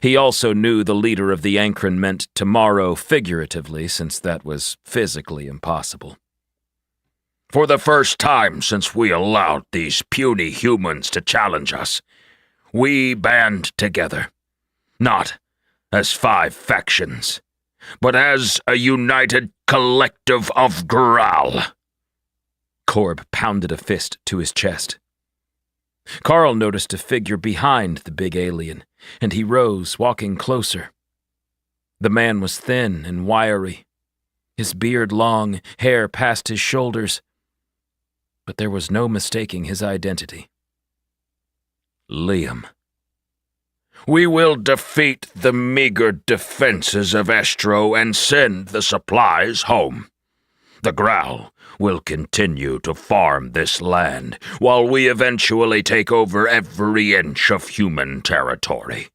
Speaker 1: He also knew the leader of the Ankren meant tomorrow figuratively, since that was physically impossible.
Speaker 5: For the first time since we allowed these puny humans to challenge us, we band together, not as 5 factions, but as a united collective of Growl.
Speaker 1: Corb pounded a fist to his chest. Carl noticed a figure behind the big alien, and he rose, walking closer. The man was thin and wiry, his beard long, hair past his shoulders, but there was no mistaking his identity.
Speaker 5: Liam. We will defeat the meager defenses of Estro and send the supplies home. The Growl will continue to farm this land while we eventually take over every inch of human territory.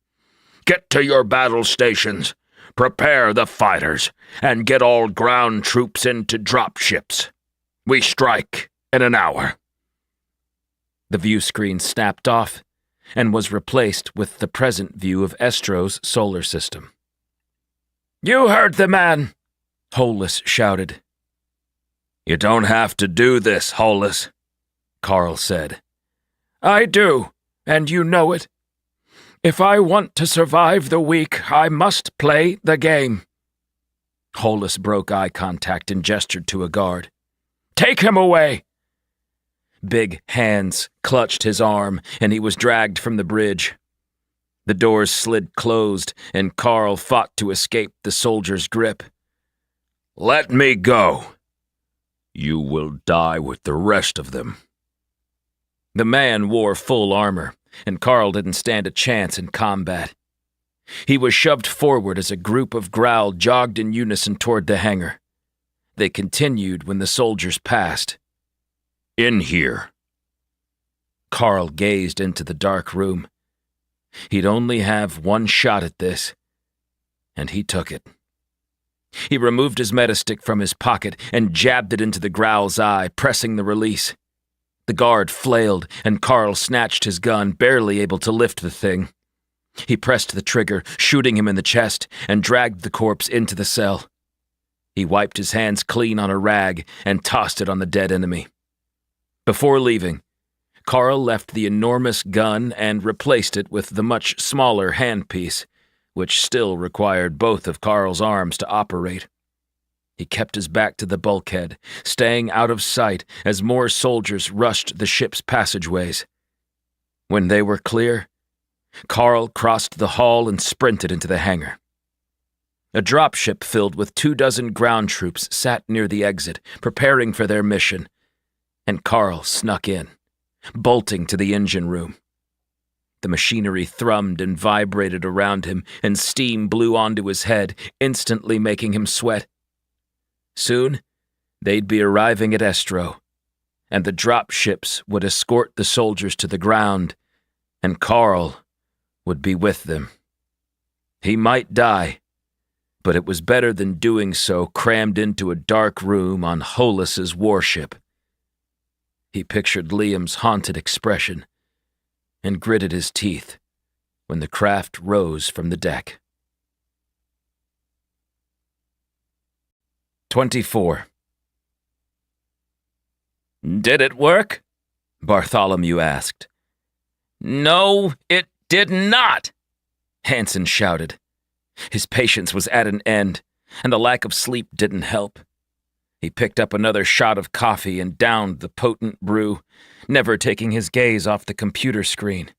Speaker 5: Get to your battle stations, prepare the fighters, and get all ground troops into dropships. We strike in an hour."
Speaker 1: The view screen snapped off and was replaced with the present view of Estro's solar system.
Speaker 4: "You heard the man,"
Speaker 1: Hollis shouted.
Speaker 5: "You don't have to do this, Hollis,"
Speaker 1: Carl said.
Speaker 4: "I do, and you know it. If I want to survive the week, I must play the game."
Speaker 1: Hollis broke eye contact and gestured to a guard.
Speaker 4: "Take him away!"
Speaker 1: Big hands clutched his arm, and he was dragged from the bridge. The doors slid closed, and Carl fought to escape the soldier's grip.
Speaker 5: "Let me go. You will die with the rest of them."
Speaker 1: The man wore full armor, and Carl didn't stand a chance in combat. He was shoved forward as a group of Growl jogged in unison toward the hangar. They continued when the soldiers passed.
Speaker 5: "In here."
Speaker 1: Carl gazed into the dark room. He'd only have one shot at this, and he took it. He removed his metastick from his pocket and jabbed it into the Growl's eye, pressing the release. The guard flailed, and Carl snatched his gun, barely able to lift the thing. He pressed the trigger, shooting him in the chest, and dragged the corpse into the cell. He wiped his hands clean on a rag and tossed it on the dead enemy. Before leaving, Carl left the enormous gun and replaced it with the much smaller handpiece, which still required both of Carl's arms to operate. He kept his back to the bulkhead, staying out of sight as more soldiers rushed the ship's passageways. When they were clear, Carl crossed the hall and sprinted into the hangar. A dropship filled with 24 ground troops sat near the exit, preparing for their mission, and Carl snuck in, bolting to the engine room. The machinery thrummed and vibrated around him, and steam blew onto his head, instantly making him sweat. Soon, they'd be arriving at Estro, and the dropships would escort the soldiers to the ground, and Carl would be with them. He might die, but it was better than doing so crammed into a dark room on Hollis's warship. He pictured Liam's haunted expression and gritted his teeth when the craft rose from the deck. 24.
Speaker 2: "Did it work?"
Speaker 1: Bartholomew asked.
Speaker 2: "No, it did not!"
Speaker 1: Hansen shouted. His patience was at an end, and the lack of sleep didn't help. He picked up another shot of coffee and downed the potent brew, never taking his gaze off the computer screen.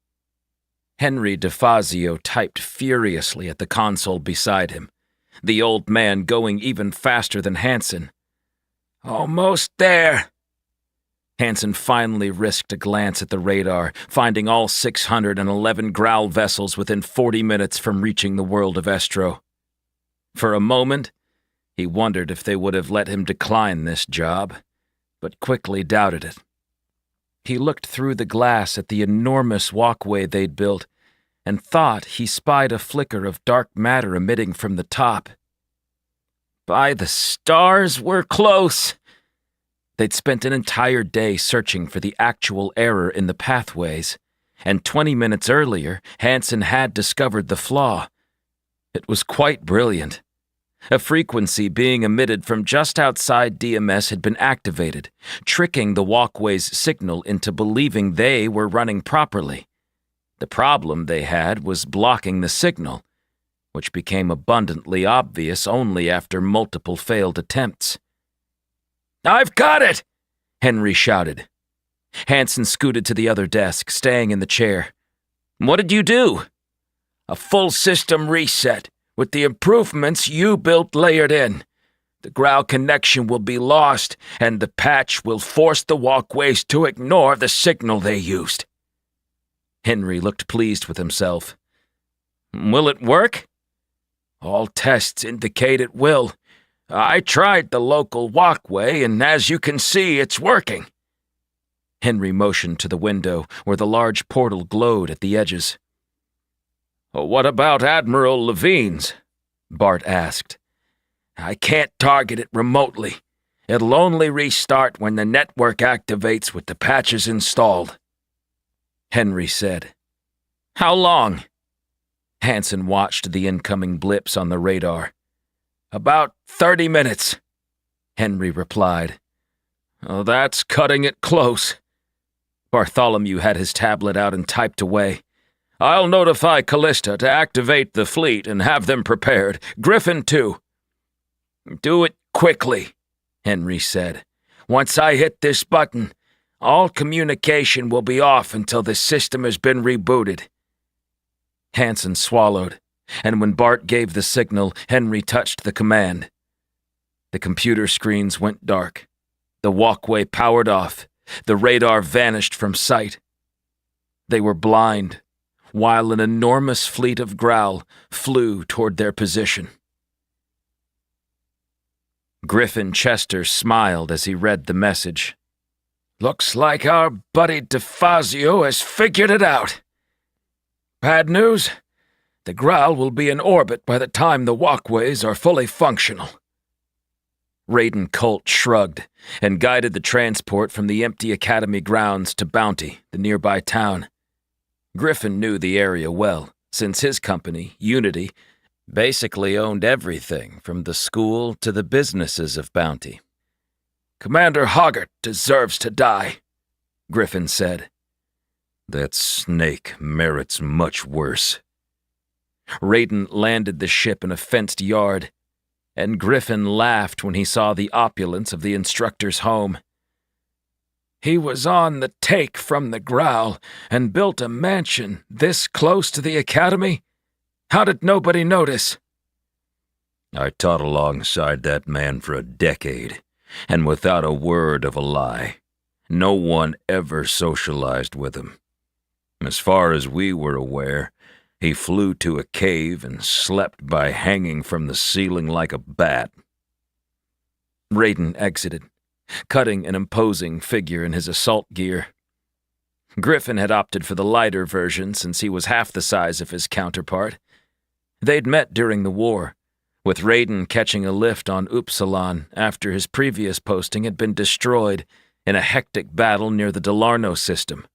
Speaker 1: Henry DeFazio typed furiously at the console beside him, the old man going even faster than Hansen.
Speaker 4: "Almost there."
Speaker 1: Hansen finally risked a glance at the radar, finding all 611 Growl vessels within 40 minutes from reaching the world of Estro. For a moment, he wondered if they would have let him decline this job, but quickly doubted it. He looked through the glass at the enormous walkway they'd built and thought he spied a flicker of dark matter emitting from the top.
Speaker 2: By the stars, we're close!
Speaker 1: They'd spent an entire day searching for the actual error in the pathways, and 20 minutes earlier, Hansen had discovered the flaw. It was quite brilliant. A frequency being emitted from just outside DMS had been activated, tricking the walkway's signal into believing they were running properly. The problem they had was blocking the signal, which became abundantly obvious only after multiple failed attempts.
Speaker 4: "I've got it!"
Speaker 1: Henry shouted. Hansen scooted to the other desk, staying in the chair.
Speaker 2: "What did you do?"
Speaker 4: "A full system reset, with the improvements you built layered in. The Growl connection will be lost, and the patch will force the walkways to ignore the signal they used."
Speaker 1: Henry looked pleased with himself.
Speaker 2: "Will it work?"
Speaker 4: "All tests indicate it will.
Speaker 2: I tried the local walkway, and as you can see, it's working.
Speaker 1: Henry motioned to the window where the large portal glowed at the edges.
Speaker 2: What about Admiral Levine's?
Speaker 1: Bart asked.
Speaker 2: I can't target it remotely. It'll only restart when the network activates with the patches installed.
Speaker 1: Henry said.
Speaker 2: How long?
Speaker 1: Hansen watched the incoming blips on the radar.
Speaker 2: About 30 minutes,
Speaker 1: Henry replied.
Speaker 2: Oh, that's cutting it close.
Speaker 1: Bartholomew had his tablet out and typed away.
Speaker 2: I'll notify Callista to activate the fleet and have them prepared. Griffin, too. Do it quickly, Henry said. Once I hit this button, all communication will be off until the system has been rebooted.
Speaker 1: Hansen swallowed, and when Bart gave the signal, Henry touched the command. The computer screens went dark. The walkway powered off. The radar vanished from sight. They were blind, while an enormous fleet of growl flew toward their position. Griffin Chester smiled as he read the message.
Speaker 2: Looks like our buddy DeFazio has figured it out. Bad news? The growl will be in orbit by the time the walkways are fully functional.
Speaker 1: Raiden Colt shrugged and guided the transport from the empty academy grounds to Bounty, the nearby town. Griffin knew the area well, since his company, Unity, basically owned everything from the school to the businesses of Bounty.
Speaker 2: Commander Hoggart deserves to die, Griffin said.
Speaker 5: That snake merits much worse.
Speaker 1: Raiden landed the ship in a fenced yard, and Griffin laughed when he saw the opulence of the instructor's home.
Speaker 2: He was on the take from the growl and built a mansion this close to the academy? How did nobody notice?
Speaker 5: I taught alongside that man for a decade, and without a word of a lie. No one ever socialized with him. As far as we were aware, he flew to a cave and slept by hanging from the ceiling like a bat.
Speaker 1: Raiden exited, cutting an imposing figure in his assault gear. Griffin had opted for the lighter version since he was half the size of his counterpart. They'd met during the war, with Raiden catching a lift on Upsilon after his previous posting had been destroyed in a hectic battle near the Delarno system.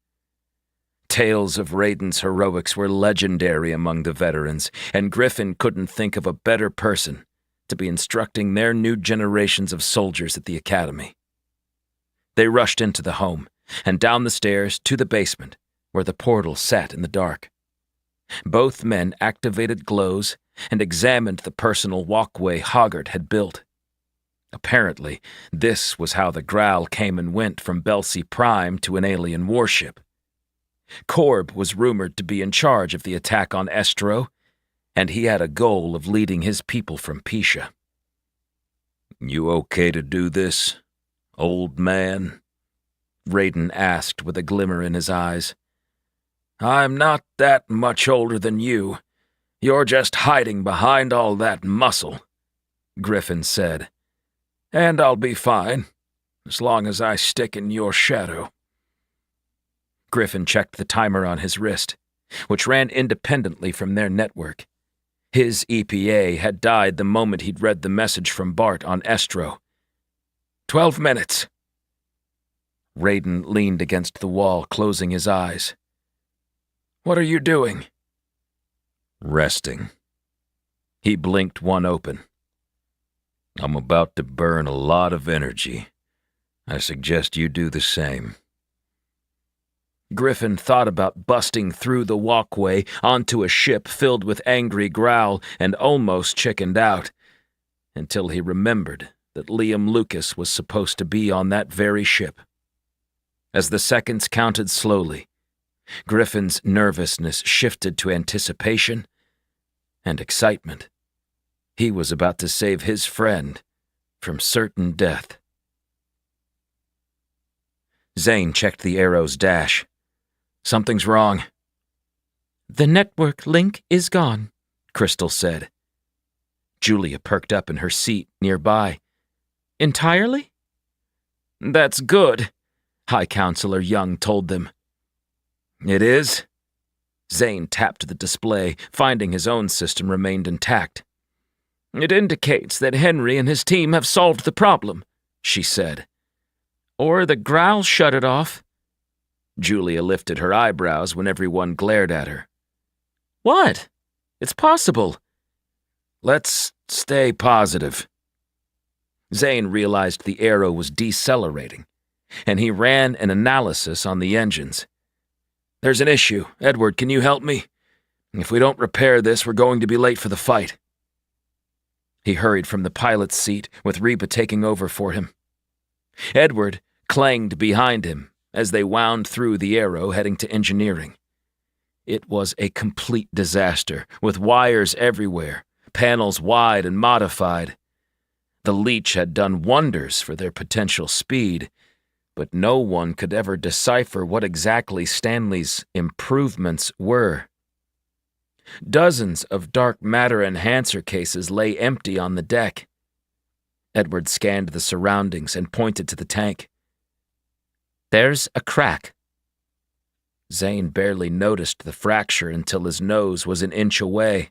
Speaker 1: Tales of Raiden's heroics were legendary among the veterans, and Griffin couldn't think of a better person to be instructing their new generations of soldiers at the academy. They rushed into the home, and down the stairs to the basement, where the portal sat in the dark. Both men activated glows and examined the personal walkway Hoggart had built. Apparently, this was how the growl came and went from Belsey Prime to an alien warship. Korb was rumored to be in charge of the attack on Estro, and he had a goal of leading his people from Pisha.
Speaker 5: You okay to do this, old man?
Speaker 1: Raiden asked with a glimmer in his eyes.
Speaker 2: I'm not that much older than you. You're just hiding behind all that muscle, Griffin said. And I'll be fine, as long as I stick in your shadow.
Speaker 1: Griffin checked the timer on his wrist, which ran independently from their network. His EPA had died the moment he'd read the message from Bart on Estro.
Speaker 2: 12 minutes.
Speaker 1: Raiden leaned against the wall, closing his eyes.
Speaker 2: What are you doing?
Speaker 5: Resting.
Speaker 1: He blinked one open.
Speaker 5: I'm about to burn a lot of energy. I suggest you do the same.
Speaker 1: Griffin thought about busting through the walkway onto a ship filled with angry growl and almost chickened out, until he remembered that Liam Lucas was supposed to be on that very ship. As the seconds counted slowly, Griffin's nervousness shifted to anticipation and excitement. He was about to save his friend from certain death. Zane checked the Arrow's dash. Something's wrong.
Speaker 3: The network link is gone,
Speaker 1: Crystal said. Julia perked up in her seat nearby.
Speaker 4: Entirely?
Speaker 1: That's good, High Counselor Young told them. It is? Zane tapped the display, finding his own system remained intact.
Speaker 4: It indicates that Henry and his team have solved the problem, she said. Or the growl shut it off.
Speaker 1: Julia lifted her eyebrows when everyone glared at her.
Speaker 4: What? It's possible.
Speaker 1: Let's stay positive. Zane realized the Arrow was decelerating, and he ran an analysis on the engines. There's an issue. Edward, can you help me? If we don't repair this, we're going to be late for the fight. He hurried from the pilot's seat, with Reba taking over for him. Edward clanged behind him as they wound through the Arrow heading to engineering. It was a complete disaster, with wires everywhere, panels wide and modified. The Leech had done wonders for their potential speed, but no one could ever decipher what exactly Stanley's improvements were. Dozens of dark matter enhancer cases lay empty on the deck. Edward scanned the surroundings and pointed to the tank.
Speaker 4: There's a crack.
Speaker 1: Zane barely noticed the fracture until his nose was an inch away.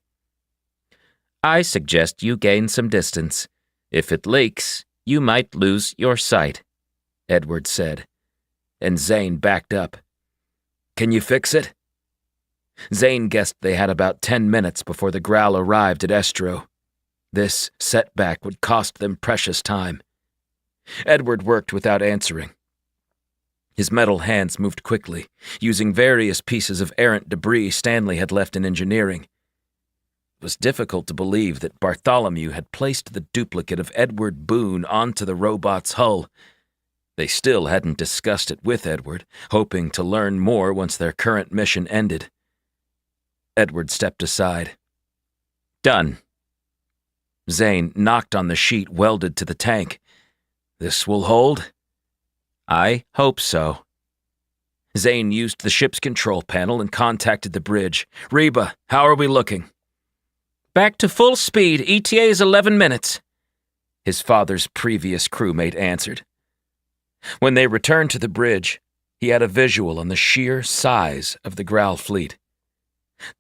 Speaker 4: I suggest you gain some distance. If it leaks, you might lose your sight,
Speaker 1: Edward said, and Zane backed up. Can you fix it? Zane guessed they had about 10 minutes before the growl arrived at Estro. This setback would cost them precious time. Edward worked without answering. His metal hands moved quickly, using various pieces of errant debris Stanley had left in engineering. It was difficult to believe that Bartholomew had placed the duplicate of Edward Boone onto the robot's hull. They still hadn't discussed it with Edward, hoping to learn more once their current mission ended. Edward stepped aside.
Speaker 4: Done.
Speaker 1: Zane knocked on the sheet welded to the tank. This will hold?
Speaker 4: I hope so.
Speaker 1: Zane used the ship's control panel and contacted the bridge. Reba, how are we looking?
Speaker 4: Back to full speed. ETA is 11 minutes.
Speaker 1: His father's previous crewmate answered. When they returned to the bridge, he had a visual on the sheer size of the Growl fleet.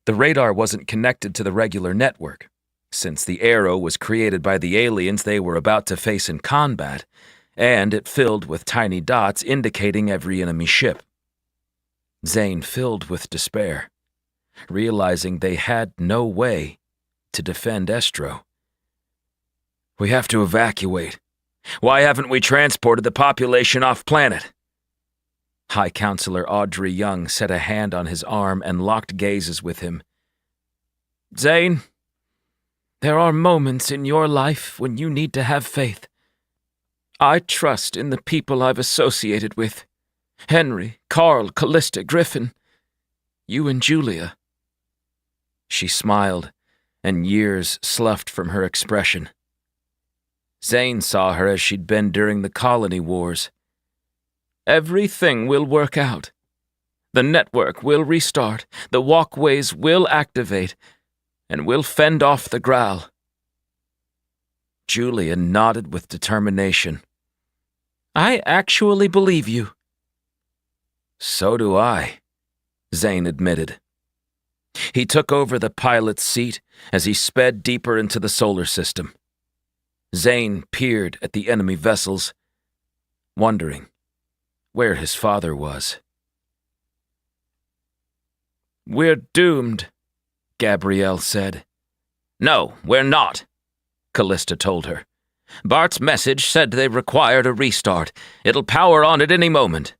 Speaker 1: The radar wasn't connected to the regular network. Since the Arrow was created by the aliens they were about to face in combat, and it filled with tiny dots indicating every enemy ship. Zane filled with despair, realizing they had no way to defend Estro. We have to evacuate. Why haven't we transported the population off-planet? High Counselor Audrey Young set a hand on his arm and locked gazes with him. Zane, there are moments in your life when you need to have faith. I trust in the people I've associated with. Henry, Carl, Callista, Griffin. You and Julia. She smiled, and years sloughed from her expression. Zane saw her as she'd been during the colony wars. Everything will work out. The network will restart, the walkways will activate, and we'll fend off the growl. Julia nodded with determination. I actually believe you. So do I, Zane admitted. He took over the pilot's seat as he sped deeper into the solar system. Zane peered at the enemy vessels, wondering where his father was. We're doomed, Gabrielle said.
Speaker 4: No, we're not, Callista told her. Bart's message said they required a restart. It'll power on at any moment.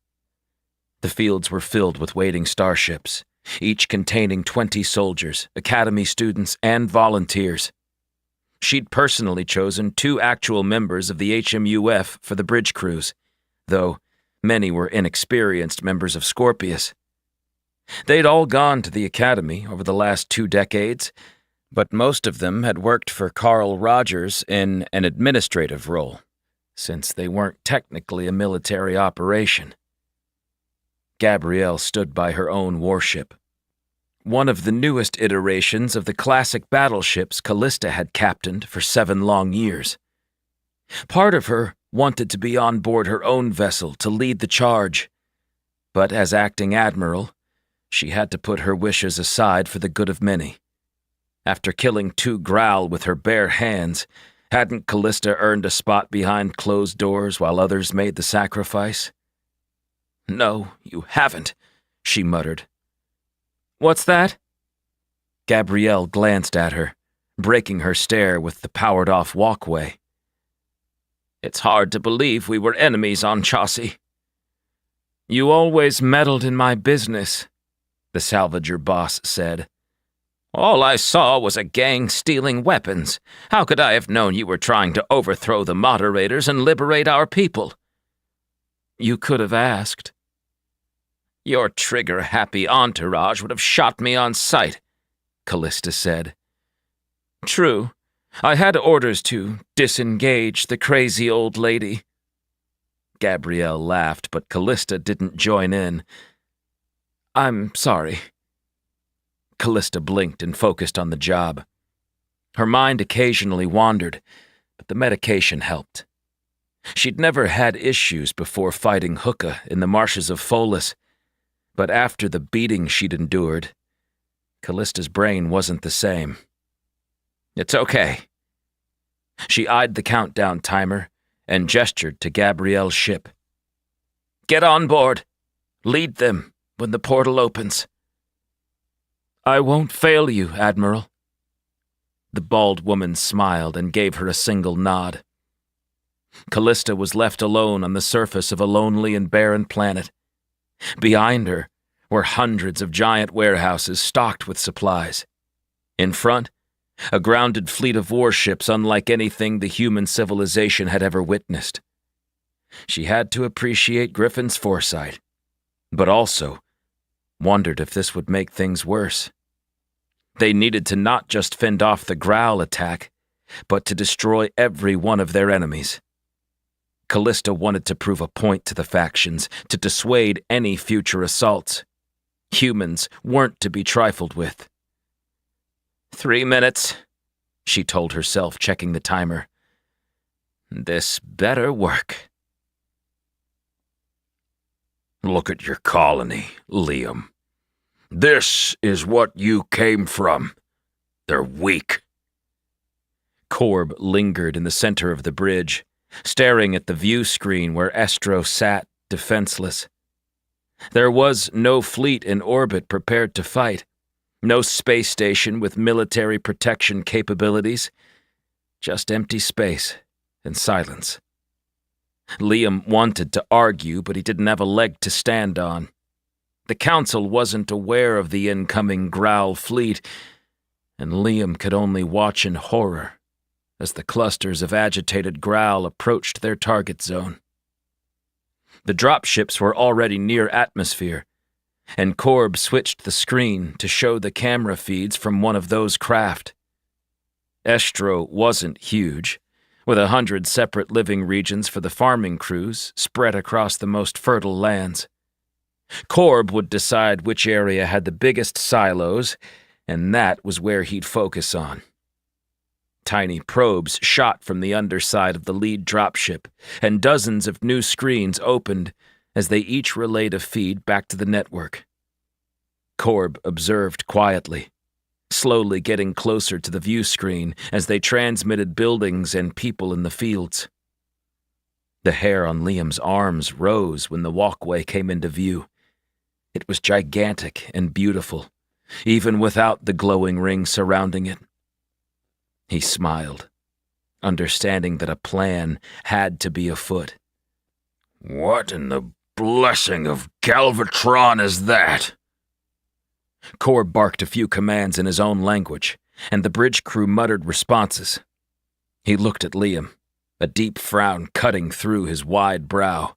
Speaker 1: The fields were filled with waiting starships, each containing 20 soldiers, academy students, and volunteers. She'd personally chosen 2 actual members of the HMUF for the bridge crews, though many were inexperienced members of Scorpius. They'd all gone to the academy over the last 2 decades, but most of them had worked for Carl Rogers in an administrative role, since they weren't technically a military operation. Gabrielle stood by her own warship. one of the newest iterations of the classic battleships Callista had captained for 7 long years. Part of her wanted to be on board her own vessel to lead the charge, but as acting admiral, she had to put her wishes aside for the good of many. After killing 2 growl with her bare hands, hadn't Callista earned a spot behind closed doors while others made the sacrifice?
Speaker 2: "No, you haven't," she muttered.
Speaker 1: "What's that?" Gabrielle glanced at her, breaking her stare with the powered-off walkway.
Speaker 2: "It's hard to believe we were enemies on Chaussee."
Speaker 1: "You always meddled in my business," the salvager boss said.
Speaker 2: "All I saw was a gang stealing weapons. How could I have known you were trying to overthrow the moderators and liberate our people?"
Speaker 1: "You could have asked."
Speaker 2: "Your trigger-happy entourage would have shot me on sight," Callista said.
Speaker 1: "True. I had orders to disengage the crazy old lady." Gabrielle laughed, but Callista didn't join in. "I'm sorry." Callista blinked and focused on the job. Her mind occasionally wandered, but the medication helped. She'd never had issues before fighting Hookah in the marshes of Folis, but after the beating she'd endured, Callista's brain wasn't the same.
Speaker 2: "It's okay."
Speaker 1: She eyed the countdown timer and gestured to Gabrielle's ship.
Speaker 2: "Get on board. Lead them when the portal opens."
Speaker 1: "I won't fail you, Admiral." The bald woman smiled and gave her a single nod. Callista was left alone on the surface of a lonely and barren planet. Behind her were hundreds of giant warehouses stocked with supplies. In front, a grounded fleet of warships unlike anything the human civilization had ever witnessed. She had to appreciate Griffin's foresight, but also wondered if this would make things worse. They needed to not just fend off the Growl attack, but to destroy every one of their enemies. Callista wanted to prove a point to the factions to dissuade any future assaults. Humans weren't to be trifled with.
Speaker 2: 3 minutes,
Speaker 1: she told herself, checking the timer.
Speaker 2: This better work.
Speaker 5: "Look at your colony, Liam. This is what you came from. They're weak."
Speaker 1: Korb lingered in the center of the bridge, staring at the view screen where Estro sat, defenseless. There was no fleet in orbit prepared to fight, no space station with military protection capabilities, just empty space and silence. Liam wanted to argue, but he didn't have a leg to stand on. The Council wasn't aware of the incoming Growl fleet, and Liam could only watch in horror as the clusters of agitated Growl approached their target zone. The dropships were already near atmosphere, and Korb switched the screen to show the camera feeds from one of those craft. Estro wasn't huge, with 100 separate living regions for the farming crews spread across the most fertile lands. Korb would decide which area had the biggest silos, and that was where he'd focus on. Tiny probes shot from the underside of the lead dropship, and dozens of new screens opened as they each relayed a feed back to the network. Korb observed quietly, slowly getting closer to the view screen as they transmitted buildings and people in the fields. The hair on Liam's arms rose when the walkway came into view. It was gigantic and beautiful, even without the glowing ring surrounding it. He smiled, understanding that a plan had to be afoot.
Speaker 5: "What in the blessing of Galvatron is that?"
Speaker 1: Korb barked a few commands in his own language, and the bridge crew muttered responses. He looked at Liam, a deep frown cutting through his wide brow.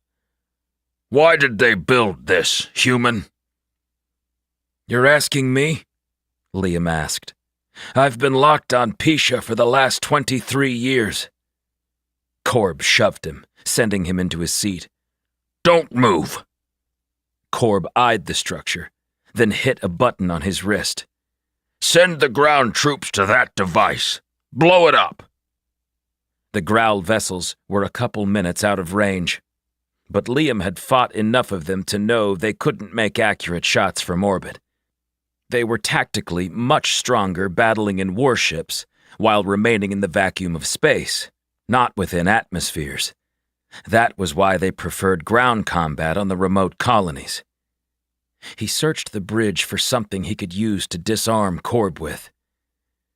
Speaker 5: "Why did they build this, human?"
Speaker 1: "You're asking me?" Liam asked. "I've been locked on Pisha for the last 23 years. Korb shoved him, sending him into his seat.
Speaker 5: "Don't move."
Speaker 1: Korb eyed the structure, then hit a button on his wrist.
Speaker 5: "Send the ground troops to that device. Blow it up."
Speaker 1: The Growl vessels were a couple minutes out of range, but Liam had fought enough of them to know they couldn't make accurate shots from orbit. They were tactically much stronger battling in warships while remaining in the vacuum of space, not within atmospheres. That was why they preferred ground combat on the remote colonies. He searched the bridge for something he could use to disarm Korb with.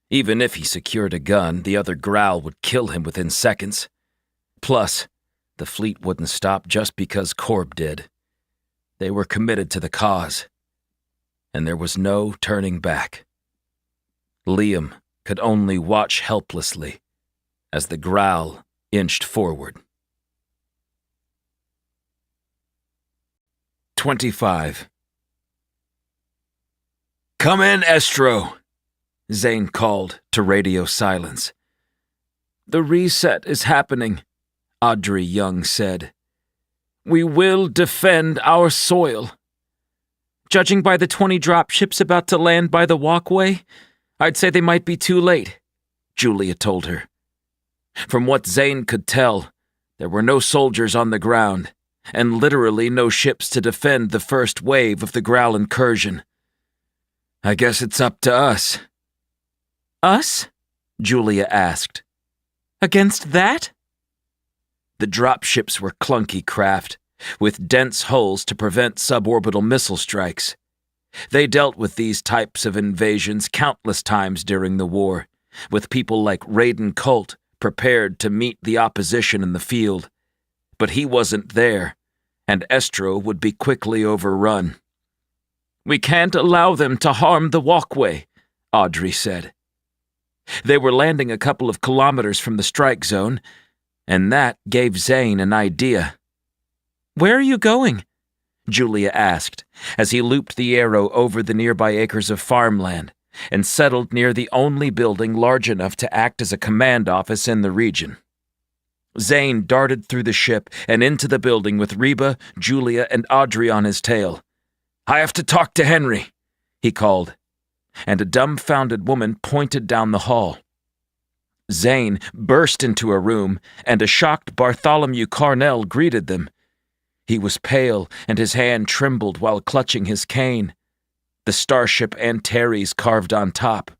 Speaker 1: Even if he secured a gun, the other Growl would kill him within seconds. Plus, the fleet wouldn't stop just because Korb did. They were committed to the cause, and there was no turning back. Liam could only watch helplessly as the Growl inched forward. 25.
Speaker 5: "Come in, Estro,"
Speaker 1: Zane called to radio silence. "The reset is happening," Audrey Young said. "We will defend our soil." "Judging by the 20 dropships about to land by the walkway, I'd say they might be too late," Julia told her. From what Zane could tell, there were no soldiers on the ground, and literally no ships to defend the first wave of the Growl incursion. "I guess it's up to us." "Us?" Julia asked. "Against that?" The dropships were clunky craft, with dense hulls to prevent suborbital missile strikes. They dealt with these types of invasions countless times during the war, with people like Raiden Colt prepared to meet the opposition in the field. But he wasn't there, and Estro would be quickly overrun. "We can't allow them to harm the walkway," Audrey said. They were landing a couple of kilometers from the strike zone, and that gave Zane an idea. "Where are you going?" Julia asked, as he looped the arrow over the nearby acres of farmland and settled near the only building large enough to act as a command office in the region. Zane darted through the ship and into the building with Reba, Julia, and Audrey on his tail. "I have to talk to Henry," he called, and a dumbfounded woman pointed down the hall. Zane burst into a room, and a shocked Bartholomew Carnell greeted them. He was pale, and his hand trembled while clutching his cane, the starship Antares carved on top.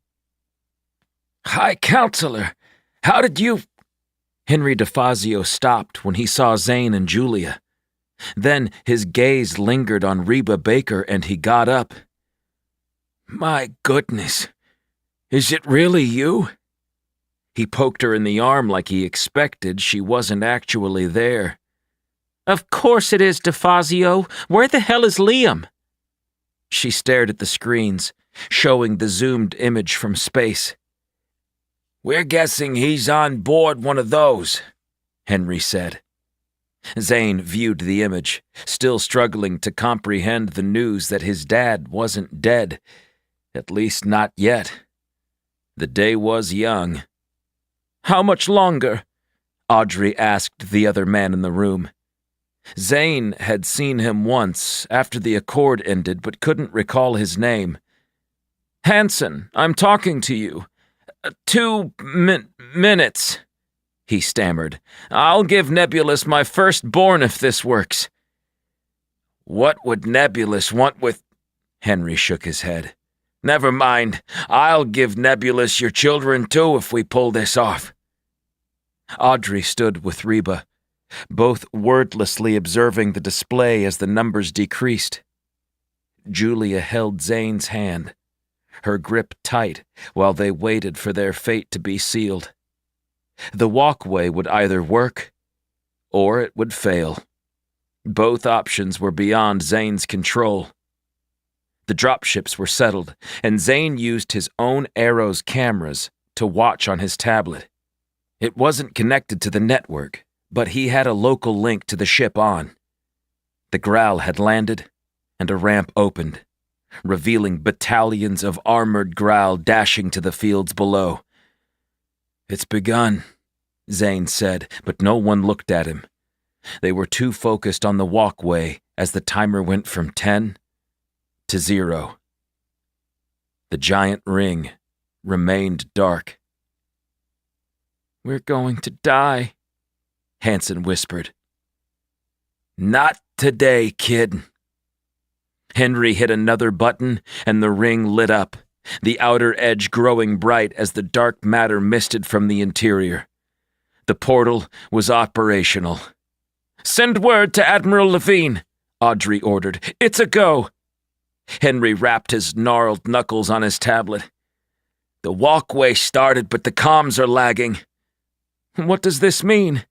Speaker 1: "High Counselor, how did you—" Henry DeFazio stopped when he saw Zane and Julia. Then his gaze lingered on Reba Baker, and he got up. "My goodness, is it really you?" He poked her in the arm like he expected she wasn't actually there. "Of course it is, DeFazio. Where the hell is Liam?" She stared at the screens, showing the zoomed image from space. "We're guessing he's on board one of those," Henry said. Zane viewed the image, still struggling to comprehend the news that his dad wasn't dead, at least not yet. The day was young. "How much longer?" Audrey asked the other man in the room. Zane had seen him once after the accord ended but couldn't recall his name. "Hanson, I'm talking to you. 2 minutes, he stammered. "I'll give Nebulous my firstborn if this works." "What would Nebulous want with—" Henry shook his head. "Never mind. I'll give Nebulous your children too if we pull this off." Audrey stood with Reba, both wordlessly observing the display as the numbers decreased. Julia held Zane's hand, her grip tight while they waited for their fate to be sealed. The walkway would either work, or it would fail. Both options were beyond Zane's control. The dropships were settled, and Zane used his own Arrow's cameras to watch on his tablet. It wasn't connected to the network, but he had a local link to the ship on. The Growl had landed, and a ramp opened, revealing battalions of armored Growl dashing to the fields below. "It's begun," Zane said, but no one looked at him. They were too focused on the walkway as the timer went from 10 to to 0. The giant ring remained dark.
Speaker 4: "We're going to die,"
Speaker 1: Hansen whispered. "Not today, kid." Henry hit another button, and the ring lit up, the outer edge growing bright as the dark matter misted from the interior. The portal was operational.
Speaker 4: "Send word to Admiral Levine," Audrey ordered. "It's a go."
Speaker 1: Henry rapped his gnarled knuckles on his tablet. "The walkway started, but the comms are lagging."
Speaker 4: "What does this mean?"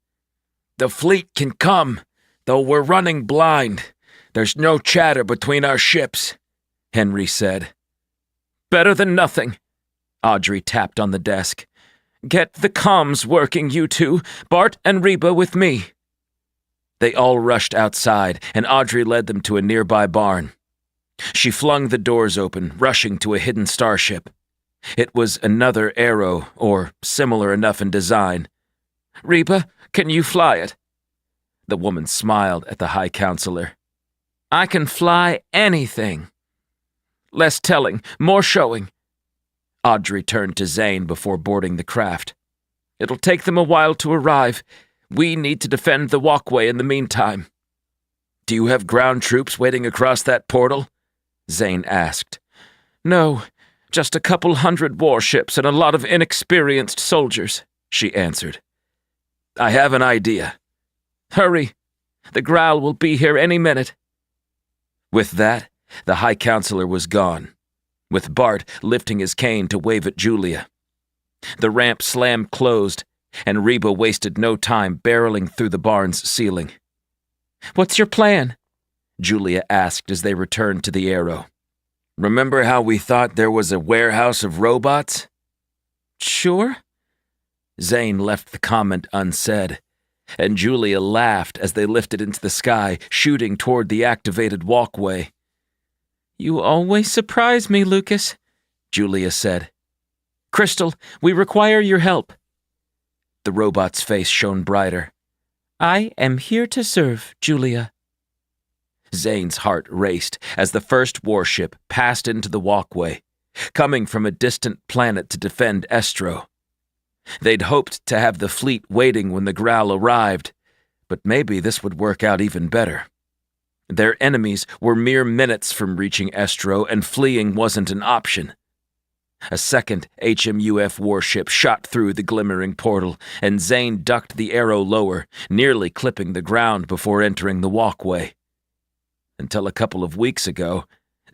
Speaker 1: "The fleet can come, though we're running blind. There's no chatter between our ships," Henry said.
Speaker 4: "Better than nothing."
Speaker 1: Audrey tapped on the desk.
Speaker 4: "Get the comms working, you two. Bart and Reba with me."
Speaker 1: They all rushed outside, and Audrey led them to a nearby barn. She flung the doors open, rushing to a hidden starship. It was another Arrow, or similar enough in design.
Speaker 4: "Reba, can you fly it?"
Speaker 1: The woman smiled at the High Counselor.
Speaker 4: "I can fly anything." "Less telling, more showing."
Speaker 1: Audrey turned to Zane before boarding the craft.
Speaker 4: "It'll take them a while to arrive. We need to defend the walkway in the meantime."
Speaker 1: "Do you have ground troops waiting across that portal?" Zane asked.
Speaker 4: "No, just a couple hundred warships and a lot of inexperienced soldiers," she answered.
Speaker 1: "I have an idea."
Speaker 4: "Hurry. The Growl will be here any minute."
Speaker 1: With that, the High Counselor was gone, with Bart lifting his cane to wave at Julia. The ramp slammed closed, and Reba wasted no time barreling through the barn's ceiling.
Speaker 4: "What's your plan?"
Speaker 1: Julia asked as they returned to the Arrow. "Remember how we thought there was a warehouse of robots?"
Speaker 4: "Sure."
Speaker 1: Zane left the comment unsaid, and Julia laughed as they lifted into the sky, shooting toward the activated walkway.
Speaker 4: "You always surprise me, Lucas," Julia said. "Crystal, we require your help."
Speaker 1: The robot's face shone brighter.
Speaker 4: "I am here to serve, Julia."
Speaker 1: Zane's heart raced as the first warship passed into the walkway, coming from a distant planet to defend Estro. They'd hoped to have the fleet waiting when the Growl arrived, but maybe this would work out even better. Their enemies were mere minutes from reaching Estro, and fleeing wasn't an option. A second HMUF warship shot through the glimmering portal, and Zane ducked the Arrow lower, nearly clipping the ground before entering the walkway. Until a couple of weeks ago,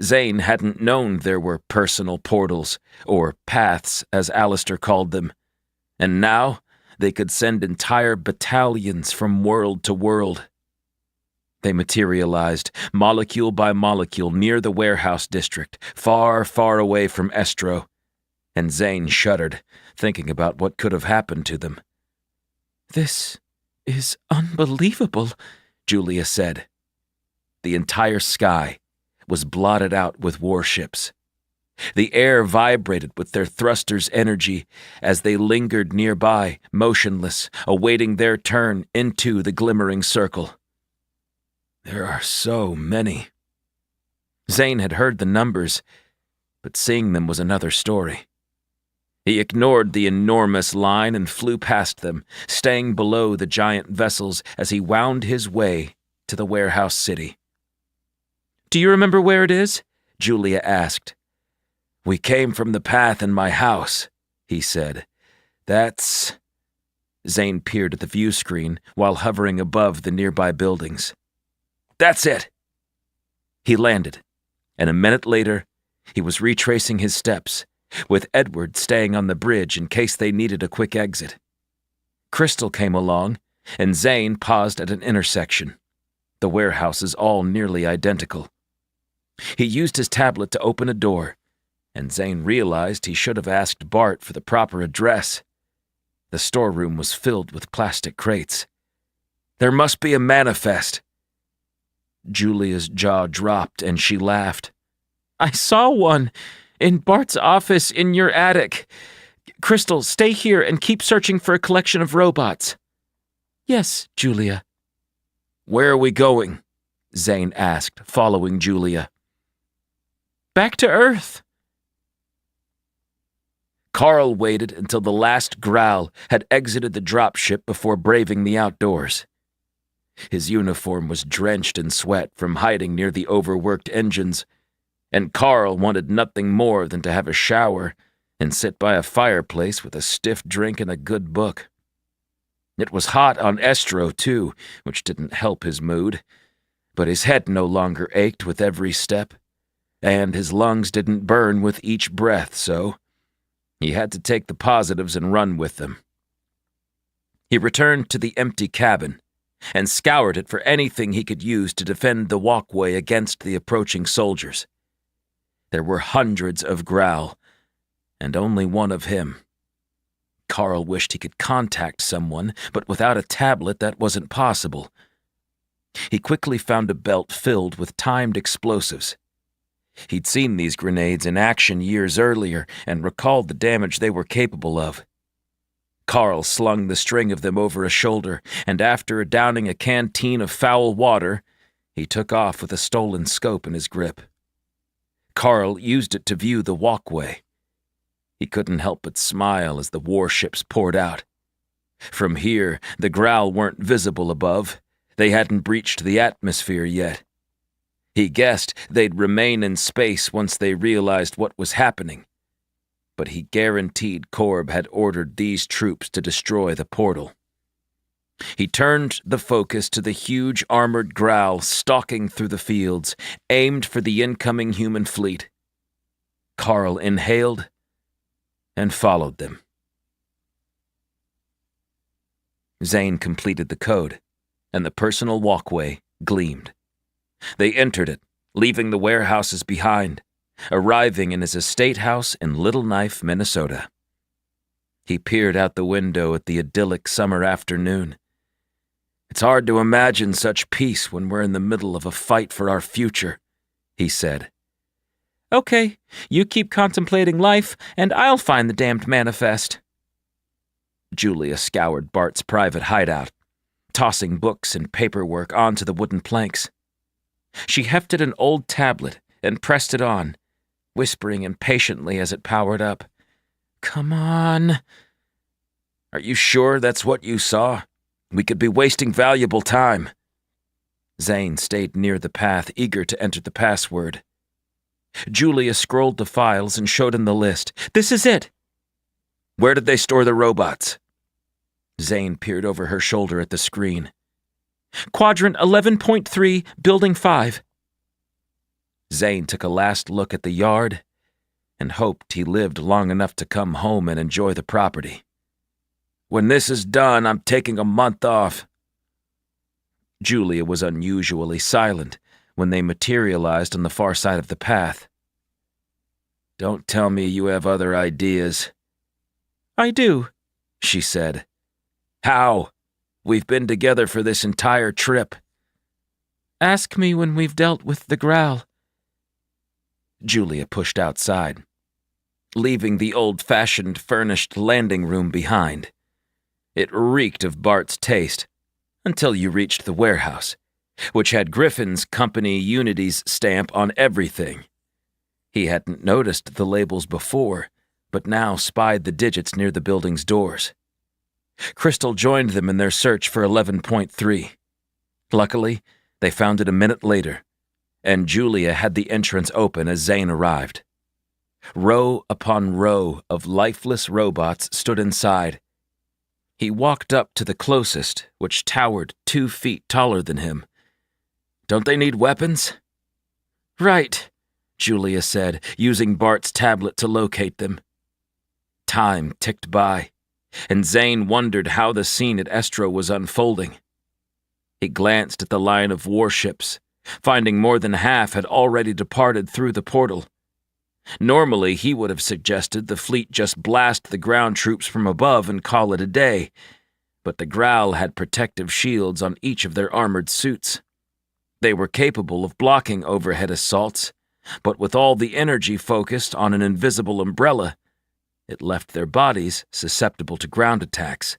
Speaker 1: Zane hadn't known there were personal portals, or paths as Alistair called them, and now they could send entire battalions from world to world. They materialized, molecule by molecule, near the warehouse district, far, far away from Estro, and Zane shuddered, thinking about what could have happened to them.
Speaker 4: "This is unbelievable," Julia said.
Speaker 1: The entire sky was blotted out with warships. The air vibrated with their thrusters' energy as they lingered nearby, motionless, awaiting their turn into the glimmering circle. There are so many. Zane had heard the numbers, but seeing them was another story. He ignored the enormous line and flew past them, staying below the giant vessels as he wound his way to the warehouse city.
Speaker 4: "Do you remember where it is?"
Speaker 1: Julia asked. "We came from the path in my house," he said. "That's..." Zane peered at the view screen while hovering above the nearby buildings. "That's it!" He landed, and a minute later, he was retracing his steps, with Edward staying on the bridge in case they needed a quick exit. Crystal came along, and Zane paused at an intersection. The warehouses all nearly identical. He used his tablet to open a door, and Zane realized he should have asked Bart for the proper address. The storeroom was filled with plastic crates. "There must be a manifest." Julia's jaw dropped, and she laughed.
Speaker 4: "I saw one in Bart's office in your attic. Crystal, stay here and keep searching for a collection of robots." "Yes, Julia."
Speaker 1: "Where are we going?" Zane asked, following Julia.
Speaker 3: Back to Earth.
Speaker 1: Carl waited until the last growl had exited the dropship before braving the outdoors. His uniform was drenched in sweat from hiding near the overworked engines, and Carl wanted nothing more than to have a shower and sit by a fireplace with a stiff drink and a good book. It was hot on Estro, too, which didn't help his mood, but his head no longer ached with every step, and his lungs didn't burn with each breath, so he had to take the positives and run with them. He returned to the empty cabin and scoured it for anything he could use to defend the walkway against the approaching soldiers. There were hundreds of growl, and only one of him. Carl wished he could contact someone, but without a tablet that wasn't possible. He quickly found a belt filled with timed explosives. He'd seen these grenades in action years earlier and recalled the damage they were capable of. Carl slung the string of them over a shoulder, and after downing a canteen of foul water, he took off with a stolen scope in his grip. Carl used it to view the walkway. He couldn't help but smile as the warships poured out. From here, the growl weren't visible above. They hadn't breached the atmosphere yet. He guessed they'd remain in space once they realized what was happening. But he guaranteed Korb had ordered these troops to destroy the portal. He turned the focus to the huge armored growl stalking through the fields, aimed for the incoming human fleet. Carl inhaled and followed them. Zane completed the code, and the personal walkway gleamed. They entered it, leaving the warehouses behind, arriving in his estate house in Little Knife, Minnesota. He peered out the window at the idyllic summer afternoon. "It's hard to imagine such peace when we're in the middle of a fight for our future," he said.
Speaker 3: "Okay, you keep contemplating life, and I'll find the damned manifest."
Speaker 1: Julia scoured Bart's private hideout, tossing books and paperwork onto the wooden planks. She hefted an old tablet and pressed it on, whispering impatiently as it powered up. "Come on." "Are you sure that's what you saw? We could be wasting valuable time." Zane stayed near the path, eager to enter the password. Julia scrolled the files and showed him the list. "This is it." "Where did they store the robots?" Zane peered over her shoulder at the screen. "Quadrant 11.3, Building 5. Zane took a last look at the yard and hoped he lived long enough to come home and enjoy the property. "When this is done, I'm taking a month off." Julia was unusually silent when they materialized on the far side of the path. "Don't tell me you have other ideas."
Speaker 3: "I do,"
Speaker 1: she said. "How? We've been together for this entire trip."
Speaker 3: "Ask me when we've dealt with the growl."
Speaker 1: Julia pushed outside, leaving the old-fashioned furnished landing room behind. It reeked of Bart's taste, until you reached the warehouse, which had Griffin's Company Unity's stamp on everything. He hadn't noticed the labels before, but now spied the digits near the building's doors. Crystal joined them in their search for 11.3. Luckily, they found it a minute later, and Julia had the entrance open as Zane arrived. Row upon row of lifeless robots stood inside. He walked up to the closest, which towered 2 feet taller than him. "Don't they need weapons?" "Right," Julia said, using Bart's tablet to locate them. Time ticked by, and Zane wondered how the scene at Estro was unfolding. He glanced at the line of warships, finding more than half had already departed through the portal. Normally, he would have suggested the fleet just blast the ground troops from above and call it a day, but the growl had protective shields on each of their armored suits. They were capable of blocking overhead assaults, but with all the energy focused on an invisible umbrella, it left their bodies susceptible to ground attacks.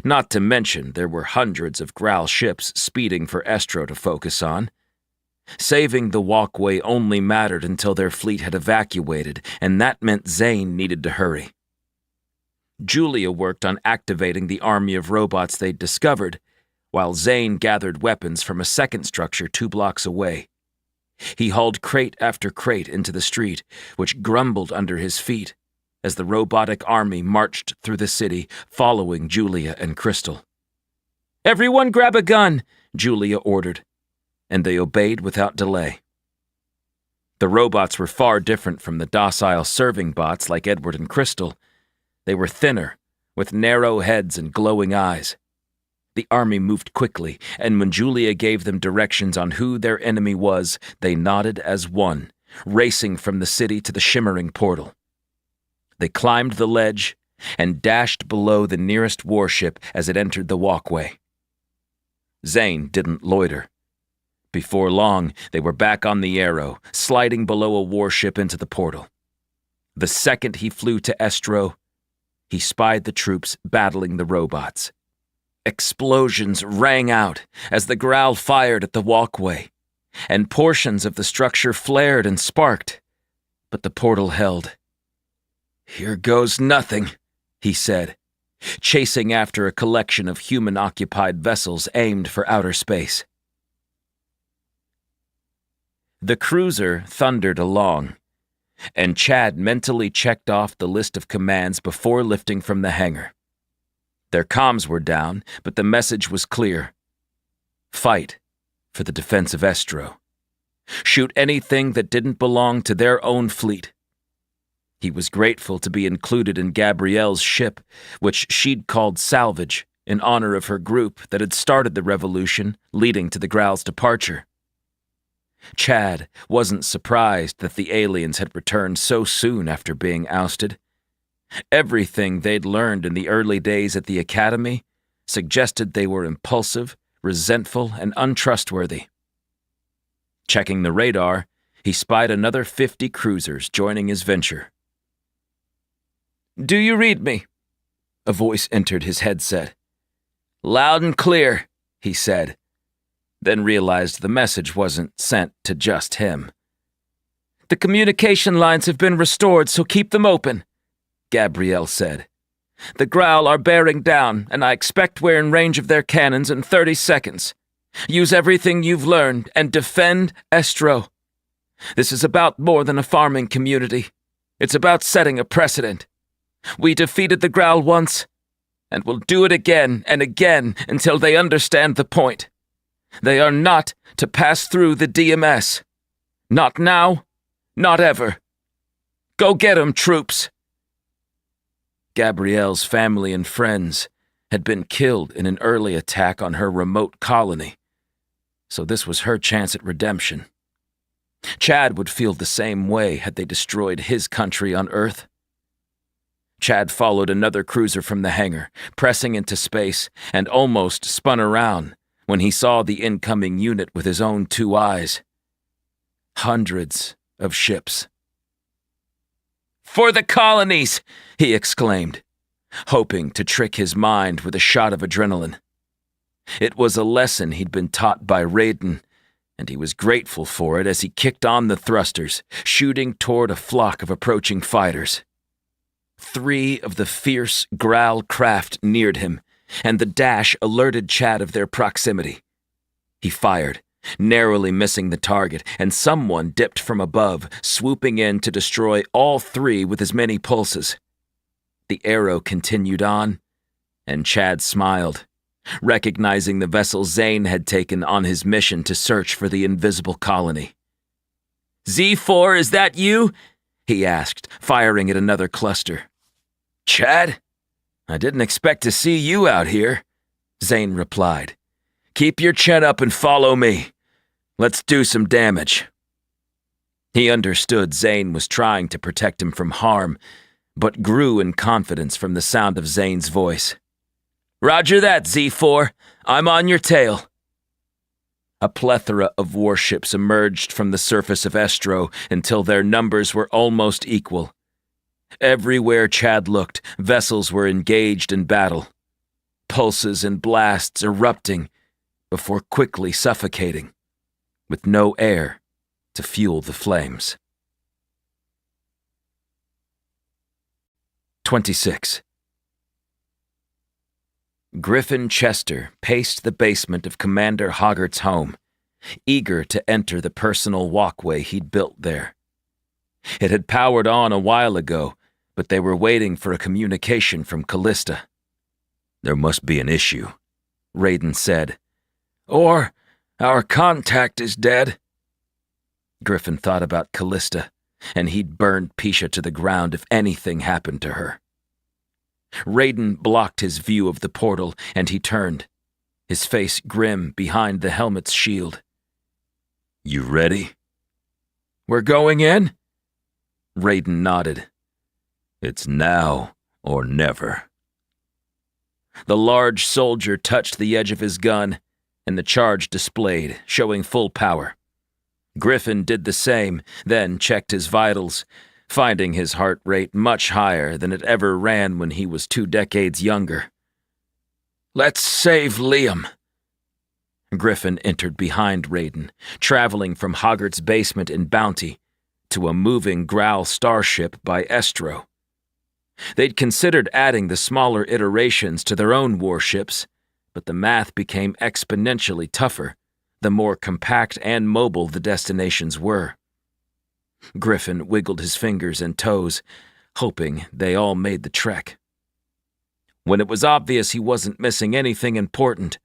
Speaker 1: Not to mention there were hundreds of growl ships speeding for Estro to focus on. Saving the walkway only mattered until their fleet had evacuated, and that meant Zane needed to hurry. Julia worked on activating the army of robots they'd discovered, while Zane gathered weapons from a second structure 2 blocks away. He hauled crate after crate into the street, which grumbled under his feet as the robotic army marched through the city, following Julia and Crystal. "Everyone grab a gun," Julia ordered, and they obeyed without delay. The robots were far different from the docile serving bots like Edward and Crystal. They were thinner, with narrow heads and glowing eyes. The army moved quickly, and when Julia gave them directions on who their enemy was, they nodded as one, racing from the city to the shimmering portal. They climbed the ledge and dashed below the nearest warship as it entered the walkway. Zane didn't loiter. Before long, they were back on the Arrow, sliding below a warship into the portal. The second he flew to Estro, he spied the troops battling the robots. Explosions rang out as the growl fired at the walkway, and portions of the structure flared and sparked, but the portal held. "Here goes nothing," he said, chasing after a collection of human-occupied vessels aimed for outer space. The cruiser thundered along, and Chad mentally checked off the list of commands before lifting from the hangar. Their comms were down, but the message was clear. Fight for the defense of Estro. Shoot anything that didn't belong to their own fleet. He was grateful to be included in Gabrielle's ship, which she'd called Salvage, in honor of her group that had started the revolution leading to the Growl's departure. Chad wasn't surprised that the aliens had returned so soon after being ousted. Everything they'd learned in the early days at the Academy suggested they were impulsive, resentful, and untrustworthy. Checking the radar, he spied another 50 cruisers joining his venture. "Do you read me?" A voice entered his headset. "Loud and clear," he said, then realized the message wasn't sent to just him. "The communication lines have been restored, so keep them open," Gabrielle said. "The Growl are bearing down, and I expect we're in range of their cannons in 30 seconds. Use everything you've learned and defend Estro. This is about more than a farming community. It's about setting a precedent. We defeated the Growl once, and we'll do it again and again until they understand the point. They are not to pass through the DMS. Not now, not ever. Go get 'em, troops." Gabrielle's family and friends had been killed in an early attack on her remote colony, so this was her chance at redemption. Chad would feel the same way had they destroyed his country on Earth. Chad followed another cruiser from the hangar, pressing into space, and almost spun around when he saw the incoming unit with his own 2 eyes. Hundreds of ships. "For the colonies!" he exclaimed, hoping to trick his mind with a shot of adrenaline. It was a lesson he'd been taught by Raiden, and he was grateful for it as he kicked on the thrusters, shooting toward a flock of approaching fighters. 3 of the fierce Growl craft neared him, and the dash alerted Chad of their proximity. He fired, narrowly missing the target, and someone dipped from above, swooping in to destroy all 3 with as many pulses. The arrow continued on, and Chad smiled, recognizing the vessel Zane had taken on his mission to search for the invisible colony. "Z4, is that you?" he asked, firing at another cluster. "Chad? I didn't expect to see you out here," Zane replied. "Keep your chin up and follow me. Let's do some damage." He understood Zane was trying to protect him from harm, but grew in confidence from the sound of Zane's voice. "Roger that, Z4. I'm on your tail." A plethora of warships emerged from the surface of Estro until their numbers were almost equal. Everywhere Chad looked, vessels were engaged in battle, pulses and blasts erupting before quickly suffocating. with no air to fuel the flames. 26. Griffin Chester paced the basement of Commander Hoggart's home, eager to enter the personal walkway he'd built there. It had powered on a while ago, but they were waiting for a communication from Callista.
Speaker 5: There must be an issue,
Speaker 1: Raiden said.
Speaker 4: Or our contact is dead.
Speaker 1: Griffin thought about Callista, and he'd burned Pisha to the ground if anything happened to her. Raiden blocked his view of the portal, and he turned, his face grim behind the helmet's shield.
Speaker 5: You ready?
Speaker 4: We're going in?
Speaker 1: Raiden nodded.
Speaker 5: It's now or never.
Speaker 1: The large soldier touched the edge of his gun, and the charge displayed, showing full power. Griffin did the same, then checked his vitals, finding his heart rate much higher than it ever ran when he was 2 decades younger.
Speaker 4: Let's save Liam.
Speaker 1: Griffin entered behind Raiden, traveling from Hoggart's basement in Bounty to a moving Growl starship by Estro. They'd considered adding the smaller iterations to their own warships, but the math became exponentially tougher the more compact and mobile the destinations were. Griffin wiggled his fingers and toes, hoping they all made the trek. When it was obvious he wasn't missing anything important,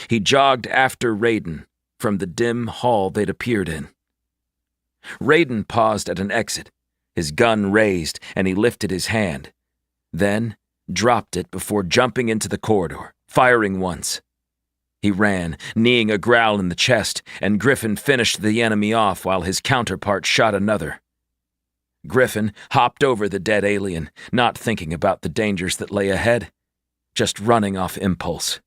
Speaker 1: he jogged after Raiden from the dim hall they'd appeared in. Raiden paused at an exit, his gun raised, and he lifted his hand, then dropped it before jumping into the corridor, firing once. He ran, kneeing a growl in the chest, and Griffin finished the enemy off while his counterpart shot another. Griffin hopped over the dead alien, not thinking about the dangers that lay ahead, just running off impulse.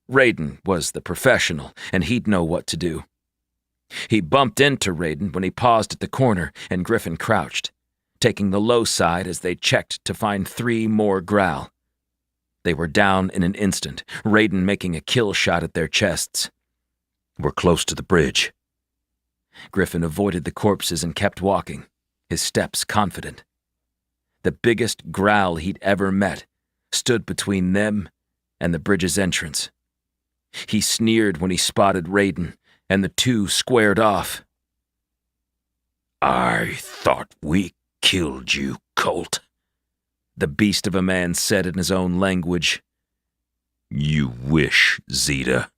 Speaker 1: Raiden was the professional, and he'd know what to do. He bumped into Raiden when he paused at the corner, and Griffin crouched, taking the low side as they checked to find 3 more growl. They were down in an instant, Raiden making a kill shot at their chests.
Speaker 5: We're close to the bridge.
Speaker 1: Griffin avoided the corpses and kept walking, his steps confident. The biggest growl he'd ever met stood between them and the bridge's entrance. He sneered when he spotted Raiden, and the two squared off.
Speaker 5: I thought we killed you, Colt,
Speaker 1: the beast of a man said in his own language.
Speaker 5: You wish, Zeta.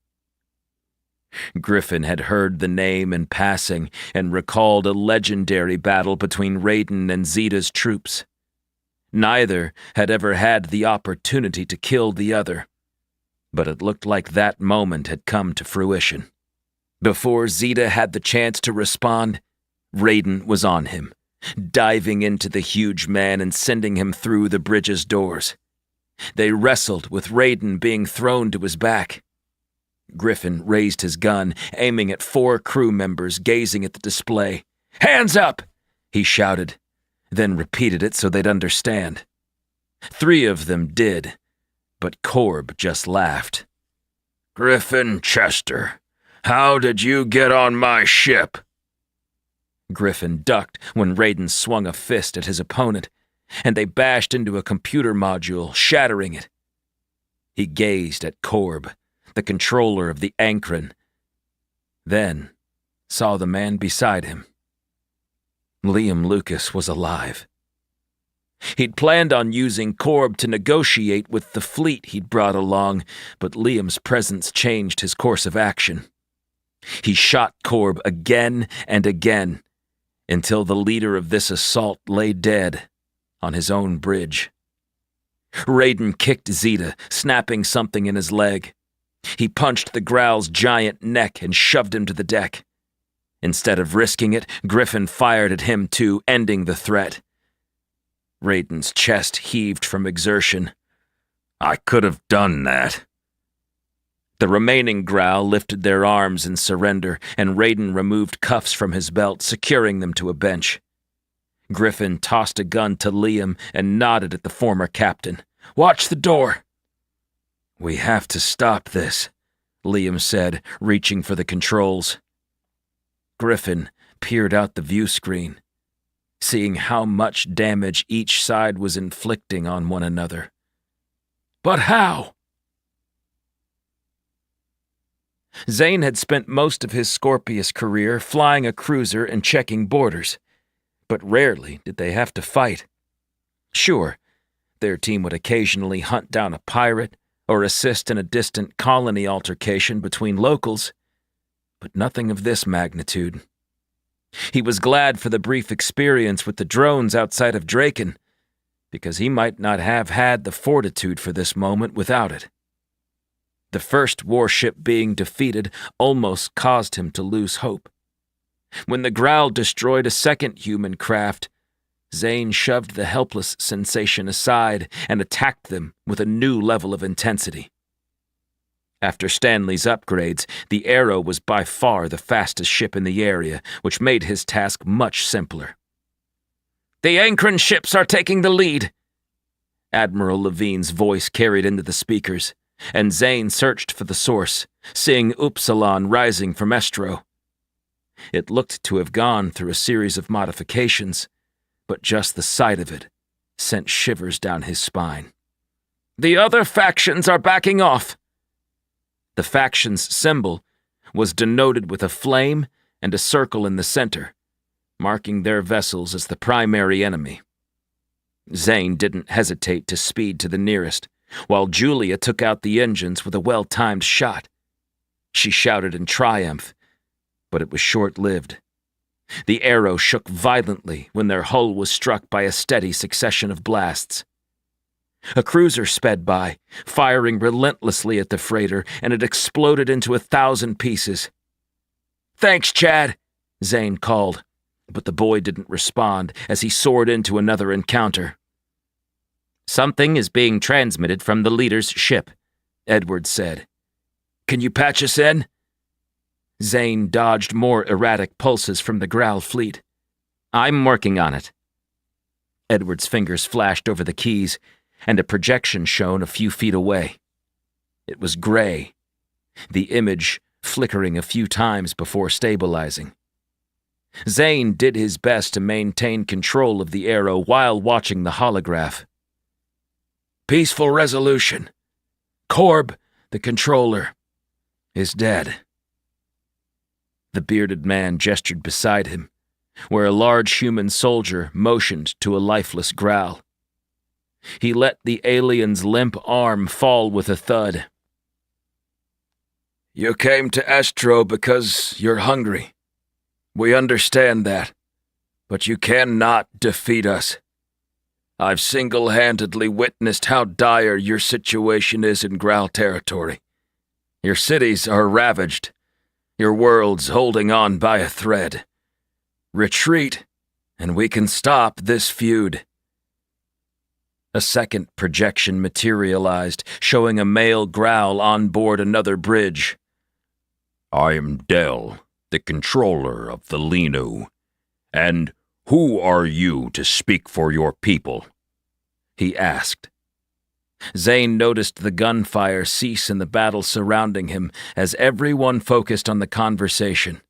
Speaker 1: Griffin had heard the name in passing and recalled a legendary battle between Raiden and Zeta's troops. Neither had ever had the opportunity to kill the other, but it looked like that moment had come to fruition. Before Zeta had the chance to respond, Raiden was on him, diving into the huge man and sending him through the bridge's doors. They wrestled, with Raiden being thrown to his back. Griffin raised his gun, aiming at 4 crew members gazing at the display. "Hands up!" he shouted, then repeated it so they'd understand. 3 of them did, but Korb just laughed.
Speaker 5: Griffin Chester, how did you get on my ship?
Speaker 1: Griffin ducked when Raiden swung a fist at his opponent, and they bashed into a computer module, shattering it. He gazed at Korb, the controller of the Ankron, then saw the man beside him. Liam Lucas was alive. He'd planned on using Korb to negotiate with the fleet he'd brought along, but Liam's presence changed his course of action. He shot Korb again and again, until the leader of this assault lay dead on his own bridge. Raiden kicked Zeta, snapping something in his leg. He punched the Growl's giant neck and shoved him to the deck. Instead of risking it, Griffin fired at him too, ending the threat. Raiden's chest heaved from exertion.
Speaker 5: I could have done that.
Speaker 1: The remaining Growl lifted their arms in surrender, and Raiden removed cuffs from his belt, securing them to a bench. Griffin tossed a gun to Liam and nodded at the former captain. "Watch the door." "We have to stop this," Liam said, reaching for the controls. griffin peered out the view screen, seeing how much damage each side was inflicting on one another.
Speaker 4: But how?
Speaker 1: Zane had spent most of his Scorpius career flying a cruiser and checking borders, but rarely did they have to fight. Sure, their team would occasionally hunt down a pirate or assist in a distant colony altercation between locals, but nothing of this magnitude. He was glad for the brief experience with the drones outside of Draken, because he might not have had the fortitude for this moment without it. The first warship being defeated almost caused him to lose hope. When the growl destroyed a second human craft, Zane shoved the helpless sensation aside and attacked them with a new level of intensity. After Stanley's upgrades, the Arrow was by far the fastest ship in the area, which made his task much simpler.
Speaker 2: "The Ankron ships are taking the lead,"
Speaker 1: Admiral Levine's voice carried into the speakers, and Zane searched for the source, seeing Upsilon rising from Estro. It looked to have gone through a series of modifications, but just the sight of it sent shivers down his spine.
Speaker 2: "The other factions are backing off."
Speaker 1: The faction's symbol was denoted with a flame and a circle in the center, marking their vessels as the primary enemy. Zane didn't hesitate to speed to the nearest, while Julia took out the engines with a well-timed shot. She shouted in triumph, but it was short-lived. The Arrow shook violently when their hull was struck by a steady succession of blasts. A cruiser sped by, firing relentlessly at the freighter, and it exploded into 1,000 pieces.
Speaker 2: "Thanks, Chad,"
Speaker 1: Zane called, but the boy didn't respond as he soared into another encounter.
Speaker 2: "Something is being transmitted from the leader's ship,"
Speaker 1: Edward said.
Speaker 2: "Can you patch us in?"
Speaker 1: Zane dodged more erratic pulses from the Growl fleet.
Speaker 2: "I'm working on it."
Speaker 1: Edward's fingers flashed over the keys, and a projection shone a few feet away. It was gray, the image flickering a few times before stabilizing. Zane did his best to maintain control of the Arrow while watching the holograph.
Speaker 4: Peaceful resolution. Korb, the controller, is dead.
Speaker 1: The bearded man gestured beside him, where a large human soldier motioned to a lifeless Growl. He let the alien's limp arm fall with a thud.
Speaker 4: You came to Estro because you're hungry. We understand that, but you cannot defeat us. I've single-handedly witnessed how dire your situation is in Growl territory. Your cities are ravaged. Your world's holding on by a thread. Retreat, and we can stop this feud.
Speaker 1: A second projection materialized, showing a male Growl on board another bridge.
Speaker 5: I am Del, the controller of the Linu. And who are you to speak for your people?
Speaker 1: He asked. Zane noticed the gunfire cease in the battle surrounding him as everyone focused on the conversation.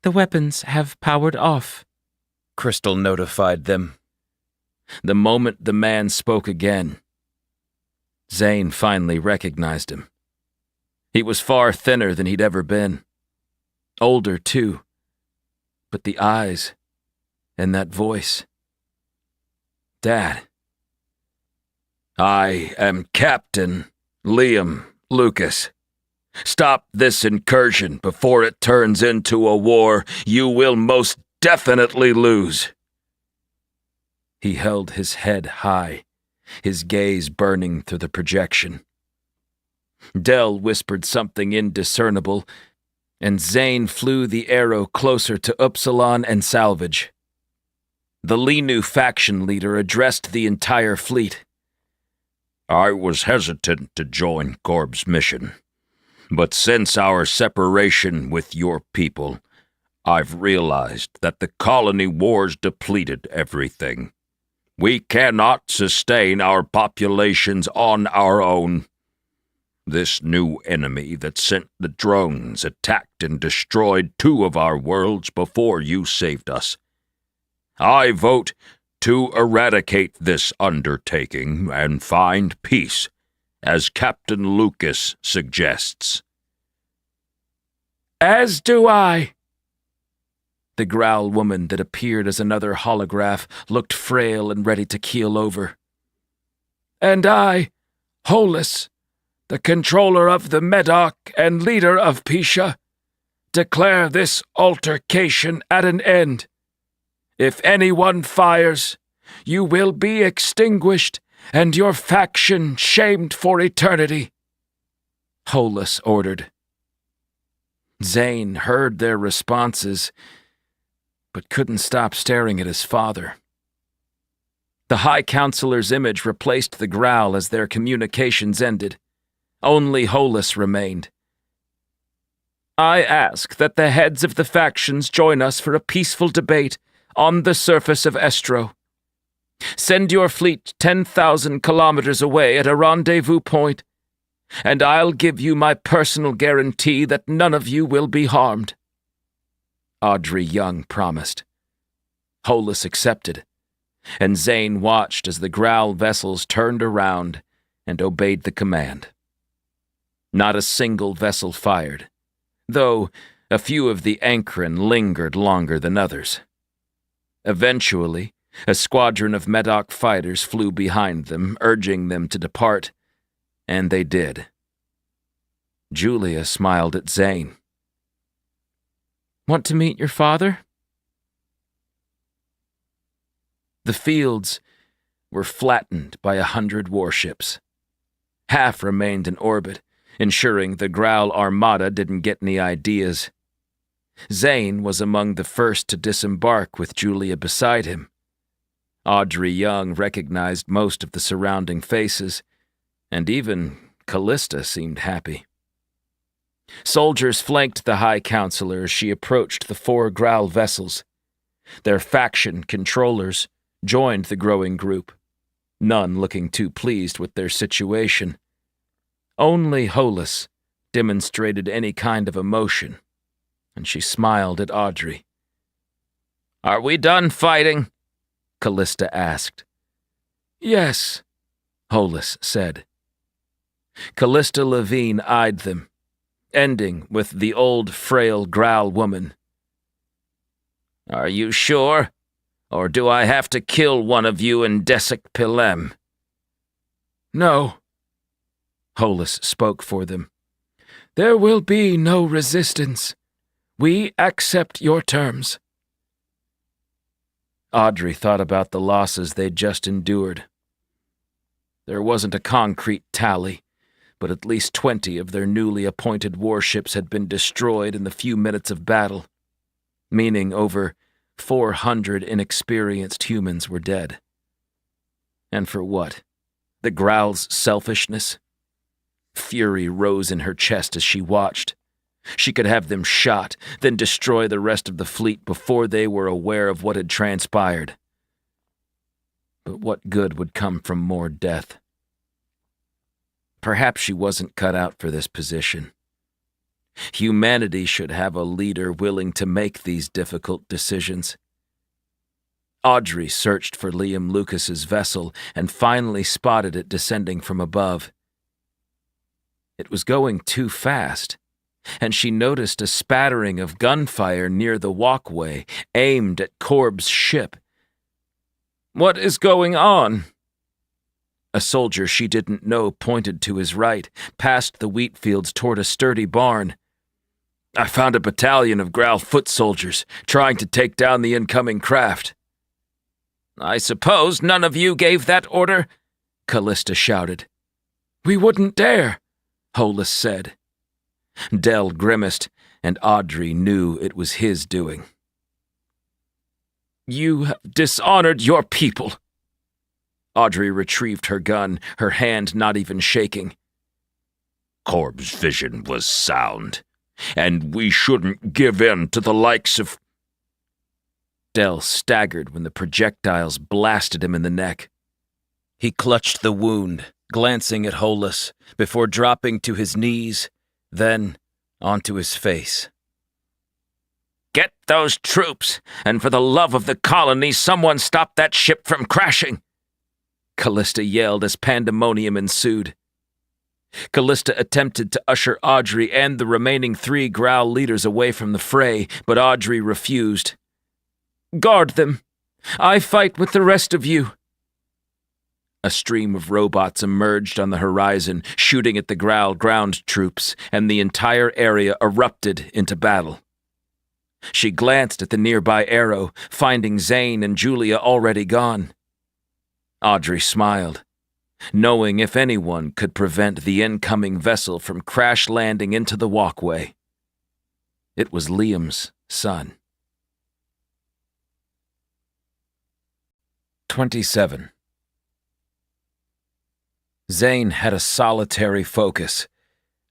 Speaker 3: The weapons have powered off,
Speaker 1: Crystal notified them. The moment the man spoke again, Zane finally recognized him. He was far thinner than he'd ever been. Older, too. But the eyes and that voice. Dad.
Speaker 4: I am Captain Liam Lucas. Stop this incursion before it turns into a war you will most definitely lose.
Speaker 1: He held his head high, his gaze burning through the projection. Del whispered something indiscernible, and Zane flew the Arrow closer to Upsilon and salvage. The Linu faction leader addressed the entire fleet.
Speaker 5: I was hesitant to join Korb's mission, but since our separation with your people, I've realized that the colony wars depleted everything. We cannot sustain our populations on our own. This new enemy that sent the drones attacked and destroyed 2 of our worlds before you saved us. I vote to eradicate this undertaking and find peace, as Captain Lucas suggests.
Speaker 4: As do I.
Speaker 1: The growl woman that appeared as another holograph looked frail and ready to keel over.
Speaker 4: And I, Hollis, the controller of the Medoc and leader of Pisha, declare this altercation at an end. If anyone fires, you will be extinguished and your faction shamed for eternity.
Speaker 1: Hollis ordered. Zane heard their responses, but couldn't stop staring at his father. The High Counselor's image replaced the growl as their communications ended. Only Hollis remained. I ask that the heads of the factions join us for a peaceful debate on the surface of Estro. Send your fleet 10,000 kilometers away at a rendezvous point, and I'll give you my personal guarantee that none of you will be harmed. Audrey Young promised. Hollis accepted, and Zane watched as the growl vessels turned around and obeyed the command. Not a single vessel fired, though a few of the Ankren lingered longer than others. Eventually, a squadron of Medoc fighters flew behind them, urging them to depart, and they did. Julia smiled at Zane. Want to meet your father? The fields were flattened by 100 warships. Half remained in orbit, ensuring the Growl Armada didn't get any ideas. Zane was among the first to disembark with Julia beside him. Audrey Young recognized most of the surrounding faces, and even Callista seemed happy. Soldiers flanked the High Counselor as she approached the 4 Growl vessels. Their faction controllers joined the growing group, none looking too pleased with their situation. Only Hollis demonstrated any kind of emotion, and she smiled at Audrey. Are we done fighting? Callista asked. Yes, Hollis said. Callista Levine eyed them, ending with the old, frail Growl woman. Are you sure? Or do I have to kill one of you in Desik Pilem? No. Hollis spoke for them. There will be no resistance. We accept your terms. Audrey thought about the losses they'd just endured. There wasn't a concrete tally, but at least 20 of their newly appointed warships had been destroyed in the few minutes of battle, meaning over 400 inexperienced humans were dead. And for what? The Growl's selfishness? Fury rose in her chest as she watched. She could have them shot, then destroy the rest of the fleet before they were aware of what had transpired. But what good would come from more death? Perhaps she wasn't cut out for this position. Humanity should have a leader willing to make these difficult decisions. Audrey searched for Liam Lucas's vessel and finally spotted it descending from above. It was going too fast, and she noticed a spattering of gunfire near the walkway, aimed at Corb's ship. What is going on? A soldier she didn't know pointed to his right, past the wheat fields toward a sturdy barn. I found a battalion of Growl foot soldiers trying to take down the incoming craft. I suppose none of you gave that order? Callista shouted. We wouldn't dare, Hollis said. Dell grimaced, and Audrey knew it was his doing. You have dishonored your people. Audrey retrieved her gun, her hand not even shaking.
Speaker 5: Corb's vision was sound, and we shouldn't give in to the likes of...
Speaker 1: Dell staggered when the projectiles blasted him in the neck. He clutched the wound, glancing at Hollis before dropping to his knees, then onto his face.
Speaker 2: Get those troops, and for the love of the colony, someone stop that ship from crashing!
Speaker 1: Callista yelled as pandemonium ensued. Callista attempted to usher Audrey and the remaining 3 Growl leaders away from the fray, but Audrey refused. "Guard them. I fight with the rest of you." A stream of robots emerged on the horizon, shooting at the Growl ground troops, and the entire area erupted into battle. She glanced at the nearby arrow, finding Zane and Julia already gone. Audrey smiled, knowing if anyone could prevent the incoming vessel from crash landing into the walkway, it was Liam's son. 27. Zane had a solitary focus,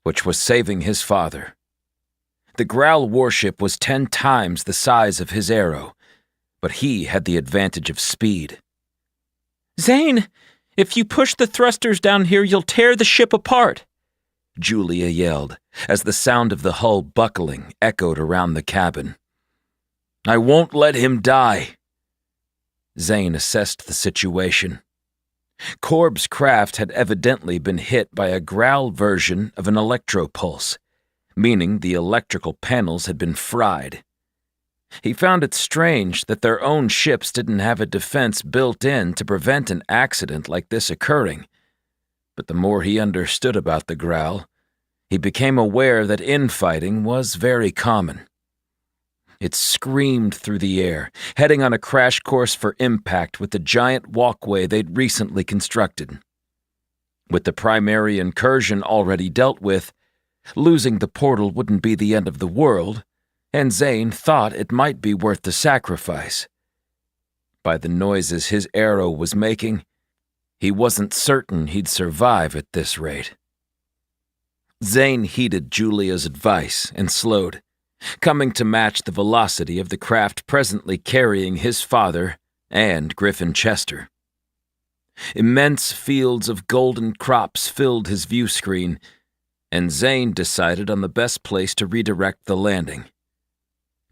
Speaker 1: which was saving his father. The Growl warship was 10 times the size of his arrow, but he had the advantage of speed.
Speaker 3: "Zane, if you push the thrusters down here, you'll tear the ship apart,"
Speaker 1: Julia yelled, as the sound of the hull buckling echoed around the cabin. "I won't let him die." Zane assessed the situation. Corb's craft had evidently been hit by a Growl version of an electropulse, meaning the electrical panels had been fried. He found it strange that their own ships didn't have a defense built in to prevent an accident like this occurring. But the more he understood about the Growl, he became aware that infighting was very common. It screamed through the air, heading on a crash course for impact with the giant walkway they'd recently constructed. With the primary incursion already dealt with, losing the portal wouldn't be the end of the world, and Zane thought it might be worth the sacrifice. By the noises his arrow was making, he wasn't certain he'd survive at this rate. Zane heeded Julia's advice and slowed, coming to match the velocity of the craft presently carrying his father and Griffin Chester. Immense fields of golden crops filled his view screen, and Zane decided on the best place to redirect the landing.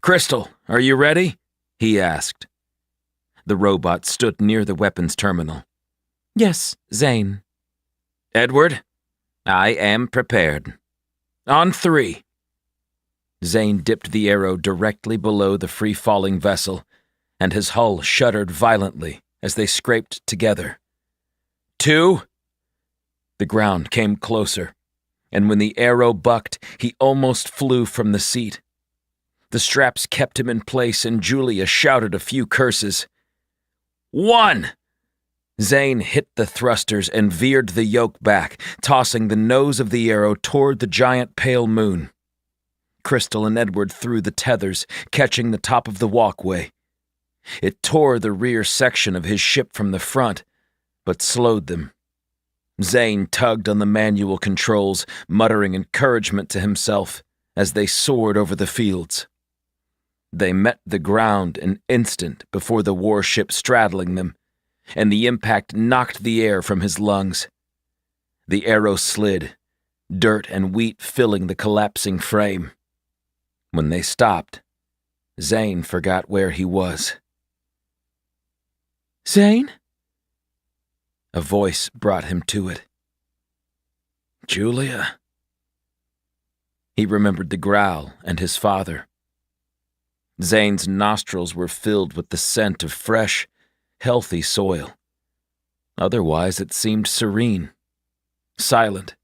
Speaker 1: "Crystal, are you ready?" he asked. The robot stood near the weapons terminal.
Speaker 3: "Yes, Zane."
Speaker 1: "Edward, I am prepared. On 3. Zane dipped the arrow directly below the free-falling vessel, and his hull shuddered violently as they scraped together. 2. The ground came closer, and when the arrow bucked, he almost flew from the seat. The straps kept him in place, and Julia shouted a few curses. 1! Zane hit the thrusters and veered the yoke back, tossing the nose of the arrow toward the giant pale moon. Crystal and Edward threw the tethers, catching the top of the walkway. It tore the rear section of his ship from the front, but slowed them. Zane tugged on the manual controls, muttering encouragement to himself as they soared over the fields. They met the ground an instant before the warship straddling them, and the impact knocked the air from his lungs. The arrow slid, dirt and wheat filling the collapsing frame. When they stopped, Zane forgot where he was.
Speaker 3: "Zane?"
Speaker 1: A voice brought him to it. "Julia?" He remembered the Growl and his father. Zane's nostrils were filled with the scent of fresh, healthy soil. Otherwise, it seemed serene, silent.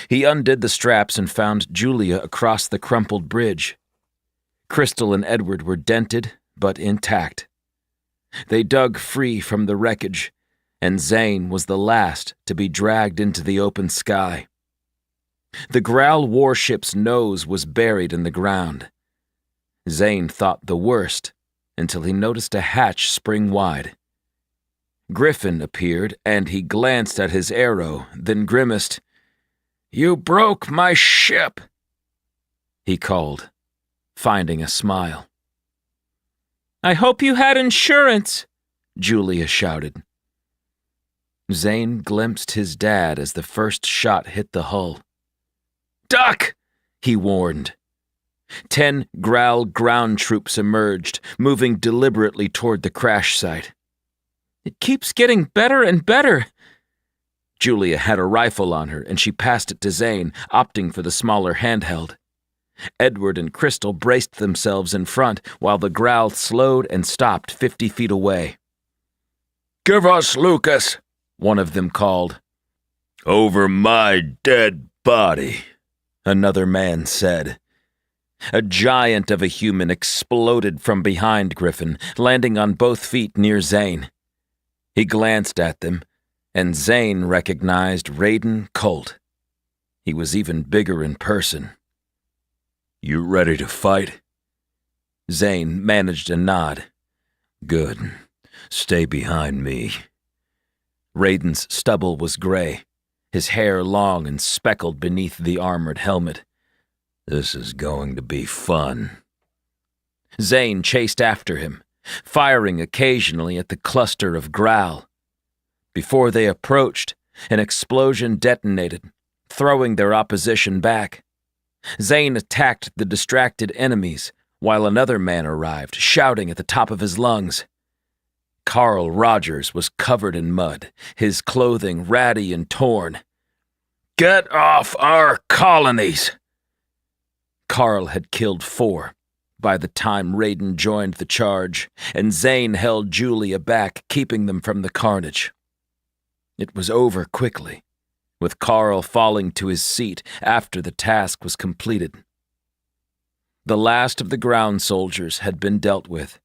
Speaker 1: He undid the straps and found Julia across the crumpled bridge. Crystal and Edward were dented, but intact. They dug free from the wreckage, and Zane was the last to be dragged into the open sky. The Growl warship's nose was buried in the ground. Zane thought the worst until he noticed a hatch spring wide. Griffin appeared, and he glanced at his arrow, then grimaced. "You broke my ship," he called, finding a smile.
Speaker 3: "I hope you had insurance,"
Speaker 1: Julia shouted. Zane glimpsed his dad as the first shot hit the hull. "Duck!" he warned. 10 Growl ground troops emerged, moving deliberately toward the crash site.
Speaker 3: "It keeps getting better and better."
Speaker 1: Julia had a rifle on her, and she passed it to Zane, opting for the smaller handheld. Edward and Crystal braced themselves in front while the Growl slowed and stopped 50 feet away.
Speaker 5: "Give us Lucas,"
Speaker 1: one of them called.
Speaker 5: "Over my dead body,"
Speaker 1: another man said. A giant of a human exploded from behind Griffin, landing on both feet near Zane. He glanced at them, and Zane recognized Raiden Colt. He was even bigger in person.
Speaker 5: "You ready to fight?"
Speaker 1: Zane managed a nod.
Speaker 5: "Good. Stay behind me."
Speaker 1: Raiden's stubble was gray, his hair long and speckled beneath the armored helmet.
Speaker 5: "This is going to be fun."
Speaker 1: Zane chased after him, firing occasionally at the cluster of Growl. Before they approached, an explosion detonated, throwing their opposition back. Zane attacked the distracted enemies, while another man arrived, shouting at the top of his lungs. Carl Rogers was covered in mud, his clothing ratty and torn.
Speaker 5: "Get off our colonies!"
Speaker 1: Carl had killed 4 by the time Raiden joined the charge, and Zane held Julia back, keeping them from the carnage. It was over quickly, with Carl falling to his seat after the task was completed. The last of the ground soldiers had been dealt with.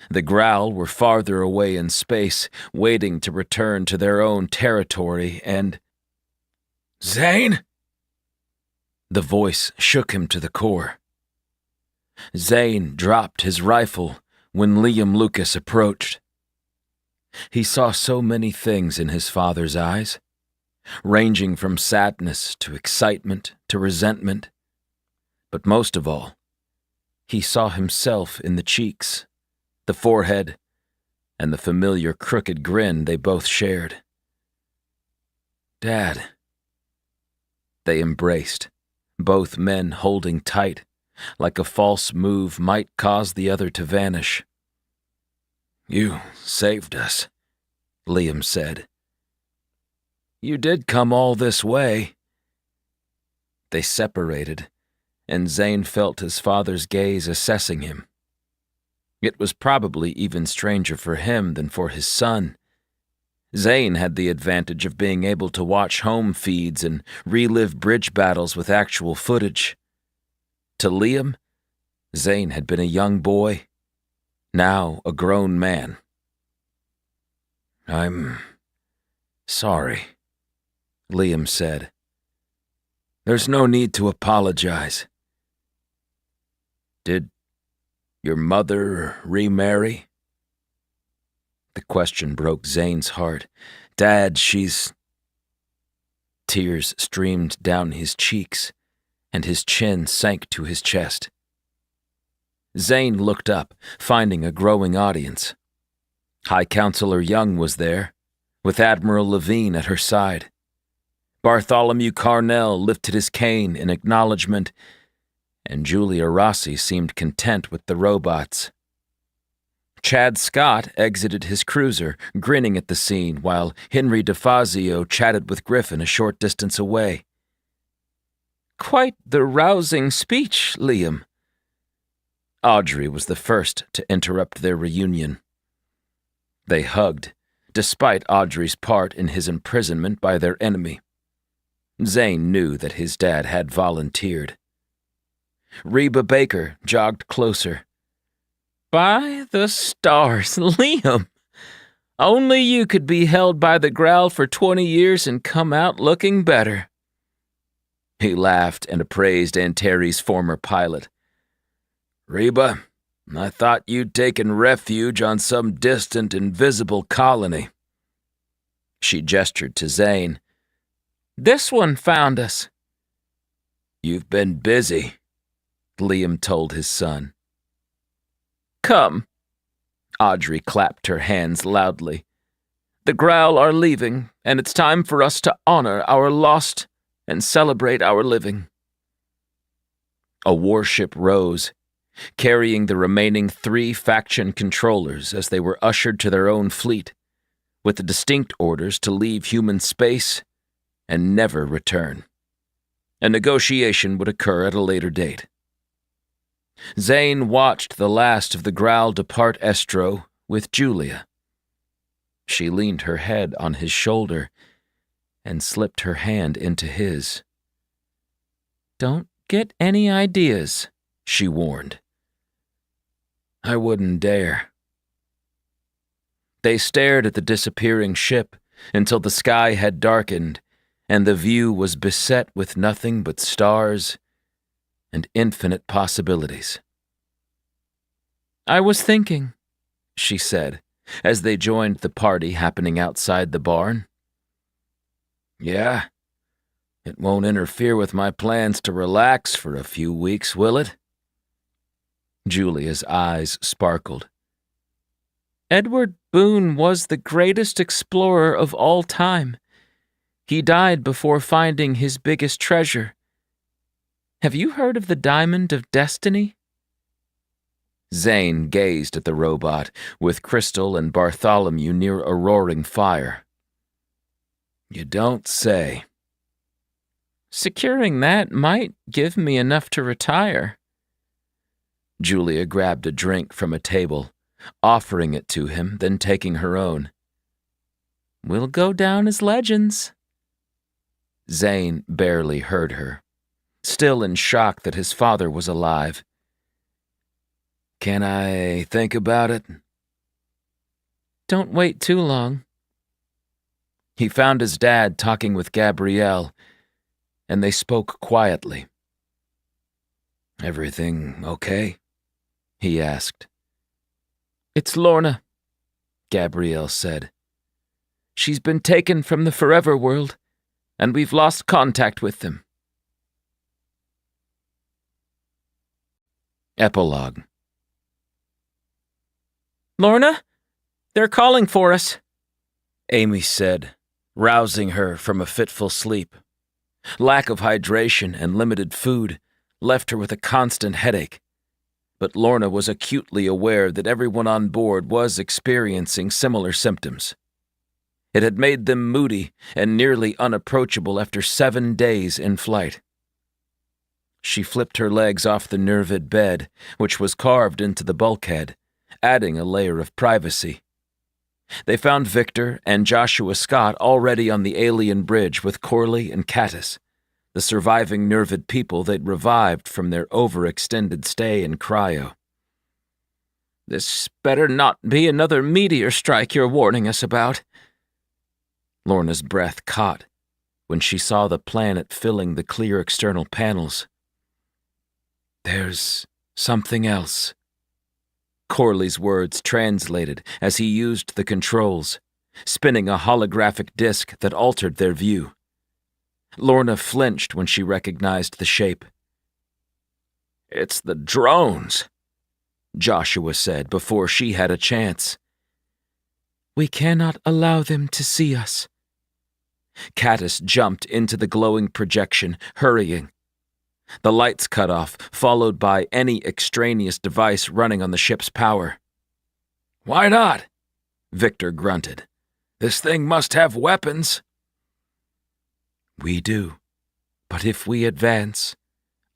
Speaker 1: The Growl were farther away in space, waiting to return to their own territory, and...
Speaker 5: "Zane?"
Speaker 1: The voice shook him to the core. Zane dropped his rifle when Liam Lucas approached. He saw so many things in his father's eyes, ranging from sadness to excitement to resentment. But most of all, he saw himself in the cheeks, the forehead, and the familiar crooked grin they both shared. "Dad." They embraced, both men holding tight, like a false move might cause the other to vanish.
Speaker 5: "You saved us,"
Speaker 1: Liam said. "You did come all this way." They separated, and Zane felt his father's gaze assessing him. It was probably even stranger for him than for his son. Zane had the advantage of being able to watch home feeds and relive bridge battles with actual footage. To Liam, Zane had been a young boy, now a grown man.
Speaker 5: "I'm sorry,"
Speaker 1: Liam said. "There's no need to apologize." "Did your mother remarry?" The question broke Zane's heart. "Dad, she's..." Tears streamed down his cheeks, and his chin sank to his chest. Zane looked up, finding a growing audience. High Counselor Young was there, with Admiral Levine at her side. Bartholomew Carnell lifted his cane in acknowledgement, and Julia Rossi seemed content with the robots. Chad Scott exited his cruiser, grinning at the scene, while Henry DeFazio chatted with Griffin a short distance away. "Quite the rousing speech, Liam." Audrey was the first to interrupt their reunion. They hugged, despite Audrey's part in his imprisonment by their enemy. Zane knew that his dad had volunteered. Reba Baker jogged closer. "By the stars, Liam! Only you could be held by the Growl for 20 years and come out looking better." He laughed and appraised Antares' former pilot. "Reba, I thought you'd taken refuge on some distant, invisible colony." She gestured to Zane. "This one found us." "You've been busy," Liam told his son. "Come." Audrey clapped her hands loudly.
Speaker 3: The Growl are leaving, and it's time for us to honor our lost and celebrate our living."
Speaker 1: A warship rose, carrying the remaining 3 faction controllers as they were ushered to their own fleet, with the distinct orders to leave human space and never return. A negotiation would occur at a later date. Zane watched the last of the Growl depart Estro with Julia. She leaned her head on his shoulder and slipped her hand into his. "Don't get any ideas," she warned. "I wouldn't dare." They stared at the disappearing ship until the sky had darkened and the view was beset with nothing but stars and infinite possibilities. "I was thinking," she said, as they joined the party happening outside the barn. "Yeah? It won't interfere with my plans to relax for a few weeks, will it?" Julia's eyes sparkled. "Edward Boone was the greatest explorer of all time. He died before finding his biggest treasure. Have you heard of the Diamond of Destiny?" Zane gazed at the robot, with Crystal and Bartholomew near a roaring fire. "You don't say." "Securing that might give me enough to retire." Julia grabbed a drink from a table, offering it to him, then taking her own. "We'll go down as legends." Zane barely heard her, still in shock that his father was alive. "Can I think about it?" "Don't wait too long." He found his dad talking with Gabrielle, and they spoke quietly. "Everything okay?" he asked. "It's Lorna," Gabrielle said. "She's been taken from the Forever World, and we've lost contact with them." Epilogue. "Lorna, they're calling for us," Amy said, rousing her from a fitful sleep. Lack of hydration and limited food left her with a constant headache, but Lorna was acutely aware that everyone on board was experiencing similar symptoms. It had made them moody and nearly unapproachable after 7 days in flight. She flipped her legs off the nervid bed, which was carved into the bulkhead, adding a layer of privacy. They found Victor and Joshua Scott already on the alien bridge with Corley and Kattis, the surviving nervid people they'd revived from their overextended stay in cryo. "This better not be another meteor strike you're warning us about." Lorna's breath caught when she saw the planet filling the clear external panels. "There's something else," Corley's words translated as he used the controls, spinning a holographic disc that altered their view. Lorna flinched when she recognized the shape. "It's the drones," Joshua said before she had a chance. "We cannot allow them to see us." Kattis jumped into the glowing projection, hurrying. The lights cut off, followed by any extraneous device running on the ship's power. "Why not?" Victor grunted. "This thing must have weapons." "We do, but if we advance,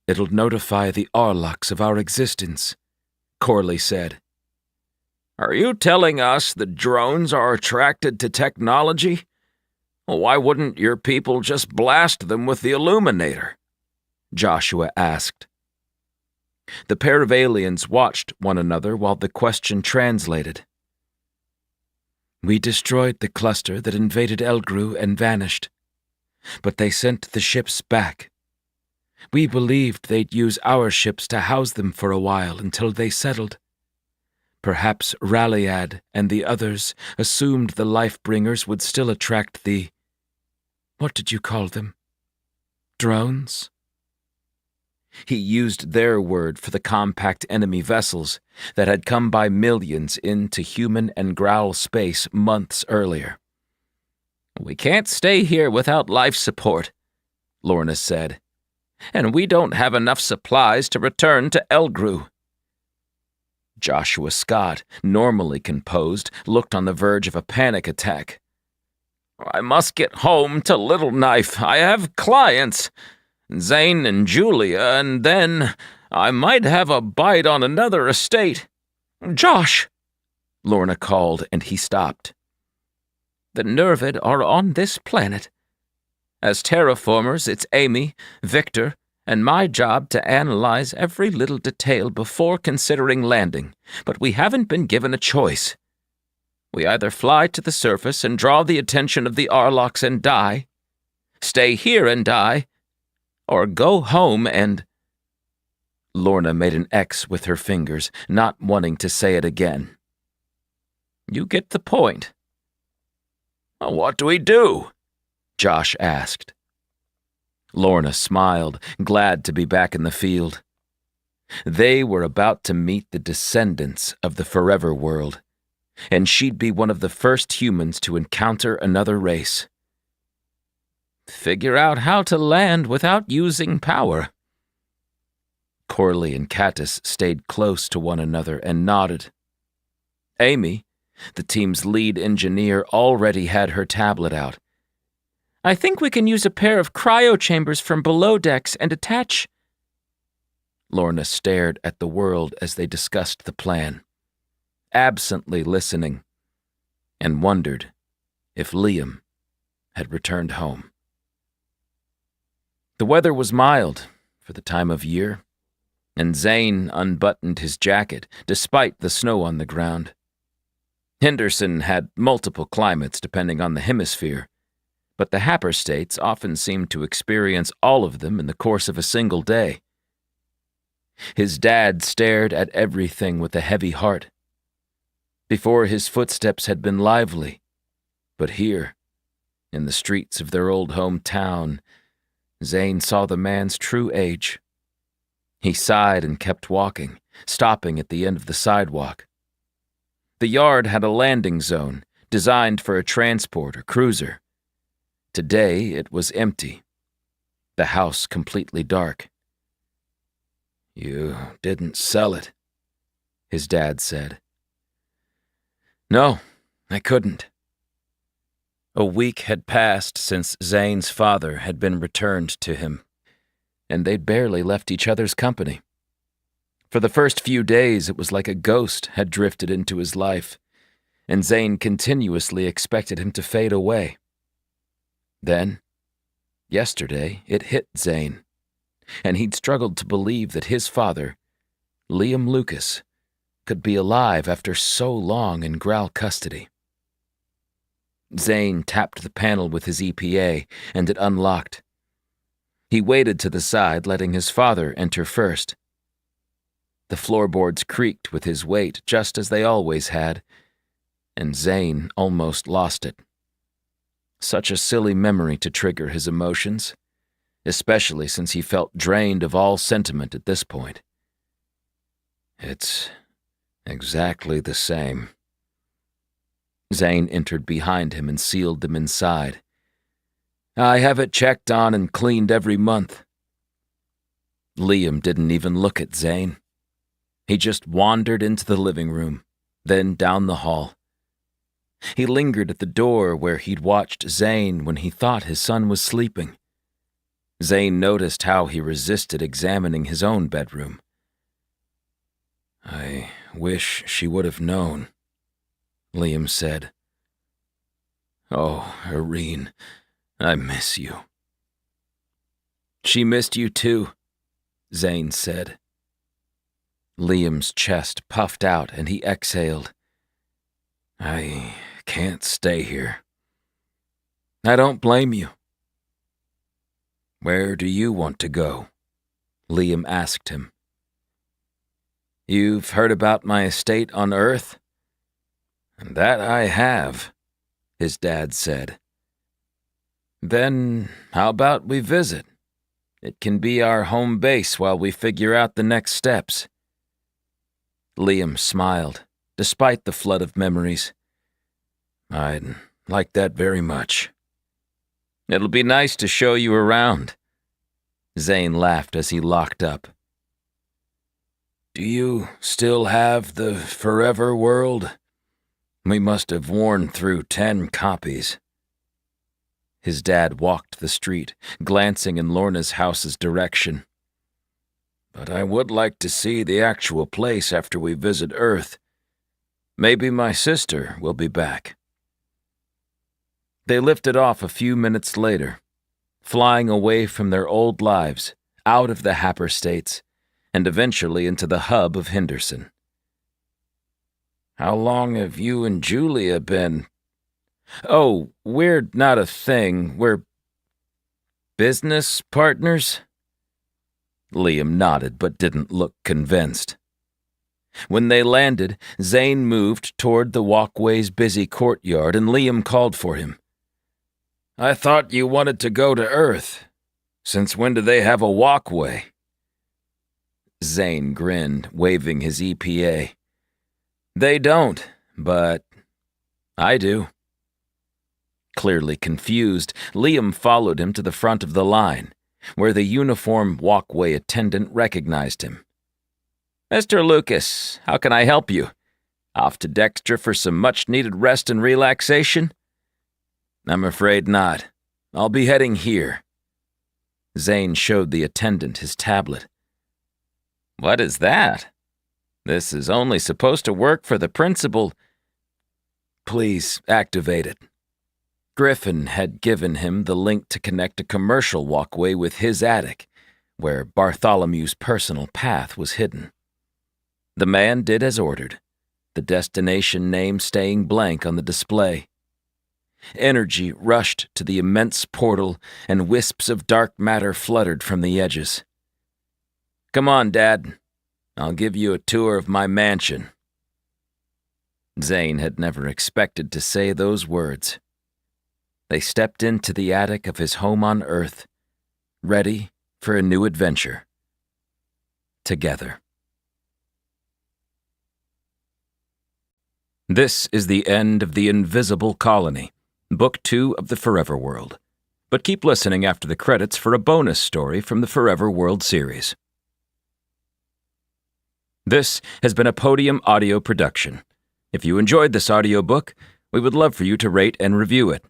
Speaker 1: it'll notify the Orlocks of our existence," Corley said. "Are you telling us the drones are attracted to technology? Why wouldn't your people just blast them with the illuminator?" Joshua asked. The pair of aliens watched one another while the question translated. "We destroyed the cluster that invaded Elgru and vanished, but they sent the ships back. We believed they'd use our ships to house them for a while until they settled. Perhaps Raliad and the others assumed the Lifebringers would still attract the... what did you call them? Drones?" He used their word for the compact enemy vessels that had come by millions into human and Growl space months earlier.
Speaker 3: We can't stay here without life support, Lorna said. And we don't have enough supplies to return to Elgru. Joshua Scott, normally composed, looked on the verge of a panic attack. I must get home to Little Knife. I have clients. Zane and Julia, and then I might have a bite on another estate. Josh! Lorna called, and he stopped. The Nervid are on this planet. As terraformers, it's Amy, Victor, and my job to analyze every little detail before considering landing, but we haven't been given a choice. We either fly to the surface and draw the attention of the Arlocks and die, stay here and die, or go home and... Lorna made an X with her fingers, not wanting to say it again. You get the point. What do we do? Josh asked. Lorna smiled, glad to be back in the field. They were about to meet the descendants of the Forever World, and she'd be one of the first humans to encounter another race. Figure out how to land without using power. Corley and Kattis stayed close to one another and nodded. Amy, the team's lead engineer, already had her tablet out. I think we can use a pair of cryo chambers from below decks and attach... Lorna stared at the world as they discussed the plan, absently listening, and wondered if Liam had returned home. The weather was mild for the time of year, and Zane unbuttoned his jacket despite the snow on the ground. Henderson had multiple climates depending on the hemisphere, but the Happer states often seemed to experience all of them in the course of a single day. His dad stared at everything with a heavy heart. Before, his footsteps had been lively, but here, in the streets of their old hometown, Zane saw the man's true age. He sighed and kept walking, stopping at the end of the sidewalk. The yard had a landing zone, designed for a transport or cruiser. Today it was empty, the house completely dark. You didn't sell it, his dad said. No, I couldn't. A week had passed since Zane's father had been returned to him, and they'd barely left each other's company. For the first few days, it was like a ghost had drifted into his life, and Zane continuously expected him to fade away. Then, yesterday, it hit Zane, and he'd struggled to believe that his father, Liam Lucas, could be alive after so long in Graal custody. Zane tapped the panel with his EPA, and it unlocked. He waited to the side, letting his father enter first. The floorboards creaked with his weight, just as they always had, and Zane almost lost it. Such a silly memory to trigger his emotions, especially since he felt drained of all sentiment at this point. It's exactly the same. Zane entered behind him and sealed them inside. I have it checked on and cleaned every month. Liam didn't even look at Zane. He just wandered into the living room, then down the hall. He lingered at the door where he'd watched Zane when he thought his son was sleeping. Zane noticed how he resisted examining his own bedroom. I wish she would have known, Liam said. Oh, Irene, I miss you. She missed you too, Zane said. Liam's chest puffed out and he exhaled. I can't stay here. I don't blame you. Where do you want to go? Liam asked him. You've heard about my estate on Earth? That I have, his dad said. Then how about we visit? It can be our home base while we figure out the next steps. Liam smiled, despite the flood of memories. I'd like that very much,
Speaker 2: It'll be nice to show you around. Zane laughed as he locked up.
Speaker 1: Do you still have the Forever World? We must have worn through 10 copies.
Speaker 2: His dad walked the street, glancing in Lorna's house's direction.
Speaker 1: But I would like to see the actual place after we visit Earth. Maybe my sister will be back.
Speaker 2: They lifted off a few minutes later, flying away from their old lives, out of the Happer States, and eventually into the hub of Henderson.
Speaker 1: How long have you and Julia been?
Speaker 2: Oh, we're not a thing. We're business partners? Liam nodded but didn't look convinced. When they landed, Zane moved toward the walkway's busy courtyard and Liam called for him.
Speaker 1: I thought you wanted to go to Earth. Since when do they have a walkway?
Speaker 2: Zane grinned, waving his EPA. They don't, but I do. Clearly confused, Liam followed him to the front of the line, where the uniformed walkway attendant recognized him. Mr. Lucas, how can I help you? Off to Dexter for some much-needed rest and relaxation?
Speaker 1: I'm afraid not. I'll be heading here.
Speaker 2: Zane showed the attendant his tablet. What is that? This is only supposed to work for the principal.
Speaker 1: Please activate it.
Speaker 2: Griffin had given him the link to connect a commercial walkway with his attic, where Bartholomew's personal path was hidden. The man did as ordered, the destination name staying blank on the display. Energy rushed to the immense portal, and wisps of dark matter fluttered from the edges. Come on, Dad. I'll give you a tour of my mansion. Zane had never expected to say those words. They stepped into the attic of his home on Earth, ready for a new adventure. Together. This is the end of The Invisible Colony, Book 2 of the Forever World. But keep listening after the credits for a bonus story from the Forever World series. This has been a Podium audio production. If you enjoyed this audiobook, we would love for you to rate and review it.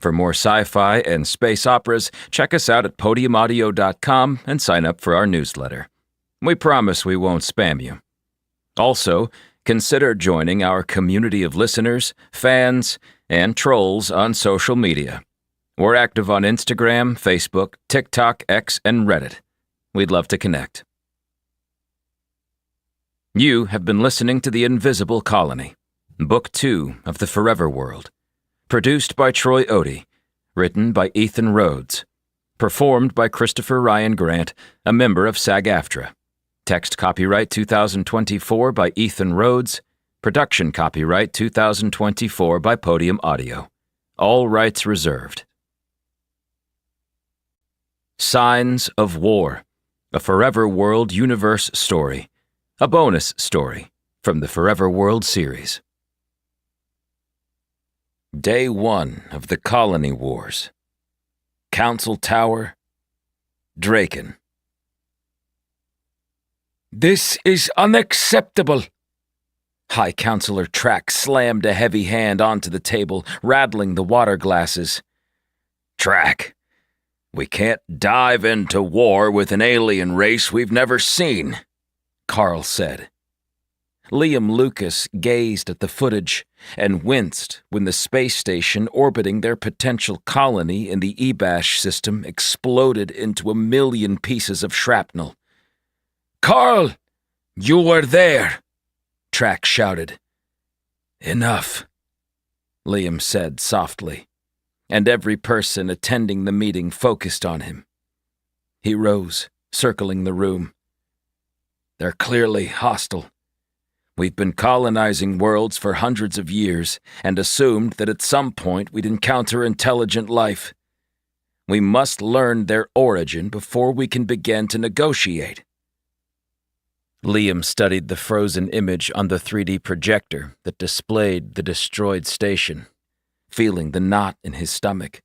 Speaker 2: For more sci-fi and space operas, check us out at podiumaudio.com and sign up for our newsletter. We promise we won't spam you. Also, consider joining our community of listeners, fans, and trolls on social media. We're active on Instagram, Facebook, TikTok, X, and Reddit. We'd love to connect. You have been listening to The Invisible Colony, Book 2 of the Forever World. Produced by Troy Odie. Written by Ethan Rhodes. Performed by Christopher Ryan Grant, a member of SAG-AFTRA. Text copyright 2024 by Ethan Rhodes. Production copyright 2024 by Podium Audio. All rights reserved. Signs of War, a Forever World universe story. A bonus story from the Forever World series. Day 1 of the Colony Wars. Council Tower, Draken.
Speaker 4: This is unacceptable.
Speaker 2: High Counselor Track slammed a heavy hand onto the table, rattling the water glasses.
Speaker 5: Track, we can't dive into war with an alien race we've never seen, Carl said.
Speaker 2: Liam Lucas gazed at the footage and winced when the space station orbiting their potential colony in the Ebash system exploded into 1,000,000 pieces of shrapnel.
Speaker 4: Carl, you were there,
Speaker 2: Track shouted.
Speaker 1: Enough,
Speaker 2: Liam said softly, and every person attending the meeting focused on him. He rose, circling the room.
Speaker 1: They're clearly hostile. We've been colonizing worlds for hundreds of years and assumed that at some point we'd encounter intelligent life. We must learn their origin before we can begin to negotiate.
Speaker 2: Liam studied the frozen image on the 3D projector that displayed the destroyed station, feeling the knot in his stomach.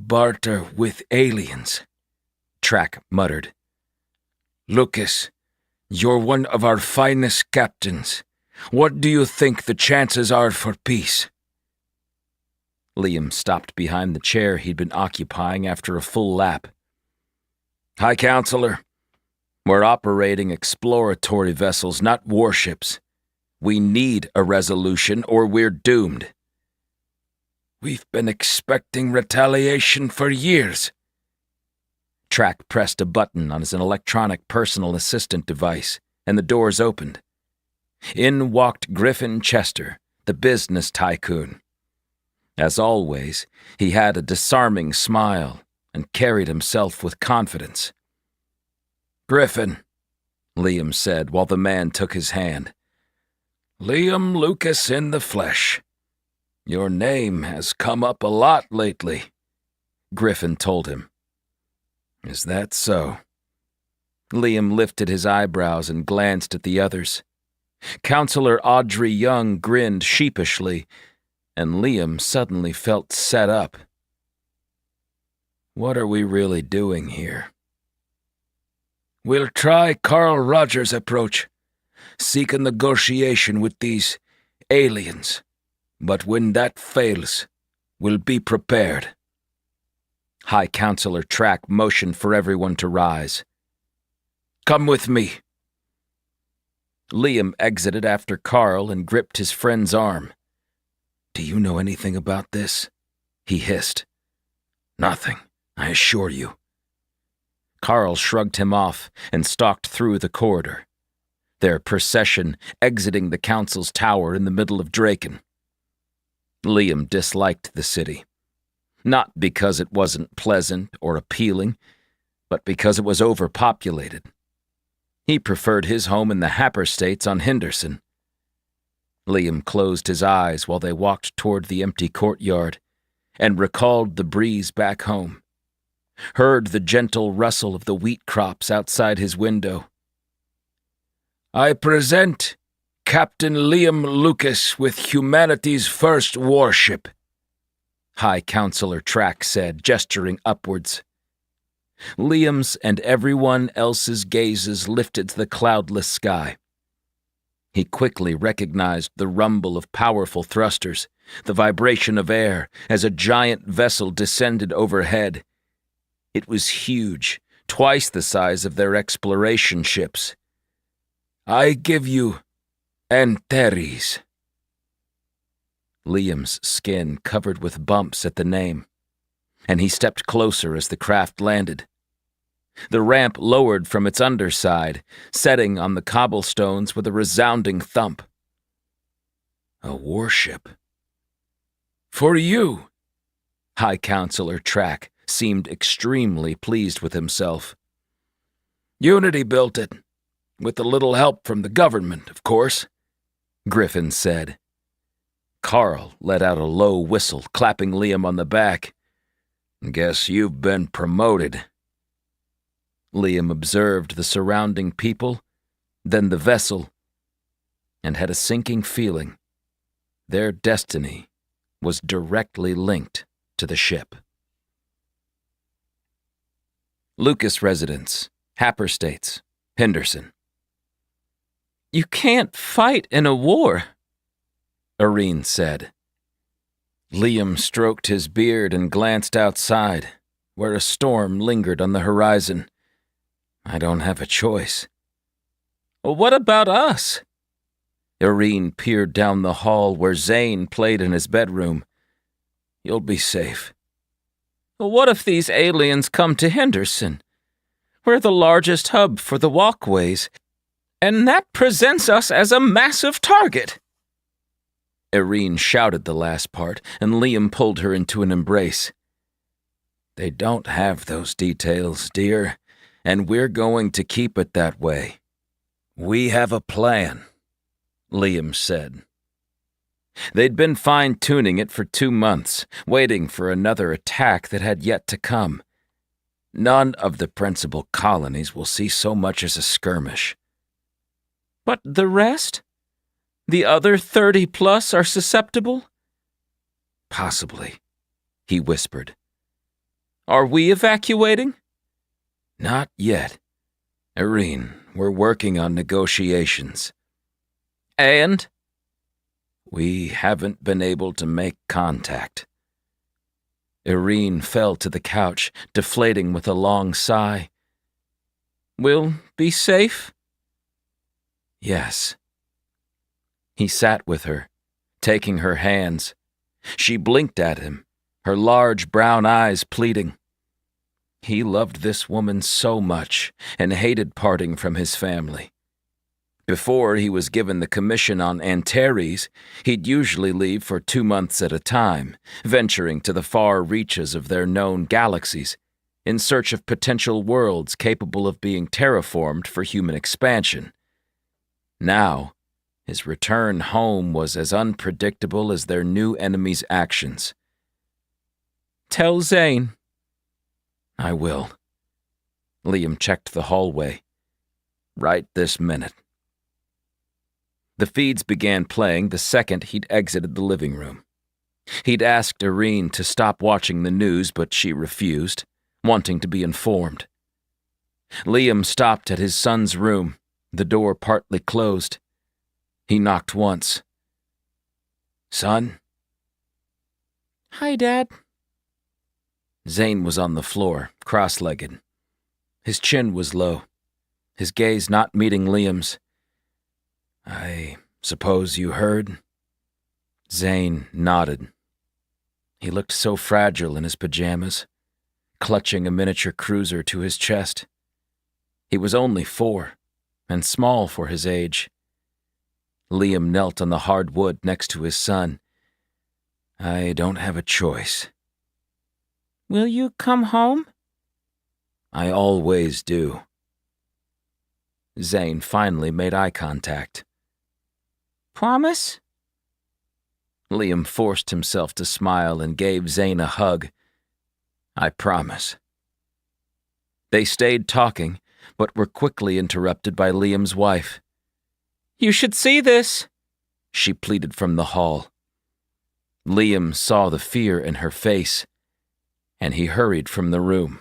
Speaker 4: Barter with aliens, Track muttered. Lucas, you're one of our finest captains. What do you think the chances are for peace?
Speaker 1: Liam stopped behind the chair he'd been occupying after a full lap. High Counselor, we're operating exploratory vessels, not warships. We need a resolution or we're doomed.
Speaker 4: We've been expecting retaliation for years.
Speaker 1: Track pressed a button on his electronic personal assistant device, and the doors opened. In walked Griffin Chester, the business tycoon. As always, he had a disarming smile and carried himself with confidence.
Speaker 4: Griffin,
Speaker 1: Liam said while the man took his hand.
Speaker 4: Liam Lucas in the flesh. Your name has come up a lot lately,
Speaker 1: Griffin told him.
Speaker 4: Is that so?
Speaker 1: Liam lifted his eyebrows and glanced at the others. Counselor Audrey Young grinned sheepishly, and Liam suddenly felt set up.
Speaker 4: What are we really doing here? We'll try Carl Rogers' approach, seek a negotiation with these aliens. But when that fails, we'll be prepared.
Speaker 1: High Counselor Track motioned for everyone to rise.
Speaker 4: Come with me.
Speaker 1: Liam exited after Carl and gripped his friend's arm. Do you know anything about this? He hissed.
Speaker 4: Nothing, I assure you.
Speaker 1: Carl shrugged him off and stalked through the corridor, their procession exiting the council's tower in the middle of Draken. Liam disliked the city, not because it wasn't pleasant or appealing, but because it was overpopulated. He preferred his home in the Happer States on Henderson. Liam closed his eyes while they walked toward the empty courtyard and recalled the breeze back home, heard the gentle rustle of the wheat crops outside his window.
Speaker 4: I present Captain Liam Lucas with humanity's first warship,
Speaker 1: High Counselor Track said, gesturing upwards. Liam's and everyone else's gazes lifted to the cloudless sky. He quickly recognized the rumble of powerful thrusters, the vibration of air as a giant vessel descended overhead. It was huge, twice the size of their exploration ships.
Speaker 4: I give you Antares.
Speaker 1: Liam's skin covered with bumps at the name, and he stepped closer as the craft landed. The ramp lowered from its underside, setting on the cobblestones with a resounding thump.
Speaker 4: A warship. For you,
Speaker 1: High Counselor Track seemed extremely pleased with himself.
Speaker 4: Unity built it, with a little help from the government, of course,
Speaker 1: Griffin said. Carl let out a low whistle, clapping Liam on the back.
Speaker 4: Guess you've been promoted.
Speaker 1: Liam observed the surrounding people, then the vessel, and had a sinking feeling. Their destiny was directly linked to the ship. Lucas Residence, Happer States, Henderson.
Speaker 3: You can't fight in a war,
Speaker 1: Irene said. Liam stroked his beard and glanced outside, where a storm lingered on the horizon. I don't have a choice.
Speaker 3: What about us?
Speaker 1: Irene peered down the hall where Zane played in his bedroom. You'll be safe.
Speaker 3: What if these aliens come to Henderson? We're the largest hub for the walkways, and that presents us as a massive target.
Speaker 1: Irene shouted the last part, and Liam pulled her into an embrace. They don't have those details, dear, and we're going to keep it that way. We have a plan, Liam said. They'd been fine-tuning it for 2 months, waiting for another attack that had yet to come. None of the principal colonies will see so much as a skirmish.
Speaker 3: But the rest? The other 30+ are susceptible?
Speaker 1: Possibly, he whispered.
Speaker 2: Are we evacuating?
Speaker 1: Not yet. Irene, we're working on negotiations.
Speaker 2: And?
Speaker 1: We haven't been able to make contact. Irene fell to the couch, deflating with a long sigh.
Speaker 2: We'll be safe?
Speaker 1: Yes. He sat with her, taking her hands. She blinked at him, her large brown eyes pleading. He loved this woman so much and hated parting from his family. Before he was given the commission on Antares, he'd usually leave for 2 months at a time, venturing to the far reaches of their known galaxies, in search of potential worlds capable of being terraformed for human expansion. Now, his return home was as unpredictable as their new enemy's actions.
Speaker 2: Tell Zane.
Speaker 1: I will. Liam checked the hallway. Right this minute. The feeds began playing the second he'd exited the living room. He'd asked Irene to stop watching the news, but she refused, wanting to be informed. Liam stopped at his son's room, the door partly closed. He knocked once. Son?
Speaker 2: Hi, Dad.
Speaker 1: Zane was on the floor, cross-legged. His chin was low, his gaze not meeting Liam's. I suppose you heard? Zane nodded. He looked so fragile in his pajamas, clutching a miniature cruiser to his chest. He was only 4, and small for his age. Liam knelt on the hard wood next to his son. I don't have a choice.
Speaker 2: Will you come home?
Speaker 1: I always do. Zane finally made eye contact.
Speaker 2: Promise?
Speaker 1: Liam forced himself to smile and gave Zane a hug. I promise. They stayed talking, but were quickly interrupted by Liam's wife.
Speaker 2: You should see this,
Speaker 1: she pleaded from the hall. Liam saw the fear in her face, and he hurried from the room.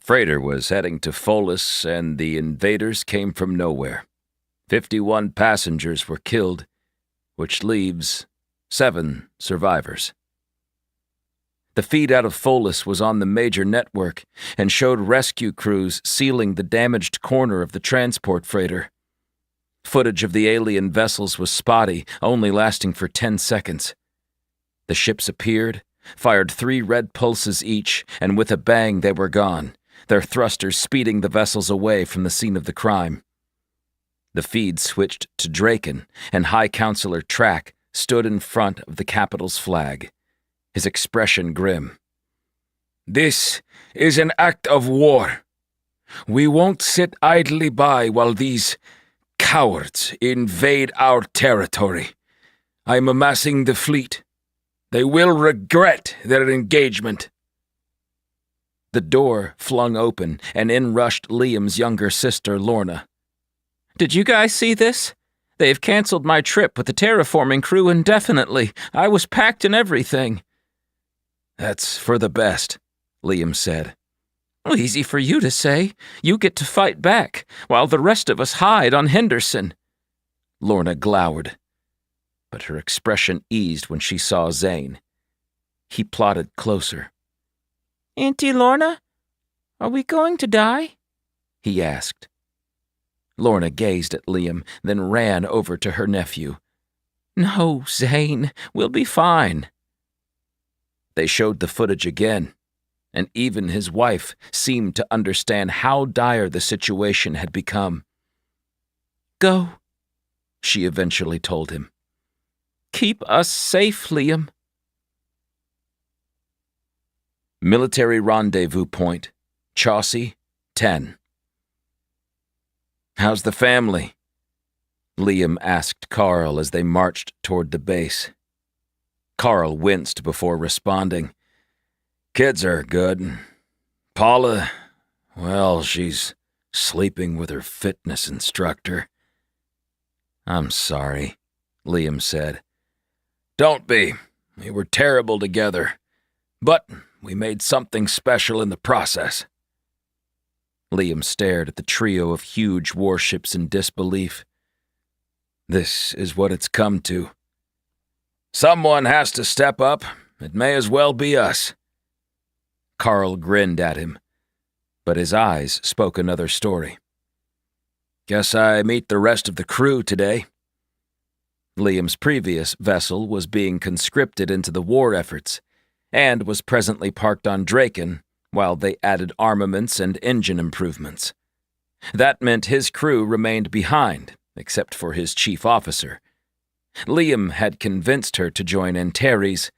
Speaker 1: Freighter was heading to Pholus, and the invaders came from nowhere. 51 passengers were killed, which leaves 7 survivors. The feed out of Pholus was on the major network and showed rescue crews sealing the damaged corner of the transport freighter. Footage of the alien vessels was spotty, only lasting for 10 seconds. The ships appeared, fired 3 red pulses each, and with a bang they were gone, their thrusters speeding the vessels away from the scene of the crime. The feed switched to Draken, and High Counselor Track stood in front of the capital's flag, his expression grim. This is an act of war. We won't sit idly by while these cowards invade our territory. I'm amassing the fleet. They will regret their engagement. The door flung open, and in rushed Liam's younger sister, Lorna.
Speaker 2: Did you guys see this? They've canceled my trip with the terraforming crew indefinitely. I was packed and everything.
Speaker 1: That's for the best, Liam said.
Speaker 2: Well, easy for you to say. You get to fight back, while the rest of us hide on Henderson.
Speaker 1: Lorna glowered, but her expression eased when she saw Zane. He plodded closer.
Speaker 2: Auntie Lorna, are we going to die?
Speaker 1: He asked. Lorna gazed at Liam, then ran over to her nephew.
Speaker 2: No, Zane, we'll be fine.
Speaker 1: They showed the footage again, and even his wife seemed to understand how dire the situation had become.
Speaker 2: Go,
Speaker 1: she eventually told him.
Speaker 2: Keep us safe, Liam.
Speaker 1: Military rendezvous point, Chaucy, 10. How's the family? Liam asked Carl as they marched toward the base. Carl winced before responding. Kids are good. Paula, well, she's sleeping with her fitness instructor. I'm sorry, Liam said. Don't be. We were terrible together. But we made something special in the process.
Speaker 2: Liam stared at the trio of huge warships in disbelief.
Speaker 1: This is what it's come to. Someone has to step up. It may as well be us.
Speaker 2: Carl grinned at him, but his eyes spoke another story.
Speaker 1: Guess I meet the rest of the crew today.
Speaker 2: Liam's previous vessel was being conscripted into the war efforts, and was presently parked on Draken while they added armaments and engine improvements. That meant his crew remained behind, except for his chief officer. Liam had convinced her to join Antares,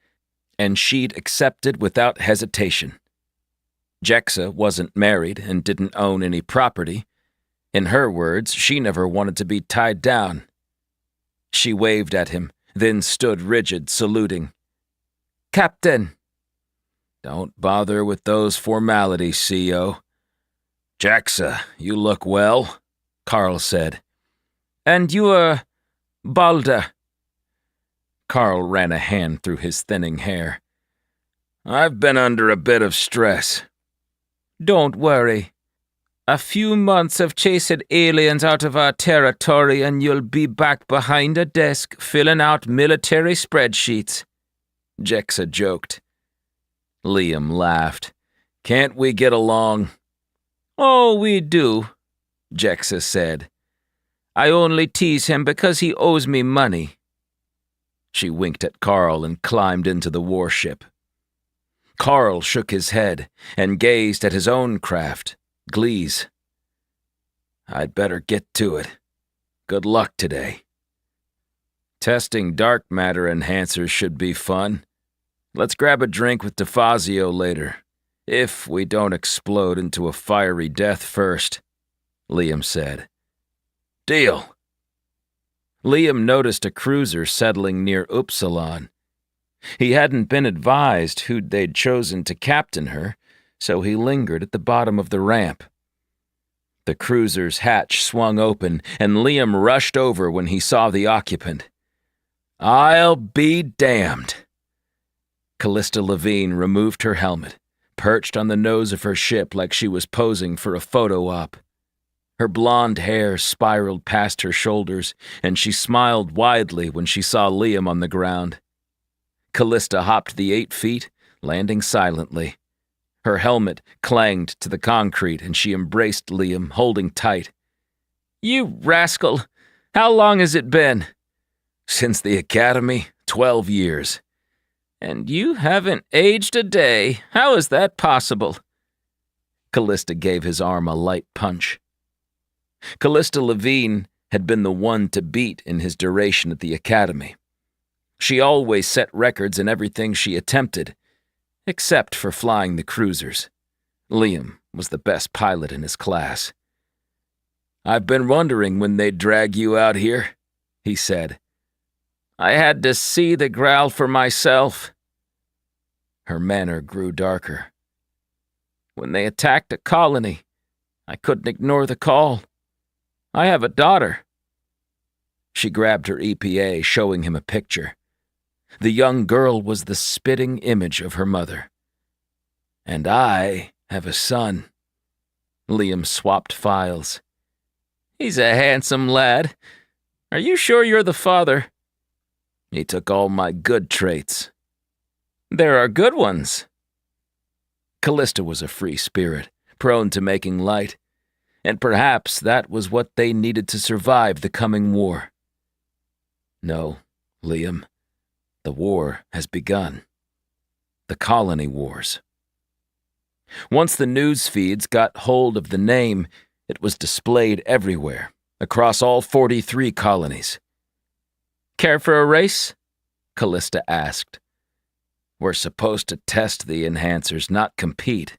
Speaker 2: and she'd accepted without hesitation. Jexa wasn't married and didn't own any property. In her words, she never wanted to be tied down. She waved at him, then stood rigid, saluting. "Captain."
Speaker 1: "Don't bother with those formalities, CO. Jexa, you look well,"
Speaker 2: Carl said.
Speaker 3: "And you are Balder."
Speaker 2: Carl ran a hand through his thinning hair.
Speaker 1: "I've been under a bit of stress."
Speaker 3: "Don't worry. A few months of chasing aliens out of our territory and you'll be back behind a desk filling out military spreadsheets," Jexa joked.
Speaker 2: Liam laughed.
Speaker 1: "Can't we get along?"
Speaker 3: "Oh, we do," Jexa said. "I only tease him because he owes me money."
Speaker 2: She winked at Carl and climbed into the warship. Carl shook his head and gazed at his own craft, Glees.
Speaker 1: "I'd better get to it. Good luck today."
Speaker 2: "Testing dark matter enhancers should be fun. Let's grab a drink with DeFazio later, if we don't explode into a fiery death first," Liam said.
Speaker 1: "Deal."
Speaker 2: Liam noticed a cruiser settling near Upsilon. He hadn't been advised who they'd chosen to captain her, so he lingered at the bottom of the ramp. The cruiser's hatch swung open, and Liam rushed over when he saw the occupant.
Speaker 1: "I'll be damned."
Speaker 2: Callista Levine removed her helmet, perched on the nose of her ship like she was posing for a photo op. Her blonde hair spiraled past her shoulders, and she smiled widely when she saw Liam on the ground. Callista hopped the 8 feet, landing silently. Her helmet clanged to the concrete, and she embraced Liam, holding tight.
Speaker 3: "You rascal! How long has it been?"
Speaker 1: "Since the academy, 12 years.
Speaker 3: "And you haven't aged a day. How is that possible?"
Speaker 2: Callista gave his arm a light punch. Callista Levine had been the one to beat in his duration at the academy. She always set records in everything she attempted, except for flying the cruisers. Liam was the best pilot in his class.
Speaker 1: "I've been wondering when they'd drag you out here," he said.
Speaker 3: "I had to see the growl for myself."
Speaker 2: Her manner grew darker.
Speaker 3: "When they attacked a colony, I couldn't ignore the call. I have a daughter."
Speaker 2: She grabbed her EPA, showing him a picture. The young girl was the spitting image of her mother.
Speaker 1: "And I have a son."
Speaker 2: Liam swapped files.
Speaker 3: "He's a handsome lad. Are you sure you're the father?"
Speaker 2: "He took all my good traits."
Speaker 3: "There are good ones."
Speaker 2: Callista was a free spirit, prone to making light, and perhaps that was what they needed to survive the coming war. "No, Liam, the war has begun. The colony wars." Once the news feeds got hold of the name, it was displayed everywhere, across all 43 colonies.
Speaker 3: "Care for a race?"
Speaker 2: Callista asked.
Speaker 1: "We're supposed to test the enhancers, not compete."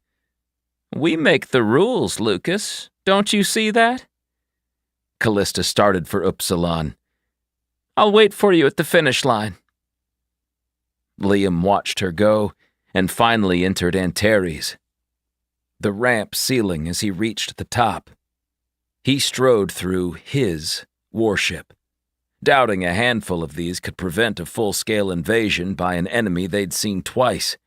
Speaker 3: "We make the rules, Lucas. Don't you see that?"
Speaker 2: Callista started for Upsilon.
Speaker 3: "I'll wait for you at the finish line."
Speaker 2: Liam watched her go and finally entered Antares. The ramp ceiling as he reached the top. He strode through his warship, doubting a handful of these could prevent a full-scale invasion by an enemy they'd seen twice.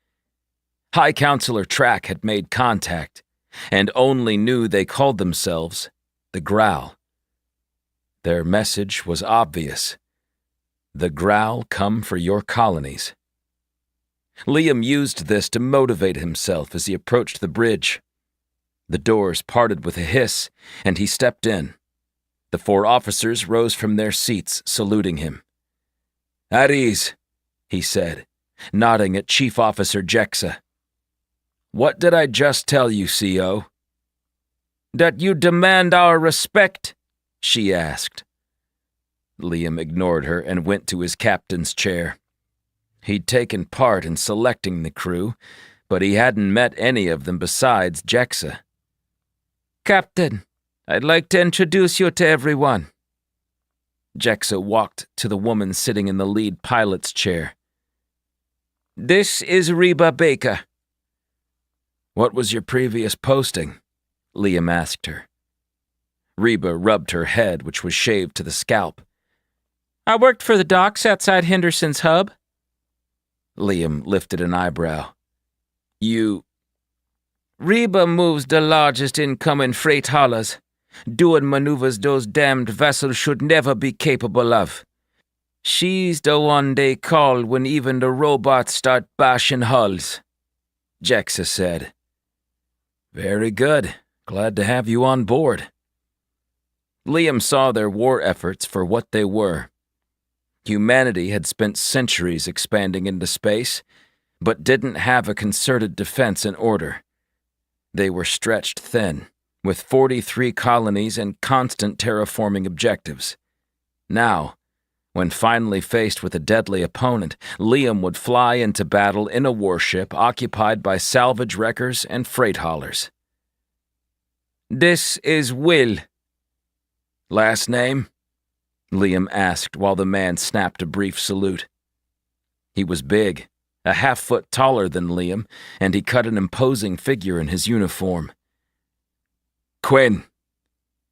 Speaker 1: High Counselor Track had made contact, and only knew they called themselves the Growl. Their message was obvious. The Growl come for your colonies. Liam used this to motivate himself as he approached the bridge. The doors parted with a hiss, and he stepped in. The 4 officers rose from their seats, saluting him. "At ease," he said, nodding at Chief Officer Jexa. "What did I just tell you, CO?" "That you demand our respect?" she asked. Liam ignored her and went to his captain's chair. He'd taken part in selecting the crew, but he hadn't met any of them besides Jexa. "Captain, I'd like to introduce you to everyone." Jexa walked to the woman sitting in the lead pilot's chair. "This is Reba Baker." "What was your previous posting?" Liam asked her. Reba rubbed her head, which was shaved to the scalp. "I worked for the docks outside Henderson's hub." Liam lifted an eyebrow. "You—" "Reba moves the largest incoming freight haulers, doing maneuvers those damned vessels should never be capable of. She's the one they call when even the robots start bashing hulls," Jexa said. "Very good. Glad to have you on board." Liam saw their war efforts for what they were. Humanity had spent centuries expanding into space, but didn't have a concerted defense in order. They were stretched thin, with 43 colonies and constant terraforming objectives. Now, when finally faced with a deadly opponent, Liam would fly into battle in a warship occupied by salvage wreckers and freight haulers. "This is Will." "Last name?" Liam asked while the man snapped a brief salute. He was big, a half-foot taller than Liam, and he cut an imposing figure in his uniform. "Quinn,"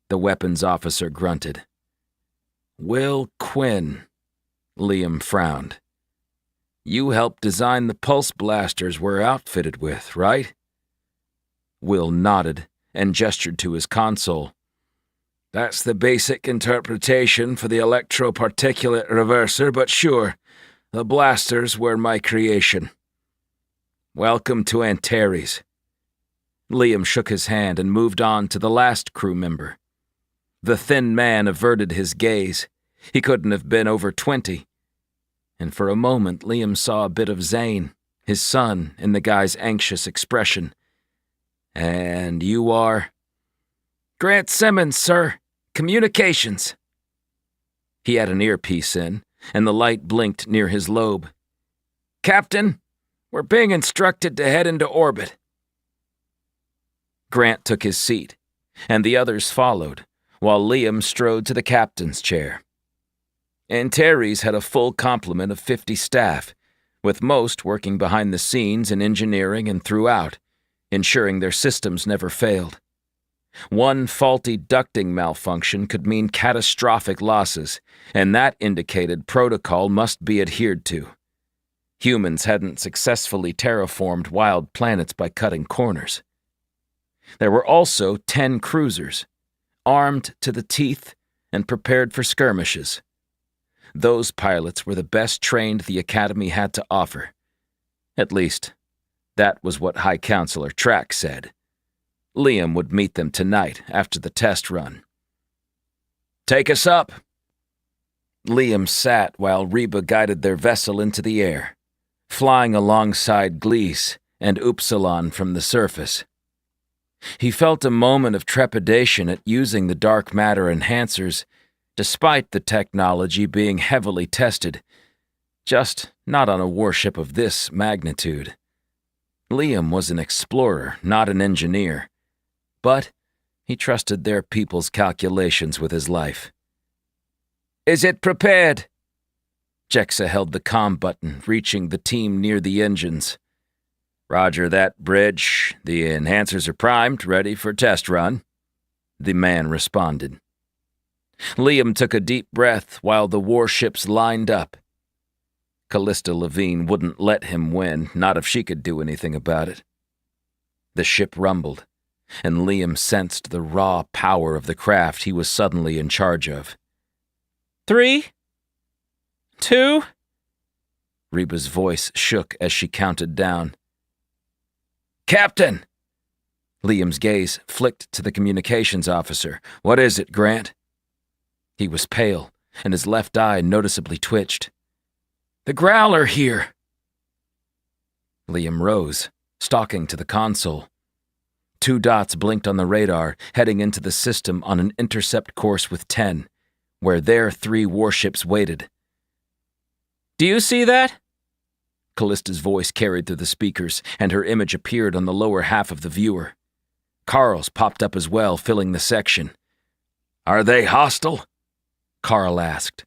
Speaker 1: the weapons officer grunted. "Will Quinn," Liam frowned. "You helped design the pulse blasters we're outfitted with, right?" Will nodded and gestured to his console. "That's the basic interpretation for the electroparticulate reverser, but sure, the blasters were my creation." "Welcome to Antares." Liam shook his hand and moved on to the last crew member. The thin man averted his gaze. He couldn't have been over 20. And for a moment, Liam saw a bit of Zane, his son, in the guy's anxious expression. "And you are?" "Grant Simmons, sir. Communications." He had an earpiece in, and the light blinked near his lobe. "Captain, we're being instructed to head into orbit." Grant took his seat, and the others followed, while Liam strode to the captain's chair. Antares had a full complement of 50 staff, with most working behind the scenes in engineering and throughout, ensuring their systems never failed. One faulty ducting malfunction could mean catastrophic losses, and that indicated protocol must be adhered to. Humans hadn't successfully terraformed wild planets by cutting corners. There were also 10 cruisers, armed to the teeth and prepared for skirmishes. Those pilots were the best trained the Academy had to offer. At least, that was what High Counselor Track said. Liam would meet them tonight after the test run. "Take us up." Liam sat while Reba guided their vessel into the air, flying alongside Guice and Upsilon from the surface. He felt a moment of trepidation at using the dark matter enhancers, despite the technology being heavily tested, just not on a warship of this magnitude. Liam was an explorer, not an engineer, but he trusted their people's calculations with his life. "Is it prepared?" Jexa held the comm button, reaching the team near the engines. "Roger that, Bridge. The enhancers are primed, ready for test run," the man responded. Liam took a deep breath while the warships lined up. Callista Levine wouldn't let him win, not if she could do anything about it. The ship rumbled, and Liam sensed the raw power of the craft he was suddenly in charge of.
Speaker 2: 3, 2...
Speaker 1: Reba's voice shook as she counted down. "Captain!" Liam's gaze flicked to the communications officer. "What is it, Grant?" He was pale, and his left eye noticeably twitched. "The Growler here!" Liam rose, stalking to the console. 2 dots blinked on the radar, heading into the system on an intercept course with 10, where their 3 warships waited.
Speaker 2: "Do you see that?"
Speaker 1: Callista's voice carried through the speakers, and her image appeared on the lower half of the viewer. Carl's popped up as well, filling the section. "Are they hostile?" Carl asked.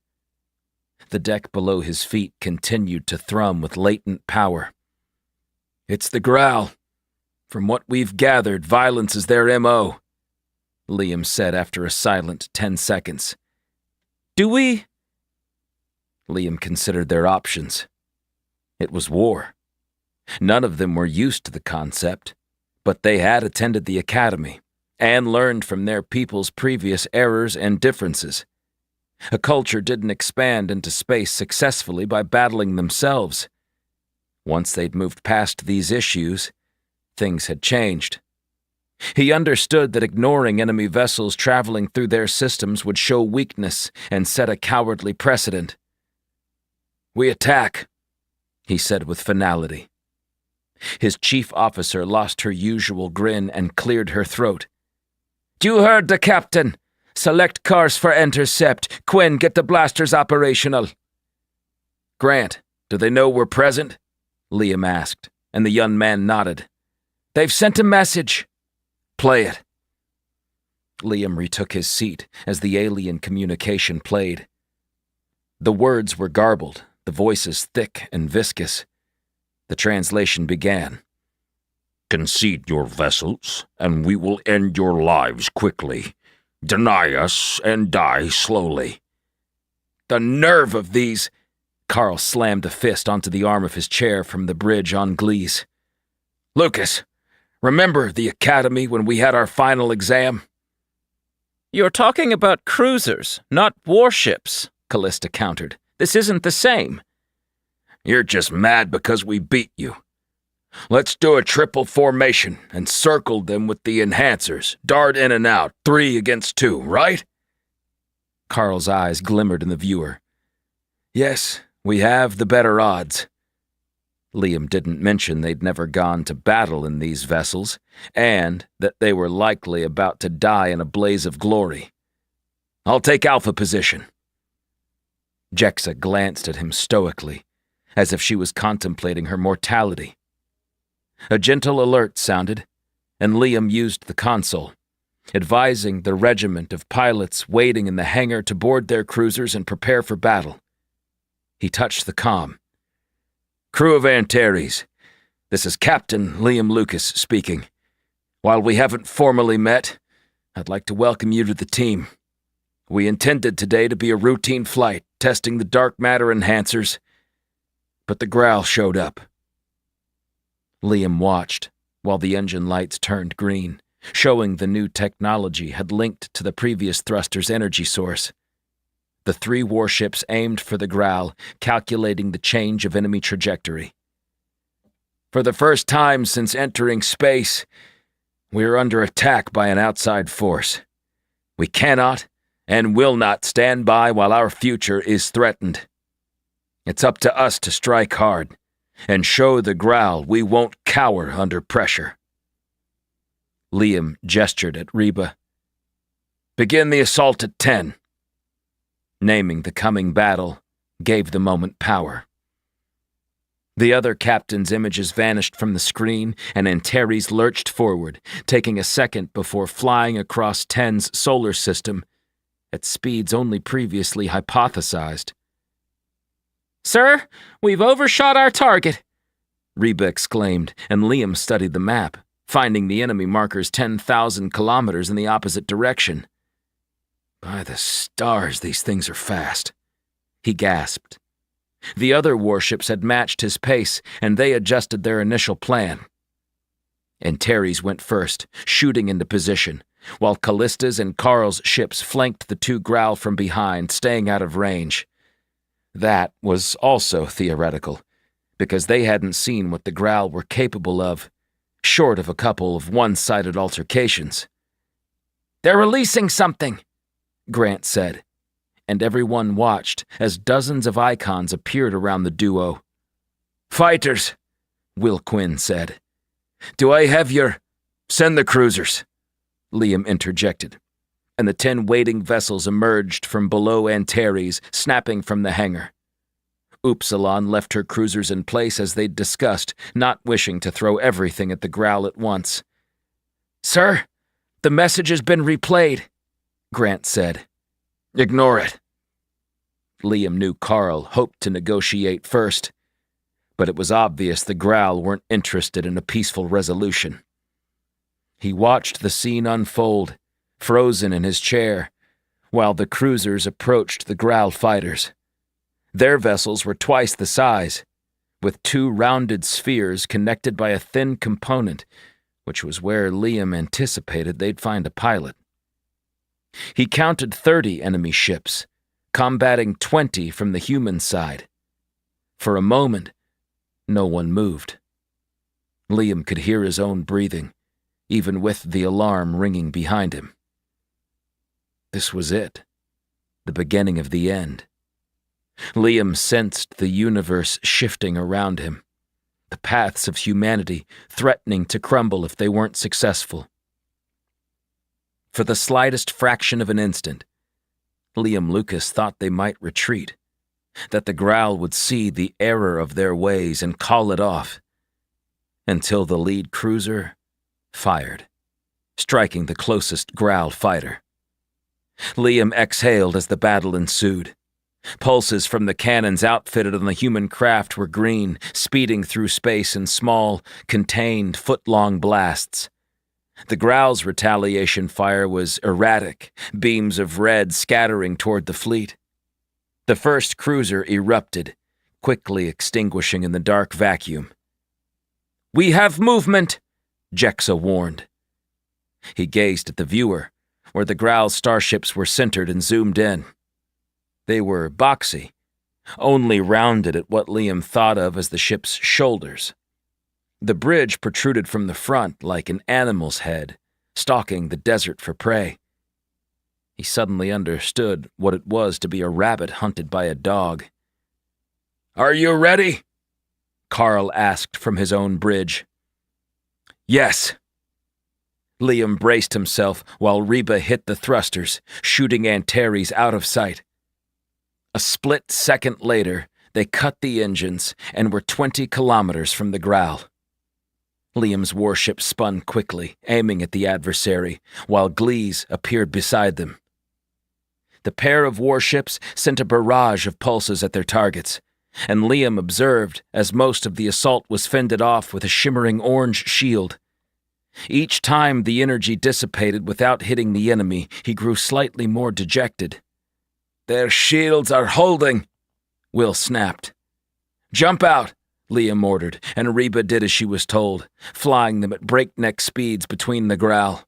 Speaker 1: The deck below his feet continued to thrum with latent power. "It's the Growl. From what we've gathered, violence is their M.O., Liam said after a silent 10 seconds.
Speaker 2: "Do we—"
Speaker 1: Liam considered their options. It was war. None of them were used to the concept, but they had attended the academy and learned from their people's previous errors and differences. A culture didn't expand into space successfully by battling themselves. Once they'd moved past these issues, things had changed. He understood that ignoring enemy vessels traveling through their systems would show weakness and set a cowardly precedent. "We attack," he said with finality. His chief officer lost her usual grin and cleared her throat. "You heard the captain. Select course for intercept. Quinn, get the blasters operational." "Grant, do they know we're present?" Liam asked, and the young man nodded. "They've sent a message." "Play it." Liam retook his seat as the alien communication played. The words were garbled, the voices thick and viscous. The translation began.
Speaker 5: "Concede your vessels, and we will end your lives quickly. Deny us, and die slowly."
Speaker 1: "The nerve of these!" Carl slammed a fist onto the arm of his chair from the bridge on Glees. "Lucas, remember the academy when we had our final exam?"
Speaker 2: "You're talking about cruisers, not warships," Callista countered. "This isn't the same."
Speaker 5: "You're just mad because we beat you. Let's do a triple formation and circle them with the enhancers. Dart in and out, 3 against 2, right?"
Speaker 1: Carl's eyes glimmered in the viewer. "Yes, we have the better odds." Liam didn't mention they'd never gone to battle in these vessels, and that they were likely about to die in a blaze of glory. "I'll take Alpha position." Jexa glanced at him stoically, as if she was contemplating her mortality. A gentle alert sounded, and Liam used the console, advising the regiment of pilots waiting in the hangar to board their cruisers and prepare for battle. He touched the comm. "Crew of Antares, this is Captain Liam Lucas speaking. While we haven't formally met, I'd like to welcome you to the team. We intended today to be a routine flight, testing the dark matter enhancers, but the Growl showed up." Liam watched while the engine lights turned green, showing the new technology had linked to the previous thruster's energy source. The 3 warships aimed for the Growl, calculating the change of enemy trajectory. "For the first time since entering space, we are under attack by an outside force. We cannot and will not stand by while our future is threatened. It's up to us to strike hard and show the Growl we won't cower under pressure." Liam gestured at Reba. "Begin the assault at 10. Naming the coming battle gave the moment power. The other captain's images vanished from the screen, and Antares lurched forward, taking a second before flying across 10's solar system at speeds only previously hypothesized.
Speaker 2: "Sir, we've overshot our target,"
Speaker 1: Reba exclaimed, and Liam studied the map, finding the enemy markers 10,000 kilometers in the opposite direction. "By the stars, these things are fast," he gasped. The other warships had matched his pace, and they adjusted their initial plan. Antares went first, shooting into position, while Callista's and Karl's ships flanked the two Growl from behind, staying out of range. That was also theoretical, because they hadn't seen what the Growl were capable of, short of a couple of one-sided altercations.
Speaker 2: "They're releasing something,"
Speaker 1: Grant said, and everyone watched as dozens of icons appeared around the duo.
Speaker 5: "Fighters,"
Speaker 1: Will Quinn said.
Speaker 5: "Do I have your— Send the cruisers,"
Speaker 1: Liam interjected, and the 10 waiting vessels emerged from below Antares, snapping from the hangar. Upsilon left her cruisers in place as they'd discussed, not wishing to throw everything at the Growl at once.
Speaker 2: "Sir, the message has been replayed,"
Speaker 1: Grant said.
Speaker 5: "Ignore it."
Speaker 1: Liam knew Karl hoped to negotiate first, but it was obvious the Growl weren't interested in a peaceful resolution. He watched the scene unfold, frozen in his chair, while the cruisers approached the Growl fighters. Their vessels were twice the size, with 2 rounded spheres connected by a thin component, which was where Liam anticipated they'd find a pilot. He counted 30 enemy ships, combating 20 from the human side. For a moment, no one moved. Liam could hear his own breathing, even with the alarm ringing behind him. This was it, the beginning of the end. Liam sensed the universe shifting around him, the paths of humanity threatening to crumble if they weren't successful. For the slightest fraction of an instant, Liam Lucas thought they might retreat, that the Growl would see the error of their ways and call it off, until the lead cruiser fired, striking the closest Growl fighter. Liam exhaled as the battle ensued. Pulses from the cannons outfitted on the human craft were green, speeding through space in small, contained, foot-long blasts. The Growl's retaliation fire was erratic, beams of red scattering toward the fleet. The first cruiser erupted, quickly extinguishing in the dark vacuum.
Speaker 2: "We have movement,"
Speaker 1: Jexa warned. He gazed at the viewer, where the Growl's starships were centered and zoomed in. They were boxy, only rounded at what Liam thought of as the ship's shoulders. The bridge protruded from the front like an animal's head, stalking the desert for prey. He suddenly understood what it was to be a rabbit hunted by a dog.
Speaker 5: "Are you ready?"
Speaker 1: Karl asked from his own bridge.
Speaker 5: "Yes."
Speaker 1: Liam braced himself while Reba hit the thrusters, shooting Antares out of sight. A split second later, they cut the engines and were 20 kilometers from the Growl. Liam's warship spun quickly, aiming at the adversary, while Glees appeared beside them. The pair of warships sent a barrage of pulses at their targets, and Liam observed as most of the assault was fended off with a shimmering orange shield. Each time the energy dissipated without hitting the enemy, he grew slightly more dejected.
Speaker 5: "Their shields are holding,"
Speaker 1: Will snapped.
Speaker 5: "Jump out,"
Speaker 1: Liam ordered, and Reba did as she was told, flying them at breakneck speeds between the Growl.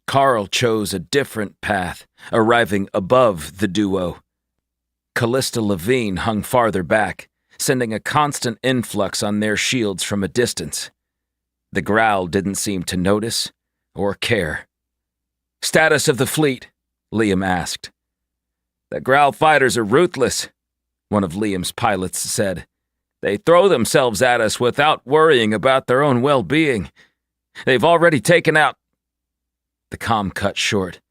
Speaker 1: Karl chose a different path, arriving above the duo. Callista Levine hung farther back, sending a constant influx on their shields from a distance. The Growl didn't seem to notice or care.
Speaker 2: "Status of the fleet?"
Speaker 1: Liam asked.
Speaker 2: "The Growl fighters are ruthless," one of Liam's pilots said. "They throw themselves at us without worrying about their own well-being. They've already taken out—"
Speaker 1: The comm cut short,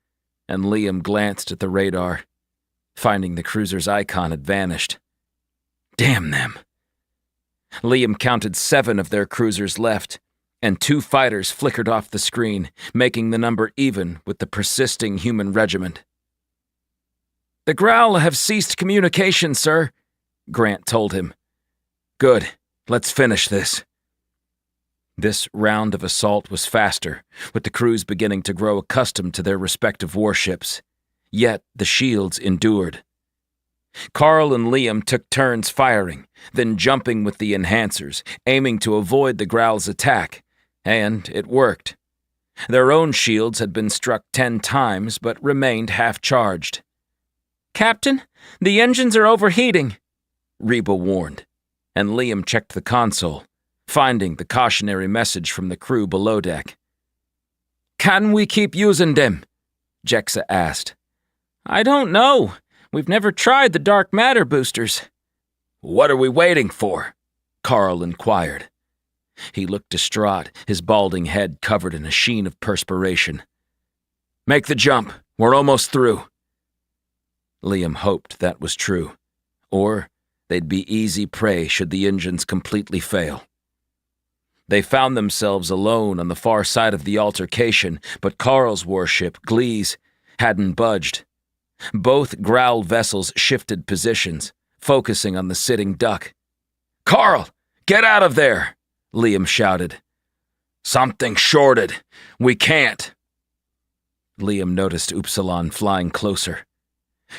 Speaker 1: and Liam glanced at the radar, finding the cruiser's icon had vanished. Damn them! Liam counted 7 of their cruisers left, and 2 fighters flickered off the screen, making the number even with the persisting human regiment.
Speaker 2: "The Growl have ceased communication, sir,"
Speaker 1: Grant told him. Good, let's finish this. This round of assault was faster, with the crews beginning to grow accustomed to their respective warships. Yet the shields endured. Carl and Liam took turns firing, then jumping with the enhancers, aiming to avoid the Growl's attack, and it worked. Their own shields had been struck 10 times, but remained half-charged.
Speaker 2: "Captain, the engines are overheating,"
Speaker 1: Reba warned, and Liam checked the console, finding the cautionary message from the crew below deck.
Speaker 4: "Can we keep using them?" Jexa asked.
Speaker 2: "I don't know. We've never tried the dark matter boosters."
Speaker 1: "What are we waiting for?" Carl inquired. He looked distraught, his balding head covered in a sheen of perspiration. "Make the jump. We're almost through." Liam hoped that was true, or they'd be easy prey should the engines completely fail. They found themselves alone on the far side of the altercation, but Carl's warship, Glees, hadn't budged. Both Growl vessels shifted positions, focusing on the sitting duck. "Carl, get out of there!" Liam shouted. "Something shorted. We can't." Liam noticed Upsilon flying closer.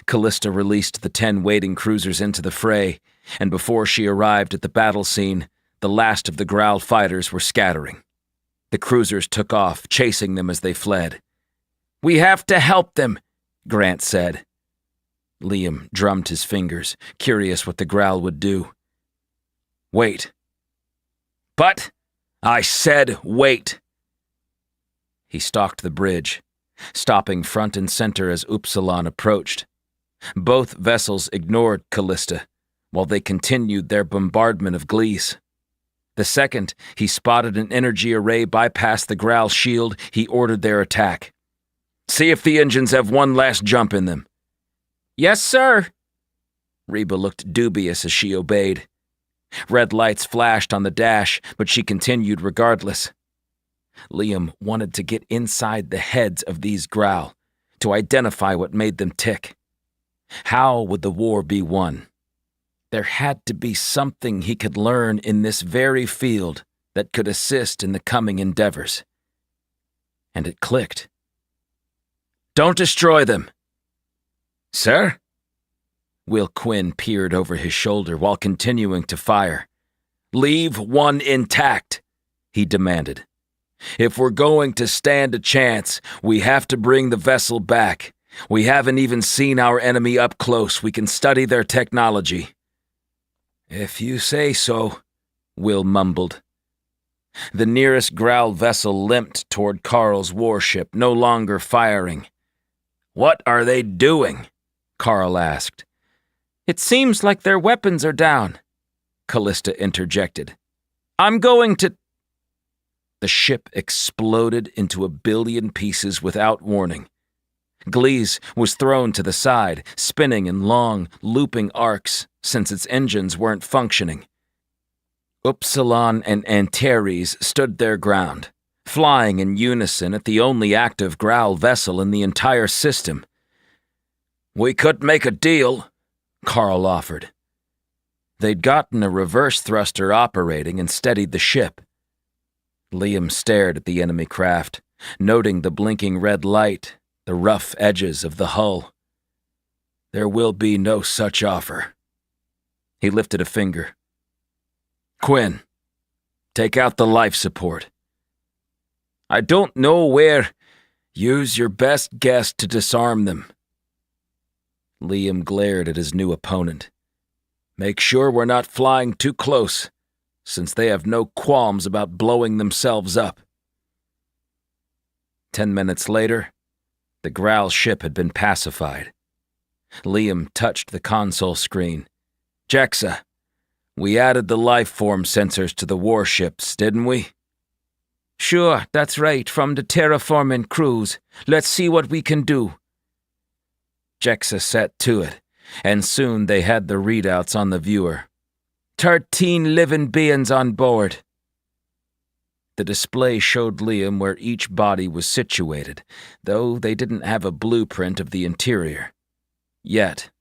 Speaker 1: Callista released the 10 waiting cruisers into the fray, and before she arrived at the battle scene, the last of the Growl fighters were scattering. The cruisers took off, chasing them as they fled. "We have to help them," Grant said. Liam drummed his fingers, curious what the Growl would do. "Wait." "But I said wait." He stalked the bridge, stopping front and center as Upsilon approached. Both vessels ignored Callista, while they continued their bombardment of Glees. The second he spotted an energy array bypass the Growl's shield, he ordered their attack. "See if the engines have one last jump in them."
Speaker 2: "Yes, sir."
Speaker 1: Reba looked dubious as she obeyed. Red lights flashed on the dash, but she continued regardless. Liam wanted to get inside the heads of these Growl, to identify what made them tick. How would the war be won? There had to be something he could learn in this very field that could assist in the coming endeavors. And it clicked. "Don't destroy them." "Sir?" Will Quinn peered over his shoulder while continuing to fire. "Leave one intact," he demanded. "If we're going to stand a chance, we have to bring the vessel back. We haven't even seen our enemy up close. We can study their technology." "If you say so," Will mumbled. The nearest Growl vessel limped toward Carl's warship, no longer firing. "What are they doing?" Carl asked.
Speaker 2: "It seems like their weapons are down,"
Speaker 1: Callista interjected.
Speaker 2: "I'm going to—"
Speaker 1: The ship exploded into a billion pieces without warning. Glees was thrown to the side, spinning in long, looping arcs since its engines weren't functioning. Upsilon and Antares stood their ground, flying in unison at the only active Growl vessel in the entire system. "We could make a deal," Carl offered. They'd gotten a reverse thruster operating and steadied the ship. Liam stared at the enemy craft, noting the blinking red light, the rough edges of the hull. "There will be no such offer." He lifted a finger. "Quinn, take out the life support." "I don't know where." "Use your best guess to disarm them." Liam glared at his new opponent. "Make sure we're not flying too close, since they have no qualms about blowing themselves up." 10 minutes later, the Growl ship had been pacified. Liam touched the console screen. "Jexa, we added the life form sensors to the warships, didn't we?"
Speaker 2: "Sure, that's right, from the terraforming crews. Let's see what we can do."
Speaker 1: Jexa set to it, and soon they had the readouts on the viewer.
Speaker 2: 13 living beings on board.
Speaker 1: The display showed Liam where each body was situated, though they didn't have a blueprint of the interior. Yet.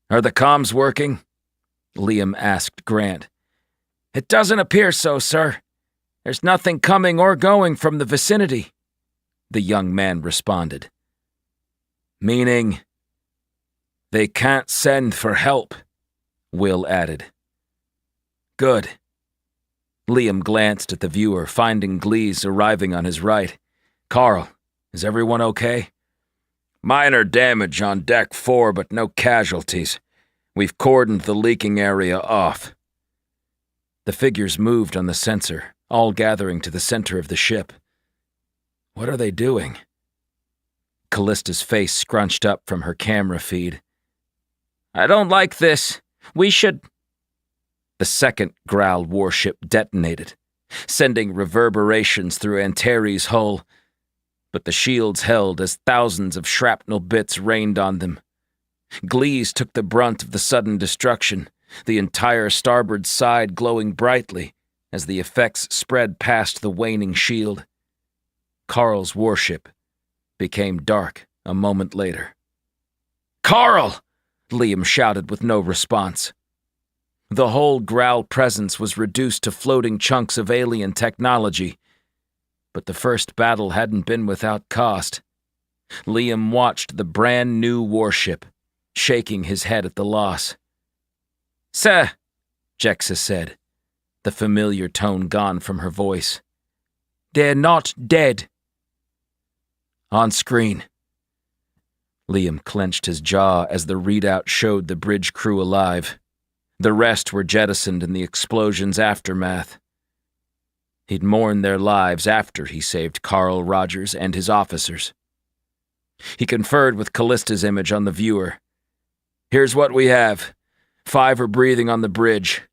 Speaker 1: "Are the comms working?" Liam asked Grant.
Speaker 2: "It doesn't appear so, sir. There's nothing coming or going from the vicinity," the young man responded.
Speaker 1: "Meaning?" They can't send for help, Will added. Good. Liam glanced at the viewer, finding Glees arriving on his right. Carl, is everyone okay? Minor damage on deck 4, but no casualties. We've cordoned the leaking area off. The figures moved on the sensor, all gathering to the center of the ship. What are they doing? Callista's face scrunched up from her camera feed.
Speaker 2: I don't like this. We should...
Speaker 1: The second Growl warship detonated, sending reverberations through Antares' hull, but the shields held as thousands of shrapnel bits rained on them. Glees took the brunt of the sudden destruction, the entire starboard side glowing brightly as the effects spread past the waning shield. Carl's warship became dark a moment later. "Carl!" Liam shouted with no response. The whole Growl presence was reduced to floating chunks of alien technology, but the first battle hadn't been without cost. Liam watched the brand new warship, shaking his head at the loss. "Sir," Jexa said, the familiar tone gone from her voice. "They're not dead." On screen. Liam clenched his jaw as the readout showed the bridge crew alive. The rest were jettisoned in the explosion's aftermath. He'd mourned their lives after he saved Carl Rogers and his officers. He conferred with Callista's image on the viewer. "Here's what we have. 5 are breathing on the bridge."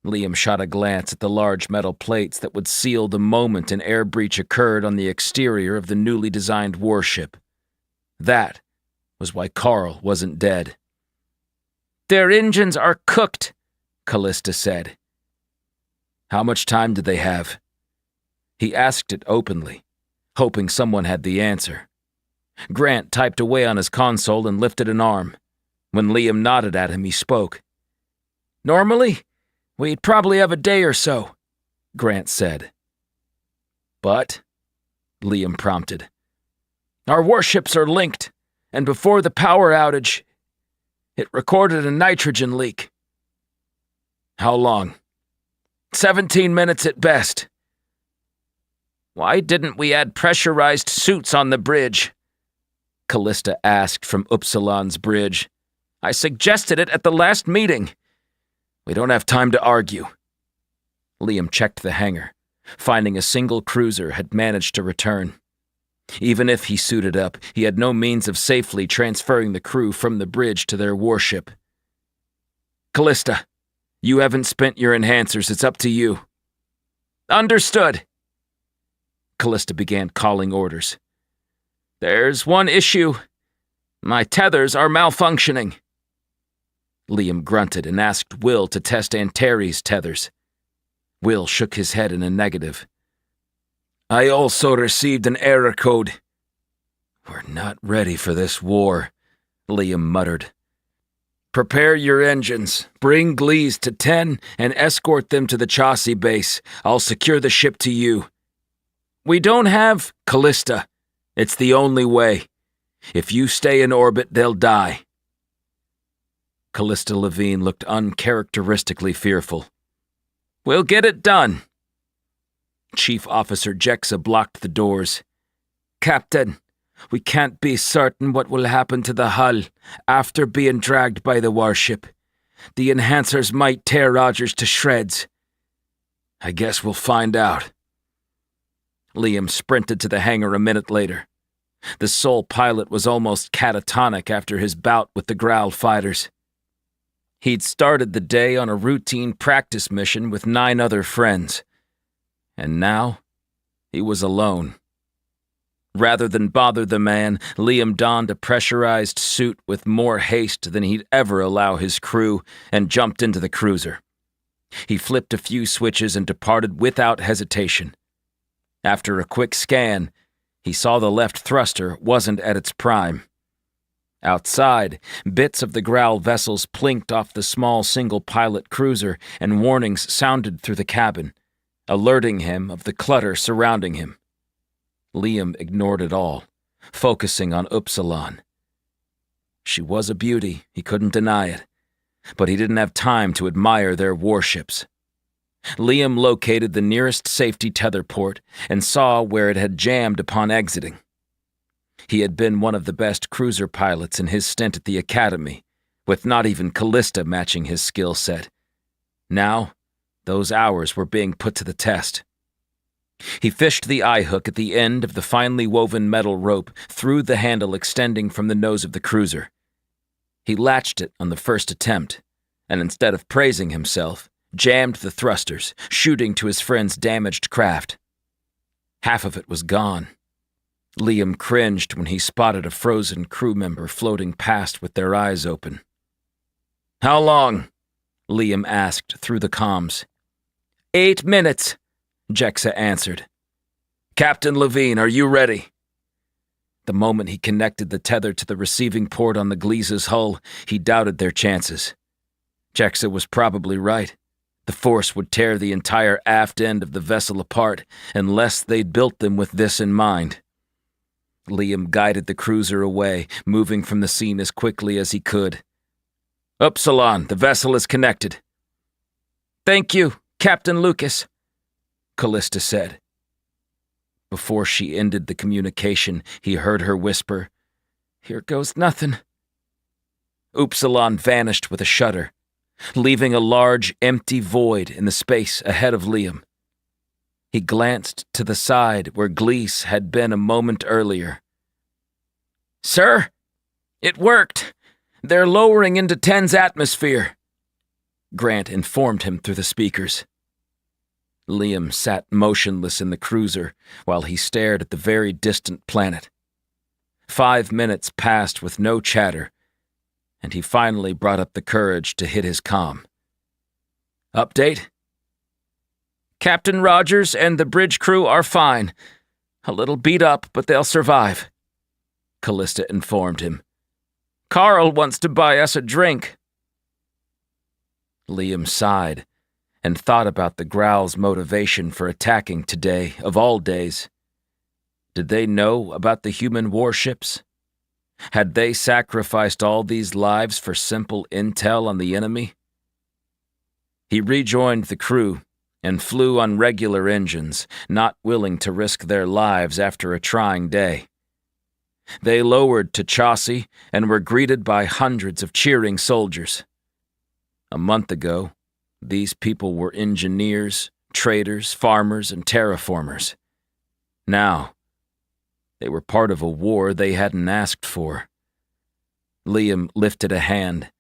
Speaker 1: Liam shot a glance at the large metal plates that would seal the moment an air breach occurred on the exterior of the newly designed warship. That was why Carl wasn't dead.
Speaker 2: "Their engines are cooked,"
Speaker 1: Callista said. How much time did they have? He asked it openly, hoping someone had the answer. Grant typed away on his console and lifted an arm. When Liam nodded at him, he spoke.
Speaker 4: "Normally, we'd probably have a day or so," Grant said.
Speaker 1: "But?" Liam prompted.
Speaker 4: "Our warships are linked, and before the power outage, it recorded a nitrogen leak."
Speaker 1: "How long?"
Speaker 4: 17 minutes at best."
Speaker 2: "Why didn't we add pressurized suits on the bridge?"
Speaker 1: Callista asked from Upsilon's bridge.
Speaker 2: "I suggested it at the last meeting."
Speaker 1: "We don't have time to argue." Liam checked the hangar, finding a single cruiser had managed to return. Even if he suited up, he had no means of safely transferring the crew from the bridge to their warship. "Callista, you haven't spent your enhancers. It's up to you."
Speaker 2: "Understood."
Speaker 1: Callista began calling orders.
Speaker 2: "There's one issue. My tethers are malfunctioning."
Speaker 1: Liam grunted and asked Will to test Antares' tethers. Will shook his head in a negative. "I also received an error code." "We're not ready for this war," Liam muttered. "Prepare your engines, bring Glees to 10, and escort them to the chassis base. I'll secure the ship to you." "We don't have..." "Callista, it's the only way. If you stay in orbit, they'll die." Callista Levine looked uncharacteristically fearful.
Speaker 2: "We'll get it done."
Speaker 1: Chief Officer Jexa blocked the doors.
Speaker 4: "Captain, we can't be certain what will happen to the hull after being dragged by the warship. The enhancers might tear Rogers to shreds."
Speaker 1: "I guess we'll find out." Liam sprinted to the hangar a minute later. The sole pilot was almost catatonic after his bout with the Growl fighters. He'd started the day on a routine practice mission with 9 other friends. And now, he was alone. Rather than bother the man, Liam donned a pressurized suit with more haste than he'd ever allow his crew and jumped into the cruiser. He flipped a few switches and departed without hesitation. After a quick scan, he saw the left thruster wasn't at its prime. Outside, bits of the Growl vessels plinked off the small single-pilot cruiser and warnings sounded through the cabin, alerting him of the clutter surrounding him. Liam ignored it all, focusing on Upsilon. She was a beauty, he couldn't deny it, but he didn't have time to admire their warships. Liam located the nearest safety tether port and saw where it had jammed upon exiting. He had been one of the best cruiser pilots in his stint at the academy, with not even Callista matching his skill set. Now, those hours were being put to the test. He fished the eye hook at the end of the finely woven metal rope through the handle extending from the nose of the cruiser. He latched it on the first attempt, and instead of praising himself, jammed the thrusters, shooting to his friend's damaged craft. Half of it was gone. Liam cringed when he spotted a frozen crew member floating past with their eyes open. "How long?" Liam asked through the comms.
Speaker 2: 8 minutes,
Speaker 1: Jexa answered. "Captain Levine, are you ready?" The moment he connected the tether to the receiving port on the Gleese's hull, he doubted their chances. Jexa was probably right. The force would tear the entire aft end of the vessel apart unless they'd built them with this in mind. Liam guided the cruiser away, moving from the scene as quickly as he could. "Upsilon, the vessel is connected."
Speaker 2: "Thank you, Captain Lucas,"
Speaker 1: Callista said. Before she ended the communication, he heard her whisper,
Speaker 2: "Here goes nothing."
Speaker 1: Upsilon vanished with a shudder, leaving a large, empty void in the space ahead of Liam. He glanced to the side where Gleese had been a moment earlier.
Speaker 2: "Sir, it worked. They're lowering into 10's atmosphere,"
Speaker 1: Grant informed him through the speakers. Liam sat motionless in the cruiser while he stared at the very distant planet. 5 minutes passed with no chatter, and he finally brought up the courage to hit his comm. "Update?"
Speaker 2: "Captain Rogers and the bridge crew are fine. A little beat up, but they'll survive,"
Speaker 1: Callista informed him.
Speaker 2: "Carl wants to buy us a drink."
Speaker 1: Liam sighed and thought about the Growl's motivation for attacking today, of all days. Did they know about the human warships? Had they sacrificed all these lives for simple intel on the enemy? He rejoined the crew and flew on regular engines, not willing to risk their lives after a trying day. They lowered to Chaussee and were greeted by hundreds of cheering soldiers. A month ago, these people were engineers, traders, farmers, and terraformers. Now, they were part of a war they hadn't asked for. Liam lifted a hand,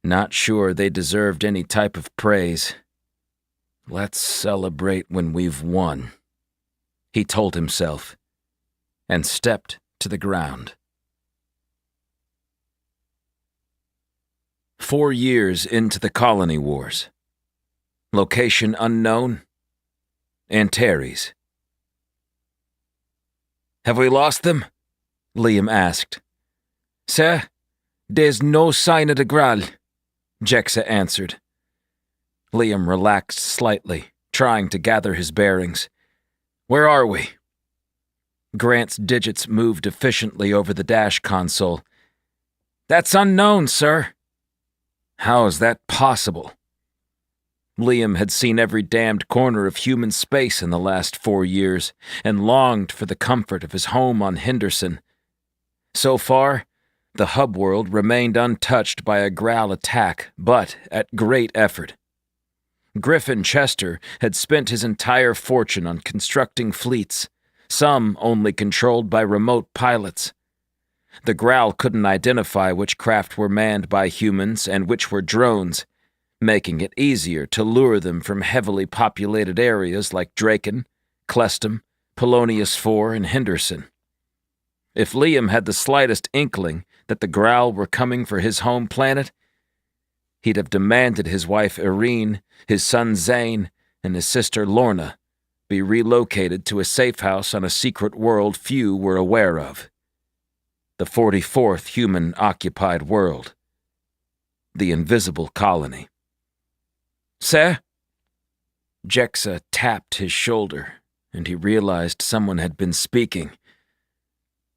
Speaker 1: not sure they deserved any type of praise. "Let's celebrate when we've won," he told himself, and stepped to the ground. 4 years into the colony wars. Location unknown. Antares. "Have we lost them?" Liam asked.
Speaker 2: "Sir, there's no sign of the Graal,"
Speaker 1: Jexa answered. Liam relaxed slightly, trying to gather his bearings. "Where are we?" Grant's digits moved efficiently over the dash console.
Speaker 2: "That's unknown, sir."
Speaker 1: "How is that possible?" Liam had seen every damned corner of human space in the last 4 years and longed for the comfort of his home on Henderson. So far, the hub world remained untouched by a Growl attack, but at great effort. Griffin Chester had spent his entire fortune on constructing fleets, some only controlled by remote pilots. The Growl couldn't identify which craft were manned by humans and which were drones, making it easier to lure them from heavily populated areas like Draken, Clestum, Polonius IV, and Henderson. If Liam had the slightest inkling that the Growl were coming for his home planet, he'd have demanded his wife Irene, his son Zane, and his sister Lorna be relocated to a safe house on a secret world few were aware of. The 44th human-occupied world. The invisible colony.
Speaker 2: "Sir?"
Speaker 1: Jexa tapped his shoulder, and he realized someone had been speaking.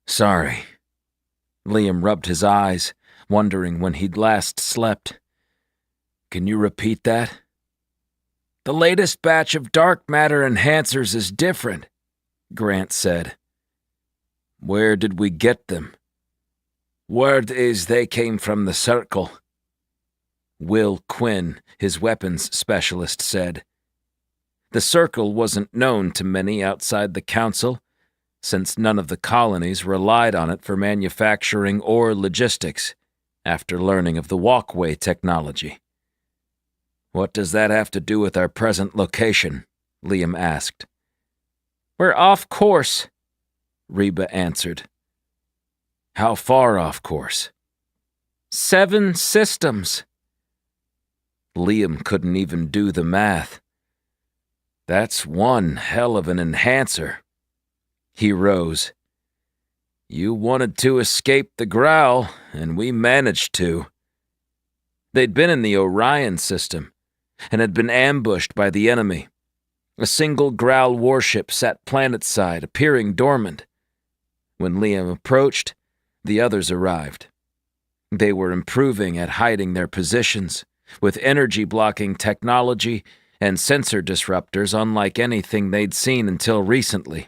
Speaker 1: "Sorry." Liam rubbed his eyes, wondering when he'd last slept. "Can you repeat that?" "The latest batch of dark matter enhancers is different," Grant said. "Where did we get them?" "Word is they came from the Circle," Will Quinn, his weapons specialist, said. The Circle wasn't known to many outside the Council, since none of the colonies relied on it for manufacturing or logistics, after learning of the walkway technology. "What does that have to do with our present location?" Liam asked. "We're off course," Reba answered. "How far off course?" 7 systems. Liam couldn't even do the math. "That's one hell of an enhancer." He rose. "You wanted to escape the Growl, and we managed to." They'd been in the Orion system, and had been ambushed by the enemy. A single Growl warship sat planetside, appearing dormant. When Liam approached, the others arrived. They were improving at hiding their positions, with energy-blocking technology and sensor disruptors unlike anything they'd seen until recently.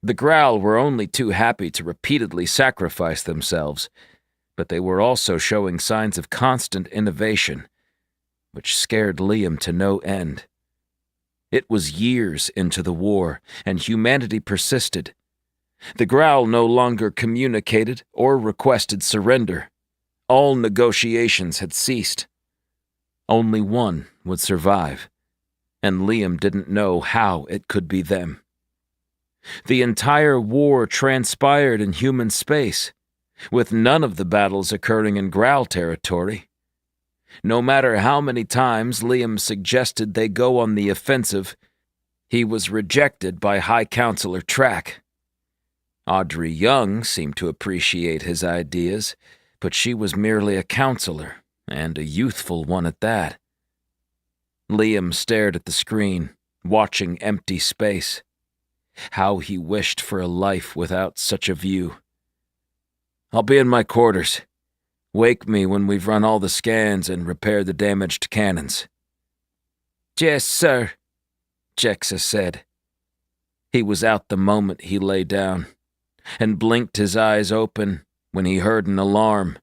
Speaker 1: The Growl were only too happy to repeatedly sacrifice themselves, but they were also showing signs of constant innovation, which scared Liam to no end. It was years into the war, and humanity persisted. The Growl no longer communicated or requested surrender. All negotiations had ceased. Only one would survive, and Liam didn't know how it could be them. The entire war transpired in human space, with none of the battles occurring in Growl territory. No matter how many times Liam suggested they go on the offensive, he was rejected by High Counselor Track. Audrey Young seemed to appreciate his ideas, but she was merely a counselor, and a youthful one at that. Liam stared at the screen, watching empty space. How he wished for a life without such a view. "I'll be in my quarters. Wake me when we've run all the scans and repaired the damaged cannons." "Yes, sir," Jexa said. He was out the moment he lay down, and blinked his eyes open when he heard an alarm.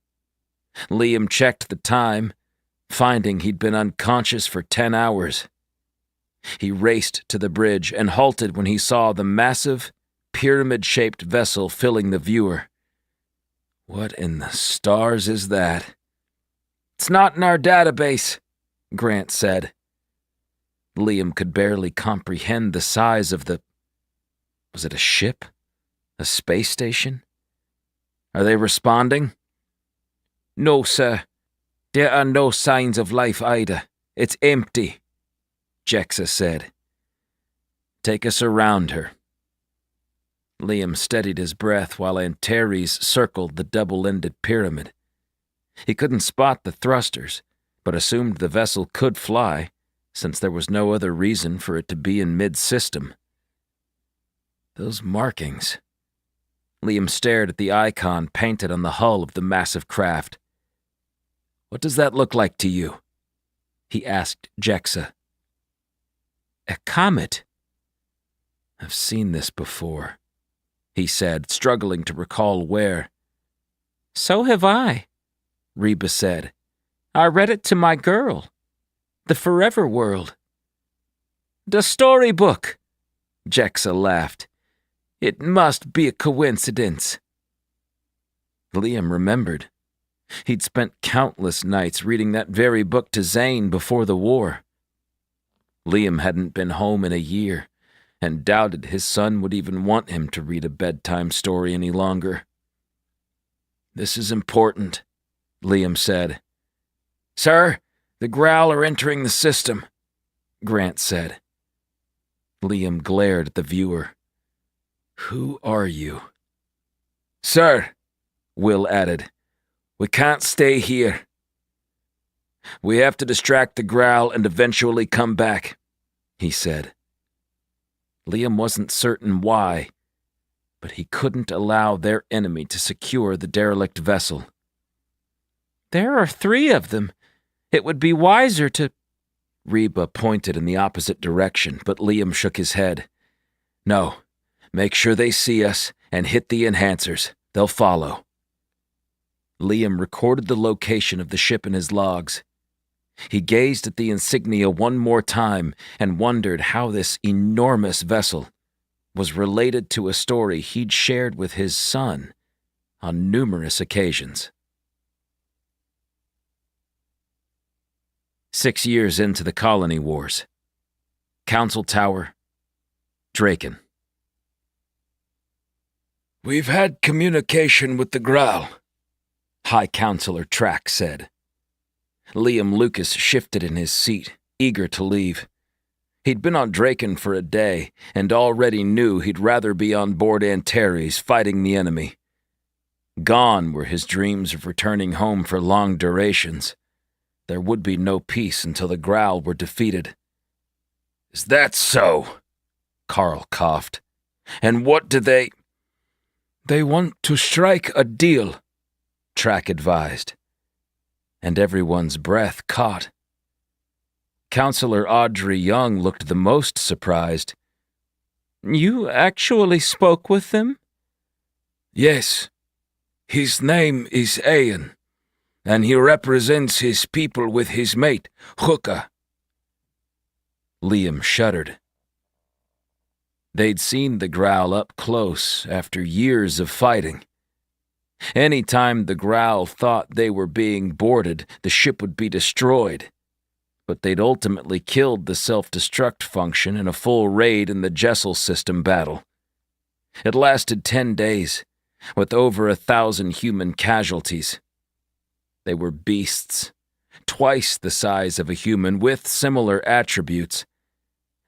Speaker 1: Liam checked the time, finding he'd been unconscious for 10 hours. He raced to the bridge and halted when he saw the massive, pyramid-shaped vessel filling the viewer. What in the stars is that? "It's not in our database," Grant said. Liam could barely comprehend the size of the... Was it a ship? A space station? "Are they responding?" "No, sir. There are no signs of life either. It's empty," Jexa said. "Take us around her." Liam steadied his breath while Antares circled the double-ended pyramid. He couldn't spot the thrusters, but assumed the vessel could fly, since there was no other reason for it to be in mid-system. Those markings. Liam stared at the icon painted on the hull of the massive craft. "What does that look like to you?" he asked Jexa. "A comet." "I've seen this before," he said, struggling to recall where. "So have I," Reba said. "I read it to my girl. The Forever World." "The storybook," Jexa laughed. "It must be a coincidence." Liam remembered. He'd spent countless nights reading that very book to Zane before the war. Liam hadn't been home in a year, and doubted his son would even want him to read a bedtime story any longer. "This is important," Liam said. "Sir, the Growl are entering the system," Grant said. Liam glared at the viewer. "Who are you?" "Sir," Will added, "we can't stay here. We have to distract the Growl and eventually come back," he said. Liam wasn't certain why, but he couldn't allow their enemy to secure the derelict vessel.
Speaker 3: There are 3 of them. It would be wiser to...
Speaker 1: Reba pointed in the opposite direction, but Liam shook his head. No, make sure they see us and hit the enhancers. They'll follow. Liam recorded the location of the ship in his logs. He gazed at the insignia one more time and wondered how this enormous vessel was related to a story he'd shared with his son on numerous occasions. 6 years into the colony wars. Council Tower, Draken.
Speaker 4: We've had communication with the Growl,
Speaker 1: High Counselor Track said. Liam Lucas shifted in his seat, eager to leave. He'd been on Draken for a day, and already knew he'd rather be on board Antares fighting the enemy. Gone were his dreams of returning home for long durations. There would be no peace until the Growl were defeated.
Speaker 5: Is that so? Carl coughed. And what do they...
Speaker 4: They want to strike a deal,
Speaker 1: Track advised. And everyone's breath caught. Counselor Audrey Young looked the most surprised.
Speaker 3: You actually spoke with them?
Speaker 4: Yes. His name is Ayan, and he represents his people with his mate, Xueting.
Speaker 1: Liam shuddered. They'd seen the Growl up close after years of fighting. Any time the Growl thought they were being boarded, the ship would be destroyed. But they'd ultimately killed the self-destruct function in a full raid in the Jessel system battle. It lasted 10 days, with over 1,000 human casualties. They were beasts, twice the size of a human with similar attributes,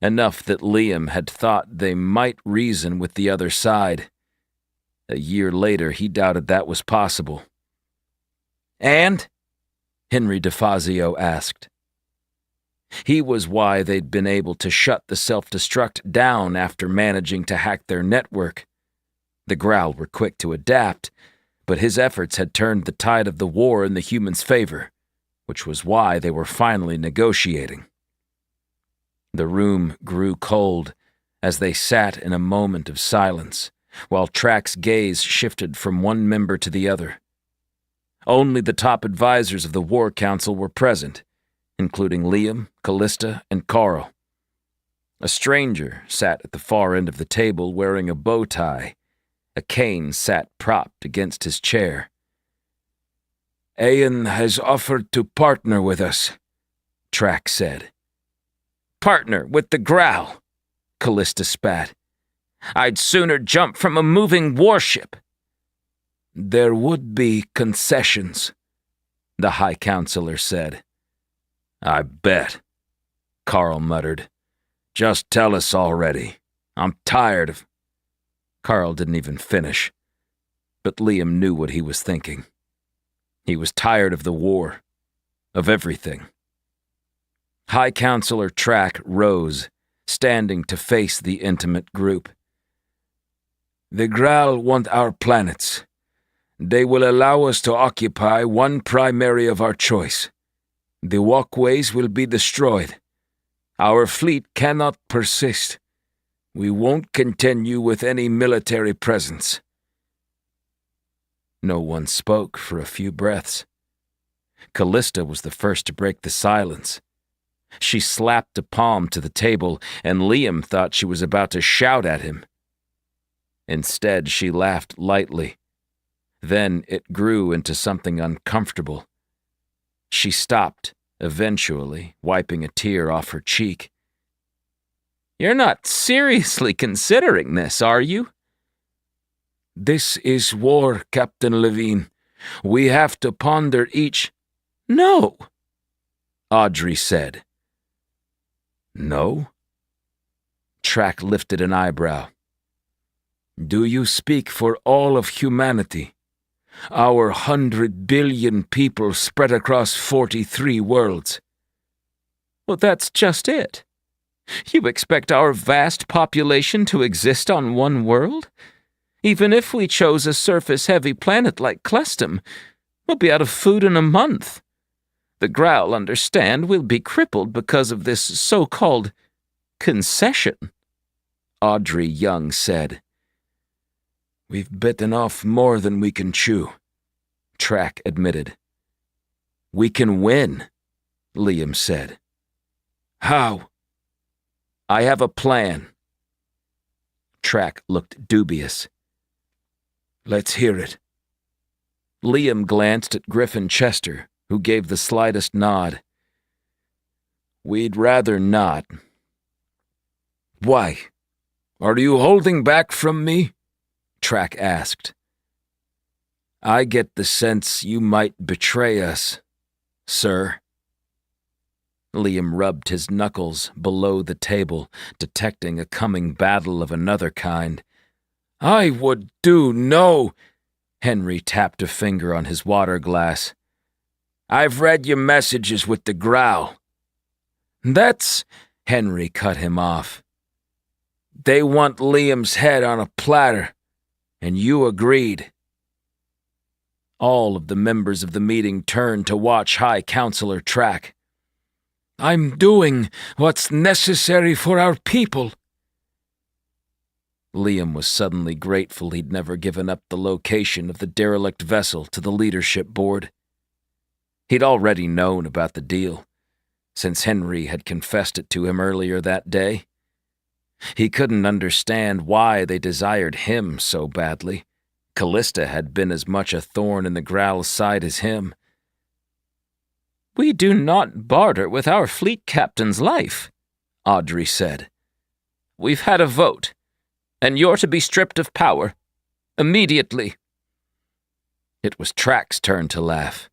Speaker 1: enough that Liam had thought they might reason with the other side. A year later, he doubted that was possible. And? Henry DeFazio asked. He was why they'd been able to shut the self-destruct down after managing to hack their network. The Growl were quick to adapt, but his efforts had turned the tide of the war in the humans' favor, which was why they were finally negotiating. The room grew cold as they sat in a moment of silence, while Track's gaze shifted from one member to the other. Only the top advisors of the War Council were present, including Liam, Callista, and Carl. A stranger sat at the far end of the table wearing a bow tie. A cane sat propped against his chair.
Speaker 4: Ayan has offered to partner with us,
Speaker 1: Track said. Partner with the Growl, Callista spat. I'd sooner jump from a moving warship.
Speaker 4: There would be concessions,
Speaker 1: the High Counselor said.
Speaker 5: I bet, Carl muttered. Just tell us already. I'm tired of...
Speaker 1: Carl didn't even finish, but Liam knew what he was thinking. He was tired of the war, of everything. High Counselor Track rose, standing to face the intimate group.
Speaker 4: The Growl want our planets. They will allow us to occupy one primary of our choice. The walkways will be destroyed. Our fleet cannot persist. We won't continue with any military presence.
Speaker 1: No one spoke for a few breaths. Callista was the first to break the silence. She slapped a palm to the table, and Liam thought she was about to shout at him. Instead, she laughed lightly. Then it grew into something uncomfortable. She stopped, eventually, wiping a tear off her cheek. You're not seriously considering this, are you?
Speaker 4: This is war, Captain Levine. We have to ponder each...
Speaker 1: No, Audrey said.
Speaker 4: No?
Speaker 1: Track lifted an eyebrow.
Speaker 4: Do you speak for all of humanity? Our 100 billion people spread across 43 worlds.
Speaker 3: Well, that's just it. You expect our vast population to exist on one world? Even if we chose a surface-heavy planet like Clestum, We'll be out of food in a month. The Growl understand we'll be crippled because of this so-called concession," Audrey Young said.
Speaker 1: "We've bitten off more than we can chew," Track admitted. "We can win," Liam said. "How?" "I have a plan." Track looked dubious. "Let's hear it." Liam glanced at Griffin Chester, who gave the slightest nod. "We'd rather not." "Why? Are you holding back from me?" Track asked. "I get the sense you might betray us, sir." Liam rubbed his knuckles below the table, detecting a coming battle of another kind. "I would do no—" Henry tapped a finger on his water glass. "I've read your messages with the Growl." "That's—" Henry cut him off. "They want Liam's head on a platter, and you agreed." All of the members of the meeting turned to watch High Counselor Track. "I'm doing what's necessary for our people." Liam was suddenly grateful he'd never given up the location of the derelict vessel to the leadership board. He'd already known about the deal, since Henry had confessed it to him earlier that day. He couldn't understand why they desired him so badly. Callista had been as much a thorn in the Growl's side as him.
Speaker 3: "We do not barter with our fleet captain's life," Audrey said. "We've had a vote, and you're to be stripped of power. Immediately." It was Track's turn to laugh.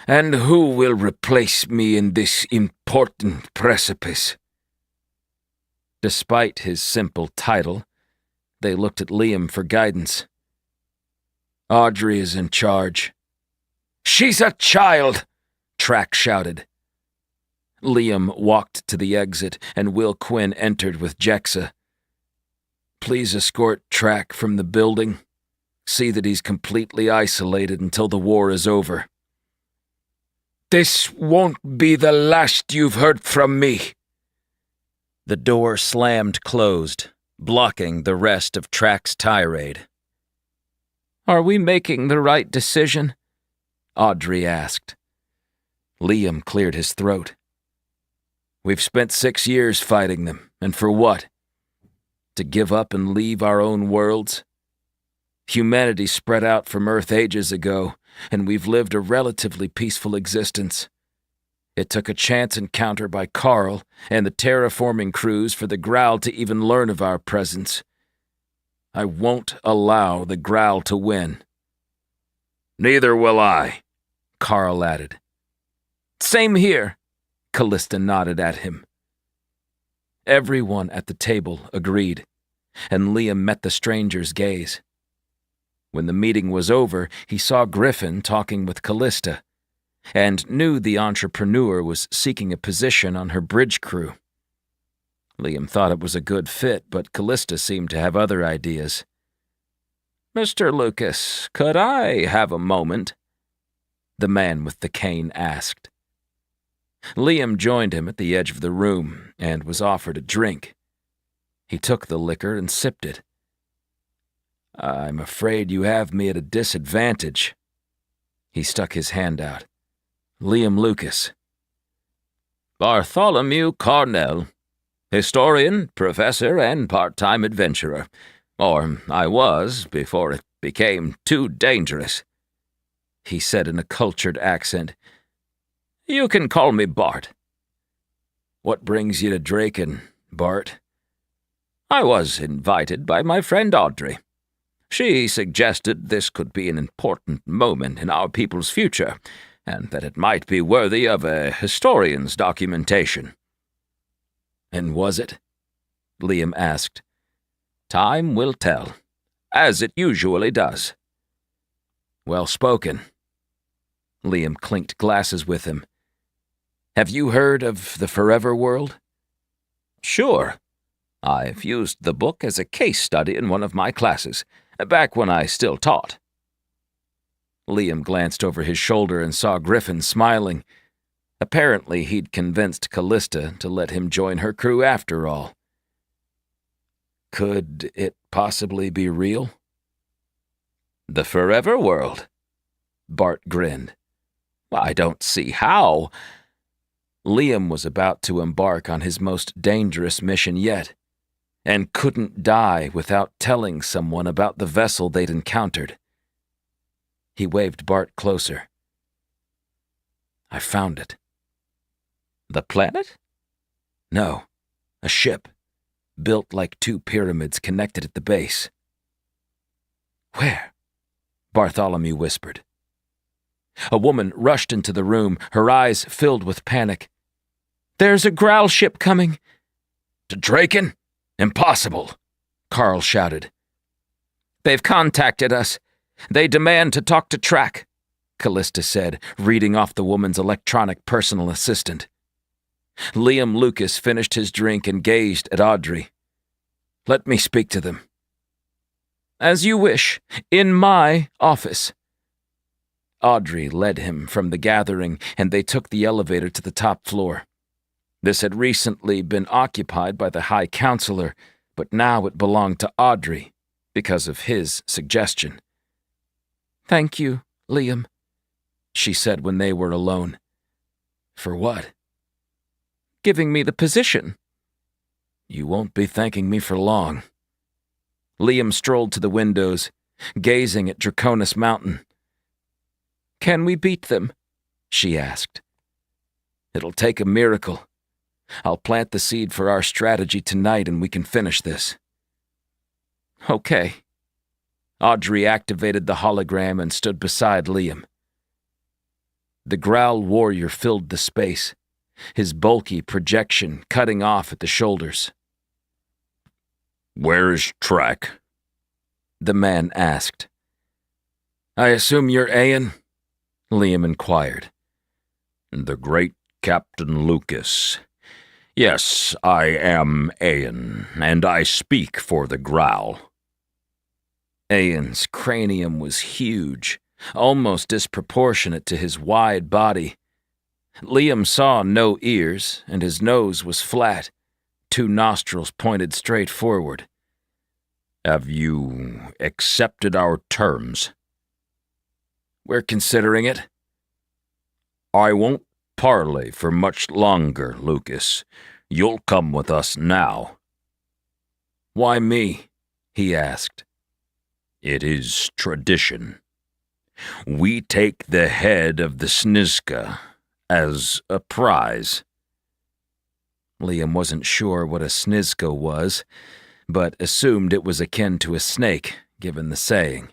Speaker 3: "And who will replace me in this important precipice?" Despite his simple title, they looked at Liam for guidance. "Audrey is in charge." "She's a child!" Track shouted. Liam walked to the exit, and Will Quinn entered with Jexa. "Please escort Track from the building. See that he's completely isolated until the war is over." "This won't be the last you've heard from me." The door slammed closed, blocking the rest of Track's tirade. "Are we making the right decision?" Audrey asked. Liam cleared his throat. "We've spent 6 years fighting them, and for what? To give up and leave our own worlds? Humanity spread out from Earth ages ago, and we've lived a relatively peaceful existence. It took a chance encounter by Carl and the terraforming crews for the Growl to even learn of our presence. I won't allow the Growl to win." "Neither will I," Carl added. "Same here," Callista nodded at him. Everyone at the table agreed, and Liam met the stranger's gaze. When the meeting was over, he saw Griffin talking with Callista, and knew the entrepreneur was seeking a position on her bridge crew. Liam thought it was a good fit, but Callista seemed to have other ideas. "Mr. Lucas, could I have a moment?" the man with the cane asked. Liam joined him at the edge of the room and was offered a drink. He took the liquor and sipped it. "I'm afraid you have me at a disadvantage." He stuck his hand out. "Liam Lucas." "Bartholomew Carnell, historian, professor, and part-time adventurer. Or I was, before it became too dangerous," he said in a cultured accent. "You can call me Bart." "What brings you to Draken, Bart?" "I was invited by my friend Audrey. She suggested this could be an important moment in our people's future, and that it might be worthy of a historian's documentation." "And was it?" Liam asked. "Time will tell, as it usually does." "Well spoken." Liam clinked glasses with him. "Have you heard of the Forever World?" "Sure. I've used the book as a case study in one of my classes, back when I still taught."
Speaker 1: Liam glanced over his shoulder and saw Griffin smiling. Apparently, he'd convinced Callista to let him join her crew after all. Could it possibly be real? The forever world? Bart grinned. I don't see how. Liam was about to embark on his most dangerous mission yet, and couldn't die without telling someone about the vessel they'd encountered. He waved Bart closer. I found it. The planet? No, a ship, built like 2 pyramids connected at the base. Where? Bartholomew whispered. A woman rushed into the room, her eyes filled with panic. There's a growl ship coming. To Draken? Impossible, Carl shouted. They've contacted us. They demand to talk to Track, Callista said, reading off the woman's electronic personal assistant. Liam Lucas finished his drink and gazed at Audrey. Let me speak to them. As you wish, in my office. Audrey led him from the gathering, and they took the elevator to the top floor. This had recently been occupied by the High Counselor, but now it belonged to Audrey, because of his suggestion. Thank you, Liam, she said when they were alone. For what? Giving me the position. You won't be thanking me for long. Liam strolled to the windows, gazing at Draconis Mountain. Can we beat them? She asked. It'll take a miracle. I'll plant the seed for our strategy tonight and we can finish this. Okay. Audrey activated the hologram and stood beside Liam. The Growl warrior filled the space, his bulky projection cutting off at the shoulders.
Speaker 5: Where is Track?
Speaker 1: The man asked. I assume you're Ayan? Liam inquired.
Speaker 5: The great Captain Lucas. Yes, I am Ayan, and I speak for the Growl.
Speaker 1: Ayan's cranium was huge, almost disproportionate to his wide body. Liam saw no ears, and his nose was flat, 2 nostrils pointed straight forward.
Speaker 5: Have you accepted our terms?
Speaker 1: We're considering it.
Speaker 5: I won't parley for much longer, Lucas. You'll come with us now.
Speaker 1: Why me? He asked.
Speaker 5: It is tradition. We take the head of the Snizka as a prize.
Speaker 1: Liam wasn't sure what a Snizka was, but assumed it was akin to a snake, given the saying.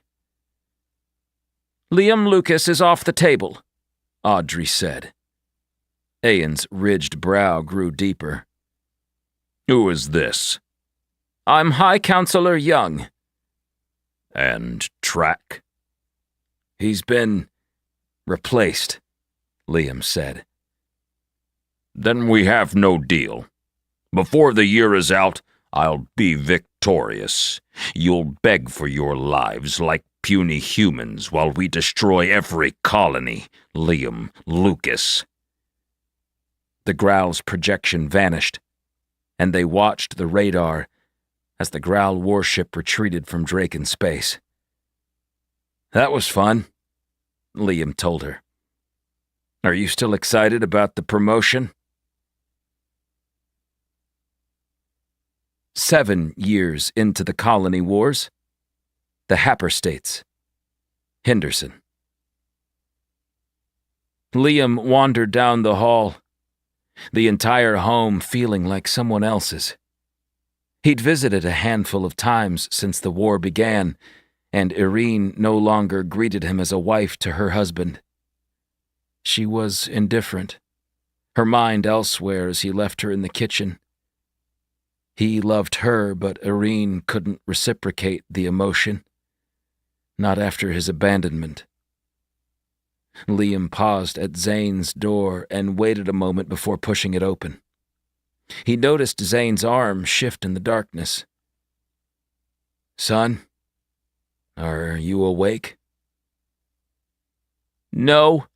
Speaker 1: Liam Lucas is off the table, Audrey said. Ayan's ridged brow grew deeper.
Speaker 5: Who is this?
Speaker 1: I'm High Counselor Young.
Speaker 5: And Track?
Speaker 1: He's been replaced, Liam said.
Speaker 5: Then we have no deal. Before the year is out, I'll be victorious. You'll beg for your lives like puny humans while we destroy every colony, Liam Lucas.
Speaker 1: The Growl's projection vanished, and they watched the radar as the Growl warship retreated from Drake in space. That was fun, Liam told her. Are you still excited about the promotion? 7 years into the colony wars, the Happer States, Henderson. Liam wandered down the hall, the entire home feeling like someone else's. He'd visited a handful of times since the war began, and Irene no longer greeted him as a wife to her husband. She was indifferent, her mind elsewhere as he left her in the kitchen. He loved her, but Irene couldn't reciprocate the emotion. Not after his abandonment. Liam paused at Zane's door and waited a moment before pushing it open. He noticed Zane's arm shift in the darkness. Son, are you awake?
Speaker 2: No.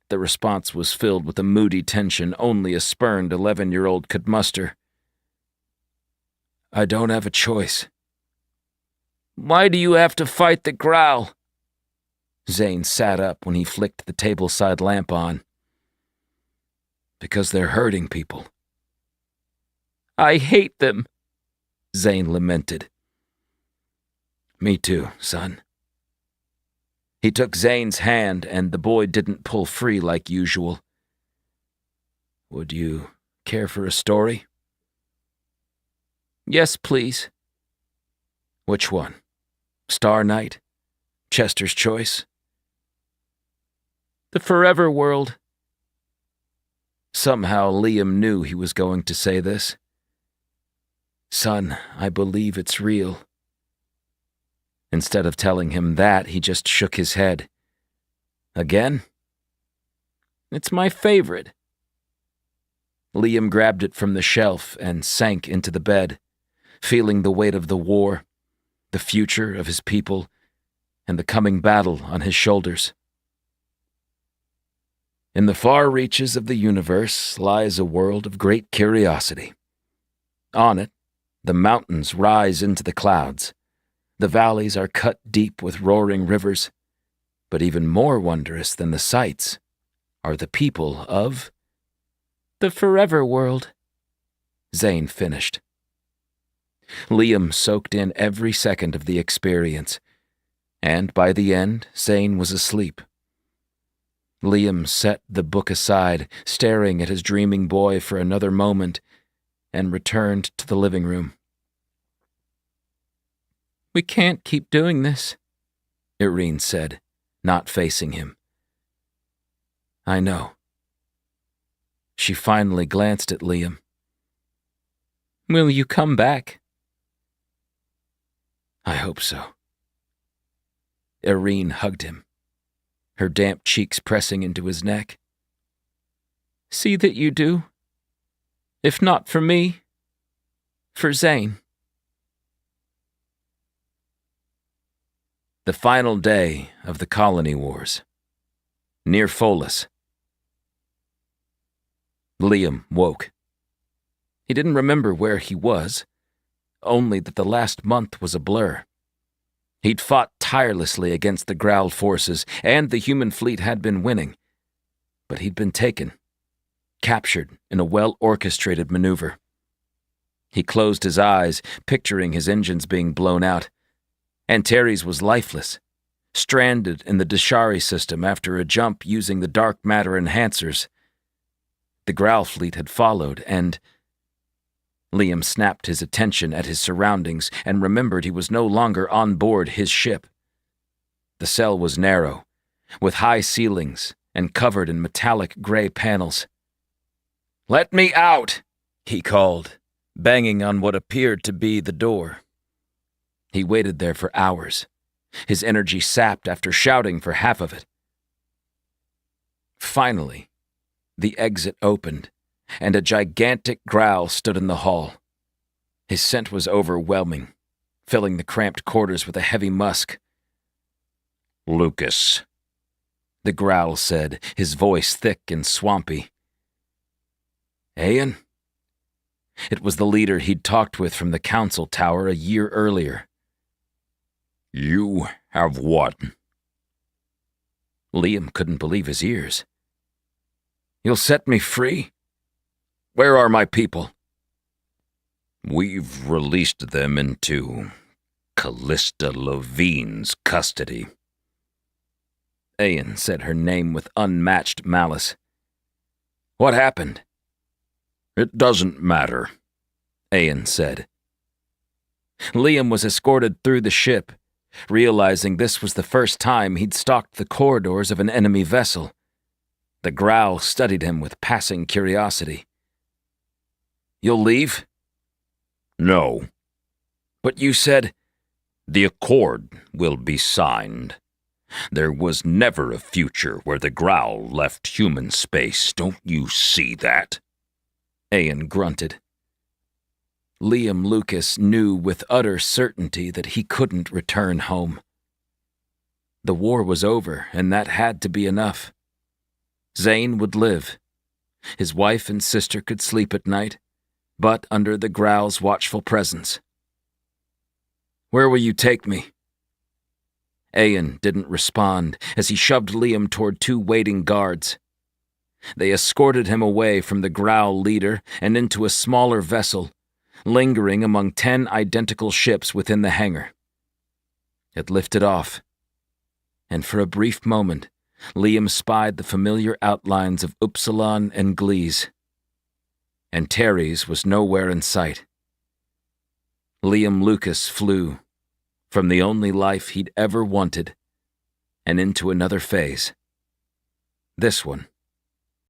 Speaker 2: The response was filled with a moody tension only a spurned 11-year-old could muster.
Speaker 4: I don't have a choice.
Speaker 2: Why do you have to fight the growl?
Speaker 1: Zane sat up when he flicked the tableside lamp on.
Speaker 4: Because they're hurting people.
Speaker 2: I hate them,
Speaker 1: Zane lamented.
Speaker 4: Me too, son.
Speaker 1: He took Zane's hand, and the boy didn't pull free like usual.
Speaker 4: Would you care for a story?
Speaker 2: Yes, please.
Speaker 4: Which one? Star Night? Chester's Choice?
Speaker 2: The Forever World.
Speaker 1: Somehow Liam knew he was going to say this.
Speaker 4: Son, I believe it's real.
Speaker 1: Instead of telling him that, he just shook his head. Again?
Speaker 2: It's my favorite.
Speaker 1: Liam grabbed it from the shelf and sank into the bed, feeling the weight of the war, the future of his people, and the coming battle on his shoulders. In the far reaches of the universe lies a world of great curiosity. On it, the mountains rise into the clouds. The valleys are cut deep with roaring rivers. But even more wondrous than the sights are the people of
Speaker 2: the Forever World,
Speaker 1: Zane finished. Liam soaked in every second of the experience, and by the end, Zane was asleep. Liam set the book aside, staring at his dreaming boy for another moment, and returned to the living room.
Speaker 2: We can't keep doing this,
Speaker 1: Irene said, not facing him.
Speaker 4: I know.
Speaker 1: She finally glanced at Liam.
Speaker 2: Will you come back?
Speaker 4: I hope so.
Speaker 1: Irene hugged him, her damp cheeks pressing into his neck.
Speaker 2: See that you do. If not for me, for Zane.
Speaker 1: The final day of the colony wars. Near Folas. Liam woke. He didn't remember where he was, only that the last month was a blur. He'd fought tirelessly against the Growl forces, and the human fleet had been winning. But he'd been taken, captured in a well-orchestrated maneuver. He closed his eyes, picturing his engines being blown out. Antares was lifeless, stranded in the Deshari system after a jump using the dark matter enhancers. The Growl fleet had followed, and Liam snapped his attention at his surroundings and remembered he was no longer on board his ship. The cell was narrow, with high ceilings and covered in metallic gray panels. "Let me out!" he called, banging on what appeared to be the door. He waited there for hours, his energy sapped after shouting for half of it. Finally, the exit opened, and a gigantic growl stood in the hall. His scent was overwhelming, filling the cramped quarters with a heavy musk. "Lucas," the growl said, his voice thick and swampy.
Speaker 4: Ayan?
Speaker 1: It was the leader he'd talked with from the council tower a year earlier.
Speaker 5: "You have what?"
Speaker 1: Liam couldn't believe his ears. "You'll set me free? Where are my people?"
Speaker 5: "We've released them into Callista Levine's custody."
Speaker 1: Ayan said her name with unmatched malice. "What happened?"
Speaker 5: "It doesn't matter,"
Speaker 1: Ayan said. Liam was escorted through the ship, realizing this was the first time he'd stalked the corridors of an enemy vessel. The growl studied him with passing curiosity. "You'll leave?"
Speaker 5: "No."
Speaker 1: "But you said—"
Speaker 5: "The accord will be signed. There was never a future where the growl left human space. Don't you see that?"
Speaker 1: Ayan grunted. Liam Lucas knew with utter certainty that he couldn't return home. The war was over, and that had to be enough. Zane would live. His wife and sister could sleep at night, but under the Growl's watchful presence. "Where will you take me?" Ayan didn't respond as he shoved Liam toward two waiting guards. They escorted him away from the Growl leader and into a smaller vessel, lingering among 10 identical ships within the hangar. It lifted off, and for a brief moment, Liam spied the familiar outlines of Upsilon and Gliese. And Terry's was nowhere in sight. Liam Lucas flew from the only life he'd ever wanted and into another phase. This one